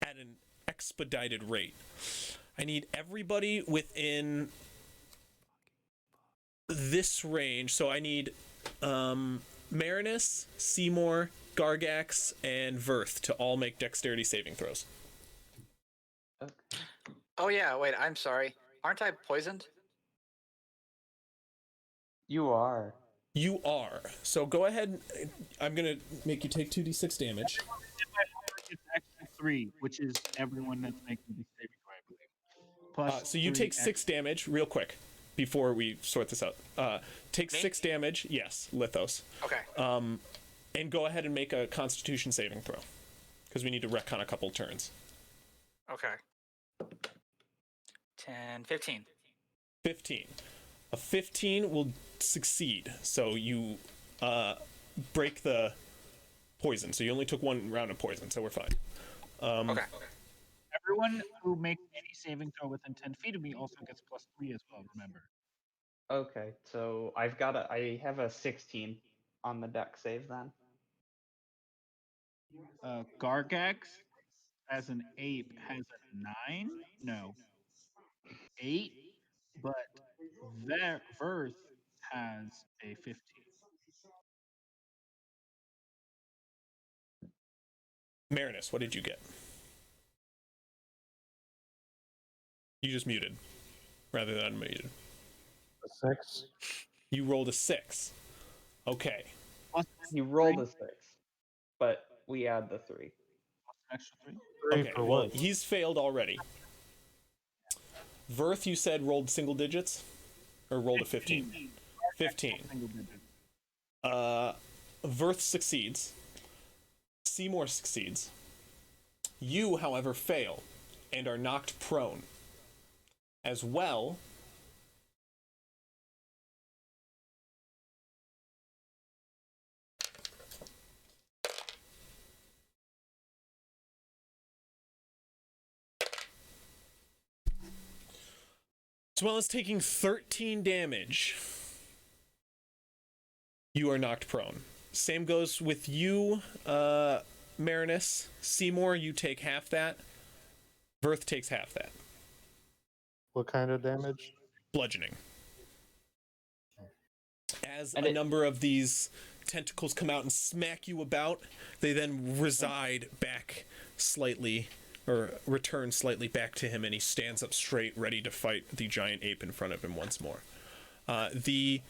at an expedited rate. I need everybody within this range. So I need Marinus, Seymour, Gargax, and Verth to all make dexterity saving throws.
Okay.
Oh yeah, wait, I'm sorry. Aren't I poisoned?
You are.
You are. So go ahead. I'm going to make you take 2d6 damage.
It's extra 3, which is everyone that's making the saving throw, I believe. Plus
So you
3
take 6 damage real quick before we sort this out. Take
Me?
6 damage. Yes, Lithos.
Okay.
And go ahead and make a Constitution saving throw, because we need to retcon a couple turns.
Okay. 10, 15.
15. A 15 will succeed, so you break the poison. So you only took 1 round of poison, so we're fine.
Okay.
Everyone who makes any saving throw within 10 feet of me also gets plus 3 as well, remember.
Okay, so I have a 16 on the deck save then.
Gargax, as an ape has a 9. No, 8. But Verth has a 15.
Marinus, what did you get? You just muted rather than unmuted.
A 6.
You rolled a 6. Okay.
You rolled a 6, but we add the 3.
Extra 3.
Okay, well, he's failed already. Verth, you said rolled single digits? Or rolled a 15? 15. Verth succeeds. Seymour succeeds. You, however, fail and are knocked prone. As well, as taking 13 damage, you are knocked prone. Same goes with you, Marinus. Seymour, you take half that. Verth takes half that.
What kind of damage?
Bludgeoning. As a number of these tentacles come out and smack you about, they then reside back slightly, or return slightly back to him, and he stands up straight, ready to fight the giant ape in front of him once more. The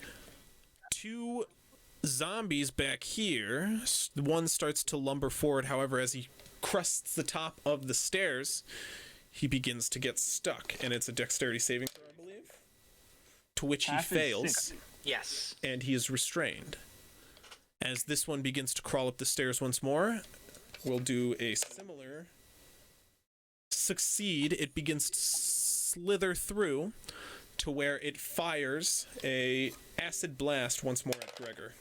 two zombies back here, one starts to lumber forward. However, as he crests the top of the stairs, he begins to get stuck, and it's a dexterity saving throw, I believe, to which he fails.
Yes.
And he is restrained. As this one begins to crawl up the stairs once more, we'll do a similar succeed. It begins to slither through to where it fires a acid blast once more at Gregor.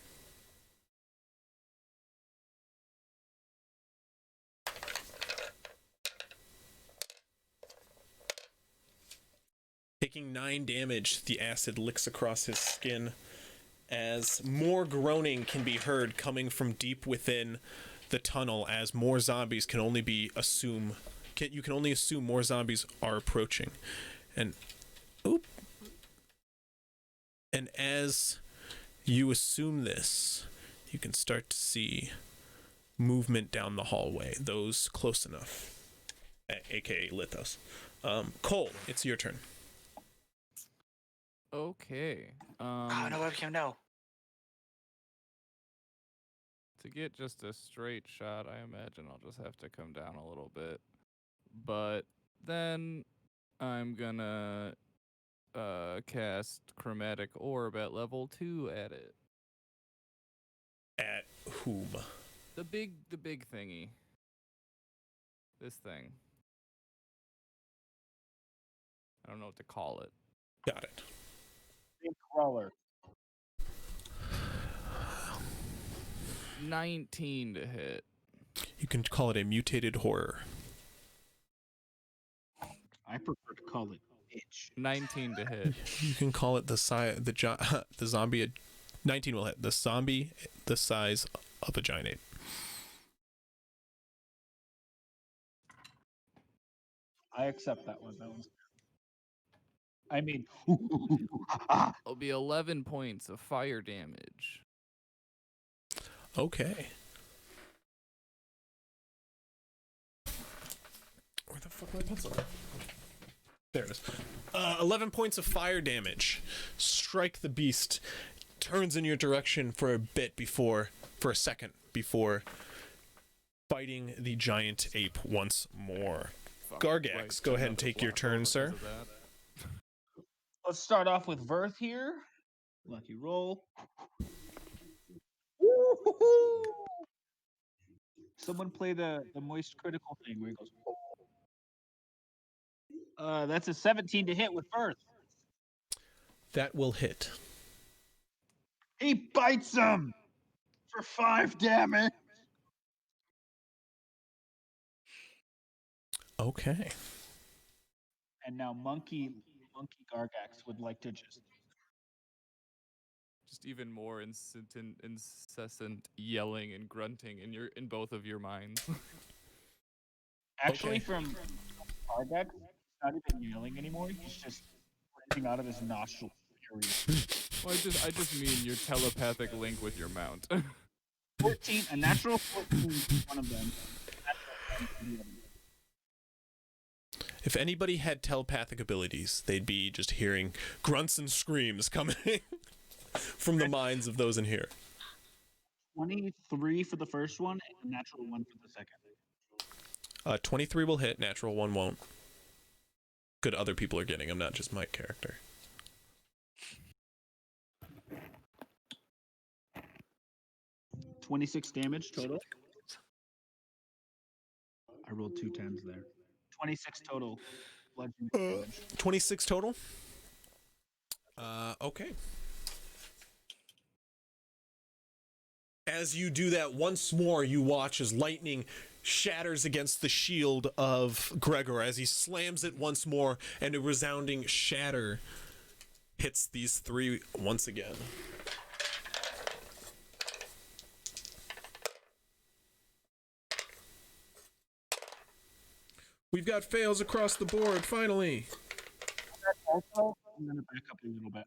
Taking 9 damage, the acid licks across his skin as more groaning can be heard coming from deep within the tunnel, as more zombies can only assume more zombies are approaching. And as you assume this, you can start to see movement down the hallway, those close enough, aka Lithos. Cole, it's your turn.
Okay.
Oh, no webcam, no.
To get just a straight shot, I imagine I'll just have to come down a little bit. But then I'm gonna cast Chromatic Orb at level 2 at it.
At whom?
The big thingy. This thing. I don't know what to call it.
Got it.
Big crawler.
19 to hit.
You can call it a mutated horror.
I prefer to call it itch.
19 to hit.
You can call it the zombie. 19 will hit. The zombie the size of a giant ape.
I accept that one. That one's. I mean,
It'll be 11 points of fire damage.
Okay. Where the fuck my pencil? There it is. 11 points of fire damage. Strike the beast. Turns in your direction for a second before fighting the giant ape once more. Gargax,
Right,
go ahead and take your turn, sir.
let's start off with Verth here. Lucky roll. Someone play the moist critical thing where he goes. That's a 17 to hit with Verth.
That will hit.
He bites him for 5 damage.
Okay.
And now Monkey Gargax would like to just
even more incessant yelling and grunting in both of your minds.
Actually,
Okay.
from Gargax, he's not even yelling anymore. He's just breathing out of his nostrils.
Well, I just mean your telepathic link with your mount.
14, a natural 14 is one of them.
If anybody had telepathic abilities, they'd be just hearing grunts and screams coming from the minds of those in here.
23 for the first one, and a natural 1 for the second.
23 will hit, natural 1 won't. Good, other people are getting them, not just my character.
$26 damage total. I rolled 2 10s there. 26 total. Bludgeoning damage.
26 total? Okay. As you do that, once more you watch as lightning shatters against the shield of Gregor as he slams it once more, and a resounding shatter hits these three once again. We've got fails across the board, finally.
Also, I'm going to back up a little bit.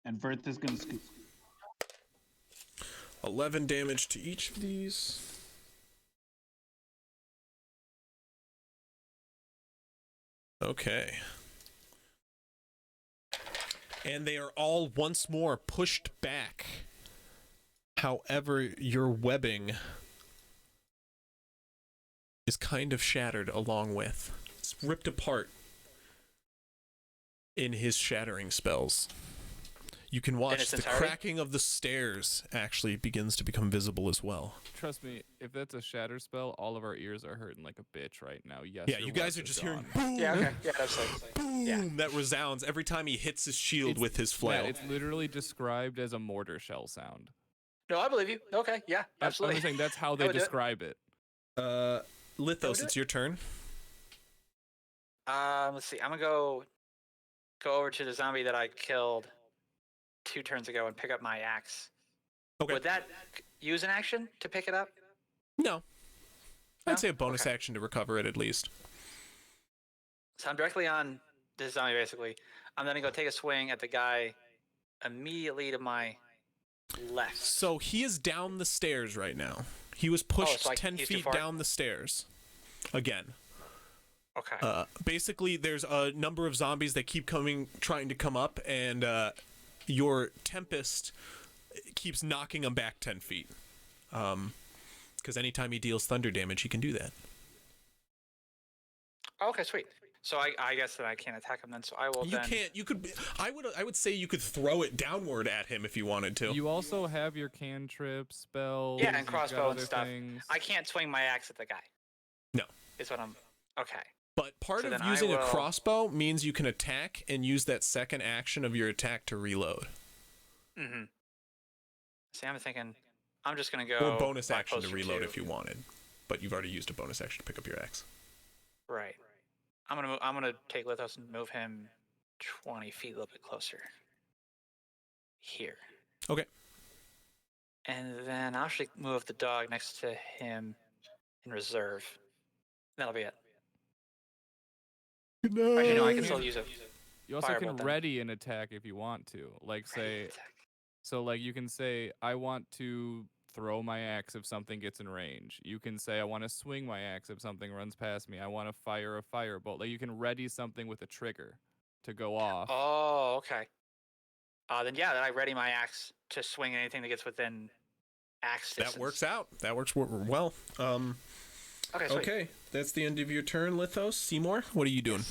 And Verth is going to scoot.
11 damage to each of these. Okay. And they are all once more pushed back. However, your webbing is kind of shattered along with. It's ripped apart in his shattering spells. You can watch the cracking of the stairs actually begins to become visible as well.
Trust me, if that's a shatter spell, all of our ears are hurting like a bitch right now. Yes.
Yeah, you guys are just hearing boom.
Yeah, okay. Yeah, that's like
Boom,
yeah.
that resounds every time he hits his shield with his flail.
Yeah, it's literally described as a mortar shell sound.
No, I believe you. Okay, yeah, absolutely.
I'm saying that's how they describe it.
Lithos, it's your turn.
Let's see. I'm gonna go over to the zombie that I killed 2 turns ago and pick up my axe.
Okay.
Would that use an action to pick it up?
No.
No?
I'd say a bonus
Okay.
action to recover it at least.
So I'm directly on this zombie, basically. I'm gonna go take a swing at the guy immediately to my left.
So he is down the stairs right now. He was pushed
so
10
he's too
feet
far?
down the stairs. Again.
Okay.
Basically, there's a number of zombies that keep trying to come up, and your Tempest keeps knocking him back 10 feet. Because anytime he deals thunder damage, he can do that.
Okay, sweet. So I guess that I can't attack him then. So I will.
You can't. You could. I would say you could throw it downward at him if you wanted to.
You also have your cantrip spells.
Yeah, and
you've got
crossbow and
other
stuff.
things.
I can't swing my axe at the guy.
No.
Is what I'm. Okay.
But part
So
of
then I
using a
will-
crossbow means you can attack and use that second action of your attack to reload.
Mm-hmm. See, I'm thinking, I'm just gonna go.
Or bonus
back
action to
closer
reload if you wanted. But you've already used a bonus action to pick up your axe.
Right. I'm gonna take Lithos and move him 20 feet, a little bit closer. Here.
Okay.
And then I'll actually move the dog next to him in reserve. That'll be it. Actually, no, I can still use it.
You also
Firebolt
can
then.
ready an attack if you want to. Like say, so like you can say, I want to throw my axe if something gets in range. You can say, I want to swing my axe if something runs past me. I want to fire a firebolt. Like you can ready something with a trigger to go off.
Oh, okay. Then yeah, then I ready my axe to swing anything that gets within axe distance.
That works out. That works well.
Okay, sweet.
Okay, that's the end of your turn, Lithos. Seymour, what are you doing?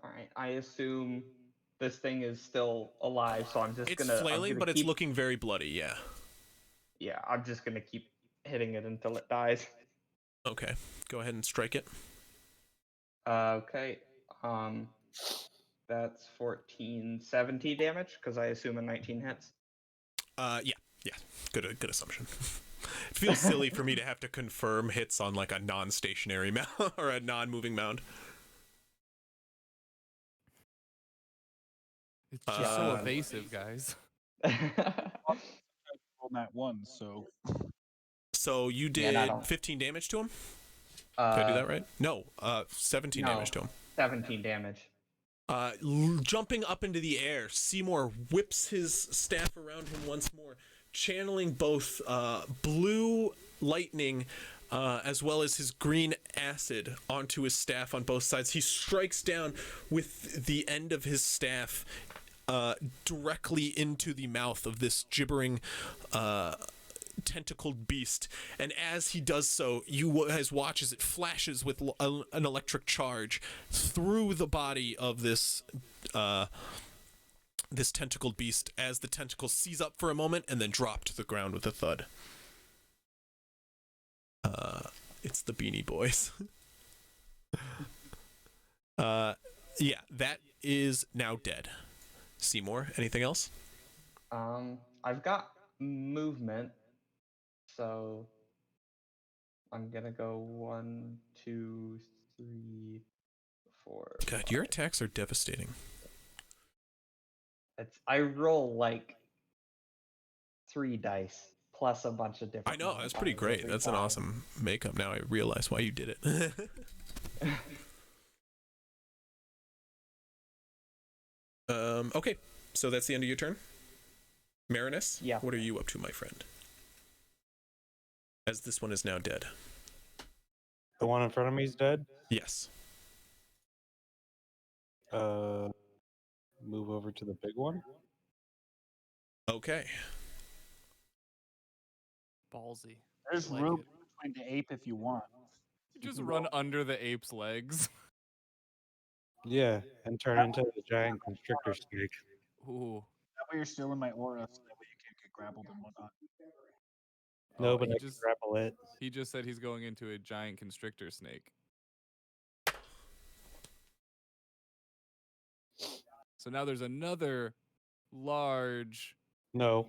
All right. I assume this thing is still alive, so I'm just
It's
gonna.
flailing, but it's looking very bloody, yeah.
Yeah, I'm just gonna keep hitting it until it dies.
Okay, go ahead and strike it.
Okay. That's 1470 damage because I assume a 19 hits.
Yeah. Good assumption. It feels silly for me to have to confirm hits on like a non-stationary mound or a non-moving mound.
It's just so evasive, guys.
nat ones, so
So you
Yeah, and I
did
don't-
15 damage to him? Did I do that right? No, 17
no.
damage to him.
17 damage.
Jumping up into the air, Seymour whips his staff around him once more, channeling both blue lightning as well as his green acid onto his staff on both sides. He strikes down with the end of his staff directly into the mouth of this gibbering tentacled beast, and as he does so, you guys watch as it flashes with an electric charge through the body of this this tentacled beast, as the tentacle seize up for a moment and then drop to the ground with a thud. It's the Beanie Boys. Yeah, that is now dead. Seymour, anything else?
I've got movement, so I'm gonna go 1, 2, 3, 4.
God, your attacks are devastating.
I roll like 3 dice plus a bunch of different.
I know, that's pretty great. That's an awesome makeup. Now I realize why you did it. Okay, so that's the end of your turn. Marinus,
Yeah.
what are you up to, my friend? As this one is now dead.
The one in front of me is dead.
Yes.
Move over to the big one.
Okay.
Ballsy.
there's
Like
room
it.
between the ape if you want.
You just run under the ape's legs.
Yeah, and turn into the giant constrictor snake.
Ooh.
That way you're still in my aura, so that way you can't get grappled and whatnot.
No,
Oh,
but
he
I
just
can grapple it.
he just said he's going into a giant constrictor snake. So now there's another large.
No,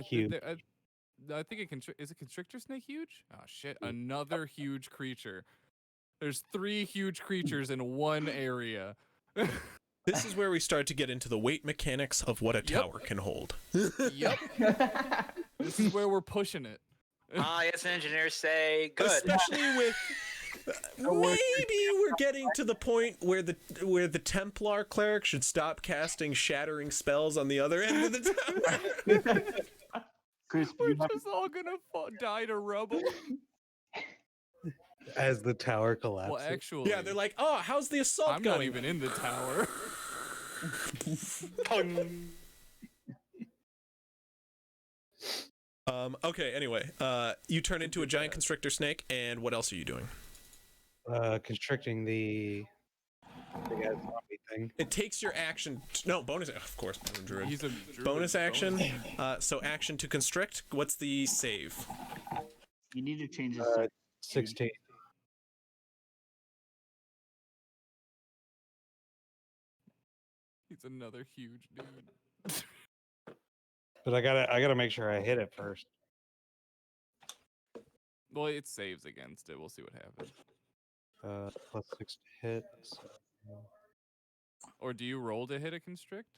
Huge.
Huge.
I think is a constrictor snake huge? Oh shit! Another huge creature. There's 3 huge creatures in one area.
This is where we start to get into the weight mechanics of what a
Yep.
tower can hold.
Yep. This is where we're pushing it.
Yes, engineers say good.
Especially with maybe we're getting to the point where the Templar cleric should stop casting shattering spells on the other end of the tower.
Chris,
We're
you have
just all gonna die to rubble.
As the tower collapses.
Well, actually,
Yeah, they're like, oh, how's the assault
I'm
going?
not even in the tower.
Okay, anyway, you turn into a giant constrictor snake, and what else are you doing?
Constricting the big ass zombie thing.
It takes your action. No, bonus. Of course, druid.
He's a druid.
Bonus action. So action to constrict. What's the save?
you need to change this.
16.
He's another huge dude.
But I gotta make sure I hit it first.
Well, it saves against it. We'll see what happens.
Plus 6 to hit. So,
Or do you roll to hit a constrict?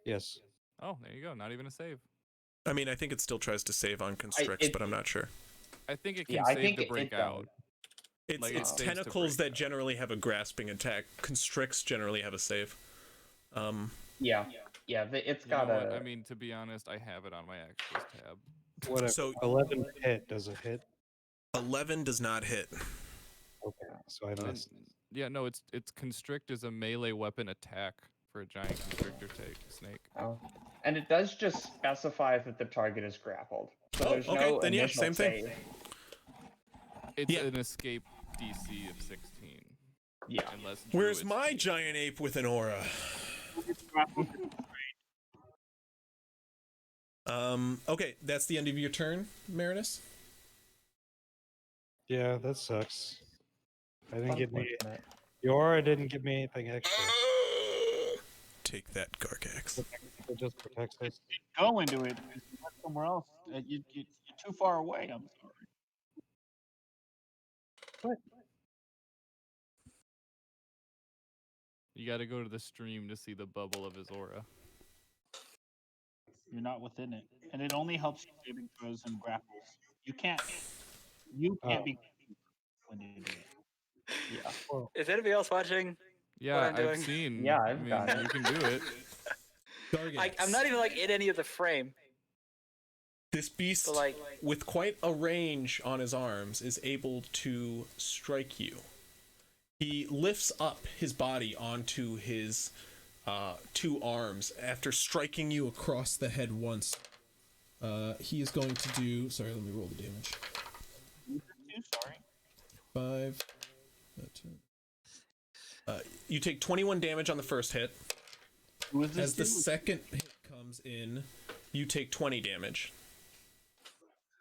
yes.
Oh, there you go. Not even a save.
I mean, I think it still tries to save on constricts, but I'm not sure.
I think it can
Yeah, I
save
think
to
it
break
does.
out.
It's
Like, it saves to
tentacles
break
that generally have a grasping attack. Constricts generally have a save.
Yeah, it's
You know
got
what?
a.
I mean, to be honest, I have it on my extras tab.
Whatever.
So
11 hit. Does it hit?
11 does not hit.
Okay, so I
And-
missed.
yeah, no, it's constrict is a melee weapon attack for a giant constrictor snake.
Oh. And it does just specify that the target is grappled. So
Oh,
there's
okay,
no
then yeah,
initial
same thing.
save.
It's
Yeah.
an escape DC of 16.
Yeah.
Unless
Where's
druids
my
cheat.
giant ape with an aura? Okay, that's the end of your turn, Marinus.
Yeah, that sucks. I didn't get me.
Unfortunate.
Your didn't give me anything extra.
Take that, Gargax.
It just protects us.
Go into it. You're somewhere else. You're too far away. I'm sorry.
You got to go to the stream to see the bubble of his aura.
You're not within it, and it only helps you saving throws and grapples. You can't be when you do it.
Yeah.
Is anybody else watching?
Yeah,
What I'm
I've
doing?
seen.
Yeah,
I
I've
mean,
got it.
you can do it.
I'm not even like in any of the frame.
This beast,
But, like-
with quite a range on his arms, is able to strike you. He lifts up his body onto his 2 arms after striking you across the head once. He is going to do... Sorry, let me roll the damage.
Sorry.
5... 10. You take 21 damage on the first hit.
Who is this
As the
dude?
second hit comes in, you take 20 damage.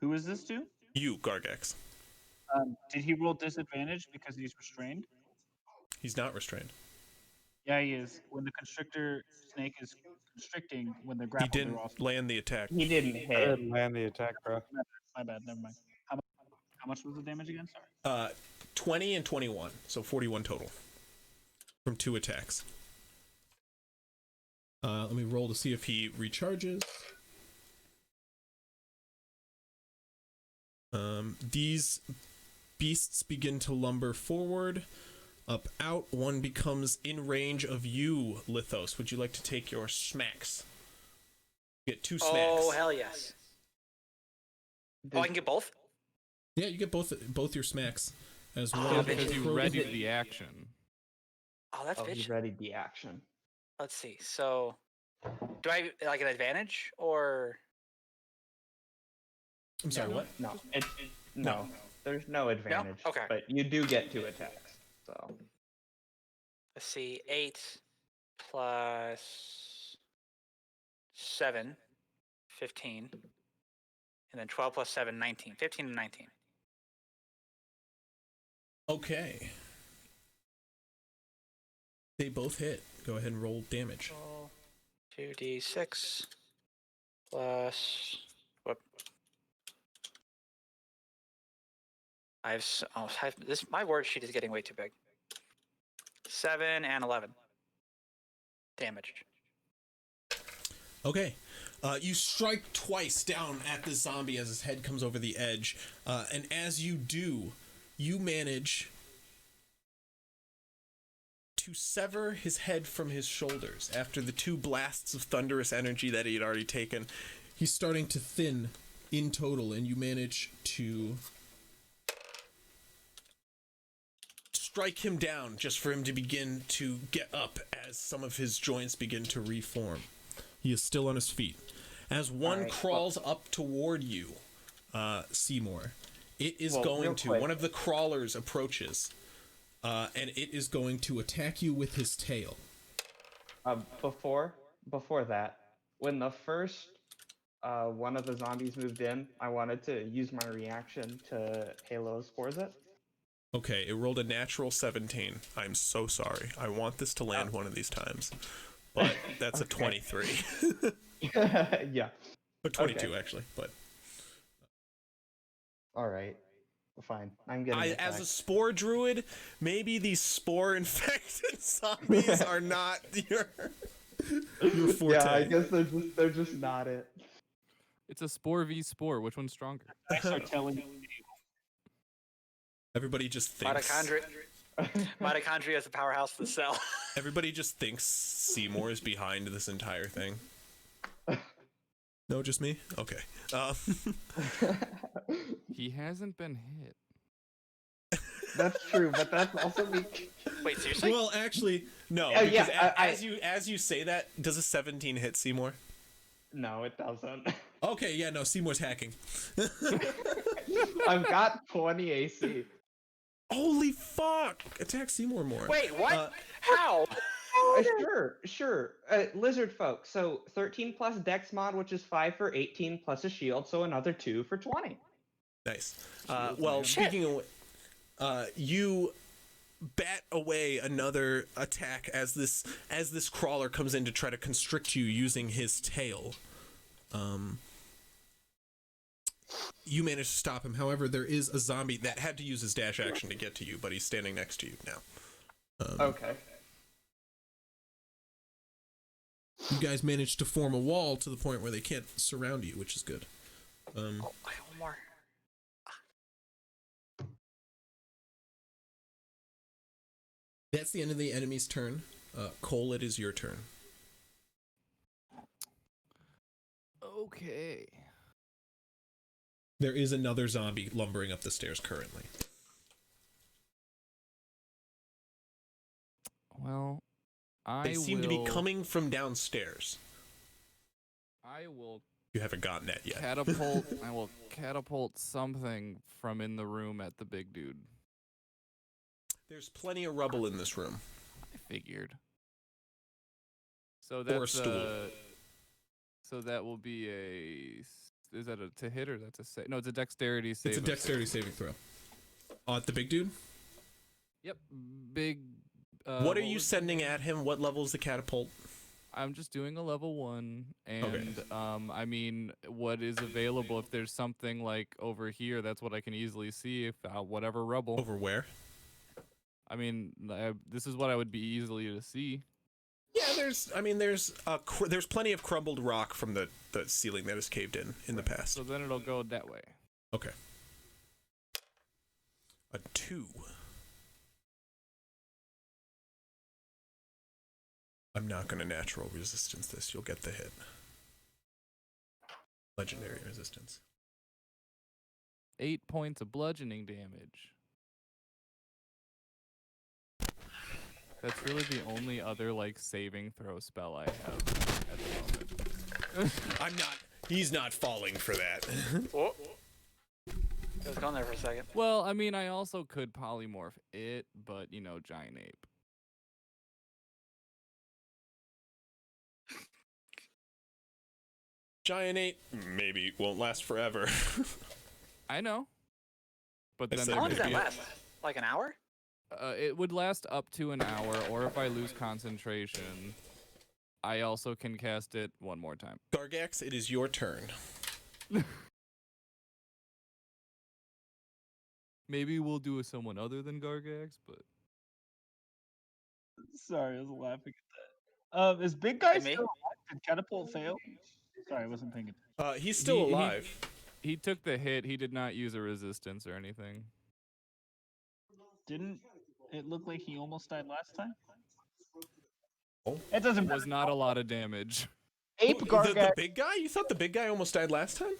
Who is this dude?
You, Gargax.
Did he roll disadvantage because he's restrained?
He's not restrained.
Yeah, he is. When the constrictor snake is constricting, when they're
He
grappled,
didn't
they're also...
land the attack.
He didn't
I
hit.
didn't land the attack, bro.
My bad. Never mind. How much was the damage again? Sorry.
20 and 21, so 41 total from 2 attacks. Let me roll to see if he recharges. These beasts begin to lumber forward, up, out. One becomes in range of you, Lithos. Would you like to take your smacks? You get 2 smacks.
Oh, hell yes. Oh, I can get both?
Yeah, you get both your smacks as
Oh,
well.
Because you
Pro-
readied the action.
Oh, that's
Oh, he
bitch.
readied the action.
Let's see. So, do I like an advantage or?
I'm sorry, what?
No, no. There's no advantage.
Okay.
But you do get 2 attacks. So
Let's see. 8 plus 7, 15, and then 12 plus 7, 19. 15 and 19.
Okay. They both hit. Go ahead and roll damage.
2d6 plus. Whoop. This my word sheet is getting way too big. 7 and 11 damage.
Okay. You strike twice down at the zombie as his head comes over the edge. And as you do, you manage to sever his head from his shoulders. After the 2 blasts of thunderous energy that he had already taken, he's starting to thin in total, and you manage to strike him down just for him to begin to get up as some of his joints begin to reform. He is still on his feet. As one crawls up toward you, Seymour, it is going to... One of the crawlers approaches, and it is going to attack you with his tail.
Before that, when the first one of the zombies moved in, I wanted to use my reaction to Halo Spores it.
Okay, it rolled a natural 17. I'm so sorry. I want this to land one of these times. But that's a 23.
Yeah.
Or 22, actually. But
all right. Fine. I'm getting
as a spore druid, maybe these spore-infected zombies are not your forte.
Yeah, I guess they're just not it.
It's a spore v spore. Which one's stronger?
I start telling you.
Everybody just thinks...
Mitochondria is the powerhouse of the cell.
Everybody just thinks Seymour is behind this entire thing. No, just me? Okay.
He hasn't been hit.
That's true, but that's also me.
Wait, seriously?
Well, actually, no.
Oh,
Because
yeah,
as you say that, does a 17 hit Seymour?
No, it doesn't.
Okay, yeah, no, Seymour's hacking.
I've got 20 AC.
Holy fuck! Attack Seymour more.
Wait, what? How?
Sure. Lizard folk. So 13 plus Dex mod, which is 5 for 18 plus a shield, so another 2 for 20.
Nice. Speaking of, you bat away another attack as this crawler comes in to try to constrict you using his tail. You manage to stop him. However, there is a zombie that had to use his dash action to get to you, but he's standing next to you now.
Okay.
You guys managed to form a wall to the point where they can't surround you, which is good.
Oh, I have one more.
That's the end of the enemy's turn. Cole, it is your turn.
Okay.
There is another zombie lumbering up the stairs currently.
Well,
They seem to be coming from downstairs.
I will
You haven't gotten that yet.
catapult. I will catapult something from in the room at the big dude.
There's plenty of rubble in this room.
I figured. So that's
Or a stool.
So that will be a. Is that a to hit or that's a save? No, it's a dexterity save.
It's a dexterity saving throw. At the big dude?
Yep, big.
What are you sending at him? What level is the catapult?
I'm just doing a level 1, and I mean, what is available? If there's something like over here, that's what I can easily see. If whatever rubble.
Over where?
I mean, this is what I would be easily to see.
Yeah, there's plenty of crumbled rock from the ceiling that is caved in the past.
So then it'll go that way.
Okay. A 2. I'm not going to natural resistance this. You'll get the hit. Legendary resistance.
8 points of bludgeoning damage. That's really the only other like saving throw spell I have at the moment.
He's not falling for that.
Oh. It was gone there for a second.
Well, I mean, I also could polymorph it, but you know, giant ape.
Giant ape maybe won't last forever.
I know. But then
How long does that last? Like an hour?
It would last up to an hour, or if I lose concentration, I also can cast it one more time.
Gargax, it is your turn.
Maybe we'll do with someone other than Gargax, but...
Sorry, I was laughing at that. Is big guy still alive? Did catapult fail? Sorry, I wasn't paying attention.
He's still alive.
He took the hit. He did not use a resistance or anything.
Didn't it look like he almost died last time?
Oh.
It doesn't matter.
Was not a lot of damage.
Ape Gargax.
The big guy? You thought the big guy almost died last time?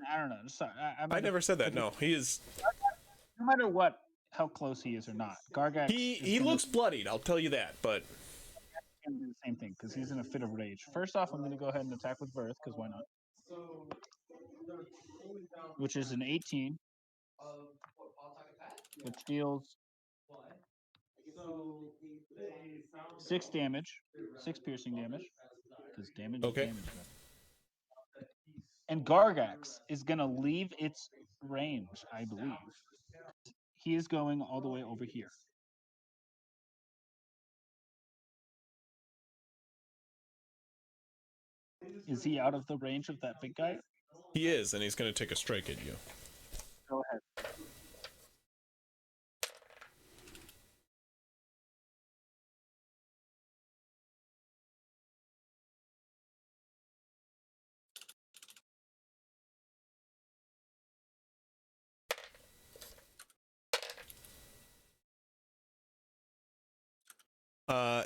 I don't know. Sorry,
I never said that. No, he is.
No matter what, how close he is or not, Gargax.
He looks bloodied. I'll tell you that. But
can do the same thing because he's in a fit of rage. First off, I'm going to go ahead and attack with Birth because why not? Which is an 18, which deals 6 damage, 6 piercing damage. Because damage is damage. And Gargax is going to leave its range, I believe. He is going all the way over here. Is he out of the range of that big guy?
he is, and he's going to take a strike at you.
Go ahead.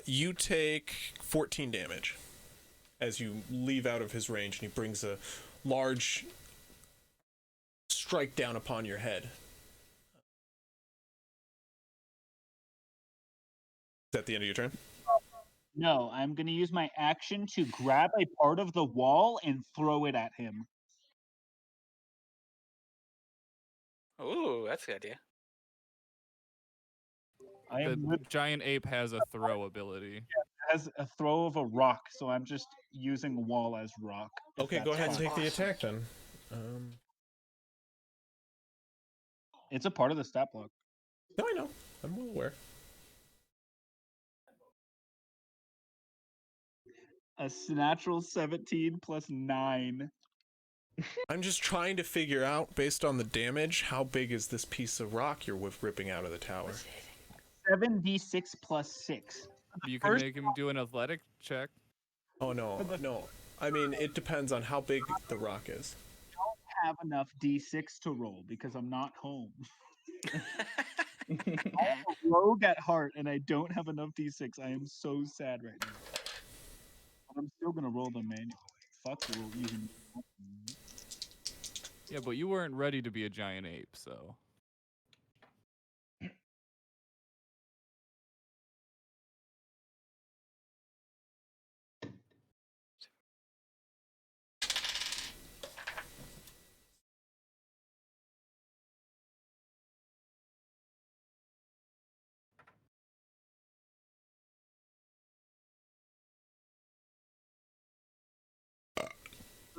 You take 14 damage as you leave out of his range, and he brings a large strike down upon your head. Is that the end of your turn?
No, I'm going to use my action to grab a part of the wall and throw it at him.
Ooh, that's a good idea.
The giant ape has a throw ability.
Yeah, has a throw of a rock, so I'm just using wall as rock.
Okay, go ahead and take the attack then.
It's a part of the stat block.
No, I know. I'm well aware.
A natural 17 plus 9.
I'm just trying to figure out, based on the damage, how big is this piece of rock you're ripping out of the tower?
7d6 plus 6.
You can make him do an athletic check.
Oh no, no. I mean, it depends on how big the rock is.
Have enough d6 to roll because I'm not home. I'm a rogue at heart, and I don't have enough d6. I am so sad right now. But I'm still gonna roll them manually. Fuck using.
Yeah, but you weren't ready to be a giant ape, so.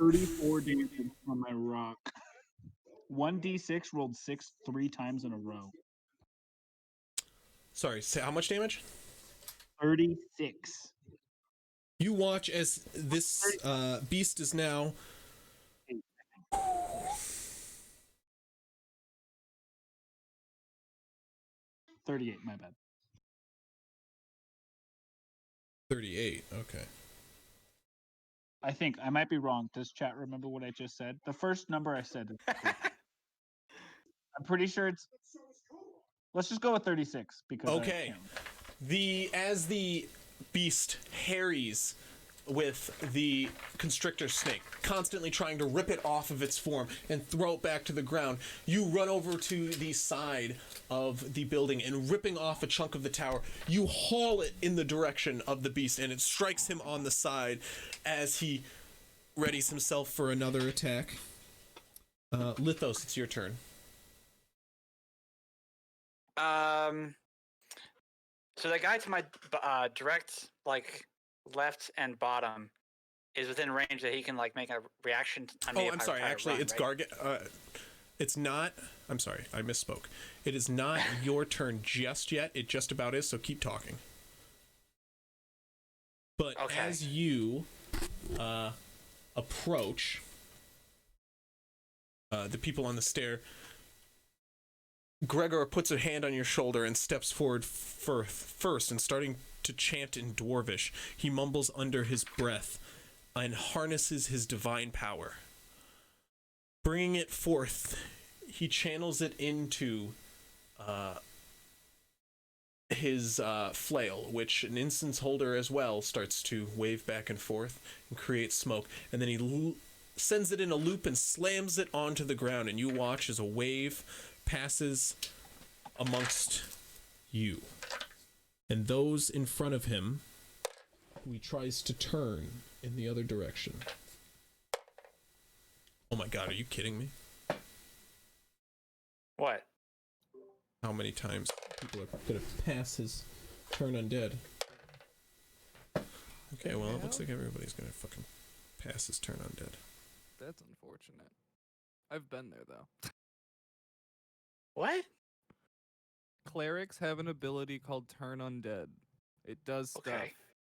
$34 damage from my rock. 1d6 rolled 6 3 times in a row.
Sorry, say how much damage?
36.
You watch as this beast is now
38, my bad.
38. Okay.
I think I might be wrong. Does chat remember what I just said? The first number I said is correct. I'm pretty sure it's. Let's just go with 36 because.
Okay. As the beast harries with the constrictor snake, constantly trying to rip it off of its form and throw it back to the ground, you run over to the side of the building and ripping off a chunk of the tower, you haul it in the direction of the beast and it strikes him on the side as he readies himself for another attack. Lithos, it's your turn.
So the guy to my direct, like, left and bottom is within range that he can, like, make a reaction on me.
Oh, I'm sorry. Actually, it's right? It's not. I'm sorry. I misspoke. It is not your turn just yet. It just about is, so keep talking. But as you approach the people on the stair, Gregor puts a hand on your shoulder and steps forward first and starting to chant in Dwarvish. He mumbles under his breath and harnesses his divine power. Bringing it forth, he channels it into his flail, which an incense holder as well starts to wave back and forth and create smoke. And then he sends it in a loop and slams it onto the ground, and you watch as a wave passes amongst you and those in front of him, who he tries to turn in the other direction. Oh my god, are you kidding me?
What?
How many times people are gonna pass his turn undead? Okay, well, it looks like everybody's gonna fucking pass his turn undead.
That's unfortunate. I've been there, though.
What?
Clerics have an ability called Turn Undead. It does stuff,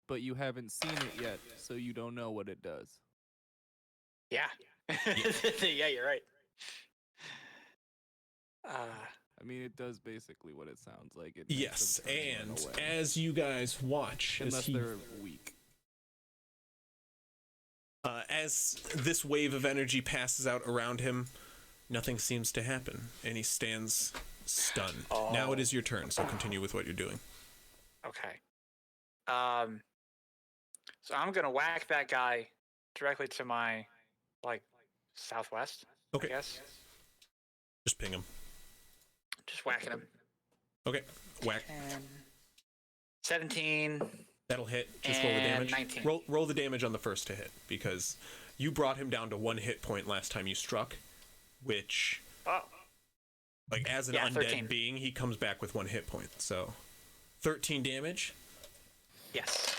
but you haven't seen it yet, so you don't know what it does.
Yeah. Yeah, you're right.
I mean, it does basically what it sounds like. It
yes, and as you guys watch,
unless they're weak.
As this wave of energy passes out around him, nothing seems to happen, and he stands stunned.
Oh.
Now it is your turn, so continue with what you're doing.
Okay. So I'm gonna whack that guy directly to my, like, southwest.
Okay.
I guess.
Just ping him.
Just whacking him.
Okay. Whack.
17.
That'll hit. Just roll the damage.
19.
Roll the damage on the first to hit, because you brought him down to 1 hit point last time you struck, which, like, as an undead
13.
being, he comes back with 1 hit point. So, 13 damage.
Yes.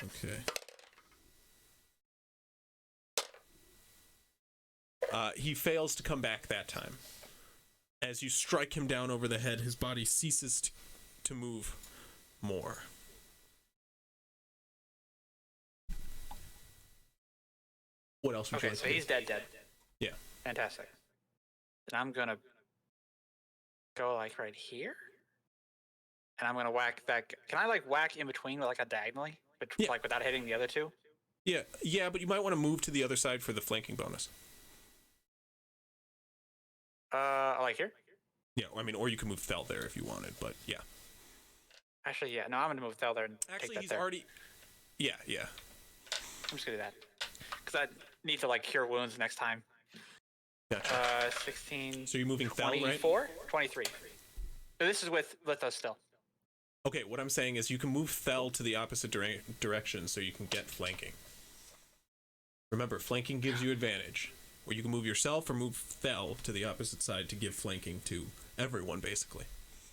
Okay. He fails to come back that time. As you strike him down over the head, his body ceases to move more. What else would you like
so
to do?
he's dead.
Yeah.
Fantastic. Then I'm gonna go, like, right here, and I'm gonna whack that. Can I, like, whack in between, like, a diagonally, like, without hitting the other two?
Yeah, but you might want to move to the other side for the flanking bonus.
Like here?
Yeah, I mean, or you can move Thel there if you wanted, but yeah.
Actually, yeah. No, I'm gonna move Thel there and
Actually,
take that
he's
there.
already. Yeah.
I'm just gonna do that because I need to like cure wounds next time.
Gotcha.
16.
So you're moving Thel, right?
24, 23. So this is with Lithos still.
Okay, what I'm saying is you can move Thel to the opposite direction so you can get flanking. Remember, flanking gives you advantage. Or you can move yourself or move Thel to the opposite side to give flanking to everyone, basically.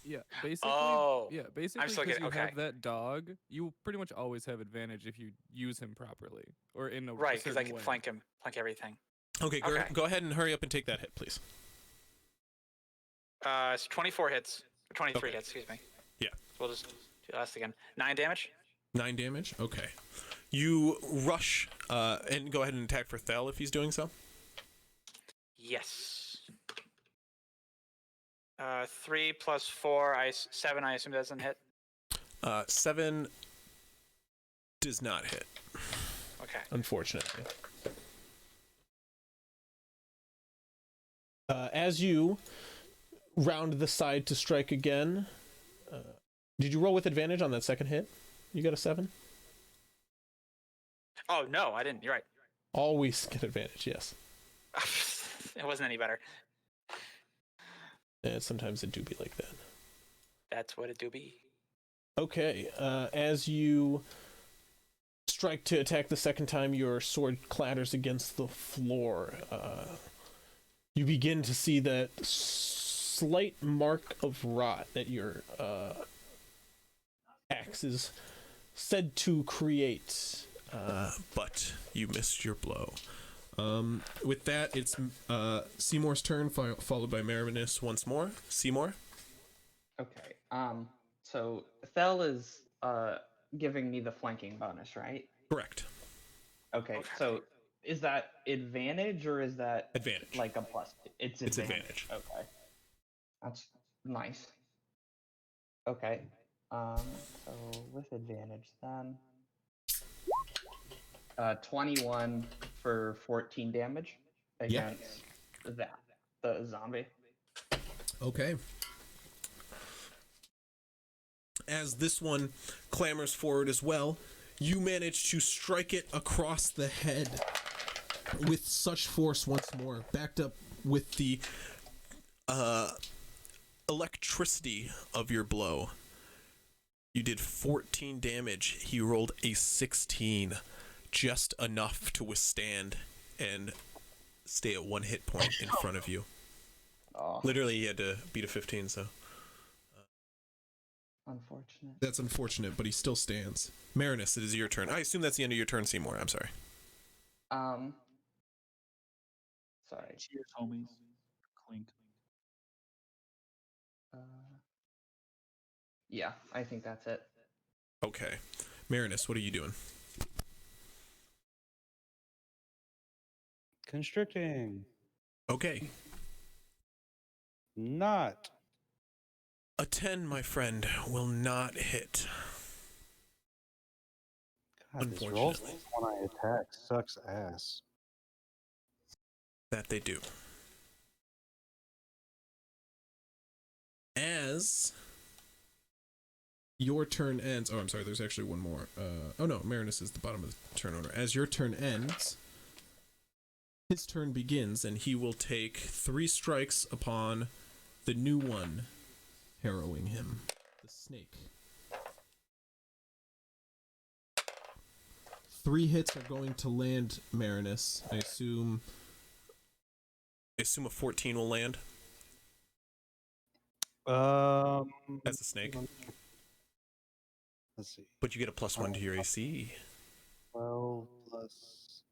Yeah, basically.
Oh.
Yeah, basically
I'm still
because
getting
you
okay.
have that dog, you pretty much always have advantage if you use him properly or in a
Right, because I
certain
can
way.
flank him, flank everything.
Okay, go ahead and hurry up and take that hit, please.
It's 24 hits. 23
Okay.
hits, excuse me.
Yeah.
We'll just do the last again. 9 damage.
9 damage? Okay. You rush and go ahead and attack for Thel if he's doing so.
Yes. 3 plus 4, 7. I assume doesn't hit.
7 does not hit,
Okay.
unfortunately. As you round the side to strike again, did you roll with advantage on that second hit? You got a 7?
Oh no, I didn't. You're right.
Always get advantage, yes.
It wasn't any better.
Sometimes it do be like that.
That's what it do be.
Okay, as you strike to attack the second time, your sword clatters against the floor. You begin to see that slight mark of rot that your axe is said to create, but you missed your blow. With that, it's Seymour's turn, followed by Marinus once more. Seymour?
Okay. So Thel is giving me the flanking bonus, right?
Correct.
Okay. So is that advantage or is that
Advantage.
like a plus? It's
advantage.
Okay. That's nice. Okay. So with advantage then. 21 for 14 damage against the zombie.
Okay. As this one clambers forward as well, you manage to strike it across the head with such force once more, backed up with the electricity of your blow. You did 14 damage. He rolled a 16, just enough to withstand and stay at 1 hit point in front of you.
Oh,
Literally, he had to beat a 15, so...
unfortunate.
That's unfortunate, but he still stands. Marinus, it is your turn. I assume that's the end of your turn, Seymour. I'm sorry.
Sorry.
Cheers, homies. Clink.
Yeah, I think that's it.
Okay. Marinus, what are you doing?
Constricting.
Okay.
Not.
A 10, my friend, will not hit.
God, this roll
Unfortunately.
when I attack sucks ass.
That they do. As your turn ends... Oh, I'm sorry, there's actually one more. Oh no, Marinus is the bottom of the turn order. As your turn ends, his turn begins, and he will take 3 strikes upon the new one harrowing him. The snake. 3 hits are going to land Marinus. I assume a 14 will land. As a snake.
Let's see.
But you get a +1 to your AC.
12 plus.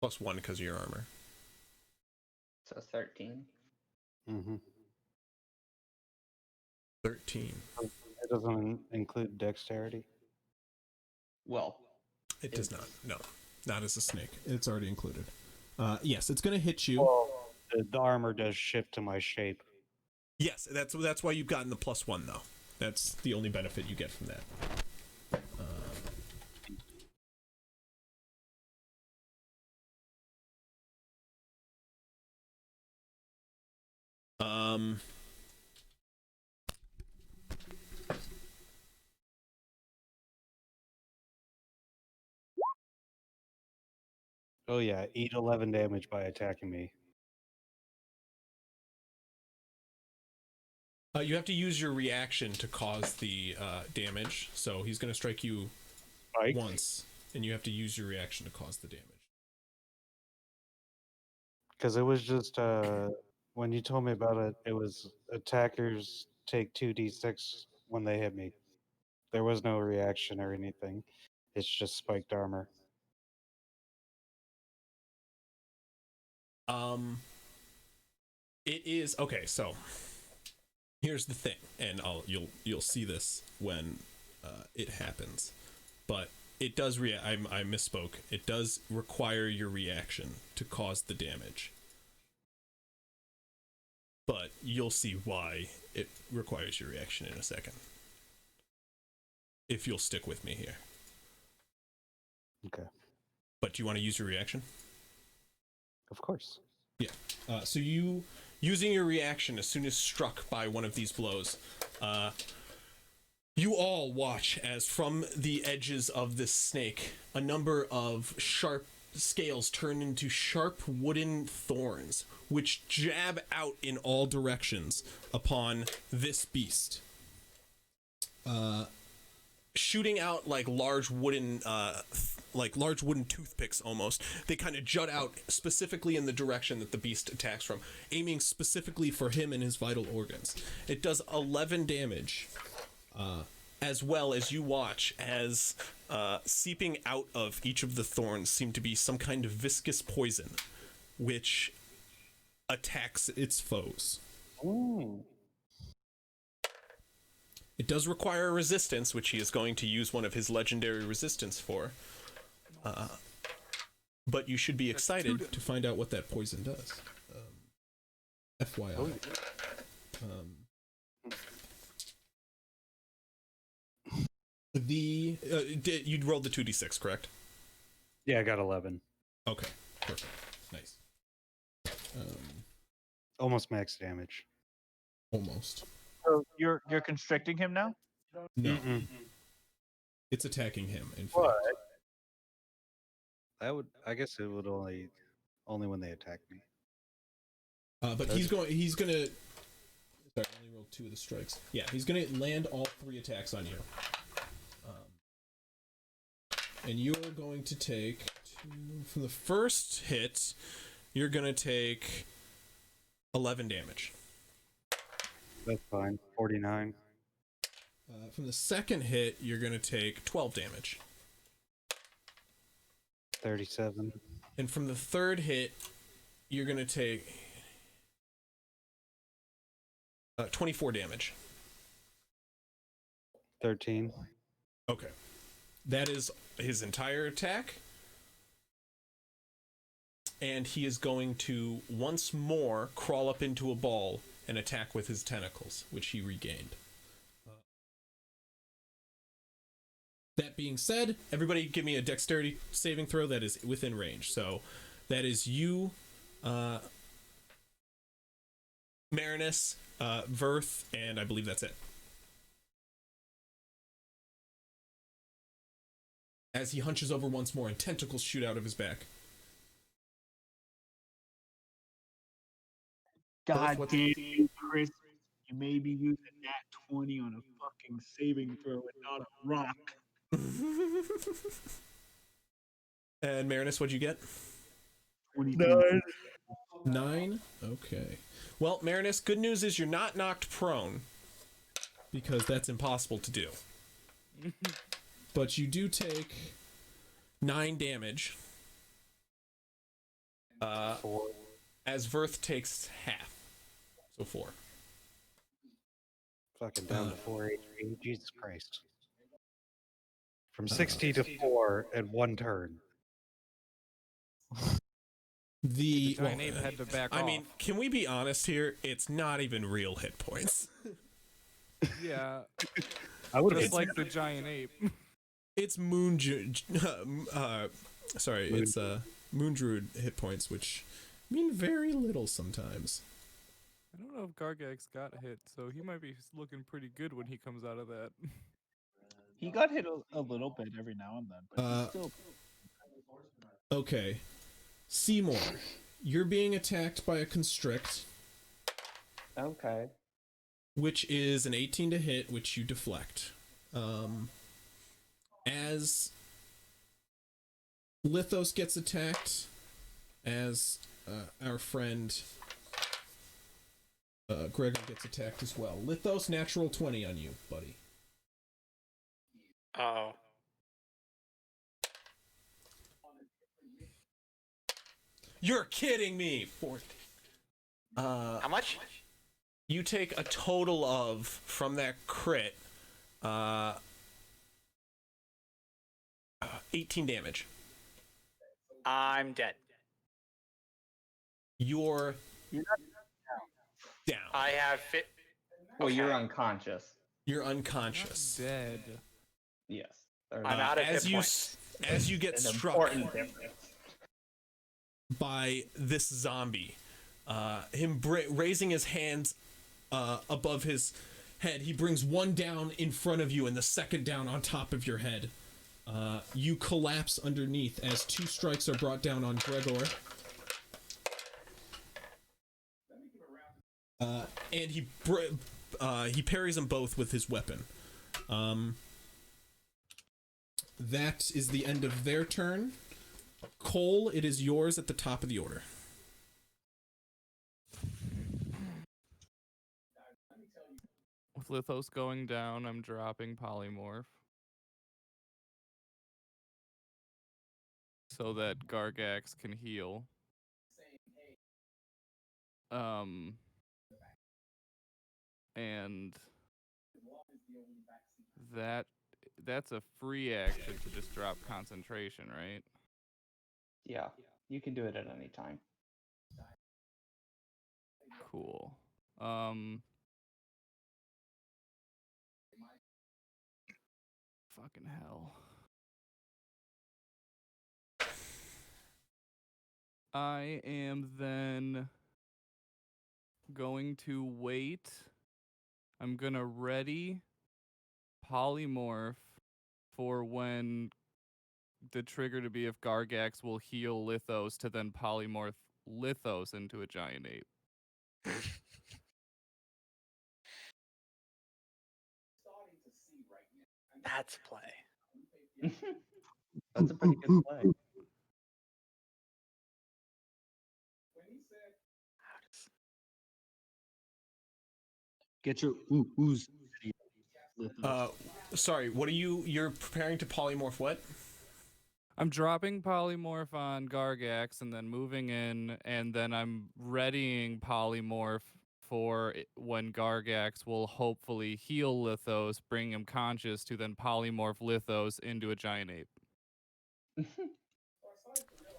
+1 because of your armor.
So 13.
Mm-hmm.
13.
It doesn't include dexterity.
Well,
It does not. No, not as a snake. It's already included. Yes, it's going to hit you.
Well, the armor does shift to my shape.
Yes, that's why you've gotten the +1 though. That's the only benefit you get from that.
Oh yeah, eat 11 damage by attacking me.
You have to use your reaction to cause the damage. So he's going to strike you
Spike?
once, and you have to use your reaction to cause the damage.
Because it was just when you told me about it, it was attackers take 2d6 when they hit me. There was no reaction or anything. It's just spiked armor.
It is okay. So here's the thing, and you'll see this when it happens, but it does I misspoke. It does require your reaction to cause the damage, but you'll see why it requires your reaction in a second. If you'll stick with me here.
Okay.
But do you want to use your reaction?
Of course.
Yeah. So you, using your reaction as soon as struck by one of these blows, you all watch as from the edges of this snake, a number of sharp scales turn into sharp wooden thorns, which jab out in all directions upon this beast. Shooting out like large wooden toothpicks almost. They kind of jut out specifically in the direction that the beast attacks from, aiming specifically for him and his vital organs. It does 11 damage, as well as you watch as seeping out of each of the thorns seem to be some kind of viscous poison, which attacks its foes.
Ooh.
It does require a resistance, which he is going to use one of his legendary resistance for. But you should be excited to find out what that poison does. FYI. You'd rolled the 2d6, correct?
Yeah, I got 11.
Okay, perfect. Nice.
Almost max damage.
Almost.
So you're constricting him now?
No.
Mm-mm.
It's attacking him, in fact.
What? That would, I guess it would only when they attack me.
But he's gonna sorry, I only rolled 2 of the strikes. Yeah, he's gonna land all 3 attacks on you. And you are going to take from the first hit, you're gonna take 11 damage.
That's fine. 49.
From the second hit, you're gonna take 12 damage.
37.
And from the third hit, you're gonna take 24 damage.
13.
Okay. That is his entire attack. And he is going to once more crawl up into a ball and attack with his tentacles, which he regained. That being said, everybody give me a dexterity saving throw that is within range. So that is you, Marinus, Verth, and I believe that's it. As he hunches over once more and tentacles shoot out of his back.
God damn you, Chris. You may be using that 20 on a fucking saving throw and not a rock.
And Marinus, what'd you get?
29.
9? Okay. Well, Marinus, good news is you're not knocked prone, because that's impossible to do. But you do take 9 damage.
4.
As Verth takes half. So 4.
Fucking down to 4 HP. Jesus Christ. From 60 to 4 at 1 turn.
The giant ape had to back off.
I mean, can we be honest here? It's not even real hit points.
Yeah.
I would
Just like the giant ape.
It's it's Moon Druid hit points, which mean very little sometimes.
I don't know if Gargax got hit, so he might be looking pretty good when he comes out of that.
He got hit a little bit every now and then, but he's still.
Okay. Seymour, you're being attacked by a constrict.
Okay.
Which is an 18 to hit, which you deflect. As Lithos gets attacked, as our friend Gregor gets attacked as well. Lithos, natural 20 on you, buddy.
Uh-oh.
You're kidding me!
How much?
You take a total of, from that crit, 18 damage.
I'm dead.
You're down.
I have
Well, you're unconscious.
You're unconscious.
Dead.
Yes.
I'm out of hit points.
As you get
An
struck
important difference.
by this zombie, him raising his hands above his head, he brings one down in front of you and the second down on top of your head. You collapse underneath as 2 strikes are brought down on Gregor. And he parries them both with his weapon. That is the end of their turn. Cole, it is yours at the top of the order.
With Lithos going down, I'm dropping Polymorph. So that Gargax can heal. And that's a free action to just drop concentration, right?
Yeah, you can do it at any time.
Cool. Fucking hell. I am then going to wait. I'm gonna ready Polymorph for when the trigger to be if Gargax will heal Lithos to then polymorph Lithos into a giant ape.
That's play.
That's a pretty good play.
Get your ooze.
Sorry, what are you're preparing to polymorph what?
I'm dropping Polymorph on Gargax and then moving in, and then I'm readying Polymorph for when Gargax will hopefully heal Lithos, bring him conscious to then polymorph Lithos into a giant ape.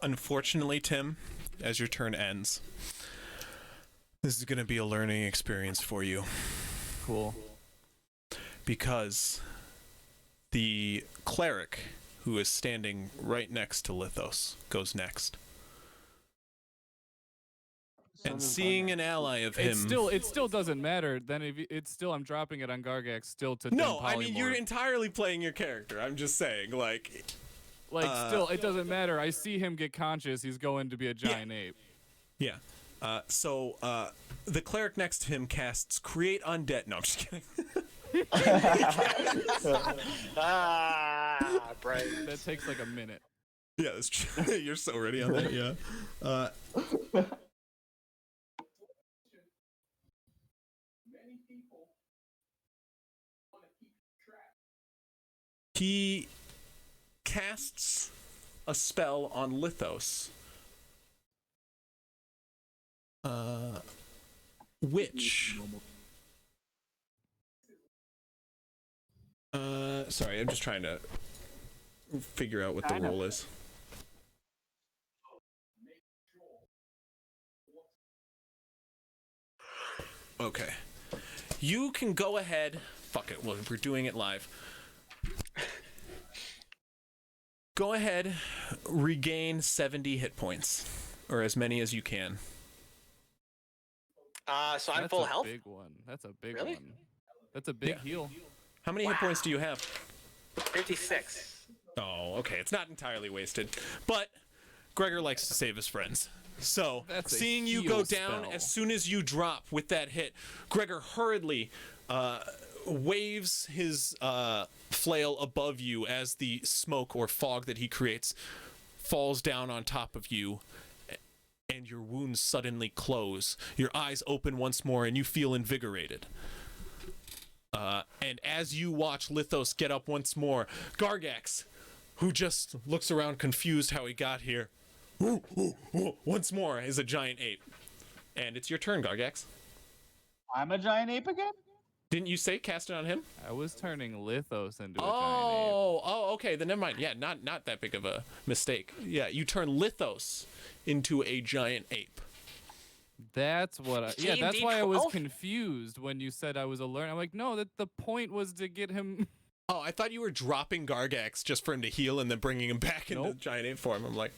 Unfortunately, Tim, as your turn ends, this is going to be a learning experience for you.
Cool.
Because the cleric who is standing right next to Lithos goes next. And seeing an ally of him,
it still doesn't matter. Then if it's still, I'm dropping it on Gargax still to
no,
then
I mean you're
polymorph.
entirely playing your character. I'm just saying,
still, it doesn't matter. I see him get conscious. He's going to be a giant ape.
Yeah. So the cleric next to him casts Create Undead. No, I'm just kidding.
Bright.
That takes like a minute.
Yeah, that's true. You're so ready on that. Yeah. He casts a spell on Lithos, which sorry, I'm just trying to figure out what the roll is. Okay. You can go ahead. Fuck it. Well, we're doing it live. Go ahead, regain 70 hit points, or as many as you can.
So I'm full health?
Big one. That's a big
Really?
one. That's a big heal.
How many hit points do you have?
56.
Oh, okay. It's not entirely wasted. But Gregor likes to save his friends. So,
That's a
seeing you
heal
go down
spell.
as soon as you drop with that hit, Gregor hurriedly waves his flail above you as the smoke or fog that he creates falls down on top of you, and your wounds suddenly close. Your eyes open once more, and you feel invigorated. And as you watch Lithos get up once more, Gargax, who just looks around confused how he got here, once more is a giant ape. And it's your turn, Gargax.
I'm a giant ape again?
Didn't you say cast it on him?
I was turning Lithos into a giant
Oh, okay. Then never mind. Yeah, not that big of a mistake. Yeah, you turn Lithos into a giant ape.
ape. That's what I. Yeah, that's
D&D
why I was
12?
confused when you said I was a learner. I'm like, no, that the point was to get him.
Oh, I thought you were dropping Gargax just for him to heal and then bringing him back into
Nope.
giant ape form. I'm like,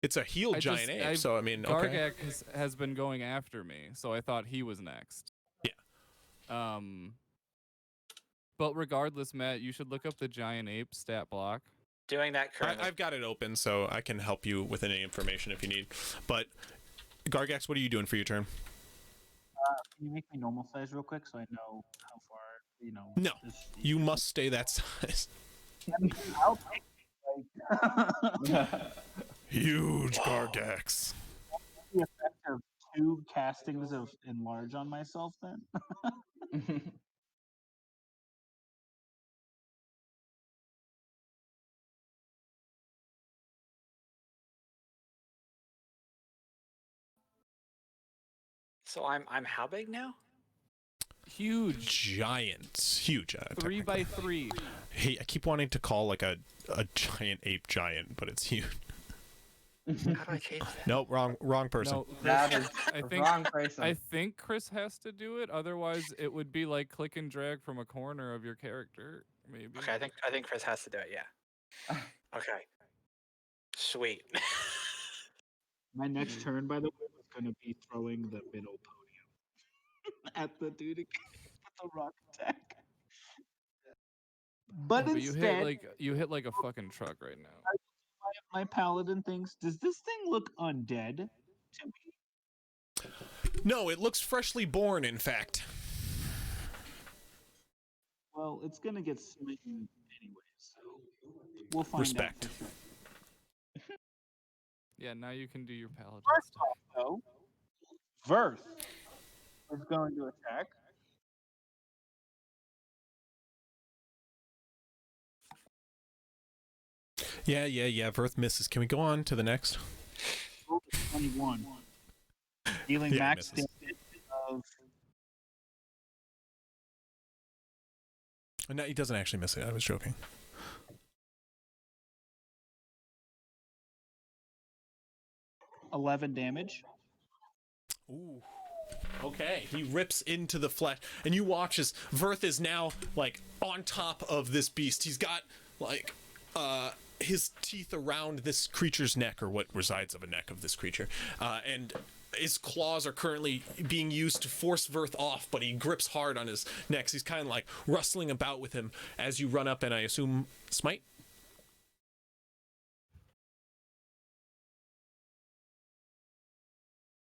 it's a healed
I
giant
just-
ape, so I mean, okay.
Gargax has been going after me, so I thought he was next.
Yeah.
But regardless, Matt, you should look up the giant ape stat block.
Doing that currently.
I've got it open, so I can help you with any information if you need. But Gargax, what are you doing for your turn?
Can you make me normal size real quick so I know how far,
No,
this-
you must stay that size.
I'll take it, like,
Huge Gargax.
the effect of 2 castings of enlarge on myself then?
So I'm how big now?
Huge.
Giant. Huge.
3 by 3.
Hey, I keep wanting to call like a giant ape giant, but it's huge.
How do I change that?
Nope, wrong person.
No,
That is
I
the
think
wrong person.
I think Chris has to do it. Otherwise, it would be like click and drag from a corner of your character. Maybe.
Okay, I think Chris has to do it. Yeah. Okay. Sweet.
My next turn, by the way, was going to be throwing the middle podium at the dude again with the rock attack. But
But you
instead,
hit like a fucking truck right now.
my paladin thinks, does this thing look undead to me?
No, it looks freshly born, in fact.
Well, it's going to get smitten anyway, so we'll find
Respect.
out for sure.
Yeah, now you can do your paladin
First
stuff.
off, though, Verth is going to attack.
Yeah. Verth misses. Can we go on to the next?
Roll a 21. Dealing
Yeah,
max
misses.
damage of
No, he doesn't actually miss it. I was joking.
$11 damage.
Ooh. Okay, he rips into the flesh, and you watch as Verth is now like on top of this beast. He's got like his teeth around this creature's neck, or what resides of a neck of this creature, and his claws are currently being used to force Verth off, but he grips hard on his neck. So he's kind of like rustling about with him as you run up, and I assume smite.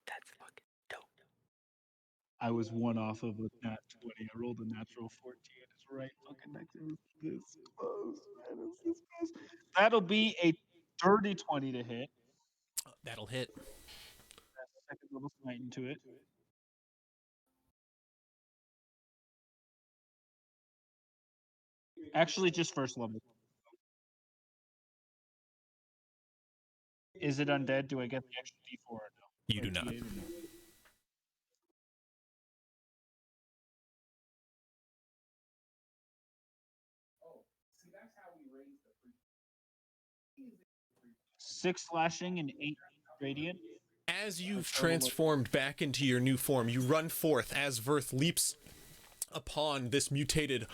That's fucking dope.
I was 1 off of a nat 20. I rolled a natural 14. It's right fucking next to this close. Man, it's this close. That'll be a dirty 20 to hit.
That'll hit.
Second level smite into it. Actually, just first level. Is it undead? Do I get the extra D4 or no?
You
Or
do not.
D8 or no? Six slashing and 8 radiant.
As you've transformed back into your new form, you run forth as Verth leaps upon this mutated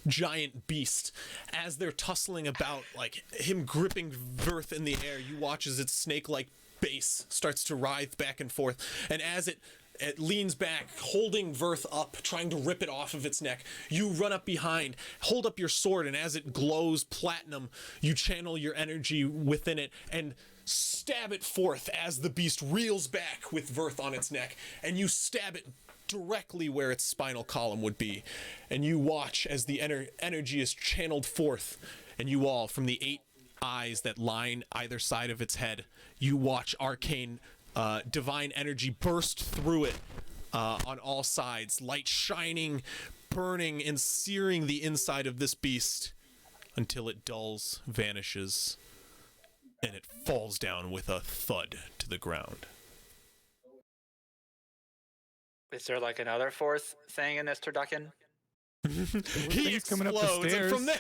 giant beast. As they're tussling about, like him gripping Verth in the air, you watch as its snake-like base starts to writhe back and forth. And as it it leans back, holding Verth up, trying to rip it off of its neck. You run up behind, hold up your sword, and as it glows platinum, you channel your energy within it and stab it forth as the beast reels back with Verth on its neck, and you stab it directly where its spinal column would be. And you watch as the energy is channeled forth, and you all, from the 8 eyes that line either side of its head, you watch arcane divine energy burst through it on all sides, light shining, burning, and searing the inside of this beast until it dulls, vanishes, and it falls down with a thud to the ground.
Is there like another fourth thing in this turducken?
He
coming up the
explodes, and
stairs.
from there...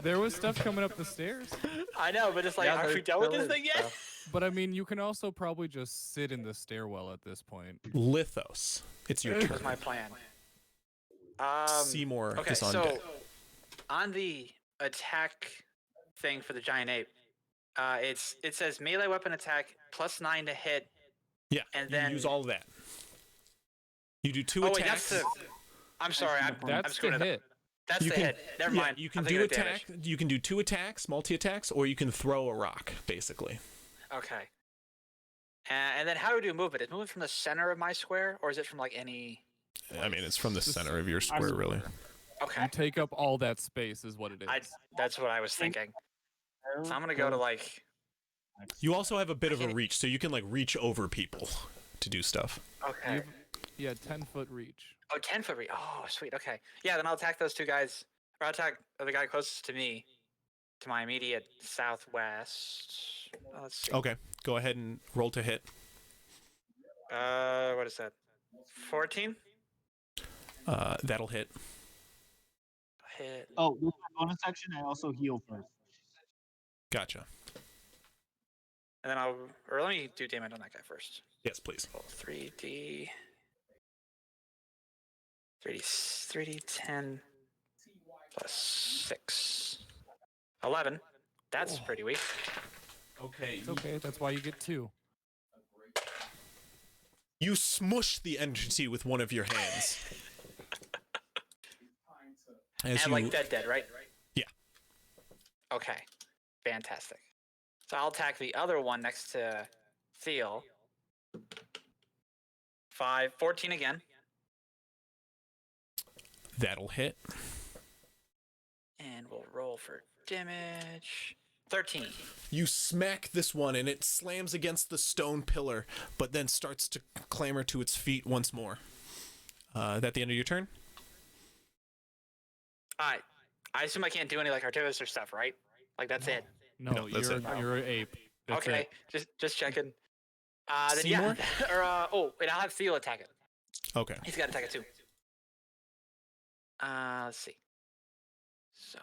There was stuff coming up the stairs.
I know, but it's like, are we done with this thing yet?
But I mean, you can also probably just sit in the stairwell at this point.
Lithos, it's your turn.
That's my plan.
Seymour
Okay,
is on
so
deck.
on the attack thing for the giant ape, it says melee weapon attack +9 to hit.
Yeah,
and
you
then
use all of that. You do 2
Oh wait,
attacks.
that's the. I'm sorry, I'm
That's
screwing
the
it up.
hit.
That's the hit. Never mind.
You can
I'm
do
thinking of
attack.
damage.
You can do 2 attacks, multi-attacks, or you can throw a rock, basically.
Okay. And then how do we do movement? Is movement from the center of my square, or is it from like any?
I mean, it's from the center of your
I'm-
square, really.
Okay.
You take up all that space is what it is.
That's what I was thinking. So I'm gonna go to like.
You also have a bit of a reach, so you can like reach over people to do stuff.
Okay.
Yeah, 10-foot reach.
Oh, 10-foot reach. Oh, sweet. Okay. Yeah, then I'll attack those 2 guys. Or I'll attack the guy closest to me, to my immediate southwest. Let's see.
Okay, go ahead and roll to hit.
What is that? 14?
That'll hit.
Hit.
Oh, with my bonus action, I also heal first.
Gotcha.
And then let me do damage on that guy first.
Yes, please.
Roll 3D. 3D10 plus 6. 11. That's pretty weak.
Okay.
It's okay. That's why you get 2.
You smush the entity with one of your hands. As
And
you,
like dead, right?
Yeah.
Okay. Fantastic. So I'll attack the other one next to Theo. 14 again.
that'll hit.
And we'll roll for damage. 13.
You smack this one and it slams against the stone pillar, but then starts to clamber to its feet once more. That the end of your turn?
Alright. I assume I can't do any like artificer stuff, right? Like that's it.
No,
that's
you're
it.
you're an ape. That's
Okay.
it.
Just checking. Then
Seymour?
yeah. Or and I'll have Theo attack it.
Okay.
He's got to attack it too. Let's see. So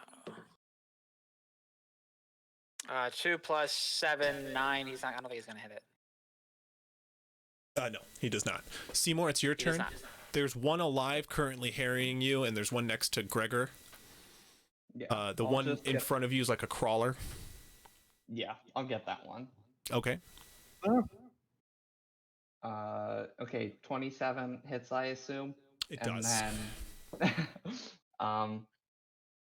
2 plus 7, 9. I don't think he's gonna hit it.
No, he does not. Seymour, it's your
He does
turn.
not.
There's one alive currently harrying you, and there's one next to Gregor.
Yeah.
The
I'll
one
just
in
get-
front of you is like a crawler.
Yeah, I'll get that one.
Okay.
Okay, 27 hits, I assume.
It
And
does.
then,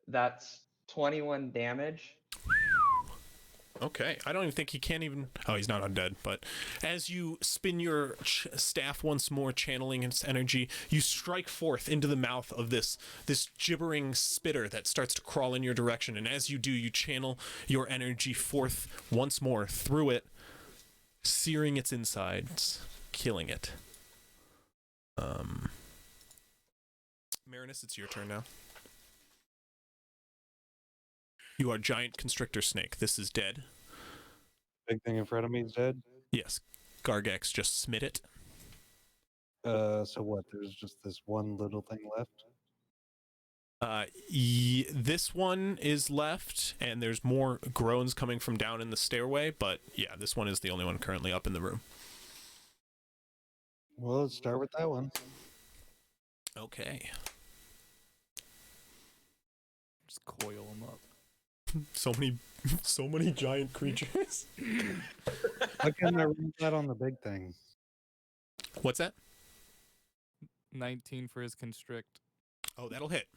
that's 21 damage.
Okay, I don't even think he can't even... Oh, he's not undead, but as you spin your staff once more, channeling its energy, you strike forth into the mouth of this gibbering spitter that starts to crawl in your direction, and as you do, you channel your energy forth once more through it, searing its insides, killing it. Marinus, it's your turn now. You are giant constrictor snake. This is dead.
Big thing in front of me is dead.
Yes, Gargax just smit it.
So what? There's just this one little thing left.
This one is left, and there's more groans coming from down in the stairway, but yeah, this one is the only one currently up in the room.
Well, let's start with that one.
Okay.
Just coil them up.
So many giant creatures.
Why can't I roll that on the big thing?
What's that?
19 for his constrict.
Oh, that'll hit.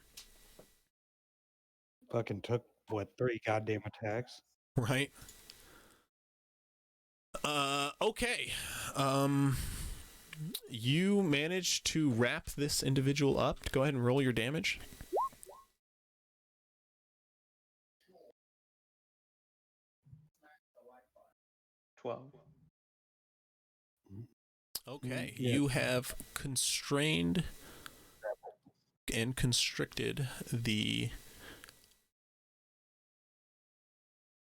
Fucking took, what, 3 goddamn attacks?
Right. Okay. You managed to wrap this individual up. Go ahead and roll your damage. Okay.
Yeah.
You have constrained and constricted the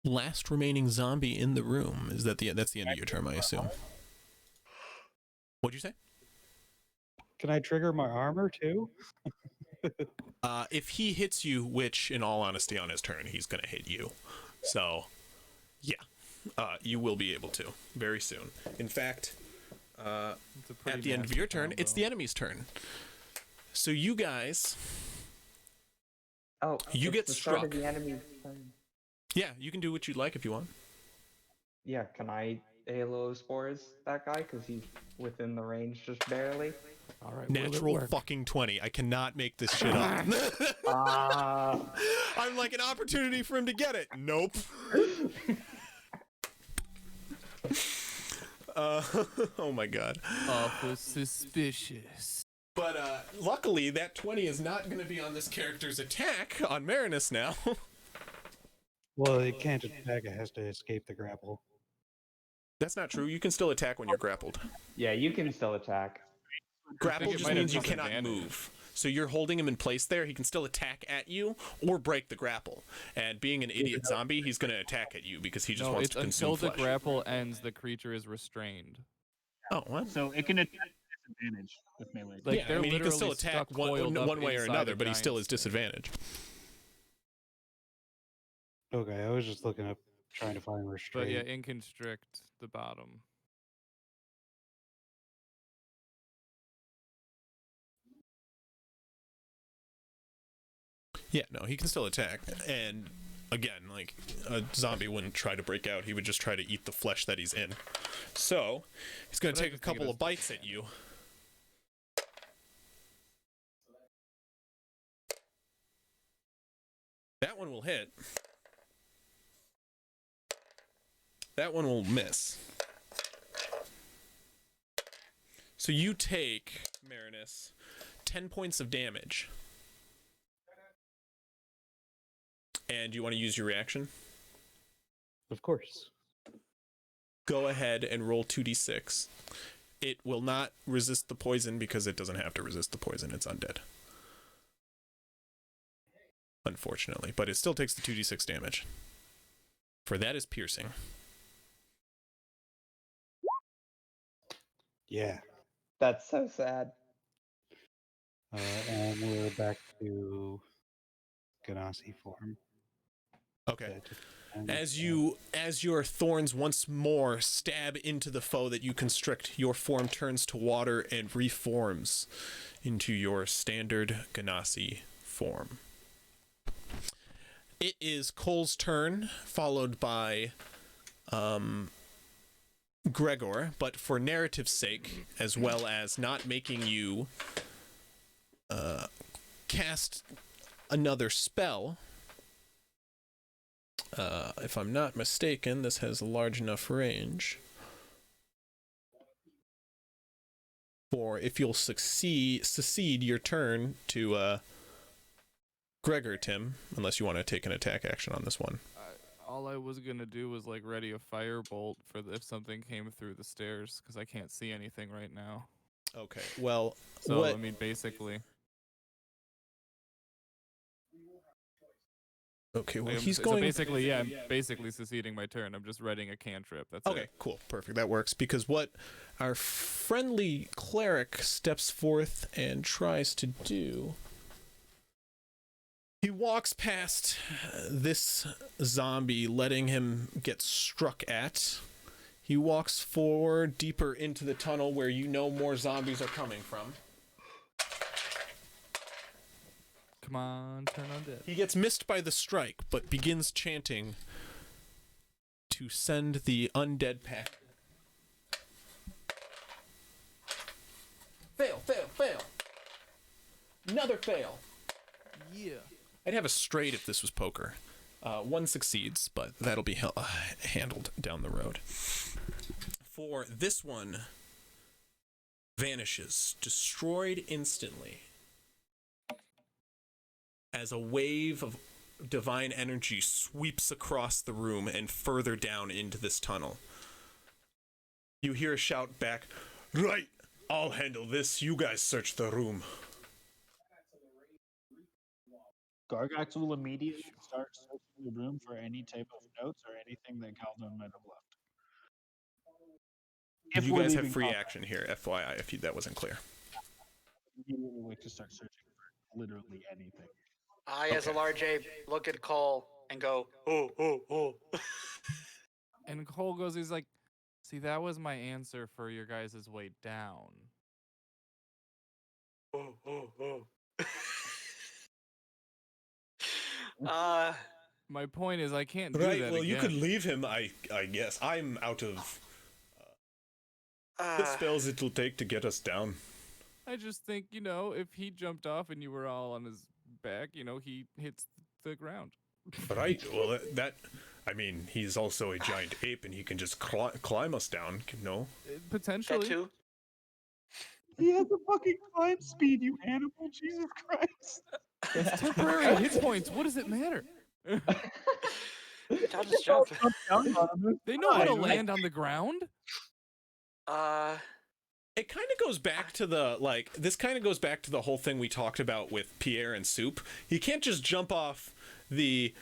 last remaining zombie in the room. Is that that's the end of your turn, I assume? What'd you say?
Can I trigger my armor too?
If he hits you, which in all honesty on his turn he's gonna hit you, so yeah, you will be able to very soon. In fact, at the end of your turn, it's the enemy's turn. So you guys, you
it's
get
the start of
struck.
the enemy's turn.
Yeah, you can do what you'd like if you want.
Yeah, can I Halo Spores that guy? Because he's within the range just barely.
All right. will it
Natural
work?
fucking 20. I cannot make this shit up. I'm like an opportunity for him to get it. Nope. Oh my god.
Awful suspicious.
But luckily, that 20 is not going to be on this character's attack on Marinus now.
Well, it can't attack, it has to escape the grapple.
That's not true. You can still attack when you're grappled.
Yeah, you can still attack.
Grapple
it
just
might have
means you cannot
disadvantage.
move. So you're holding him in place there. He can still attack at you or break the grapple. And being an idiot zombie, he's going to attack at you because he just
No,
wants
it's
to consume
until the
flesh.
grapple ends, the creature is restrained.
Oh, what?
So it can attack at disadvantage with melee.
Like,
yeah, I
they're
mean, he can still
literally
attack
stuck
one
coiled up
way or
inside
another,
a
but he still is
giant's thing.
disadvantaged.
Okay, I was just looking up, trying to find
But
restraint.
yeah, in constrict, the bottom.
Yeah, no, he can still attack. And again, like, a zombie wouldn't try to break out. He would just try to eat the flesh that he's in. So, he's going
But
to
I
take a
just think it
couple
is
of bites at you. That one will hit. That one will miss. So you take, Marinus, 10 points of damage. And you want to use your reaction?
Of course.
Go ahead and roll 2d6. It will not resist the poison because it doesn't have to resist the poison. It's undead. Unfortunately. But it still takes the 2d6 damage. For that is piercing.
Yeah.
That's so sad.
And we're back to Ganassi form.
Okay. As your thorns once more stab into the foe that you constrict, your form turns to water and reforms into your standard Ganassi form. It is Cole's turn, followed by Gregor, but for narrative's sake, as well as not making you cast another spell, if I'm not mistaken, this has a large enough range for if you'll succeed your turn to Gregor, Tim, unless you want to take an attack action on this one.
All I was gonna do was like ready a firebolt for if something came through the stairs because I can't see anything right now.
Okay, well,
So
what?
I mean, basically,
Okay, well,
like,
he's
so
going.
basically, yeah, I'm basically succeeding my turn. I'm just readying a cantrip. That's
Okay,
it.
cool, perfect. That works because what our friendly cleric steps forth and tries to do. He walks past this zombie, letting him get struck at. He walks forward deeper into the tunnel where you know more zombies are coming from.
Come on, turn on dead.
He gets missed by the strike, but begins chanting to send the undead pack. Fail, fail, fail. Another fail.
Yeah.
I'd have a straight if this was poker. One succeeds, but that'll be handled down the road. For this one, vanishes, destroyed instantly, as a wave of divine energy sweeps across the room and further down into this tunnel. You hear a shout back, "Right, I'll handle this. You guys search the room."
Gargax will immediately start searching the room for any type of notes or anything that Calvin might have left. If
You
we're
guys have
leaving
free
combat,
action here, FYI, if that wasn't clear.
immediately like to start searching for literally anything.
I, as a
Okay.
large ape, look at Cole and go, oh.
And Cole goes, he's like, see, that was my answer for your guys' way down.
oh.
My point is, I can't do
Right,
that
well,
again.
you could leave him, I guess. I'm out of the spells it'll take to get us down.
I just think, if he jumped off and you were all on his back, he hits the ground.
Right, well, I mean, he's also a giant ape and he can just climb us down, no?
Potentially.
That too?
He has a fucking climb speed, you animal! Jesus Christ!
It's temporary hit points. What does it matter?
I'll just jump.
They know how to land on the ground.
It kind of goes back to this kind of goes back to the whole thing we talked about with Pierre and Soup. He can't just jump off the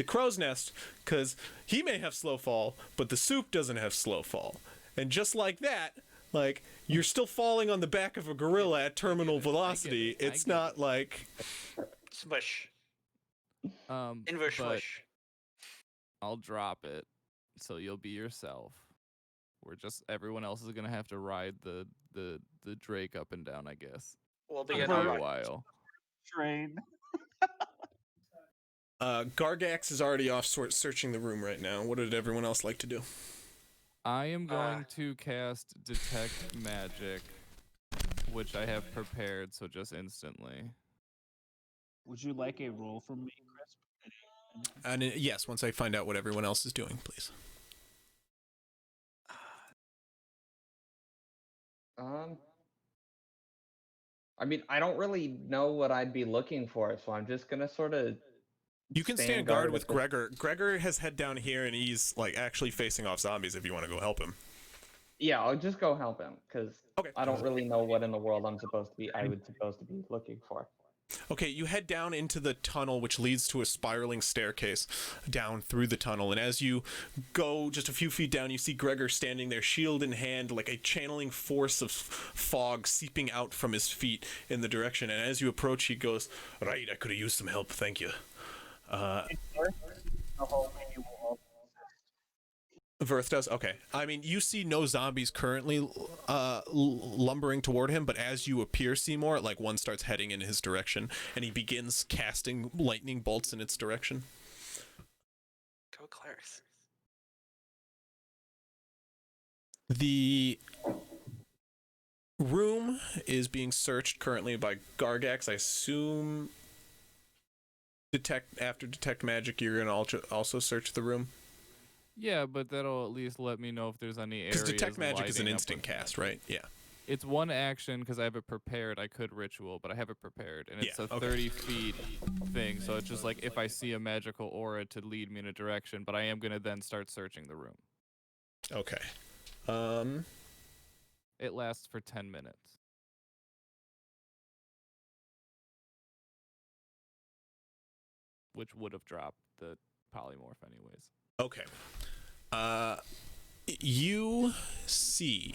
crow's nest because he may have slow fall, but the Soup doesn't have slow fall. And just like that, you're still falling on the back of a gorilla at terminal velocity. It's not like
Smush.
but
Inverse smush.
I'll drop it, so you'll be yourself. Everyone else is gonna have to ride the Drake up and down, I guess.
We'll be
For
in
a while.
Train.
Gargax is already off searching the room right now. What did everyone else like to do?
I am going to cast Detect Magic, which I have prepared, so just instantly.
Would you like a roll from me, Crisp?
And yes, once I find out what everyone else is doing, please.
I mean, I don't really know what I'd be looking for, so I'm just gonna sort of.
You can stand guard with Gregor. Gregor has head down here, and he's actually facing off zombies. If you want to go help him.
Yeah, I'll just go help him because I don't really know what in the world I would supposed to be looking for.
Okay, you head down into the tunnel, which leads to a spiraling staircase down through the tunnel. And as you go just a few feet down, you see Gregor standing there, shield in hand, like a channeling force of fog seeping out from his feet in the direction. And as you approach, he goes, "Right, I could have used some help, thank you." Verth does? Okay. I mean, you see no zombies currently lumbering toward him, but as you appear, Seymour, one starts heading in his direction, and he begins casting lightning bolts in its direction.
Go Claris.
The room is being searched currently by Gargax. I assume after Detect Magic, you're going to also search the room?
Yeah, but that'll at least let me know if there's any areas.
Because Detect Magic is an
lighting up
instant
with
cast, right? Yeah.
It's one action because I have it prepared. I could ritual, but I have it prepared. And it's a 30 feet thing. So it's just like if I see a magical aura to lead me in a direction, but I am going to then start searching the room.
Okay.
It lasts for 10 minutes. Which would have dropped the polymorph anyways.
Okay. You see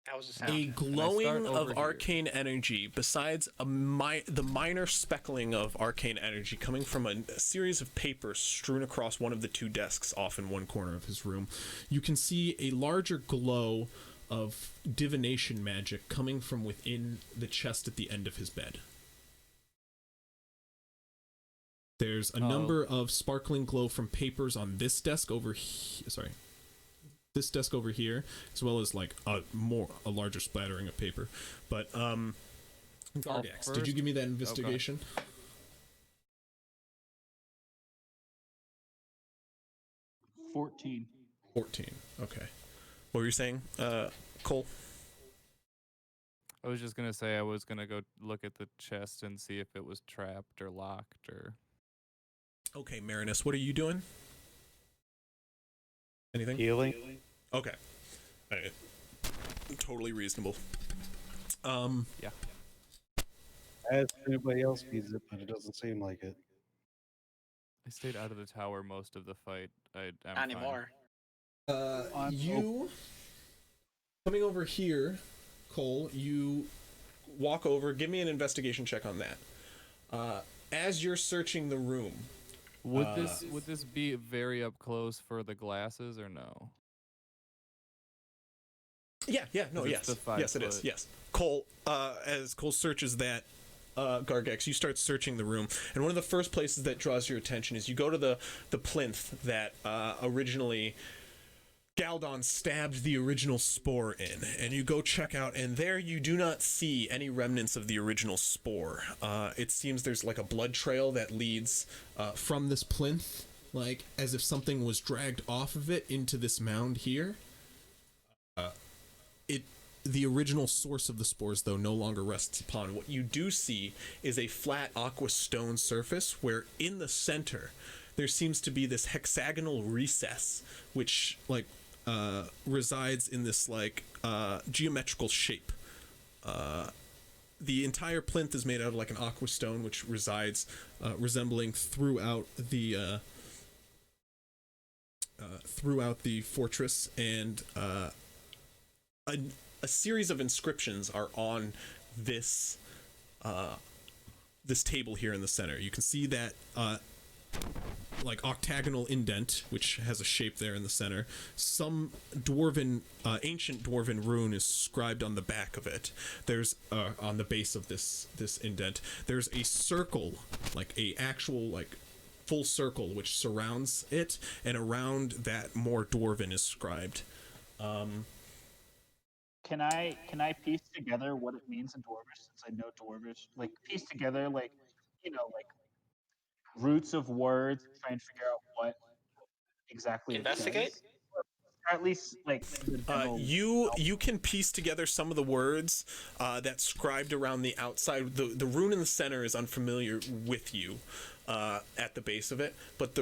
That was a sound.
a glowing of arcane energy, besides the minor speckling of arcane energy coming from a series of papers strewn across one of the two desks off in one corner of his room. You can see a larger glow of divination magic coming from within the chest at the end of his bed. There's a number of sparkling glow from papers on this desk over here. Sorry. this desk over here, as well as like a larger splattering of paper. But Gargax, did you give me that investigation?
14.
14. Okay. What were you saying, Cole?
I was just gonna say I was gonna go look at the chest and see if it was trapped or locked or.
Okay, Marinus, what are you doing? Anything?
Healing.
Okay. Alright. Totally reasonable.
Yeah.
As anybody else needs it, but it doesn't seem like it.
I stayed out of the tower most of the fight. I'm
Not
fine.
anymore.
You coming over here, Cole, you walk over, give me an investigation check on that. As you're searching the room.
Would this be very up close for the glasses or no?
Yeah, no, yes. Yes, it is. Yes. Cole, as Cole searches that, Gargax, you start searching the room, and one of the first places that draws your attention is you go to the plinth that originally Galdon stabbed the original spore in, and you go check out, and there you do not see any remnants of the original spore. It seems there's like a blood trail that leads from this plinth, like as if something was dragged off of it into this mound here. The original source of the spores, though, no longer rests upon. What you do see is a flat aqua stone surface where in the center there seems to be this hexagonal recess, which like resides in this like geometrical shape. The entire plinth is made out of like an aqua stone, which resides resembling throughout the fortress, and a series of inscriptions are on this this table here in the center. You can see that like octagonal indent, which has a shape there in the center. Some dwarven, ancient dwarven rune is scribed on the back of it. There's on the base of this indent. There's a circle, like a actual like full circle, which surrounds it, and around that more dwarven is scribed.
Can I piece together what it means in Dwarvish, since I know Dwarvish? Like, piece together, like, like roots of words, and try and figure out what exactly
Investigate?
it says? Or at least, like, the general...
You can piece together some of the words that's scribed around the outside. The rune in the center is unfamiliar with you at the base of it, but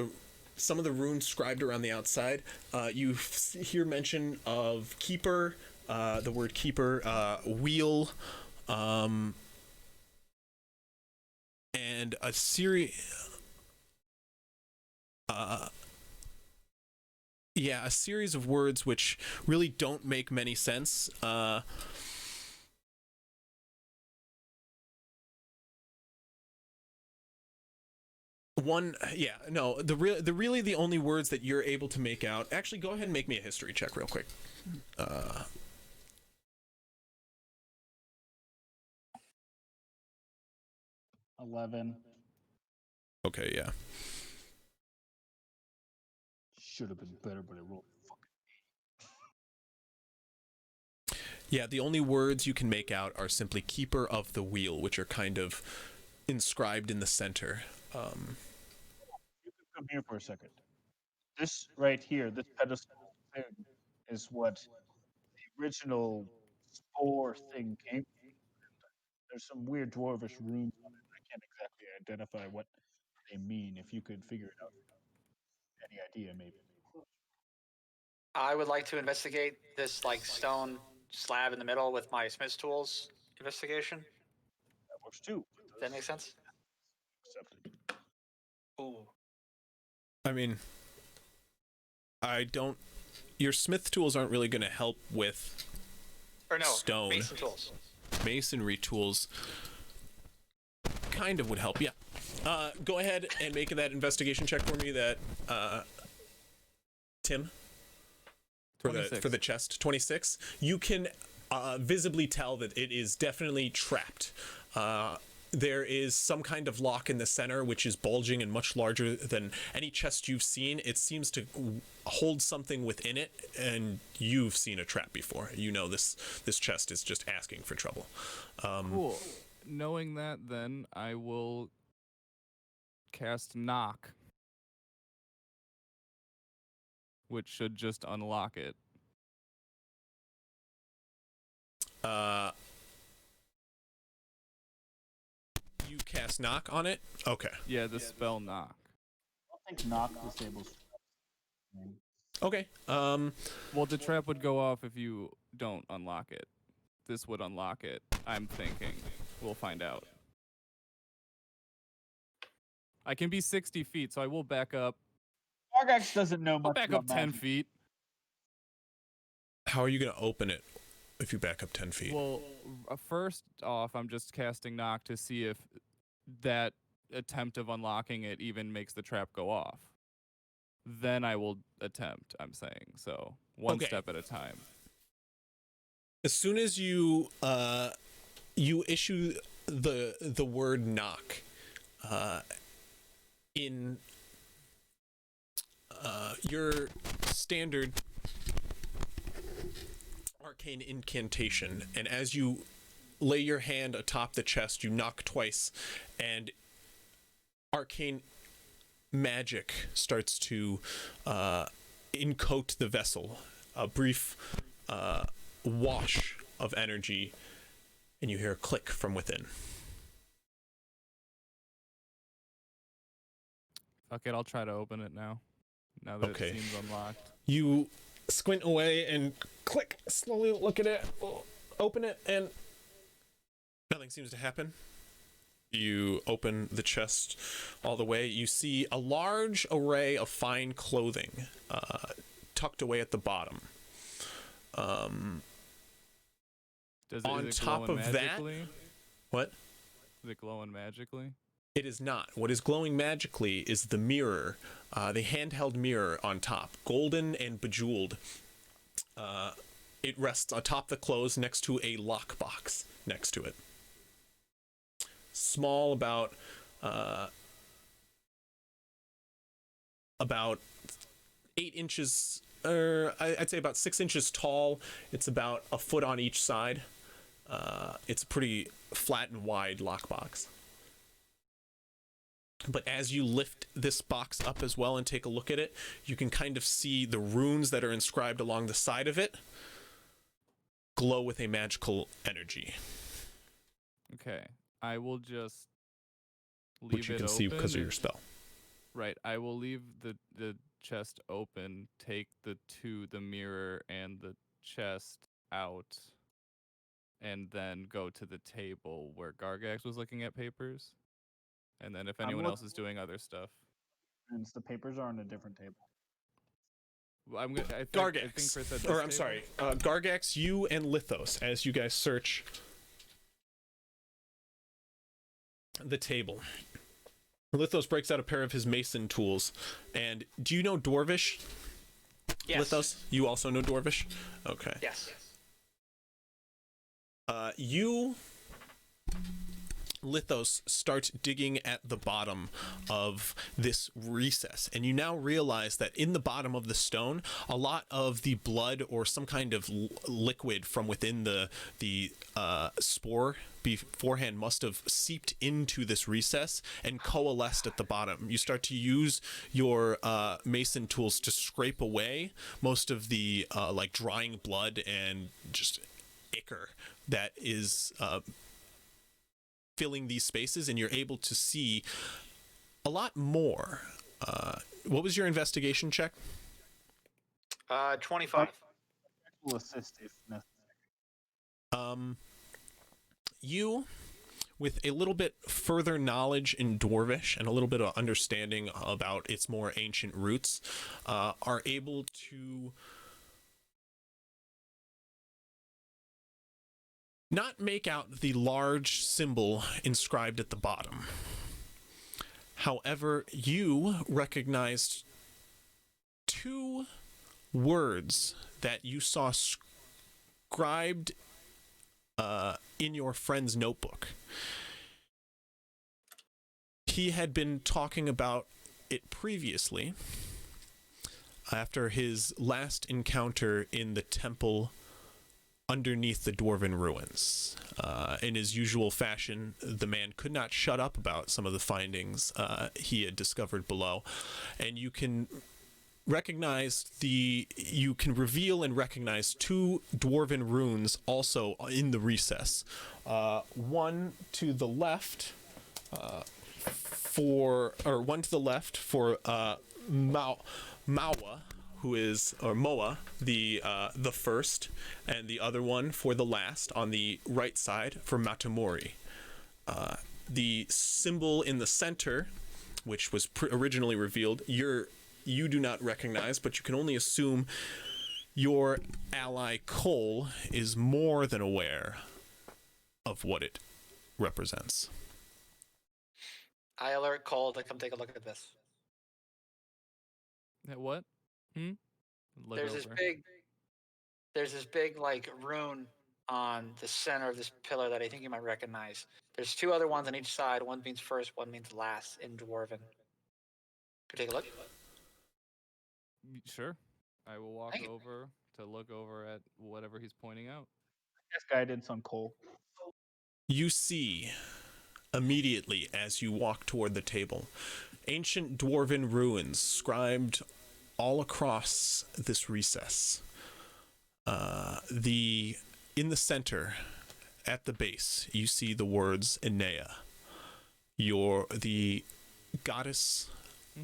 some of the runes scribed around the outside, you hear mention of keeper, the word keeper, wheel, and a series of words which really don't make many sense. The only words that you're able to make out. Actually, go ahead and make me a history check real quick.
11.
Okay, yeah.
Should have been better, but I rolled fucking 8.
Yeah, the only words you can make out are simply keeper of the wheel, which are kind of inscribed in the center.
You can come here for a second. This right here, this pedestal thing, is what the original spore thing came from. There's some weird dwarvish runes on it. I can't exactly identify what they mean. If you could figure it out, any idea, maybe.
I would like to investigate this like stone slab in the middle with my Smith's tools investigation.
That works too.
Does that make sense?
Accepted.
Ooh.
I mean, your smith tools aren't really going to help with stone.
Mason tools.
Masonry tools kind of would help, yeah. Go ahead and make that investigation check for me, that Tim, for the chest. 26. You can visibly tell that it is definitely trapped. there is some kind of lock in the center, which is bulging and much larger than any chest you've seen. It seems to hold something within it, and you've seen a trap before. You know this chest is just asking for trouble.
Cool. Knowing that, then I will cast knock, which should just unlock it.
You cast knock on it? Okay.
Yeah, the spell knock.
I don't think knock disables.
Okay.
Well, the trap would go off if you don't unlock it. This would unlock it, I'm thinking. We'll find out. I can be 60 feet, so I will back up.
Gargax doesn't know much
I'll back
about
up 10
magic.
feet.
How are you going to open it if you back up 10 feet?
Well, first off, I'm just casting knock to see if that attempt of unlocking it even makes the trap go off. Then I will attempt, I'm saying. So one
Okay.
step at a time.
As soon as you issue the word knock in your standard arcane incantation, and as you lay your hand atop the chest, you knock twice, and arcane magic starts to encoat the vessel. A brief wash of energy, and you hear a click from within.
Fuck it, I'll try to open it now. Now that
Okay.
it seems unlocked.
You squint away and click, slowly look at it, open it, and nothing seems to happen. You open the chest all the way. You see a large array of fine clothing tucked away at the bottom. On
Is it
top
glowing
of that,
magically?
what?
Is it glowing magically?
It is not. What is glowing magically is the mirror, the handheld mirror on top, golden and bejeweled. It rests atop the clothes next to a lockbox next to it. Small, about 8 inches, I'd say about 6 inches tall. It's about a foot on each side. It's a pretty flat and wide lockbox. But as you lift this box up as well and take a look at it, you can kind of see the runes that are inscribed along the side of it glow with a magical energy.
Okay. I will just leave
Which you
it
can see
open
because of
and-
your spell.
Right. I will leave the chest open, take the mirror and the chest out, and then go to the table where Gargax was looking at papers. And then if anyone else is doing other stuff.
And the papers are on a different table.
Well, I think
Gargax.
Chris said
Or
this
I'm
table.
sorry, Gargax, you and Lithos, as you guys search the table. Lithos breaks out a pair of his mason tools. And do you know Dwarvish?
Yes.
Lithos, you also know Dwarvish? Okay.
Yes.
You, Lithos, start digging at the bottom of this recess, and you now realize that in the bottom of the stone, a lot of the blood or some kind of liquid from within the spore beforehand must have seeped into this recess and coalesced at the bottom. You start to use your mason tools to scrape away most of the like drying blood and just ichor that is filling these spaces, and you're able to see a lot more. What was your investigation check?
25.
Will assist if necessary.
You, with a little bit further knowledge in Dwarvish and a little bit of understanding about its more ancient roots, are able to not make out the large symbol inscribed at the bottom. However, you recognized 2 words that you saw scribed in your friend's notebook. he had been talking about it previously after his last encounter in the temple underneath the dwarven ruins. In his usual fashion, the man could not shut up about some of the findings he had discovered below, and you can reveal and recognize two dwarven runes also in the recess. One to the left for Mawa, who is, or Moa, the first, and the other one for the last on the right side for Matamori. The symbol in the center, which was originally revealed, you do not recognize, but you can only assume your ally Cole is more than aware of what it represents.
I alert Cole to come take a look at this.
What? Look
There's
over.
this big like rune on the center of this pillar that I think you might recognize. There's two other ones on each side. One means first, one means last in Dwarven. Could you take a look?
Sure. I will walk
Thank you.
over to look over at whatever he's pointing out.
Guess guidance on Cole.
You see, immediately as you walk toward the table, ancient dwarven ruins scribed all across this recess. In the center, at the base, you see the words Enea. You're the goddess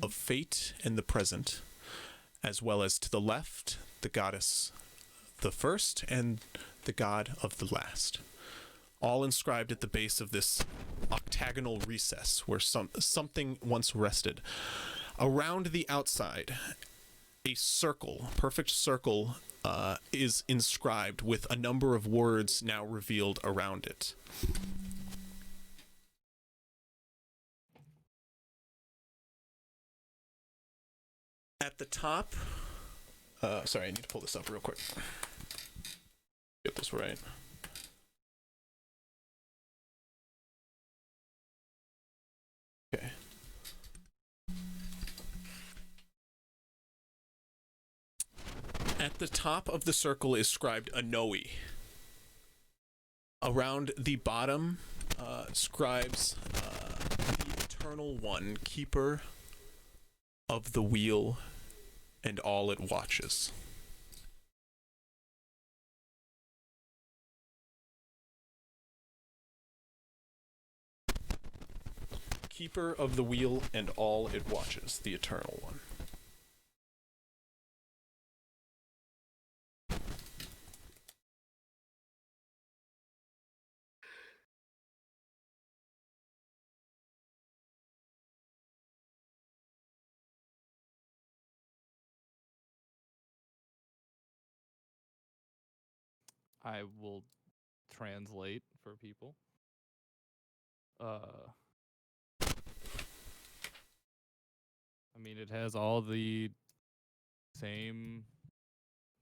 of fate and the present, as well as to the left, the goddess the first and the god of the last. All inscribed at the base of this octagonal recess where something once rested. Around the outside, a circle, perfect circle, is inscribed with a number of words now revealed around it. At the top, sorry, I need to pull this up real quick. Get this right. Okay. At the top of the circle is scribed Anoe. Around the bottom scribes the Eternal One, Keeper of the Wheel and all it watches. Keeper of the Wheel and all it watches, the Eternal One.
I will translate for people. I mean, it has all the same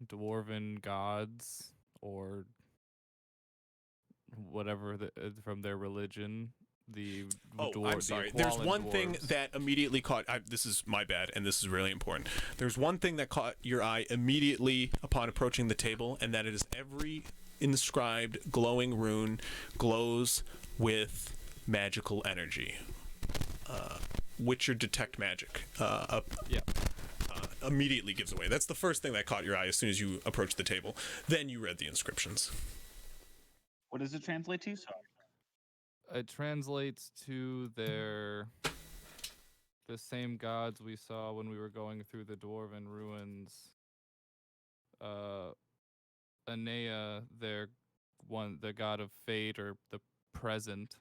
dwarven gods or whatever from their religion.
I'm sorry. There's one thing that immediately caught. This is my bad, and this is really important. There's one thing that caught your eye immediately upon approaching the table, and that it is every inscribed glowing rune glows with magical energy. Witcher detect magic. Immediately gives away. That's the first thing that caught your eye as soon as you approached the table. Then you read the inscriptions.
What does it translate to? Sorry.
It translates to the same gods we saw when we were going through the dwarven ruins. Enea, the god of fate or the present.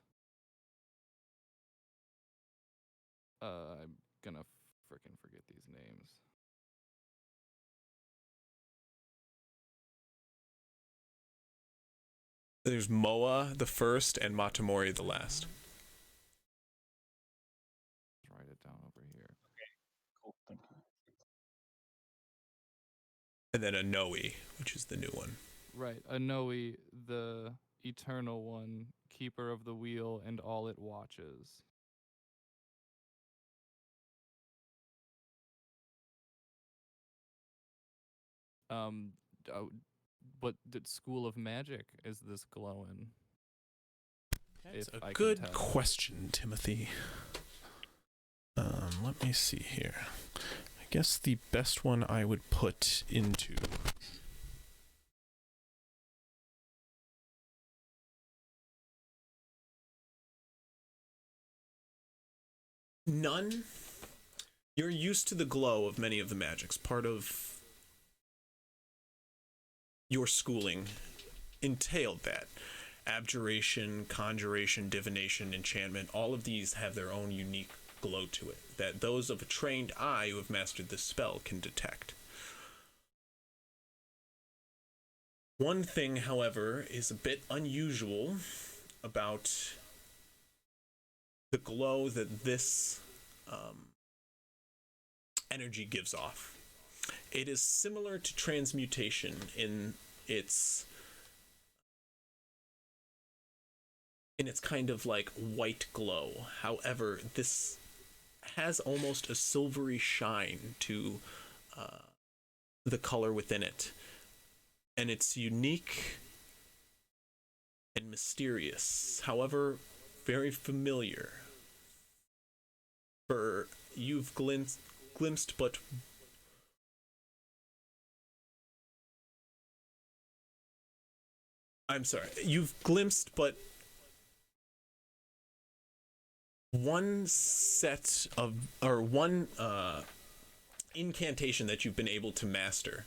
I'm gonna frickin' forget these names.
There's Moa the first and Matamori the last.
Let's write it down over here.
Cool. Thank you.
And then Anoe, which is the new one.
Right, Anoe, the Eternal One, Keeper of the Wheel and all it watches. what school of magic is this glow in?
That's
If
a
I can
good
tell.
question, Timothy. Let me see here. I guess the best one I would put into... None. You're used to the glow of many of the magics. Part of your schooling entailed that. Abjuration, conjuration, divination, enchantment, all of these have their own unique glow to it that those of a trained eye who have mastered this spell can detect. One thing, however, is a bit unusual about the glow that this energy gives off. It is similar to transmutation in its kind of like white glow. However, this has almost a silvery shine to the color within it. And it's unique and mysterious, however, very familiar. For you've glimpsed but you've glimpsed but one set of, or one incantation that you've been able to master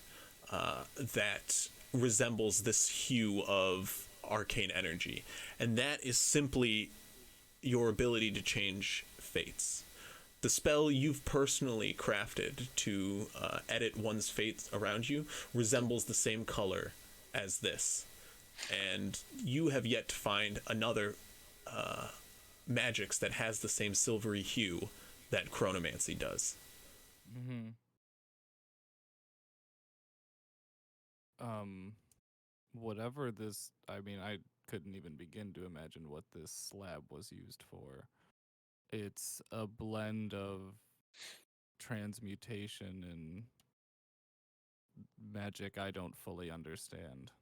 that resembles this hue of arcane energy, and that is simply your ability to change fates. The spell you've personally crafted to edit one's fate around you resembles the same color as this, and you have yet to find another magics that has the same silvery hue that chronomancy does.
Mm-hmm. Whatever this, I mean, I couldn't even begin to imagine what this slab was used for. It's a blend of transmutation and magic I don't fully understand.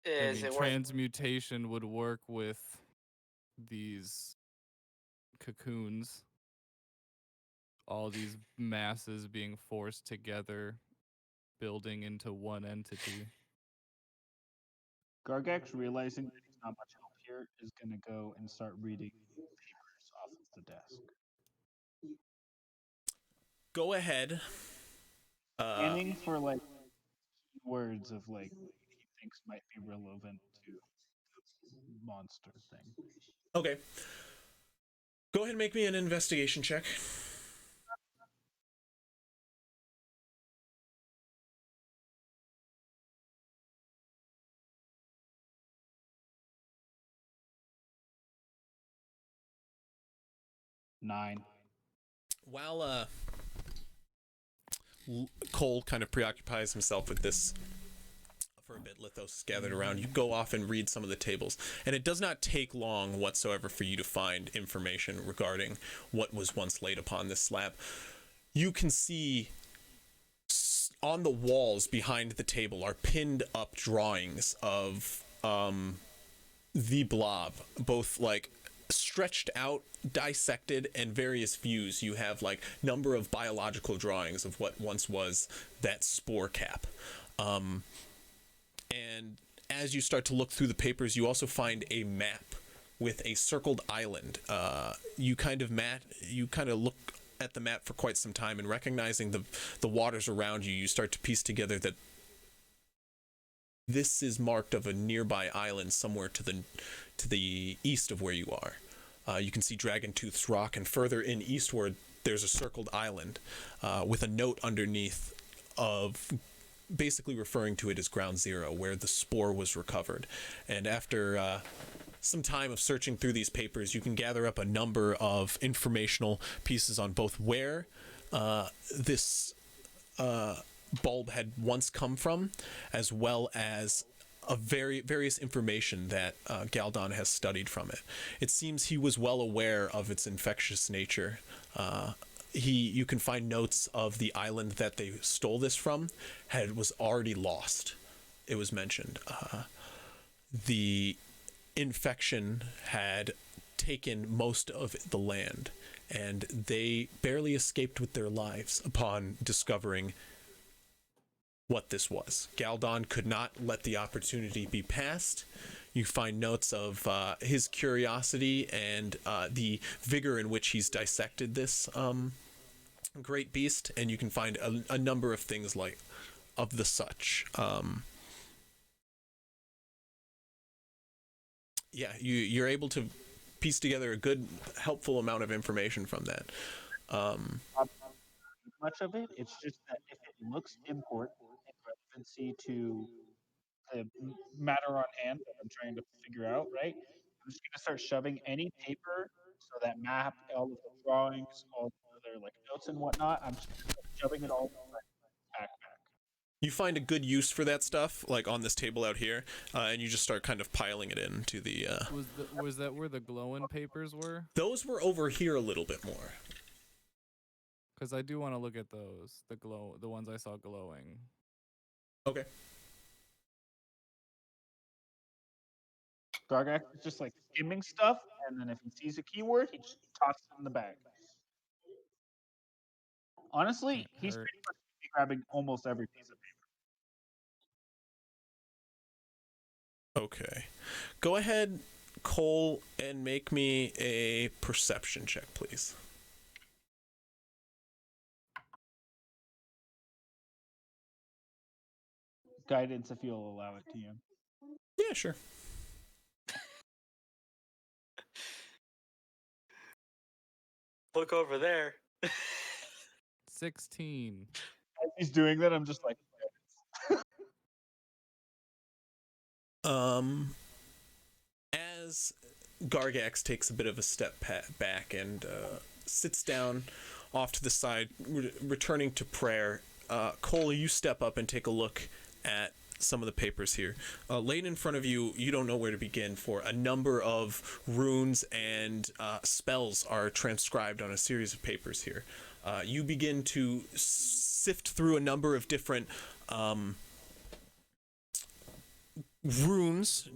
Is it worth?
Transmutation would work with these cocoons, all these masses being forced together, building into one entity.
Gargax, realizing that he's not much help here, is going to go and start reading papers off of the desk.
Go ahead.
Scanning for like keywords of like he thinks might be relevant to the monster thing.
Okay. Go ahead and make me an investigation check.
Nine.
While Cole kind of preoccupies himself with this for a bit, Lithos is gathered around. You go off and read some of the tables, and it does not take long whatsoever for you to find information regarding what was once laid upon this slab. You can see on the walls behind the table are pinned up drawings of the blob, both like stretched out, dissected, and various views. You have like number of biological drawings of what once was that spore cap. And as you start to look through the papers, you also find a map with a circled island. You kind of look at the map for quite some time, and recognizing the waters around you, you start to piece together that this is marked of a nearby island somewhere to the east of where you are. You can see Dragontooth's Rock, and further in eastward, there's a circled island with a note underneath of basically referring to it as Ground Zero, where the spore was recovered. And after some time of searching through these papers, you can gather up a number of informational pieces on both where this bulb had once come from, as well as various information that Galdon has studied from it. It seems he was well aware of its infectious nature. You can find notes of the island that they stole this from was already lost. It was mentioned. The infection had taken most of the land, and they barely escaped with their lives upon discovering what this was. Galdon could not let the opportunity be passed. You find notes of his curiosity and the vigor in which he's dissected this great beast, and you can find a number of things like of the such. You're able to piece together a good, helpful amount of information from that.
Much of it, it's just that if it looks important in relevancy to the matter on hand that I'm trying to figure out, right? I'm just gonna start shoving any paper, so that map, all of the drawings, all the other like notes and whatnot. I'm just gonna start shoving it all in my backpack.
You find a good use for that stuff, like on this table out here, and you just start kind of piling it into the.
Was that where the glowing papers were?
Those were over here a little bit more.
Because I do want to look at those, the ones I saw glowing.
Okay.
Gargax is just like skimming stuff, and then if he sees a keyword, he just tosses it in the bag. Honestly, he's pretty much grabbing almost every piece of paper.
Okay. Go ahead, Cole, and make me a perception check, please.
Guidance, if you'll allow it to you.
Yeah, sure.
Look over there.
16.
As he's doing that, I'm just like.
As Gargax takes a bit of a step back and sits down off to the side, returning to prayer, Cole, you step up and take a look at some of the papers here. Laid in front of you, you don't know where to begin, for a number of runes and spells are transcribed on a series of papers here. You begin to sift through a number of different runes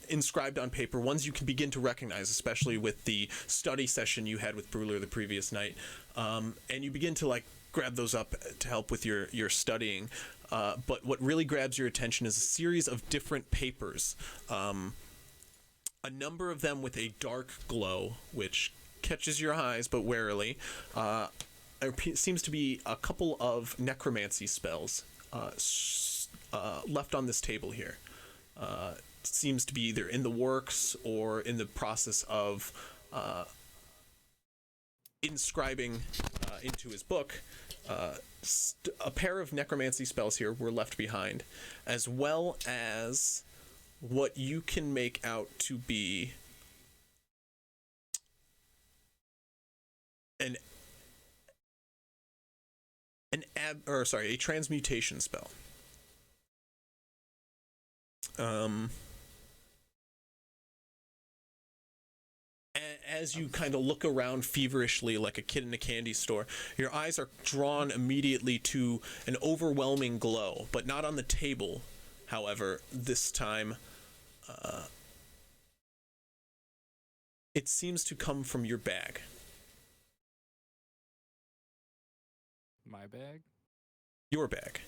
inscribed on paper, ones you can begin to recognize, especially with the study session you had with Bruler the previous night, and you begin to like grab those up to help with your studying. But what really grabs your attention is a series of different papers, a number of them with a dark glow, which catches your eyes, but warily. There seems to be a couple of necromancy spells left on this table here. Seems to be either in the works or in the process of inscribing into his book. A pair of necromancy spells here were left behind, as well as what you can make out to be a transmutation spell. As you kind of look around feverishly like a kid in a candy store, your eyes are drawn immediately to an overwhelming glow, but not on the table. However, this time, it seems to come from your bag.
My bag?
Your bag.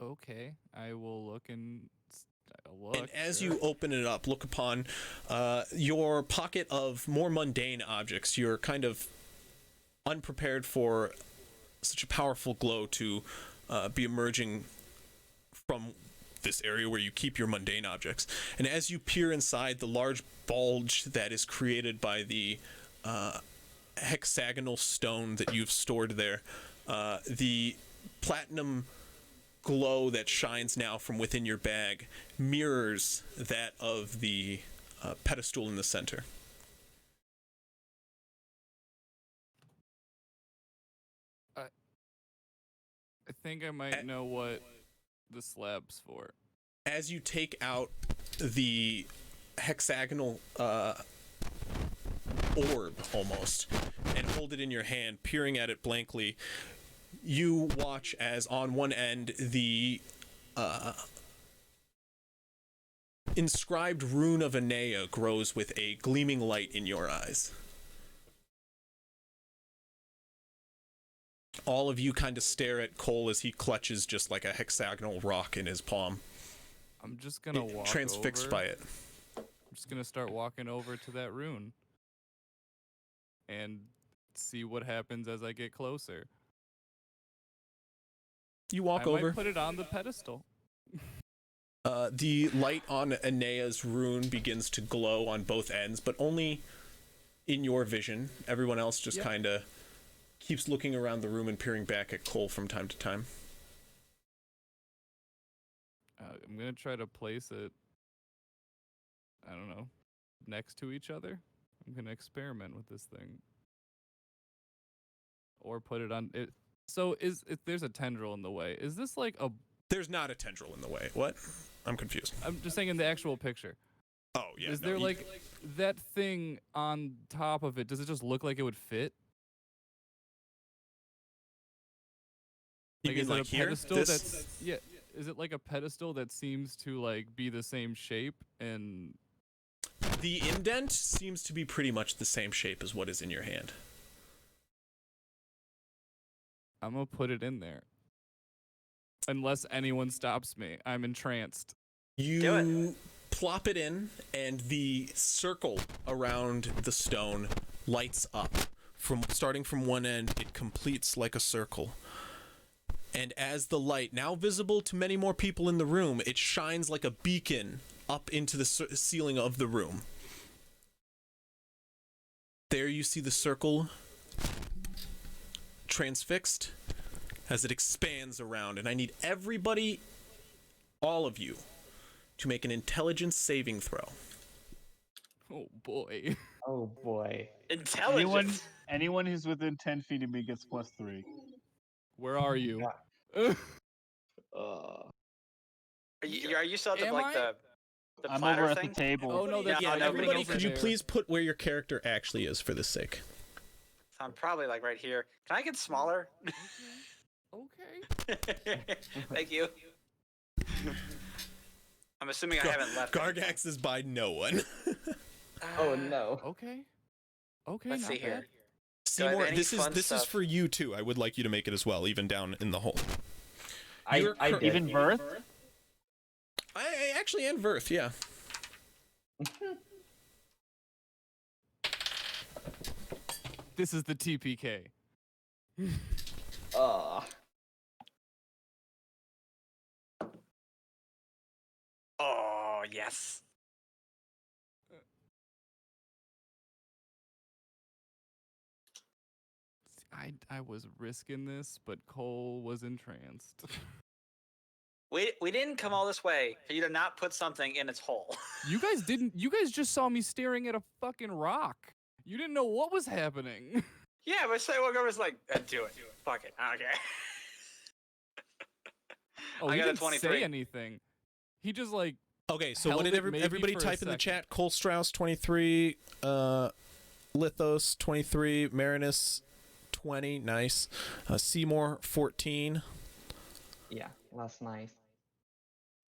Okay, I will look and
And as you open it up, look upon your pocket of more mundane objects. You're kind of unprepared for such a powerful glow to be emerging from this area where you keep your mundane objects. And as you peer inside the large bulge that is created by the hexagonal stone that you've stored there, the platinum glow that shines now from within your bag mirrors that of the pedestal in the center.
I think I might know what the slabs for?
As you take out the hexagonal orb almost and hold it in your hand, peering at it blankly, you watch as on one end the inscribed rune of Anea grows with a gleaming light in your eyes. All of you kind of stare at Cole as he clutches just like a hexagonal rock in his palm.
I'm just gonna walk
transfixed
over.
by it.
I'm just gonna start walking over to that rune and see what happens as I get closer.
You walk
I
over.
might put it on the pedestal.
The light on Aenea's rune begins to glow on both ends, but only in your vision. Everyone else just kind of keeps looking around the room and peering back at Cole from time to time.
I'm gonna try to place it, I don't know, next to each other. I'm gonna experiment with this thing. Or put it on it. So if there's a tendril in the way, is this like a...
There's not a tendril in the way. What? I'm confused.
I'm just saying in the actual picture.
Oh, yeah.
Is there like that thing on top of it? Does it just look like it would fit?
You mean
is it
like
a
here?
pedestal
This?
that's... Yeah. Is it like a pedestal that seems to like be the same shape and...
The indent seems to be pretty much the same shape as what is in your hand.
I'm gonna put it in there. Unless anyone stops me. I'm entranced.
You plop it in, and the circle around the stone lights up. Starting from one end, it completes like a circle. And as the light, now visible to many more people in the room, it shines like a beacon up into the ceiling of the room. There you see the circle transfixed as it expands around, and I need everybody, all of you, to make an intelligence saving throw.
Oh boy.
Oh boy.
Intelligence.
Anyone who's within 10 feet of me gets +3.
Where are you?
Are you still at the,
Am
like
I?
the
I'm
platter
over at
thing?
the table.
Oh no, that's
Yeah,
not
nobody
Everybody,
over
could you
there.
please put where your character actually is for the sake?
So I'm probably like right here. Can I get smaller?
Okay.
Thank you. I'm assuming I haven't left.
Gargax is by no one.
Oh no.
Okay. Okay.
Let's
not
see
bad.
here.
Seymour,
any
this is
fun
this is
stuff?
for you too. I would like you to make it as well, even down in the hole.
I did.
Even Birth?
I actually and Verth, yeah.
This is the TPK.
Oh yes.
I was risking this, but Cole was entranced.
We didn't come all this way for you to not put something in its hole.
You guys didn't. You guys just saw me staring at a fucking rock. You didn't know what was happening.
Yeah, but Seymour was like, do it. Fuck it. Okay.
Oh,
I
he
got a
didn't
23.
say anything. He just
Okay, so
held
what did
it maybe
everybody
for a
type in the
second.
chat? Cole Strauss 23, Lithos 23, Marinus 20, nice. Seymour 14.
Yeah, that's nice.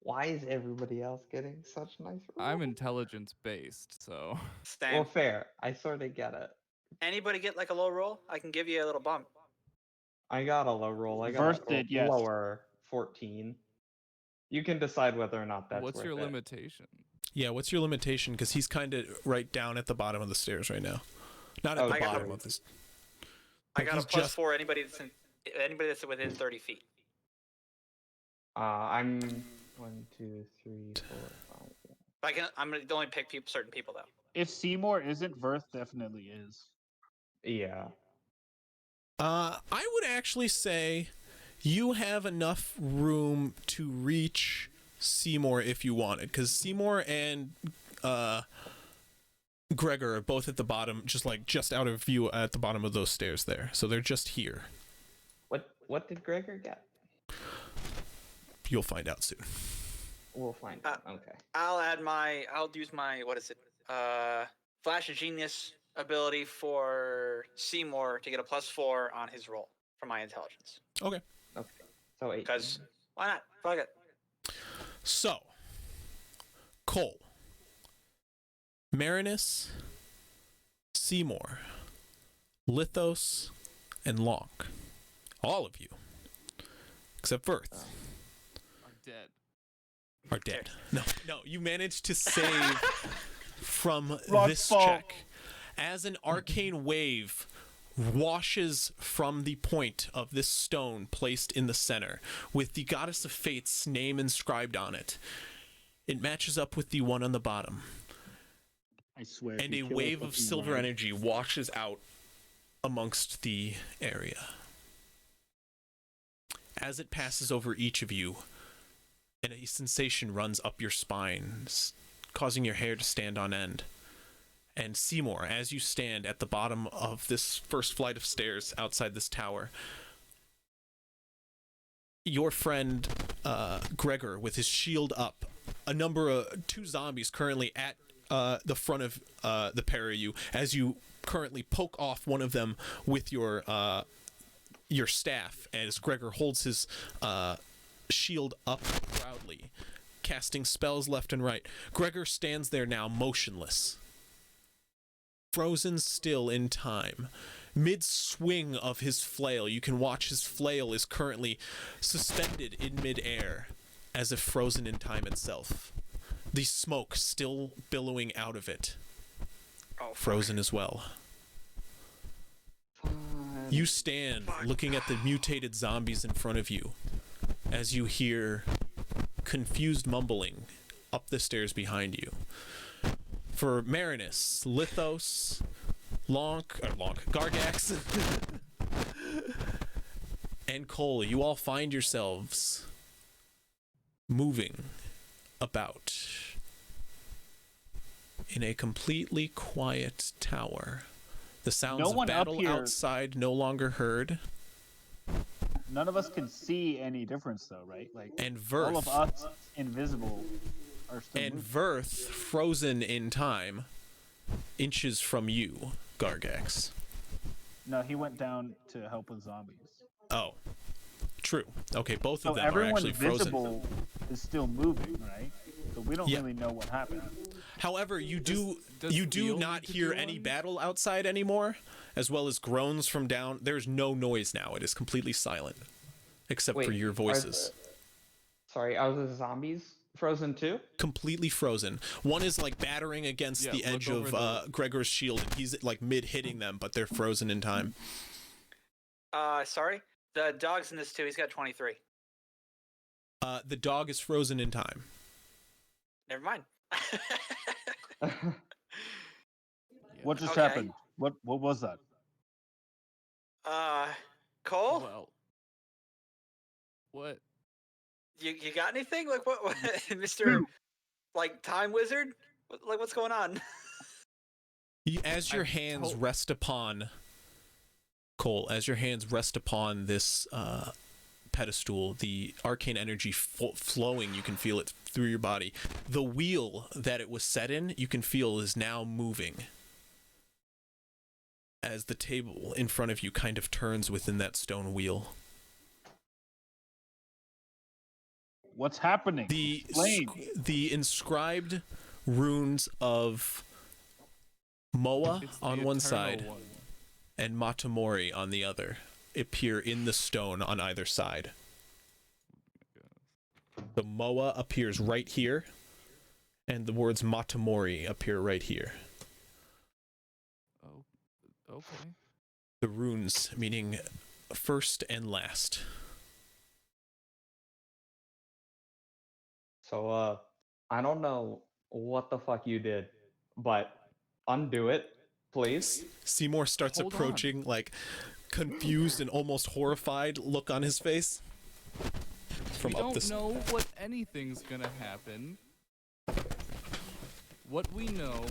Why is everybody else getting such nice rolls?
I'm intelligence based, so
Same.
Well, fair. I sort of get it.
Anybody get like a low roll? I can give you a little bump.
I got a low roll. I got
Verth
a
did, yes.
lower 14. You can decide whether or not that's
what's
worth
your
it.
limitation?
Yeah, what's your limitation? Because he's kind of right down at the bottom of the stairs right now. Not at
Oh,
the
I got
bottom
a-
of this.
I got a
He's
plus
just-
4. Anybody that's within 30 feet.
I'm 1, 2, 3, 4, 5.
I'm gonna only pick certain people though.
If Seymour isn't, Verth definitely is.
Yeah.
I would actually say you have enough room to reach Seymour if you wanted, because Seymour and Gregor are both at the bottom, just out of view at the bottom of those stairs there. So they're just here.
What did Gregor get?
You'll find out soon.
We'll find out. Okay.
I'll use my, what is it? Flash of Genius ability for Seymour to get a +4 on his roll for my intelligence.
Okay.
Okay. So 8.
Because why not? Fuck it.
So, Cole, Marinus, Seymour, Lithos, and Lonk. All of you, except Verth,
Are dead.
are dead. No, you managed to save from
Rock
this
fall.
check. As an arcane wave washes from the point of this stone placed in the center, with the Goddess of Fate's name inscribed on it, it matches up with the one on the bottom.
I swear.
And a wave of silver energy washes out amongst the area. As it passes over each of you, and a sensation runs up your spine, causing your hair to stand on end. And Seymour, as you stand at the bottom of this first flight of stairs outside this tower, your friend Gregor, with his shield up, two zombies currently at the front of the pair of you, as you currently poke off one of them with your staff, as Gregor holds his shield up proudly, casting spells left and right. Gregor stands there now, motionless, frozen still in time. Mid-swing of his flail, you can watch his flail is currently suspended in mid-air, as if frozen in time itself. The smoke still billowing out of it, frozen as well. You stand looking at the mutated zombies in front of you, as you hear confused mumbling up the stairs behind you. For Marinus, Lithos, Gargax, and Cole, you all find yourselves moving about in a completely quiet tower. The sounds of battle outside no longer heard.
None of us can see any difference, though, right? Like,
and Verth,
all of us invisible are still
and
moving.
Verth, frozen in time, inches from you, Gargax.
No, he went down to help with zombies.
Oh, true. Okay, both of
So
them are
everyone
actually frozen.
visible is still moving, right? So we don't
Yeah.
really know what happened.
However, you do
Theo
not
need to
hear
do
any
one?
battle outside anymore, as well as groans from down. There's no noise now. It is completely silent, except for
Wait,
your voices.
Sorry, are the zombies frozen too?
Completely frozen. One is like battering against
Yeah,
the
look
edge
over
of Gregor's shield, and he's like mid hitting them, but they're frozen in time.
Sorry. The dog's in this too. He's got 23.
The dog is frozen in time.
Never mind.
What just
Okay.
happened? What was that?
Cole,
Well, what?
you got anything? Like what Mr. like time wizard? What's going on?
As your hands rest upon Cole, as your hands rest upon this pedestal, the arcane energy flowing, you can feel it through your body. The wheel that it was set in, you can feel is now moving as the table in front of you kind of turns within that stone wheel.
What's happening?
The inscribed runes of Moa
It's the
on one
eternal
side
one.
and Matamori on the other appear in the stone on either side. The Moa appears right here, and the words Matamori appear right here.
Oh, okay.
The runes meaning first and last.
So, I don't know what the fuck you did, but undo it, please.
Seymour starts
Hold
approaching, like confused and almost horrified look on his face. From
We
up
don't
this.
know what anything's gonna happen. What we know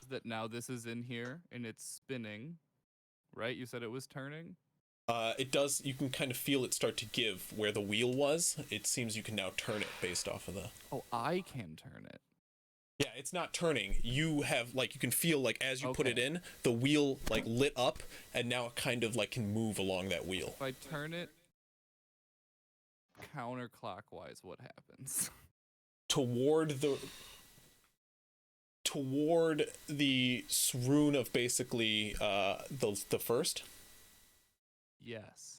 is that now this is in here and it's spinning, right? You said it was turning?
It does. You can kind of feel it start to give where the wheel was. It seems you can now turn it based off of the.
Oh, I can turn it.
Yeah, it's not turning. You have like you can feel like as you put it
Okay.
in, the wheel like lit up, and now it kind of like can move along that wheel.
If I turn it counterclockwise, what happens?
Toward the rune of basically the first.
Yes.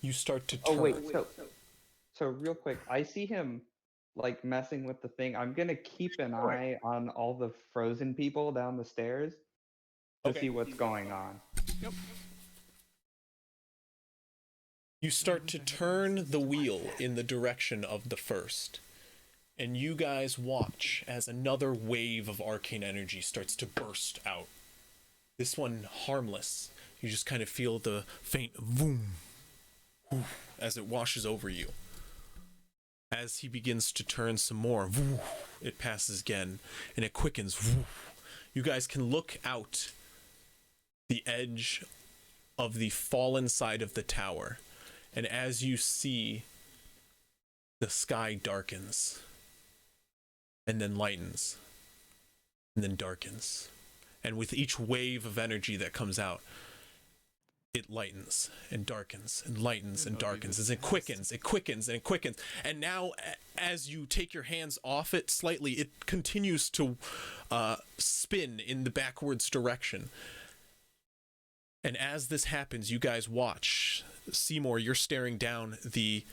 You start to turn.
Oh wait, so real quick, I see him like messing with the thing. I'm gonna keep an eye on all the frozen people down the stairs to
Okay.
see what's going on.
Yep.
You start to turn the wheel in the direction of the first. And you guys watch as another wave of arcane energy starts to burst out. This one harmless. You just kind of feel the faint voom as it washes over you. As he begins to turn some more, it passes again, and it quickens. You guys can look out the edge of the fallen side of the tower, and as you see, the sky darkens, and then lightens, and then darkens. And with each wave of energy that comes out, it lightens and darkens and lightens and darkens as it quickens, and it quickens. And now, as you take your hands off it slightly, it continues to spin in the backwards direction. And as this happens, you guys watch. Seymour, you're staring down the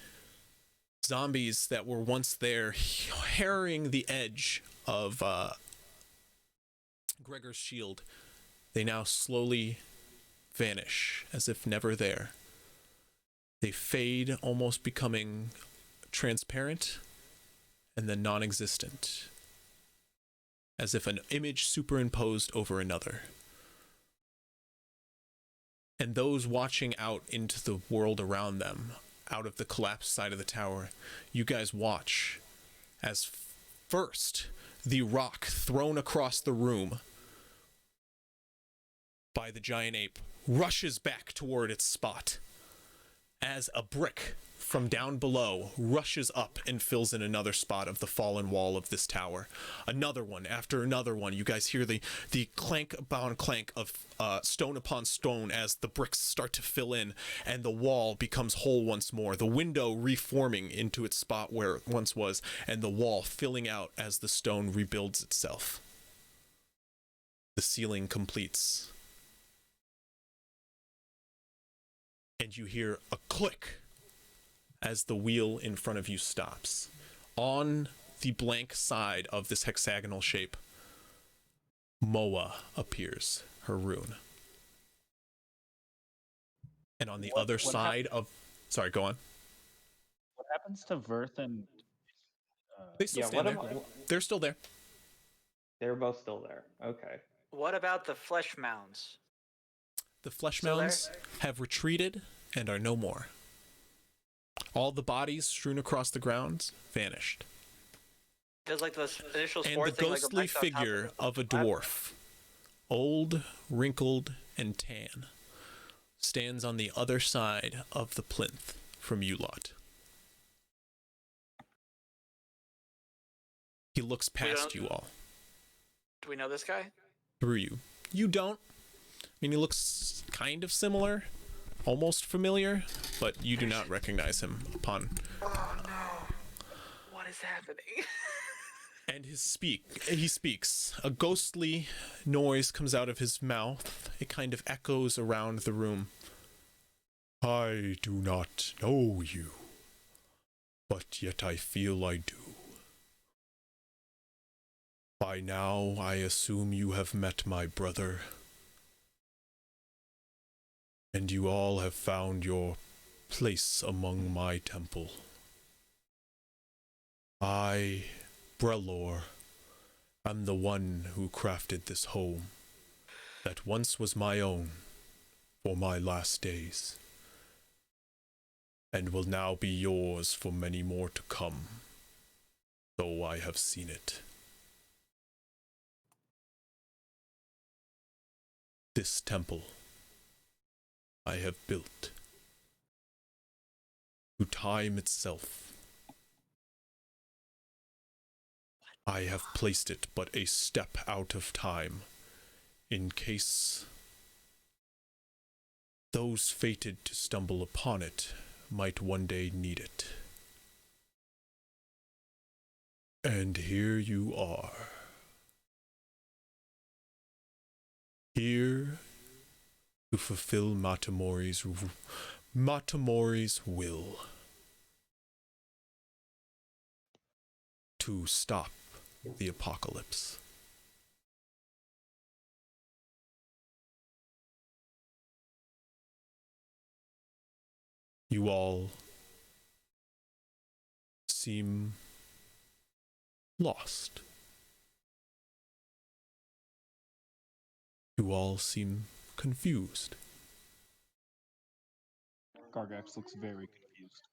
zombies that were once there, harrying the edge of Gregor's shield. They now slowly vanish as if never there. They fade, almost becoming transparent and then non-existent, as if an image superimposed over another. And those watching out into the world around them, out of the collapsed side of the tower, you guys watch as first the rock thrown across the room by the giant ape rushes back toward its spot, as a brick from down below rushes up and fills in another spot of the fallen wall of this tower. Another one after another one. You guys hear the clank upon clank of stone upon stone as the bricks start to fill in, and the wall becomes whole once more. The window reforming into its spot where it once was, and the wall filling out as the stone rebuilds itself. The ceiling completes. And you hear a click as the wheel in front of you stops. On the blank side of this hexagonal shape, Moa appears, her rune. And on the other side of... Sorry, go on.
What happens to Verth and...
They still stand there. They're still there.
They're both still there. Okay.
What about the flesh mounds?
The flesh
Still
mounds have retreated and are no more. All the bodies strewn across the grounds vanished.
Does like the initial
And
spore
the
thing,
ghostly
like, reflect on top
figure of a
platform?
dwarf, old, wrinkled, and tan, stands on the other side of the plinth from you lot. He looks past you all,
Do we know this guy?
through you. You don't. I mean, he looks kind of similar, almost familiar, but you do not recognize him upon...
Oh no. What is happening?
And he speaks. A ghostly noise comes out of his mouth. It kind of echoes around the room. I do not know you, but yet I feel I do. By now, I assume you have met my brother, and you all have found your place among my temple. I, Brelor, am the one who crafted this home that once was my own for my last days, and will now be yours for many more to come, though I have seen it. This temple I have built to time itself. I have placed it but a step out of time, in case those fated to stumble upon it might one day need it. And here you are. Here to fulfill Matamori's will. To stop the apocalypse. You all seem lost. You all seem confused.
Gargax looks very confused.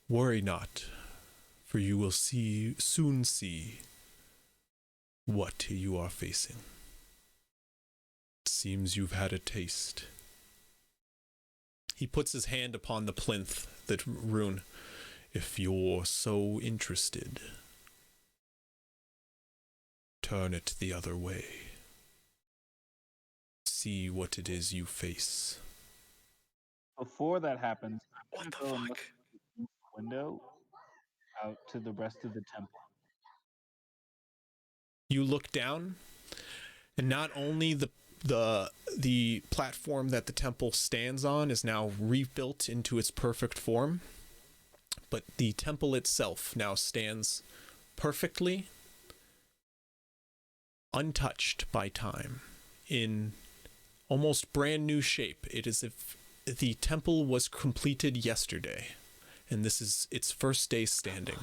Worry not, for you will soon see what you are facing. It seems you've had a taste. He puts his hand upon the plinth, that rune. If you're so interested, turn it the other way. See what it is you face.
Before that happens,
What the
go and
fuck?
look through the window out to the rest of the temple.
You look down, and not only the platform that the temple stands on is now rebuilt into its perfect form, but the temple itself now stands perfectly untouched by time, in almost brand new shape. It is as if the temple was completed yesterday, and this is its first day standing.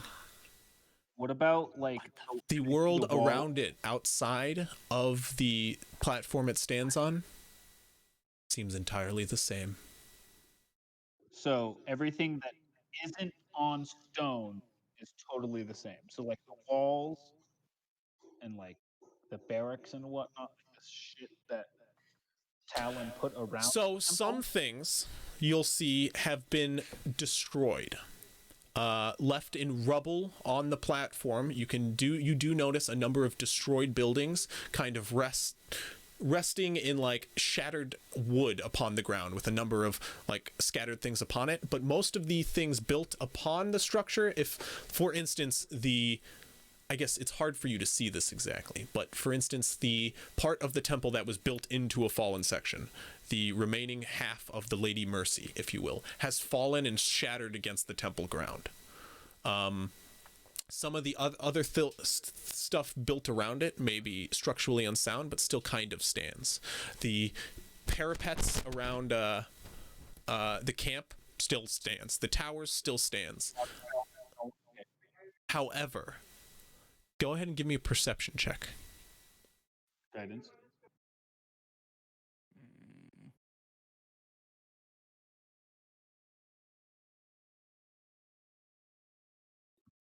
What about like
The world
wall?
around it, outside of the platform it stands on, seems entirely the same.
So everything that isn't on stone is totally the same. So like the walls and like the barracks and whatnot, like the shit that Talon put around.
So
the
some
temple?
things you'll see have been destroyed, left in rubble on the platform. You do notice a number of destroyed buildings, kind of resting in like shattered wood upon the ground, with a number of like scattered things upon it. But most of the things built upon the structure, if, for instance, I guess it's hard for you to see this exactly, but for instance, the part of the temple that was built into a fallen section, the remaining half of the Lady Mercy, if you will, has fallen and shattered against the temple ground. Some of the other stuff built around it may be structurally unsound, but still kind of stands. The parapets around the camp still stands. The towers still stands. However, go ahead and give me a perception check.
Guidance.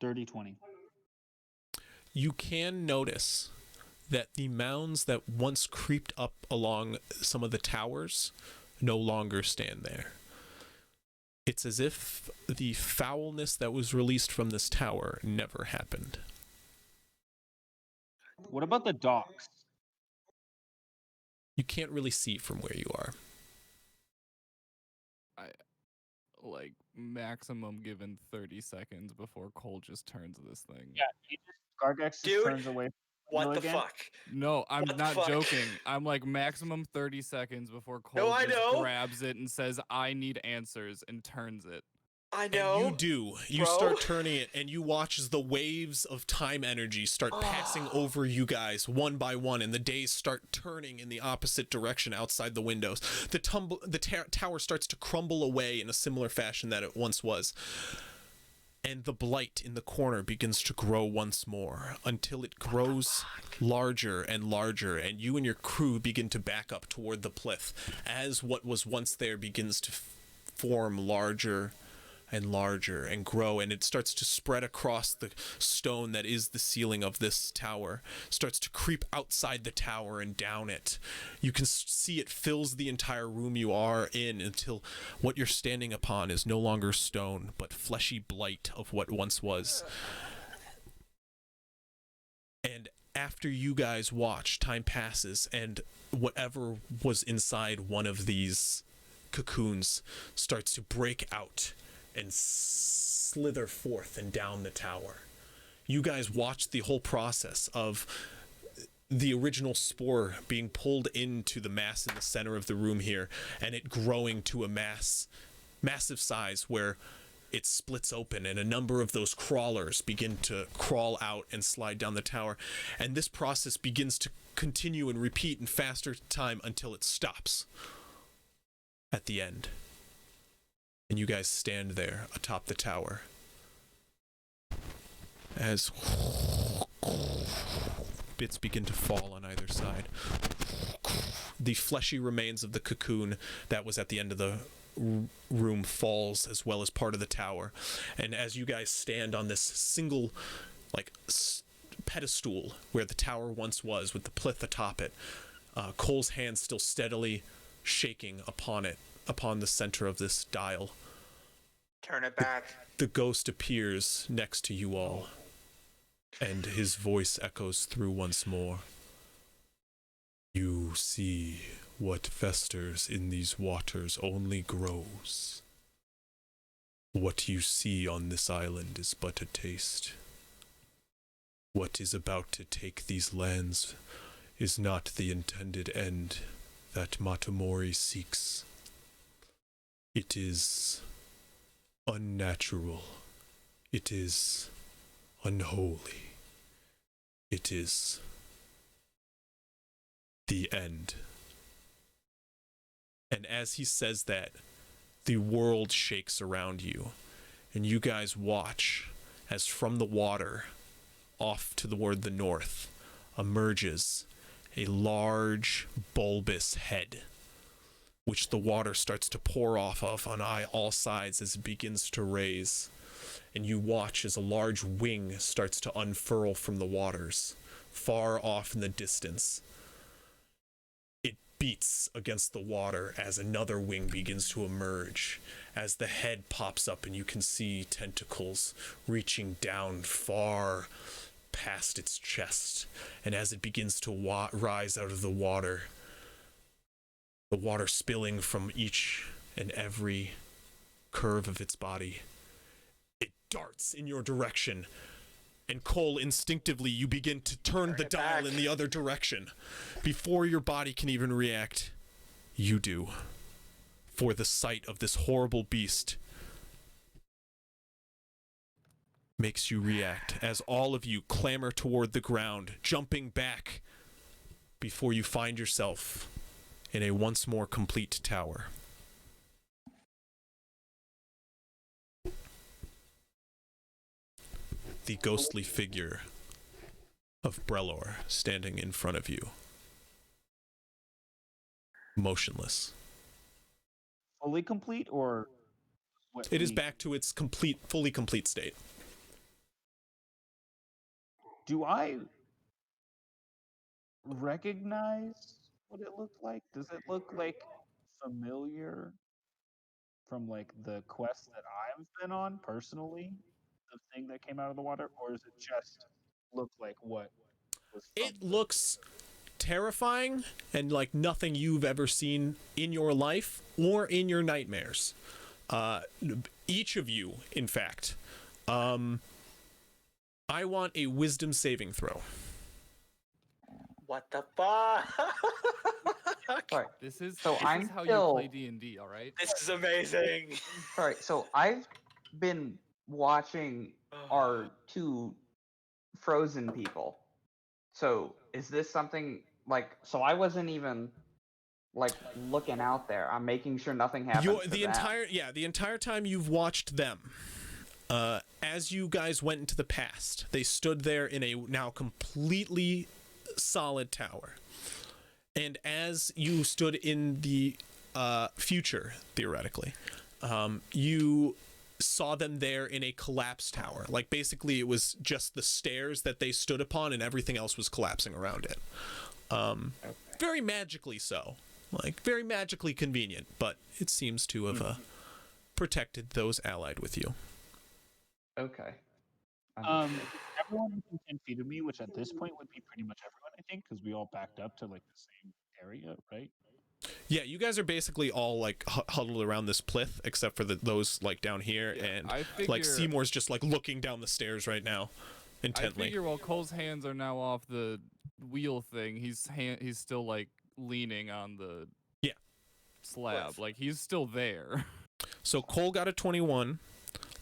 30-20.
You can notice that the mounds that once creeped up along some of the towers no longer stand there. It's as if the foulness that was released from this tower never happened.
What about the docks?
You can't really see from where you are.
Like maximum given 30 seconds before Cole just turns this thing.
Yeah, Gargax just
Dude,
turns away.
What the
again?
fuck?
No, I'm
What the
not
fuck?
joking. I'm like maximum 30 seconds before Cole
No, I
just
know.
grabs it and says, I need answers, and turns it.
I know.
And you do. You
bro.
start turning it, and you watch as the waves of time energy start passing over you guys one by one, and the days start turning in the opposite direction outside the windows. The tower starts to crumble away in a similar fashion that it once was. And the blight in the corner begins to grow once more until it grows larger and larger, and you and your crew begin to back up toward the plinth as what was once there begins to form larger and larger and grow, and it starts to spread across the stone that is the ceiling of this tower, starts to creep outside the tower and down it. You can see it fills the entire room you are in until what you're standing upon is no longer stone, but fleshy blight of what once was. And after you guys watch, time passes, and whatever was inside one of these cocoons starts to break out and slither forth and down the tower. You guys watched the whole process of the original spore being pulled into the mass in the center of the room here, and it growing to a massive size where it splits open and a number of those crawlers begin to crawl out and slide down the tower. And this process begins to continue and repeat in faster time until it stops at the end. And you guys stand there atop the tower as bits begin to fall on either side. The fleshy remains of the cocoon that was at the end of the room falls, as well as part of the tower. And as you guys stand on this single pedestal where the tower once was, with the plinth atop it, Cole's hand still steadily shaking upon the center of this dial.
Turn it back.
The ghost appears next to you all, and his voice echoes through once more. You see, what festers in these waters only grows. What you see on this island is but a taste. What is about to take these lands is not the intended end that Matamori seeks. It is unnatural. It is unholy. It is the end. And as he says that, the world shakes around you, and you guys watch as from the water, off toward the north, emerges a large, bulbous head, which the water starts to pour off of on all sides as it begins to raise. And you watch as a large wing starts to unfurl from the waters, far off in the distance. It beats against the water as another wing begins to emerge, as the head pops up and you can see tentacles reaching down far past its chest. And as it begins to rise out of the water spilling from each and every curve of its body, it darts in your direction. And Cole, instinctively, you begin to turn the dial in the other direction. Before your body can even react, you do. For the sight of this horrible beast makes you react, as all of you clamber toward the ground, jumping back before you find yourself in a once more complete tower. The ghostly figure of Brelor standing in front of you, motionless.
Fully complete, or what?
It is back to its fully complete state.
Do I recognize what it looked like? Does it look like familiar from like the quest that I've been on personally? The thing that came out of the water, or does it just look like what was?
It looks terrifying and like nothing you've ever seen in your life or in your nightmares. Each of you, in fact. I want a wisdom saving throw.
What the fuck?
Sorry.
This is
So I'm
how
still-
you play D&D, all right?
This is amazing.
Sorry, so I've been watching our two frozen people. So is this something like? So I wasn't even like looking out there. I'm making sure nothing happens. to
The
them.
entire time you've watched them. As you guys went into the past, they stood there in a now completely solid tower. And as you stood in the future, theoretically, you saw them there in a collapsed tower. Like basically it was just the stairs that they stood upon and everything else was collapsing around it. Very magically so. Like very magically convenient, but it seems to have protected those allied with you.
Okay.
Everyone within 10 feet of me, which at this point would be pretty much everyone, I think, because we all backed up to like the same area, right?
Yeah, you guys are basically all like huddled around this plinth, except for those like down here, and like Seymour's just like looking down the stairs right now, intently.
I figure while Cole's hands are now off the wheel thing, he's still like leaning on the slab, like he's still there.
So Cole got a 21,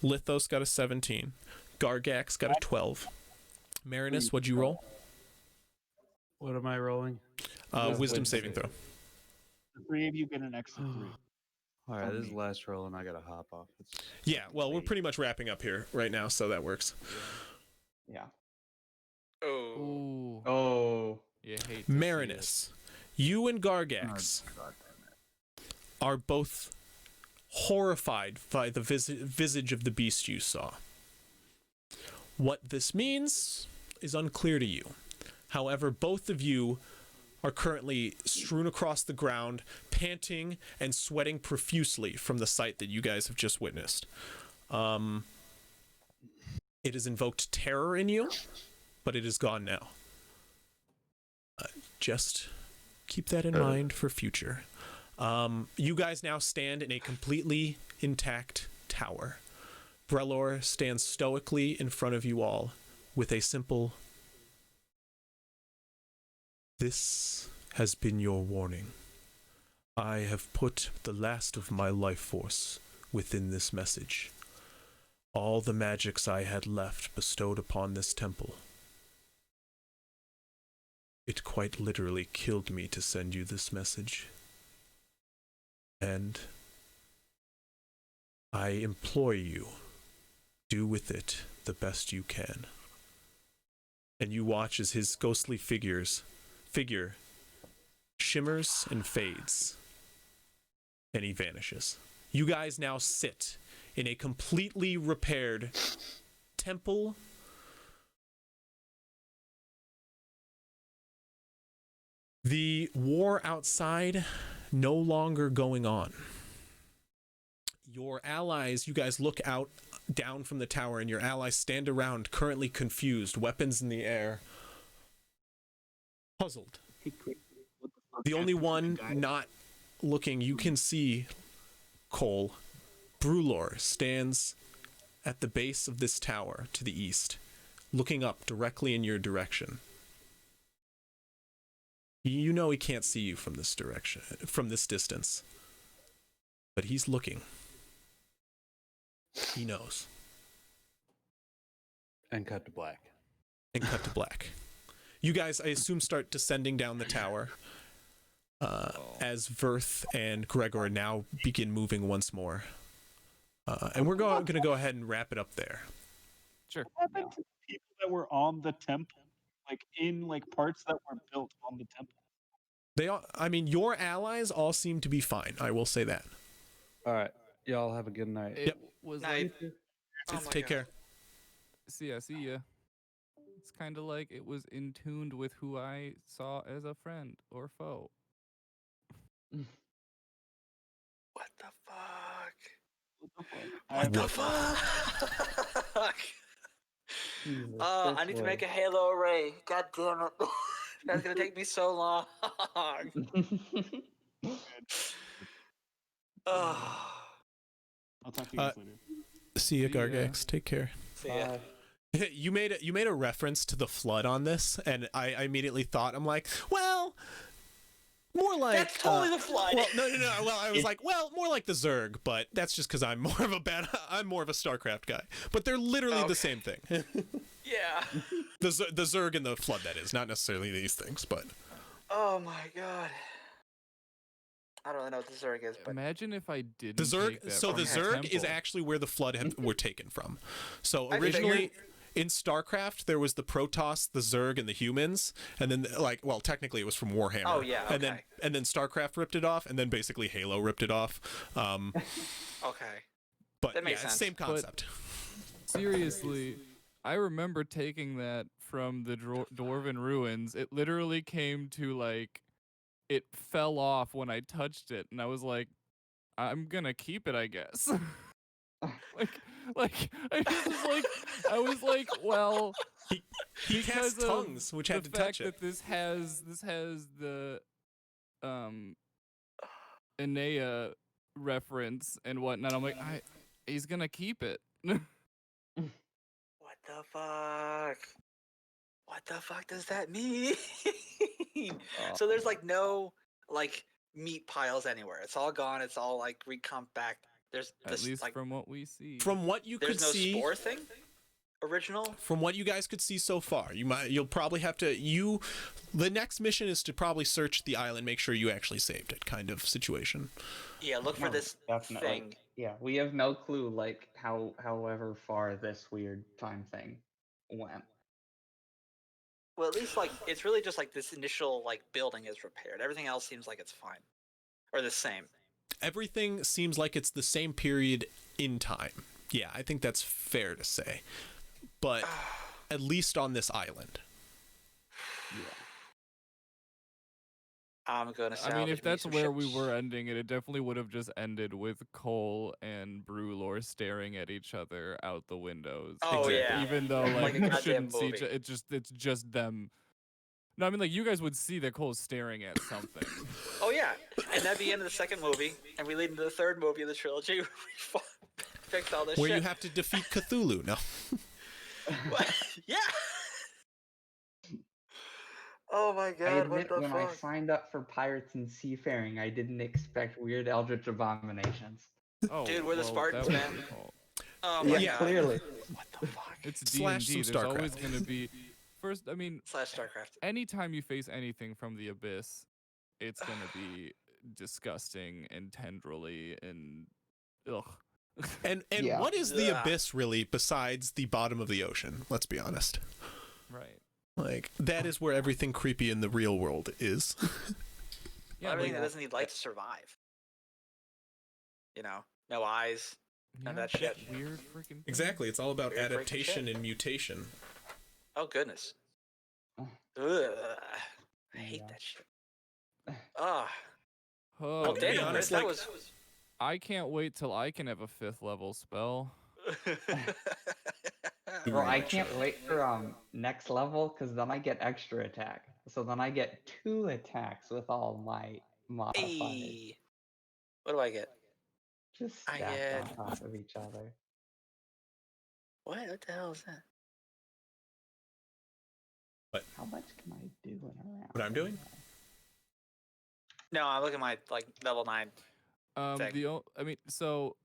Lithos got a 17, Gargax got a 12. Marinus, what'd you roll?
What am I rolling?
Wisdom saving throw.
The three of you get an extra 3.
All right, this is the last roll, and I gotta hop off.
Yeah, well, we're pretty much wrapping up here right now, so that works.
Yeah.
Oh.
You hate
Marinus, you and Gargax are both horrified by the visage of the beast you saw. What this means is unclear to you. However, both of you are currently strewn across the ground, panting and sweating profusely from the sight that you guys have just witnessed. It has invoked terror in you, but it is gone now. Just keep that in mind for future. You guys now stand in a completely intact tower. Brelor stands stoically in front of you all with a simple, "This has been your warning. I have put the last of my life force within this message. All the magics I had left bestowed upon this temple. It quite literally killed me to send you this message. And I implore you, do with it the best you can." And you watch as his ghostly figure shimmers and fades, and he vanishes. You guys now sit in a completely repaired temple. The war outside no longer going on. Your allies, you guys look out down from the tower, and your allies stand around, currently confused, weapons in the air, puzzled. The only one not looking, you can see Cole. Brulor stands at the base of this tower to the east, looking up directly in your direction. You know he can't see you from this direction, from this distance. But he's looking. He knows.
And cut to black.
And cut to black. You guys, I assume, start descending down the tower as Verth and Gregor now begin moving once more. And we're going to go ahead and wrap it up there.
Sure.
What happened to the people that were on the temple? Like in like parts that were built on the temple?
They all, I mean, your allies all seem to be fine. I will say that.
All right. Y'all have a good night.
It was like,
Take care.
see ya. It's kind of like it was in tuned with who I saw as a friend or foe.
What the fuck?
What
the fuck? I need to make a Halo array. God damn it. That's gonna take me so long.
I'll talk to you guys later.
See ya, Gargax. Take care.
See ya.
You made a reference to the flood on this, and I immediately thought, I'm like, well, more like
That's totally the flood.
Well, no. Well, I was like, well, more like the Zerg, but that's just because I'm more of a StarCraft guy. But they're literally the same thing.
Yeah.
The Zerg and the flood, that is, not necessarily these things, but.
Oh my god. I don't really know what the Zerg is, but
Imagine if I didn't.
The Zerg.
take that
So
from
the Zerg is
temple.
actually where the flood were taken from. So
I
originally.
figured.
In StarCraft, there was the Protoss, the Zerg, and the humans, and then technically it was from Warhammer.
Oh, yeah,
And
okay.
then StarCraft ripped it off, and then basically Halo ripped it off.
okay.
But
That makes
yeah,
sense.
same concept.
Seriously, I remember taking that from the Dwarven ruins. It literally came to like, it fell off when I touched it, and I was like, I'm gonna keep it, I guess. I was like, well,
He
because
cast tongues, which had
the
to touch
fact
it.
that this has the Enea reference and whatnot. I'm like, he's gonna keep it.
What the fuck? What the fuck does that mean? So there's like no like meat piles anywhere. It's all gone. It's all like recompact. There's
At
this,
least
like,
from what we see.
From what you could
there's no
see,
spore thing. Original.
from what you guys could see so far, you'll probably have to the next mission is to probably search the island, make sure you actually saved it, kind of situation.
Yeah, look for
No,
this
definitely.
thing.
Yeah, we have no clue, like, however far this weird time thing went.
Well, at least like it's really just like this initial like building is repaired. Everything else seems like it's fine or the same.
Everything seems like it's the same period in time. Yeah, I think that's fair to say. But at least on this island.
I'm gonna.
I mean, if
salvage me
that's
some
where we
ships.
were ending it, it definitely would have just ended with Cole and Brulor staring at each other out the windows.
Oh, yeah.
Even though
Like
like
a
you
goddamn
shouldn't see
movie.
it's just them. No, I mean like you guys would see that Cole's staring at something.
Oh yeah, and that'd be the end of the second movie, and we lead into the third movie of the trilogy. We fixed all this
Where
shit.
you have to defeat Cthulhu. No.
Yeah. Oh my
I
god, what
admit,
the
when I
fuck?
signed up for Pirates and Seafaring, I didn't expect weird eldritch abominations.
Oh,
Dude, we're the
well,
Spartans,
that
man.
was Cole.
Oh my
Yeah.
god.
Clearly.
What the fuck?
It's
Slash
D&D.
some
There's always
StarCraft.
going to be first. I mean,
Slash StarCraft.
anytime you face anything from the abyss, it's going to be disgusting and tendrily and ugh.
And
Yeah.
what is the
Yeah.
abyss really besides the bottom of the ocean? Let's be honest.
Right.
Like that is where everything creepy in the real world is.
Yeah,
Everything
like,
that doesn't need light to survive. You know, no eyes. None of that shit.
Weird freaking thing.
Exactly. It's all about
Weird freaking
adaptation
shit.
and mutation.
Oh goodness.
Ugh.
Ugh. I hate
Yeah.
that shit. Ah.
Oh,
Well,
to be
damn,
man.
honest,
that
like-
was.
I can't wait till I can have a 5th level spell.
Well, I can't wait for next level, because then I get extra attack. So then I get 2 attacks with all my modifiers.
Hey. What do I get?
Just
I
stacked
get-
on top of each other.
What? What the hell is that?
How much can I do in a round?
What I'm doing?
No, I'm looking at my like level 9. Thing.
I mean, so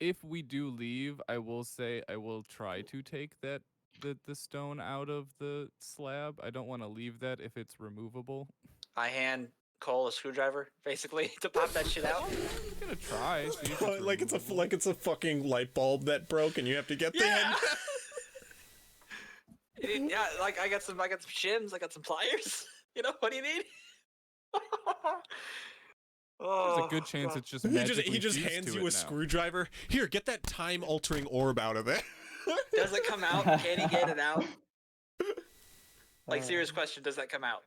if we do leave, I will say I will try to take the stone out of the slab. I don't want to leave that if it's removable.
I hand Cole a screwdriver, basically, to pop that shit out.
I'm gonna try. See if
Like it's
removable.
it's a fucking light bulb that broke and you have to get the
Yeah.
end.
Yeah, like I got some shims, I got some pliers. You know, what do you need?
There's
Oh,
a good chance
God.
it's just
He
magically
just
fused
hands
to
you
it
a
now.
screwdriver. Here, get that time altering orb out of there.
Does it come out? Can he get it out? Like, serious question, does that come out?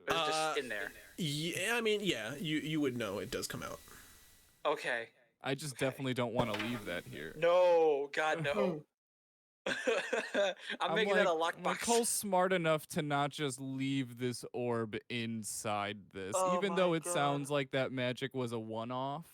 Or is it just in there?
Yeah, I mean, yeah, you would know it does come out.
Okay.
I just definitely don't want to leave that here.
No, God, no. I'm making
like,
it a lockbox.
Cole's smart enough to not just leave this orb inside this,
Oh
even
my
though it
God.
sounds like that magic was a one-off.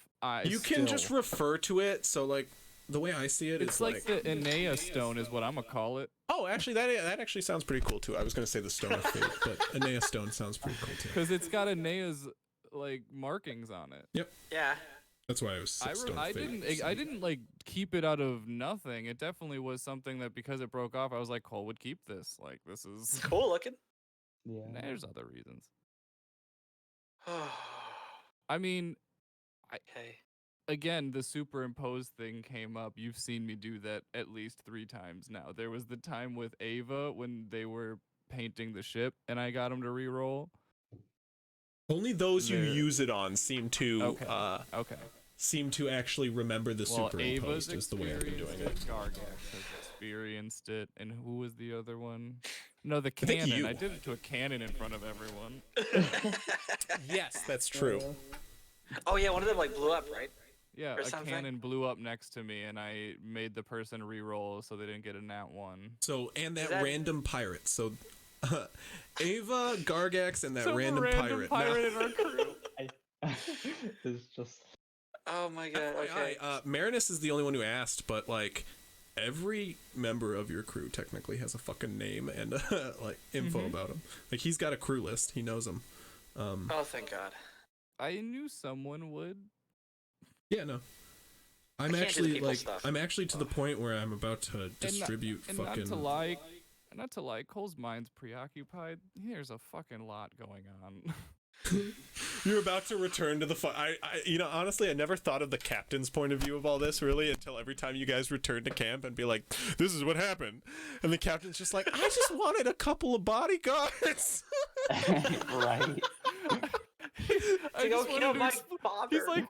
You can just refer to it. So, like, the way I see it,
It's like the Enea stone is what I'm gonna call it.
Oh, actually, that actually sounds pretty cool too. I was gonna say the Stone of Fate, but Enea Stone sounds pretty cool too.
Because it's got Enea's like markings on it.
Yeah.
That's why I was.
I didn't like keep it out of nothing. It definitely was something that because it broke off, I was like, Cole would keep this. Like this is.
Cool looking.
Yeah.
There's other reasons.
Okay.
I mean, again, the superimposed thing came up. You've seen me do that at least 3 times now. There was the time with Ava when they were painting the ship, and I got him to re-roll.
Only those you
There-
use it on seem to.
Okay.
seem to actually remember the
Well,
superimposed
Ava's
is the way I've been doing it.
Gargax has experienced it, and who was the other one? No, the
I think
cannon.
you.
I did it to a cannon in front of everyone.
Yes, that's true.
Oh yeah, one of them like blew up, right?
Yeah,
Or
a
something?
cannon blew up next to me, and I made the person re-roll so they didn't get a nat 1.
So, and that
that-
random pirate. So, Ava, Gargax, and that
Some
random pirate. Now,
in our crew.
It's just
Oh my god. Okay.
FYI, Marinus is the only one who asked, but like every member of your crew technically has a fucking name and like info about him. Like he's got a crew list. He knows them.
Oh, thank God.
I knew someone would.
Yeah, no. I'm
can't do the
actually
people
like
stuff.
I'm actually to the point where I'm about to distribute
And
fucking.
not to lie, Cole's mind's preoccupied. There's a fucking lot going on.
You're about to return to the you know, honestly, I never thought of the captain's point of view of all this really until every time you guys return to camp and be like, "This is what happened," and the captain's just like, "I just wanted a couple of bodyguards."
right.
I
go
just
kill
wanted to
my
expl-
father.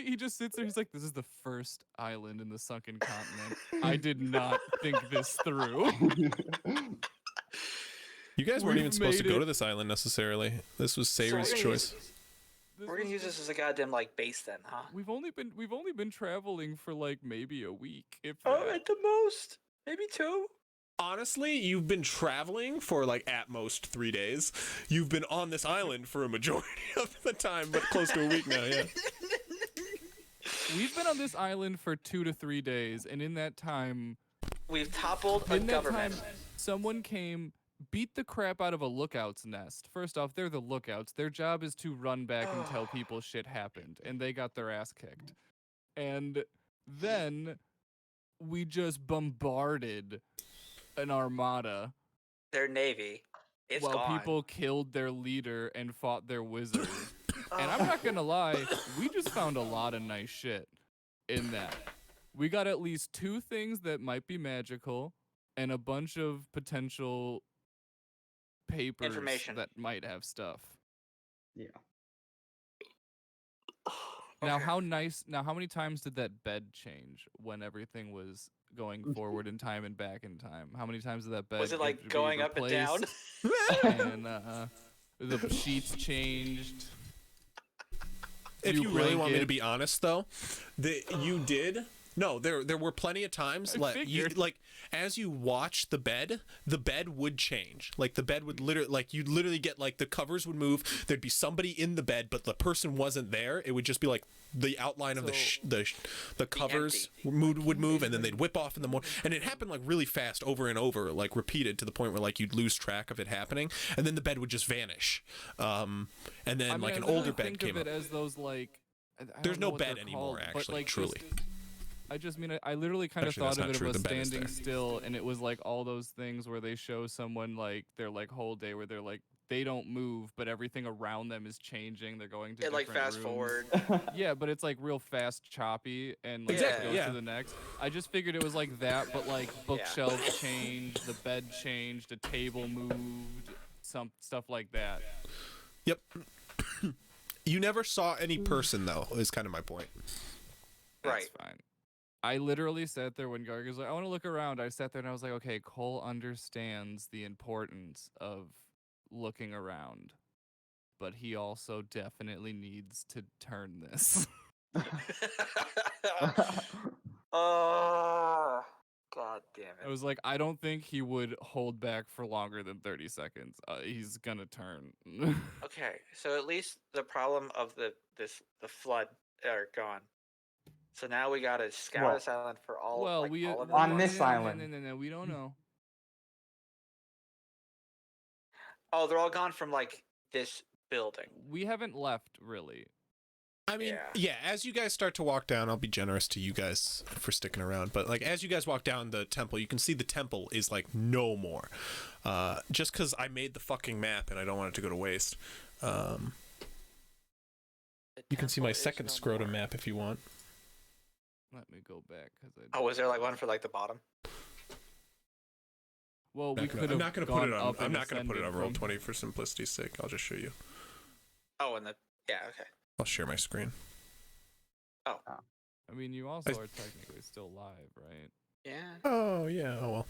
he just sits there. He's like, "This is the first island in the sunken continent. I did not think this through."
You guys weren't
We've
even supposed to
made
go
it.
to this island necessarily. This was Sayre's
gonna
choice.
We're gonna use this as a goddamn like base then, huh?
We've only been traveling for like maybe a week, if
Oh,
that.
at the most, maybe 2.
Honestly, you've been traveling for like at most 3 days. You've been on this island for a majority of the time, but close to a week now, yeah.
We've been on this island for 2 to 3 days, and in that time,
We've toppled a
in that
government.
time, someone came, beat the crap out of a lookout's nest. First off, they're the lookouts. Their job is to run back and tell people shit happened, and they got their ass kicked. And then we just bombarded an armada
Their navy. It's
while
gone.
people killed their leader and fought their wizard. And I'm not gonna lie, we just found a lot of nice shit in that. We got at least 2 things that might be magical and a bunch of potential papers
Information.
that might have stuff.
Yeah.
Now
Okay.
how many times did that bed change when everything was going forward in time and back in time? How many times did that bed
Was it
get
like
to be
going up and down?
replaced? And the sheets changed.
If
New
you really want me to
blanket.
be honest, though, you did. No, there were plenty of times
figured.
like as you watch the bed would change. Like the bed would you'd literally get like the covers would move. There'd be somebody in the bed, but the person wasn't there. It would just be like the outline of the covers would move, and then they'd whip off in the morning. And it happened like really fast, over and over, like repeated to the point where like you'd lose track of it happening, and then the bed would just vanish. And then
I mean,
like
I
an
literally
older bed
think
came
of it
up.
as those like. I
There's
don't know
no
what
bed
they're
anymore,
called, but,
actually,
like,
truly.
I just mean I literally kind of
Actually,
thought
that's
of
not
it
true.
as
The bed is
standing
there.
still, and it was like all those things where they show someone like their like whole day where they're like they don't move, but everything around them is changing. They're going to
It like
different
fast
rooms.
forward.
Yeah, but it's like real fast, choppy, and like
Exactly,
goes
yeah.
to the next. I just figured it was like that, but like bookshelves changed, the bed changed, a table moved, some stuff like that.
Yep. You never saw any person, though, is kind of my point.
That's
Right.
fine. I literally sat there when Gargax was like, I want to look around. I sat there and I was like, okay, Cole understands the importance of looking around, but he also definitely needs to turn this.
Oh, God damn
I
it.
was like, I don't think he would hold back for longer than 30 seconds. He's gonna turn.
Okay, so at least the problem of the flood are gone. So now we gotta scout
Well-
this island for all.
well,
like,
we
all of
On
them.
this island.
No, we don't know.
Oh, they're all gone from like this building.
We haven't left really.
I mean,
Yeah.
yeah, as you guys start to walk down, I'll be generous to you guys for sticking around, but like as you guys walk down the temple, you can see the temple is like no more. Just because I made the fucking map and I don't want it to go to waste.
The
You can see my
temple is
second
no
scrotum
more.
map if you want.
Let me go back because I.
Oh, was there like one for like the bottom?
Well, we could have.
I'm not gonna put it on. I'm not gonna put it on roll
from
20 for simplicity's sake. I'll just show you.
Oh, and the yeah, okay.
I'll share my screen.
I mean, you also are technically still live, right?
Yeah.
Oh yeah. Oh well.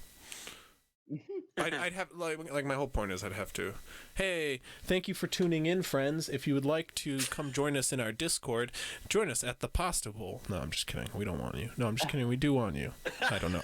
I'd have like my whole point is I'd have to. Hey, thank you for tuning in, friends. If you would like to come join us in our Discord, join us at the Pasta Bowl. No, I'm just kidding. We don't want you. No, I'm just kidding. We do want you. I don't know.